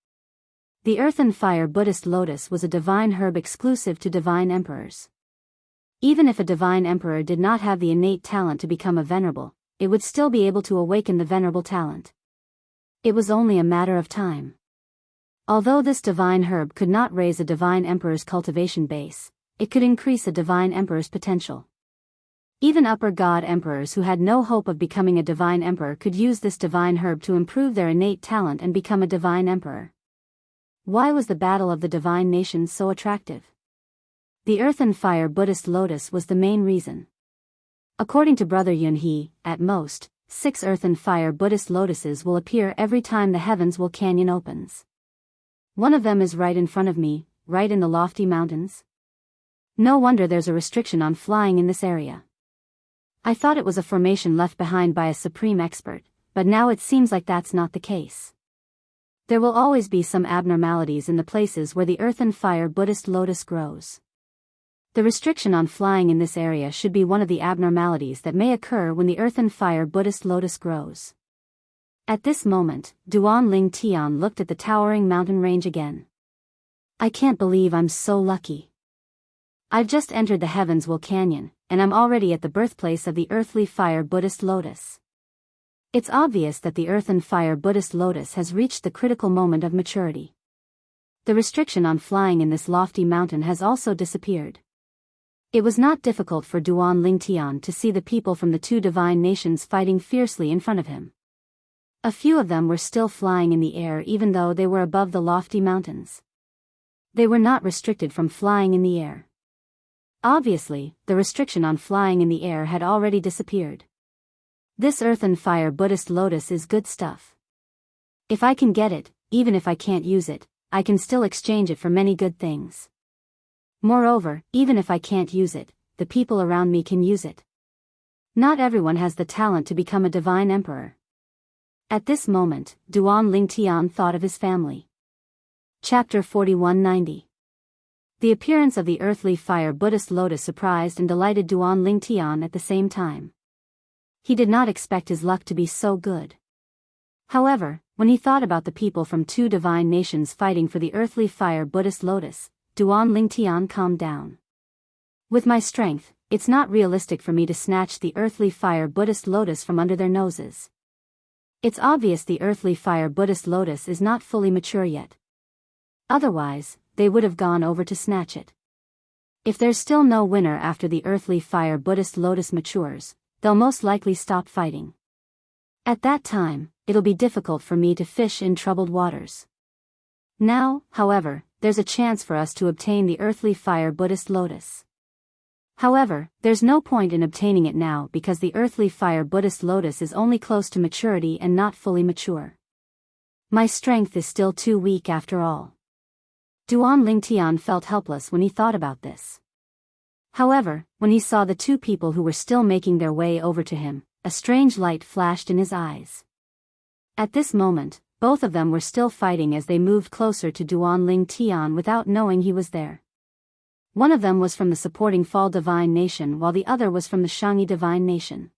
The earth and fire Buddhist lotus was a divine herb exclusive to divine emperors. Even if a divine emperor did not have the innate talent to become a venerable, it would still be able to awaken the venerable talent. It was only a matter of time. Although this divine herb could not raise a divine emperor's cultivation base, it could increase a divine emperor's potential. Even upper god emperors who had no hope of becoming a divine emperor could use this divine herb to improve their innate talent and become a divine emperor. Why was the battle of the divine nations so attractive? The earth and fire Buddhist lotus was the main reason. According to Brother Yunhe, at most, 6 earth and fire Buddhist lotuses will appear every time the heavens will canyon opens. One of them is right in front of me, right in the lofty mountains. No wonder there's a restriction on flying in this area. I thought it was a formation left behind by a supreme expert, but now it seems like that's not the case. There will always be some abnormalities in the places where the earth and fire Buddhist lotus grows. The restriction on flying in this area should be one of the abnormalities that may occur when the earth and fire Buddhist lotus grows. At this moment, Duan Lingtian looked at the towering mountain range again. I can't believe I'm so lucky. I've just entered the heavens will canyon, and I'm already at the birthplace of the earthly fire Buddhist lotus. It's obvious that the earth and fire Buddhist lotus has reached the critical moment of maturity. The restriction on flying in this lofty mountain has also disappeared. It was not difficult for Duan Lingtian to see the people from the 2 divine nations fighting fiercely in front of him. A few of them were still flying in the air even though they were above the lofty mountains. They were not restricted from flying in the air. Obviously, the restriction on flying in the air had already disappeared. This earth and fire Buddhist lotus is good stuff. If I can get it, even if I can't use it, I can still exchange it for many good things. Moreover, even if I can't use it, the people around me can use it. Not everyone has the talent to become a divine emperor. At this moment, Duan Lingtian thought of his family. Chapter 4190. The appearance of the earthly fire Buddhist lotus surprised and delighted Duan Lingtian at the same time. He did not expect his luck to be so good. However, when he thought about the people from 2 divine nations fighting for the earthly fire Buddhist lotus, Duan Lingtian calmed down. With my strength, it's not realistic for me to snatch the earthly fire Buddhist lotus from under their noses. It's obvious the earthly fire Buddhist lotus is not fully mature yet. Otherwise, they would have gone over to snatch it. If there's still no winner after the earthly fire Buddhist lotus matures, they'll most likely stop fighting. At that time, it'll be difficult for me to fish in troubled waters. Now, however, there's a chance for us to obtain the earthly fire Buddhist lotus. However, there's no point in obtaining it now because the earthly fire Buddhist lotus is only close to maturity and not fully mature. My strength is still too weak after all. Duan Lingtian felt helpless when he thought about this. However, when he saw the two people who were still making their way over to him, a strange light flashed in his eyes. At this moment, both of them were still fighting as they moved closer to Duan Lingtian without knowing he was there. One of them was from the supporting Fall Divine Nation while the other was from the Xianxia Divine Nation.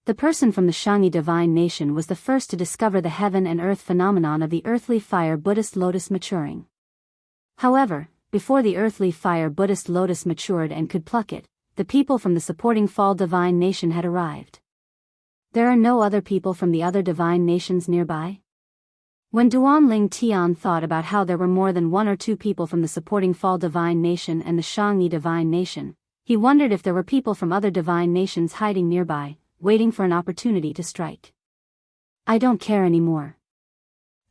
The person from the Xianxia Divine Nation was the first to discover the heaven and earth phenomenon of the earthly fire Buddhist lotus maturing. However, before the earthly fire Buddhist lotus matured and could pluck it, the people from the supporting Fall Divine Nation had arrived. There are no other people from the other divine nations nearby? When Duan Lingtian thought about how there were more than one or two people from the supporting Fall Divine Nation and the Xianxia Divine Nation, he wondered if there were people from other divine nations hiding nearby, waiting for an opportunity to strike. I don't care anymore.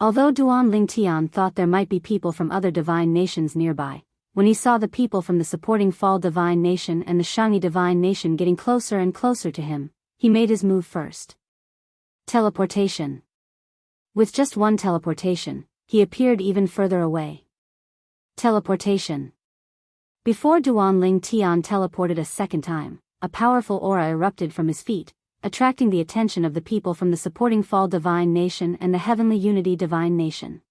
Although Duan Lingtian thought there might be people from other divine nations nearby, when he saw the people from the supporting Fall Divine Nation and the Xianxia Divine Nation getting closer and closer to him, he made his move first. Teleportation. With just one teleportation, he appeared even further away. Teleportation. Before Duan Lingtian teleported a second time, a powerful aura erupted from his feet, attracting the attention of the people from the supporting Fall Divine Nation and the Heavenly Unity Divine Nation.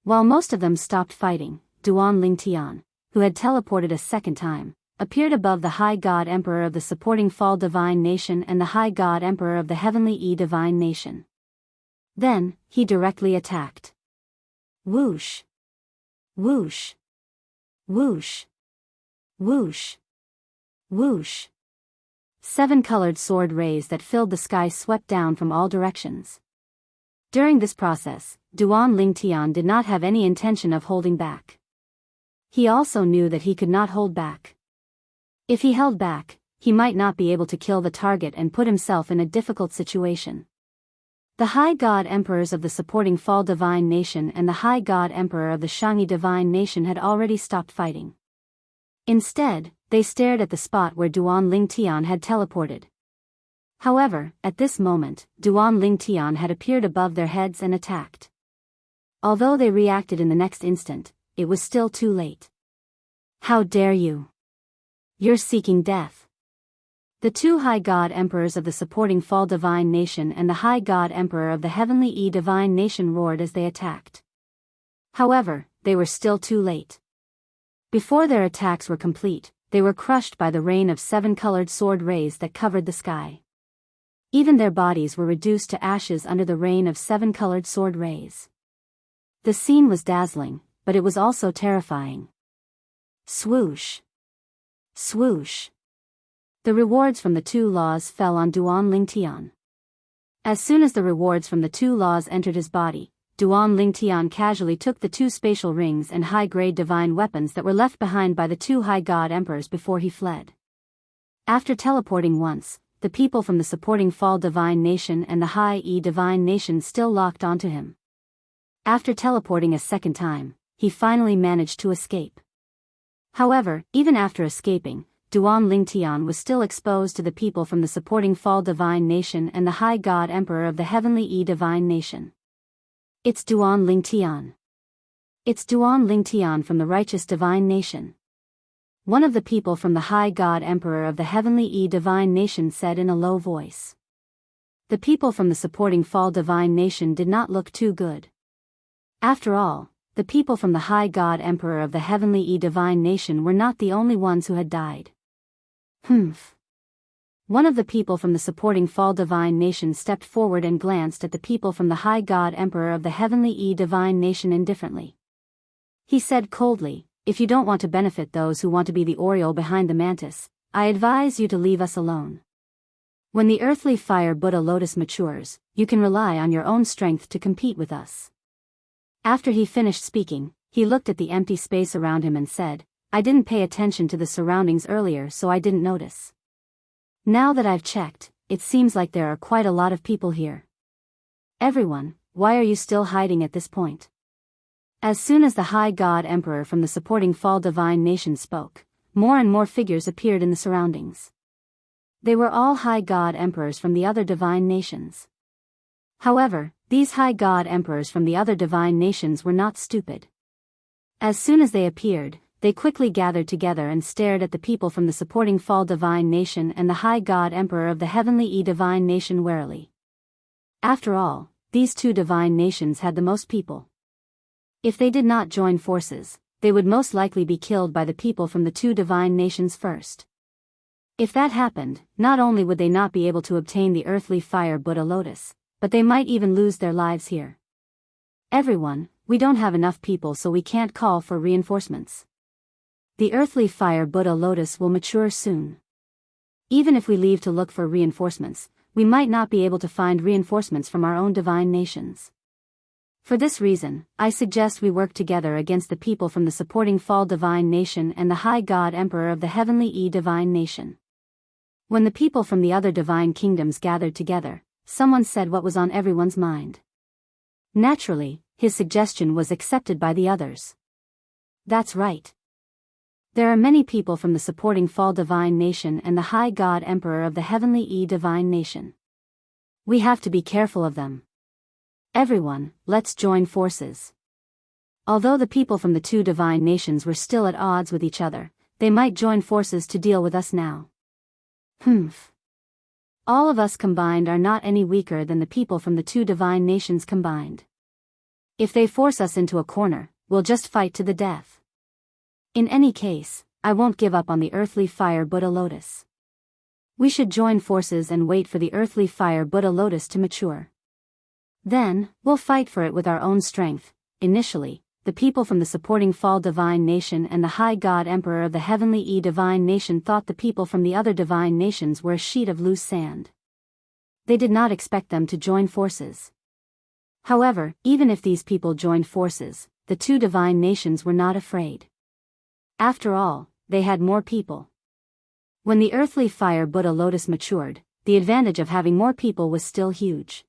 While most of them stopped fighting, Duan Lingtian, who had teleported a second time, appeared above the High God Emperor of the supporting Fall Divine Nation and the High God Emperor of the Heavenly Divine Nation. Then, he directly attacked. Whoosh! Whoosh! Whoosh! Whoosh! Whoosh! 7 colored sword rays that filled the sky swept down from all directions. During this process, Duan Lingtian did not have any intention of holding back. He also knew that he could not hold back. If he held back, he might not be able to kill the target and put himself in a difficult situation. The High God Emperors of the supporting Fall Divine Nation and the High God Emperor of the Xianxia Divine Nation had already stopped fighting. Instead, they stared at the spot where Duan Lingtian had teleported. However, at this moment, Duan Lingtian had appeared above their heads and attacked. Although they reacted in the next instant, it was still too late. How dare you! You're seeking death. The two High God Emperors of the supporting Fall Divine Nation and the High God Emperor of the Heavenly Divine Nation roared as they attacked. However, they were still too late. Before their attacks were complete, they were crushed by the rain of 7 colored sword rays that covered the sky. Even their bodies were reduced to ashes under the rain of 7 colored sword rays. The scene was dazzling, but it was also terrifying. Swoosh! Swoosh! The rewards from the 2 laws fell on Duan Lingtian. As soon as the rewards from the 2 laws entered his body, Duan Lingtian casually took the 2 spatial rings and high-grade divine weapons that were left behind by the 2 High God Emperors before he fled. After teleporting once, the people from the supporting Fall Divine Nation and the High Divine Nation still locked onto him. After teleporting a second time, he finally managed to escape. However, even after escaping, Duan Lingtian was still exposed to the people from the supporting Fall Divine Nation and the High God Emperor of the Heavenly Divine Nation. It's Duan Lingtian. It's Duan Lingtian from the Righteous Divine Nation. One of the people from the High God Emperor of the Heavenly Divine Nation said in a low voice. The people from the supporting Fall Divine Nation did not look too good. After all, the people from the High God Emperor of the Heavenly Divine Nation were not the only ones who had died. Humph. One of the people from the supporting Fall Divine Nation stepped forward and glanced at the people from the High God Emperor of the Heavenly Divine Nation indifferently. He said coldly, "If you don't want to benefit those who want to be the Oriole behind the mantis, I advise you to leave us alone. When the earthly fire Buddha lotus matures, you can rely on your own strength to compete with us." After he finished speaking, he looked at the empty space around him and said, "I didn't pay attention to the surroundings earlier, so I didn't notice. Now that I've checked, it seems like there are quite a lot of people here. Everyone, why are you still hiding at this point?" As soon as the High God Emperor from the supporting Fall Divine Nation spoke, more and more figures appeared in the surroundings. They were all High God Emperors from the other divine nations. However, these High God Emperors from the other divine nations were not stupid. As soon as they appeared, they quickly gathered together and stared at the people from the supporting Fall Divine Nation and the High God Emperor of the Heavenly Divine Nation warily. After all, these two divine nations had the most people. If they did not join forces, they would most likely be killed by the people from the two divine nations first. If that happened, not only would they not be able to obtain the earthly fire Buddha lotus, but they might even lose their lives here. Everyone, we don't have enough people, so we can't call for reinforcements. The earthly fire Buddha lotus will mature soon. Even if we leave to look for reinforcements, we might not be able to find reinforcements from our own divine nations. For this reason, I suggest we work together against the people from the supporting Fall Divine Nation and the High God Emperor of the Heavenly Divine Nation. When the people from the other divine kingdoms gathered together, someone said what was on everyone's mind. Naturally, his suggestion was accepted by the others. That's right. There are many people from the supporting Fall Divine Nation and the High God Emperor of the Heavenly Divine Nation. We have to be careful of them. Everyone, let's join forces. Although the people from the two divine nations were still at odds with each other, they might join forces to deal with us now. All of us combined are not any weaker than the people from the two divine nations combined. If they force us into a corner, we'll just fight to the death. In any case, I won't give up on the earthly fire Buddha lotus. We should join forces and wait for the earthly fire Buddha lotus to mature. Then, we'll fight for it with our own strength. Initially, the people from the supporting Fall Divine Nation and the High God Emperor of the Heavenly Divine Nation thought the people from the other divine nations were a sheet of loose sand. They did not expect them to join forces. However, even if these people joined forces, the two divine nations were not afraid. After all, they had more people. When the earthly fire Buddha lotus matured, the advantage of having more people was still huge.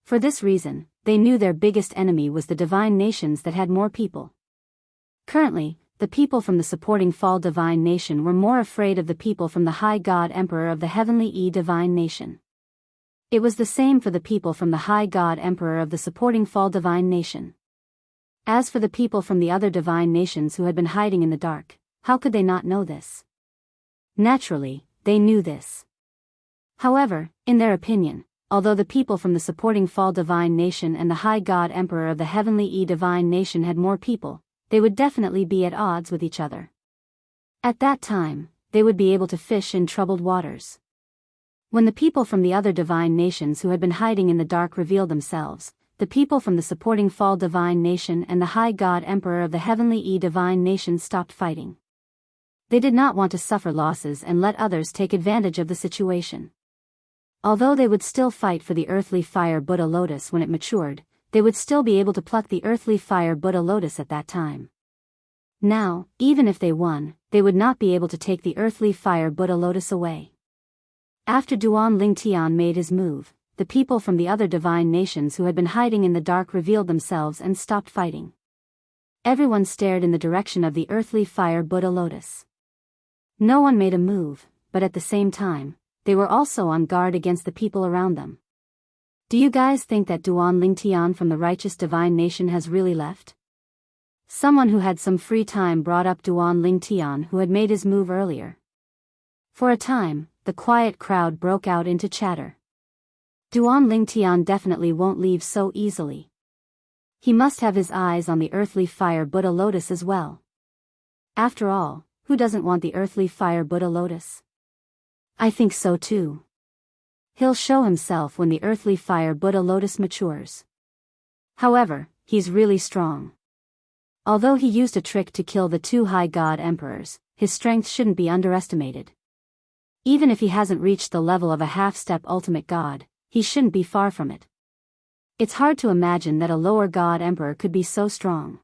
For this reason, they knew their biggest enemy was the divine nations that had more people. Currently, the people from the supporting Fall Divine Nation were more afraid of the people from the High God Emperor of the Heavenly Divine Nation. It was the same for the people from the High God Emperor of the supporting Fall Divine Nation. As for the people from the other divine nations who had been hiding in the dark, how could they not know this? Naturally, they knew this. However, in their opinion, although the people from the supporting Fall Divine Nation and the High God Emperor of the Heavenly Divine Nation had more people, they would definitely be at odds with each other. At that time, they would be able to fish in troubled waters. When the people from the other divine nations who had been hiding in the dark revealed themselves, the people from the supporting Fall Divine Nation and the High God Emperor of the Heavenly Divine Nation stopped fighting. They did not want to suffer losses and let others take advantage of the situation. Although they would still fight for the earthly fire Buddha lotus when it matured, they would still be able to pluck the earthly fire Buddha lotus at that time. Now, even if they won, they would not be able to take the earthly fire Buddha lotus away. After Duan Lingtian made his move, the people from the other divine nations who had been hiding in the dark revealed themselves and stopped fighting. Everyone stared in the direction of the earthly fire Buddha lotus. No one made a move, but at the same time, they were also on guard against the people around them. Do you guys think that Duan Lingtian from the righteous divine nation has really left? Someone who had some free time brought up Duan Lingtian who had made his move earlier. For a time, the quiet crowd broke out into chatter. Duan Lingtian definitely won't leave so easily. He must have his eyes on the earthly fire Buddha lotus as well. After all, who doesn't want the earthly fire Buddha lotus? I think so too. He'll show himself when the earthly fire Buddha lotus matures. However, he's really strong. Although he used a trick to kill the two High God Emperors, his strength shouldn't be underestimated. Even if he hasn't reached the level of a half-step ultimate god, he shouldn't be far from it. It's hard to imagine that a lower god emperor could be so strong.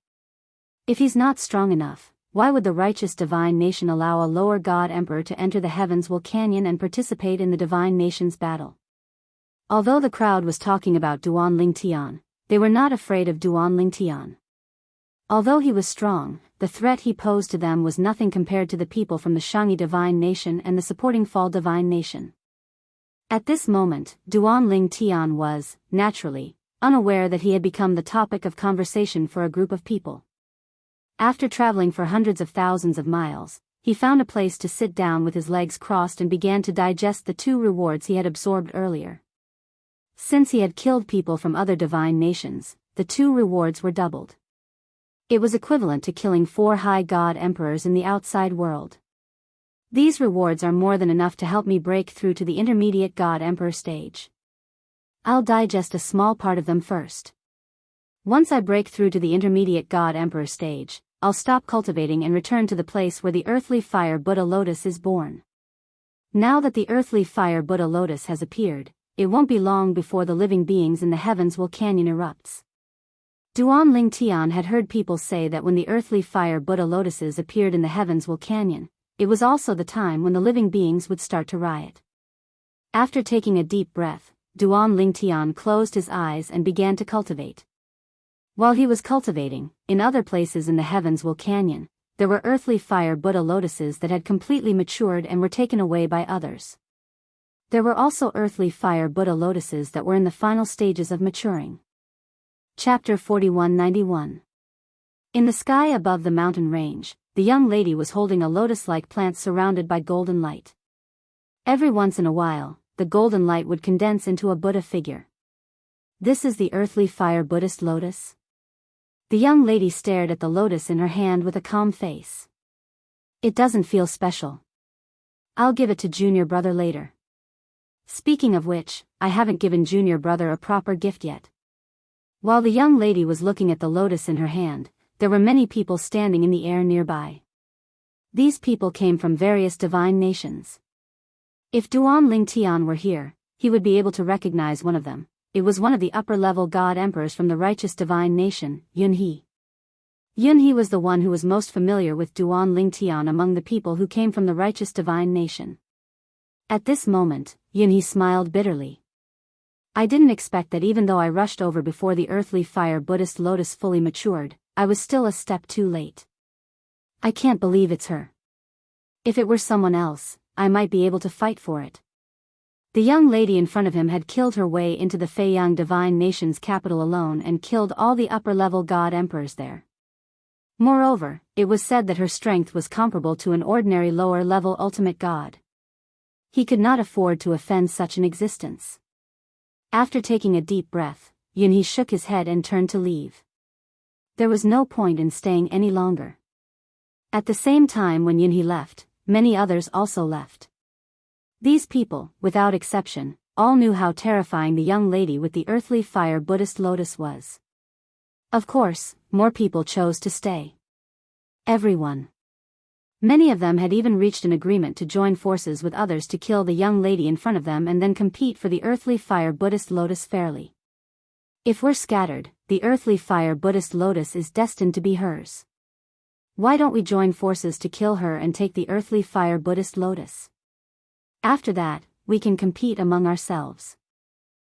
If he's not strong enough, why would the righteous divine nation allow a lower god emperor to enter the heavens Canyon and participate in the divine nation's battle? Although the crowd was talking about Duan Lingtian, they were not afraid of Duan Lingtian. Although he was strong, the threat he posed to them was nothing compared to the people from the Xianxia divine nation and the supporting Fall divine nation. At this moment, Duanling Tian was, naturally, unaware that he had become the topic of conversation for a group of people. After traveling for hundreds of thousands of miles, he found a place to sit down with his legs crossed and began to digest the 2 rewards he had absorbed earlier. Since he had killed people from other divine nations, the 2 rewards were doubled. It was equivalent to killing 4 high god emperors in the outside world. These rewards are more than enough to help me break through to the intermediate god emperor stage. I'll digest a small part of them first. Once I break through to the intermediate god emperor stage, I'll stop cultivating and return to the place where the earthly fire Buddha lotus is born. Now that the earthly fire Buddha lotus has appeared, it won't be long before the living beings in the heavens will canyon erupts. Duanling Tian had heard people say that when the earthly fire Buddha lotuses appeared in the heavens will canyon, it was also the time when the living beings would start to riot. After taking a deep breath, Duanling Tian closed his eyes and began to cultivate. While he was cultivating, in other places in the heavens will canyon, there were earthly fire Buddha lotuses that had completely matured and were taken away by others. There were also earthly fire Buddha lotuses that were in the final stages of maturing. Chapter 4191. In the sky above the mountain range, the young lady was holding a lotus-like plant surrounded by golden light. Every once in a while, the golden light would condense into a Buddha figure. This is the earthly fire Buddhist lotus? The young lady stared at the lotus in her hand with a calm face. It doesn't feel special. I'll give it to junior brother later. Speaking of which, I haven't given junior brother a proper gift yet. While the young lady was looking at the lotus in her hand, there were many people standing in the air nearby. These people came from various divine nations. If Duanling Tian were here, he would be able to recognize one of them. It was one of the upper-level god emperors from the righteous divine nation, Yunhe. Yunhe was the one who was most familiar with Duanling Tian among the people who came from the righteous divine nation. At this moment, Yunhe smiled bitterly. I didn't expect that even though I rushed over before the earthly fire Buddhist lotus fully matured, I was still a step too late. I can't believe it's her. If it were someone else, I might be able to fight for it. The young lady in front of him had killed her way into the Feiyang divine nation's capital alone and killed all the upper-level god emperors there. Moreover, it was said that her strength was comparable to an ordinary lower-level ultimate god. He could not afford to offend such an existence. After taking a deep breath, Yunhe shook his head and turned to leave. There was no point in staying any longer. At the same time when Yunhe left, many others also left. These people, without exception, all knew how terrifying the young lady with the earthly fire Buddhist lotus was. Of course, more people chose to stay. Everyone. Many of them had even reached an agreement to join forces with others to kill the young lady in front of them and then compete for the earthly fire Buddhist lotus fairly. If we're scattered, the earthly fire Buddhist lotus is destined to be hers. Why don't we join forces to kill her and take the earthly fire Buddhist lotus? After that, we can compete among ourselves.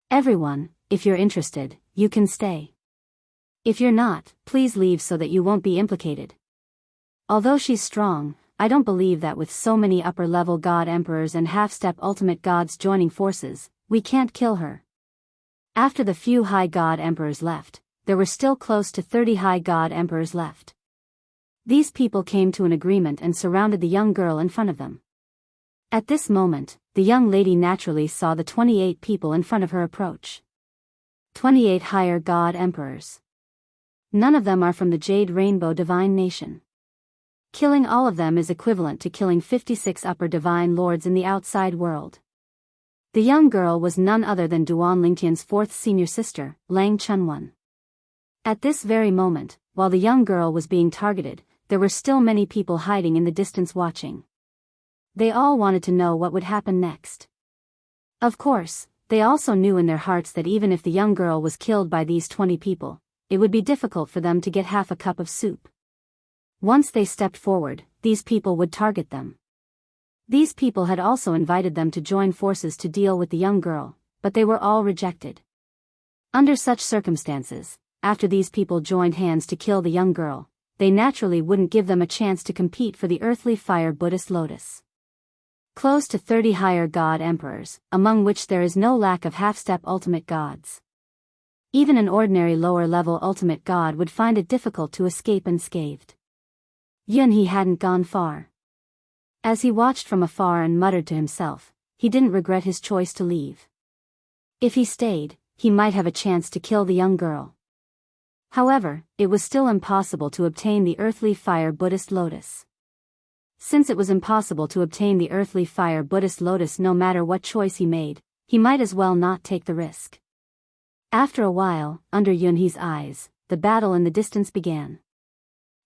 Everyone, if you're interested, you can stay. If you're not, please leave so that you won't be implicated. Although she's strong, I don't believe that with so many upper-level god emperors and half-step ultimate gods joining forces, we can't kill her. After the few high god emperors left, there were still close to 30 high god emperors left. These people came to an agreement and surrounded the young girl in front of them. At this moment, the young lady naturally saw the 28 people in front of her approach. 28 higher god emperors. None of them are from the Jade Rainbow divine nation. Killing all of them is equivalent to killing 56 upper divine lords in the outside world. The young girl was none other than Duanling Tian's fourth senior sister, Lang Chunwan. At this very moment, while the young girl was being targeted, there were still many people hiding in the distance watching. They all wanted to know what would happen next. Of course, they also knew in their hearts that even if the young girl was killed by these 20 people, it would be difficult for them to get half a cup of soup. Once they stepped forward, these people would target them. These people had also invited them to join forces to deal with the young girl, but they were all rejected. Under such circumstances, after these people joined hands to kill the young girl, they naturally wouldn't give them a chance to compete for the earthly fire Buddhist lotus. Close to 30 higher god emperors, among which there is no lack of half-step ultimate gods. Even an ordinary lower-level ultimate god would find it difficult to escape unscathed. Yunhe hadn't gone far. As he watched from afar and muttered to himself, he didn't regret his choice to leave. If he stayed, he might have a chance to kill the young girl. However, it was still impossible to obtain the earthly fire Buddhist lotus. Since it was impossible to obtain the earthly fire Buddhist lotus no matter what choice he made, he might as well not take the risk. After a while, under Yunhe's eyes, the battle in the distance began.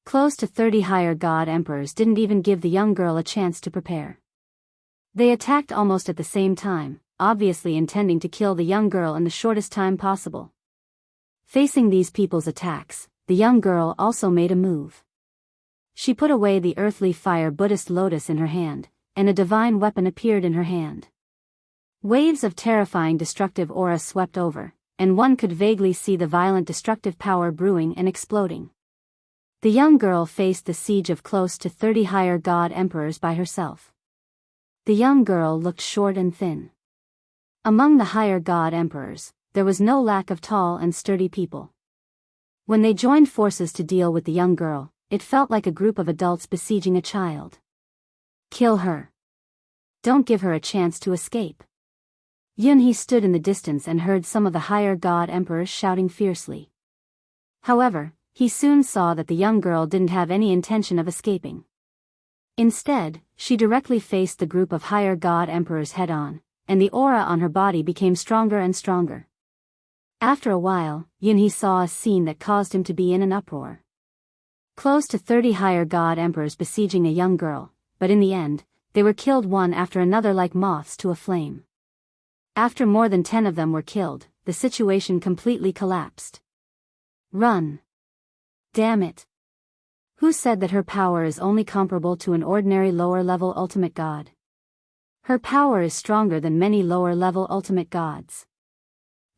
Close to 30 higher god emperors didn't even give the young girl a chance to prepare. They attacked almost at the same time, obviously intending to kill the young girl in the shortest time possible. Facing these people's attacks, the young girl also made a move. She put away the earthly fire Buddhist lotus in her hand, and a divine weapon appeared in her hand. Waves of terrifying destructive aura swept over, and one could vaguely see the violent destructive power brewing and exploding. The young girl faced the siege of close to 30 higher god emperors by herself. The young girl looked short and thin. Among the higher god emperors, there was no lack of tall and sturdy people. When they joined forces to deal with the young girl, it felt like a group of adults besieging a child. Kill her. Don't give her a chance to escape. Yunhe stood in the distance and heard some of the higher god emperors shouting fiercely. However, he soon saw that the young girl didn't have any intention of escaping. Instead, she directly faced the group of higher god emperors head-on, and the aura on her body became stronger and stronger. After a while, Yunhe saw a scene that caused him to be in an uproar. Close to 30 higher god emperors besieging a young girl, but in the end, they were killed one after another like moths to a flame. After more than 10 of them were killed, the situation completely collapsed. Run. Damn it. Who said that her power is only comparable to an ordinary lower-level ultimate god? Her power is stronger than many lower-level ultimate gods.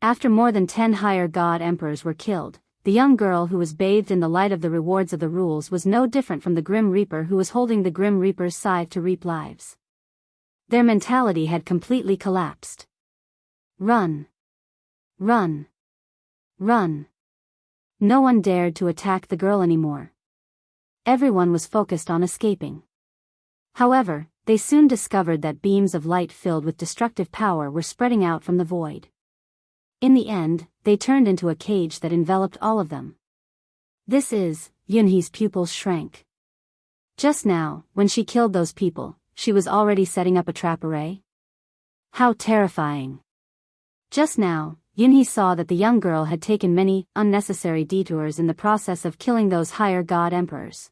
After more than 10 higher god emperors were killed, the young girl who was bathed in the light of the rewards of the rules was no different from the Grim Reaper who was holding the Grim Reaper's scythe to reap lives. Their mentality had completely collapsed. Run. Run. Run. No one dared to attack the girl anymore. Everyone was focused on escaping. However, they soon discovered that beams of light filled with destructive power were spreading out from the void. In the end, they turned into a cage that enveloped all of them. Yunhe's pupils shrank. Just now, when she killed those people, she was already setting up a trap array? How terrifying. Just now, Yunhe saw that the young girl had taken many unnecessary detours in the process of killing those higher god emperors.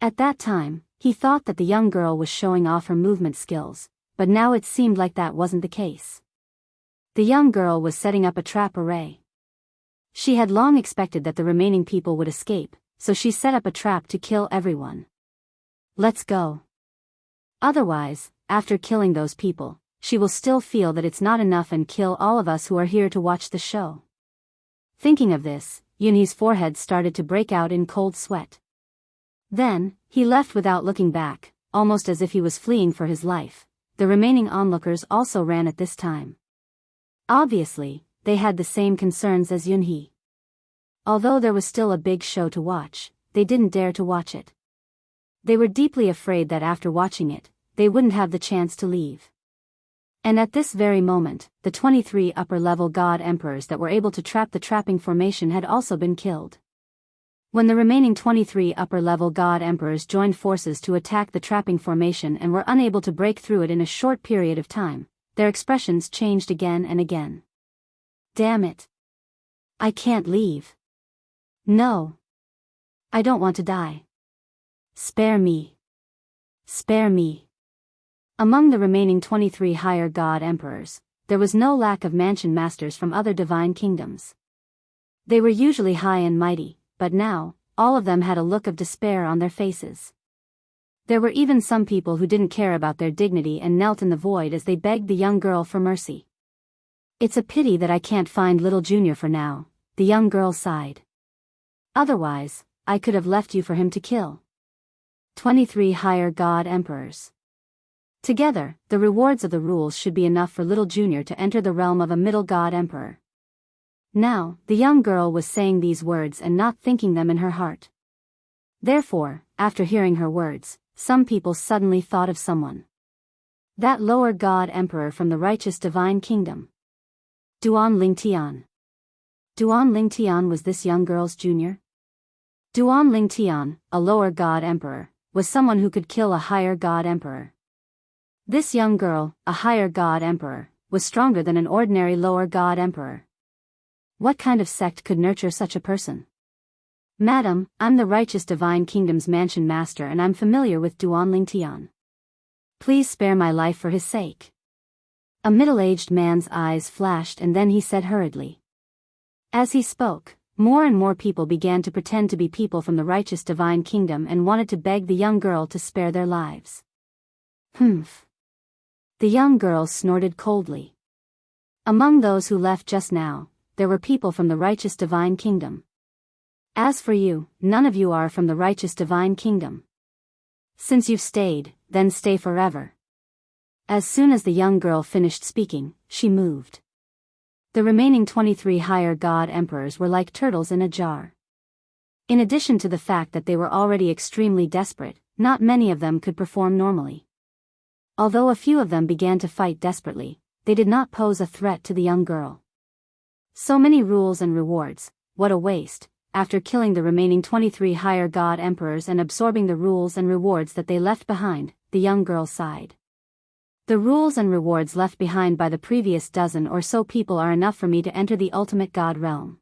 At that time, he thought that the young girl was showing off her movement skills, but now it seemed like that wasn't the case. The young girl was setting up a trap array. She had long expected that the remaining people would escape, so she set up a trap to kill everyone. Let's go. Otherwise, after killing those people, she will still feel that it's not enough and kill all of us who are here to watch the show. Thinking of this, Yunhe's forehead started to break out in cold sweat. Then, he left without looking back, almost as if he was fleeing for his life. The remaining onlookers also ran at this time. Obviously, they had the same concerns as Yunhe. Although there was still a big show to watch, they didn't dare to watch it. They were deeply afraid that after watching it, they wouldn't have the chance to leave. And at this very moment, the 23 upper-level god emperors that were able to trap the trapping formation had also been killed. When the remaining 23 upper-level god emperors joined forces to attack the trapping formation and were unable to break through it in a short period of time, their expressions changed again and again. Damn it. I can't leave. No. I don't want to die. Spare me. Spare me. Among the remaining 23 higher god emperors, there was no lack of mansion masters from other divine kingdoms. They were usually high and mighty, but now, all of them had a look of despair on their faces. There were even some people who didn't care about their dignity and knelt in the void as they begged the young girl for mercy. It's a pity that I can't find little Junior for now, the young girl sighed. Otherwise, I could have left you for him to kill. 23 Higher God Emperors. Together, the rewards of the rules should be enough for little Junior to enter the realm of a middle God Emperor. Now, the young girl was saying these words and not thinking them in her heart. Therefore, after hearing her words, some people suddenly thought of someone. That lower God Emperor from the righteous divine kingdom. Duan Lingtian. Duan Lingtian was this young girl's junior? Duan Lingtian, a lower God Emperor, was someone who could kill a higher God Emperor. This young girl, a higher God Emperor, was stronger than an ordinary lower God Emperor. What kind of sect could nurture such a person? Madam, I'm the righteous divine kingdom's mansion master and I'm familiar with Duan Lingtian. Please spare my life for his sake. A middle-aged man's eyes flashed and then he said hurriedly. As he spoke, more and more people began to pretend to be people from the righteous divine kingdom and wanted to beg the young girl to spare their lives. Humph. The young girl snorted coldly. Among those who left just now, there were people from the righteous divine kingdom. As for you, none of you are from the righteous divine kingdom. Since you've stayed, then stay forever. As soon as the young girl finished speaking, she moved. The remaining 23 higher God Emperors were like turtles in a jar. In addition to the fact that they were already extremely desperate, not many of them could perform normally. Although a few of them began to fight desperately, they did not pose a threat to the young girl. So many rules and rewards, what a waste. After killing the remaining 23 higher God Emperors and absorbing the rules and rewards that they left behind, the young girl sighed. The rules and rewards left behind by the previous dozen or so people are enough for me to enter the ultimate God realm.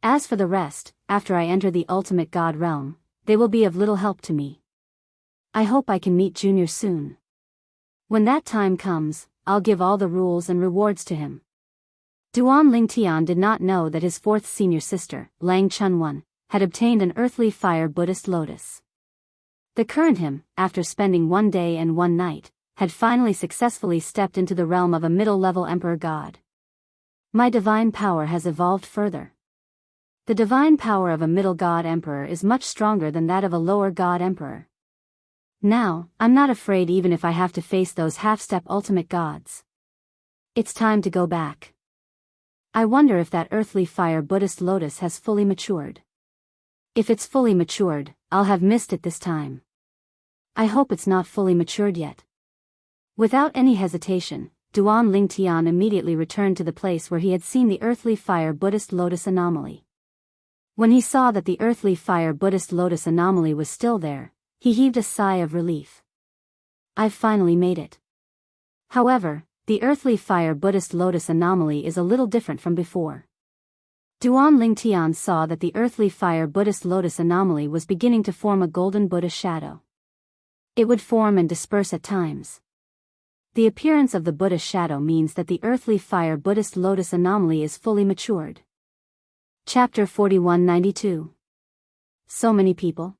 As for the rest, after I enter the ultimate God realm, they will be of little help to me. I hope I can meet Junior soon. When that time comes, I'll give all the rules and rewards to him. Duan Lingtian did not know that his fourth senior sister, Lang Chunwan, had obtained an earthly fire Buddhist lotus. The current him, after spending 1 day and 1 night, had finally successfully stepped into the realm of a middle-level emperor god. My divine power has evolved further. The divine power of a middle god emperor is much stronger than that of a lower god emperor. Now, I'm not afraid even if I have to face those half-step ultimate gods. It's time to go back. I wonder if that earthly fire Buddhist lotus has fully matured. If it's fully matured, I'll have missed it this time. I hope it's not fully matured yet. Without any hesitation, Duan Lingtian immediately returned to the place where he had seen the earthly fire Buddhist lotus anomaly. When he saw that the earthly fire Buddhist lotus anomaly was still there, he heaved a sigh of relief. I've finally made it. However, the earthly fire Buddhist lotus anomaly is a little different from before. Duan Lingtian saw that the earthly fire Buddhist lotus anomaly was beginning to form a golden Buddha shadow. It would form and disperse at times. The appearance of the Buddha shadow means that the earthly fire Buddhist lotus anomaly is fully matured. Chapter 4192. So many people.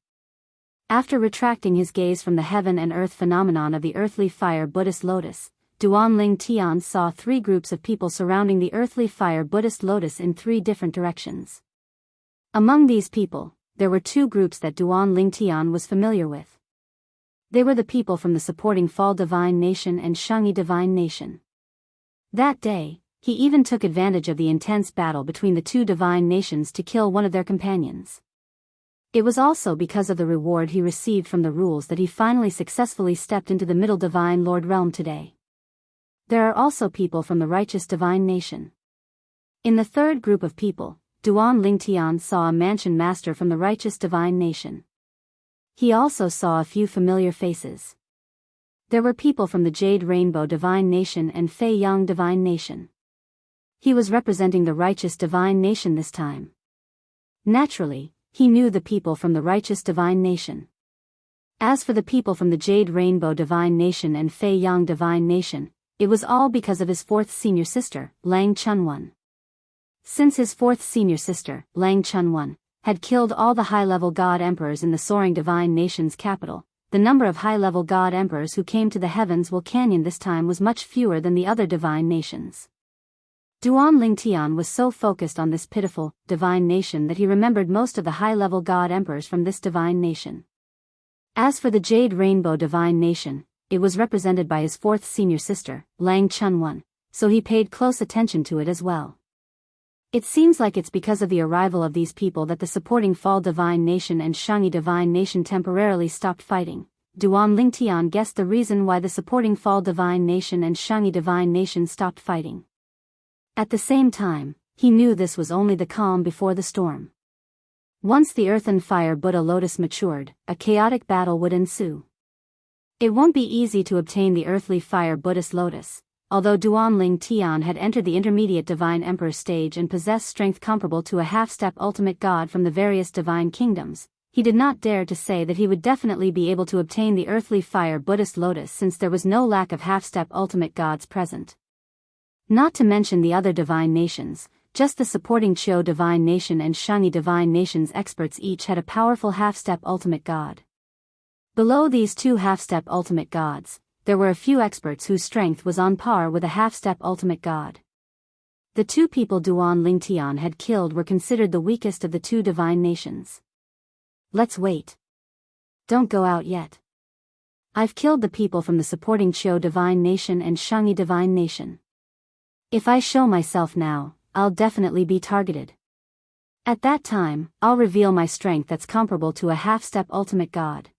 After retracting his gaze from the heaven and earth phenomenon of the earthly fire Buddhist lotus, Duan Lingtian saw 3 groups of people surrounding the earthly fire Buddhist lotus in 3 different directions. Among these people, there were 2 groups that Duan Lingtian was familiar with. They were the people from the supporting Fall Divine Nation and Xianxia Divine Nation. That day, he even took advantage of the intense battle between the 2 divine nations to kill one of their companions. It was also because of the reward he received from the rules that he finally successfully stepped into the Middle Divine Lord realm today. There are also people from the righteous divine nation. In the 3rd group of people, Duan Lingtian saw a mansion master from the righteous divine nation. He also saw a few familiar faces. There were people from the Jade Rainbow Divine Nation and Fei Yang Divine Nation. He was representing the righteous divine nation this time. Naturally, he knew the people from the righteous divine nation. As for the people from the Jade Rainbow Divine Nation and Fei Yang Divine Nation, it was all because of his 4th senior sister, Lang Chunwan. Since his 4th senior sister, Lang Chunwan, had killed all the high-level god emperors in the soaring divine nation's capital, the number of high-level god emperors who came to the heavens will canyon this time was much fewer than the other divine nations. Duan Lingtian was so focused on this pitiful, divine nation that he remembered most of the high-level god emperors from this divine nation. As for the Jade Rainbow divine nation, it was represented by his fourth senior sister, Lang Chunwan, so he paid close attention to it as well. It seems like it's because of the arrival of these people that the supporting Fall divine nation and Shangyi divine nation temporarily stopped fighting. Duan Lingtian guessed the reason why the supporting Fall divine nation and Shangyi divine nation stopped fighting. At the same time, he knew this was only the calm before the storm. Once the Earth and Fire Buddha lotus matured, a chaotic battle would ensue. It won't be easy to obtain the earthly fire Buddhist lotus, although Duan Lingtian had entered the intermediate divine emperor stage and possessed strength comparable to a half-step ultimate god from the various divine kingdoms. He did not dare to say that he would definitely be able to obtain the earthly fire Buddhist lotus since there was no lack of half-step ultimate gods present. Not to mention the other divine nations, just the supporting Chiu divine nation and Shangyi divine nation's experts each had a powerful half-step ultimate god. Below these two half-step ultimate gods, there were a few experts whose strength was on par with a half-step ultimate god. The two people Duan Lingtian had killed were considered the weakest of the two divine nations. Let's wait. Don't go out yet. I've killed the people from the supporting Chiu divine nation and Shangyi divine nation. If I show myself now, I'll definitely be targeted. At that time, I'll reveal my strength that's comparable to a half-step ultimate god.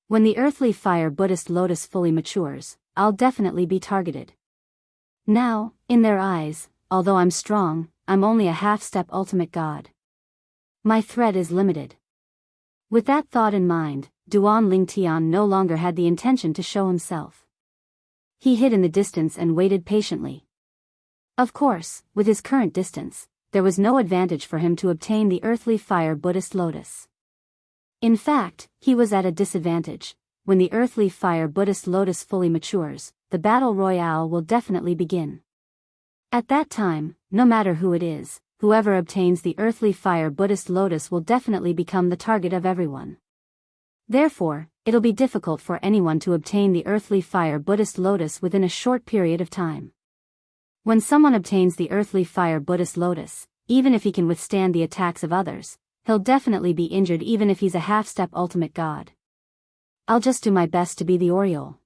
When the earthly fire Buddhist lotus fully matures, I'll definitely be targeted. Now, in their eyes, although I'm strong, I'm only a half-step ultimate god. My threat is limited. With that thought in mind, Duan Lingtian no longer had the intention to show himself. He hid in the distance and waited patiently. Of course, with his current distance, there was no advantage for him to obtain the earthly fire Buddhist lotus. In fact, he was at a disadvantage. When the earthly fire Buddhist lotus fully matures, the battle royale will definitely begin. At that time, no matter who it is, whoever obtains the earthly fire Buddhist lotus will definitely become the target of everyone. Therefore, it'll be difficult for anyone to obtain the earthly fire Buddhist lotus within a short period of time. When someone obtains the earthly fire Buddhist lotus, even if he can withstand the attacks of others, he'll definitely be injured even if he's a half-step ultimate god. I'll just do my best to be the Oriole.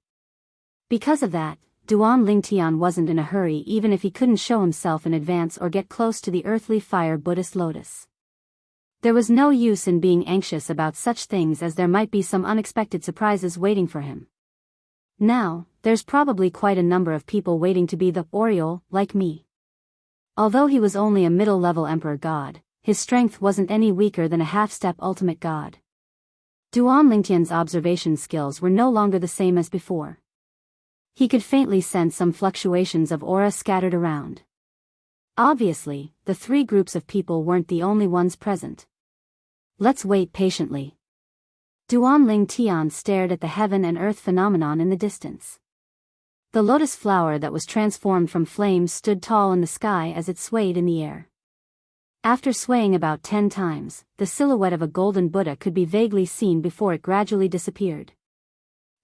Because of that, Duan Lingtian wasn't in a hurry even if he couldn't show himself in advance or get close to the earthly fire Buddhist lotus. There was no use in being anxious about such things as there might be some unexpected surprises waiting for him. Now, there's probably quite a number of people waiting to be the Oriole, like me. Although he was only a middle-level emperor god, his strength wasn't any weaker than a half-step ultimate god. Duan Lingtian's observation skills were no longer the same as before. He could faintly sense some fluctuations of aura scattered around. Obviously, the three groups of people weren't the only ones present. Let's wait patiently. Duan Lingtian stared at the heaven and earth phenomenon in the distance. The lotus flower that was transformed from flames stood tall in the sky as it swayed in the air. After swaying about 10 times, the silhouette of a golden Buddha could be vaguely seen before it gradually disappeared.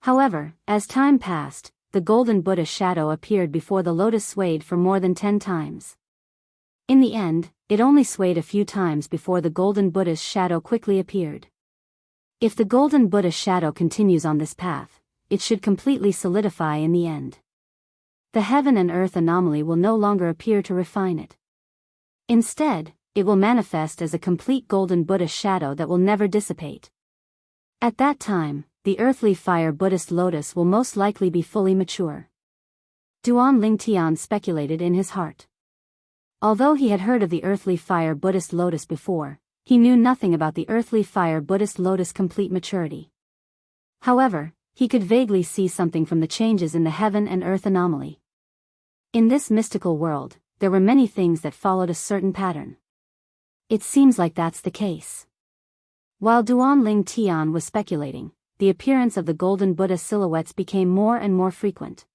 However, as time passed, the golden Buddha's shadow appeared before the lotus swayed for more than 10 times. In the end, it only swayed a few times before the golden Buddha's shadow quickly appeared. If the golden Buddha's shadow continues on this path, it should completely solidify in the end. The heaven and earth anomaly will no longer appear to refine it. Instead, it will manifest as a complete golden Buddha shadow that will never dissipate. At that time, the earthly fire Buddhist lotus will most likely be fully mature. Duan Lingtian speculated in his heart. Although he had heard of the earthly fire Buddhist lotus before, he knew nothing about the earthly fire Buddhist lotus complete maturity. However, he could vaguely see something from the changes in the heaven and earth anomaly. In this mystical world, there were many things that followed a certain pattern. It seems like that's the case. While Duan Lingtian was speculating, the appearance of the golden Buddha silhouettes became more and more frequent.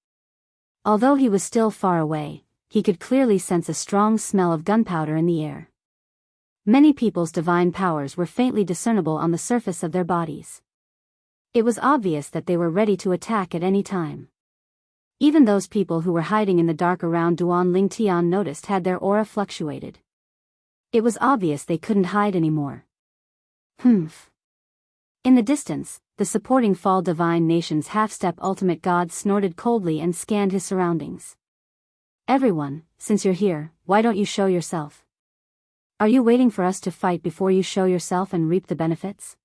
Although he was still far away, he could clearly sense a strong smell of gunpowder in the air. Many people's divine powers were faintly discernible on the surface of their bodies. It was obvious that they were ready to attack at any time. Even those people who were hiding in the dark around Duan Lingtian noticed had their aura fluctuated. It was obvious they couldn't hide anymore. Humph. In the distance, the supporting Fall Divine Nation's half-step ultimate god snorted coldly and scanned his surroundings. Everyone, since you're here, why don't you show yourself? Are you waiting for us to fight before you show yourself and reap the benefits?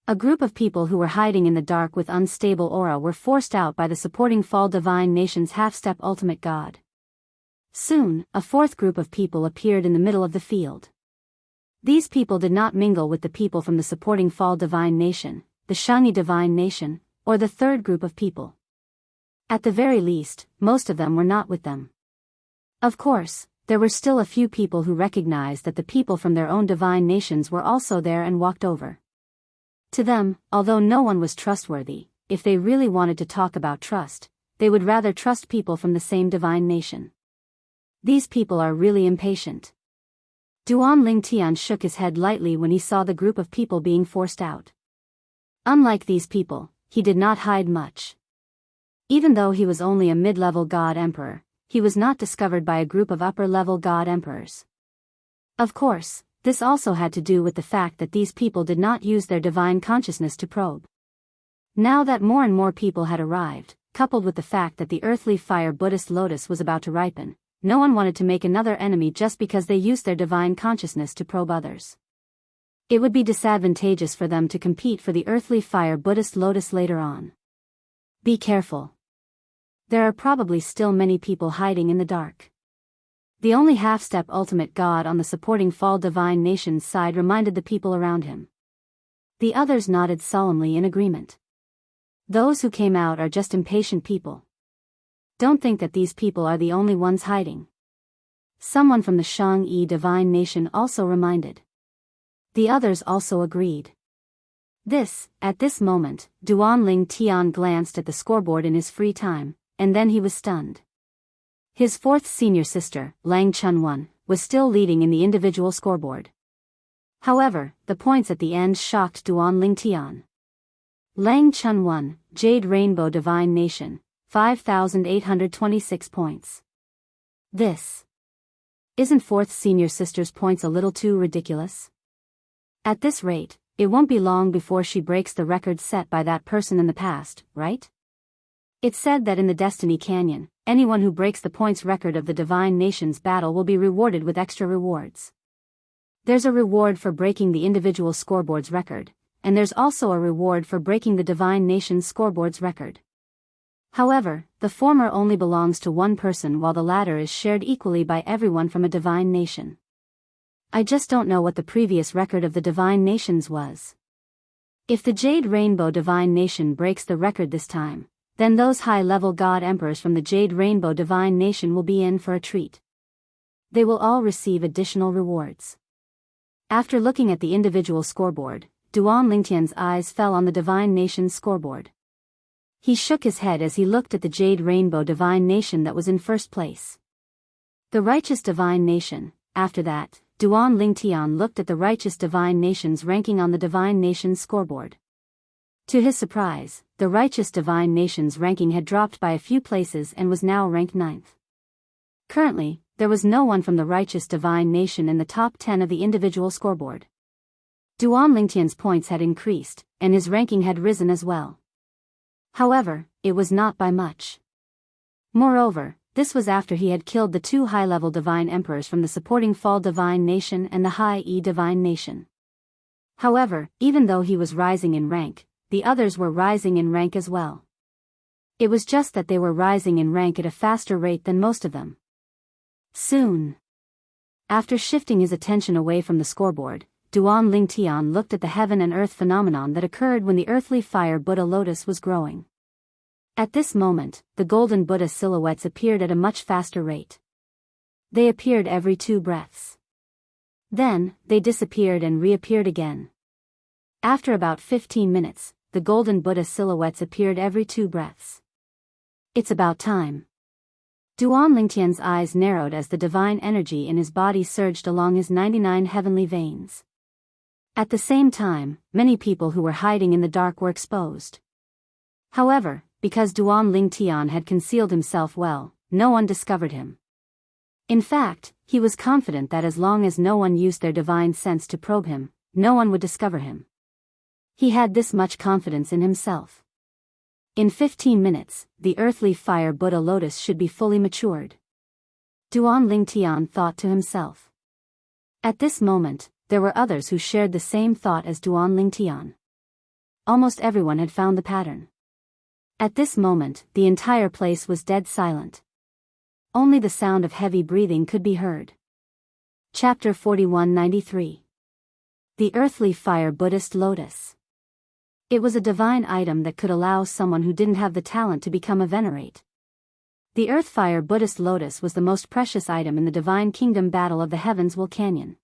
A group of people who were hiding in the dark with unstable aura were forced out by the supporting Fall Divine Nation's half-step ultimate god. Soon, a fourth group of people appeared in the middle of the field. These people did not mingle with the people from the supporting Fall Divine Nation, the Shani Divine Nation, or the third group of people. At the very least, most of them were not with them. Of course, there were still a few people who recognized that the people from their own divine nations were also there and walked over. To them, although no one was trustworthy, if they really wanted to talk about trust, they would rather trust people from the same divine nation. These people are really impatient. Duan Lingtian shook his head lightly when he saw the group of people being forced out. Unlike these people, he did not hide much. Even though he was only a mid-level god emperor, he was not discovered by a group of upper-level god emperors. Of course, this also had to do with the fact that these people did not use their divine consciousness to probe. Now that more and more people had arrived, coupled with the fact that the earthly fire Buddhist lotus was about to ripen, no one wanted to make another enemy just because they used their divine consciousness to probe others. It would be disadvantageous for them to compete for the earthly fire Buddhist lotus later on. Be careful. There are probably still many people hiding in the dark. The only half-step ultimate god on the supporting Fall Divine Nation's side reminded the people around him. The others nodded solemnly in agreement. Those who came out are just impatient people. Don't think that these people are the only ones hiding. Someone from the Shangyi Divine Nation also reminded. The others also agreed. At this moment, Duan Lingtian glanced at the scoreboard in his free time, and then he was stunned. His fourth senior sister, Lang Chunwan, was still leading in the individual scoreboard. However, the points at the end shocked Duan Lingtian. Lang Chunwan, Jade Rainbow Divine Nation, 5,826 points. This. Isn't fourth senior sister's points a little too ridiculous? At this rate, it won't be long before she breaks the record set by that person in the past, right? It's said that in the Destiny Canyon, anyone who breaks the points record of the Divine Nation's battle will be rewarded with extra rewards. There's a reward for breaking the individual scoreboard's record, and there's also a reward for breaking the Divine Nation's scoreboard's record. However, the former only belongs to one person while the latter is shared equally by everyone from a Divine Nation. I just don't know what the previous record of the Divine Nations was. If the Jade Rainbow Divine Nation breaks the record this time, then those high-level god emperors from the Jade Rainbow Divine Nation will be in for a treat. They will all receive additional rewards. After looking at the individual scoreboard, Duan Lingtian's eyes fell on the Divine Nation's scoreboard. He shook his head as he looked at the Jade Rainbow Divine Nation that was in first place. The Righteous Divine Nation. After that, Duan Lingtian looked at the Righteous Divine Nation's ranking on the Divine Nation's scoreboard. To his surprise, the Righteous Divine Nation's ranking had dropped by a few places and was now ranked 9th. Currently, there was no one from the Righteous Divine Nation in the top 10 of the individual scoreboard. Duan Lingtian's points had increased, and his ranking had risen as well. However, it was not by much. Moreover, this was after he had killed the two high-level Divine Emperors from the supporting Fall Divine Nation and the High E Divine Nation. However, even though he was rising in rank, the others were rising in rank as well. It was just that they were rising in rank at a faster rate than most of them. Soon. After shifting his attention away from the scoreboard, Duan Lingtian looked at the heaven and earth phenomenon that occurred when the earthly fire Buddha lotus was growing. At this moment, the golden Buddha silhouettes appeared at a much faster rate. They appeared every 2 breaths. Then, they disappeared and reappeared again. After about 15 minutes, the golden Buddha silhouettes appeared every 2 breaths. It's about time. Duan Lingtian's eyes narrowed as the divine energy in his body surged along his 99 heavenly veins. At the same time, many people who were hiding in the dark were exposed. However, because Duan Lingtian had concealed himself well, no one discovered him. In fact, he was confident that as long as no one used their divine sense to probe him, no one would discover him. He had this much confidence in himself. In 15 minutes, the earthly fire Buddha lotus should be fully matured. Duan Lingtian thought to himself. At this moment, there were others who shared the same thought as Duan Lingtian. Almost everyone had found the pattern. At this moment, the entire place was dead silent. Only the sound of heavy breathing could be heard. Chapter 4193. The Earthly Fire Buddhist Lotus. It was a divine item that could allow someone who didn't have the talent to become a venerate. The Earth Fire Buddhist Lotus was the most precious item in the Divine Kingdom Battle of the Heavens Vulcanion.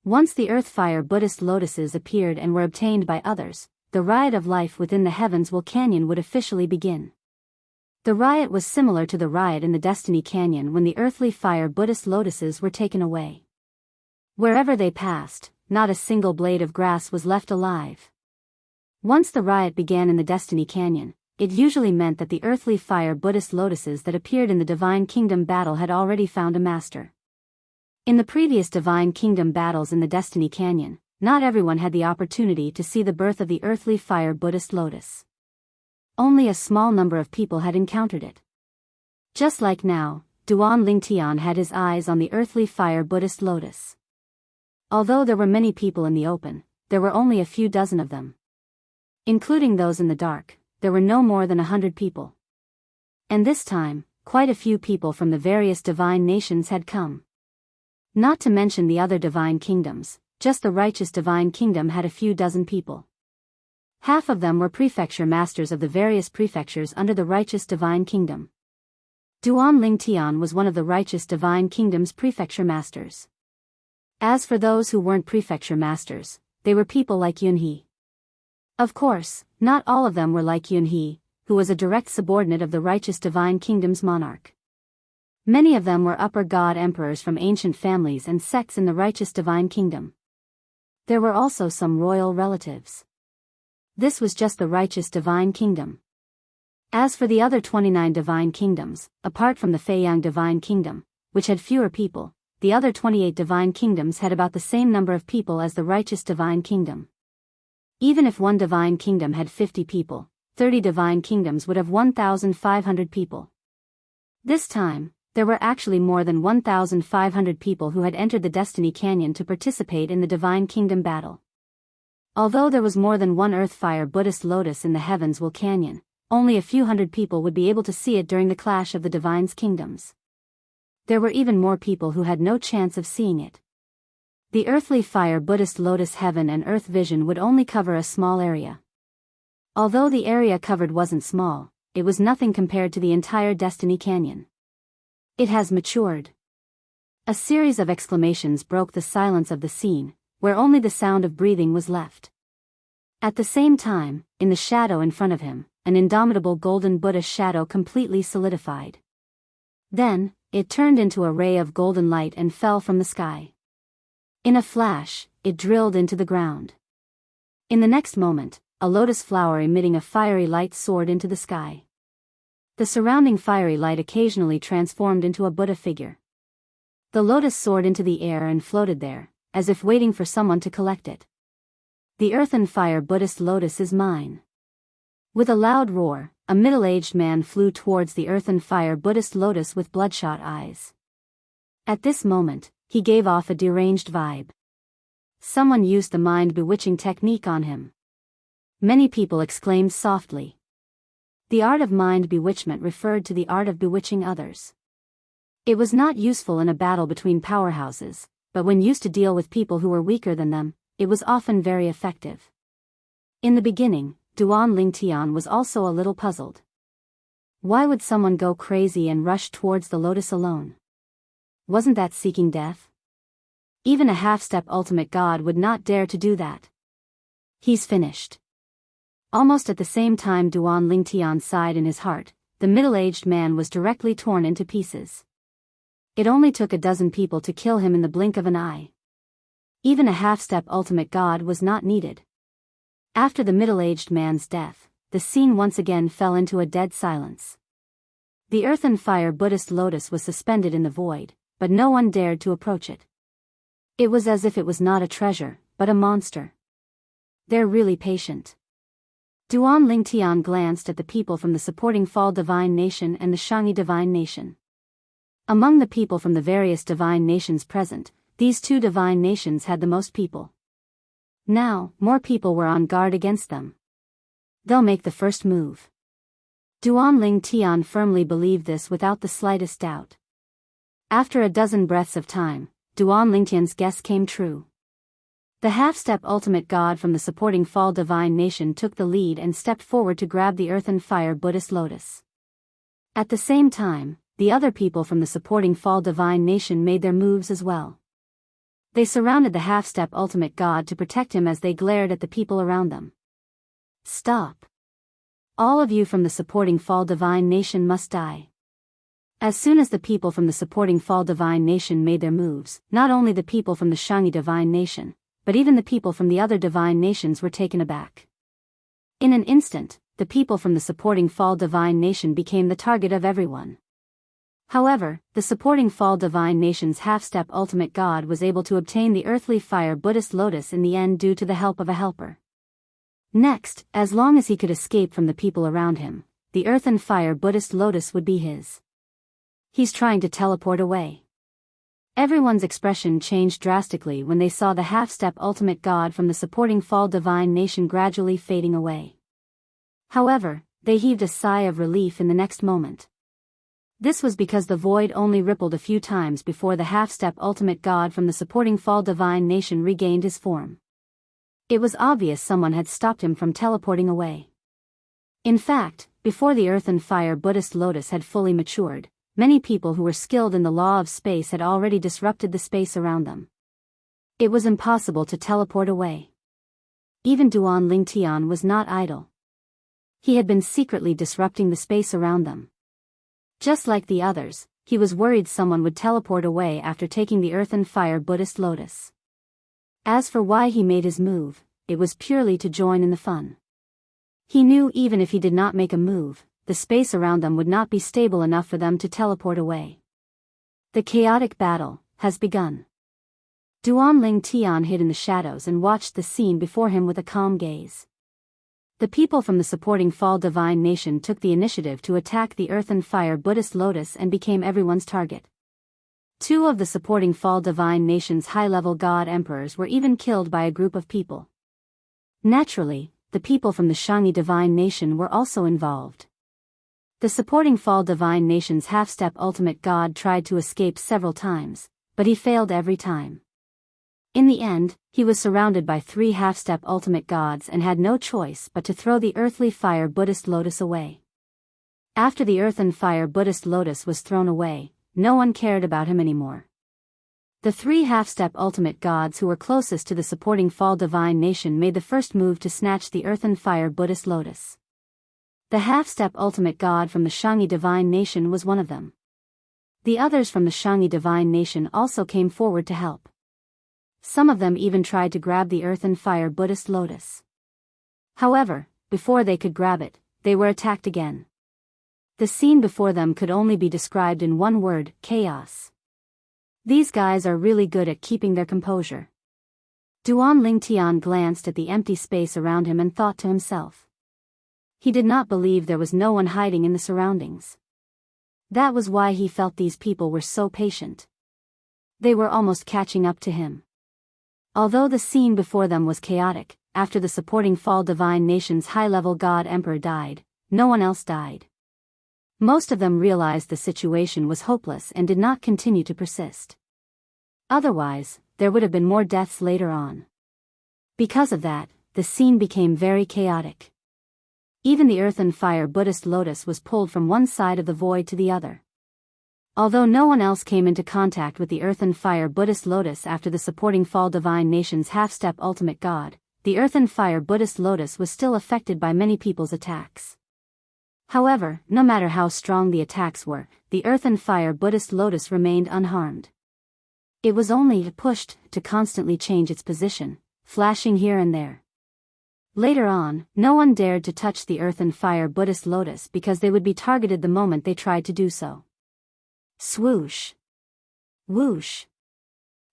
Once the Earth Fire Buddhist Lotuses appeared and were obtained by others, the riot of life within the Heavens Vulcanion would officially begin. The riot was similar to the riot in the Destiny Canyon when the Earthly Fire Buddhist Lotuses were taken away. Wherever they passed, not a single blade of grass was left alive. Once the riot began in the Destiny Canyon, it usually meant that the Earthly Fire Buddhist Lotuses that appeared in the Divine Kingdom battle had already found a master. In the previous Divine Kingdom battles in the Destiny Canyon, not everyone had the opportunity to see the birth of the Earthly Fire Buddhist Lotus. Only a small number of people had encountered it. Just like now, Duan Lingtian had his eyes on the Earthly Fire Buddhist Lotus. Although there were many people in the open, there were only a few dozen of them. Including those in the dark, there were no more than 100 people. And this time, quite a few people from the various divine nations had come. Not to mention the other divine kingdoms, just the righteous divine kingdom had a few dozen people. Half of them were prefecture masters of the various prefectures under the righteous divine kingdom. Duan Lingtian was one of the righteous divine kingdom's prefecture masters. As for those who weren't prefecture masters, they were people like Yunhe. Of course, not all of them were like Yunhe, who was a direct subordinate of the righteous divine kingdom's monarch. Many of them were upper god emperors from ancient families and sects in the righteous divine kingdom. There were also some royal relatives. This was just the righteous divine kingdom. As for the other 29 divine kingdoms, apart from the Feiyang divine kingdom, which had fewer people, the other 28 divine kingdoms had about the same number of people as the righteous divine kingdom. Even if one divine kingdom had 50 people, 30 divine kingdoms would have 1,500 people. This time, there were actually more than 1,500 people who had entered the Destiny Canyon to participate in the Divine Kingdom battle. Although there was more than one Earthfire Buddhist Lotus in the Heavens Vulcanion, only a few hundred people would be able to see it during the clash of the Divine's kingdoms. There were even more people who had no chance of seeing it. The Earthly Fire Buddhist Lotus Heaven and Earth Vision would only cover a small area. Although the area covered wasn't small, it was nothing compared to the entire Destiny Canyon. It has matured. A series of exclamations broke the silence of the scene, where only the sound of breathing was left. At the same time, in the shadow in front of him, an indomitable golden Buddha shadow completely solidified. Then, it turned into a ray of golden light and fell from the sky. In a flash, it drilled into the ground. In the next moment, a lotus flower emitting a fiery light soared into the sky. The surrounding fiery light occasionally transformed into a Buddha figure. The lotus soared into the air and floated there, as if waiting for someone to collect it. The Earth and Fire Buddhist Lotus is mine. With a loud roar, a middle-aged man flew towards the Earth and Fire Buddhist Lotus with bloodshot eyes. At this moment, he gave off a deranged vibe. Someone used the mind-bewitching technique on him. Many people exclaimed softly. The art of mind bewitchment referred to the art of bewitching others. It was not useful in a battle between powerhouses, but when used to deal with people who were weaker than them, it was often very effective. In the beginning, Duan Lingtian was also a little puzzled. Why would someone go crazy and rush towards the lotus alone? Wasn't that seeking death? Even a half-step ultimate god would not dare to do that. He's finished. Almost at the same time Duan Lingtian sighed in his heart, the middle-aged man was directly torn into pieces. It only took a dozen people to kill him in the blink of an eye. Even a half-step ultimate god was not needed. After the middle-aged man's death, the scene once again fell into a dead silence. The earth and fire Buddhist lotus was suspended in the void, but no one dared to approach it. It was as if it was not a treasure, but a monster. They're really patient. Duan Lingtian glanced at the people from the supporting Fall Divine Nation and the Xianxia Divine Nation. Among the people from the various divine nations present, these two divine nations had the most people. Now, more people were on guard against them. They'll make the first move. Duan Lingtian firmly believed this without the slightest doubt. After a dozen breaths of time, Duan Lingtian's guess came true. The half-step ultimate god from the supporting Fall Divine Nation took the lead and stepped forward to grab the earth and fire Buddhist lotus. At the same time, the other people from the supporting Fall Divine Nation made their moves as well. They surrounded the half-step ultimate god to protect him as they glared at the people around them. Stop. All of you from the supporting Fall Divine Nation must die. As soon as the people from the supporting Fall Divine Nation made their moves, not only the people from the Xianxia Divine Nation, but even the people from the other divine nations were taken aback. In an instant, the people from the supporting Fall Divine Nation became the target of everyone. However, the supporting Fall Divine Nation's half-step ultimate god was able to obtain the earthly fire Buddhist lotus in the end due to the help of a helper. Next, as long as he could escape from the people around him, the earth and fire Buddhist lotus would be his. He's trying to teleport away. Everyone's expression changed drastically when they saw the half-step ultimate god from the supporting Fall Divine Nation gradually fading away. However, they heaved a sigh of relief in the next moment. This was because the void only rippled a few times before the half-step ultimate god from the supporting Fall Divine Nation regained his form. It was obvious someone had stopped him from teleporting away. In fact, before the earth and fire Buddhist lotus had fully matured, many people who were skilled in the law of space had already disrupted the space around them. It was impossible to teleport away. Even Duan Lingtian was not idle. He had been secretly disrupting the space around them. Just like the others, he was worried someone would teleport away after taking the earth and fire Buddhist lotus. As for why he made his move, it was purely to join in the fun. He knew even if he did not make a move, the space around them would not be stable enough for them to teleport away. The chaotic battle has begun. Duan Lingtian hid in the shadows and watched the scene before him with a calm gaze. The people from the supporting Fall Divine Nation took the initiative to attack the earth and fire Buddhist lotus and became everyone's target. Two of the supporting Fall Divine Nation's high-level god emperors were even killed by a group of people. Naturally, the people from the Xianxia Divine Nation were also involved. The supporting Fall Divine Nation's half-step ultimate god tried to escape several times, but he failed every time. In the end, he was surrounded by three half-step ultimate gods and had no choice but to throw the earthly fire Buddhist lotus away. After the earth and fire Buddhist lotus was thrown away, no one cared about him anymore. The three half-step ultimate gods who were closest to the supporting Fall Divine Nation made the first move to snatch the earth and fire Buddhist lotus. The half-step ultimate god from the Xianxia Divine Nation was one of them. The others from the Xianxia Divine Nation also came forward to help. Some of them even tried to grab the earth and fire Buddhist lotus. However, before they could grab it, they were attacked again. The scene before them could only be described in one word: chaos. These guys are really good at keeping their composure. Duan Lingtian glanced at the empty space around him and thought to himself. He did not believe there was no one hiding in the surroundings. That was why he felt these people were so patient. They were almost catching up to him. Although the scene before them was chaotic, after the supporting Fall Divine Nation's high-level god emperor died, no one else died. Most of them realized the situation was hopeless and did not continue to persist. Otherwise, there would have been more deaths later on. Because of that, the scene became very chaotic. Even the earth and fire Buddhist lotus was pulled from one side of the void to the other. Although no one else came into contact with the earth and fire Buddhist lotus after the supporting Fall Divine Nation's half-step ultimate god, the earth and fire Buddhist lotus was still affected by many people's attacks. However, no matter how strong the attacks were, the earth and fire Buddhist lotus remained unharmed. It was only pushed to constantly change its position, flashing here and there. Later on, no one dared to touch the earth and fire Buddhist lotus because they would be targeted the moment they tried to do so. Swoosh! Whoosh!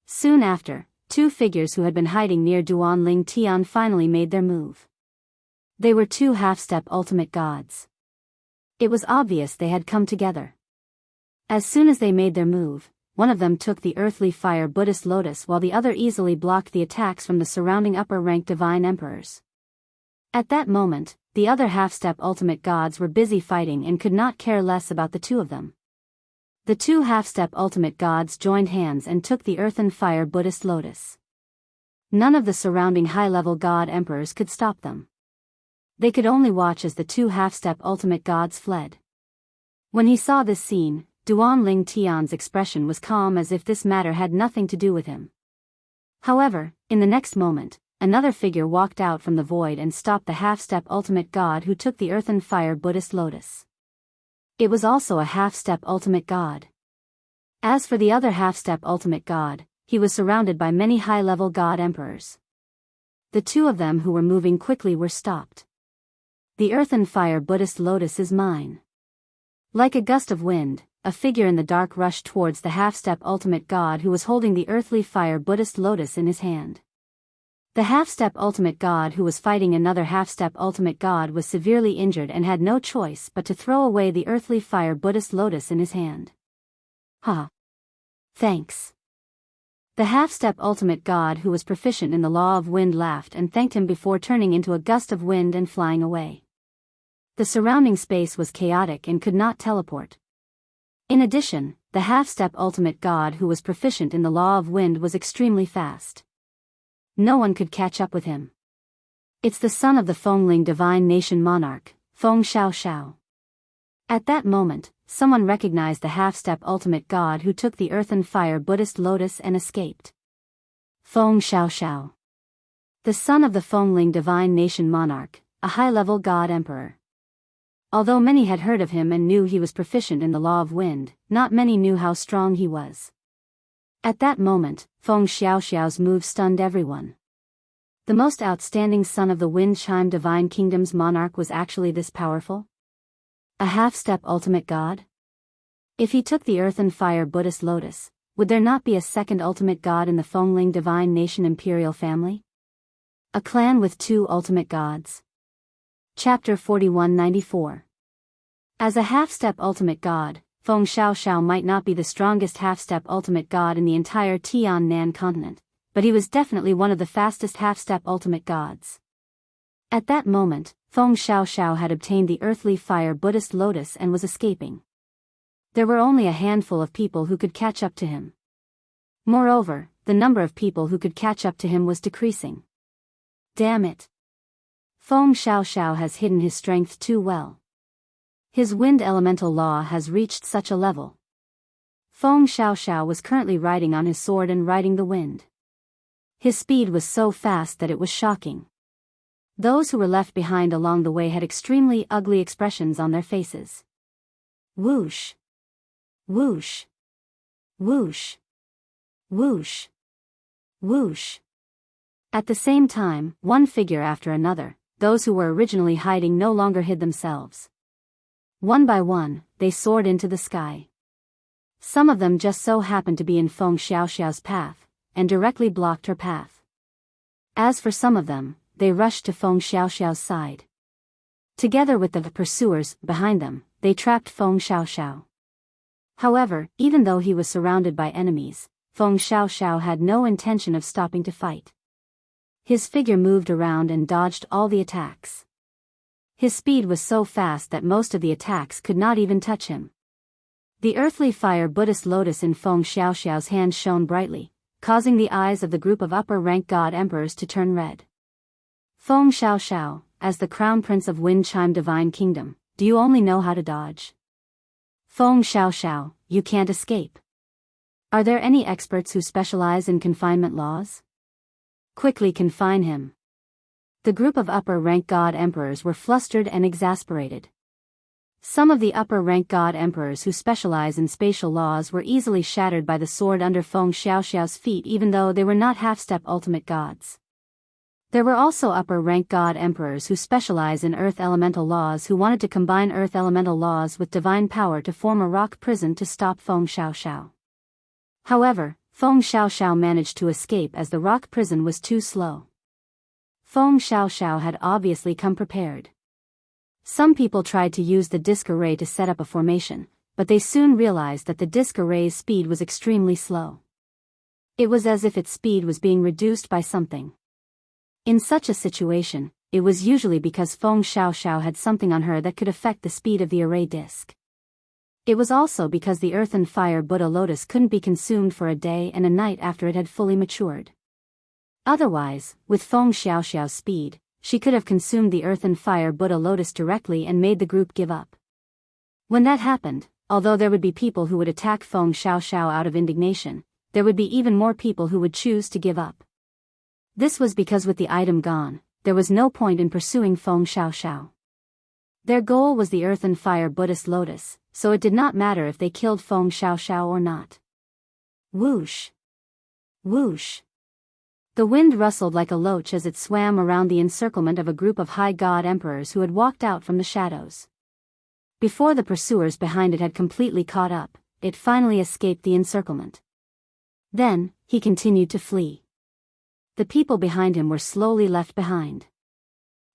Soon after, two figures who had been hiding near Duanling Tian finally made their move. They were two half-step ultimate gods. It was obvious they had come together. As soon as they made their move, one of them took the earthly fire Buddhist lotus while the other easily blocked the attacks from the surrounding upper-ranked divine emperors. At that moment, the other half-step ultimate gods were busy fighting and could not care less about the two of them. The two half-step ultimate gods joined hands and took the earth and fire Buddhist lotus. None of the surrounding high-level god emperors could stop them. They could only watch as the two half-step ultimate gods fled. When he saw this scene, Duanling Tian's expression was calm as if this matter had nothing to do with him. However, in the next moment, another figure walked out from the void and stopped the half-step ultimate god who took the earth and fire Buddhist lotus. It was also a half-step ultimate god. As for the other half-step ultimate god, he was surrounded by many high-level god emperors. The two of them who were moving quickly were stopped. The earth and fire Buddhist lotus is mine. Like a gust of wind, a figure in the dark rushed towards the half-step ultimate god who was holding the earthly fire Buddhist lotus in his hand. The half-step ultimate god who was fighting another half-step ultimate god was severely injured and had no choice but to throw away the earthly fire Buddhist lotus in his hand. Ha! Thanks. The half-step ultimate god who was proficient in the law of wind laughed and thanked him before turning into a gust of wind and flying away. The surrounding space was chaotic and could not teleport. In addition, the half-step ultimate god who was proficient in the law of wind was extremely fast. No one could catch up with him. It's the son of the Fengling divine nation monarch, Feng Xiaoxiao. At that moment, someone recognized the half-step ultimate god who took the earth and fire Buddhist lotus and escaped. Feng Xiaoxiao. The son of the Fengling divine nation monarch, a high-level god emperor. Although many had heard of him and knew he was proficient in the law of wind, not many knew how strong he was. At that moment, Feng Xiaoxiao's move stunned everyone. The most outstanding son of the Wind Chime Divine Kingdom's monarch was actually this powerful? A half-step ultimate god? If he took the earth and fire Buddhist lotus, would there not be a second ultimate god in the Fengling divine nation imperial family? A clan with two ultimate gods. Chapter 4194. As a half-step ultimate god, Feng Xiaoxiao might not be the strongest half-step ultimate god in the entire Tiannan continent, but he was definitely one of the fastest half-step ultimate gods. At that moment, Feng Xiaoxiao had obtained the earthly fire Buddhist lotus and was escaping. There were only a handful of people who could catch up to him. Moreover, the number of people who could catch up to him was decreasing. Damn it! Feng Xiaoxiao has hidden his strength too well. His wind elemental law has reached such a level. Feng Xiaoxiao was currently riding on his sword and riding the wind. His speed was so fast that it was shocking. Those who were left behind along the way had extremely ugly expressions on their faces. Whoosh! Whoosh! Whoosh! Whoosh! Whoosh! At the same time, one figure after another, those who were originally hiding no longer hid themselves. One by one, they soared into the sky. Some of them just so happened to be in Feng Xiaoxiao's path, and directly blocked her path. As for some of them, they rushed to Feng Xiaoxiao's side. Together with the pursuers behind them, they trapped Feng Xiaoxiao. However, even though he was surrounded by enemies, Feng Xiaoxiao had no intention of stopping to fight. His figure moved around and dodged all the attacks. His speed was so fast that most of the attacks could not even touch him. The earthly fire Buddhist lotus in Feng Xiaoxiao's hand shone brightly, causing the eyes of the group of upper-rank god emperors to turn red. Feng Xiaoxiao, as the crown prince of Wind Chime Divine Kingdom, do you only know how to dodge? Feng Xiaoxiao, you can't escape. Are there any experts who specialize in confinement laws? Quickly confine him. The group of upper-rank god emperors were flustered and exasperated. Some of the upper-rank god emperors who specialize in spatial laws were easily shattered by the sword under Feng Xiaoxiao's feet even though they were not half-step ultimate gods. There were also upper-rank god emperors who specialize in earth elemental laws who wanted to combine earth elemental laws with divine power to form a rock prison to stop Feng Xiaoxiao. However, Feng Xiaoxiao managed to escape as the rock prison was too slow. Feng Xiaoxiao had obviously come prepared. Some people tried to use the disc array to set up a formation, but they soon realized that the disc array's speed was extremely slow. It was as if its speed was being reduced by something. In such a situation, it was usually because Feng Xiaoxiao had something on her that could affect the speed of the array disc. It was also because the earth and fire Buddha lotus couldn't be consumed for a day and a night after it had fully matured. Otherwise, with Feng Xiaoxiao's speed, she could have consumed the earth and fire Buddha lotus directly and made the group give up. When that happened, although there would be people who would attack Feng Xiaoxiao out of indignation, there would be even more people who would choose to give up. This was because with the item gone, there was no point in pursuing Feng Xiaoxiao. Their goal was the earth and fire Buddhist lotus, so it did not matter if they killed Feng Xiaoxiao or not. Whoosh! Whoosh! The wind rustled like a loach as it swam around the encirclement of a group of high god emperors who had walked out from the shadows. Before the pursuers behind it had completely caught up, it finally escaped the encirclement. Then, he continued to flee. The people behind him were slowly left behind.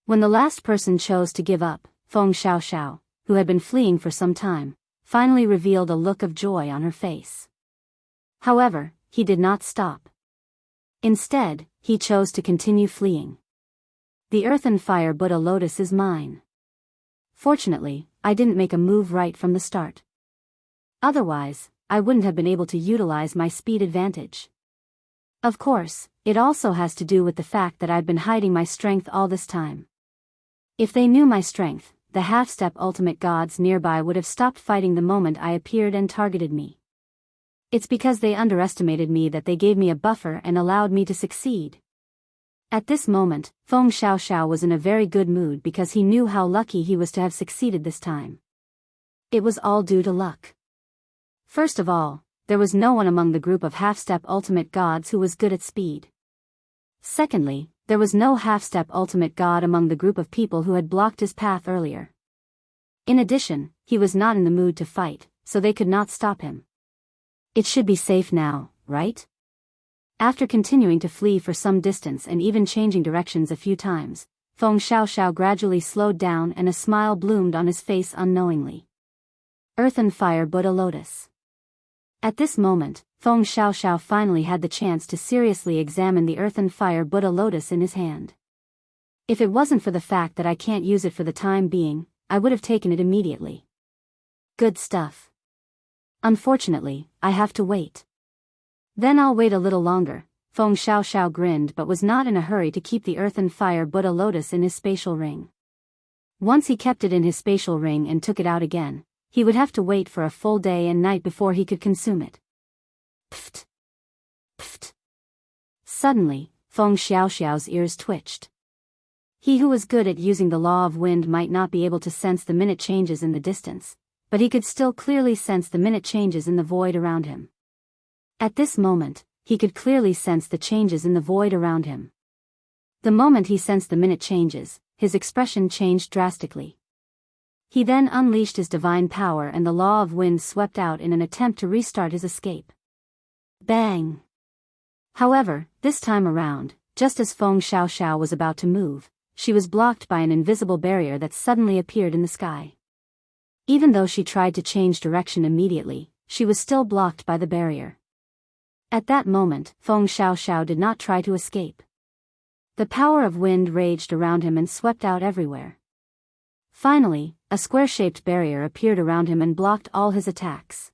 When the last person chose to give up, Feng Xiaoxiao, who had been fleeing for some time, finally revealed a look of joy on her face. However, he did not stop. Instead, he chose to continue fleeing. The earth and fire Buddha lotus is mine. Fortunately, I didn't make a move right from the start. Otherwise, I wouldn't have been able to utilize my speed advantage. Of course, it also has to do with the fact that I've been hiding my strength all this time. If they knew my strength, the half-step ultimate gods nearby would have stopped fighting the moment I appeared and targeted me. It's because they underestimated me that they gave me a buffer and allowed me to succeed. At this moment, Feng Xiaoxiao was in a very good mood because he knew how lucky he was to have succeeded this time. It was all due to luck. First of all, there was no one among the group of half-step ultimate gods who was good at speed. Secondly, there was no half-step ultimate god among the group of people who had blocked his path earlier. In addition, he was not in the mood to fight, so they could not stop him. It should be safe now, right? After continuing to flee for some distance and even changing directions a few times, Feng Xiaoxiao gradually slowed down and a smile bloomed on his face unknowingly. Earth and fire Buddha lotus. At this moment, Feng Xiaoxiao finally had the chance to seriously examine the earth and fire Buddha lotus in his hand. If it wasn't for the fact that I can't use it for the time being, I would have taken it immediately. Good stuff. Unfortunately, I have to wait. Then I'll wait a little longer. Feng Xiaoxiao grinned but was not in a hurry to keep the earth and fire Buddha lotus in his spatial ring. Once he kept it in his spatial ring and took it out again, he would have to wait for a full day and night before he could consume it. Pfft! Pfft! Suddenly, Feng Xiaoxiao's ears twitched. He who was good at using the law of wind might not be able to sense the minute changes in the distance, but he could still clearly sense the minute changes in the void around him. At this moment, he could clearly sense the changes in the void around him. The moment he sensed the minute changes, his expression changed drastically. He then unleashed his divine power and the law of wind swept out in an attempt to restart his escape. Bang! However, this time around, just as Feng Xiaoxiao was about to move, she was blocked by an invisible barrier that suddenly appeared in the sky. Even though she tried to change direction immediately, she was still blocked by the barrier. At that moment, Feng Xiaoxiao did not try to escape. The power of wind raged around him and swept out everywhere. Finally, a square-shaped barrier appeared around him and blocked all his attacks.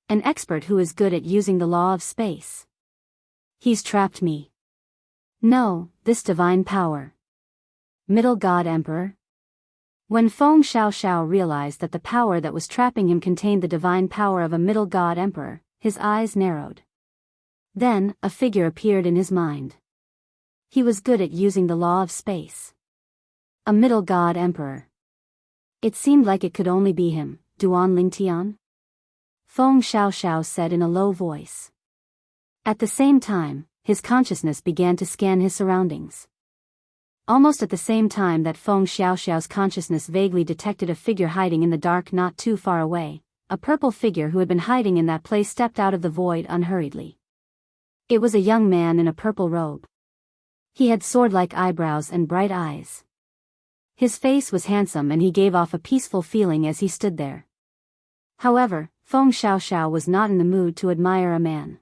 An expert who is good at using the law of space. He's trapped me. No, this divine power. Middle God Emperor? When Feng Xiaoxiao realized that the power that was trapping him contained the divine power of a middle God Emperor, his eyes narrowed. Then, a figure appeared in his mind. He was good at using the law of space. A middle God Emperor. It seemed like it could only be him, Duan Lingtian? Feng Xiaoxiao said in a low voice. At the same time, his consciousness began to scan his surroundings. Almost at the same time that Feng Xiaoxiao's consciousness vaguely detected a figure hiding in the dark not too far away, a purple figure who had been hiding in that place stepped out of the void unhurriedly. It was a young man in a purple robe. He had sword-like eyebrows and bright eyes. His face was handsome and he gave off a peaceful feeling as he stood there. However, Feng Xiaoxiao was not in the mood to admire a man.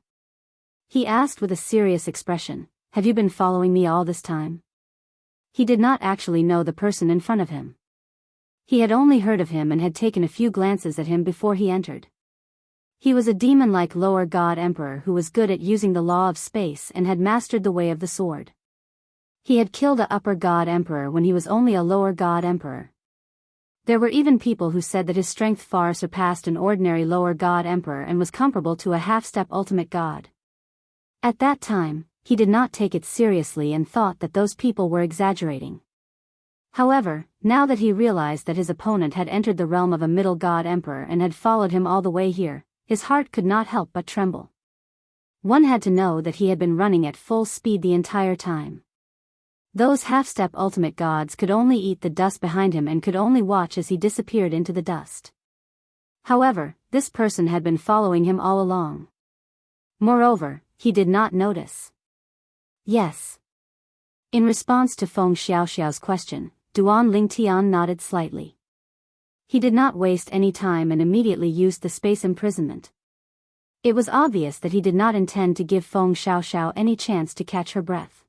He asked with a serious expression, "Have you been following me all this time?" He did not actually know the person in front of him. He had only heard of him and had taken a few glances at him before he entered. He was a demon-like lower god emperor who was good at using the law of space and had mastered the way of the sword. He had killed a upper god emperor when he was only a lower god emperor. There were even people who said that his strength far surpassed an ordinary lower god emperor and was comparable to a half-step ultimate god. At that time, he did not take it seriously and thought that those people were exaggerating. However, now that he realized that his opponent had entered the realm of a middle god emperor and had followed him all the way here, his heart could not help but tremble. One had to know that he had been running at full speed the entire time. Those half-step ultimate gods could only eat the dust behind him and could only watch as he disappeared into the dust. However, this person had been following him all along. Moreover, he did not notice. Yes. In response to Feng Xiaoxiao's question, Duan Lingtian nodded slightly. He did not waste any time and immediately used the space imprisonment. It was obvious that he did not intend to give Feng Xiaoxiao any chance to catch her breath.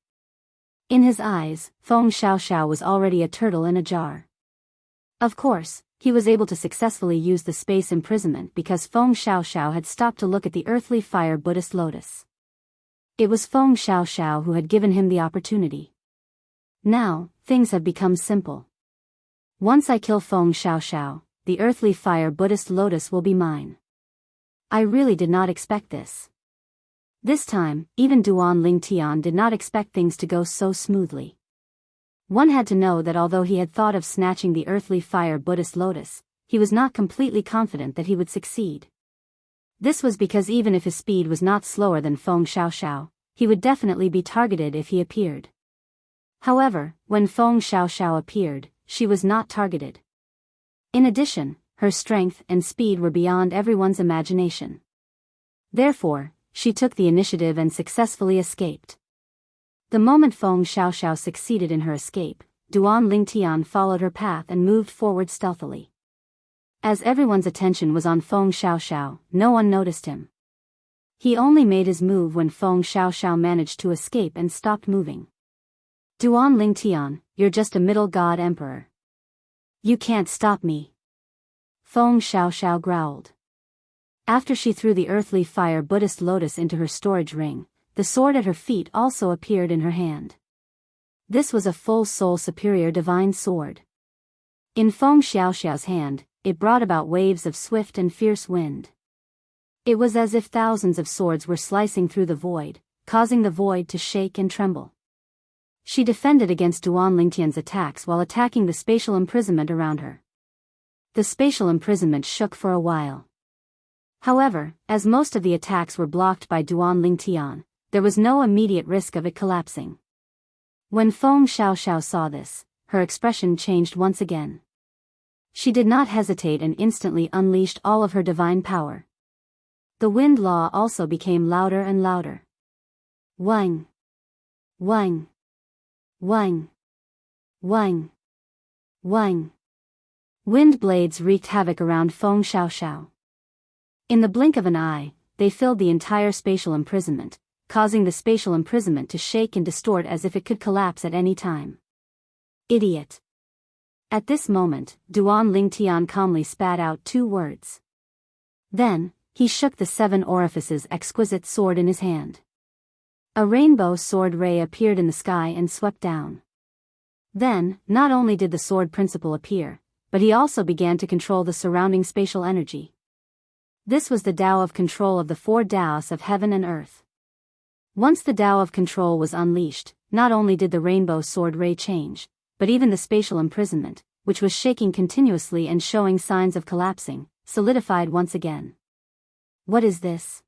In his eyes, Feng Xiaoxiao was already a turtle in a jar. Of course, he was able to successfully use the space imprisonment because Feng Xiaoxiao had stopped to look at the earthly fire Buddhist lotus. It was Feng Xiaoxiao who had given him the opportunity. Now, things have become simple. Once I kill Feng Xiaoxiao, the earthly fire Buddhist lotus will be mine. I really did not expect this. This time, even Duan Lingtian did not expect things to go so smoothly. One had to know that although he had thought of snatching the earthly fire Buddhist lotus, he was not completely confident that he would succeed. This was because even if his speed was not slower than Feng Xiaoxiao, he would definitely be targeted if he appeared. However, when Feng Xiaoxiao appeared, she was not targeted. In addition, her strength and speed were beyond everyone's imagination. Therefore, she took the initiative and successfully escaped. The moment Feng Xiaoxiao succeeded in her escape, Duan Lingtian followed her path and moved forward stealthily. As everyone's attention was on Feng Xiaoxiao, no one noticed him. He only made his move when Feng Xiaoxiao managed to escape and stopped moving. Duan Lingtian, you're just a middle god emperor. You can't stop me. Feng Xiaoxiao growled. After she threw the earthly fire Buddhist lotus into her storage ring, the sword at her feet also appeared in her hand. This was a full soul superior divine sword. In Feng Xiaoxiao's hand, it brought about waves of swift and fierce wind. It was as if thousands of swords were slicing through the void, causing the void to shake and tremble. She defended against Duan Lingtian's attacks while attacking the spatial imprisonment around her. The spatial imprisonment shook for a while. However, as most of the attacks were blocked by Duan Lingtian, there was no immediate risk of it collapsing. When Feng Xiaoxiao saw this, her expression changed once again. She did not hesitate and instantly unleashed all of her divine power. The wind law also became louder and louder. Wang! Wang! Wang! Wang! Wang! Wind blades wreaked havoc around Feng Xiaoxiao. In the blink of an eye, they filled the entire spatial imprisonment, causing the spatial imprisonment to shake and distort as if it could collapse at any time. Idiot! At this moment, Duan Lingtian calmly spat out 2 words. Then, he shook the 7 orifices exquisite sword in his hand. A rainbow sword ray appeared in the sky and swept down. Then, not only did the sword principle appear, but he also began to control the surrounding spatial energy. This was the Tao of control of the 4 Daos of heaven and earth. Once the Tao of control was unleashed, not only did the rainbow sword ray change, but even the spatial imprisonment, which was shaking continuously and showing signs of collapsing, solidified once again. What is this?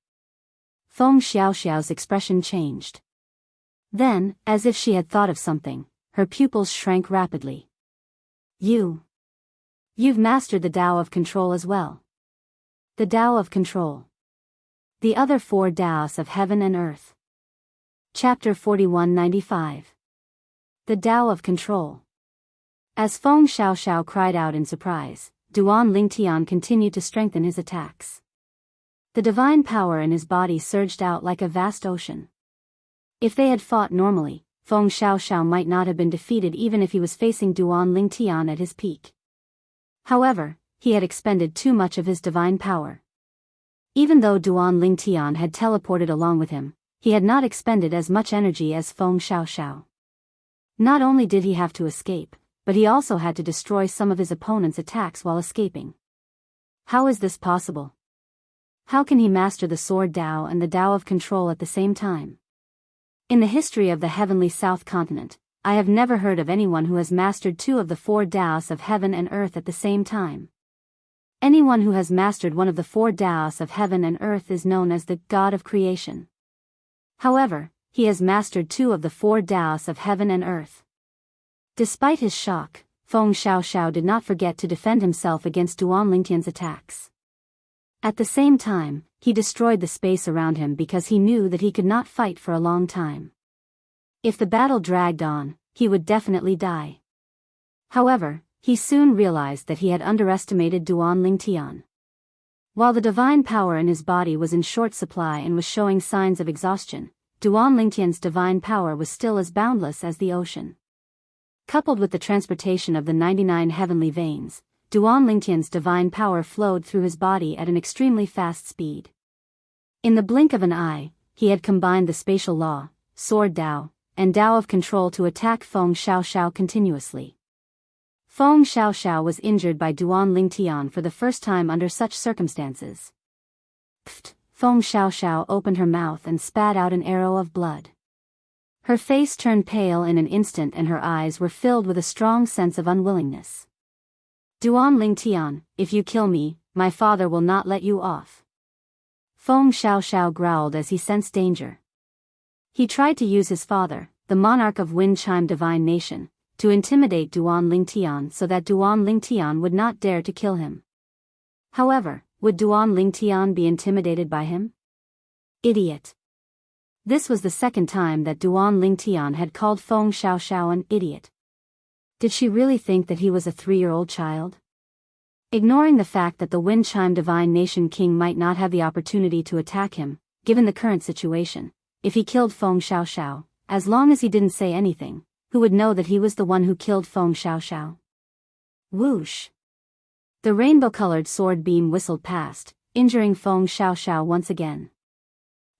Feng Xiaoxiao's expression changed. Then, as if she had thought of something, her pupils shrank rapidly. You've mastered the Tao of control as well. The Tao of control. The other four Taos of heaven and earth. Chapter 4195. The Tao of control. As Feng Xiaoxiao cried out in surprise, Duan Lingtian continued to strengthen his attacks. The divine power in his body surged out like a vast ocean. If they had fought normally, Feng Xiaoxiao might not have been defeated even if he was facing Duan Lingtian at his peak. However, he had expended too much of his divine power. Even though Duan Lingtian had teleported along with him, he had not expended as much energy as Feng Xiaoxiao. Not only did he have to escape, but he also had to destroy some of his opponent's attacks while escaping. How is this possible? How can he master the Sword Tao and the Tao of control at the same time? In the history of the heavenly South Continent, I have never heard of anyone who has mastered two of the four Taos of heaven and earth at the same time. Anyone who has mastered one of the four Taos of heaven and earth is known as the God of Creation. However, he has mastered two of the four Taos of heaven and earth. Despite his shock, Feng Xiaoxiao did not forget to defend himself against Duan Lingtian's attacks. At the same time, he destroyed the space around him because he knew that he could not fight for a long time. If the battle dragged on, he would definitely die. However, he soon realized that he had underestimated Duan Lingtian. While the divine power in his body was in short supply and was showing signs of exhaustion, Duan Lingtian's divine power was still as boundless as the ocean. Coupled with the transportation of the 99 heavenly veins, Duan Lingtian's divine power flowed through his body at an extremely fast speed. In the blink of an eye, he had combined the spatial law, Sword Tao, and Tao of control to attack Feng Xiaoxiao continuously. Feng Xiaoxiao was injured by Duan Lingtian for the first time under such circumstances. Pfft! Feng Xiaoxiao opened her mouth and spat out an arrow of blood. Her face turned pale in an instant and her eyes were filled with a strong sense of unwillingness. Duan Lingtian, if you kill me, my father will not let you off. Feng Xiaoxiao growled as he sensed danger. He tried to use his father, the monarch of Wind Chime Divine Nation, to intimidate Duan Lingtian so that Duan Lingtian would not dare to kill him. However, would Duan Lingtian be intimidated by him? Idiot. This was the second time that Duan Lingtian had called Feng Xiaoxiao an idiot. Did she really think that he was a 3-year-old child? Ignoring the fact that the Wind Chime Divine Nation King might not have the opportunity to attack him, given the current situation, if he killed Feng Xiaoxiao, as long as he didn't say anything, who would know that he was the one who killed Feng Xiaoxiao? Whoosh! The rainbow-colored sword beam whistled past, injuring Feng Xiaoxiao once again.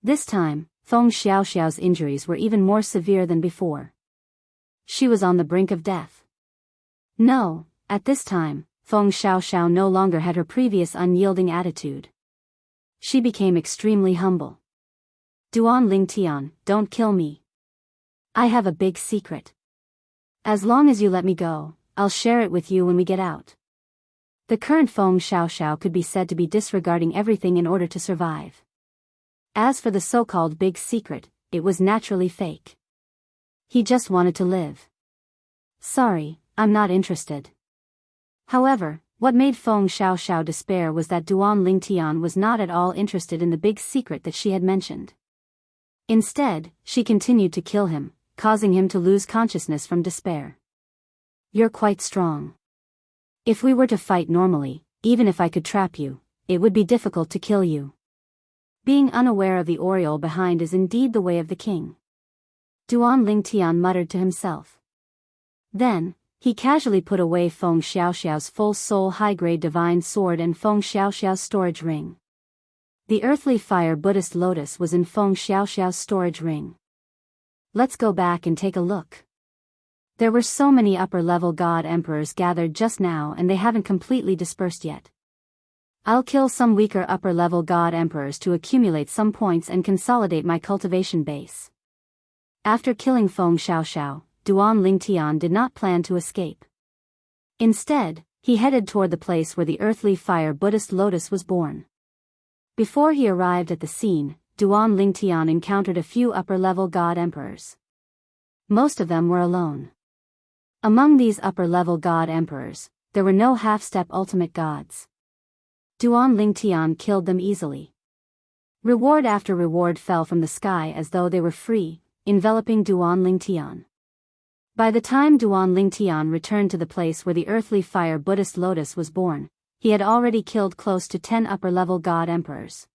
This time, Feng Xiaoxiao's injuries were even more severe than before. She was on the brink of death. No, at this time, Feng Xiaoxiao no longer had her previous unyielding attitude. She became extremely humble. Duan Lingtian, don't kill me. I have a big secret. As long as you let me go, I'll share it with you when we get out. The current Feng Xiaoxiao could be said to be disregarding everything in order to survive. As for the so-called big secret, it was naturally fake. He just wanted to live. Sorry, I'm not interested. However, what made Feng Xiaoxiao despair was that Duan Lingtian was not at all interested in the big secret that she had mentioned. Instead, she continued to kill him, causing him to lose consciousness from despair. You're quite strong. If we were to fight normally, even if I could trap you, it would be difficult to kill you. Being unaware of the aureole behind is indeed the way of the king. Duan Lingtian muttered to himself. Then, he casually put away Feng Xiaoxiao's full soul high-grade divine sword and Feng Xiaoxiao's storage ring. The earthly fire Buddhist lotus was in Feng Xiaoxiao's storage ring. Let's go back and take a look. There were so many upper-level god emperors gathered just now and they haven't completely dispersed yet. I'll kill some weaker upper-level god emperors to accumulate some points and consolidate my cultivation base. After killing Feng Xiaoxiao, Duan Lingtian did not plan to escape. Instead, he headed toward the place where the earthly fire Buddhist lotus was born. Before he arrived at the scene, Duan Lingtian encountered a few upper-level god emperors. Most of them were alone. Among these upper-level god emperors, there were no half-step ultimate gods. Duan Lingtian killed them easily. Reward after reward fell from the sky as though they were free, enveloping Duan Lingtian. By the time Duan Lingtian returned to the place where the earthly fire Buddhist lotus was born, he had already killed close to 10 upper-level god emperors.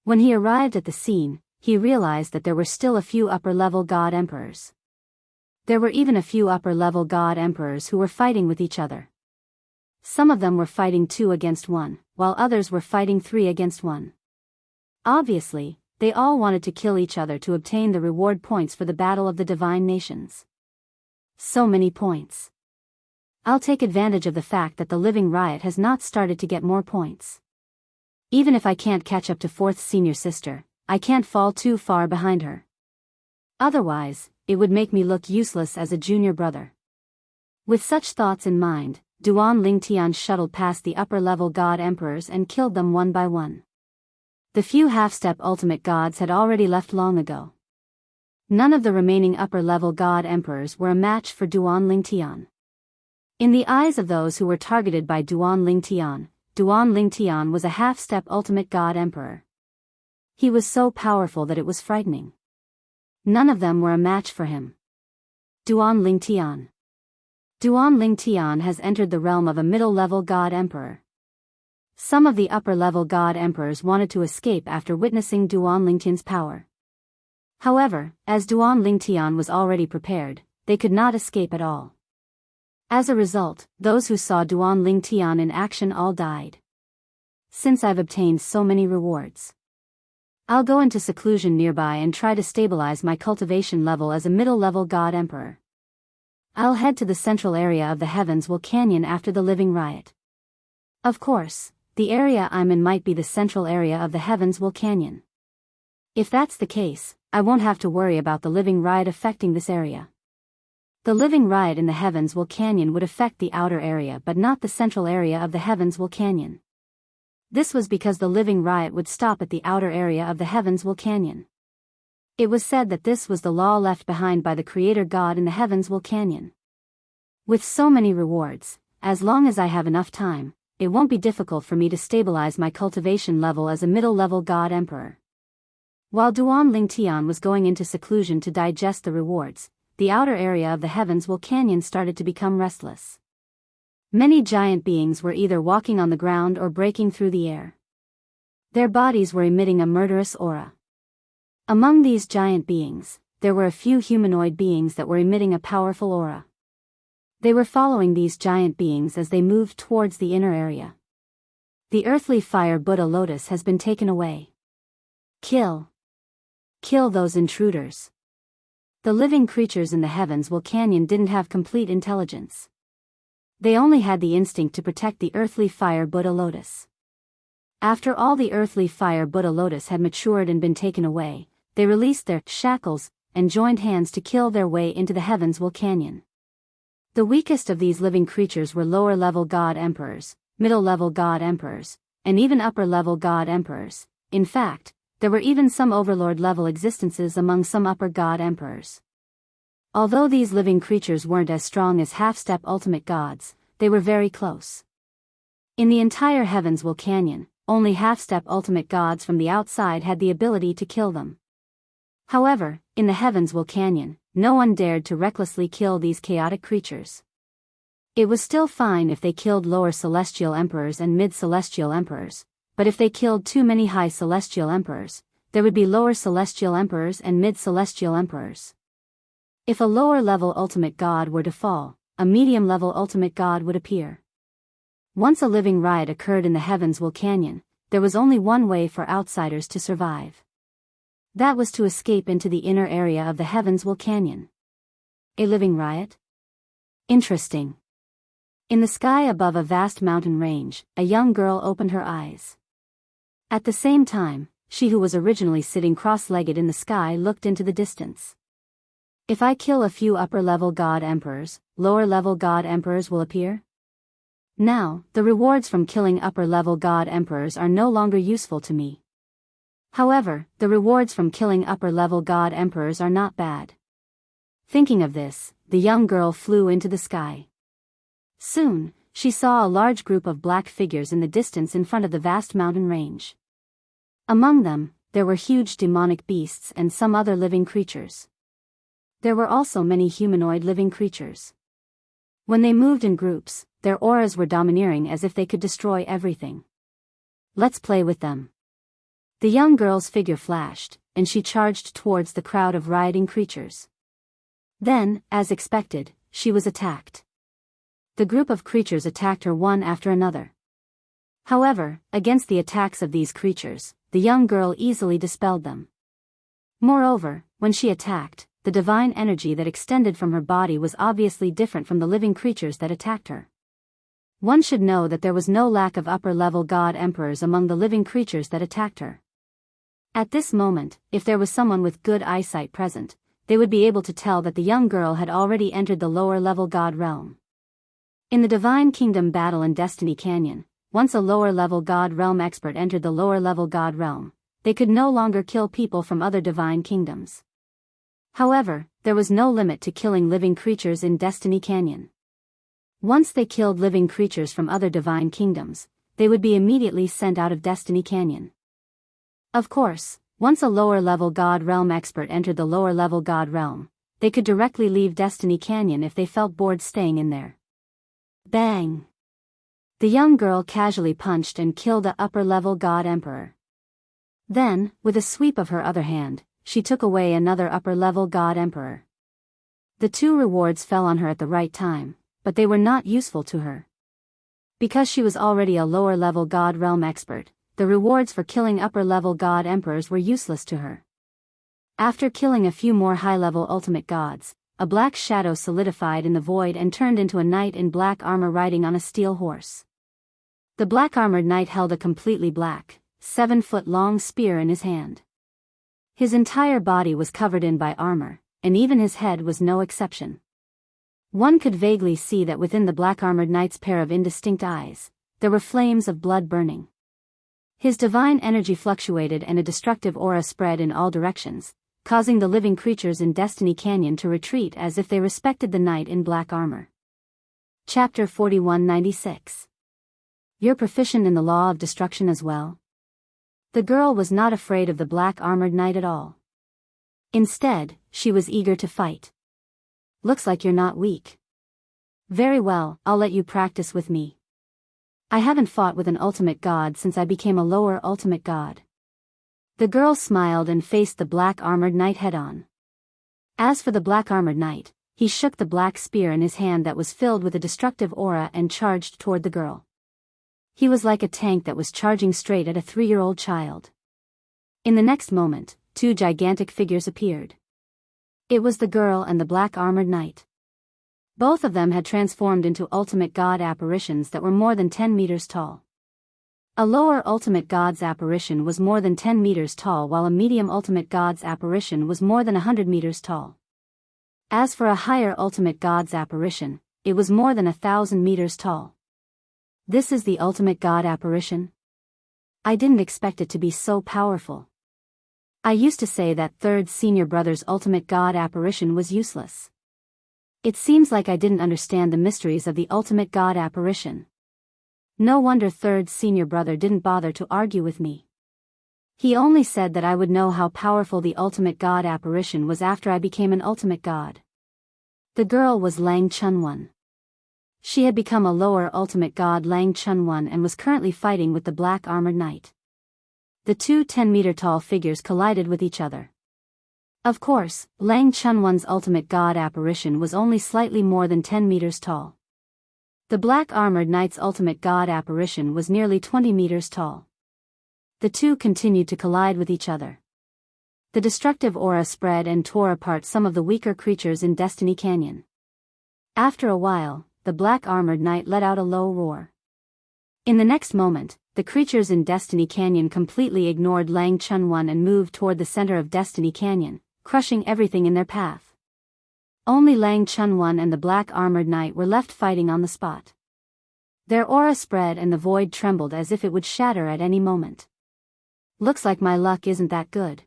When he arrived at the scene, he realized that there were still a few upper-level god emperors. There were even a few upper-level god emperors who were fighting with each other. Some of them were fighting 2 against 1, while others were fighting 3 against 1. Obviously, they all wanted to kill each other to obtain the reward points for the Battle of the Divine Nations. So many points. I'll take advantage of the fact that the living riot has not started to get more points. Even if I can't catch up to 4th senior sister, I can't fall too far behind her. Otherwise, it would make me look useless as a junior brother. With such thoughts in mind, Duan Lingtian shuttled past the upper-level god emperors and killed them one by one. The few half-step ultimate gods had already left long ago. None of the remaining upper-level god emperors were a match for Duan Lingtian. In the eyes of those who were targeted by Duan Lingtian was a half-step ultimate god emperor. He was so powerful that it was frightening. None of them were a match for him. Duan Lingtian has entered the realm of a middle-level god emperor. Some of the upper-level god emperors wanted to escape after witnessing Duan Lingtian's power. However, as Duan Lingtian was already prepared, they could not escape at all. As a result, those who saw Duan Lingtian in action all died. Since I've obtained so many rewards, I'll go into seclusion nearby and try to stabilize my cultivation level as a middle-level god emperor. I'll head to the central area of the Heavens Canyon after the living riot. Of course, the area I'm in might be the central area of the Heavens Canyon. If that's the case, I won't have to worry about the living riot affecting this area. The living riot in the Heavens Canyon would affect the outer area but not the central area of the Heavens Canyon. This was because the living riot would stop at the outer area of the Heavens Canyon. It was said that this was the law left behind by the Creator God in the Heavens Canyon. With so many rewards, as long as I have enough time, it won't be difficult for me to stabilize my cultivation level as a middle-level god emperor. While Duan Lingtian was going into seclusion to digest the rewards, the outer area of the Heavens Canyon started to become restless. Many giant beings were either walking on the ground or breaking through the air. Their bodies were emitting a murderous aura. Among these giant beings, there were a few humanoid beings that were emitting a powerful aura. They were following these giant beings as they moved towards the inner area. The earthly fire Buddha lotus has been taken away. Kill those intruders. The living creatures in the Heavens Canyon didn't have complete intelligence. They only had the instinct to protect the earthly fire Buddha lotus. After all the earthly fire Buddha lotus had matured and been taken away, they released their shackles and joined hands to kill their way into the Heavens Canyon. The weakest of these living creatures were lower-level god emperors, middle-level god emperors, and even upper-level god emperors. In fact, there were even some overlord-level existences among some upper god emperors. Although these living creatures weren't as strong as half-step ultimate gods, they were very close. In the entire Heavens Canyon, only half-step ultimate gods from the outside had the ability to kill them. However, in the Heavens Canyon, no one dared to recklessly kill these chaotic creatures. It was still fine if they killed lower celestial emperors and mid-celestial emperors, but if they killed too many high celestial emperors, there would be lower celestial emperors and mid-celestial emperors. If a lower-level ultimate god were to fall, a medium-level ultimate god would appear. Once a living riot occurred in the Heavens Canyon, there was only one way for outsiders to survive. That was to escape into the inner area of the Heavens Canyon. A living riot? Interesting. In the sky above a vast mountain range, a young girl opened her eyes. At the same time, she who was originally sitting cross-legged in the sky looked into the distance. If I kill a few upper-level god emperors, lower-level god emperors will appear? Now, the rewards from killing upper-level god emperors are no longer useful to me. However, the rewards from killing upper-level god emperors are not bad. Thinking of this, the young girl flew into the sky. Soon, she saw a large group of black figures in the distance in front of the vast mountain range. Among them, there were huge demonic beasts and some other living creatures. There were also many humanoid living creatures. When they moved in groups, their auras were domineering as if they could destroy everything. Let's play with them. The young girl's figure flashed, and she charged towards the crowd of rioting creatures. Then, as expected, she was attacked. The group of creatures attacked her one after another. However, against the attacks of these creatures, the young girl easily dispelled them. Moreover, when she attacked, the divine energy that extended from her body was obviously different from the living creatures that attacked her. One should know that there was no lack of upper-level god emperors among the living creatures that attacked her. At this moment, if there was someone with good eyesight present, they would be able to tell that the young girl had already entered the lower-level god realm. In the Divine Kingdom battle in Destiny Canyon, once a lower-level god realm expert entered the lower-level god realm, they could no longer kill people from other divine kingdoms. However, there was no limit to killing living creatures in Destiny Canyon. Once they killed living creatures from other divine kingdoms, they would be immediately sent out of Destiny Canyon. Of course, once a lower-level god realm expert entered the lower-level god realm, they could directly leave Destiny Canyon if they felt bored staying in there. Bang! The young girl casually punched and killed the upper-level god emperor. Then, with a sweep of her other hand, she took away another upper-level god emperor. The two rewards fell on her at the right time, but they were not useful to her. Because she was already a lower-level god realm expert, the rewards for killing upper-level god emperors were useless to her. After killing a few more high-level ultimate gods, a black shadow solidified in the void and turned into a knight in black armor riding on a steel horse. The black-armored knight held a completely black, 7-foot-long spear in his hand. His entire body was covered in by armor, and even his head was no exception. One could vaguely see that within the black-armored knight's pair of indistinct eyes, there were flames of blood burning. His divine energy fluctuated and a destructive aura spread in all directions, causing the living creatures in Destiny Canyon to retreat as if they respected the knight in black armor. Chapter 4196. You're proficient in the law of destruction as well? The girl was not afraid of the black-armored knight at all. Instead, she was eager to fight. Looks like you're not weak. Very well, I'll let you practice with me. I haven't fought with an ultimate god since I became a lower ultimate god. The girl smiled and faced the black-armored knight head-on. As for the black-armored knight, he shook the black spear in his hand that was filled with a destructive aura and charged toward the girl. He was like a tank that was charging straight at a 3-year-old child. In the next moment, two gigantic figures appeared. It was the girl and the black-armored knight. Both of them had transformed into ultimate god apparitions that were more than 10 meters tall. A lower ultimate god's apparition was more than 10 meters tall while a medium ultimate god's apparition was more than 100 meters tall. As for a higher ultimate god's apparition, it was more than 1,000 meters tall. This is the ultimate god apparition? I didn't expect it to be so powerful. I used to say that third senior brother's ultimate god apparition was useless. It seems like I didn't understand the mysteries of the ultimate god apparition. No wonder third senior brother didn't bother to argue with me. He only said that I would know how powerful the ultimate god apparition was after I became an ultimate god. The girl was Lang Chunwan. She had become a lower ultimate god Lang Chunwan and was currently fighting with the black-armored knight. The two 10-meter-tall figures collided with each other. Of course, Lang Chunwan's ultimate god apparition was only slightly more than 10 meters tall. The black-armored knight's ultimate god apparition was nearly 20 meters tall. The two continued to collide with each other. The destructive aura spread and tore apart some of the weaker creatures in Destiny Canyon. After a while, the black-armored knight let out a low roar. In the next moment, the creatures in Destiny Canyon completely ignored Lang Chunwan and moved toward the center of Destiny Canyon, crushing everything in their path. Only Lang Chunwan and the black-armored knight were left fighting on the spot. Their aura spread and the void trembled as if it would shatter at any moment. Looks like my luck isn't that good.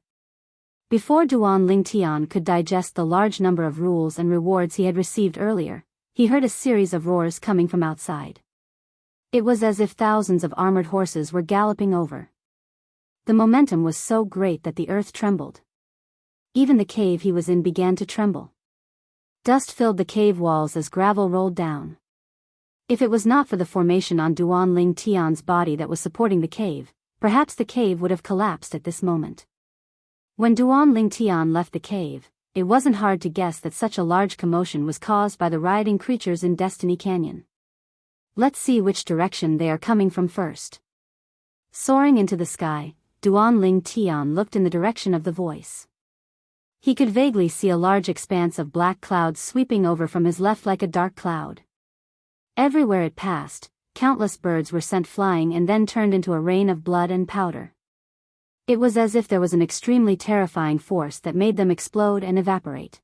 Before Duan Lingtian could digest the large number of rules and rewards he had received earlier, he heard a series of roars coming from outside. It was as if thousands of armored horses were galloping over. The momentum was so great that the earth trembled. Even the cave he was in began to tremble. Dust filled the cave walls as gravel rolled down. If it was not for the formation on Duan Lingtian's body that was supporting the cave, perhaps the cave would have collapsed at this moment. When Duan Lingtian left the cave, it wasn't hard to guess that such a large commotion was caused by the rioting creatures in Destiny Canyon. Let's see which direction they are coming from first. Soaring into the sky, Duan Lingtian looked in the direction of the voice. He could vaguely see a large expanse of black clouds sweeping over from his left like a dark cloud. Everywhere it passed, countless birds were sent flying and then turned into a rain of blood and powder. It was as if there was an extremely terrifying force that made them explode and evaporate.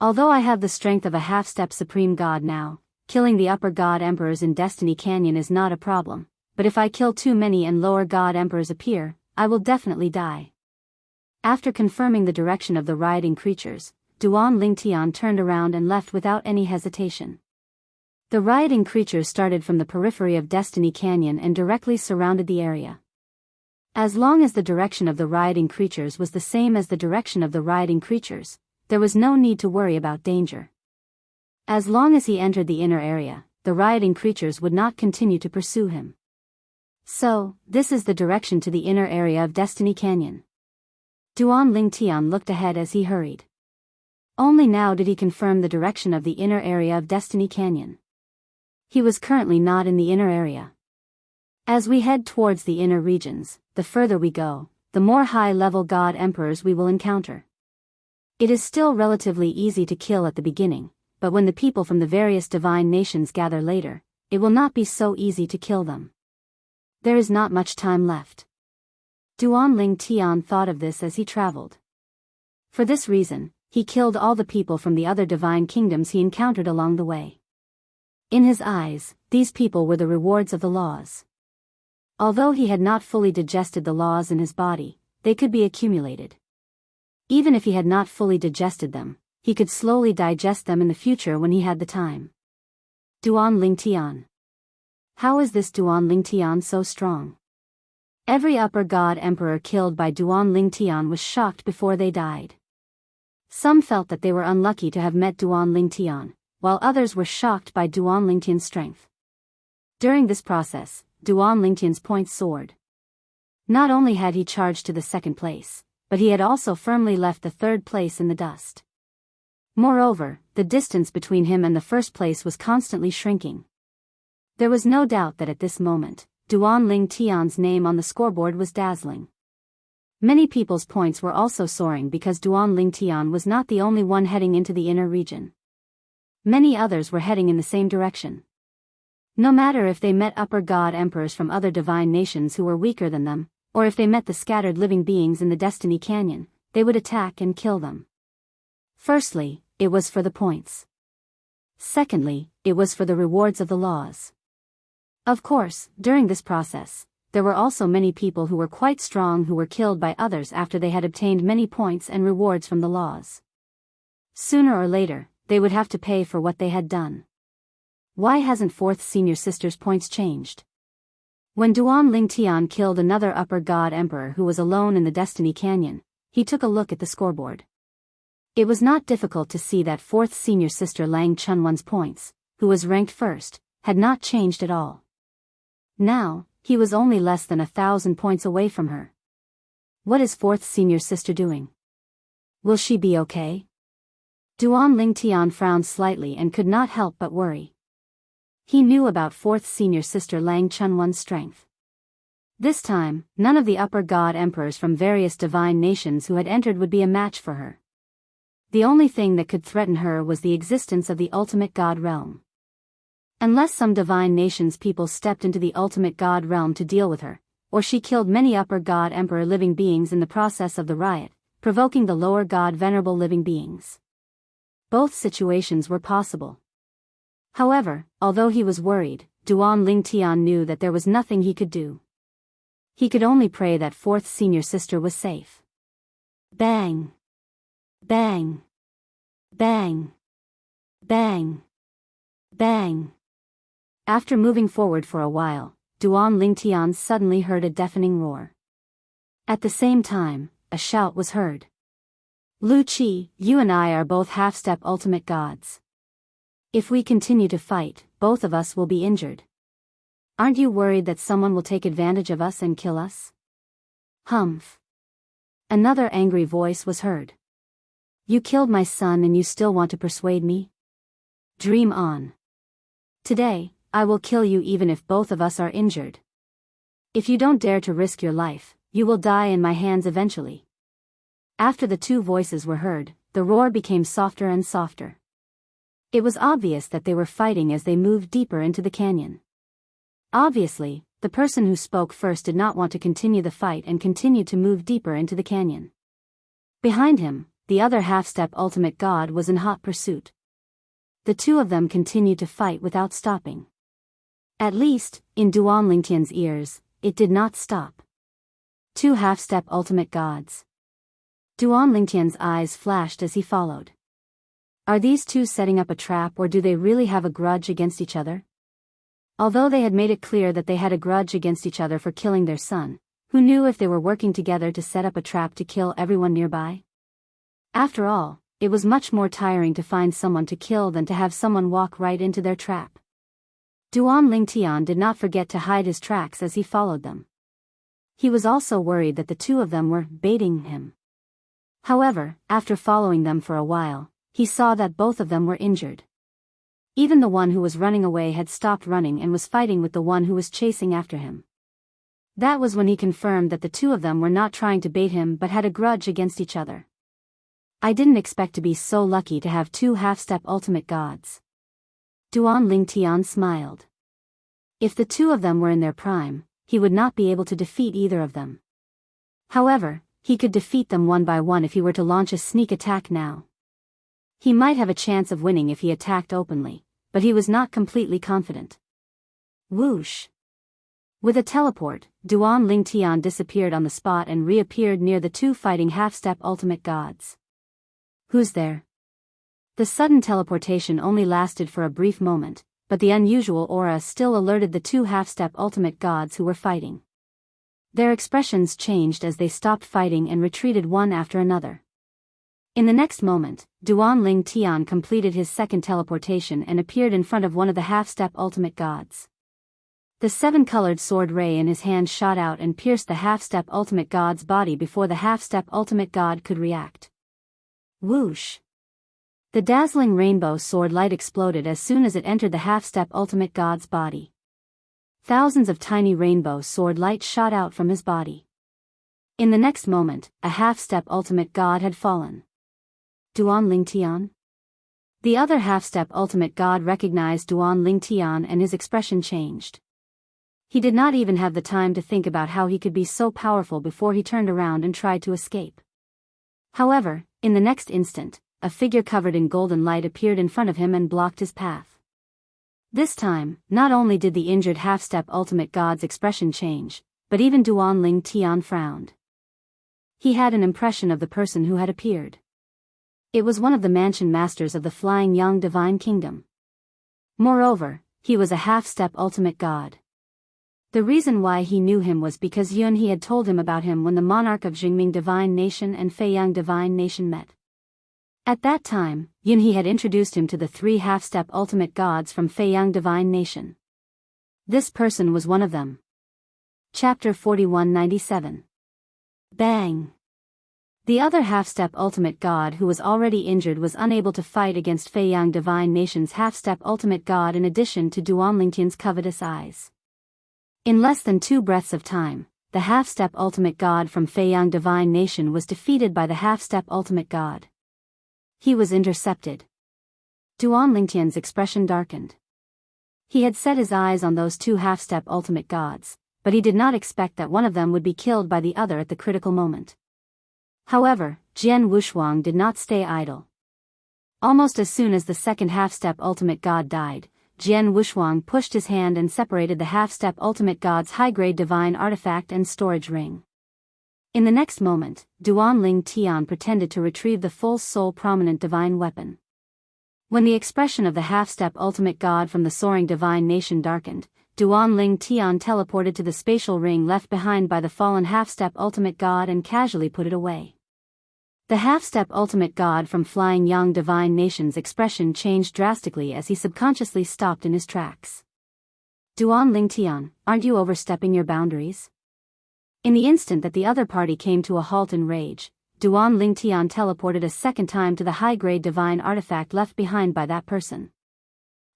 Although I have the strength of a half-step supreme god now, killing the upper god emperors in Destiny Canyon is not a problem, but if I kill too many and lower god emperors appear, I will definitely die. After confirming the direction of the rioting creatures, Duan Lingtian turned around and left without any hesitation. The rioting creatures started from the periphery of Destiny Canyon and directly surrounded the area. As long as the direction of the rioting creatures was the same as the direction of the rioting creatures, there was no need to worry about danger. As long as he entered the inner area, the rioting creatures would not continue to pursue him. So, this is the direction to the inner area of Destiny Canyon. Duan Lingtian looked ahead as he hurried. Only now did he confirm the direction of the inner area of Destiny Canyon. He was currently not in the inner area. As we head towards the inner regions, the further we go, the more high-level god emperors we will encounter. It is still relatively easy to kill at the beginning, but when the people from the various divine nations gather later, it will not be so easy to kill them. There is not much time left. Duan Lingtian thought of this as he traveled. For this reason, he killed all the people from the other divine kingdoms he encountered along the way. In his eyes, these people were the rewards of the laws. Although he had not fully digested the laws in his body, they could be accumulated. Even if he had not fully digested them, he could slowly digest them in the future when he had the time. Duan Lingtian. How is this Duan Lingtian so strong? Every upper god emperor killed by Duan Lingtian was shocked before they died. Some felt that they were unlucky to have met Duan Lingtian, while others were shocked by Duan Lingtian's strength. During this process, Duan Lingtian's points soared. Not only had he charged to the second place, but he had also firmly left the third place in the dust. Moreover, the distance between him and the first place was constantly shrinking. There was no doubt that at this moment, Duan Lingtian's name on the scoreboard was dazzling. Many people's points were also soaring because Duan Lingtian was not the only one heading into the inner region. Many others were heading in the same direction. No matter if they met upper god emperors from other divine nations who were weaker than them, or if they met the scattered living beings in the Destiny Canyon, they would attack and kill them. Firstly, it was for the points. Secondly, it was for the rewards of the laws. Of course, during this process, there were also many people who were quite strong who were killed by others after they had obtained many points and rewards from the laws. Sooner or later, they would have to pay for what they had done. Why hasn't fourth senior sister's points changed? When Duan Lingtian killed another upper god emperor who was alone in the Destiny Canyon, he took a look at the scoreboard. It was not difficult to see that fourth senior sister Lang Chunwan's points, who was ranked first, had not changed at all. Now, he was only less than 1,000 points away from her. What is fourth senior sister doing? Will she be okay? Duan Lingtian frowned slightly and could not help but worry. He knew about fourth senior sister Lang Chunwan's strength. This time, none of the upper god emperors from various divine nations who had entered would be a match for her. The only thing that could threaten her was the existence of the ultimate god realm. Unless some divine nation's people stepped into the ultimate god realm to deal with her, or she killed many upper god emperor living beings in the process of the riot, provoking the lower god venerable living beings. Both situations were possible. However, although he was worried, Duan Lingtian knew that there was nothing he could do. He could only pray that fourth senior sister was safe. Bang! Bang! Bang! Bang! Bang! After moving forward for a while, Duan Lingtian suddenly heard a deafening roar. At the same time, a shout was heard. Lu Qi, you and I are both half-step ultimate gods. If we continue to fight, both of us will be injured. Aren't you worried that someone will take advantage of us and kill us? Humph. Another angry voice was heard. You killed my son and you still want to persuade me? Dream on. Today, I will kill you even if both of us are injured. If you don't dare to risk your life, you will die in my hands eventually. After the two voices were heard, the roar became softer and softer. It was obvious that they were fighting as they moved deeper into the canyon. Obviously, the person who spoke first did not want to continue the fight and continued to move deeper into the canyon. Behind him, the other half-step ultimate god was in hot pursuit. The two of them continued to fight without stopping. At least, in Duan Lingtian's ears, it did not stop. Two half-step ultimate gods. Duan Lingtian's eyes flashed as he followed. Are these two setting up a trap or do they really have a grudge against each other? Although they had made it clear that they had a grudge against each other for killing their son, who knew if they were working together to set up a trap to kill everyone nearby? After all, it was much more tiring to find someone to kill than to have someone walk right into their trap. Duan Lingtian did not forget to hide his tracks as he followed them. He was also worried that the two of them were baiting him. However, after following them for a while, he saw that both of them were injured. Even the one who was running away had stopped running and was fighting with the one who was chasing after him. That was when he confirmed that the two of them were not trying to bait him but had a grudge against each other. I didn't expect to be so lucky to have two half-step ultimate gods. Duan Lingtian smiled. If the two of them were in their prime, he would not be able to defeat either of them. However, he could defeat them one by one if he were to launch a sneak attack now. He might have a chance of winning if he attacked openly, but he was not completely confident. Whoosh! With a teleport, Duan Lingtian disappeared on the spot and reappeared near the two fighting half-step ultimate gods. Who's there? The sudden teleportation only lasted for a brief moment, but the unusual aura still alerted the two half-step ultimate gods who were fighting. Their expressions changed as they stopped fighting and retreated one after another. In the next moment, Duan Lingtian completed his second teleportation and appeared in front of one of the half-step ultimate gods. The seven-colored sword ray in his hand shot out and pierced the half-step ultimate god's body before the half-step ultimate god could react. Whoosh! The dazzling rainbow sword light exploded as soon as it entered the half-step ultimate god's body. Thousands of tiny rainbow sword light shot out from his body. In the next moment, a half-step ultimate god had fallen. Duan Lingtian? The other half-step ultimate god recognized Duan Lingtian and his expression changed. He did not even have the time to think about how he could be so powerful before he turned around and tried to escape. However, in the next instant, a figure covered in golden light appeared in front of him and blocked his path. This time, not only did the injured half-step ultimate god's expression change, but even Duan Lingtian frowned. He had an impression of the person who had appeared. It was one of the mansion masters of the Flying Young Divine Kingdom. Moreover, he was a half-step ultimate god. The reason why he knew him was because Yunhe had told him about him when the monarch of Jingming Divine Nation and Feiyang Divine Nation met. At that time, Yunhe had introduced him to the three half-step ultimate gods from Feiyang Divine Nation. This person was one of them. Chapter 4197. Bang! The other half-step ultimate god who was already injured was unable to fight against Feiyang Divine Nation's half-step ultimate god in addition to Duan Lingtian's covetous eyes. In less than 2 breaths of time, the half-step ultimate god from Feiyang Divine Nation was defeated by the half-step ultimate god. He was intercepted. Duan Lingtian's expression darkened. He had set his eyes on those two half-step ultimate gods, but he did not expect that one of them would be killed by the other at the critical moment. However, Jian Wushuang did not stay idle. Almost as soon as the second half-step ultimate god died, Jian Wushuang pushed his hand and separated the half-step ultimate god's high-grade divine artifact and storage ring. In the next moment, Duan Ling Tian pretended to retrieve the full soul prominent divine weapon. When the expression of the half-step ultimate god from the soaring divine nation darkened, Duan Ling Tian teleported to the spatial ring left behind by the fallen half-step ultimate god and casually put it away. The half-step ultimate god from Flying Yang divine nation's expression changed drastically as he subconsciously stopped in his tracks. Duan Ling Tian, aren't you overstepping your boundaries? In the instant that the other party came to a halt in rage, Duan Ling Tian teleported a second time to the high-grade divine artifact left behind by that person.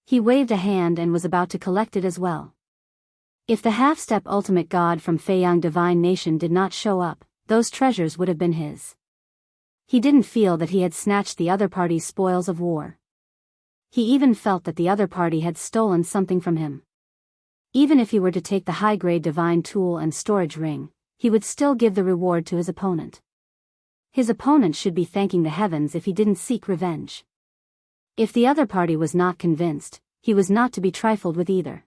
He waved a hand and was about to collect it as well. If the half-step ultimate god from Feiyang divine nation did not show up, those treasures would have been his. He didn't feel that he had snatched the other party's spoils of war. He even felt that the other party had stolen something from him. Even if he were to take the high-grade divine tool and storage ring, he would still give the reward to his opponent. His opponent should be thanking the heavens if he didn't seek revenge. If the other party was not convinced, he was not to be trifled with either.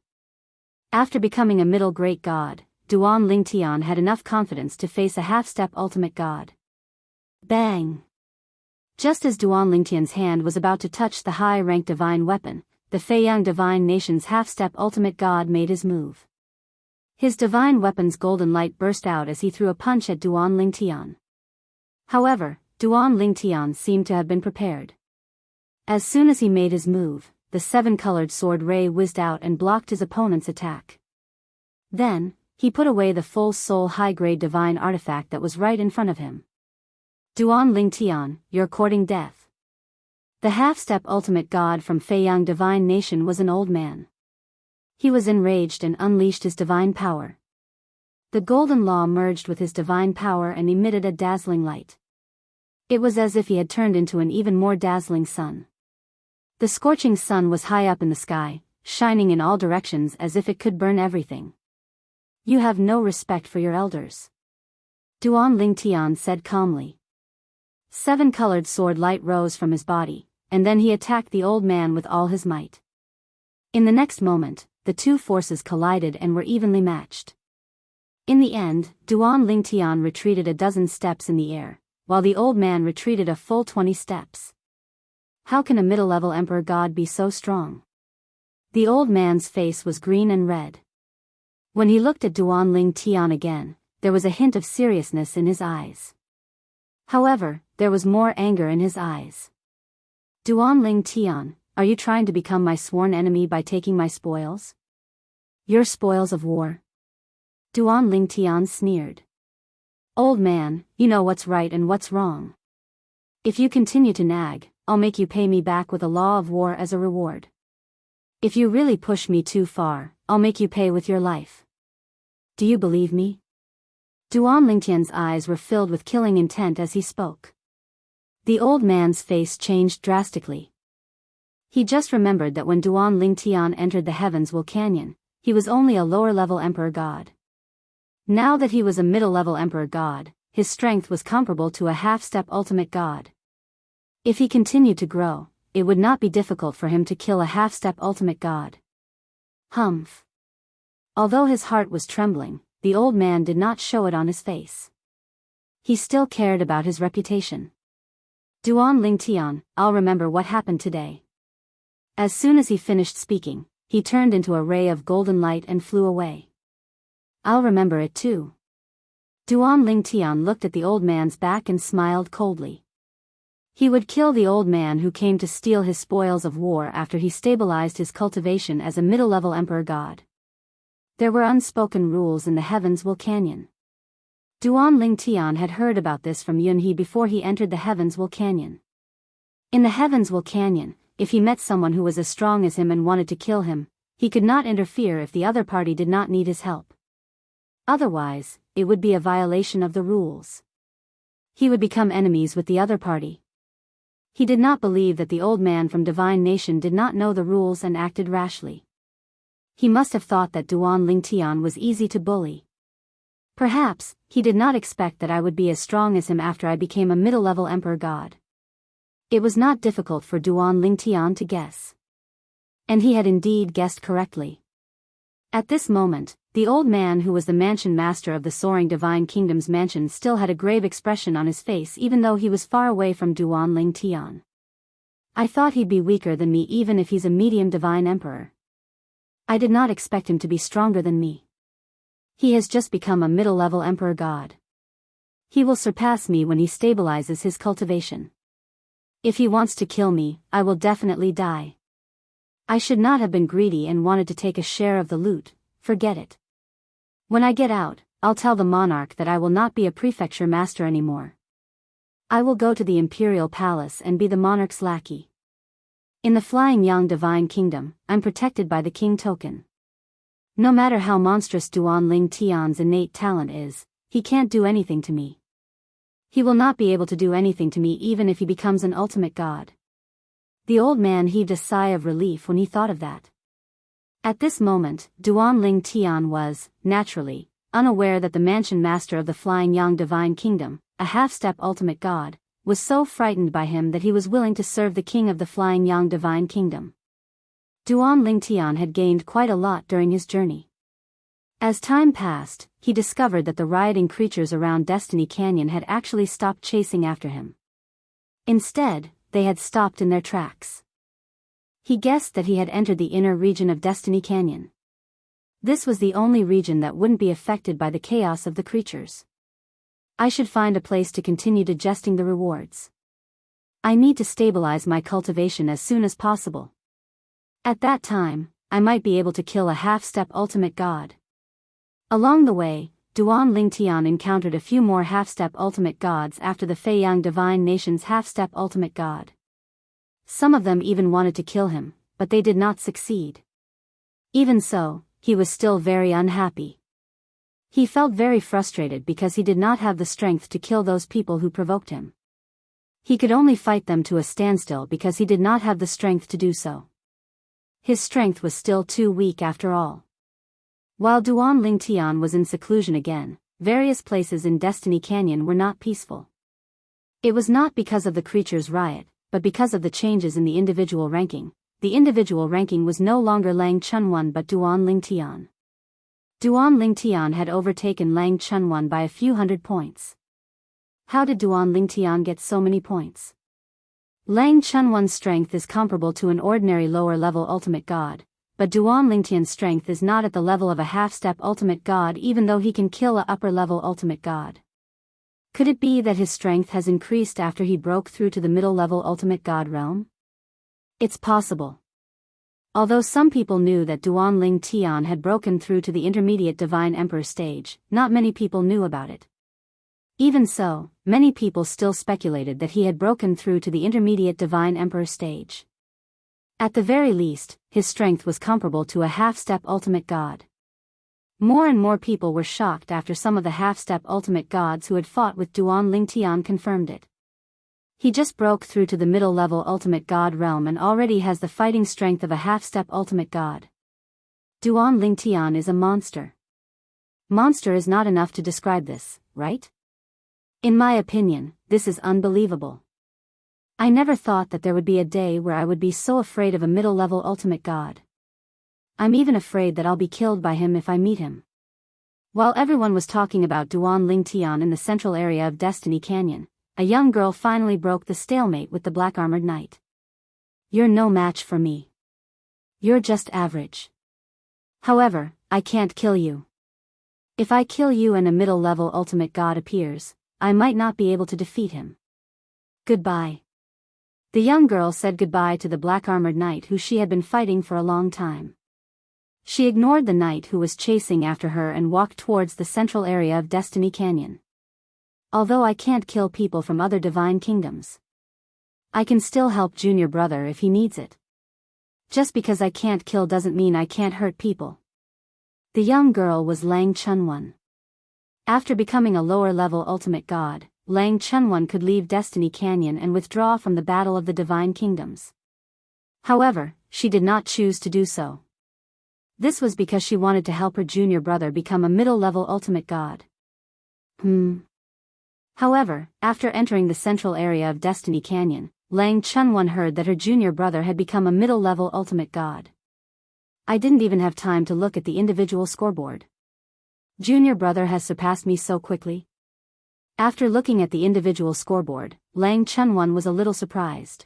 After becoming a middle great god, Duan Ling Tian had enough confidence to face a half-step ultimate god. Bang! Just as Duan Ling Tian's hand was about to touch the high-ranked divine weapon, the Feiyang divine nation's half-step ultimate god made his move. His divine weapon's golden light burst out as he threw a punch at Duan Ling Tian. However, Duan Ling Tian seemed to have been prepared. As soon as he made his move, the seven-colored sword ray whizzed out and blocked his opponent's attack. Then, he put away the full soul high-grade divine artifact that was right in front of him. Duan Ling Tian, you're courting death. The half-step ultimate god from Feiyang divine nation was an old man. He was enraged and unleashed his divine power. The golden law merged with his divine power and emitted a dazzling light. It was as if he had turned into an even more dazzling sun. The scorching sun was high up in the sky, shining in all directions as if it could burn everything. You have no respect for your elders. Duan Ling Tian said calmly. Seven-colored sword light rose from his body, and then he attacked the old man with all his might. In the next moment, the two forces collided and were evenly matched. In the end, Duan Ling Tian retreated a dozen steps in the air, while the old man retreated a full 20 steps. How can a middle-level emperor god be so strong? The old man's face was green and red. When he looked at Duan Ling Tian again, there was a hint of seriousness in his eyes. However, there was more anger in his eyes. Duan Ling Tian, are you trying to become my sworn enemy by taking my spoils? Your spoils of war? Duan Ling Tian sneered. Old man, you know what's right and what's wrong. If you continue to nag, I'll make you pay me back with a law of war as a reward. If you really push me too far, I'll make you pay with your life. Do you believe me? Duan Ling Tian's eyes were filled with killing intent as he spoke. The old man's face changed drastically. He just remembered that when Duan Ling Tian entered the Heavens-Will Canyon, he was only a lower-level emperor god. Now that he was a middle-level emperor god, his strength was comparable to a half-step ultimate god. If he continued to grow, it would not be difficult for him to kill a half-step ultimate god. Humph. Although his heart was trembling, the old man did not show it on his face. He still cared about his reputation. Duan Ling Tian, I'll remember what happened today. As soon as he finished speaking, he turned into a ray of golden light and flew away. I'll remember it too. Duan Ling Tian looked at the old man's back and smiled coldly. He would kill the old man who came to steal his spoils of war after he stabilized his cultivation as a middle-level emperor god. There were unspoken rules in the Heavens-Will Canyon. Duan Ling Tian had heard about this from Yunhe before he entered the Heavens-Will Canyon. In the Heavens-Will Canyon, if he met someone who was as strong as him and wanted to kill him, he could not interfere if the other party did not need his help. Otherwise, it would be a violation of the rules. He would become enemies with the other party. He did not believe that the old man from Divine Nation did not know the rules and acted rashly. He must have thought that Duan Ling Tian was easy to bully. Perhaps, he did not expect that I would be as strong as him after I became a middle-level emperor god. It was not difficult for Duan Ling Tian to guess. And he had indeed guessed correctly. At this moment, The old man who was the mansion master of the soaring divine kingdom's mansion still had a grave expression on his face even though he was far away from Duanling Tian. I thought he'd be weaker than me even if he's a medium divine emperor. I did not expect him to be stronger than me. He has just become a middle-level emperor god. He will surpass me when he stabilizes his cultivation. If he wants to kill me, I will definitely die. I should not have been greedy and wanted to take a share of the loot, forget it. When I get out, I'll tell the monarch that I will not be a prefecture master anymore. I will go to the imperial palace and be the monarch's lackey. In the Flying Yang Divine Kingdom, I'm protected by the king token. No matter how monstrous Duanling Tian's innate talent is, he can't do anything to me. He will not be able to do anything to me even if he becomes an ultimate god. The old man heaved a sigh of relief when he thought of that. At this moment, Duanling Tian was, naturally, unaware that the mansion master of the Flying Yang Divine Kingdom, a half-step ultimate god, was so frightened by him that he was willing to serve the king of the Flying Yang Divine Kingdom. Duanling Tian had gained quite a lot during his journey. As time passed, he discovered that the rioting creatures around Destiny Canyon had actually stopped chasing after him. Instead, they had stopped in their tracks. He guessed that he had entered the inner region of Destiny Canyon. This was the only region that wouldn't be affected by the chaos of the creatures. I should find a place to continue digesting the rewards. I need to stabilize my cultivation as soon as possible. At that time, I might be able to kill a half-step ultimate god. Along the way, Duanling Tian encountered a few more half-step ultimate gods after the Feiyang Divine Nation's half-step ultimate god. Some of them even wanted to kill him, but they did not succeed. Even so, he was still very unhappy. He felt very frustrated because he did not have the strength to kill those people who provoked him. He could only fight them to a standstill because he did not have the strength to do so. His strength was still too weak after all. While Duanling Tian was in seclusion again, various places in Destiny Canyon were not peaceful. It was not because of the creatures' riot, but because of the changes in the individual ranking. The individual ranking was no longer Lang Chunwan but Duanling Tian. Duanling Tian had overtaken Lang Chunwan by a few hundred points. How did Duanling Tian get so many points? Lang Chunwan's strength is comparable to an ordinary lower-level ultimate god, but Duanling Tian's strength is not at the level of a half-step ultimate god even though he can kill a upper-level ultimate god. Could it be that his strength has increased after he broke through to the middle-level ultimate god realm? It's possible. Although some people knew that Duanling Tian had broken through to the intermediate divine emperor stage, not many people knew about it. Even so, many people still speculated that he had broken through to the intermediate divine emperor stage. At the very least, his strength was comparable to a half-step ultimate god. More and more people were shocked after some of the half-step ultimate gods who had fought with Duanling Tian confirmed it. He just broke through to the middle-level ultimate god realm and already has the fighting strength of a half-step ultimate god. Duanling Tian is a monster. Monster is not enough to describe this, right? In my opinion, this is unbelievable. I never thought that there would be a day where I would be so afraid of a middle-level ultimate god. I'm even afraid that I'll be killed by him if I meet him. While everyone was talking about Duanling Tian in the central area of Destiny Canyon, a young girl finally broke the stalemate with the black-armored knight. You're no match for me. You're just average. However, I can't kill you. If I kill you and a middle-level ultimate god appears, I might not be able to defeat him. Goodbye. The young girl said goodbye to the black-armored knight who she had been fighting for a long time. She ignored the knight who was chasing after her and walked towards the central area of Destiny Canyon. Although I can't kill people from other divine kingdoms, I can still help Junior Brother if he needs it. Just because I can't kill doesn't mean I can't hurt people. The young girl was Lang Chunwan. After becoming a lower-level ultimate god, Lang Chunwan could leave Destiny Canyon and withdraw from the Battle of the Divine Kingdoms. However, she did not choose to do so. This was because she wanted to help her junior brother become a middle-level ultimate god. However, after entering the central area of Destiny Canyon, Lang Chunwan heard that her junior brother had become a middle-level ultimate god. I didn't even have time to look at the individual scoreboard. Junior brother has surpassed me so quickly? After looking at the individual scoreboard, Lang Chunwan was a little surprised.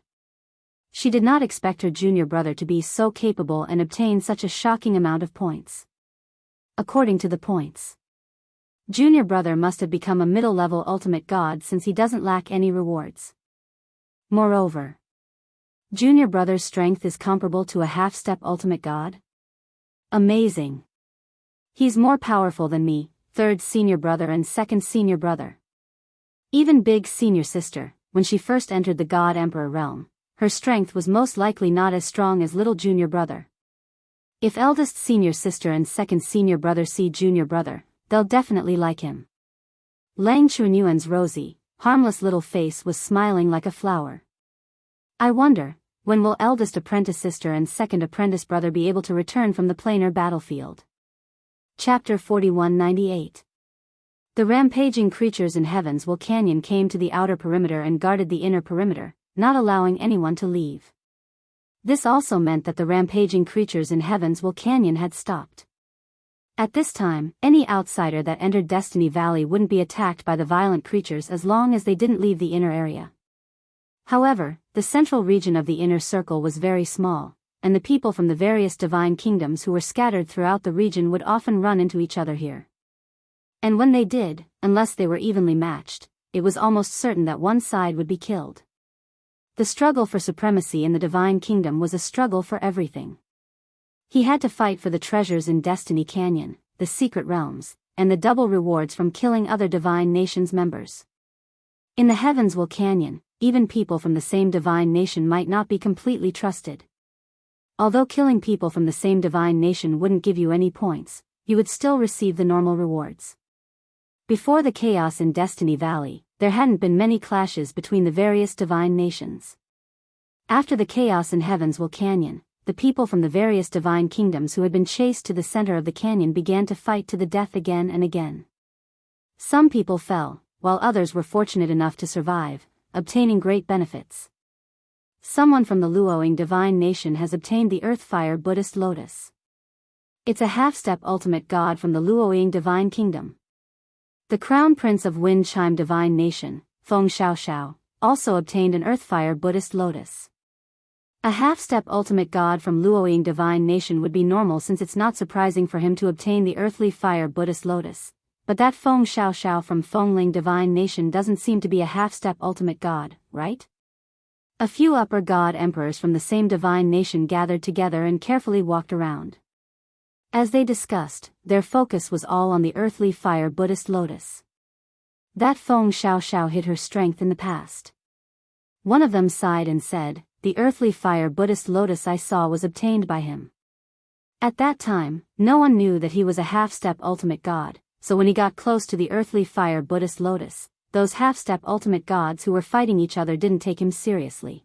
She did not expect her junior brother to be so capable and obtain such a shocking amount of points. According to the points, junior brother must have become a middle-level ultimate god since he doesn't lack any rewards. Moreover, junior brother's strength is comparable to a half-step ultimate god? Amazing. He's more powerful than me, third senior brother and second senior brother. Even big senior sister, when she first entered the God Emperor realm, her strength was most likely not as strong as little junior brother. If eldest senior sister and second senior brother see junior brother, they'll definitely like him. Lang Chunyuan's rosy, harmless little face was smiling like a flower. I wonder, when will eldest apprentice sister and second apprentice brother be able to return from the planar battlefield? Chapter 4198. The rampaging creatures in Heavensville Canyon came to the outer perimeter and guarded the inner perimeter, not allowing anyone to leave. This also meant that the rampaging creatures in Heavensville Canyon had stopped. At this time, any outsider that entered Destiny Valley wouldn't be attacked by the violent creatures as long as they didn't leave the inner area. However, the central region of the inner circle was very small, and the people from the various divine kingdoms who were scattered throughout the region would often run into each other here. And when they did, unless they were evenly matched, it was almost certain that one side would be killed. The struggle for supremacy in the divine kingdom was a struggle for everything. He had to fight for the treasures in Destiny Canyon, the secret realms, and the double rewards from killing other divine nations members. In the Heavensville Canyon, even people from the same divine nation might not be completely trusted. Although killing people from the same divine nation wouldn't give you any points, you would still receive the normal rewards. Before the chaos in Destiny Valley, there hadn't been many clashes between the various divine nations. After the chaos in Heavensville Canyon, the people from the various divine kingdoms who had been chased to the center of the canyon began to fight to the death again and again. Some people fell, while others were fortunate enough to survive, obtaining great benefits. Someone from the Luoying divine nation has obtained the Earthfire Buddhist Lotus. It's a half-step ultimate god from the Luoying divine kingdom. The Crown Prince of Wind Chime divine nation, Feng Xiaoxiao, also obtained an Earthfire Buddhist Lotus. A half-step ultimate god from Luoying divine nation would be normal since it's not surprising for him to obtain the Earthly Fire Buddhist Lotus, but that Feng Xiaoxiao from Fengling divine nation doesn't seem to be a half-step ultimate god, right? A few upper god emperors from the same divine nation gathered together and carefully walked around. As they discussed, their focus was all on the Earthly Fire Buddhist Lotus. That Feng Xiaoxiao hid her strength in the past. One of them sighed and said, "The Earthly Fire Buddhist Lotus I saw was obtained by him." At that time, no one knew that he was a half-step ultimate god, so when he got close to the Earthly Fire Buddhist Lotus, those half-step ultimate gods who were fighting each other didn't take him seriously.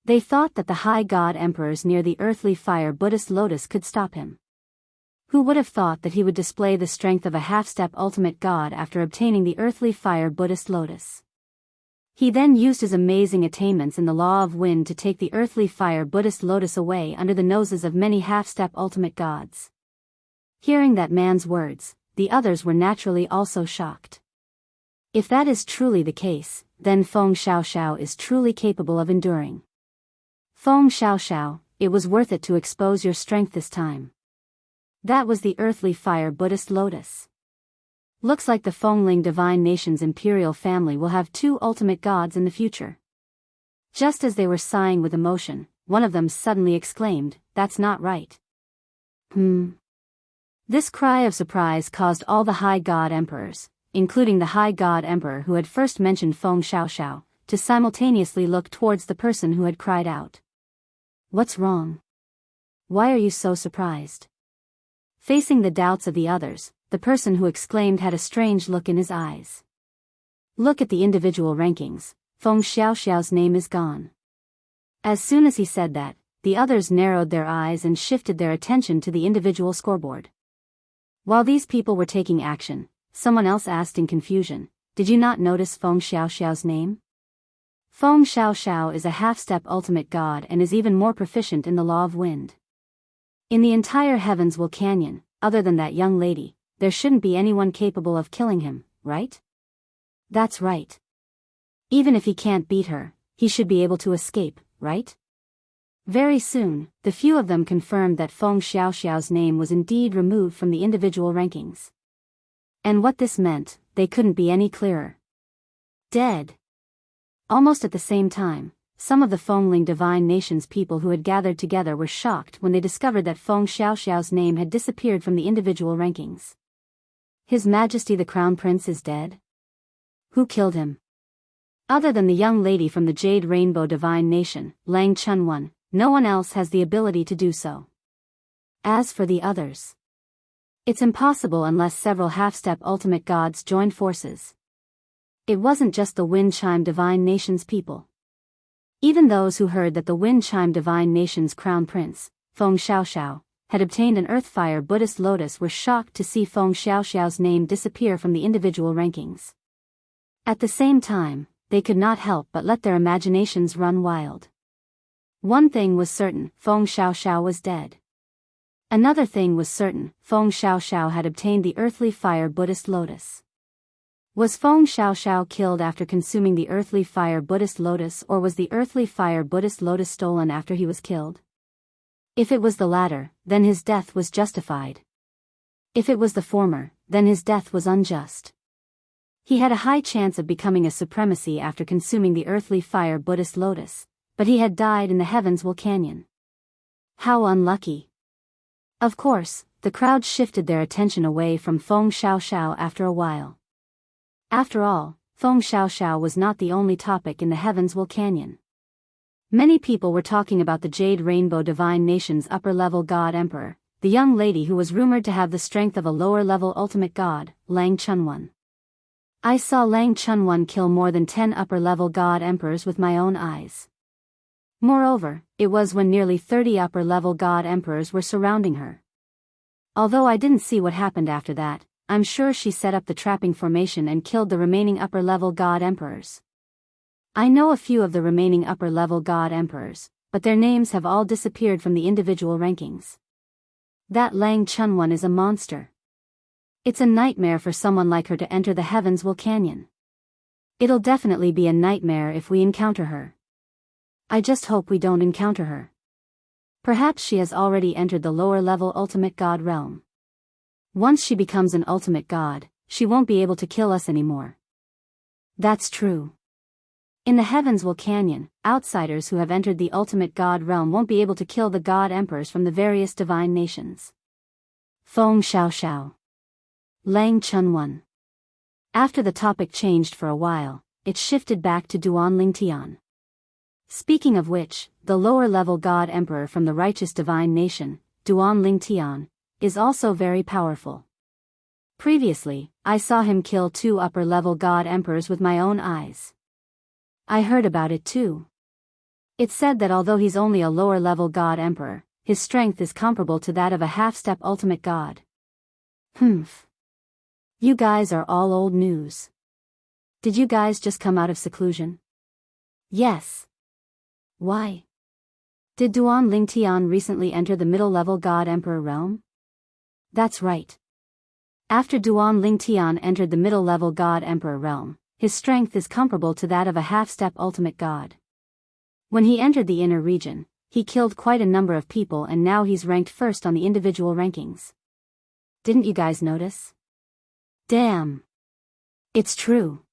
They thought that the high god emperors near the Earthly Fire Buddhist Lotus could stop him. Who would have thought that he would display the strength of a half-step ultimate god after obtaining the Earthly Fire Buddhist Lotus? He then used his amazing attainments in the Law of Wind to take the Earthly Fire Buddhist Lotus away under the noses of many half-step ultimate gods. Hearing that man's words, the others were naturally also shocked. If that is truly the case, then Feng Xiaoxiao is truly capable of enduring. Feng Xiaoxiao, it was worth it to expose your strength this time. That was the Earthly Fire Buddhist Lotus. Looks like the Fengling Divine Nation's imperial family will have two ultimate gods in the future. Just as they were sighing with emotion, one of them suddenly exclaimed, "That's not right." This cry of surprise caused all the High God Emperors, including the High God Emperor who had first mentioned Feng Xiaoxiao, to simultaneously look towards the person who had cried out. "What's wrong? Why are you so surprised?" Facing the doubts of the others, the person who exclaimed had a strange look in his eyes. "Look at the individual rankings, Feng Xiaoxiao's name is gone." As soon as he said that, the others narrowed their eyes and shifted their attention to the individual scoreboard. While these people were taking action, someone else asked in confusion, "Did you not notice Feng Xiaoxiao's name?" Feng Xiaoxiao is a half-step ultimate god and is even more proficient in the Law of Wind. In the entire Heavensville Canyon, other than that young lady, there shouldn't be anyone capable of killing him, right? That's right. Even if he can't beat her, he should be able to escape, right? Very soon, the few of them confirmed that Feng Xiaoxiao's name was indeed removed from the individual rankings. And what this meant, they couldn't be any clearer. Dead. Almost at the same time, some of the Fengling Divine Nations people who had gathered together were shocked when they discovered that Feng Xiaoxiao's name had disappeared from the individual rankings. His Majesty the Crown Prince is dead? Who killed him? Other than the young lady from the Jade Rainbow Divine Nation, Lang Chunwan, no one else has the ability to do so. As for the others, it's impossible unless several half-step ultimate gods joined forces. It wasn't just the Wind Chime Divine Nations people. Even those who heard that the Wind Chime Divine Nations Crown Prince, Feng Xiaoxiao, had obtained an Earthfire Buddhist lotus were shocked to see Feng Xiaoxiao's name disappear from the individual rankings. At the same time, they could not help but let their imaginations run wild. One thing was certain, Feng Xiaoxiao was dead. Another thing was certain, Feng Xiaoxiao had obtained the Earthly Fire Buddhist lotus. Was Feng Xiaoxiao killed after consuming the Earthly Fire Buddhist lotus, or was the Earthly Fire Buddhist lotus stolen after he was killed? If it was the latter, then his death was justified. If it was the former, then his death was unjust. He had a high chance of becoming a supremacy after consuming the Earthly Fire Buddhist lotus, but he had died in the Heavenswell Canyon. How unlucky. Of course, the crowd shifted their attention away from Feng Xiaoxiao after a while. After all, Feng Xiaoxiao was not the only topic in the Heavenswell Canyon. Many people were talking about the Jade Rainbow Divine Nation's upper-level god emperor, the young lady who was rumored to have the strength of a lower-level ultimate god, Lang Chunwan. I saw Lang Chunwan kill more than 10 upper-level god emperors with my own eyes. Moreover, it was when nearly 30 upper-level god emperors were surrounding her. Although I didn't see what happened after that, I'm sure she set up the trapping formation and killed the remaining upper-level god emperors. I know a few of the remaining upper-level god emperors, but their names have all disappeared from the individual rankings. That Lang Chunwan is a monster. It's a nightmare for someone like her to enter the Heavenswell Canyon. It'll definitely be a nightmare if we encounter her. I just hope we don't encounter her. Perhaps she has already entered the lower-level ultimate god realm. Once she becomes an ultimate god, she won't be able to kill us anymore. That's true. In the Heavenswell Canyon, outsiders who have entered the ultimate god realm won't be able to kill the god emperors from the various divine nations. Feng Xiaoxiao. Lang Chunwan. After the topic changed for a while, it shifted back to Duan Tian. Speaking of which, the lower-level god emperor from the righteous divine nation, Duan Tian, is also very powerful. Previously, I saw him kill 2 upper-level god emperors with my own eyes. I heard about it too. It's said that although he's only a lower-level god emperor, his strength is comparable to that of a half-step ultimate god. Humph. You guys are all old news. Did you guys just come out of seclusion? Yes. Why? Did Duan Tian recently enter the middle-level god emperor realm? That's right. After Duan Tian entered the middle-level god emperor realm, his strength is comparable to that of a half-step ultimate god. When he entered the inner region, he killed quite a number of people and now he's ranked first on the individual rankings. Didn't you guys notice? Damn. It's true.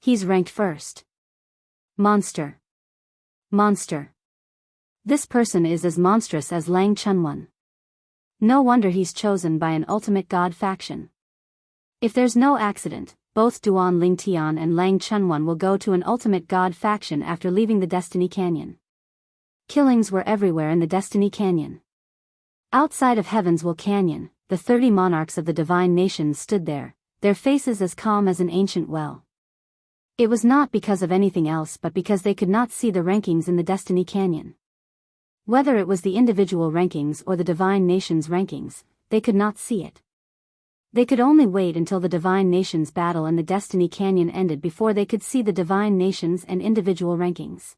He's ranked first. Monster. Monster. This person is as monstrous as Lang Chunwan. No wonder he's chosen by an ultimate god faction. If there's no accident, both Duan Tian and Lang Chunwan will go to an ultimate god faction after leaving the Destiny Canyon. Killings were everywhere in the Destiny Canyon. Outside of Heavenswell Canyon, the 30 monarchs of the divine nations stood there, their faces as calm as an ancient well. It was not because of anything else but because they could not see the rankings in the Destiny Canyon. Whether it was the individual rankings or the divine nations' rankings, they could not see it. They could only wait until the divine nations battle in the Destiny Canyon ended before they could see the divine nations and individual rankings.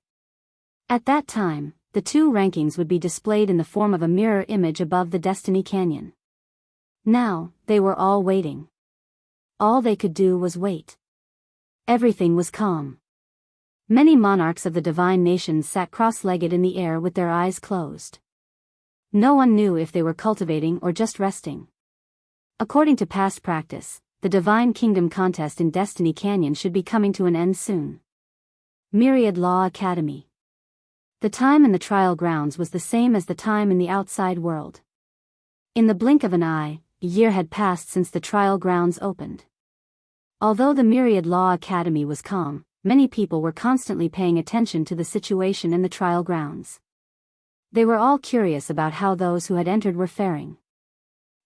At that time, the 2 rankings would be displayed in the form of a mirror image above the Destiny Canyon. Now, they were all waiting. All they could do was wait. Everything was calm. Many monarchs of the divine nations sat cross-legged in the air with their eyes closed. No one knew if they were cultivating or just resting. According to past practice, the Divine Kingdom contest in Destiny Canyon should be coming to an end soon. Myriad Law Academy. The time in the trial grounds was the same as the time in the outside world. In the blink of an eye, a year had passed since the trial grounds opened. Although the Myriad Law Academy was calm, many people were constantly paying attention to the situation in the trial grounds. They were all curious about how those who had entered were faring.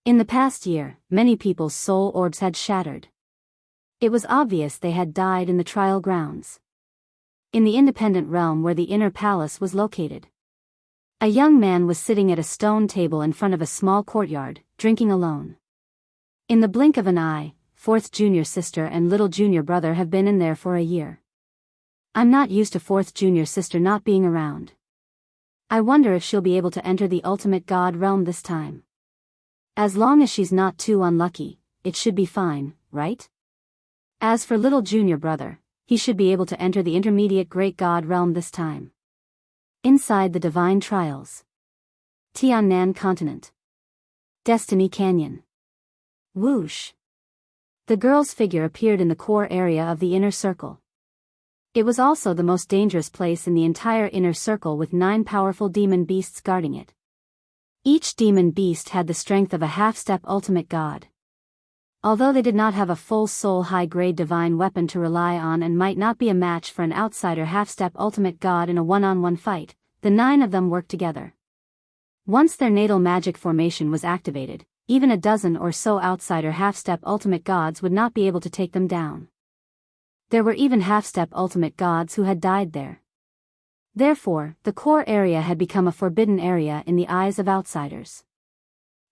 In the past year, many people's soul orbs had shattered. It was obvious they had died in the trial grounds. In the independent realm where the inner palace was located, a young man was sitting at a stone table in front of a small courtyard, drinking alone. In the blink of an eye, fourth junior sister and little junior brother have been in there for a year. I'm not used to fourth junior sister not being around. I wonder if she'll be able to enter the ultimate god realm this time. As long as she's not too unlucky, it should be fine, right? As for little junior brother, he should be able to enter the intermediate great god realm this time. Inside the divine trials. Tiannan continent. Destiny Canyon. Whoosh. The girl's figure appeared in the core area of the inner circle. It was also the most dangerous place in the entire inner circle with 9 powerful demon beasts guarding it. Each demon beast had the strength of a half-step ultimate god. Although they did not have a full soul high-grade divine weapon to rely on and might not be a match for an outsider half-step ultimate god in a one-on-one fight, the 9 of them worked together. Once their natal magic formation was activated, even a dozen or so outsider half-step ultimate gods would not be able to take them down. There were even half-step ultimate gods who had died there. Therefore, the core area had become a forbidden area in the eyes of outsiders.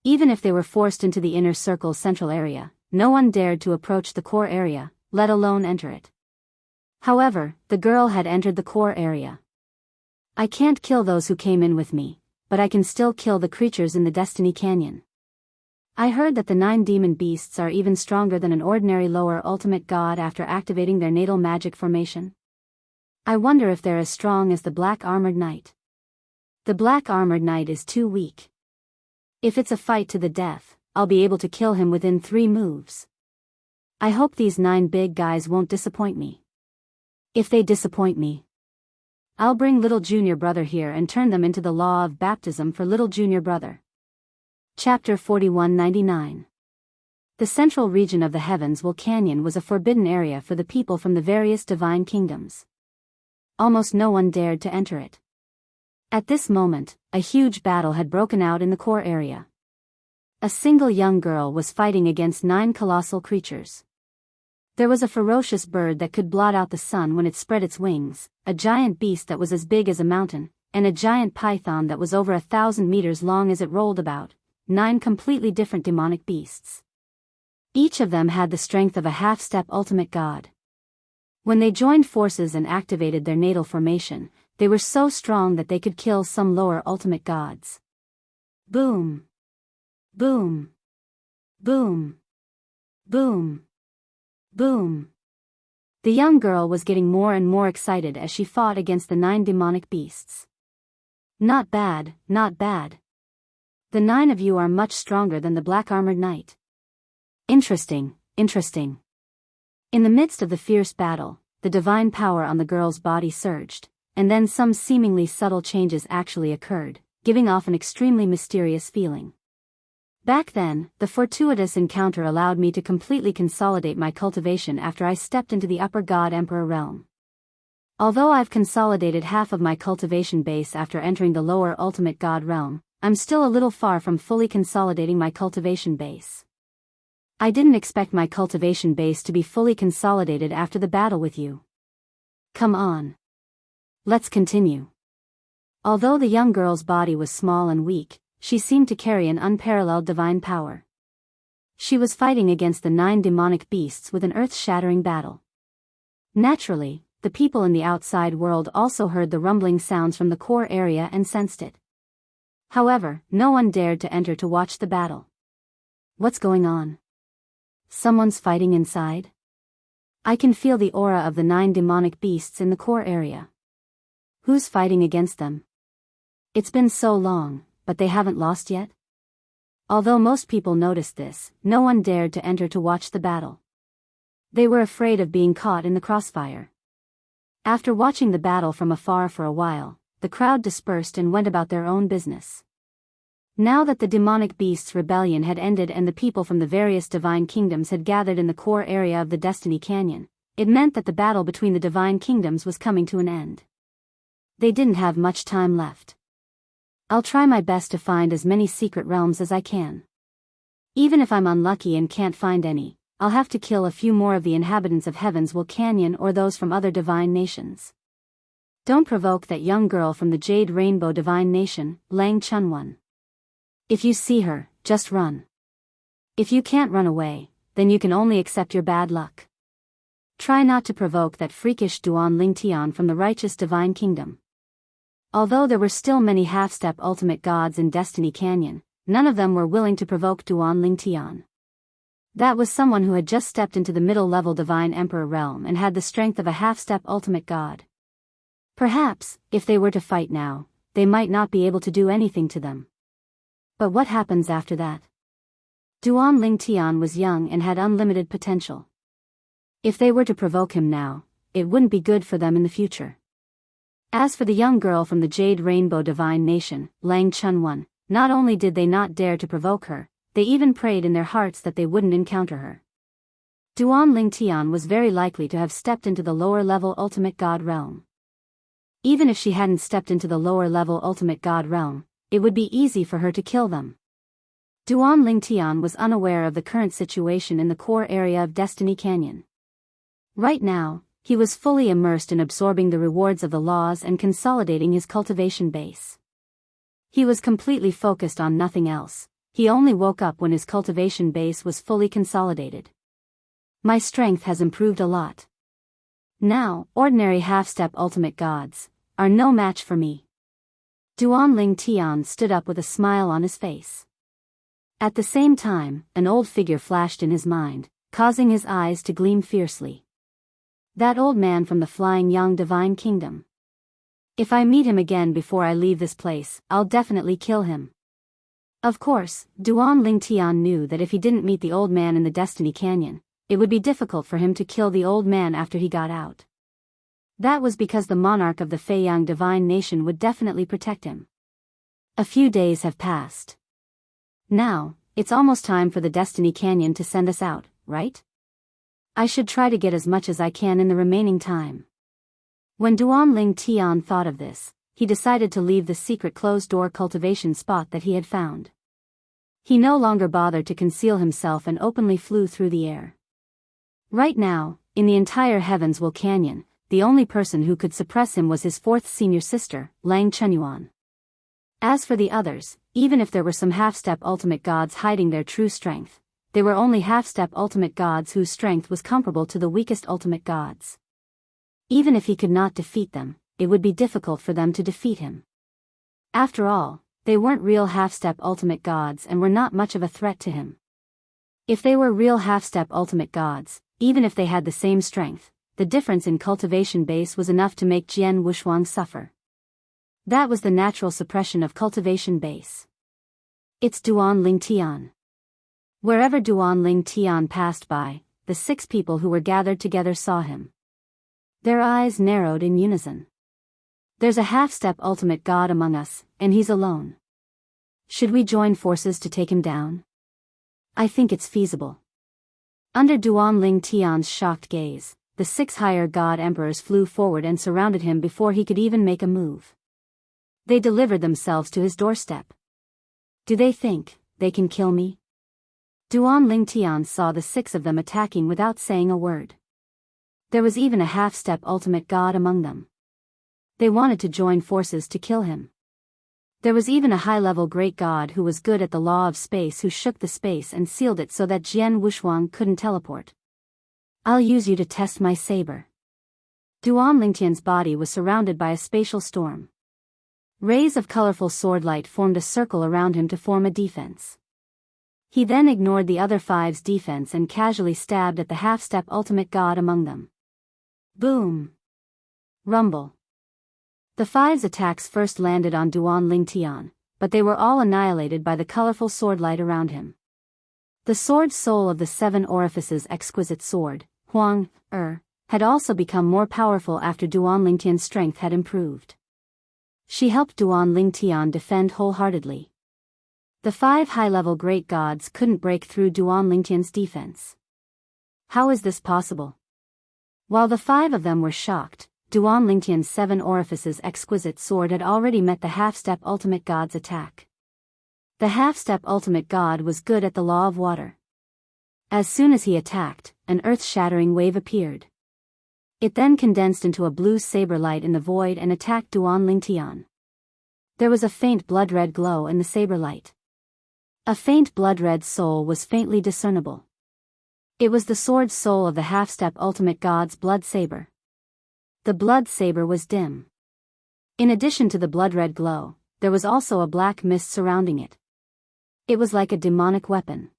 Even if they were forced into the inner circle's central area, no one dared to approach the core area, let alone enter it. However, the girl had entered the core area. I can't kill those who came in with me, but I can still kill the creatures in the Destiny Canyon. I heard that the 9 demon beasts are even stronger than an ordinary lower ultimate god after activating their natal magic formation. I wonder if they're as strong as the Black Armored Knight. The Black Armored Knight is too weak. If it's a fight to the death, I'll be able to kill him within 3 moves. I hope these 9 big guys won't disappoint me. If they disappoint me, I'll bring little junior brother here and turn them into the law of baptism for little junior brother. Chapter 4199. The central region of the Heavens Canyon was a forbidden area for the people from the various divine kingdoms. Almost no one dared to enter it. At this moment, a huge battle had broken out in the core area. A single young girl was fighting against 9 colossal creatures. There was a ferocious bird that could blot out the sun when it spread its wings, a giant beast that was as big as a mountain, and a giant python that was over 1,000 meters long as it rolled about. 9 completely different demonic beasts. Each of them had the strength of a half-step ultimate god. When they joined forces and activated their natal formation, they were so strong that they could kill some lower ultimate gods. Boom! Boom! Boom! Boom! Boom! The young girl was getting more and more excited as she fought against the 9 demonic beasts. Not bad, not bad. The 9 of you are much stronger than the Black Armored Knight. Interesting, interesting. In the midst of the fierce battle, the divine power on the girl's body surged, and then some seemingly subtle changes actually occurred, giving off an extremely mysterious feeling. Back then, the fortuitous encounter allowed me to completely consolidate my cultivation after I stepped into the Upper God Emperor realm. Although I've consolidated half of my cultivation base after entering the lower ultimate god realm, I'm still a little far from fully consolidating my cultivation base. I didn't expect my cultivation base to be fully consolidated after the battle with you. Come on. Let's continue. Although the young girl's body was small and weak, she seemed to carry an unparalleled divine power. She was fighting against the 9 demonic beasts with an earth-shattering battle. Naturally, the people in the outside world also heard the rumbling sounds from the core area and sensed it. However, no one dared to enter to watch the battle. What's going on? Someone's fighting inside? I can feel the aura of the 9 demonic beasts in the core area. Who's fighting against them? It's been so long, but they haven't lost yet? Although most people noticed this, no one dared to enter to watch the battle. They were afraid of being caught in the crossfire. After watching the battle from afar for a while, the crowd dispersed and went about their own business. Now that the demonic beasts' rebellion had ended and the people from the various divine kingdoms had gathered in the core area of the Destiny Canyon, it meant that the battle between the divine kingdoms was coming to an end. They didn't have much time left. I'll try my best to find as many secret realms as I can. Even if I'm unlucky and can't find any, I'll have to kill a few more of the inhabitants of Heaven's Will Canyon or those from other divine nations. Don't provoke that young girl from the Jade Rainbow Divine Nation, Lang Chunwon. If you see her, just run. If you can't run away, then you can only accept your bad luck. Try not to provoke that freakish Duan Ling Tian from the righteous divine kingdom. Although there were still many half-step ultimate gods in Destiny Canyon, none of them were willing to provoke Duan Ling Tian. That was someone who had just stepped into the middle-level divine emperor realm and had the strength of a half-step ultimate god. Perhaps, if they were to fight now, they might not be able to do anything to them. But what happens after that? Duan Ling Tian was young and had unlimited potential. If they were to provoke him now, it wouldn't be good for them in the future. As for the young girl from the Jade Rainbow Divine Nation, Lang Chunwon, not only did they not dare to provoke her, they even prayed in their hearts that they wouldn't encounter her. Duan Ling Tian was very likely to have stepped into the lower-level ultimate god realm. Even if she hadn't stepped into the lower-level ultimate god realm, it would be easy for her to kill them. Duan Ling Tian was unaware of the current situation in the core area of Destiny Canyon. Right now, he was fully immersed in absorbing the rewards of the laws and consolidating his cultivation base. He was completely focused on nothing else. He only woke up when his cultivation base was fully consolidated. My strength has improved a lot. Now, ordinary half-step ultimate gods are no match for me. Duan Ling Tian stood up with a smile on his face. At the same time, an old figure flashed in his mind, causing his eyes to gleam fiercely. That old man from the Flying Yang Divine Kingdom. If I meet him again before I leave this place, I'll definitely kill him. Of course, Duan Ling Tian knew that if he didn't meet the old man in the Destiny Canyon, it would be difficult for him to kill the old man after he got out. That was because the monarch of the Feiyang Divine Nation would definitely protect him. A few days have passed. Now, it's almost time for the Destiny Canyon to send us out, right? I should try to get as much as I can in the remaining time. When Duan Ling Tian thought of this, he decided to leave the secret closed-door cultivation spot that he had found. He no longer bothered to conceal himself and openly flew through the air. Right now, in the entire Heaven's Will Canyon, the only person who could suppress him was his fourth senior sister, Lang Chenyuan. As for the others, even if there were some half-step ultimate gods hiding their true strength, they were only half-step ultimate gods whose strength was comparable to the weakest ultimate gods. Even if he could not defeat them, it would be difficult for them to defeat him. After all, they weren't real half-step ultimate gods and were not much of a threat to him. If they were real half-step ultimate gods, even if they had the same strength, the difference in cultivation base was enough to make Jian Wushuang suffer. That was the natural suppression of cultivation base. It's Duan Ling Tian. Wherever Duan Ling Tian passed by, the 6 people who were gathered together saw him. Their eyes narrowed in unison. There's a half-step ultimate god among us, and he's alone. Should we join forces to take him down? I think it's feasible. Under Duan Ling Tian's shocked gaze, the 6 higher god emperors flew forward and surrounded him before he could even make a move. They delivered themselves to his doorstep. Do they think they can kill me? Duan Ling Tian saw the 6 of them attacking without saying a word. There was even a half-step ultimate god among them. They wanted to join forces to kill him. There was even a high-level great god who was good at the law of space who shook the space and sealed it so that Jian Wushuang couldn't teleport. I'll use you to test my saber. Duan Lingtian's body was surrounded by a spatial storm. Rays of colorful sword light formed a circle around him to form a defense. He then ignored the other five's defense and casually stabbed at the half-step ultimate god among them. Boom! Rumble. The five's attacks first landed on Duan Lingtian, but they were all annihilated by the colorful swordlight around him. The sword soul of the seven orifices exquisite sword, Huang, had also become more powerful after Duan Lingtian's strength had improved. She helped Duan Lingtian defend wholeheartedly. The five high-level great gods couldn't break through Duan Lingtian's defense. How is this possible? While the five of them were shocked, Duan Lingtian's seven orifices exquisite sword had already met the half-step ultimate god's attack. The half-step ultimate god was good at the law of water. As soon as he attacked, an earth-shattering wave appeared. It then condensed into a blue saber light in the void and attacked Duan Lingtian. There was a faint blood-red glow in the saber light. A faint blood-red soul was faintly discernible. It was the sword soul of the half-step ultimate god's blood saber. The blood saber was dim. In addition to the blood-red glow, there was also a black mist surrounding it. It was like a demonic weapon.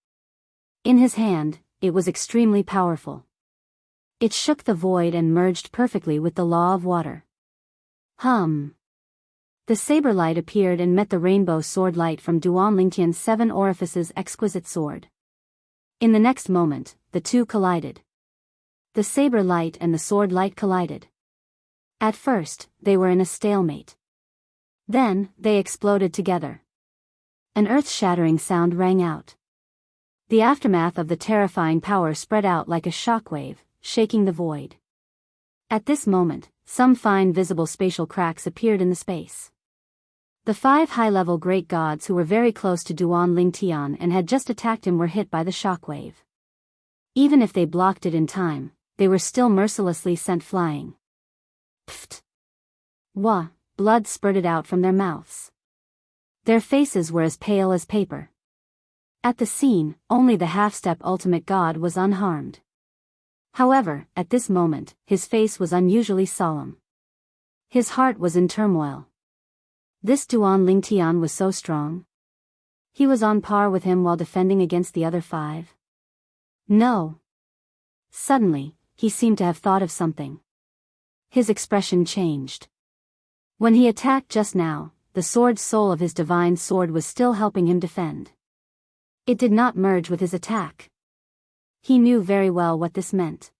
In his hand, it was extremely powerful. It shook the void and merged perfectly with the law of water. The saber light appeared and met the rainbow sword light from Duan Lingtian's seven orifices exquisite sword. In the next moment, the two collided. The saber light and the sword light collided. At first, they were in a stalemate. Then, they exploded together. An earth-shattering sound rang out. The aftermath of the terrifying power spread out like a shockwave, shaking the void. At this moment, some fine visible spatial cracks appeared in the space. The five high-level great gods who were very close to Duan Lingtian and had just attacked him were hit by the shockwave. Even if they blocked it in time, they were still mercilessly sent flying. Pfft! Wah! Blood spurted out from their mouths. Their faces were as pale as paper. At the scene, only the half-step ultimate god was unharmed. However, at this moment, his face was unusually solemn. His heart was in turmoil. This Duan Lingtian was so strong. He was on par with him while defending against the other five. No. Suddenly, he seemed to have thought of something. His expression changed. When he attacked just now, the sword soul of his divine sword was still helping him defend. It did not merge with his attack. He knew very well what this meant.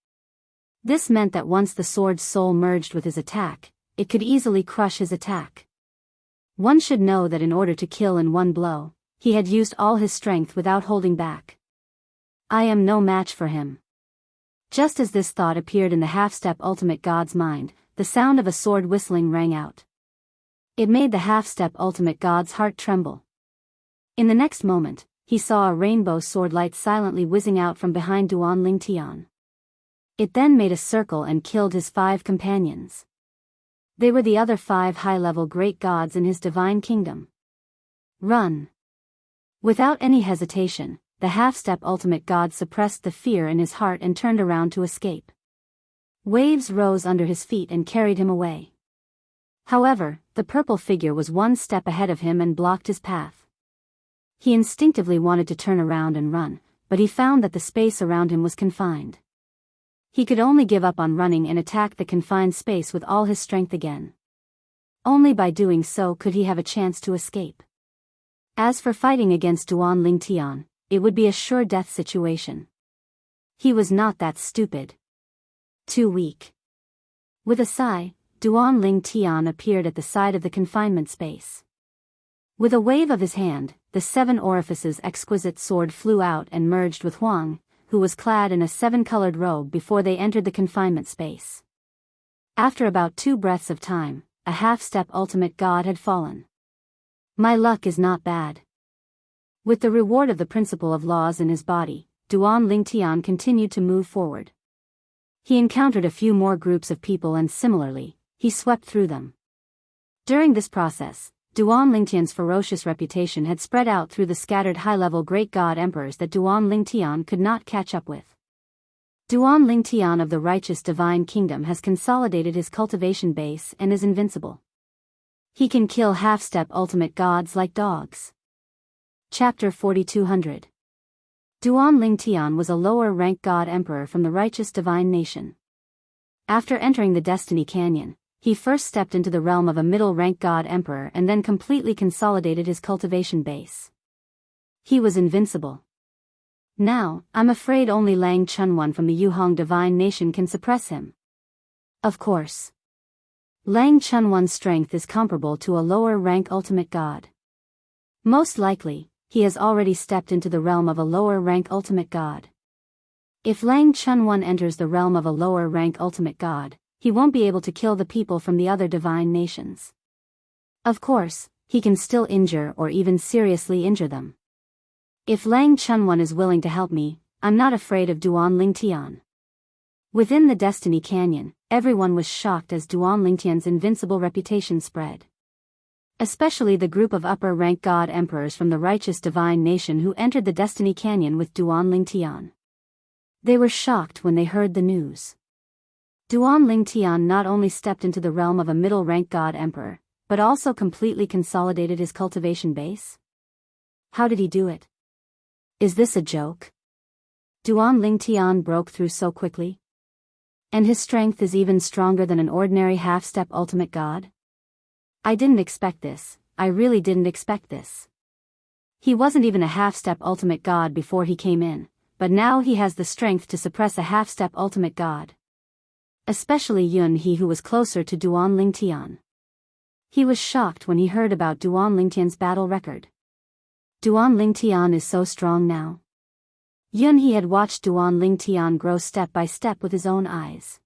This meant that once the sword's soul merged with his attack, it could easily crush his attack. One should know that in order to kill in one blow, he had used all his strength without holding back. I am no match for him. Just as this thought appeared in the half-step ultimate god's mind, the sound of a sword whistling rang out. It made the half-step ultimate god's heart tremble. In the next moment, he saw a rainbow sword light silently whizzing out from behind Duan Lingtian. It then made a circle and killed his five companions. They were the other five high-level great gods in his divine kingdom. Run! Without any hesitation, the half-step ultimate god suppressed the fear in his heart and turned around to escape. Waves rose under his feet and carried him away. However, the purple figure was one step ahead of him and blocked his path. He instinctively wanted to turn around and run, but he found that the space around him was confined. He could only give up on running and attack the confined space with all his strength again. Only by doing so could he have a chance to escape. As for fighting against Duan Lingtian, it would be a sure death situation. He was not that stupid. Too weak. With a sigh, Duan Lingtian appeared at the side of the confinement space. With a wave of his hand, the seven orifices exquisite sword flew out and merged with Huang, who was clad in a seven-colored robe before they entered the confinement space. After about 2 breaths of time, a half-step ultimate god had fallen. My luck is not bad. With the reward of the principle of laws in his body, Duan Lingtian continued to move forward. He encountered a few more groups of people and similarly, he swept through them. During this process, Duan Lingtian's ferocious reputation had spread out through the scattered high-level great god emperors that Duan Lingtian could not catch up with. Duan Lingtian of the righteous divine kingdom has consolidated his cultivation base and is invincible. He can kill half-step ultimate gods like dogs. Chapter 4200. Duan Lingtian was a lower-rank god emperor from the righteous divine nation. After entering the Destiny Canyon, he first stepped into the realm of a middle-rank god emperor and then completely consolidated his cultivation base. He was invincible. Now, I'm afraid only Lang Chunwan from the Yuhong divine nation can suppress him. Of course. Lang Chunwan's strength is comparable to a lower-rank ultimate god. Most likely, he has already stepped into the realm of a lower-rank ultimate god. If Lang Chunwan enters the realm of a lower-rank ultimate god, he won't be able to kill the people from the other divine nations. Of course, he can still injure or even seriously injure them. If Lang Chunwan is willing to help me, I'm not afraid of Duan Lingtian. Within the Destiny Canyon, everyone was shocked as Duan Lingtian's invincible reputation spread. Especially the group of upper-rank god emperors from the righteous divine nation who entered the Destiny Canyon with Duan Lingtian. They were shocked when they heard the news. Duan Lingtian not only stepped into the realm of a middle-rank god emperor, but also completely consolidated his cultivation base? How did he do it? Is this a joke? Duan Lingtian broke through so quickly? And his strength is even stronger than an ordinary half-step ultimate god? I didn't expect this, I really didn't expect this. He wasn't even a half-step ultimate god before he came in, but now he has the strength to suppress a half-step ultimate god. Especially Yun He, who was closer to Duan Lingtian. He was shocked when he heard about Duan Lingtian's battle record. Duan Lingtian is so strong now. Yun He had watched Duan Lingtian grow step by step with his own eyes.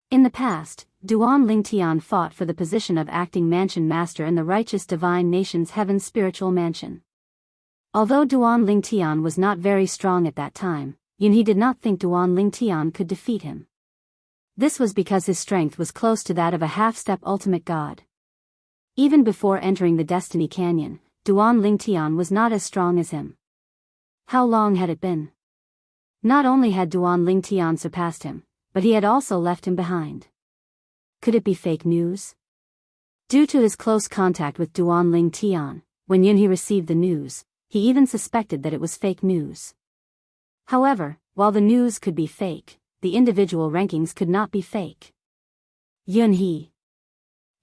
In the past, Duan Lingtian fought for the position of acting mansion master in the righteous divine nation's heaven's spiritual mansion. Although Duan Lingtian was not very strong at that time, Yun He did not think Duan Lingtian could defeat him. This was because his strength was close to that of a half-step ultimate god. Even before entering the Destiny Canyon, Duan Lingtian was not as strong as him. How long had it been? Not only had Duan Lingtian surpassed him, but he had also left him behind. Could it be fake news? Due to his close contact with Duan Lingtian, when Yun He received the news, he even suspected that it was fake news. However, while the news could be fake, the individual rankings could not be fake. Yun He.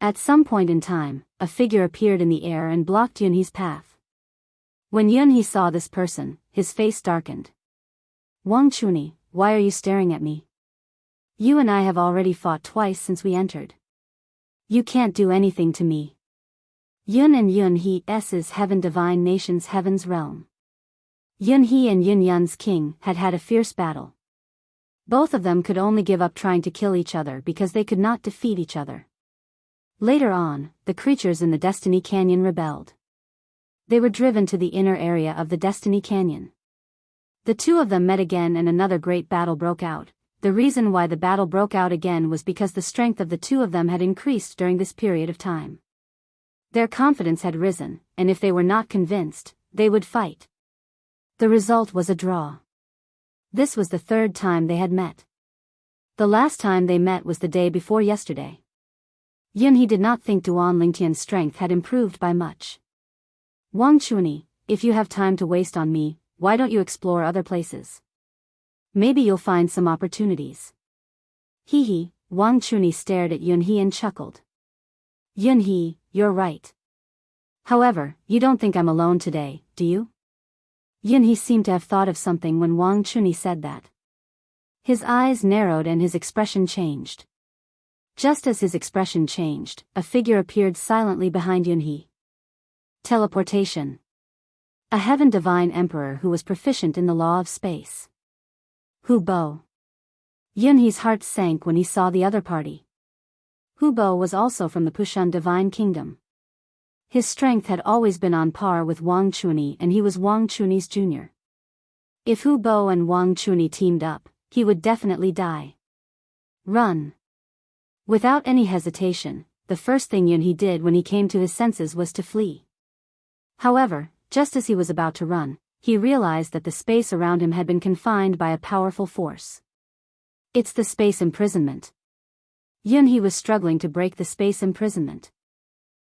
At some point in time, a figure appeared in the air and blocked Yun He's path. When Yun He saw this person, his face darkened. Wang Chuni, why are you staring at me? You and I have already fought twice since we entered. You can't do anything to me. Yun and Yun He's heaven divine nation's heaven's realm. Yun He and Yun Yun's king had had a fierce battle. Both of them could only give up trying to kill each other because they could not defeat each other. Later on, the creatures in the Destiny Canyon rebelled. They were driven to the inner area of the Destiny Canyon. The two of them met again and another great battle broke out. The reason why the battle broke out again was because the strength of the two of them had increased during this period of time. Their confidence had risen, and if they were not convinced, they would fight. The result was a draw. This was the third time they had met. The last time they met was the day before yesterday. Yun He did not think Duan Lingtian's strength had improved by much. Wang Chuni, if you have time to waste on me, why don't you explore other places? Maybe you'll find some opportunities. Hee, Wang Chuni stared at Yun He and chuckled. Yun He, you're right. However, you don't think I'm alone today, do you? Yun He seemed to have thought of something when Wang Chuni said that. His eyes narrowed and his expression changed. Just as his expression changed, a figure appeared silently behind Yun He. Teleportation. A heaven divine emperor who was proficient in the law of space. Hu Bo. Yun He's heart sank when he saw the other party. Hu Bo was also from the Pushan divine kingdom. His strength had always been on par with Wang Chuni and he was Wang Chuni's junior. If Hu Bo and Wang Chuni teamed up, he would definitely die. Run. Without any hesitation, the first thing Yun He did when he came to his senses was to flee. However, just as he was about to run, he realized that the space around him had been confined by a powerful force. It's the space imprisonment. Yun He was struggling to break the space imprisonment.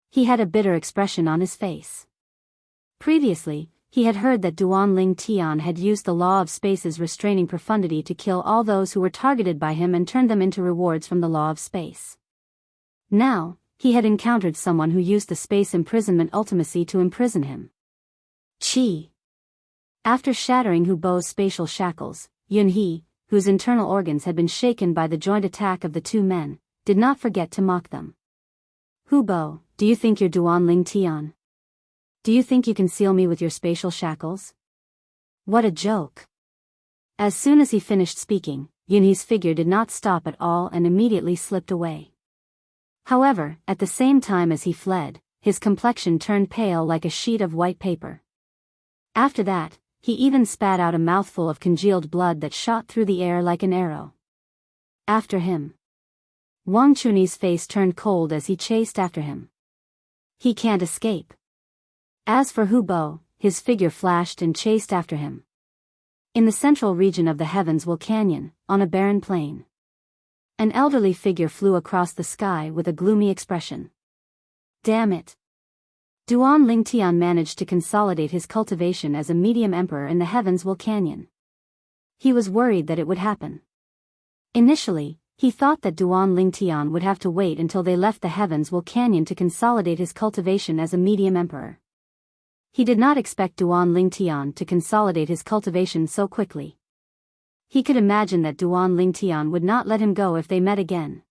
He had a bitter expression on his face. Previously, he had heard that Duan Ling Tian had used the law of space's restraining profundity to kill all those who were targeted by him and turned them into rewards from the law of space. Now, he had encountered someone who used the space imprisonment ultimacy to imprison him. Qi. After shattering Hu Bo's spatial shackles, Yun He, whose internal organs had been shaken by the joint attack of the two men, did not forget to mock them. Hu Bo, do you think you're Duan Ling Tian? Do you think you can seal me with your spatial shackles? What a joke. As soon as he finished speaking, Yun He's figure did not stop at all and immediately slipped away. However, at the same time as he fled, his complexion turned pale like a sheet of white paper. After that, he even spat out a mouthful of congealed blood that shot through the air like an arrow. After him. Wang Chunyi's face turned cold as he chased after him. He can't escape. As for Hu Bo, his figure flashed and chased after him. In the central region of the Heavenswell Canyon, on a barren plain, an elderly figure flew across the sky with a gloomy expression. Damn it. Duan Ling Tian managed to consolidate his cultivation as a medium emperor in the Heavenswell Canyon. He was worried that it would happen. Initially, he thought that Duan Ling Tian would have to wait until they left the Heavenswell Canyon to consolidate his cultivation as a medium emperor. He did not expect Duan Ling Tian to consolidate his cultivation so quickly. He could imagine that Duan Ling Tian would not let him go if they met again.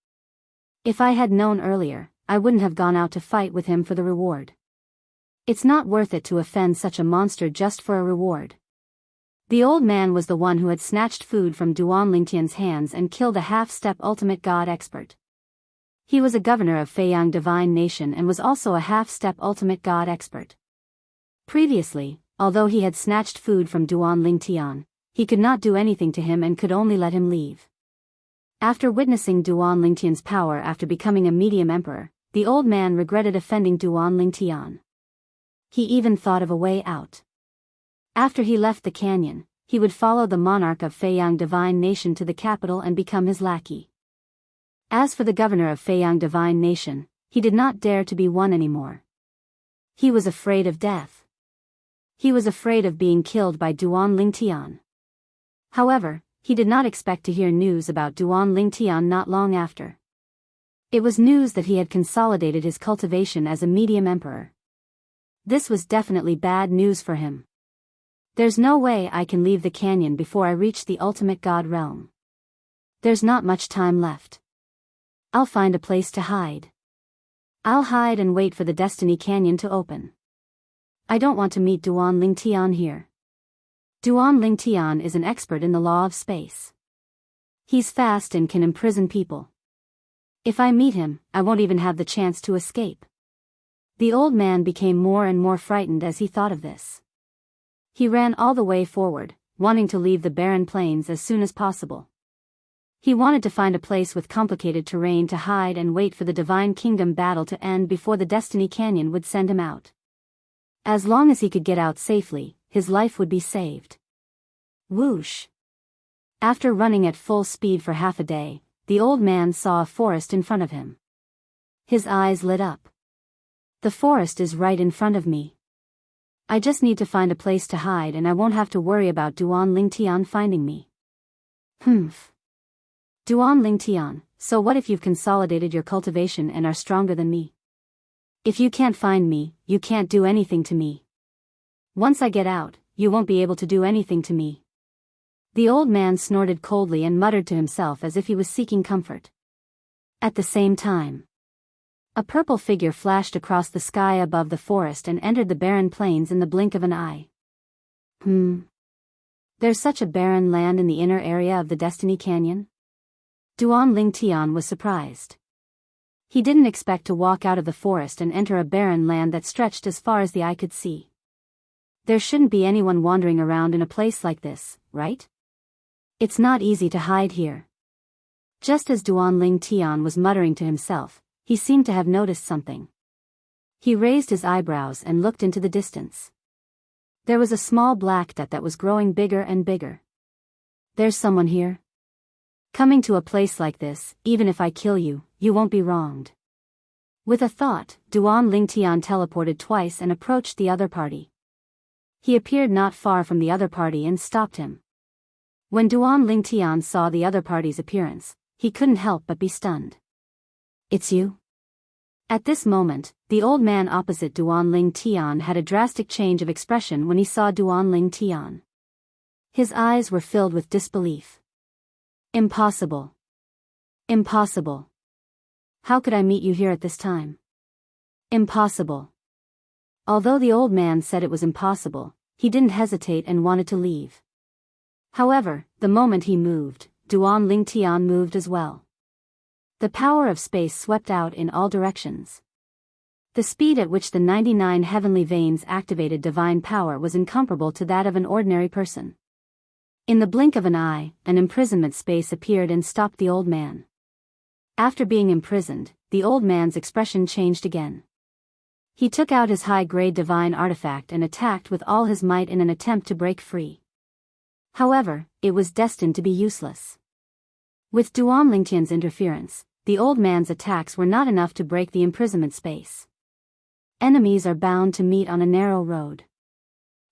If I had known earlier, I wouldn't have gone out to fight with him for the reward. It's not worth it to offend such a monster just for a reward. The old man was the one who had snatched food from Duan Ling Tian's hands and killed a half-step ultimate god expert. He was a governor of Feiyang Divine Nation and was also a half-step ultimate god expert. Previously, although he had snatched food from Duan Ling Tian, he could not do anything to him and could only let him leave. After witnessing Duan Ling Tian's power after becoming a medium emperor, the old man regretted offending Duan Ling Tian. He even thought of a way out. After he left the canyon, he would follow the monarch of Feiyang Divine Nation to the capital and become his lackey. As for the governor of Feiyang Divine Nation, he did not dare to be one anymore. He was afraid of death. He was afraid of being killed by Duan Ling Tian. However, he did not expect to hear news about Duan Ling Tian not long after. It was news that he had consolidated his cultivation as a medium emperor. This was definitely bad news for him. There's no way I can leave the canyon before I reach the ultimate god realm. There's not much time left. I'll find a place to hide. I'll hide and wait for the Destiny Canyon to open. I don't want to meet Duan Ling Tian here. Duan Ling Tian is an expert in the law of space. He's fast and can imprison people. If I meet him, I won't even have the chance to escape. The old man became more and more frightened as he thought of this. He ran all the way forward, wanting to leave the barren plains as soon as possible. He wanted to find a place with complicated terrain to hide and wait for the Divine Kingdom battle to end before the Destiny Canyon would send him out. As long as he could get out safely, his life would be saved. Whoosh! After running at full speed for half a day, the old man saw a forest in front of him. His eyes lit up. The forest is right in front of me. I just need to find a place to hide and I won't have to worry about Duan Ling Tian finding me. Humph. Duan Ling Tian, so what if you've consolidated your cultivation and are stronger than me? If you can't find me, you can't do anything to me. Once I get out, you won't be able to do anything to me. The old man snorted coldly and muttered to himself as if he was seeking comfort. At the same time, a purple figure flashed across the sky above the forest and entered the barren plains in the blink of an eye. There's such a barren land in the inner area of the Destiny Canyon? Duan Ling Tian was surprised. He didn't expect to walk out of the forest and enter a barren land that stretched as far as the eye could see. There shouldn't be anyone wandering around in a place like this, right? It's not easy to hide here. Just as Duan Ling Tian was muttering to himself, he seemed to have noticed something. He raised his eyebrows and looked into the distance. There was a small black dot that was growing bigger and bigger. There's someone here. Coming to a place like this, even if I kill you, you won't be wronged. With a thought, Duan Ling Tian teleported twice and approached the other party. He appeared not far from the other party and stopped him. When Duan Lingtian saw the other party's appearance, he couldn't help but be stunned. "It's you?" At this moment, the old man opposite Duan Lingtian had a drastic change of expression when he saw Duan Lingtian. His eyes were filled with disbelief. "Impossible. Impossible. How could I meet you here at this time? Impossible." Although the old man said it was impossible, he didn't hesitate and wanted to leave. However, the moment he moved, Duan Lingtian moved as well. The power of space swept out in all directions. The speed at which the 99 heavenly veins activated divine power was incomparable to that of an ordinary person. In the blink of an eye, an imprisonment space appeared and stopped the old man. After being imprisoned, the old man's expression changed again. He took out his high-grade divine artifact and attacked with all his might in an attempt to break free. However, it was destined to be useless. With Duan Lingtian's interference, the old man's attacks were not enough to break the imprisonment space. Enemies are bound to meet on a narrow road.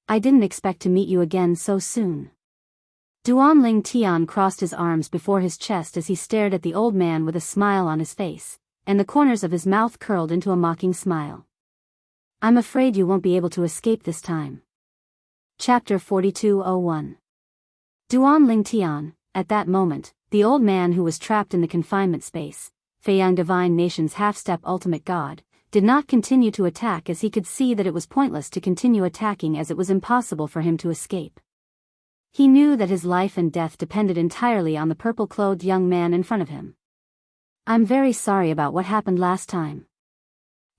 I didn't expect to meet you again so soon. Duan Lingtian crossed his arms before his chest as he stared at the old man with a smile on his face, and the corners of his mouth curled into a mocking smile. I'm afraid you won't be able to escape this time. Chapter 4201. Duan Lingtian, at that moment, the old man who was trapped in the confinement space, Feiyang Divine Nation's half-step ultimate god, did not continue to attack as he could see that it was pointless to continue attacking as it was impossible for him to escape. He knew that his life and death depended entirely on the purple-clothed young man in front of him. I'm very sorry about what happened last time.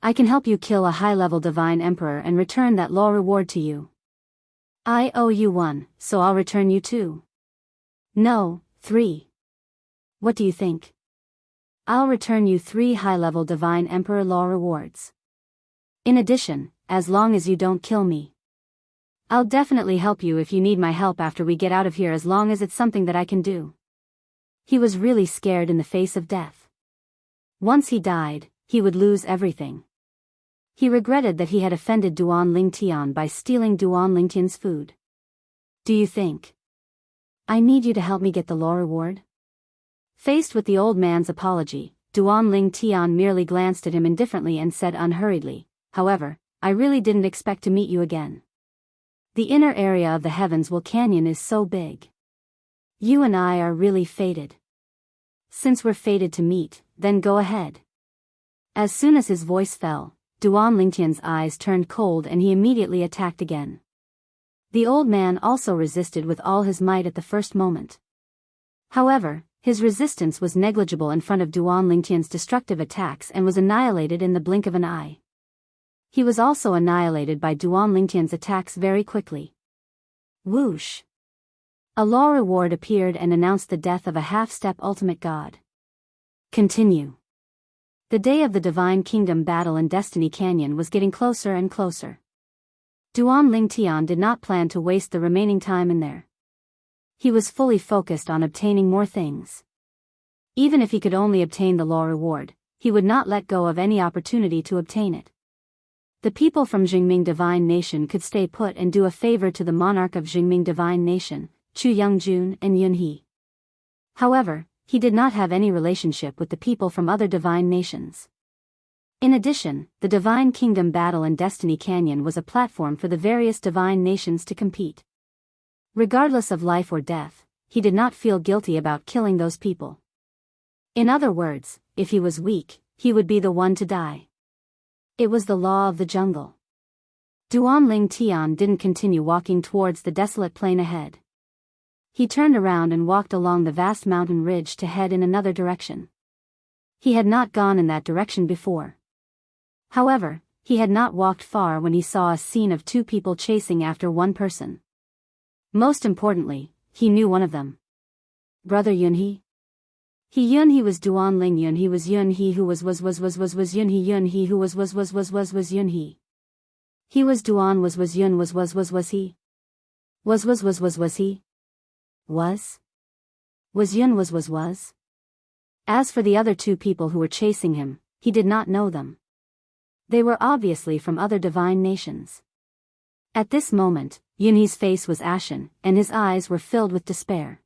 I can help you kill a high-level divine emperor and return that law reward to you. I owe you 1, so I'll return you 2. No, 3. What do you think? I'll return you 3 high-level divine emperor law rewards. In addition, as long as you don't kill me. I'll definitely help you if you need my help after we get out of here, as long as it's something that I can do. He was really scared in the face of death. Once he died, he would lose everything. He regretted that he had offended Duan Lingtian by stealing Duan Lingtian's food. Do you think I need you to help me get the law reward? Faced with the old man's apology, Duan Lingtian merely glanced at him indifferently and said unhurriedly, however, I really didn't expect to meet you again. The inner area of the Heavens Canyon is so big. You and I are really fated. Since we're fated to meet, then go ahead. As soon as his voice fell, Duan Lingtian's eyes turned cold and he immediately attacked again. The old man also resisted with all his might at the first moment. However, his resistance was negligible in front of Duan Lingtian's destructive attacks and was annihilated in the blink of an eye. He was also annihilated by Duan Lingtian's attacks very quickly. Whoosh! A law reward appeared and announced the death of a half-step ultimate god. Continue. The day of the Divine Kingdom battle in Destiny Canyon was getting closer and closer. Duan Lingtian did not plan to waste the remaining time in there. He was fully focused on obtaining more things. Even if he could only obtain the law reward, he would not let go of any opportunity to obtain it. The people from Jingming Divine Nation could stay put and do a favor to the monarch of Jingming Divine Nation, Chu Youngjun and Yunhe. However, he did not have any relationship with the people from other divine nations. In addition, the Divine Kingdom battle in Destiny Canyon was a platform for the various divine nations to compete. Regardless of life or death, he did not feel guilty about killing those people. In other words, if he was weak, he would be the one to die. It was the law of the jungle. Duan Lingtian didn't continue walking towards the desolate plain ahead. He turned around and walked along the vast mountain ridge to head in another direction. He had not gone in that direction before. However, he had not walked far when he saw a scene of 2 people chasing after one person. Most importantly, he knew one of them. Brother Yunhe? Yunhe was Duan Ling Yunhe was Yunhe who was Yunhe Yunhe who was Yunhe. He was Duan was Yun was he? Was he? Was Yun was? As for the other 2 people who were chasing him, he did not know them. They were obviously from other divine nations. At this moment, Yunhe's face was ashen, and his eyes were filled with despair.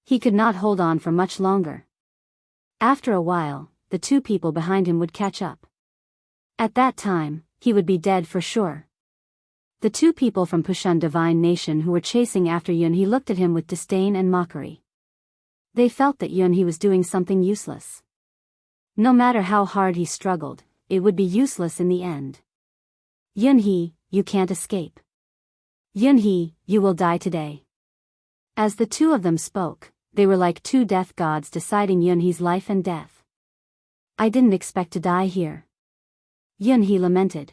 He could not hold on for much longer. After a while, the two people behind him would catch up. At that time, he would be dead for sure. The two people from Pushan Divine Nation who were chasing after Yunhe looked at him with disdain and mockery. They felt that Yunhe was doing something useless. No matter how hard he struggled, it would be useless in the end. Yunhe, you can't escape. Yunhe, you will die today. As the two of them spoke, they were like two death gods deciding Yunhe's life and death. I didn't expect to die here. Yunhe lamented.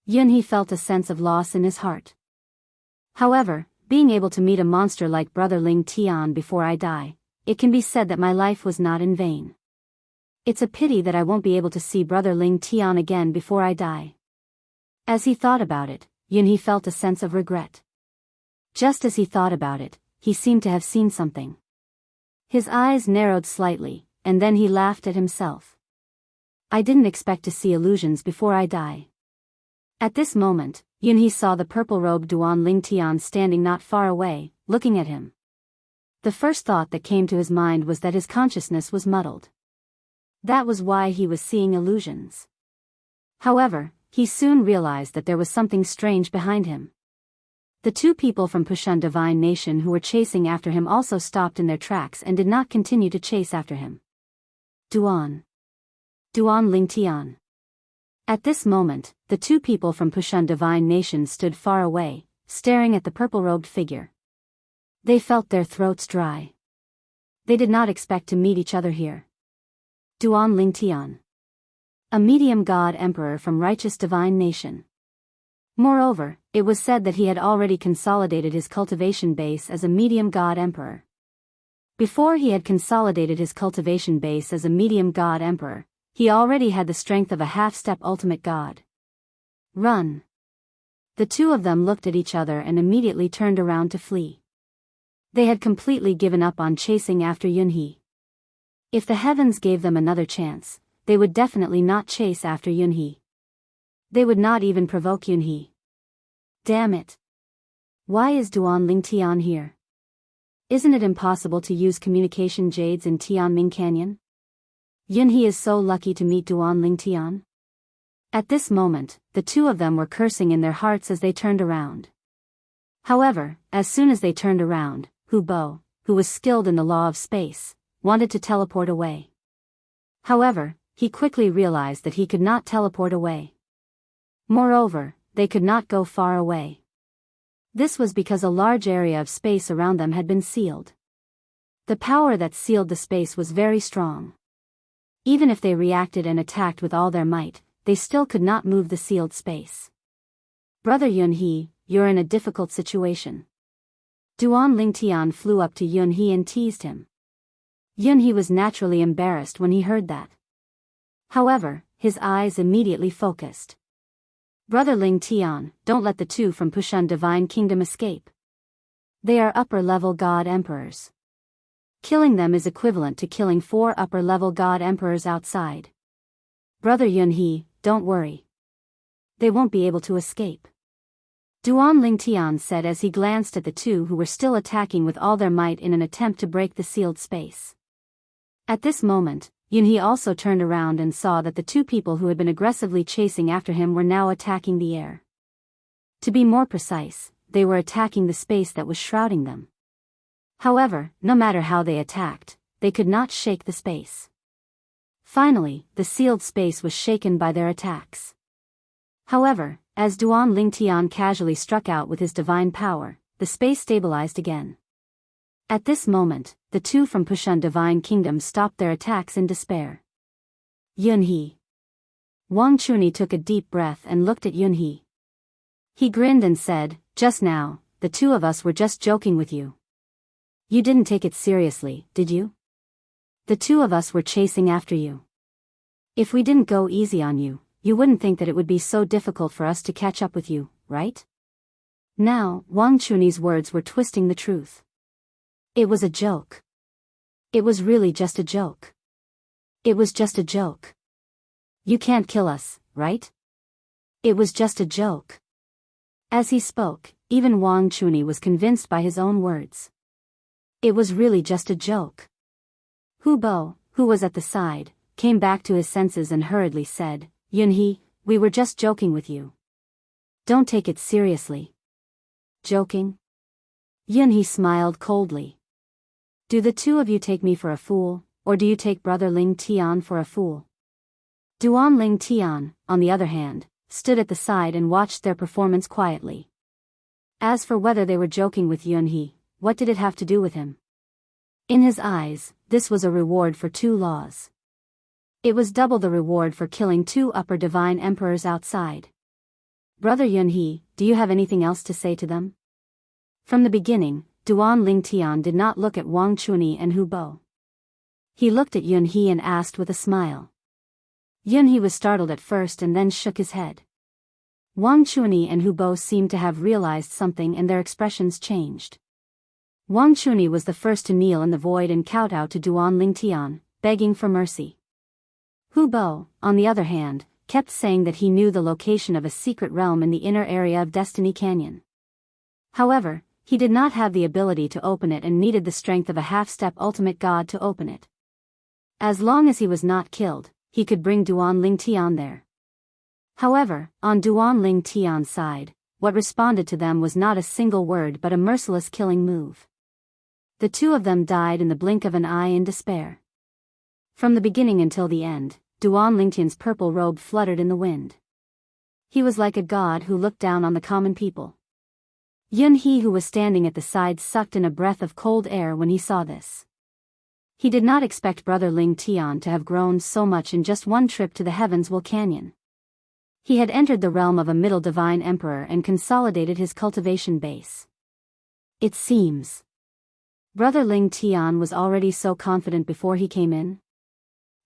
Yunhe felt a sense of loss in his heart. However, being able to meet a monster like Brother Ling Tian before I die, it can be said that my life was not in vain. It's a pity that I won't be able to see Brother Ling Tian again before I die. As he thought about it, Yunhe felt a sense of regret. Just as he thought about it, he seemed to have seen something. His eyes narrowed slightly, and then he laughed at himself. I didn't expect to see illusions before I die. At this moment, Yunhe saw the purple-robed Duan Lingtian standing not far away, looking at him. The first thought that came to his mind was that his consciousness was muddled. That was why he was seeing illusions. However, he soon realized that there was something strange behind him. The two people from Pushan Divine Nation who were chasing after him also stopped in their tracks and did not continue to chase after him. Duan Lingtian. At this moment, the two people from Pushan Divine Nation stood far away, staring at the purple-robed figure. They felt their throats dry. They did not expect to meet each other here. Duan Lingtian. A medium god emperor from righteous divine nation. Moreover, it was said that he had already consolidated his cultivation base as a medium god emperor. Before he had consolidated his cultivation base as a medium god emperor, he already had the strength of a half-step ultimate god. Run! The two of them looked at each other and immediately turned around to flee. They had completely given up on chasing after Yunhe. If the heavens gave them another chance, they would definitely not chase after Yunhe. They would not even provoke Yunhe. Damn it! Why is Duan Lingtian here? Isn't it impossible to use communication jades in Tianming Canyon? Yunhe is so lucky to meet Duan Lingtian. At this moment, the two of them were cursing in their hearts as they turned around. However, as soon as they turned around, Hu Bo, who was skilled in the law of space, wanted to teleport away. However, he quickly realized that he could not teleport away. Moreover, they could not go far away. This was because a large area of space around them had been sealed. The power that sealed the space was very strong. Even if they reacted and attacked with all their might, they still could not move the sealed space. Brother Yunhe, you're in a difficult situation. Duan Lingtian flew up to Yunhe and teased him. Yunhe was naturally embarrassed when he heard that. However, his eyes immediately focused. Brother Lingtian, don't let the two from Pushan Divine Kingdom escape. They are upper-level god emperors. Killing them is equivalent to killing 4 upper-level god emperors outside. Brother Yunhe, don't worry. They won't be able to escape. Duan Lingtian said as he glanced at the two who were still attacking with all their might in an attempt to break the sealed space. At this moment, Yunhe also turned around and saw that the two people who had been aggressively chasing after him were now attacking the air. To be more precise, they were attacking the space that was shrouding them. However, no matter how they attacked, they could not shake the space. Finally, the sealed space was shaken by their attacks. However, as Duan Lingtian casually struck out with his divine power, the space stabilized again. At this moment, the two from Pushan Divine Kingdom stopped their attacks in despair. Yunhe. Wang Chunyi took a deep breath and looked at Yunhe. He grinned and said, "Just now, the two of us were just joking with you. You didn't take it seriously, did you? The two of us were chasing after you. If we didn't go easy on you, you wouldn't think that it would be so difficult for us to catch up with you, right?" Now, Wang Chunyi's words were twisting the truth. It was a joke. It was really just a joke. It was just a joke. You can't kill us, right? It was just a joke. As he spoke, even Wang Chunyi was convinced by his own words. It was really just a joke. Hu Bo, who was at the side, came back to his senses and hurriedly said, Yunhe, we were just joking with you. Don't take it seriously. Joking? Yunhe smiled coldly. Do the two of you take me for a fool, or do you take Brother Ling Tian for a fool? Duan Ling Tian, on the other hand, stood at the side and watched their performance quietly. As for whether they were joking with Yunhe, what did it have to do with him? In his eyes, this was a reward for 2 laws. It was double the reward for killing 2 upper divine emperors outside. Brother Yunhe, do you have anything else to say to them? From the beginning, Duan Ling Tian did not look at Wang Chunyi and Hu Bo. He looked at Yunhe and asked with a smile. Yunhe was startled at first and then shook his head. Wang Chunyi and Hu Bo seemed to have realized something and their expressions changed. Wang Chunyi was the first to kneel in the void and kowtow to Duan Ling Tian, begging for mercy. Hu Bo, on the other hand, kept saying that he knew the location of a secret realm in the inner area of Destiny Canyon. However, he did not have the ability to open it and needed the strength of a half-step ultimate god to open it. As long as he was not killed, he could bring Duan Ling Tian there. However, on Duan Ling Tian's side, what responded to them was not a single word but a merciless killing move. The 2 of them died in the blink of an eye in despair. From the beginning until the end, Duan Ling Tian's purple robe fluttered in the wind. He was like a god who looked down on the common people. Yunhe, who was standing at the side, sucked in a breath of cold air when he saw this. He did not expect Brother Ling Tian to have grown so much in just one trip to the Heavens Will Canyon. He had entered the realm of a middle divine emperor and consolidated his cultivation base. It seems. Brother Ling Tian was already so confident before he came in.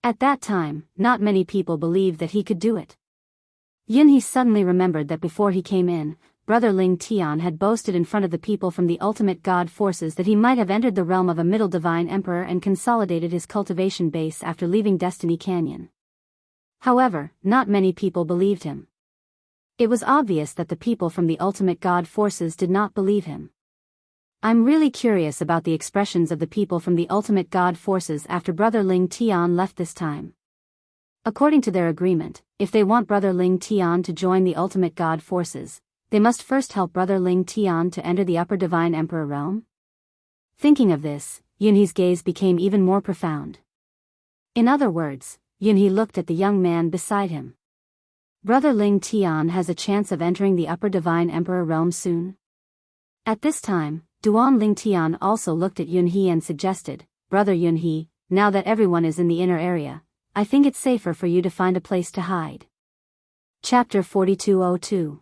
At that time, not many people believed that he could do it. Yunhe suddenly remembered that before he came in, Brother Ling Tian had boasted in front of the people from the ultimate god forces that he might have entered the realm of a middle divine emperor and consolidated his cultivation base after leaving Destiny Canyon. However, not many people believed him. It was obvious that the people from the ultimate god forces did not believe him. I'm really curious about the expressions of the people from the ultimate god forces after Brother Ling Tian left this time. According to their agreement, if they want Brother Ling Tian to join the ultimate god forces, they must first help Brother Ling Tian to enter the upper divine emperor realm? Thinking of this, Yunhe's gaze became even more profound. In other words, Yunhe looked at the young man beside him. Brother Ling Tian has a chance of entering the upper divine emperor realm soon? At this time, Duan Ling Tian also looked at Yunhe and suggested, Brother Yunhe, now that everyone is in the inner area, I think it's safer for you to find a place to hide. Chapter 4202.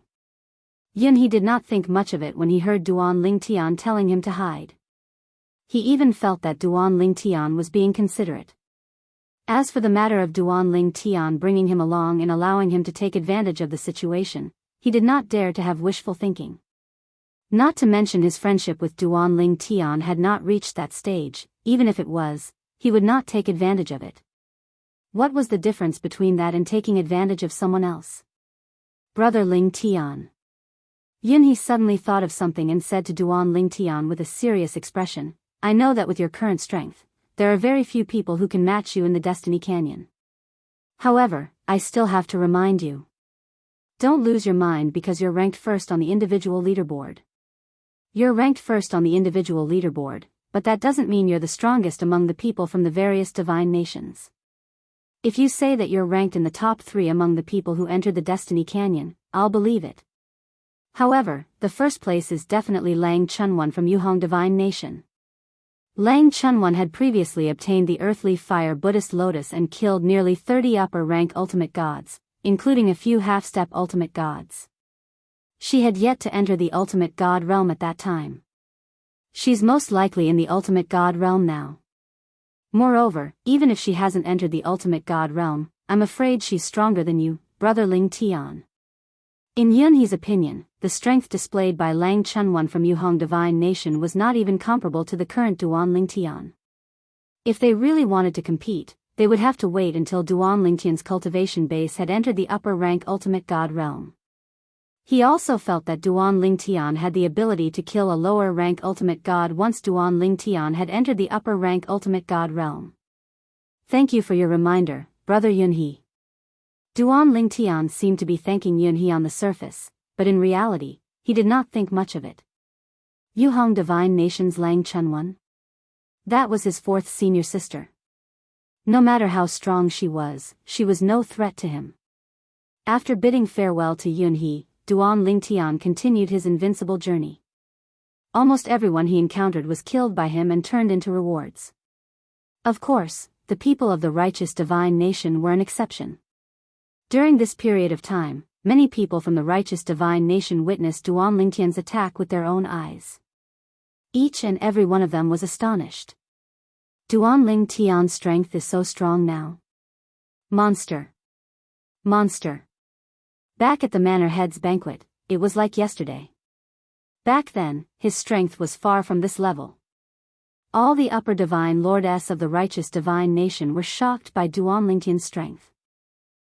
Yunhe did not think much of it when he heard Duan Ling Tian telling him to hide. He even felt that Duan Ling Tian was being considerate. As for the matter of Duan Ling Tian bringing him along and allowing him to take advantage of the situation, he did not dare to have wishful thinking. Not to mention his friendship with Duan Ling Tian had not reached that stage. Even if it was, he would not take advantage of it. What was the difference between that and taking advantage of someone else? Brother Ling Tian. Yunhe suddenly thought of something and said to Duan Ling Tian with a serious expression, I know that with your current strength, there are very few people who can match you in the Destiny Canyon. However, I still have to remind you. Don't lose your mind because you're ranked first on the individual leaderboard. You're ranked first on the individual leaderboard, but that doesn't mean you're the strongest among the people from the various divine nations. If you say that you're ranked in the top 3 among the people who entered the Destiny Canyon, I'll believe it. However, the first place is definitely Lang Chunwan from Yuhong Divine Nation. Lang Chunwan had previously obtained the Earthly Fire Buddhist Lotus and killed nearly 30 upper-rank ultimate gods, including a few half-step ultimate gods. She had yet to enter the ultimate god realm at that time. She's most likely in the ultimate god realm now. Moreover, even if she hasn't entered the ultimate god realm, I'm afraid she's stronger than you, Brother Ling Tian. In Yunhe's opinion, the strength displayed by Lang Chunwan from Yuhong Divine Nation was not even comparable to the current Duan Ling Tian. If they really wanted to compete, they would have to wait until Duan Ling Tian's cultivation base had entered the upper rank ultimate god realm. He also felt that Duan Lingtian had the ability to kill a lower rank ultimate god once Duan Lingtian had entered the upper rank ultimate god realm. Thank you for your reminder, Brother Yunhe. Duan Lingtian seemed to be thanking Yunhe on the surface, but in reality, he did not think much of it. Yuhong Divine Nation's Lang Chunwan? That was his fourth senior sister. No matter how strong she was no threat to him. After bidding farewell to Yunhe, Duan Lingtian continued his invincible journey. Almost everyone he encountered was killed by him and turned into rewards. Of course, the people of the righteous divine nation were an exception. During this period of time, many people from the righteous divine nation witnessed Duan Lingtian's attack with their own eyes. Each and every one of them was astonished. Duan Lingtian's strength is so strong now. Monster. Monster. Back at the Manor Head's banquet, it was like yesterday. Back then, his strength was far from this level. All the upper divine lordess of the righteous divine nation were shocked by Duan Lingtian's strength.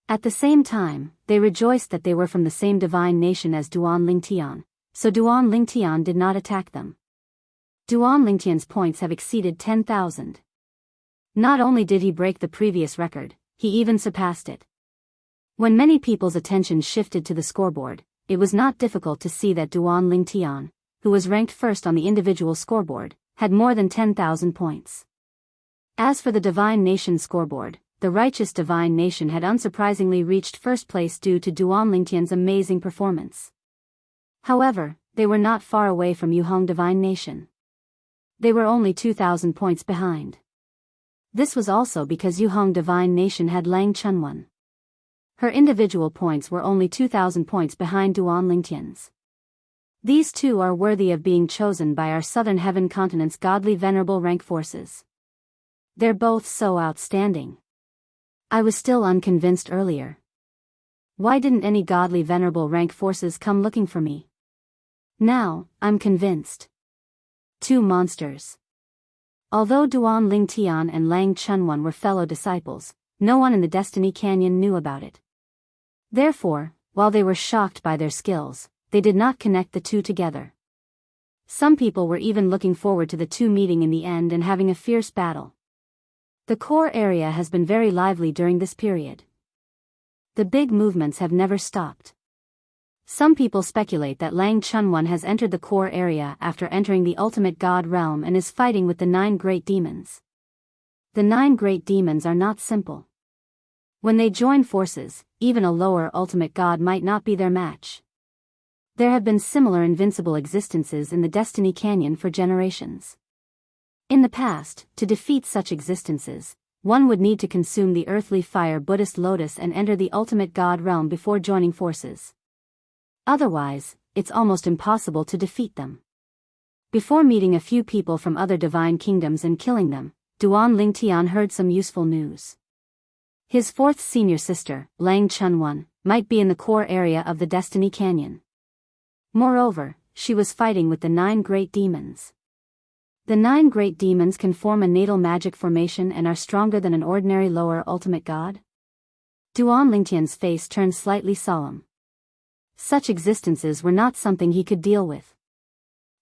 At the same time, they rejoiced that they were from the same divine nation as Duan Lingtian, so Duan Lingtian did not attack them. Duan Lingtian's points have exceeded 10,000. Not only did he break the previous record, he even surpassed it. When many people's attention shifted to the scoreboard, it was not difficult to see that Duan Lingtian, who was ranked first on the individual scoreboard, had more than 10,000 points. As for the Divine Nation scoreboard, the righteous Divine Nation had unsurprisingly reached first place due to Duan Lingtian's amazing performance. However, they were not far away from Yuhong Divine Nation. They were only 2,000 points behind. This was also because Yuhong Divine Nation had Lang Chunwan. Her individual points were only 2,000 points behind Duan Lingtian's. These two are worthy of being chosen by our Southern Heaven Continent's godly venerable rank forces. They're both so outstanding. I was still unconvinced earlier. Why didn't any godly venerable rank forces come looking for me? Now, I'm convinced. Two monsters. Although Duan Lingtian and Lang Chunwan were fellow disciples, no one in the Destiny Canyon knew about it. Therefore, while they were shocked by their skills, they did not connect the two together. Some people were even looking forward to the two meeting in the end and having a fierce battle. The core area has been very lively during this period. The big movements have never stopped. Some people speculate that Lang Chunwan has entered the core area after entering the ultimate god realm and is fighting with the 9 great demons. The 9 great demons are not simple. When they join forces, even a lower ultimate god might not be their match. There have been similar invincible existences in the Destiny Canyon for generations. In the past, to defeat such existences, one would need to consume the earthly fire Buddhist lotus and enter the ultimate god realm before joining forces. Otherwise, it's almost impossible to defeat them. Before meeting a few people from other divine kingdoms and killing them, Duan Lingtian heard some useful news. His fourth senior sister, Lang Chunwan, might be in the core area of the Destiny Canyon. Moreover, she was fighting with the 9 great demons. The 9 great demons can form a natal magic formation and are stronger than an ordinary lower ultimate god? Duan Lingtian's face turned slightly solemn. Such existences were not something he could deal with.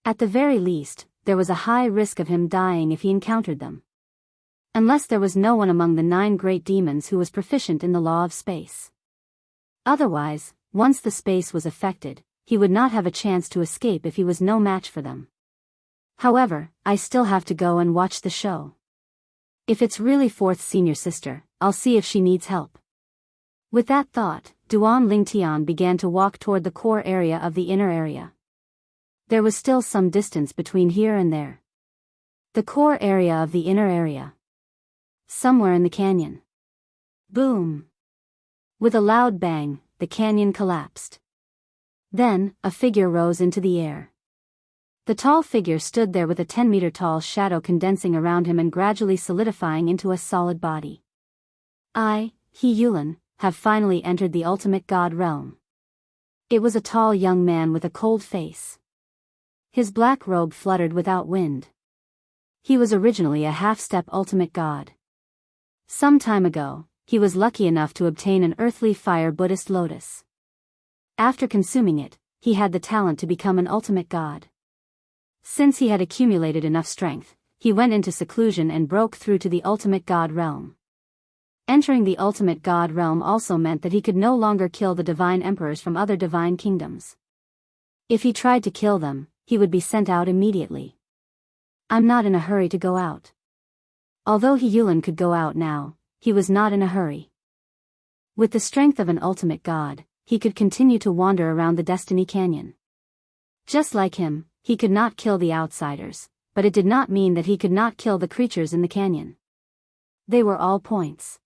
At the very least, there was a high risk of him dying if he encountered them. Unless there was no one among the 9 great demons who was proficient in the law of space. Otherwise, once the space was affected, he would not have a chance to escape if he was no match for them. However, I still have to go and watch the show. If it's really fourth senior sister, I'll see if she needs help. With that thought, Duan Lingtian began to walk toward the core area of the inner area. There was still some distance between here and there. The core area of the inner area. Somewhere in the canyon. Boom! With a loud bang, the canyon collapsed. Then, a figure rose into the air. The tall figure stood there with a 10-meter-tall shadow condensing around him and gradually solidifying into a solid body. I, He Yulin, have finally entered the ultimate god realm. It was a tall young man with a cold face. His black robe fluttered without wind. He was originally a half-step ultimate god. Some time ago, he was lucky enough to obtain an earthly fire Buddhist lotus. After consuming it, he had the talent to become an ultimate god. Since he had accumulated enough strength, he went into seclusion and broke through to the ultimate god realm. Entering the ultimate god realm also meant that he could no longer kill the divine emperors from other divine kingdoms. If he tried to kill them, he would be sent out immediately. I'm not in a hurry to go out. Although He Yulin could go out now, he was not in a hurry. With the strength of an ultimate god, he could continue to wander around the Destiny Canyon. Just like him, he could not kill the outsiders, but it did not mean that he could not kill the creatures in the canyon. They were all points.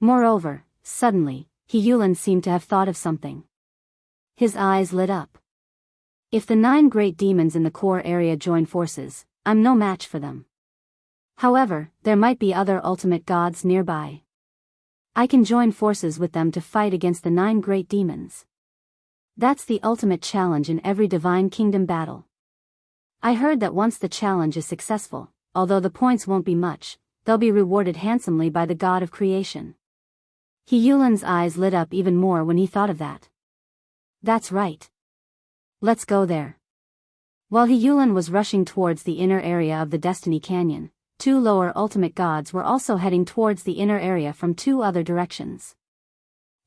Moreover, suddenly, He Yulin seemed to have thought of something. His eyes lit up. If the 9 great demons in the core area join forces, I'm no match for them. However, there might be other ultimate gods nearby. I can join forces with them to fight against the 9 great demons. That's the ultimate challenge in every divine kingdom battle. I heard that once the challenge is successful, although the points won't be much, they'll be rewarded handsomely by the god of creation. He Yulin's eyes lit up even more when he thought of that. That's right. Let's go there. While He Yulin was rushing towards the inner area of the Destiny Canyon, 2 lower ultimate gods were also heading towards the inner area from 2 other directions.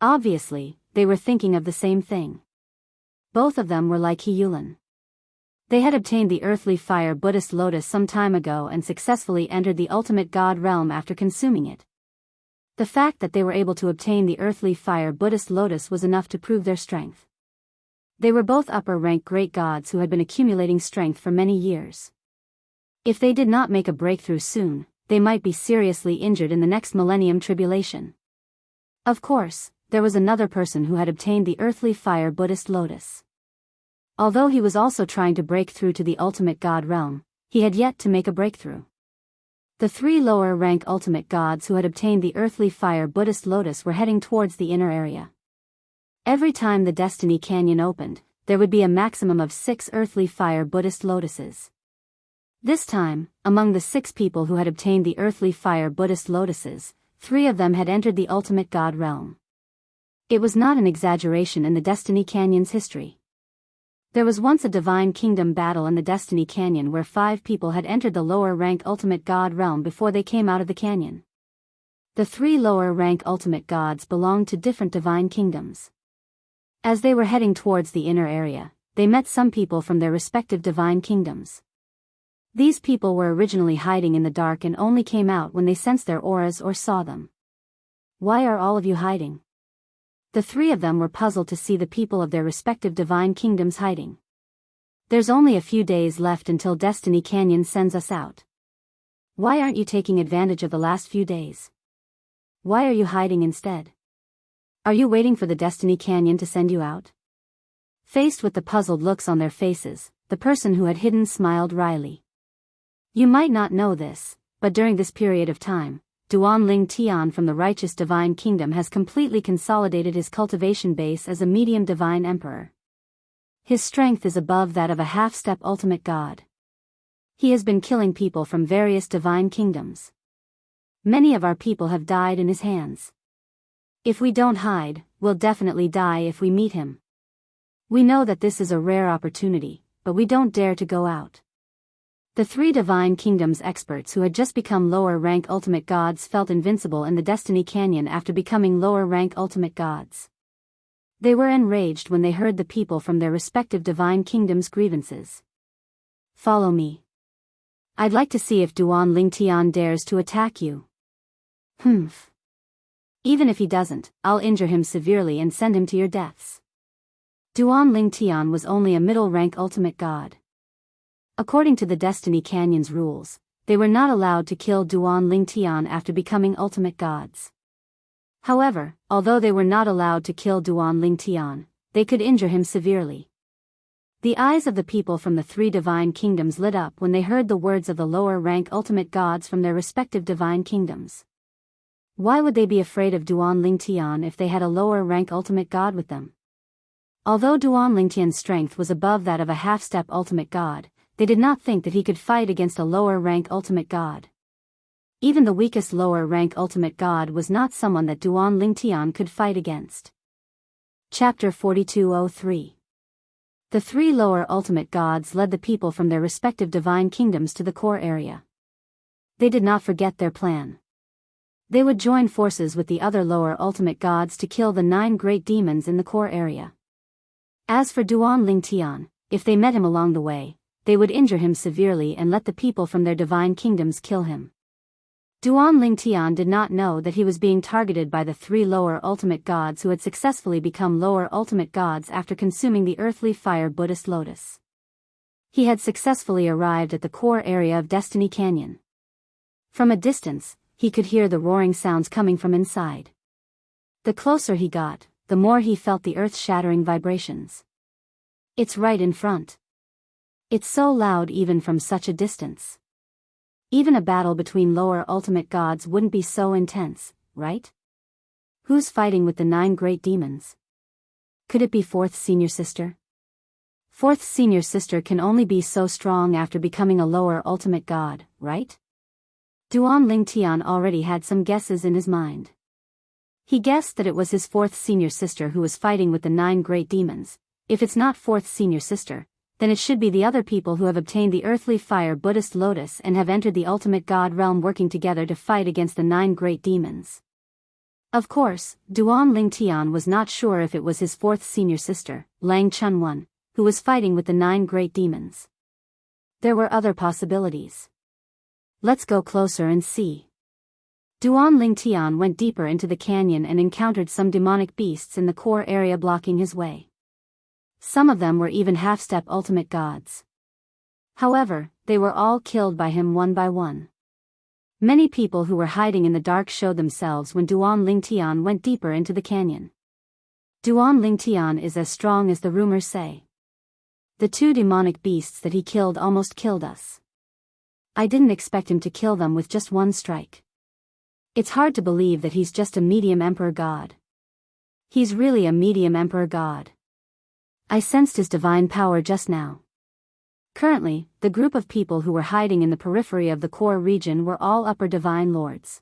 Obviously, they were thinking of the same thing. Both of them were like He Yulin. They had obtained the earthly fire Buddhist lotus some time ago and successfully entered the ultimate god realm after consuming it. The fact that they were able to obtain the earthly fire Buddhist lotus was enough to prove their strength. They were both upper-rank great gods who had been accumulating strength for many years. If they did not make a breakthrough soon, they might be seriously injured in the next millennium tribulation. Of course, there was another person who had obtained the earthly fire Buddhist lotus. Although he was also trying to break through to the ultimate god realm, he had yet to make a breakthrough. The 3 lower-rank ultimate gods who had obtained the earthly fire Buddhist lotus were heading towards the inner area. Every time the Destiny Canyon opened, there would be a maximum of 6 earthly fire Buddhist lotuses. This time, among the 6 people who had obtained the earthly fire Buddhist lotuses, 3 of them had entered the ultimate god realm. It was not an exaggeration in the Destiny Canyon's history. There was once a divine kingdom battle in the Destiny Canyon where 5 people had entered the lower-rank ultimate god realm before they came out of the canyon. The 3 lower-rank ultimate gods belonged to different divine kingdoms. As they were heading towards the inner area, they met some people from their respective divine kingdoms. These people were originally hiding in the dark and only came out when they sensed their auras or saw them. Why are all of you hiding? The 3 of them were puzzled to see the people of their respective divine kingdoms hiding. There's only a few days left until Destiny Canyon sends us out. Why aren't you taking advantage of the last few days? Why are you hiding instead? Are you waiting for the Destiny Canyon to send you out? Faced with the puzzled looks on their faces, the person who had hidden smiled wryly. You might not know this, but during this period of time, Duanling Tian from the Righteous Divine Kingdom has completely consolidated his cultivation base as a medium divine emperor. His strength is above that of a half-step ultimate god. He has been killing people from various divine kingdoms. Many of our people have died in his hands. If we don't hide, we'll definitely die if we meet him. We know that this is a rare opportunity, but we don't dare to go out. The 3 divine kingdoms experts who had just become lower-rank ultimate gods felt invincible in the Destiny Canyon after becoming lower-rank ultimate gods. They were enraged when they heard the people from their respective divine kingdoms' grievances. Follow me. I'd like to see if Duanling Tian dares to attack you. Humph. Even if he doesn't, I'll injure him severely and send him to your deaths. Duanling Tian was only a middle-rank ultimate god. According to the Destiny Canyon's rules, they were not allowed to kill Duanling Tian after becoming ultimate gods. However, although they were not allowed to kill Duanling Tian, they could injure him severely. The eyes of the people from the 3 divine kingdoms lit up when they heard the words of the lower-rank ultimate gods from their respective divine kingdoms. Why would they be afraid of Duanling Tian if they had a lower-rank ultimate god with them? Although Duanling Tian's strength was above that of a half-step ultimate god, they did not think that he could fight against a lower-rank ultimate god. Even the weakest lower-rank ultimate god was not someone that Duanling Tian could fight against. Chapter 4203. The three lower ultimate gods led the people from their respective divine kingdoms to the core area. They did not forget their plan. They would join forces with the other lower ultimate gods to kill the 9 great demons in the core area. As for Duan Lingtian, if they met him along the way, they would injure him severely and let the people from their divine kingdoms kill him. Duan Lingtian did not know that he was being targeted by the 3 lower ultimate gods who had successfully become lower ultimate gods after consuming the earthly fire Buddhist lotus. He had successfully arrived at the core area of Destiny Canyon. From a distance, he could hear the roaring sounds coming from inside. The closer he got, the more he felt the earth-shattering vibrations. It's right in front. It's so loud even from such a distance. Even a battle between lower ultimate gods wouldn't be so intense, right? Who's fighting with the 9 great demons? Could it be 4th senior sister? 4th senior sister can only be so strong after becoming a lower ultimate god, right? Duan Lingtian already had some guesses in his mind. He guessed that it was his 4th senior sister who was fighting with the 9 great demons. If it's not 4th senior sister, then it should be the other people who have obtained the earthly fire Buddhist lotus and have entered the ultimate god realm working together to fight against the 9 great demons. Of course, Duan Lingtian was not sure if it was his 4th senior sister, Lang Chunwan, who was fighting with the 9 great demons. There were other possibilities. Let's go closer and see. Duan Lingtian went deeper into the canyon and encountered some demonic beasts in the core area blocking his way. Some of them were even half-step ultimate gods. However, they were all killed by him one by one. Many people who were hiding in the dark showed themselves when Duan Lingtian went deeper into the canyon. Duan Lingtian is as strong as the rumors say. The 2 demonic beasts that he killed almost killed us. I didn't expect him to kill them with just one strike. It's hard to believe that he's just a medium emperor god. He's really a medium emperor god. I sensed his divine power just now. Currently, the group of people who were hiding in the periphery of the core region were all upper divine lords.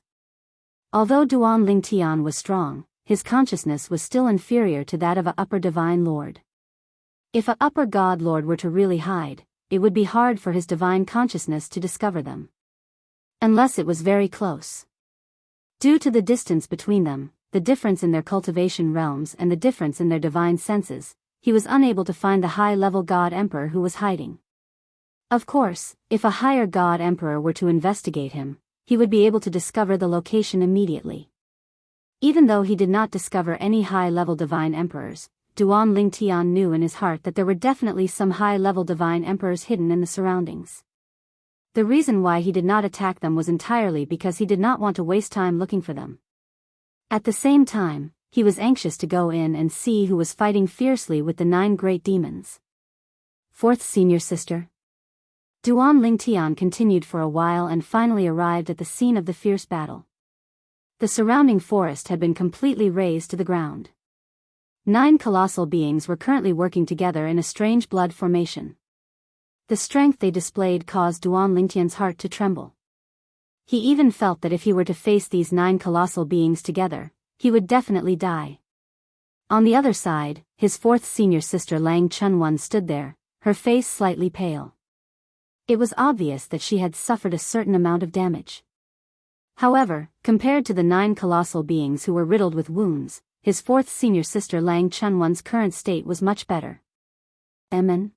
Although Duan Lingtian was strong, his consciousness was still inferior to that of a upper divine lord. If a upper god lord were to really hide, it would be hard for his divine consciousness to discover them. Unless it was very close. Due to the distance between them, the difference in their cultivation realms and the difference in their divine senses, he was unable to find the high-level god emperor who was hiding. Of course, if a higher god emperor were to investigate him, he would be able to discover the location immediately. Even though he did not discover any high-level divine emperors, Duan Lingtian knew in his heart that there were definitely some high-level divine emperors hidden in the surroundings. The reason why he did not attack them was entirely because he did not want to waste time looking for them. At the same time, he was anxious to go in and see who was fighting fiercely with the 9 great demons. 4th senior sister. Duan Lingtian continued for a while and finally arrived at the scene of the fierce battle. The surrounding forest had been completely razed to the ground. 9 colossal beings were currently working together in a strange blood formation. The strength they displayed caused Duan Lingtian's heart to tremble. He even felt that if he were to face these 9 colossal beings together, he would definitely die. On the other side, his 4th senior sister Lang Chunwan stood there, her face slightly pale. It was obvious that she had suffered a certain amount of damage. However, compared to the 9 colossal beings who were riddled with wounds, his 4th senior sister Lang Chunwan's current state was much better. Amen.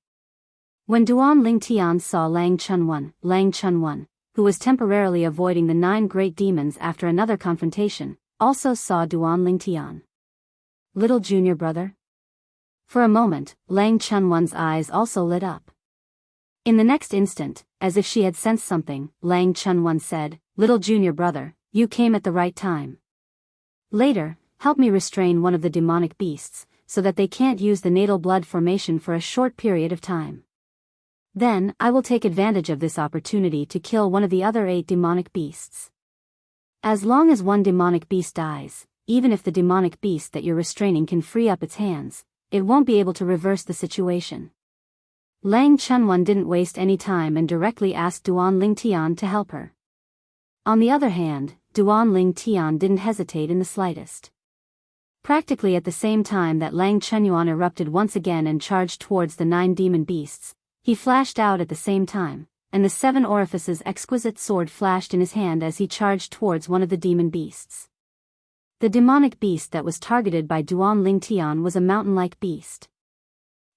When Duan Lingtian saw Lang Chunwan, who was temporarily avoiding the 9 great demons after another confrontation, also saw Duan Lingtian. Little junior brother? For a moment, Lang Chunwan's eyes also lit up. In the next instant, as if she had sensed something, Lang Chunwan said, "Little junior brother, you came at the right time. Later, help me restrain one of the demonic beasts, so that they can't use the natal blood formation for a short period of time. Then, I will take advantage of this opportunity to kill one of the other 8 demonic beasts. As long as one demonic beast dies, even if the demonic beast that you're restraining can free up its hands, it won't be able to reverse the situation." Lang Chunwan didn't waste any time and directly asked Duan Lingtian to help her. On the other hand, Duan Lingtian didn't hesitate in the slightest. Practically at the same time that Lang Chenyuan erupted once again and charged towards the 9 demon beasts, he flashed out at the same time, and the 7 orifices exquisite sword flashed in his hand as he charged towards one of the demon beasts. The demonic beast that was targeted by Duan Lingtian was a mountain-like beast.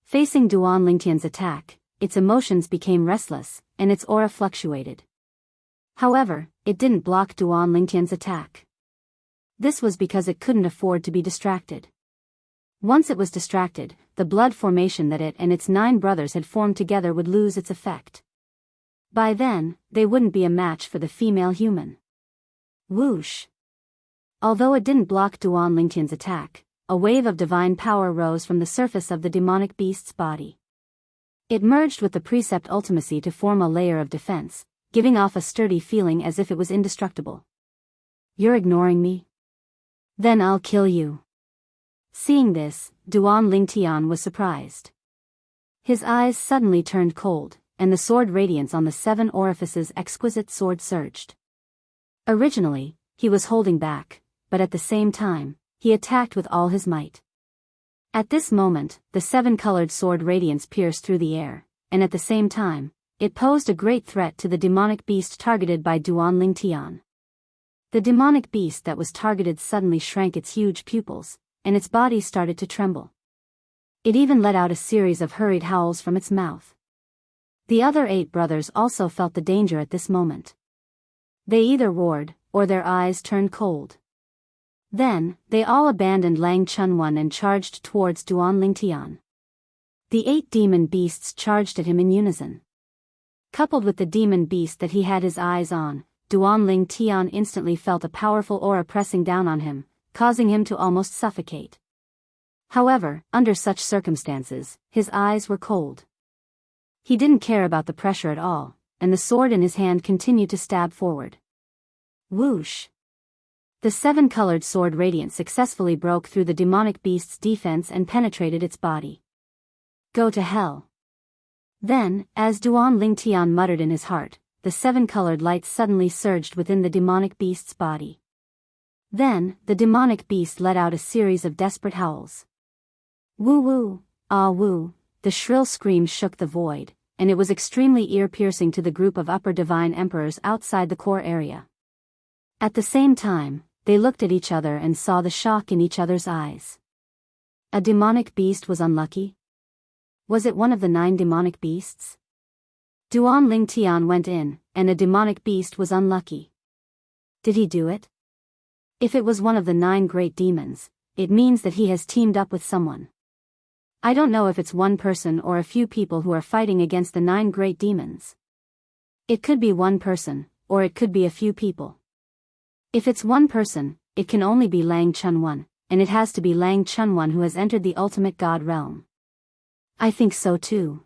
Facing Duan Lingtian's attack, its emotions became restless, and its aura fluctuated. However, it didn't block Duan Lingtian's attack. This was because it couldn't afford to be distracted. Once it was distracted, the blood formation that it and its 9 brothers had formed together would lose its effect. By then, they wouldn't be a match for the female human. Whoosh! Although it didn't block Duan Lingtian's attack, a wave of divine power rose from the surface of the demonic beast's body. It merged with the precept ultimacy to form a layer of defense, giving off a sturdy feeling as if it was indestructible. You're ignoring me? Then I'll kill you. Seeing this, Duan Lingtian was surprised. His eyes suddenly turned cold, and the sword radiance on the 7 orifices exquisite sword surged. Originally, he was holding back, but at the same time, he attacked with all his might. At this moment, the 7-colored sword radiance pierced through the air, and at the same time, it posed a great threat to the demonic beast targeted by Duan Lingtian. The demonic beast that was targeted suddenly shrank its huge pupils, and its body started to tremble. It even let out a series of hurried howls from its mouth. The other 8 brothers also felt the danger at this moment. They either roared, or their eyes turned cold. Then, they all abandoned Lang Chenyuan and charged towards Duan Lingtian. The 8 demon beasts charged at him in unison. Coupled with the demon beast that he had his eyes on, Duan Lingtian instantly felt a powerful aura pressing down on him, causing him to almost suffocate. However, under such circumstances, his eyes were cold. He didn't care about the pressure at all, and the sword in his hand continued to stab forward. Whoosh! The 7-colored sword radiance successfully broke through the demonic beast's defense and penetrated its body. Go to hell. Then, as Duan Lingtian muttered in his heart, the 7-colored light suddenly surged within the demonic beast's body. Then, the demonic beast let out a series of desperate howls. Woo woo, ah woo, the shrill screams shook the void, and it was extremely ear-piercing to the group of upper divine emperors outside the core area. At the same time, they looked at each other and saw the shock in each other's eyes. A demonic beast was unlucky? Was it one of the 9 demonic beasts? Duan Lingtian went in, and a demonic beast was unlucky. Did he do it? If it was one of the 9 great demons, it means that he has teamed up with someone. I don't know if it's one person or a few people who are fighting against the 9 great demons. It could be one person, or it could be a few people. If it's one person, it can only be Lang Chenyuan, and it has to be Lang Chenyuan who has entered the ultimate god realm. I think so too.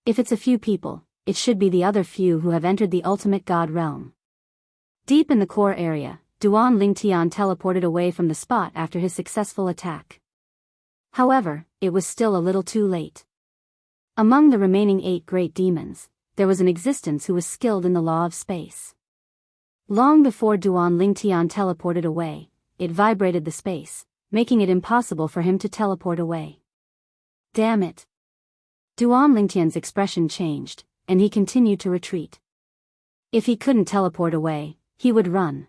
If it's a few people, it should be the other few who have entered the ultimate god realm. Deep in the core area, Duan Lingtian teleported away from the spot after his successful attack. However, it was still a little too late. Among the remaining 8 great demons, there was an existence who was skilled in the law of space. Long before Duan Lingtian teleported away, it vibrated the space, making it impossible for him to teleport away. Damn it! Duan Lingtian's expression changed, and he continued to retreat. If he couldn't teleport away, he would run.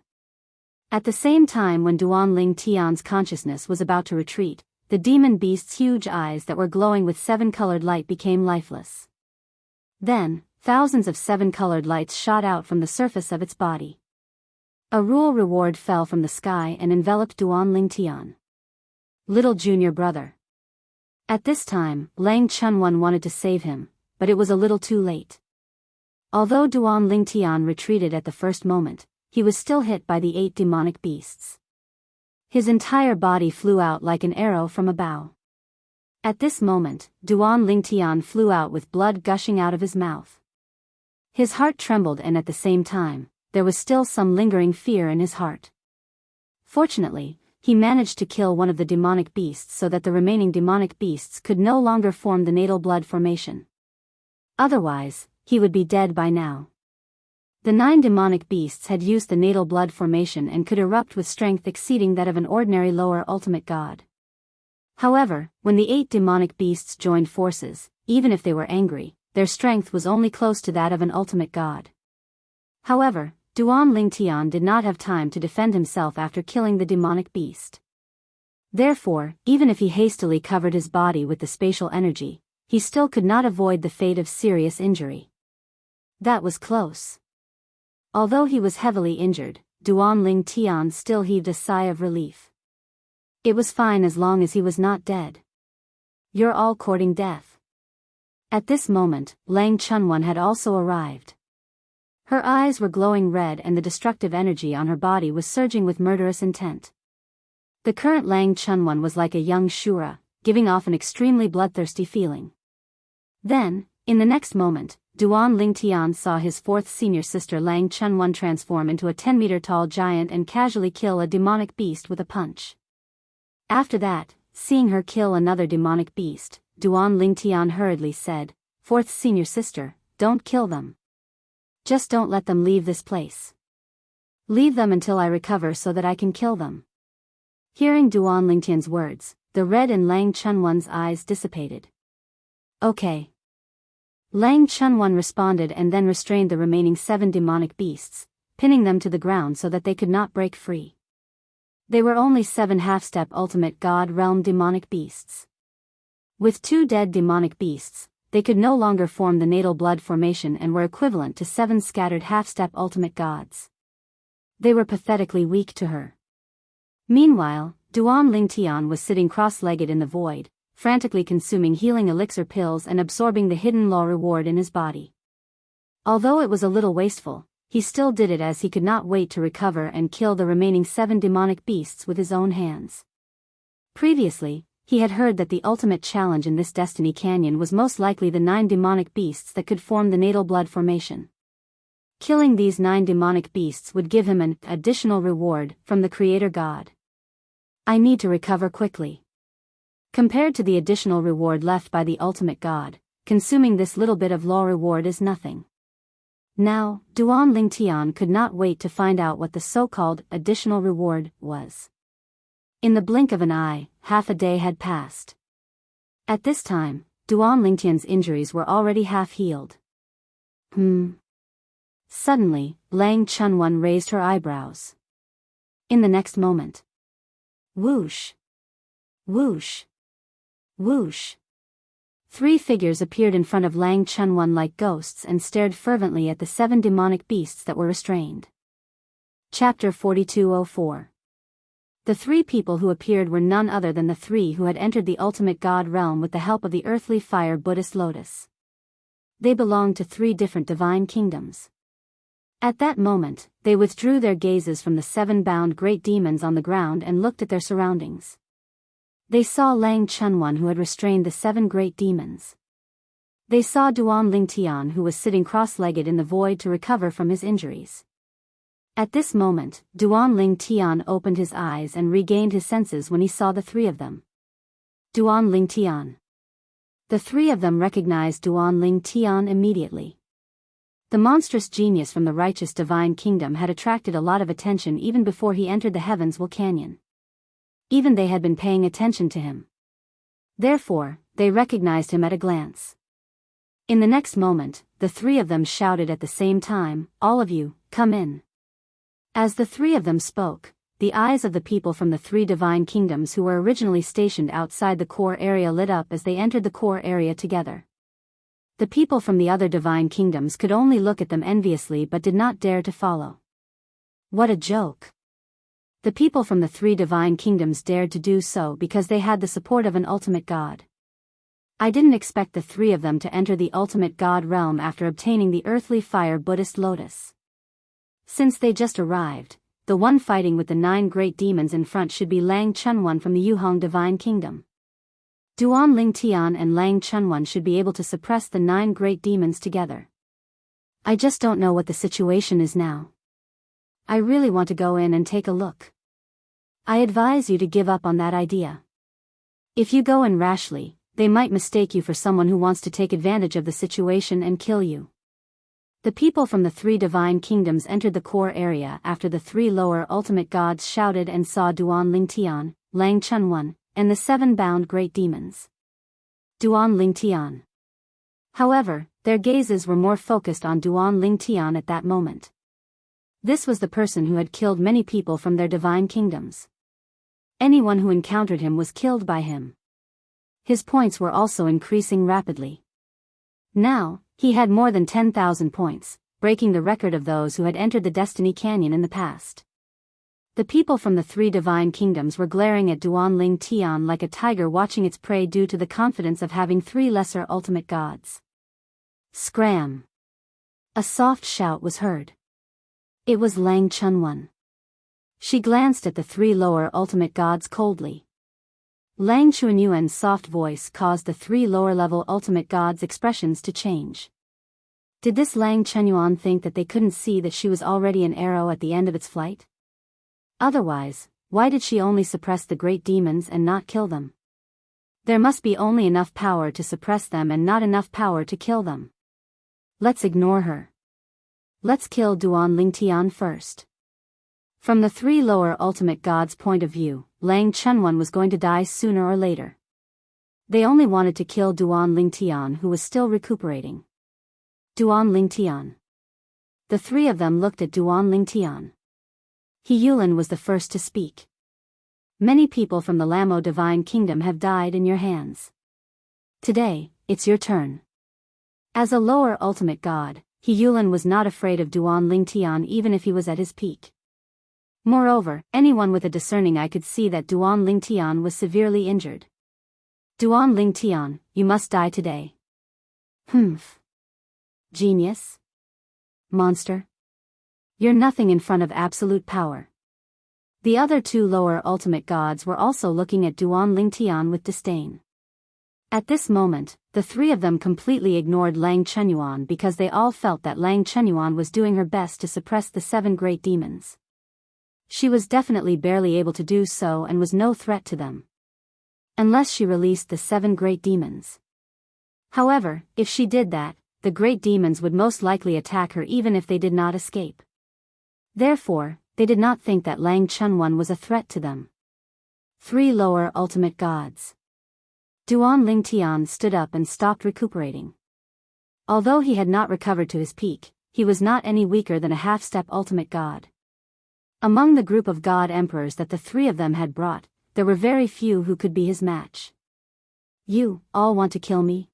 At the same time when Duan Lingtian's consciousness was about to retreat, the demon beast's huge eyes that were glowing with 7-colored light became lifeless. Then, thousands of 7-colored lights shot out from the surface of its body. A rule reward fell from the sky and enveloped Duan Lingtian. Little junior brother. At this time, Lang Chenyuan wanted to save him, but it was a little too late. Although Duan Lingtian retreated at the first moment, he was still hit by the 8 demonic beasts. His entire body flew out like an arrow from a bow. At this moment, Duan Lingtian flew out with blood gushing out of his mouth. His heart trembled, and at the same time, there was still some lingering fear in his heart. Fortunately, he managed to kill one of the demonic beasts so that the remaining demonic beasts could no longer form the natal blood formation. Otherwise, he would be dead by now. The 9 demonic beasts had used the natal blood formation and could erupt with strength exceeding that of an ordinary lower ultimate god. However, when the 8 demonic beasts joined forces, even if they were angry, their strength was only close to that of an ultimate god. However, Duan Lingtian did not have time to defend himself after killing the demonic beast. Therefore, even if he hastily covered his body with the spatial energy, he still could not avoid the fate of serious injury. That was close. Although he was heavily injured, Duan Lingtian still heaved a sigh of relief. It was fine as long as he was not dead. You're all courting death. At this moment, Lang Chunwan had also arrived. Her eyes were glowing red and the destructive energy on her body was surging with murderous intent. The current Lang Chunwan was like a young Shura, giving off an extremely bloodthirsty feeling. Then, in the next moment, Duan Lingtian saw his 4th senior sister Lang Chunwan transform into a 10-meter-tall giant and casually kill a demonic beast with a punch. After that, seeing her kill another demonic beast, Duan Lingtian hurriedly said, 4th senior sister, don't kill them. Just don't let them leave this place. Leave them until I recover so that I can kill them. Hearing Duan Lingtian's words, the red in Lang Chunwan's eyes dissipated. Okay. Lang Chunwan responded and then restrained the remaining 7 demonic beasts, pinning them to the ground so that they could not break free. They were only 7 half-step ultimate god realm demonic beasts. With 2 dead demonic beasts, they could no longer form the natal blood formation and were equivalent to 7 scattered half-step ultimate gods. They were pathetically weak to her. Meanwhile, Duan Lingtian was sitting cross-legged in the void, frantically consuming healing elixir pills and absorbing the hidden law reward in his body. Although it was a little wasteful, he still did it as he could not wait to recover and kill the remaining 7 demonic beasts with his own hands. Previously, he had heard that the ultimate challenge in this Destiny Canyon was most likely the 9 demonic beasts that could form the natal blood formation. Killing these 9 demonic beasts would give him an additional reward from the Creator God. I need to recover quickly. Compared to the additional reward left by the ultimate god, consuming this little bit of law reward is nothing. Now, Duan Lingtian could not wait to find out what the so-called additional reward was. In the blink of an eye, half a day had passed. At this time, Duan Lingtian's injuries were already half healed. Suddenly, Lang Chunwan raised her eyebrows. In the next moment. Whoosh! Whoosh! Whoosh! 3 figures appeared in front of Lang Chunwan like ghosts and stared fervently at the 7 demonic beasts that were restrained. Chapter 4204. The 3 people who appeared were none other than the 3 who had entered the ultimate god realm with the help of the earthly fire Buddhist lotus. They belonged to 3 different divine kingdoms. At that moment, they withdrew their gazes from the 7 bound great demons on the ground and looked at their surroundings. They saw Lang Chunwan who had restrained the 7 great demons. They saw Duan Lingtian who was sitting cross-legged in the void to recover from his injuries. At this moment, Duan Lingtian opened his eyes and regained his senses when he saw the 3 of them. Duan Lingtian. The 3 of them recognized Duan Lingtian immediately. The monstrous genius from the righteous divine kingdom had attracted a lot of attention even before he entered the Heavenswell Canyon. Even they had been paying attention to him. Therefore, they recognized him at a glance. In the next moment, the 3 of them shouted at the same time, "All of you, come in." As the 3 of them spoke, the eyes of the people from the 3 divine kingdoms who were originally stationed outside the core area lit up as they entered the core area together. The people from the other divine kingdoms could only look at them enviously but did not dare to follow. What a joke! The people from the 3 divine kingdoms dared to do so because they had the support of an ultimate god. I didn't expect the 3 of them to enter the ultimate god realm after obtaining the earthly fire Buddhist lotus. Since they just arrived, the one fighting with the 9 great demons in front should be Lang Chunwan from the Yuhong divine kingdom. Duan Lingtian and Lang Chunwan should be able to suppress the 9 great demons together. I just don't know what the situation is now. I really want to go in and take a look. I advise you to give up on that idea. If you go in rashly, they might mistake you for someone who wants to take advantage of the situation and kill you. The people from the three divine kingdoms entered the core area after the three lower ultimate gods shouted and saw Duan Lingtian, Lang Chunwan, and the seven bound great demons. Duan Lingtian. However, their gazes were more focused on Duan Lingtian at that moment. This was the person who had killed many people from their divine kingdoms. Anyone who encountered him was killed by him. His points were also increasing rapidly. Now, he had more than 10,000 points, breaking the record of those who had entered the Destiny Canyon in the past. The people from the three divine kingdoms were glaring at Duan Lingtian like a tiger watching its prey due to the confidence of having three lesser ultimate gods. Scram! A soft shout was heard. It was Lang Chunwan. She glanced at the three lower ultimate gods coldly. Lang Chunyuan's soft voice caused the three lower-level ultimate gods' expressions to change. Did this Lang Chunyuan think that they couldn't see that she was already an arrow at the end of its flight? Otherwise, why did she only suppress the great demons and not kill them? There must be only enough power to suppress them and not enough power to kill them. Let's ignore her. Let's kill Duan Lingtian first. From the three lower ultimate gods' point of view, Lang Chunwan was going to die sooner or later. They only wanted to kill Duan Lingtian, who was still recuperating. Duan Lingtian. The three of them looked at Duan Lingtian. He Yulin was the first to speak. Many people from the Lamo Divine Kingdom have died in your hands. Today, it's your turn. As a lower ultimate god, He Yulin was not afraid of Duan Lingtian even if he was at his peak. Moreover, anyone with a discerning eye could see that Duan Lingtian was severely injured. Duan Lingtian, you must die today. Humph. Genius? Monster? You're nothing in front of absolute power. The other two lower ultimate gods were also looking at Duan Lingtian with disdain. At this moment, the three of them completely ignored Lang Chunyuan because they all felt that Lang Chunyuan was doing her best to suppress the seven great demons. She was definitely barely able to do so and was no threat to them. Unless she released the seven great demons. However, if she did that, the great demons would most likely attack her even if they did not escape. Therefore, they did not think that Lang Chunwan was a threat to them. Three lower ultimate gods. Duan Lingtian stood up and stopped recuperating. Although he had not recovered to his peak, he was not any weaker than a half-step ultimate god. Among the group of god emperors that the three of them had brought, there were very few who could be his match. You, all want to kill me?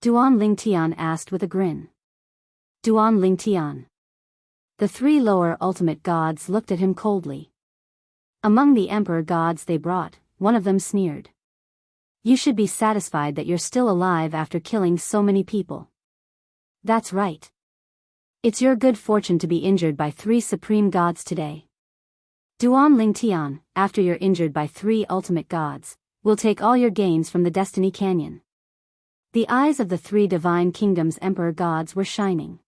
Duan Lingtian asked with a grin. Duan Lingtian. The three lower ultimate gods looked at him coldly. Among the emperor gods they brought, one of them sneered. You should be satisfied that you're still alive after killing so many people. That's right. It's your good fortune to be injured by three supreme gods today. Duan Lingtian, after you're injured by three ultimate gods, we'll take all your gains from the Destiny Canyon. The eyes of the three divine kingdoms' emperor gods were shining.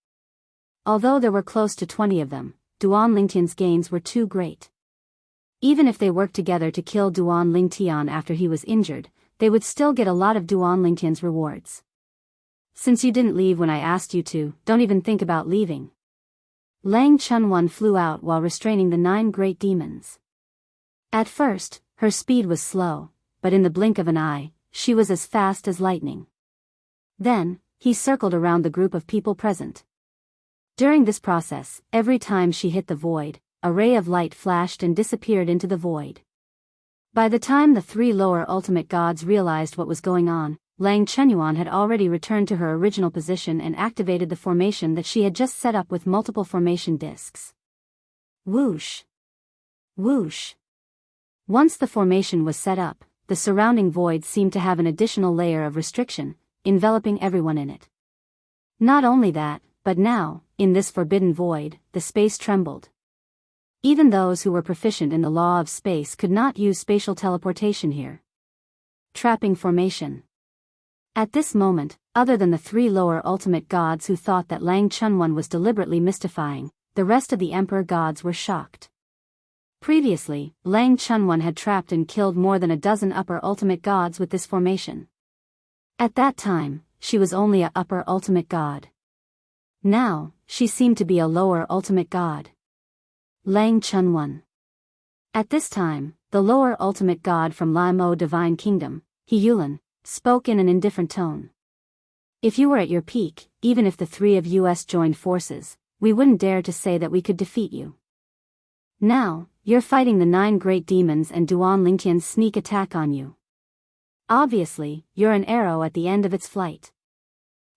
Although there were close to 20 of them, Duan Lingtian's gains were too great. Even if they worked together to kill Duan Lingtian after he was injured, they would still get a lot of Duan Lingtian's rewards. Since you didn't leave when I asked you to, don't even think about leaving. Lang Chunwan flew out while restraining the 9 great demons. At first, her speed was slow, but in the blink of an eye, she was as fast as lightning. Then, he circled around the group of people present. During this process, every time she hit the void, a ray of light flashed and disappeared into the void. By the time the three lower ultimate gods realized what was going on, Lang Chunyuan had already returned to her original position and activated the formation that she had just set up with multiple formation discs. Whoosh! Whoosh! Once the formation was set up, the surrounding void seemed to have an additional layer of restriction, enveloping everyone in it. Not only that, but now, in this forbidden void, the space trembled. Even those who were proficient in the law of space could not use spatial teleportation here. Trapping formation. At this moment, other than the three lower ultimate gods who thought that Lang Chunwan was deliberately mystifying, the rest of the emperor gods were shocked. Previously, Lang Chunwan had trapped and killed more than a dozen upper ultimate gods with this formation. At that time, she was only a upper ultimate god. Now, she seemed to be a lower ultimate god. Lang Chunwan. At this time, the lower ultimate god from Limo Divine Kingdom, He Yulin, spoke in an indifferent tone. If you were at your peak, even if the three of us joined forces, we wouldn't dare to say that we could defeat you. Now, you're fighting the 9 great demons and Duan Lingtian's sneak attack on you. Obviously, you're an arrow at the end of its flight.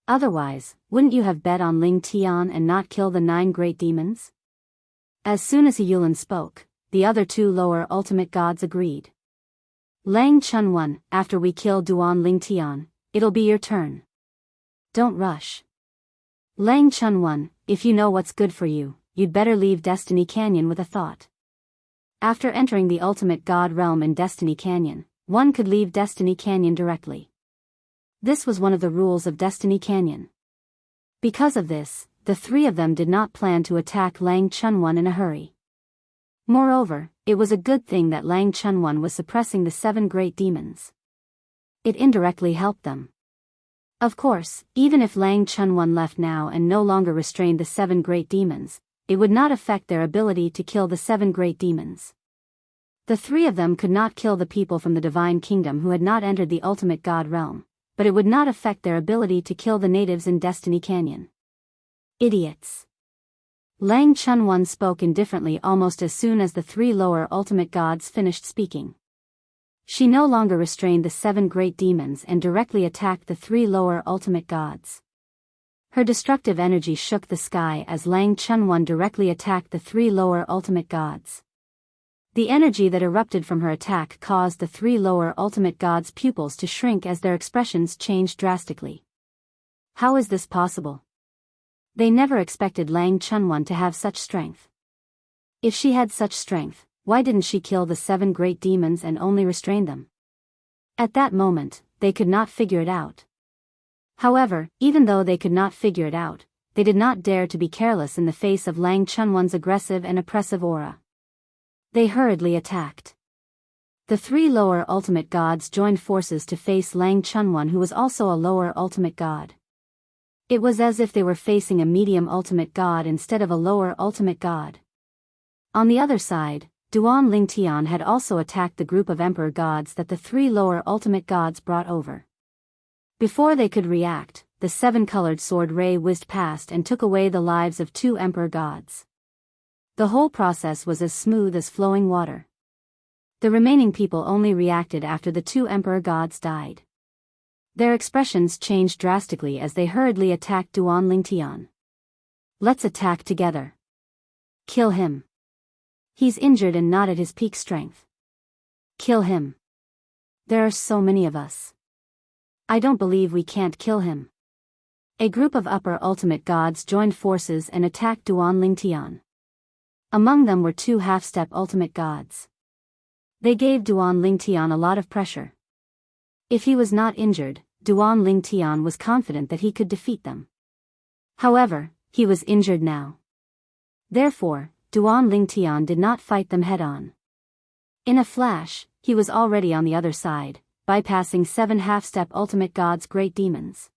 Otherwise, wouldn't you have bet on Ling Tian and not kill the 9 great demons? As soon as He Yulin spoke, the other 2 lower ultimate gods agreed. Lang Chunwan, after we kill Duan Ling Tian, it'll be your turn. Don't rush. Lang Chunwan, if you know what's good for you, you'd better leave Destiny Canyon with a thought. After entering the ultimate god realm in Destiny Canyon, one could leave Destiny Canyon directly. This was one of the rules of Destiny Canyon. Because of this, the 3 of them did not plan to attack Lang Chunwan in a hurry. Moreover, it was a good thing that Lang Chunwan was suppressing the 7 great demons. It indirectly helped them. Of course, even if Lang Chunwan left now and no longer restrained the 7 great demons, it would not affect their ability to kill the 7 great demons. The 3 of them could not kill the people from the Divine Kingdom who had not entered the ultimate god realm, but it would not affect their ability to kill the natives in Destiny Canyon. Idiots. Lang Chunwan spoke indifferently almost as soon as the 3 lower ultimate gods finished speaking. She no longer restrained the 7 great demons and directly attacked the 3 lower ultimate gods. Her destructive energy shook the sky as Lang Chunwan directly attacked the 3 lower ultimate gods. The energy that erupted from her attack caused the 3 lower ultimate gods' pupils to shrink as their expressions changed drastically. How is this possible? They never expected Lang Chunwan to have such strength. If she had such strength, why didn't she kill the 7 great demons and only restrain them? At that moment, they could not figure it out. However, even though they could not figure it out, they did not dare to be careless in the face of Lang Chunwan's aggressive and oppressive aura. They hurriedly attacked. The 3 lower ultimate gods joined forces to face Lang Chunwan, who was also a lower ultimate god. It was as if they were facing a medium ultimate god instead of a lower ultimate god. On the other side, Duan Lingtian had also attacked the group of emperor gods that the 3 lower ultimate gods brought over. Before they could react, the 7-colored sword ray whizzed past and took away the lives of 2 emperor gods. The whole process was as smooth as flowing water. The remaining people only reacted after the 2 emperor gods died. Their expressions changed drastically as they hurriedly attacked Duan Lingtian. Let's attack together. Kill him. He's injured and not at his peak strength. Kill him. There are so many of us. I don't believe we can't kill him. A group of upper ultimate gods joined forces and attacked Duan Lingtian. Among them were 2 half-step ultimate gods. They gave Duan Lingtian a lot of pressure. If he was not injured, Duan Lingtian was confident that he could defeat them. However, he was injured now. Therefore, Duan Lingtian did not fight them head-on. In a flash, he was already on the other side, bypassing 7 half-step ultimate gods' great demons.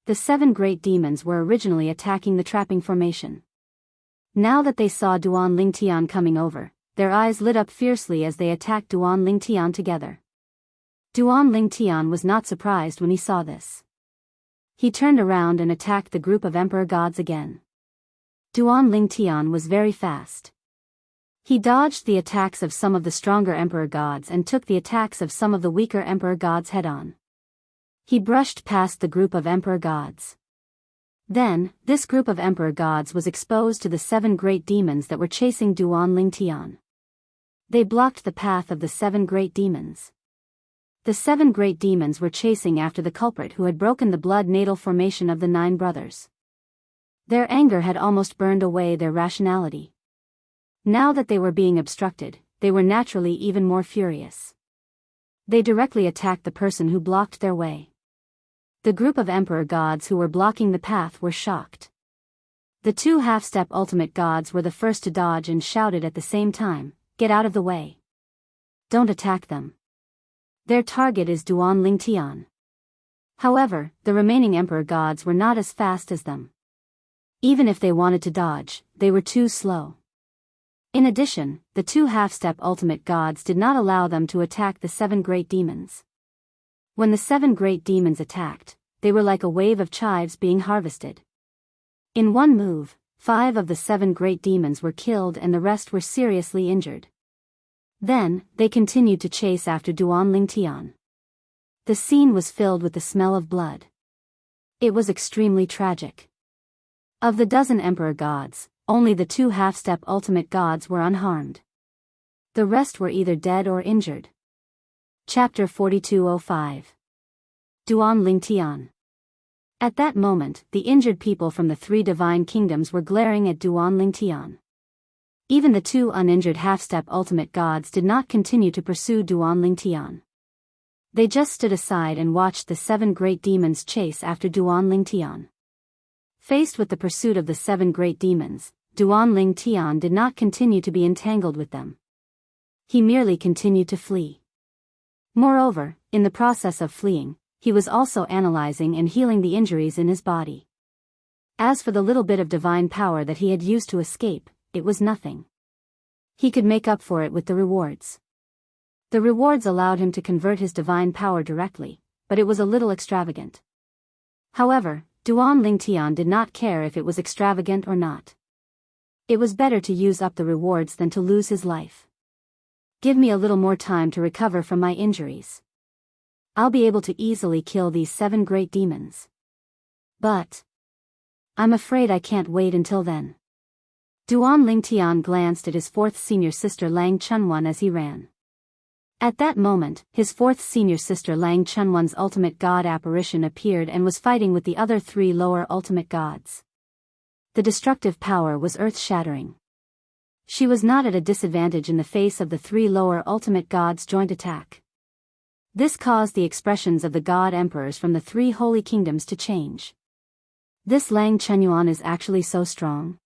The 7 great demons were originally attacking the trapping formation. Now that they saw Duan Lingtian coming over, their eyes lit up fiercely as they attacked Duan Lingtian together. Duan Lingtian was not surprised when he saw this. He turned around and attacked the group of emperor gods again. Duan Lingtian was very fast. He dodged the attacks of some of the stronger emperor gods and took the attacks of some of the weaker emperor gods head-on. He brushed past the group of emperor gods. Then, this group of emperor gods was exposed to the 7 great demons that were chasing Duan Lingtian. They blocked the path of the 7 great demons. The 7 great demons were chasing after the culprit who had broken the blood natal formation of the 9 brothers. Their anger had almost burned away their rationality. Now that they were being obstructed, they were naturally even more furious. They directly attacked the person who blocked their way. The group of emperor gods who were blocking the path were shocked. The 2 half-step ultimate gods were the first to dodge and shouted at the same time, "Get out of the way. Don't attack them. Their target is Duan Lingtian." However, the remaining emperor gods were not as fast as them. Even if they wanted to dodge, they were too slow. In addition, the two half-step ultimate gods did not allow them to attack the 7 great demons. When the 7 great demons attacked, they were like a wave of chives being harvested. In one move, 5 of the 7 great demons were killed and the rest were seriously injured. Then, they continued to chase after Duan Tian. The scene was filled with the smell of blood. It was extremely tragic. Of the dozen emperor gods, only the 2 half-step ultimate gods were unharmed. The rest were either dead or injured. Chapter 4205. Duan Tian. At that moment, the injured people from the 3 divine kingdoms were glaring at Duan Tian. Even the 2 uninjured half-step ultimate gods did not continue to pursue Duan Tian. They just stood aside and watched the 7 great demons chase after Duan Tian. Faced with the pursuit of the 7 great demons, Duan Tian did not continue to be entangled with them. He merely continued to flee. Moreover, in the process of fleeing, he was also analyzing and healing the injuries in his body. As for the little bit of divine power that he had used to escape, it was nothing. He could make up for it with the rewards. The rewards allowed him to convert his divine power directly, but it was a little extravagant. However, Duan Tian did not care if it was extravagant or not. It was better to use up the rewards than to lose his life. Give me a little more time to recover from my injuries. I'll be able to easily kill these 7 great demons. But I'm afraid I can't wait until then. Duan Tian glanced at his 4th senior sister Lang Chunwan as he ran. At that moment, his 4th senior sister Lang Chunwan's ultimate god apparition appeared and was fighting with the other 3 lower ultimate gods. The destructive power was earth-shattering. She was not at a disadvantage in the face of the 3 lower ultimate gods' joint attack. This caused the expressions of the god emperors from the 3 holy kingdoms to change. This Lang Chenyuan is actually so strong.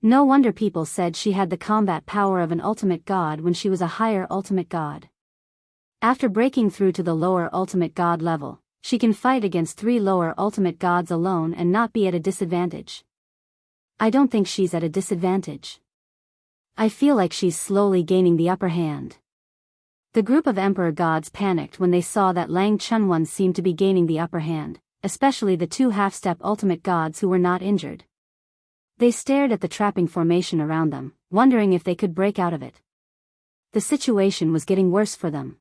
No wonder people said she had the combat power of an ultimate god when she was a higher ultimate god. After breaking through to the lower ultimate god level, she can fight against 3 lower ultimate gods alone and not be at a disadvantage. I don't think she's at a disadvantage. I feel like she's slowly gaining the upper hand. The group of emperor gods panicked when they saw that Lang Chunwan seemed to be gaining the upper hand, especially the 2 half-step ultimate gods who were not injured. They stared at the trapping formation around them, wondering if they could break out of it. The situation was getting worse for them.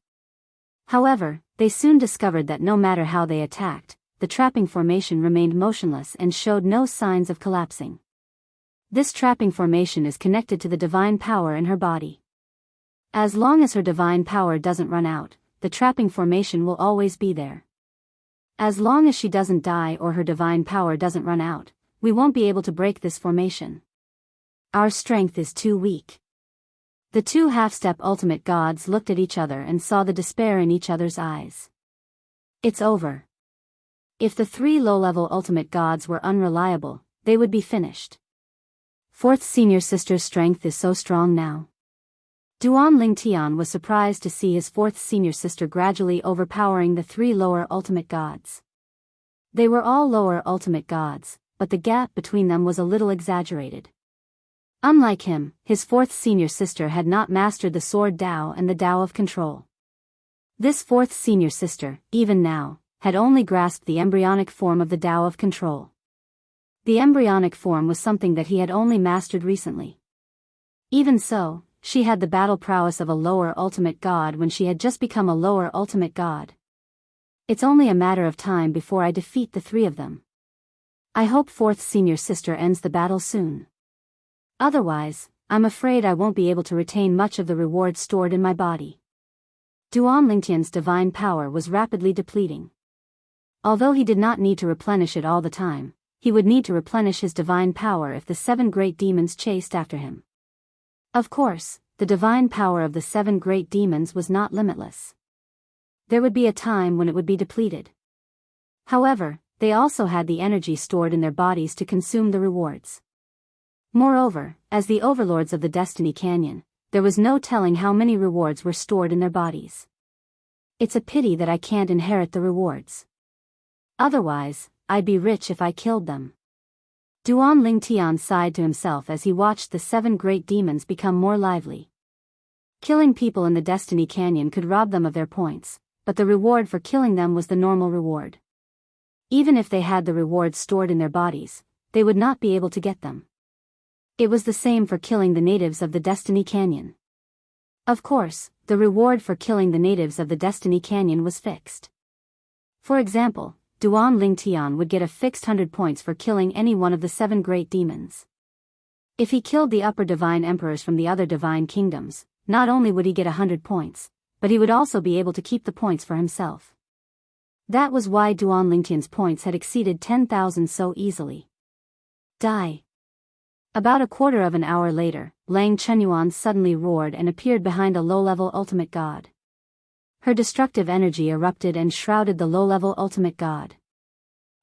However, they soon discovered that no matter how they attacked, the trapping formation remained motionless and showed no signs of collapsing. This trapping formation is connected to the divine power in her body. As long as her divine power doesn't run out, the trapping formation will always be there. As long as she doesn't die or her divine power doesn't run out, we won't be able to break this formation. Our strength is too weak. The 2 half-step ultimate gods looked at each other and saw the despair in each other's eyes. It's over. If the 3 low-level ultimate gods were unreliable, they would be finished. 4th senior sister's strength is so strong now. Duan Tian was surprised to see his 4th senior sister gradually overpowering the 3 lower ultimate gods. They were all lower ultimate gods, but the gap between them was a little exaggerated. Unlike him, his 4th senior sister had not mastered the sword Dao and the Dao of control. This 4th senior sister, even now, had only grasped the embryonic form of the Dao of control. The embryonic form was something that he had only mastered recently. Even so, she had the battle prowess of a lower ultimate god when she had just become a lower ultimate god. It's only a matter of time before I defeat the 3 of them. I hope 4th senior sister ends the battle soon. Otherwise, I'm afraid I won't be able to retain much of the reward stored in my body. Duan Tian's divine power was rapidly depleting. Although he did not need to replenish it all the time, he would need to replenish his divine power if the 7 great demons chased after him. Of course, the divine power of the 7 great demons was not limitless. There would be a time when it would be depleted. However, they also had the energy stored in their bodies to consume the rewards. Moreover, as the overlords of the Destiny Canyon, there was no telling how many rewards were stored in their bodies. It's a pity that I can't inherit the rewards. Otherwise, I'd be rich if I killed them. Duan Lingtian sighed to himself as he watched the 7 great demons become more lively. Killing people in the Destiny Canyon could rob them of their points, but the reward for killing them was the normal reward. Even if they had the rewards stored in their bodies, they would not be able to get them. It was the same for killing the natives of the Destiny Canyon. Of course, the reward for killing the natives of the Destiny Canyon was fixed. For example, Duan Lingtian would get a fixed 100 points for killing any one of the 7 great demons. If he killed the upper divine emperors from the other divine kingdoms, not only would he get 100 points, but he would also be able to keep the points for himself. That was why Duan Lingtian's points had exceeded 10,000 so easily. Die. About a quarter of an hour later, Lang Chenyuan suddenly roared and appeared behind a low-level ultimate god. Her destructive energy erupted and shrouded the low-level ultimate god.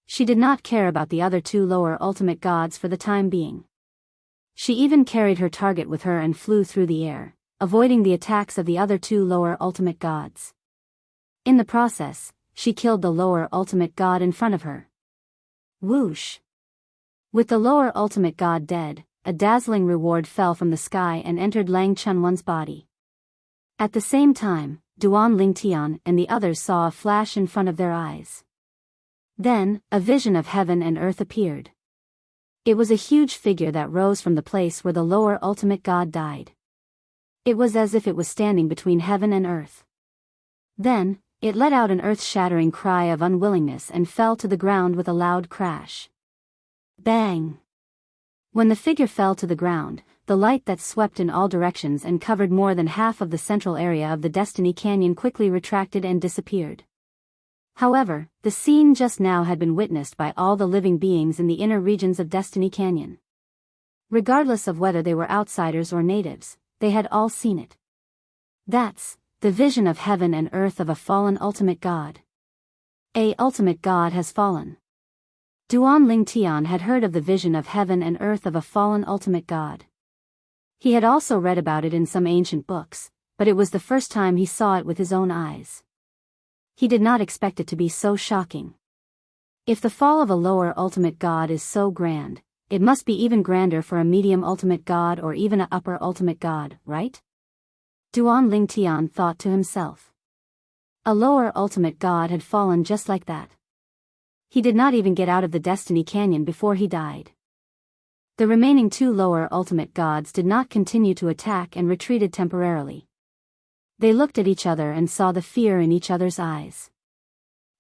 She did not care about the other 2 lower ultimate gods for the time being. She even carried her target with her and flew through the air, avoiding the attacks of the other 2 lower ultimate gods. In the process, she killed the lower ultimate god in front of her. Whoosh! With the lower ultimate god dead, a dazzling reward fell from the sky and entered Lang Chenyuan's body. At the same time, Duan Lingtian and the others saw a flash in front of their eyes. Then, a vision of heaven and earth appeared. It was a huge figure that rose from the place where the lower ultimate god died. It was as if it was standing between heaven and earth. Then, it let out an earth-shattering cry of unwillingness and fell to the ground with a loud crash. Bang! When the figure fell to the ground, the light that swept in all directions and covered more than half of the central area of the Destiny Canyon quickly retracted and disappeared. However, the scene just now had been witnessed by all the living beings in the inner regions of Destiny Canyon. Regardless of whether they were outsiders or natives, they had all seen it. That's the vision of heaven and earth of a fallen ultimate god. A ultimate god has fallen. Duan Lingtian had heard of the vision of heaven and earth of a fallen ultimate god. He had also read about it in some ancient books, but it was the first time he saw it with his own eyes. He did not expect it to be so shocking. If the fall of a lower ultimate god is so grand, it must be even grander for a medium ultimate god or even an upper ultimate god, right? Duan Lingtian thought to himself. A lower ultimate god had fallen just like that. He did not even get out of the Destiny Canyon before he died. The remaining 2 lower ultimate gods did not continue to attack and retreated temporarily. They looked at each other and saw the fear in each other's eyes.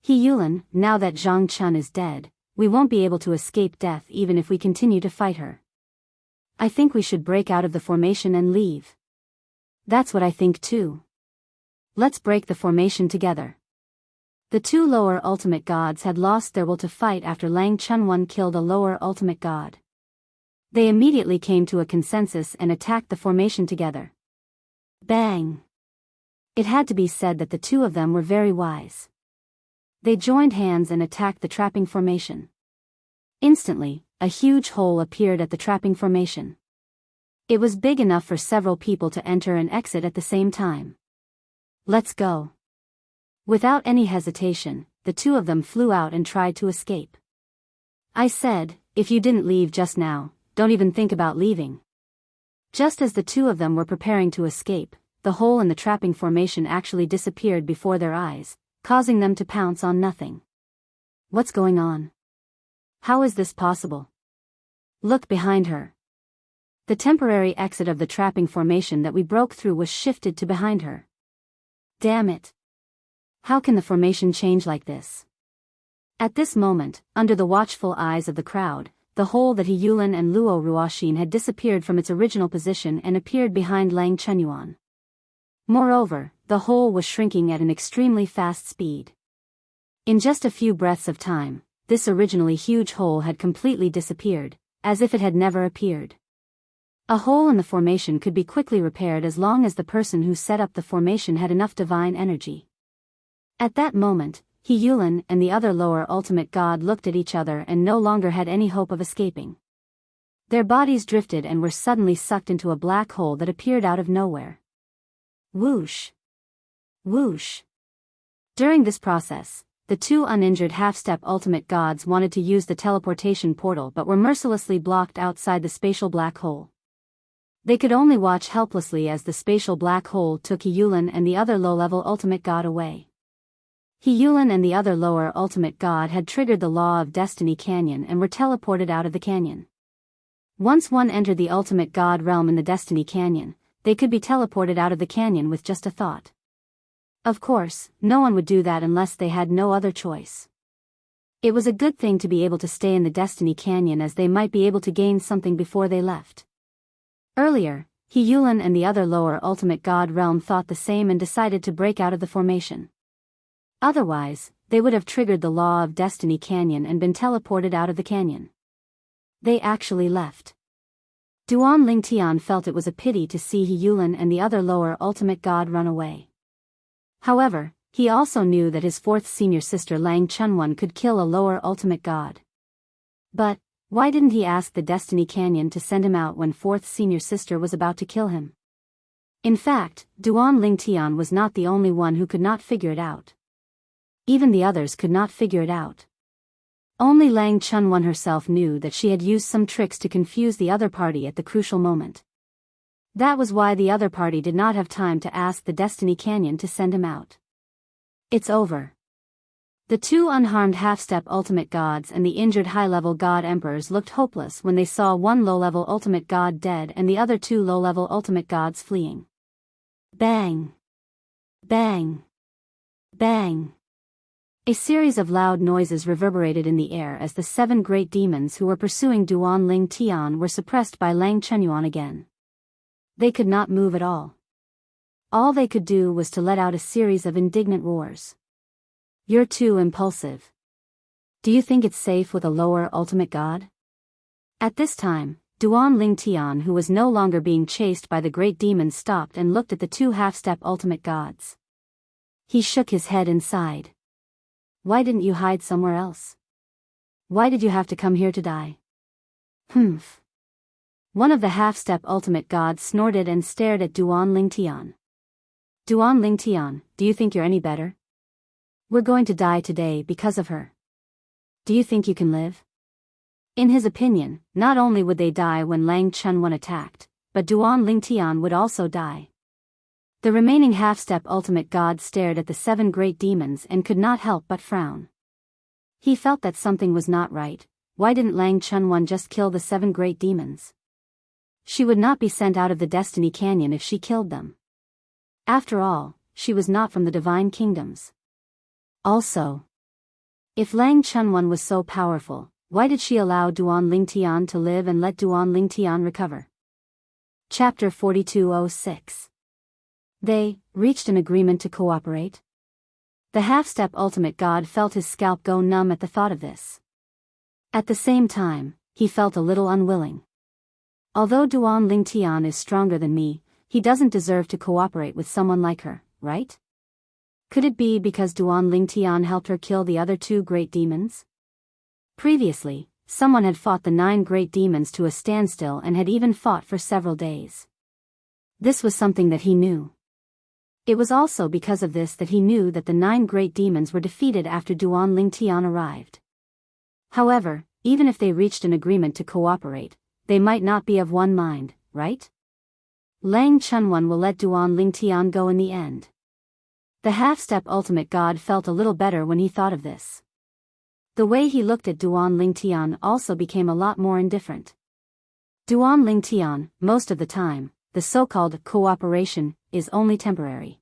He Yulin, now that Zhang Chun is dead, we won't be able to escape death even if we continue to fight her. I think we should break out of the formation and leave. That's what I think too. Let's break the formation together. The 2 lower ultimate gods had lost their will to fight after Lang Chenyuan killed a lower ultimate god. They immediately came to a consensus and attacked the formation together. Bang! It had to be said that the 2 of them were very wise. They joined hands and attacked the trapping formation. Instantly, a huge hole appeared at the trapping formation. It was big enough for several people to enter and exit at the same time. Let's go. Without any hesitation, the 2 of them flew out and tried to escape. I said, if you didn't leave just now, don't even think about leaving. Just as the 2 of them were preparing to escape, the hole in the trapping formation actually disappeared before their eyes, causing them to pounce on nothing. What's going on? How is this possible? Look behind her. The temporary exit of the trapping formation that we broke through was shifted to behind her. Damn it. How can the formation change like this? At this moment, under the watchful eyes of the crowd, the hole that He Yulin and Luo Ruoxin had disappeared from its original position and appeared behind Lang Chenyuan. Moreover, the hole was shrinking at an extremely fast speed. In just a few breaths of time, this originally huge hole had completely disappeared, as if it had never appeared. A hole in the formation could be quickly repaired as long as the person who set up the formation had enough divine energy. At that moment, He Yulin and the other lower ultimate god looked at each other and no longer had any hope of escaping. Their bodies drifted and were suddenly sucked into a black hole that appeared out of nowhere. Whoosh! Whoosh! During this process, the two uninjured half-step ultimate gods wanted to use the teleportation portal but were mercilessly blocked outside the spatial black hole. They could only watch helplessly as the spatial black hole took He Yulin and the other low-level ultimate god away. He Yulin and the other lower ultimate god had triggered the law of Destiny Canyon and were teleported out of the canyon. Once one entered the ultimate god realm in the Destiny Canyon, they could be teleported out of the canyon with just a thought. Of course, no one would do that unless they had no other choice. It was a good thing to be able to stay in the Destiny Canyon as they might be able to gain something before they left. Earlier, He Yulin and the other lower ultimate god realm thought the same and decided to break out of the formation. Otherwise, they would have triggered the law of Destiny Canyon and been teleported out of the canyon. They actually left. Duan Lingtian felt it was a pity to see He Yulin and the other lower ultimate god run away. However, he also knew that his fourth senior sister Lang Chunwan could kill a lower ultimate god. But, why didn't he ask the Destiny Canyon to send him out when fourth senior sister was about to kill him? In fact, Duan Lingtian was not the only one who could not figure it out. Even the others could not figure it out. Only Lang Chunwan herself knew that she had used some tricks to confuse the other party at the crucial moment. That was why the other party did not have time to ask the Destiny Canyon to send him out. It's over. The two unharmed half-step ultimate gods and the injured high-level god emperors looked hopeless when they saw one low-level ultimate god dead and the other two low-level ultimate gods fleeing. Bang! Bang! Bang! A series of loud noises reverberated in the air as the seven great demons who were pursuing Duan Ling Tian were suppressed by Lang Chenyuan again. They could not move at all. All they could do was to let out a series of indignant roars. You're too impulsive. Do you think it's safe with a lower ultimate god? At this time, Duan Ling Tian, who was no longer being chased by the great demons, stopped and looked at the two half-step ultimate gods. He shook his head and sighed. Why didn't you hide somewhere else? Why did you have to come here to die? Humph. One of the half-step ultimate gods snorted and stared at Duan Ling Tian. Duan Ling Tian, do you think you're any better? We're going to die today because of her. Do you think you can live? In his opinion, not only would they die when Lang Chunwan attacked, but Duan Ling Tian would also die. The remaining half-step ultimate god stared at the seven great demons and could not help but frown. He felt that something was not right. Why didn't Lang Chunwan just kill the seven great demons? She would not be sent out of the Destiny Canyon if she killed them. After all, she was not from the Divine Kingdoms. Also, if Lang Chunwan was so powerful, why did she allow Duan Ling Tian to live and let Duan Ling Tian recover? Chapter 4206. They reached an agreement to cooperate. The half-step ultimate god felt his scalp go numb at the thought of this. At the same time, he felt a little unwilling. Although Duan Ling Tian is stronger than me, he doesn't deserve to cooperate with someone like her, right? Could it be because Duan Ling Tian helped her kill the other two great demons? Previously, someone had fought the 9 great demons to a standstill and had even fought for several days. This was something that he knew. It was also because of this that he knew that the 9 great demons were defeated after Duan Ling Tian arrived. However, even if they reached an agreement to cooperate, they might not be of one mind, right? Lang Chunwan will let Duan Ling Tian go in the end. The half-step ultimate god felt a little better when he thought of this. The way he looked at Duan Ling Tian also became a lot more indifferent. Duan Ling Tian, most of the time, the so-called cooperation, is only temporary.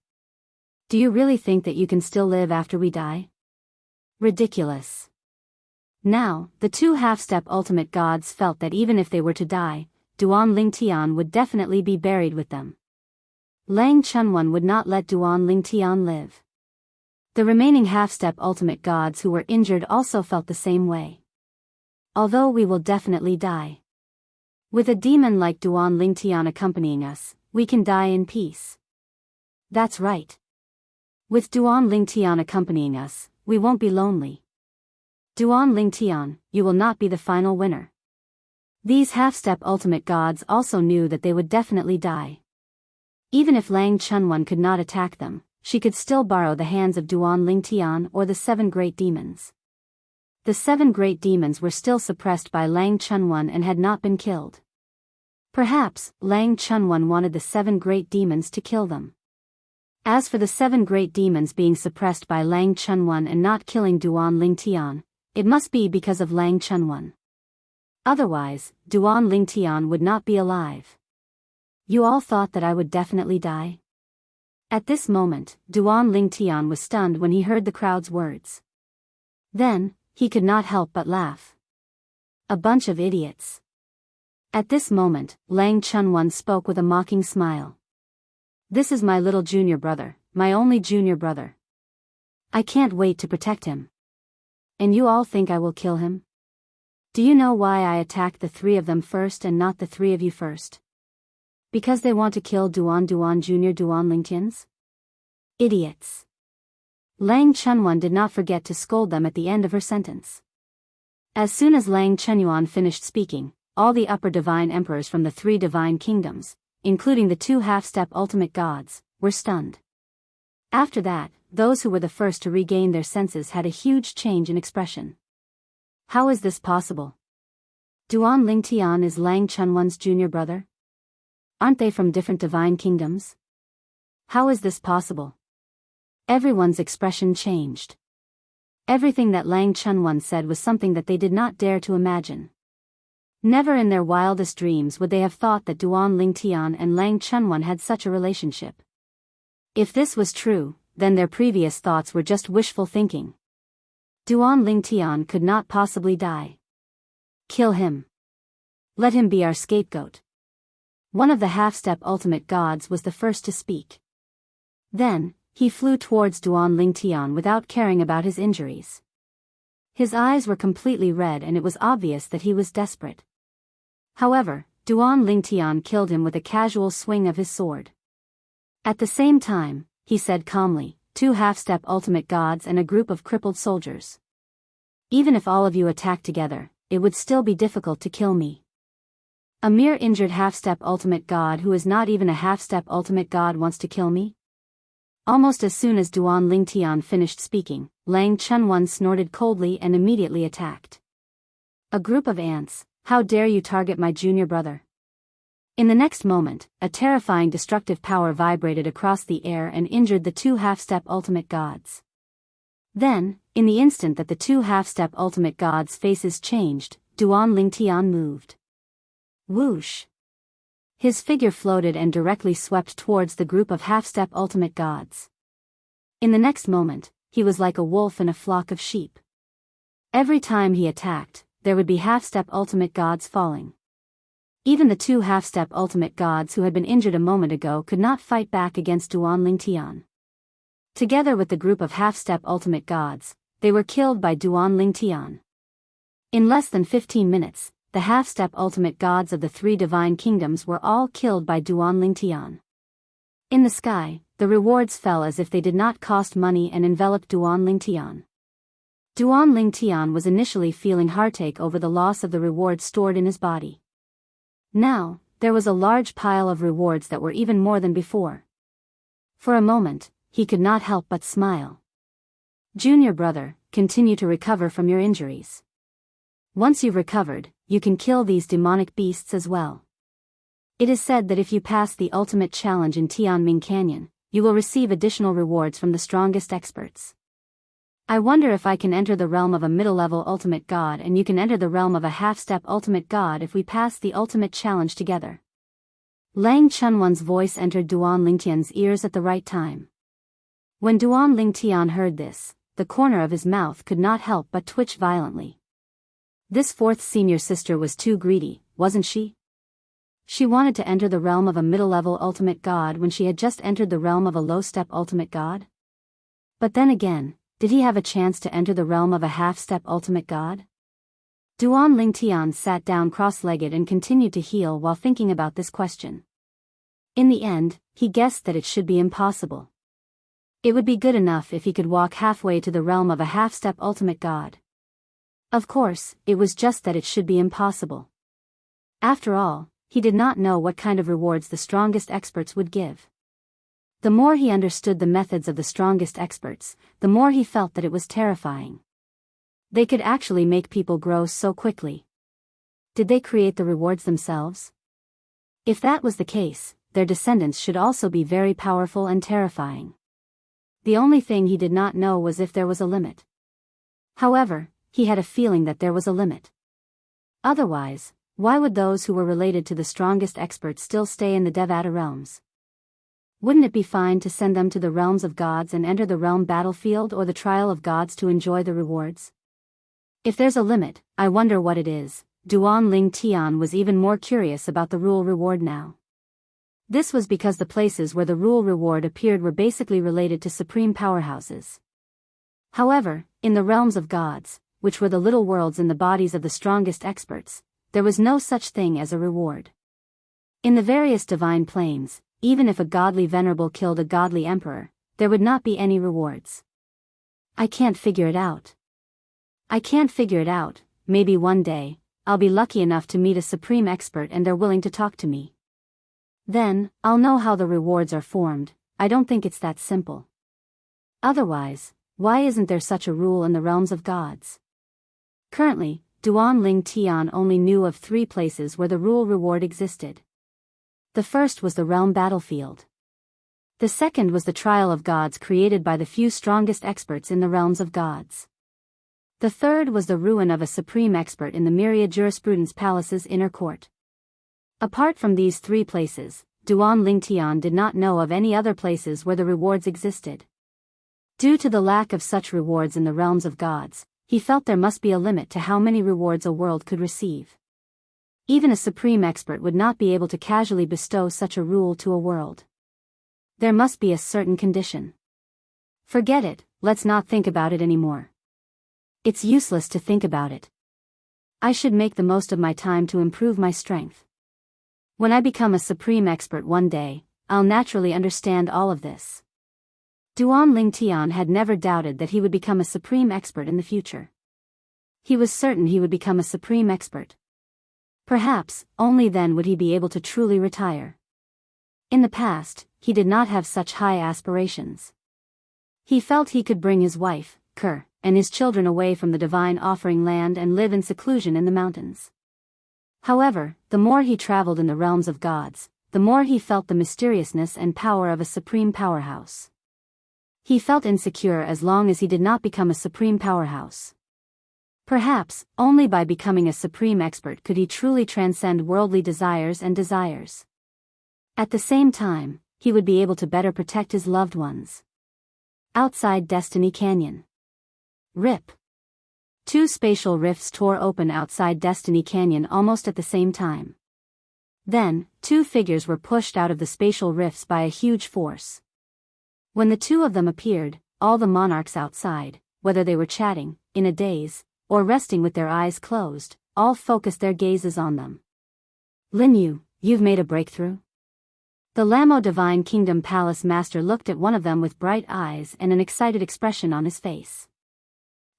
Do you really think that you can still live after we die? Ridiculous. Now, the two half-step ultimate gods felt that even if they were to die, Duan Ling Tian would definitely be buried with them. Lang Chunwan would not let Duan Ling Tian live. The remaining half-step ultimate gods who were injured also felt the same way. Although we will definitely die. With a demon like Duan Ling Tian accompanying us, we can die in peace. That's right. With Duan Ling Tian accompanying us, we won't be lonely. Duan Ling Tian, you will not be the final winner. These half-step ultimate gods also knew that they would definitely die. Even if Lang Chunwan could not attack them, she could still borrow the hands of Duan Lingtian or the 7 great demons. The 7 great demons were still suppressed by Lang Chunwan and had not been killed. Perhaps, Lang Chunwan wanted the 7 great demons to kill them. As for the 7 great demons being suppressed by Lang Chunwan and not killing Duan Lingtian, it must be because of Lang Chunwan. Otherwise, Duan Lingtian would not be alive. You all thought that I would definitely die? At this moment, Duan Lingtian was stunned when he heard the crowd's words. Then, he could not help but laugh. A bunch of idiots. At this moment, Lang Chunwan spoke with a mocking smile. This is my little junior brother, my only junior brother. I can't wait to protect him. And you all think I will kill him? Do you know why I attacked the 3 of them first and not the 3 of you first? Because they want to kill Duan Jr. Duan Lingtians? Idiots. Lang Chunwan did not forget to scold them at the end of her sentence. As soon as Lang Chunyuan finished speaking, all the upper divine emperors from the 3 divine kingdoms, including the 2 half-step ultimate gods, were stunned. After that, those who were the first to regain their senses had a huge change in expression. How is this possible? Duan Lingtian is Lang Chunwan's junior brother? Aren't they from different divine kingdoms? How is this possible? Everyone's expression changed. Everything that Lang Chunwan said was something that they did not dare to imagine. Never in their wildest dreams would they have thought that Duan Lingtian and Lang Chunwan had such a relationship. If this was true, then their previous thoughts were just wishful thinking. Duan Lingtian could not possibly die. Kill him. Let him be our scapegoat. One of the half-step ultimate gods was the first to speak. Then, he flew towards Duan Lingtian without caring about his injuries. His eyes were completely red and it was obvious that he was desperate. However, Duan Lingtian killed him with a casual swing of his sword. At the same time, he said calmly, 2 half-step ultimate gods and a group of crippled soldiers. Even if all of you attack together, it would still be difficult to kill me. A mere injured half-step ultimate god who is not even a half-step ultimate god wants to kill me? Almost as soon as Duan Lingtian finished speaking, Lang Chunwan snorted coldly and immediately attacked. A group of ants, how dare you target my junior brother? In the next moment, a terrifying destructive power vibrated across the air and injured the 2 half-step ultimate gods. Then, in the instant that the 2 half-step ultimate gods' faces changed, Duan Lingtian moved. Whoosh! His figure floated and directly swept towards the group of half-step ultimate gods. In the next moment, he was like a wolf in a flock of sheep. Every time he attacked, there would be half-step ultimate gods falling. Even the 2 half-step ultimate gods who had been injured a moment ago could not fight back against Duan Lingtian. Together with the group of half-step ultimate gods, they were killed by Duan Lingtian. In less than 15 minutes, the half-step ultimate gods of the 3 divine kingdoms were all killed by Duan Lingtian. In the sky, the rewards fell as if they did not cost money and enveloped Duan Lingtian. Duan Lingtian was initially feeling heartache over the loss of the rewards stored in his body. Now, there was a large pile of rewards that were even more than before. For a moment, he could not help but smile. Junior brother, continue to recover from your injuries. Once you've recovered, you can kill these demonic beasts as well. It is said that if you pass the ultimate challenge in Tianming Canyon, you will receive additional rewards from the strongest experts. I wonder if I can enter the realm of a middle-level ultimate god and you can enter the realm of a half-step ultimate god if we pass the ultimate challenge together. Lang Chunwan's voice entered Duan Lingtian's ears at the right time. When Duan Lingtian heard this, the corner of his mouth could not help but twitch violently. This 4th senior sister was too greedy, wasn't she? She wanted to enter the realm of a middle-level ultimate god when she had just entered the realm of a low-step ultimate god? But then again, did he have a chance to enter the realm of a half-step ultimate god? Duan Lingtian sat down cross-legged and continued to heal while thinking about this question. In the end, he guessed that it should be impossible. It would be good enough if he could walk halfway to the realm of a half-step ultimate god. Of course, it was just that it should be impossible. After all, he did not know what kind of rewards the strongest experts would give. The more he understood the methods of the strongest experts, the more he felt that it was terrifying. They could actually make people grow so quickly. Did they create the rewards themselves? If that was the case, their descendants should also be very powerful and terrifying. The only thing he did not know was if there was a limit. However, he had a feeling that there was a limit. Otherwise, why would those who were related to the strongest experts still stay in the Devata realms? Wouldn't it be fine to send them to the realms of gods and enter the realm battlefield or the trial of gods to enjoy the rewards? If there's a limit, I wonder what it is. Duan Ling Tian was even more curious about the rule reward now. This was because the places where the rule reward appeared were basically related to supreme powerhouses. However, in the realms of gods, which were the little worlds in the bodies of the strongest experts, there was no such thing as a reward. In the various divine planes, even if a godly venerable killed a godly emperor, there would not be any rewards. I can't figure it out. Maybe one day, I'll be lucky enough to meet a supreme expert and they're willing to talk to me. Then, I'll know how the rewards are formed. I don't think it's that simple. Otherwise, why isn't there such a rule in the realms of gods? Currently, Duan Ling Tian only knew of 3 places where the rule reward existed. The first was the realm battlefield. The second was the trial of gods created by the few strongest experts in the realms of gods. The third was the ruin of a supreme expert in the myriad jurisprudence palace's inner court. Apart from these 3 places, Duan Lingtian did not know of any other places where the rewards existed. Due to the lack of such rewards in the realms of gods, he felt there must be a limit to how many rewards a world could receive. Even a supreme expert would not be able to casually bestow such a rule to a world. There must be a certain condition. Forget it, let's not think about it anymore. It's useless to think about it. I should make the most of my time to improve my strength. When I become a supreme expert one day, I'll naturally understand all of this. Duan Lingtian had never doubted that he would become a supreme expert in the future. He was certain he would become a supreme expert. Perhaps, only then would he be able to truly retire. In the past, he did not have such high aspirations. He felt he could bring his wife, Ker, and his children away from the divine offering land and live in seclusion in the mountains. However, the more he traveled in the realms of gods, the more he felt the mysteriousness and power of a supreme powerhouse. He felt insecure as long as he did not become a supreme powerhouse. Perhaps, only by becoming a supreme expert could he truly transcend worldly desires and desires. At the same time, he would be able to better protect his loved ones. Outside Destiny Canyon. Rip. 2 spatial rifts tore open outside Destiny Canyon almost at the same time. Then, 2 figures were pushed out of the spatial rifts by a huge force. When the 2 of them appeared, all the monarchs outside, whether they were chatting, in a daze, or resting with their eyes closed, all focused their gazes on them. Lin Yu, you've made a breakthrough? The Lamo Divine Kingdom Palace Master looked at one of them with bright eyes and an excited expression on his face.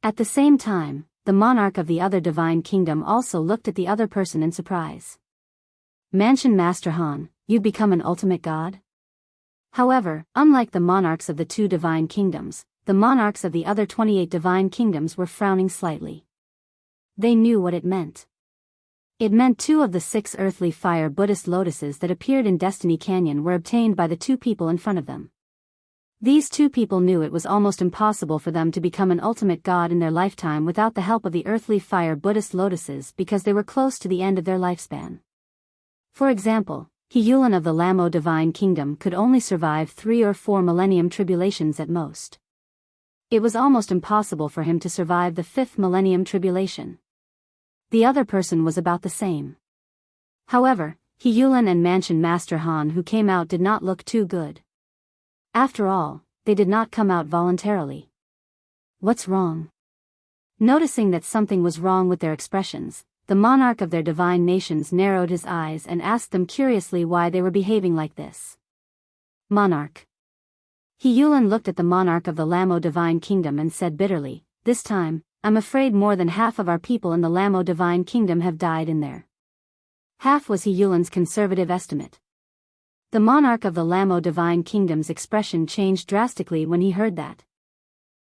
At the same time, the monarch of the other divine kingdom also looked at the other person in surprise. Mansion Master Han, you've become an ultimate god? However, unlike the monarchs of the 2 divine kingdoms, the monarchs of the other 28 divine kingdoms were frowning slightly. They knew what it meant. It meant 2 of the 6 earthly fire Buddhist lotuses that appeared in Destiny Canyon were obtained by the 2 people in front of them. These 2 people knew it was almost impossible for them to become an ultimate god in their lifetime without the help of the earthly fire Buddhist lotuses because they were close to the end of their lifespan. For example, He Yulin of the Lamo Divine Kingdom could only survive 3 or 4 millennium tribulations at most. It was almost impossible for him to survive the 5th millennium tribulation. The other person was about the same. However, He Yulin and Mansion Master Han who came out did not look too good. After all, they did not come out voluntarily. What's wrong? Noticing that something was wrong with their expressions, the monarch of their divine nations narrowed his eyes and asked them curiously why they were behaving like this. Monarch. He Yulin looked at the monarch of the Lamo Divine Kingdom and said bitterly, "This time, I'm afraid more than half of our people in the Lamo Divine Kingdom have died in there." Half was He Yulin's conservative estimate. The monarch of the Lamo divine kingdom's expression changed drastically when he heard that.